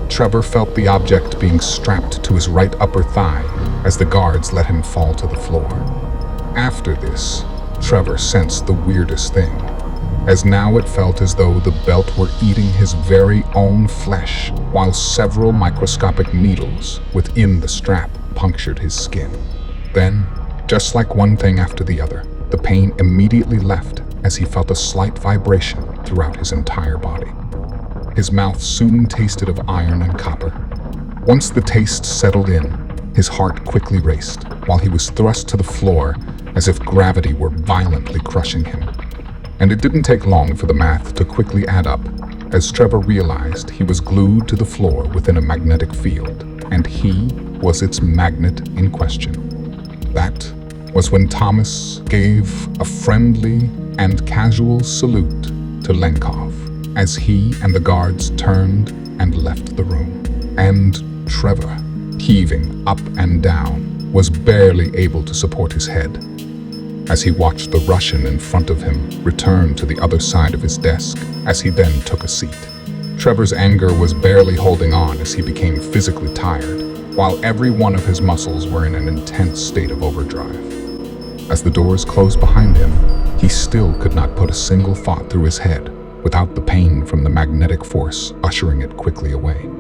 Trever felt the object being strapped to his right upper thigh as the guards let him fall to the floor. After this, Trever sensed the weirdest thing, as now it felt as though the belt were eating his very own flesh, while several microscopic needles within the strap punctured his skin. Then, just like one thing after the other, the pain immediately left as he felt a slight vibration throughout his entire body. His mouth soon tasted of iron and copper. Once the taste settled in, his heart quickly raced, while he was thrust to the floor as if gravity were violently crushing him. And it didn't take long for the math to quickly add up, as Trever realized he was glued to the floor within a magnetic field, and he was its magnet in question. That was when Thomas gave a friendly and casual salute to Lenkov as he and the guards turned and left the room. And Trever, heaving up and down, was barely able to support his head as he watched the Russian in front of him return to the other side of his desk as he then took a seat. Trevor's anger was barely holding on as he became physically tired, while every one of his muscles were in an intense state of overdrive. As the doors closed behind him, he still could not put a single thought through his head without the pain from the magnetic force ushering it quickly away.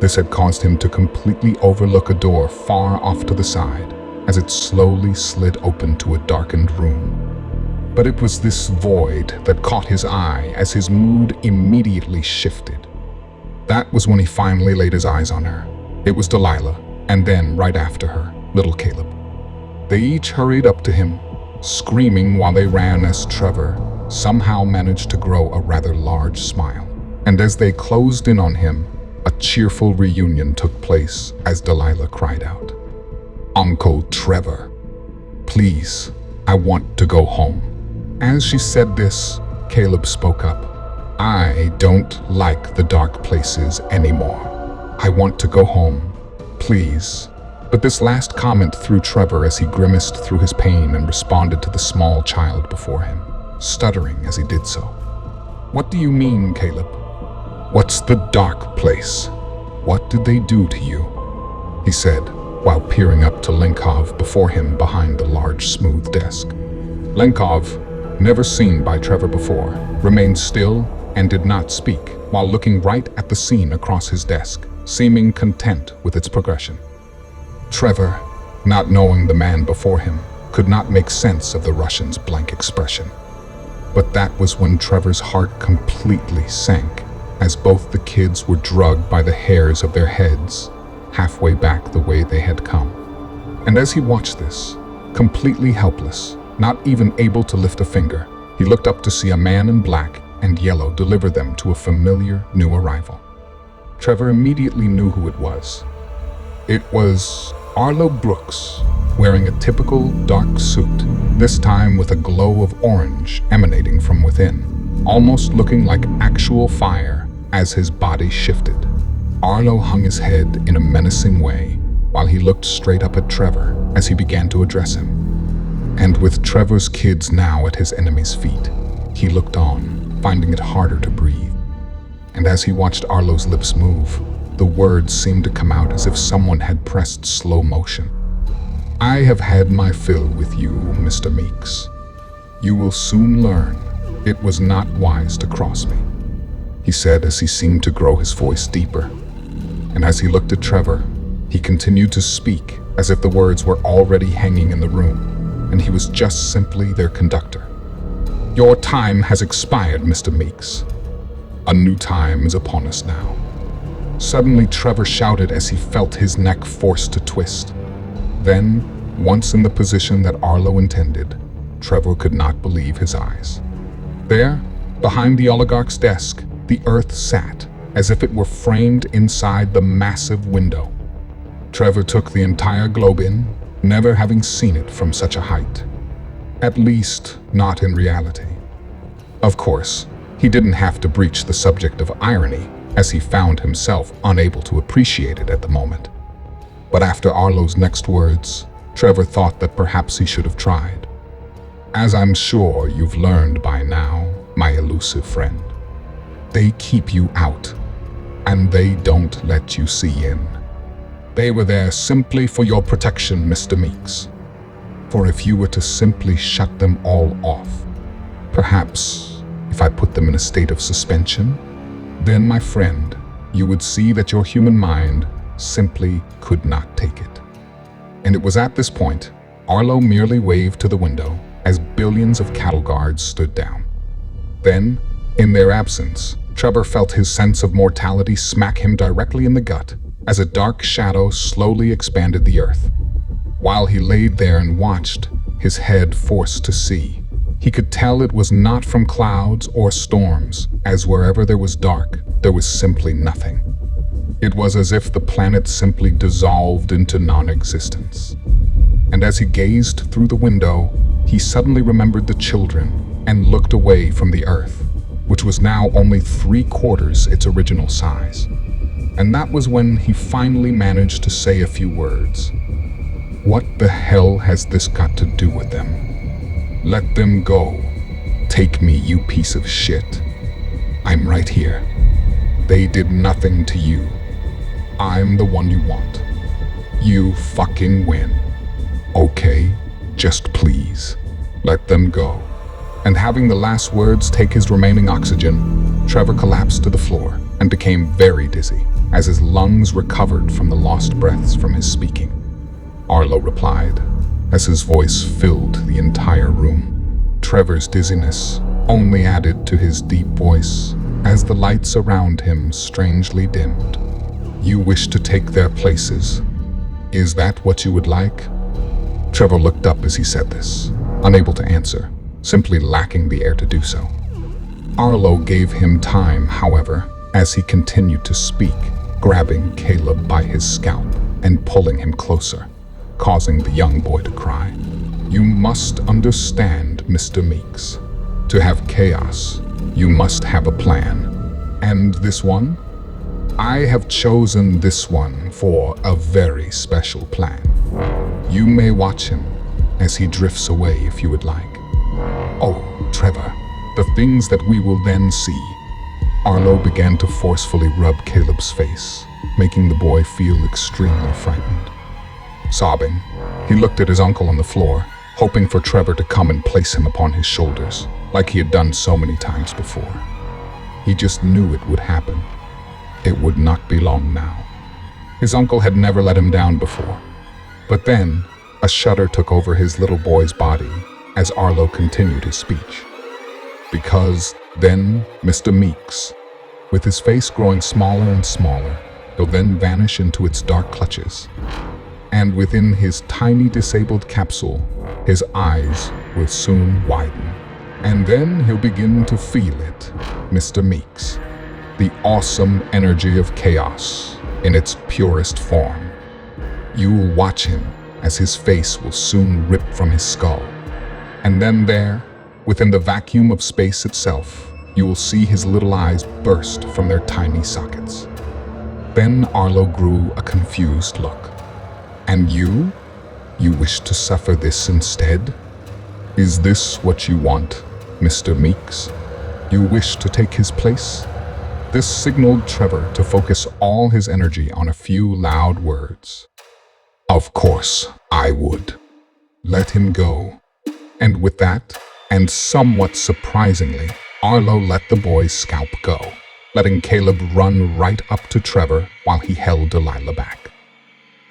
This had caused him to completely overlook a door far off to the side as it slowly slid open to a darkened room. But it was this void that caught his eye as his mood immediately shifted. That was when he finally laid his eyes on her. It was Delilah, and then, right after her, little Caleb. They each hurried up to him, screaming while they ran as Trever somehow managed to grow a rather large smile. And as they closed in on him, a cheerful reunion took place as Delilah cried out, "Uncle Trever, please, I want to go home." As she said this, Caleb spoke up. "I don't like the dark places anymore. I want to go home, please." But this last comment threw Trever as he grimaced through his pain and responded to the small child before him, stuttering as he did so. "What do you mean, Caleb? What's the dark place? What did they do to you?" he said, while peering up to Lenkov before him behind the large, smooth desk. Lenkov, never seen by Trever before, remained still and did not speak, while looking right at the scene across his desk, seeming content with its progression. Trever, not knowing the man before him, could not make sense of the Russian's blank expression. But that was when Trevor's heart completely sank, as both the kids were drugged by the hairs of their heads, halfway back the way they had come. And as he watched this, completely helpless, not even able to lift a finger, he looked up to see a man in black and yellow deliver them to a familiar new arrival. Trever immediately knew who it was. It was Arlo Brooks, wearing a typical dark suit, this time with a glow of orange emanating from within, almost looking like actual fire as his body shifted. Arlo hung his head in a menacing way while he looked straight up at Trever as he began to address him. And with Trevor's kids now at his enemy's feet, he looked on, finding it harder to breathe. And as he watched Arlo's lips move, the words seemed to come out as if someone had pressed slow motion. "I have had my fill with you, Mr. Meeks. You will soon learn it was not wise to cross me," he said as he seemed to grow his voice deeper. And as he looked at Trever, he continued to speak as if the words were already hanging in the room, and he was just simply their conductor. "Your time has expired, Mr. Meeks. A new time is upon us now." Suddenly, Trever shouted as he felt his neck forced to twist. Then, once in the position that Arlo intended, Trever could not believe his eyes. There, behind the oligarch's desk, the earth sat, as if it were framed inside the massive window. Trever took the entire globe in, never having seen it from such a height. At least, not in reality. Of course, he didn't have to breach the subject of irony, as he found himself unable to appreciate it at the moment. But after Arlo's next words, Trever thought that perhaps he should have tried. "As I'm sure you've learned by now, my elusive friend, they keep you out, and they don't let you see in. They were there simply for your protection, Mr. Meeks. For if you were to simply shut them all off, perhaps if I put them in a state of suspension, then, my friend, you would see that your human mind simply could not take it." And it was at this point, Arlo merely waved to the window as billions of cattle guards stood down. Then, in their absence, Trever felt his sense of mortality smack him directly in the gut as a dark shadow slowly expanded the earth. While he laid there and watched, his head forced to see, he could tell it was not from clouds or storms, as wherever there was dark, there was simply nothing. It was as if the planet simply dissolved into non-existence. And as he gazed through the window, he suddenly remembered the children and looked away from the earth, which was now only 3/4 its original size. And that was when he finally managed to say a few words. "What the hell has this got to do with them? Let them go. Take me, you piece of shit. I'm right here. They did nothing to you. I'm the one you want. You fucking win. Okay, just please, let them go." And having the last words take his remaining oxygen, Trever collapsed to the floor and became very dizzy as his lungs recovered from the lost breaths from his speaking. Arlo replied, as his voice filled the entire room. Trevor's dizziness only added to his deep voice as the lights around him strangely dimmed. "You wish to take their places. Is that what you would like?" Trever looked up as he said this, unable to answer, simply lacking the air to do so. Arlo gave him time, however, as he continued to speak, grabbing Caleb by his scalp and pulling him closer, causing the young boy to cry. "You must understand, Mr. Meeks. To have chaos, you must have a plan. And this one? I have chosen this one for a very special plan. You may watch him as he drifts away if you would like. Oh, Trever, the things that we will then see." Arlo began to forcefully rub Caleb's face, making the boy feel extremely frightened. Sobbing, he looked at his uncle on the floor, hoping for Trever to come and place him upon his shoulders, like he had done so many times before. He just knew it would happen. It would not be long now. His uncle had never let him down before. But then, a shudder took over his little boy's body as Arlo continued his speech. Because then Mr. Meeks, with his face growing smaller and smaller, he'll then vanish into its dark clutches. And within his tiny disabled capsule, his eyes will soon widen. And then he'll begin to feel it, Mr. Meeks, the awesome energy of chaos in its purest form. You will watch him as his face will soon rip from his skull. And then there, within the vacuum of space itself, you will see his little eyes burst from their tiny sockets. Then Arlo grew a confused look. And you? You wish to suffer this instead? Is this what you want, Mr. Meeks? You wish to take his place? This signaled Trever to focus all his energy on a few loud words. Of course, I would. Let him go. And with that, and somewhat surprisingly, Arlo let the boy's scalp go, letting Caleb run right up to Trever while he held Delilah back.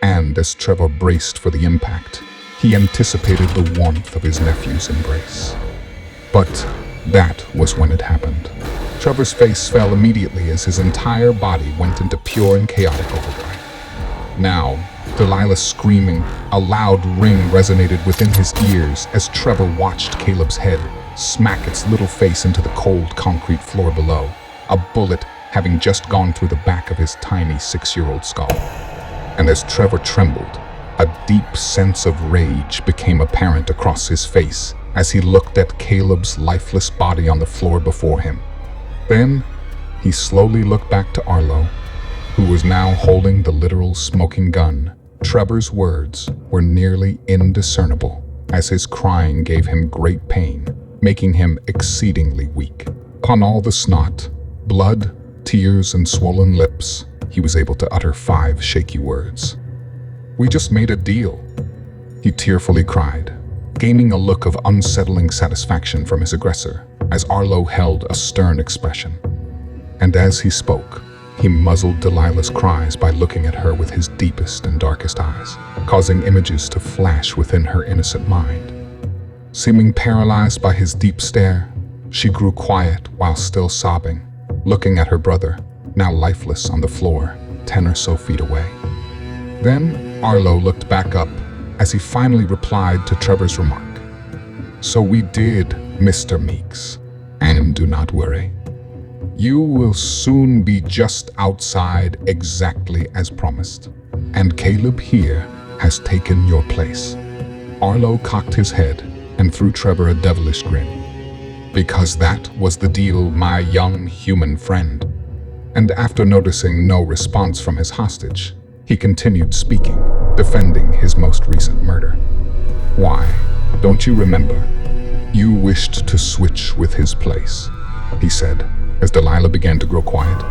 And as Trever braced for the impact, he anticipated the warmth of his nephew's embrace. But that was when it happened. Trevor's face fell immediately as his entire body went into pure and chaotic overdrive. Now, Delilah screaming, a loud ring resonated within his ears as Trever watched Caleb's head smack its little face into the cold concrete floor below, a bullet having just gone through the back of his tiny 6-year-old skull. And as Trever trembled, a deep sense of rage became apparent across his face as he looked at Caleb's lifeless body on the floor before him. Then, he slowly looked back to Arlo, who was now holding the literal smoking gun. Trevor's words were nearly indiscernible, as his crying gave him great pain, making him exceedingly weak. Upon all the snot, blood, tears, and swollen lips, he was able to utter 5 shaky words. "We just made a deal," he tearfully cried, gaining a look of unsettling satisfaction from his aggressor, as Arlo held a stern expression. And as he spoke, he muzzled Delilah's cries by looking at her with his deepest and darkest eyes, causing images to flash within her innocent mind. Seeming paralyzed by his deep stare, she grew quiet while still sobbing, looking at her brother, now lifeless on the floor, 10 or so feet away. Then Arlo looked back up as he finally replied to Trevor's remark. "So we did, Mr. Meeks, and do not worry. You will soon be just outside exactly as promised, and Caleb here has taken your place." Arlo cocked his head and threw Trever a devilish grin. "Because that was the deal, my young human friend." And after noticing no response from his hostage, he continued speaking, defending his most recent murder. "Why, don't you remember? You wished to switch with his place," he said, as Delilah began to grow quiet.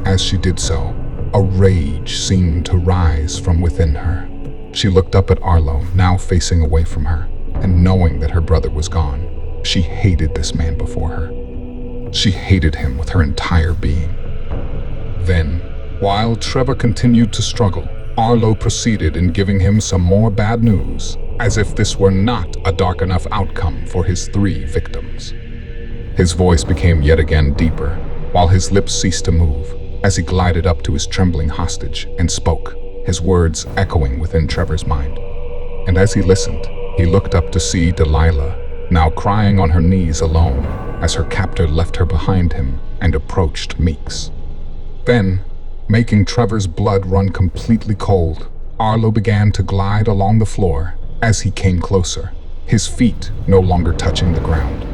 As she did so, a rage seemed to rise from within her. She looked up at Arlo, now facing away from her, and knowing that her brother was gone, she hated this man before her. She hated him with her entire being. Then, while Trever continued to struggle, Arlo proceeded in giving him some more bad news, as if this were not a dark enough outcome for his 3 victims. His voice became yet again deeper, while his lips ceased to move, as he glided up to his trembling hostage and spoke, his words echoing within Trevor's mind. And as he listened, he looked up to see Delilah, now crying on her knees alone, as her captor left her behind him and approached Meeks. Then, making Trevor's blood run completely cold, Arlo began to glide along the floor as he came closer, his feet no longer touching the ground.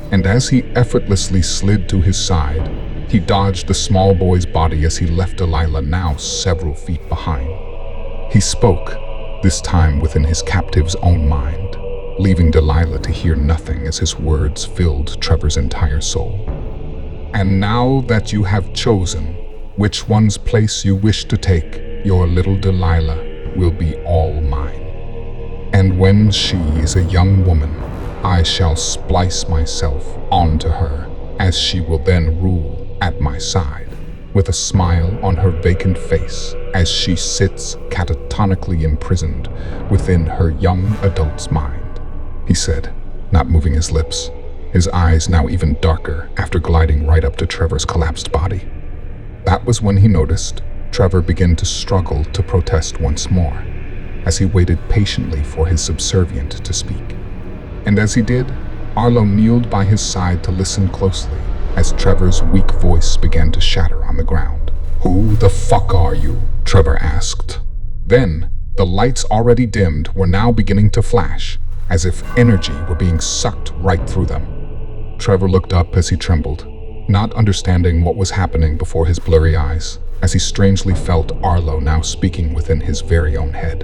And as he effortlessly slid to his side, he dodged the small boy's body as he left Delilah, now several feet behind. He spoke, this time within his captive's own mind, leaving Delilah to hear nothing as his words filled Trevor's entire soul. "And now that you have chosen which one's place you wish to take, your little Delilah will be all mine. And when she is a young woman, I shall splice myself onto her, as she will then rule at my side, with a smile on her vacant face as she sits catatonically imprisoned within her young adult's mind," he said, not moving his lips, his eyes now even darker after gliding right up to Trevor's collapsed body. That was when he noticed Trever began to struggle to protest once more, as he waited patiently for his subservient to speak. And as he did, Arlo kneeled by his side to listen closely as Trevor's weak voice began to shatter on the ground. "Who the fuck are you?" Trever asked. Then, the lights already dimmed were now beginning to flash, as if energy were being sucked right through them. Trever looked up as he trembled, not understanding what was happening before his blurry eyes, as he strangely felt Arlo now speaking within his very own head.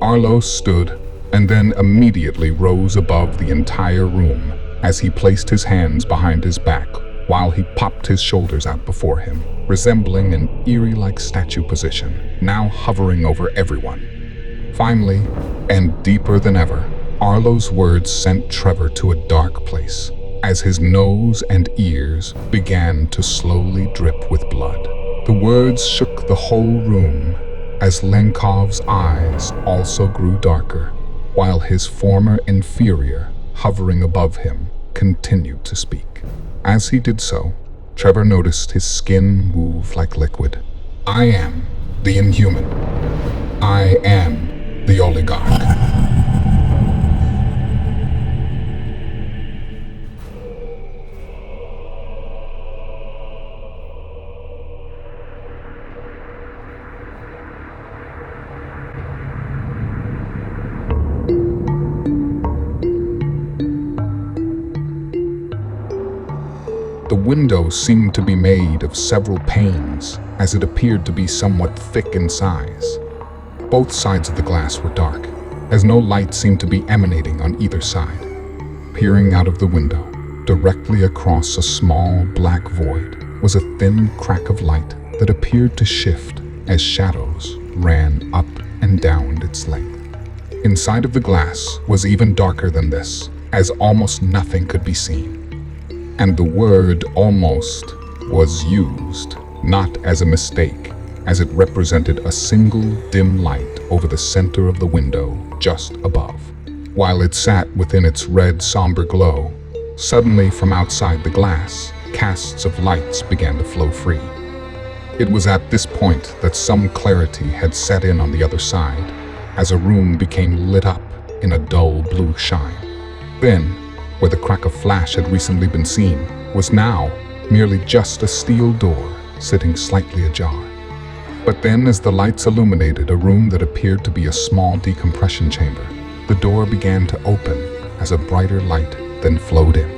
Arlo stood and then immediately rose above the entire room as he placed his hands behind his back while he popped his shoulders out before him, resembling an eerie-like statue position, now hovering over everyone. Finally, and deeper than ever, Arlo's words sent Trever to a dark place as his nose and ears began to slowly drip with blood. The words shook the whole room as Lenkov's eyes also grew darker, while his former inferior, hovering above him, continued to speak. As he did so, Trever noticed his skin move like liquid. "I am the Inhuman. I am the Oligarch." The window seemed to be made of several panes, as it appeared to be somewhat thick in size. Both sides of the glass were dark, as no light seemed to be emanating on either side. Peering out of the window, directly across a small black void, was a thin crack of light that appeared to shift as shadows ran up and down its length. Inside of the glass was even darker than this, as almost nothing could be seen. And the word "almost" was used, not as a mistake, as it represented a single dim light over the center of the window just above. While it sat within its red, somber glow, suddenly from outside the glass, casts of lights began to flow free. It was at this point that some clarity had set in on the other side, as a room became lit up in a dull blue shine. Then, where the crack of flash had recently been seen, was now merely just a steel door sitting slightly ajar. But then, as the lights illuminated a room that appeared to be a small decompression chamber, the door began to open as a brighter light then flowed in.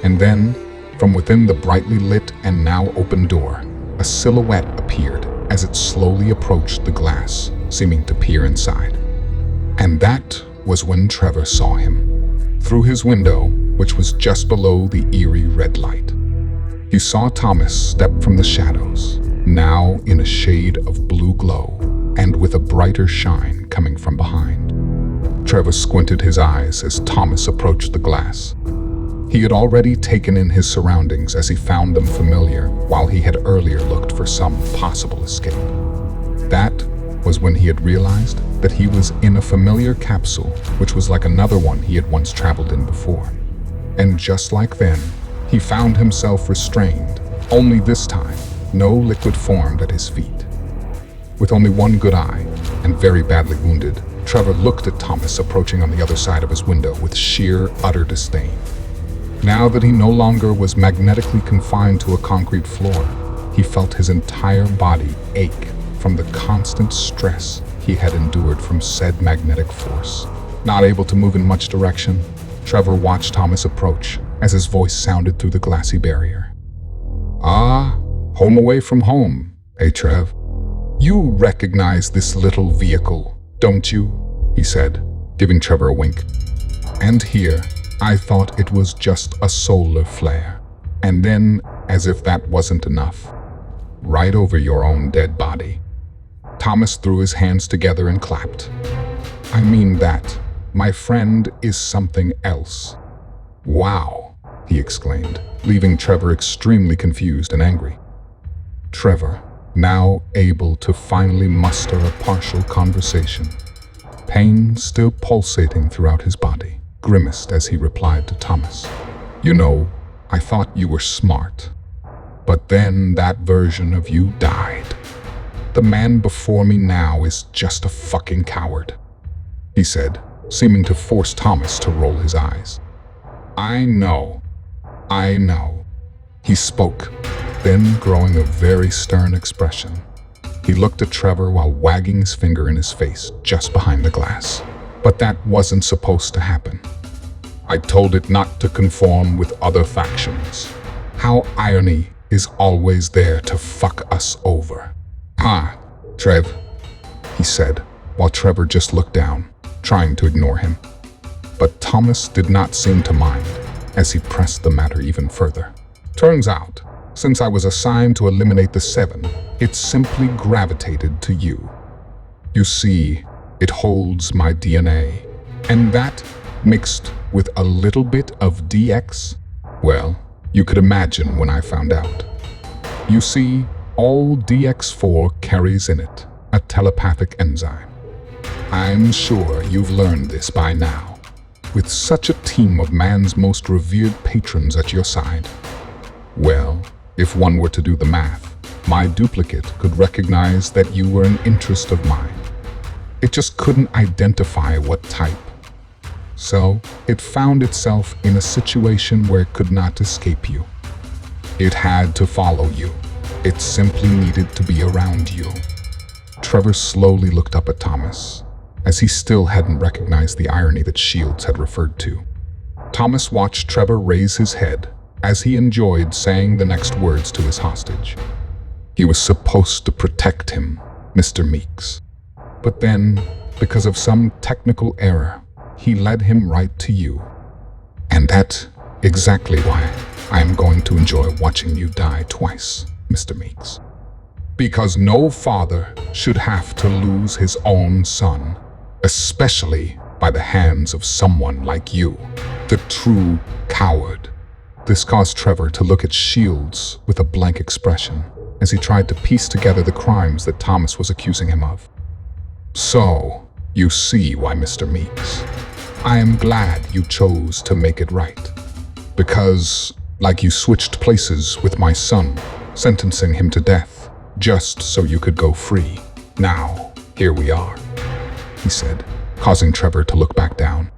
And then, from within the brightly lit and now open door, a silhouette appeared as it slowly approached the glass, seeming to peer inside. And that was when Trever saw him. Through his window, which was just below the eerie red light, he saw Thomas step from the shadows, now in a shade of blue glow, and with a brighter shine coming from behind. Trever squinted his eyes as Thomas approached the glass. He had already taken in his surroundings as he found them familiar, while he had earlier looked for some possible escape. That was when he had realized that he was in a familiar capsule, which was like another one he had once traveled in before. And just like then, he found himself restrained, only this time, no liquid formed at his feet. With only one good eye, and very badly wounded, Trever looked at Thomas approaching on the other side of his window with sheer, utter disdain. Now that he no longer was magnetically confined to a concrete floor, he felt his entire body ache from the constant stress he had endured from said magnetic force. Not able to move in much direction, Trever watched Thomas approach as his voice sounded through the glassy barrier. "Ah, home away from home, eh, Trev? You recognize this little vehicle, don't you?" he said, giving Trever a wink. "And here, I thought it was just a solar flare. And then, as if that wasn't enough, right over your own dead body." Thomas threw his hands together and clapped. "I mean that. My friend is something else." "Wow," he exclaimed, leaving Trever extremely confused and angry. Trever, now able to finally muster a partial conversation, pain still pulsating throughout his body, grimaced as he replied to Thomas. You know, I thought you were smart. But then that version of you died. The man before me now is just a fucking coward," he said, seeming to force Thomas to roll his eyes. I know. He spoke, then growing a very stern expression. He looked at Trever while wagging his finger in his face just behind the glass. But that wasn't supposed to happen. I told it not to conform with other factions. How irony is always there to fuck us over. "Ah, Trev," he said, while Trever just looked down, trying to ignore him. But Thomas did not seem to mind, as he pressed the matter even further. "Turns out, since I was assigned to eliminate the 7, it simply gravitated to you. You see, it holds my DNA, and that, mixed with a little bit of DX, well, you could imagine when I found out. You see, all DX4 carries in it a telepathic enzyme. I'm sure you've learned this by now, with such a team of man's most revered patrons at your side. Well, if one were to do the math, my duplicate could recognize that you were an interest of mine. It just couldn't identify what type. So, it found itself in a situation where it could not escape you. It had to follow you. It simply needed to be around you." Trever slowly looked up at Thomas, as he still hadn't recognized the irony that Shields had referred to. Thomas watched Trever raise his head as he enjoyed saying the next words to his hostage. He was supposed to protect him, Mr. Meeks. But then, because of some technical error, he led him right to you. And that's exactly why I am going to enjoy watching you die twice, Mr. Meeks. Because no father should have to lose his own son, especially by the hands of someone like you, the true coward. This caused Trever to look at Shields with a blank expression as he tried to piece together the crimes that Thomas was accusing him of. So, you see why, Mr. Meeks. I am glad you chose to make it right. Because, like you switched places with my son, sentencing him to death, just so you could go free. Now, here we are, he said, causing Trever to look back down.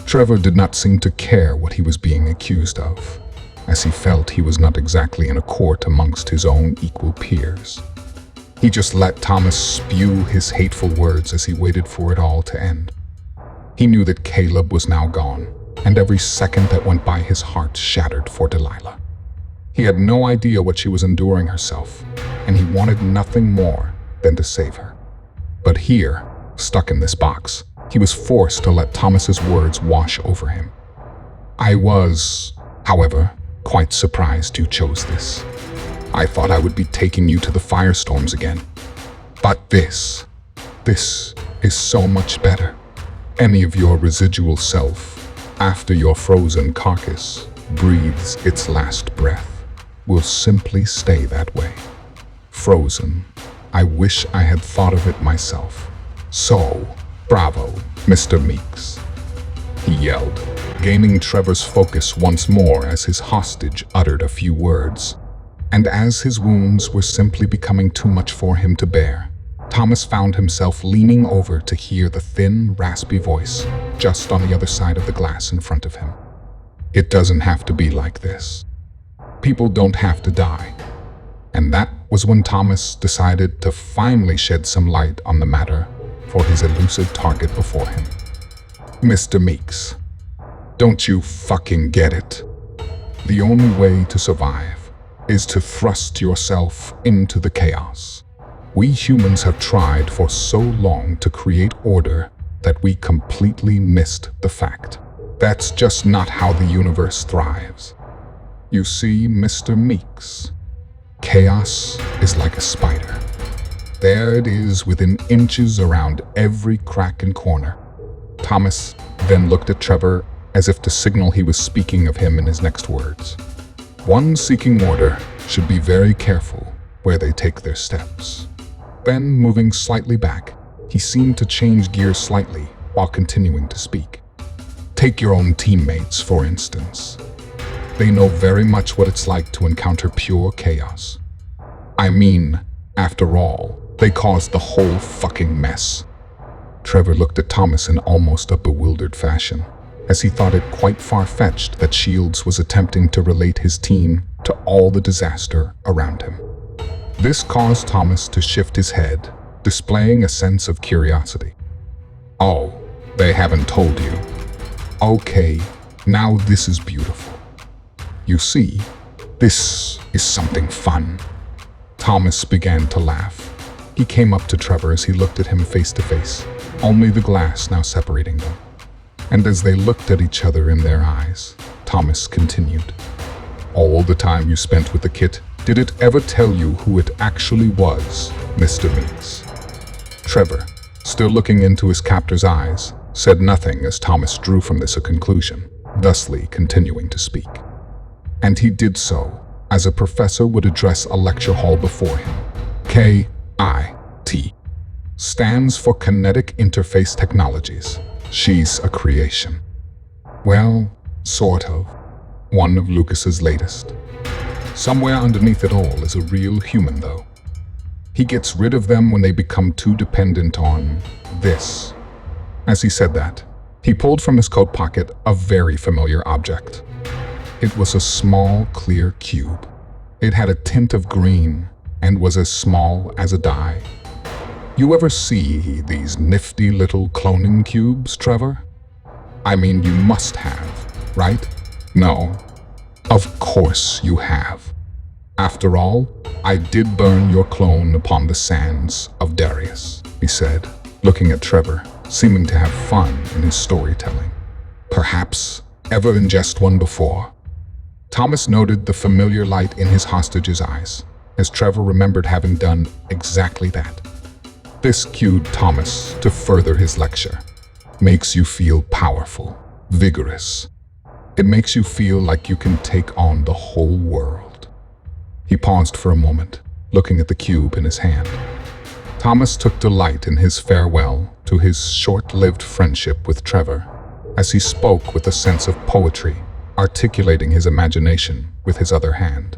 Trever did not seem to care what he was being accused of, as he felt he was not exactly in a court amongst his own equal peers. He just let Thomas spew his hateful words as he waited for it all to end. He knew that Caleb was now gone, and every second that went by his heart shattered for Delilah. He had no idea what she was enduring herself, and he wanted nothing more than to save her. But here, stuck in this box, he was forced to let Thomas's words wash over him. I was, however, quite surprised you chose this. I thought I would be taking you to the firestorms again. But this is so much better. Any of your residual self, after your frozen carcass breathes its last breath, will simply stay that way. Frozen. I wish I had thought of it myself. So, bravo, Mr. Meeks, he yelled, gaining Trever's focus once more as his hostage uttered a few words. And as his wounds were simply becoming too much for him to bear, Thomas found himself leaning over to hear the thin, raspy voice just on the other side of the glass in front of him. It doesn't have to be like this. People don't have to die. And that was when Thomas decided to finally shed some light on the matter for his elusive target before him. Mr. Meeks, don't you fucking get it? The only way to survive is to thrust yourself into the chaos. We humans have tried for so long to create order that we completely missed the fact. That's just not how the universe thrives. You see, Mr. Meeks, chaos is like a spider. There it is within inches around every crack and corner. Thomas then looked at Trever as if to signal he was speaking of him in his next words. One seeking order should be very careful where they take their steps. Then, moving slightly back, he seemed to change gears slightly while continuing to speak. Take your own teammates, for instance. They know very much what it's like to encounter pure chaos. I mean, after all, they caused the whole fucking mess. Trever looked at Thomas in almost a bewildered fashion, as he thought it quite far-fetched that Shields was attempting to relate his team to all the disaster around him. This caused Thomas to shift his head, displaying a sense of curiosity. Oh, they haven't told you. Okay, now this is beautiful. You see, this is something fun. Thomas began to laugh. He came up to Trever as he looked at him face to face, only the glass now separating them. And as they looked at each other in their eyes, Thomas continued. All the time you spent with the kit, did it ever tell you who it actually was, Mr. Meeks? Trever, still looking into his captor's eyes, said nothing as Thomas drew from this a conclusion, thusly continuing to speak. And he did so as a professor would address a lecture hall before him. KIT stands for Kinetic Interface Technologies. She's a creation. Well, sort of. One of Lucas's latest. Somewhere underneath it all is a real human, though. He gets rid of them when they become too dependent on this. As he said that, he pulled from his coat pocket a very familiar object. It was a small, clear cube. It had a tint of green and was as small as a die. You ever see these nifty little cloning cubes, Trever? I mean, you must have, right? No. Of course you have. After all, I did burn your clone upon the sands of Darius, he said, looking at Trever, seeming to have fun in his storytelling. Perhaps ever ingest one before? Thomas noted the familiar light in his hostage's eyes, as Trever remembered having done exactly that. This cued Thomas to further his lecture. Makes you feel powerful, vigorous. It makes you feel like you can take on the whole world. He paused for a moment, looking at the cube in his hand. Thomas took delight in his farewell to his short-lived friendship with Trever, as he spoke with a sense of poetry, articulating his imagination with his other hand.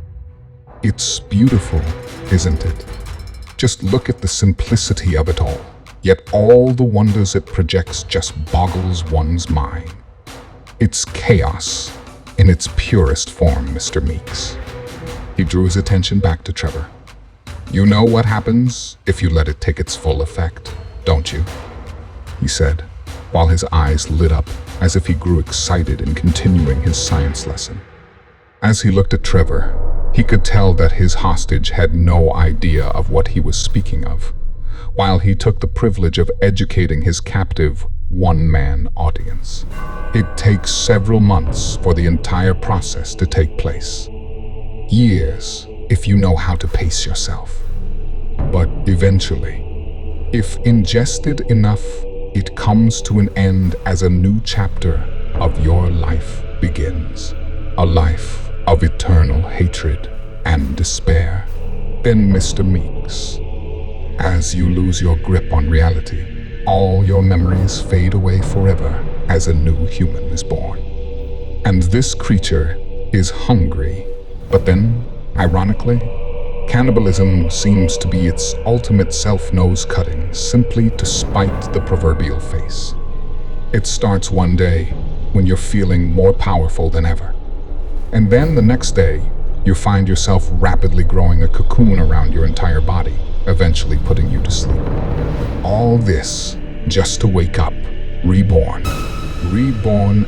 It's beautiful, isn't it? Just look at the simplicity of it all, yet all the wonders it projects just boggles one's mind. It's chaos in its purest form, Mr. Meeks. He drew his attention back to Trever. You know what happens if you let it take its full effect, don't you? He said, while his eyes lit up as if he grew excited in continuing his science lesson. As he looked at Trever, he could tell that his hostage had no idea of what he was speaking of, while he took the privilege of educating his captive one-man audience. It takes several months for the entire process to take place. Years, if you know how to pace yourself. But eventually, if ingested enough, it comes to an end as a new chapter of your life begins. A life of eternal hatred and despair. Then, Mr. Meeks, as you lose your grip on reality, all your memories fade away forever as a new human is born. And this creature is hungry, but then, ironically, cannibalism seems to be its ultimate self-nose cutting simply to spite the proverbial face. It starts one day when you're feeling more powerful than ever. And then the next day, you find yourself rapidly growing a cocoon around your entire body, eventually putting you to sleep. All this just to wake up, reborn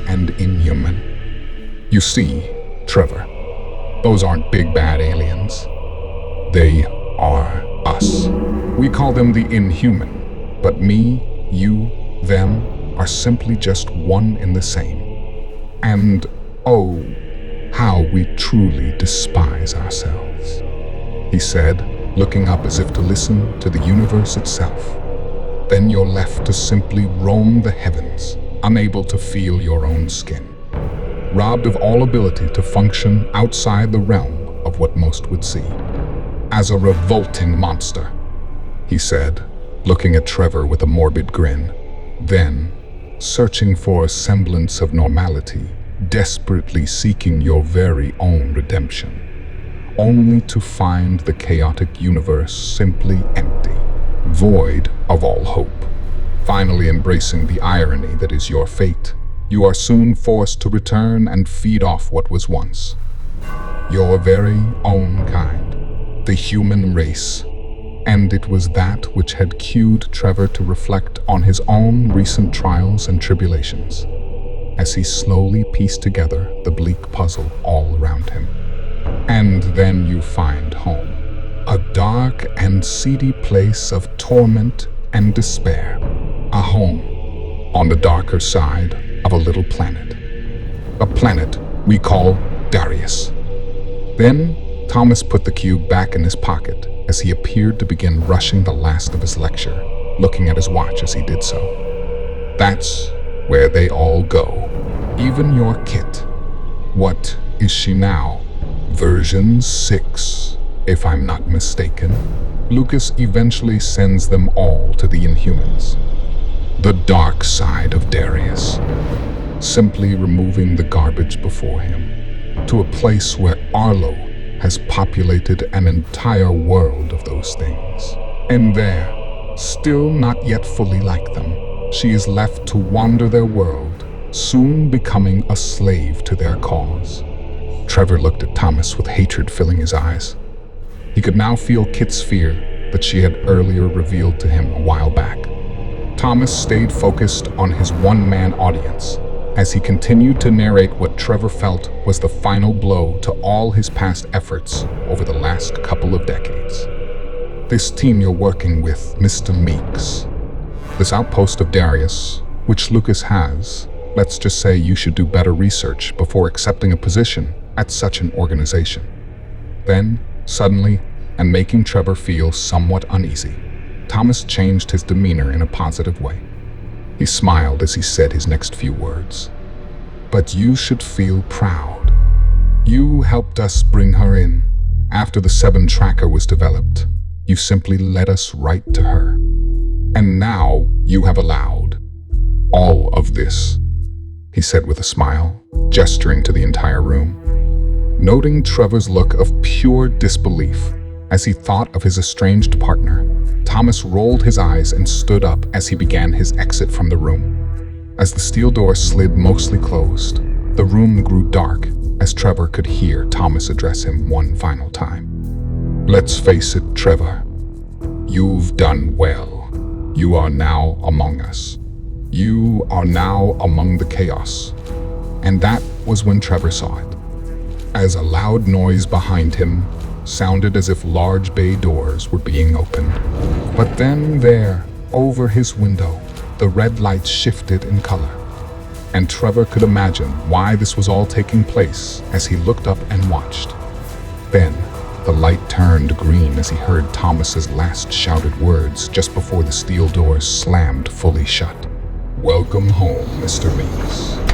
and inhuman. You see, Trever, those aren't big bad aliens. They are us. We call them the Inhuman, but me, you, them are simply just one and the same. And oh, how we truly despise ourselves, he said, looking up as if to listen to the universe itself. Then you're left to simply roam the heavens, unable to feel your own skin, robbed of all ability to function outside the realm of what most would see. As a revolting monster, he said, looking at Trever with a morbid grin. Then, searching for a semblance of normality, desperately seeking your very own redemption, only to find the chaotic universe simply empty, void of all hope. Finally embracing the irony that is your fate, you are soon forced to return and feed off what was once your very own kind, the human race. And it was that which had cued Trever to reflect on his own recent trials and tribulations, as he slowly pieced together the bleak puzzle all around him. And then you find home, a dark and seedy place of torment and despair, a home on the darker side of a little planet, a planet we call Darius. Then Thomas put the cube back in his pocket as he appeared to begin rushing the last of his lecture, looking at his watch as he did so. That's where they all go, even your kit. What is she now? Version 6, if I'm not mistaken. Lucas eventually sends them all to the Inhumans, the dark side of Darius, simply removing the garbage before him, to a place where Arlo has populated an entire world of those things. And there, still not yet fully like them, she is left to wander their world, soon becoming a slave to their cause. Trever looked at Thomas with hatred filling his eyes. He could now feel Kit's fear that she had earlier revealed to him a while back. Thomas stayed focused on his one-man audience as he continued to narrate what Trever felt was the final blow to all his past efforts over the last couple of decades. This team you're working with, Mr. Meeks, this outpost of Darius, which Lucas has, let's just say you should do better research before accepting a position at such an organization. Then, suddenly, and making Trever feel somewhat uneasy, Thomas changed his demeanor in a positive way. He smiled as he said his next few words. But you should feel proud. You helped us bring her in. After the 7 tracker was developed, you simply led us right to her. And now you have allowed all of this, he said with a smile, gesturing to the entire room. Noting Trevor's look of pure disbelief as he thought of his estranged partner, Thomas rolled his eyes and stood up as he began his exit from the room. As the steel door slid mostly closed, the room grew dark as Trever could hear Thomas address him one final time. Let's face it, Trever. You've done well. You are now among us. You are now among the chaos. And that was when Trever saw it, as a loud noise behind him sounded as if large bay doors were being opened. But then there, over his window, the red lights shifted in color, and Trever could imagine why this was all taking place as he looked up and watched. Then, the light turned green as he heard Thomas's last shouted words just before the steel doors slammed fully shut. Welcome home, Mr. Meeks.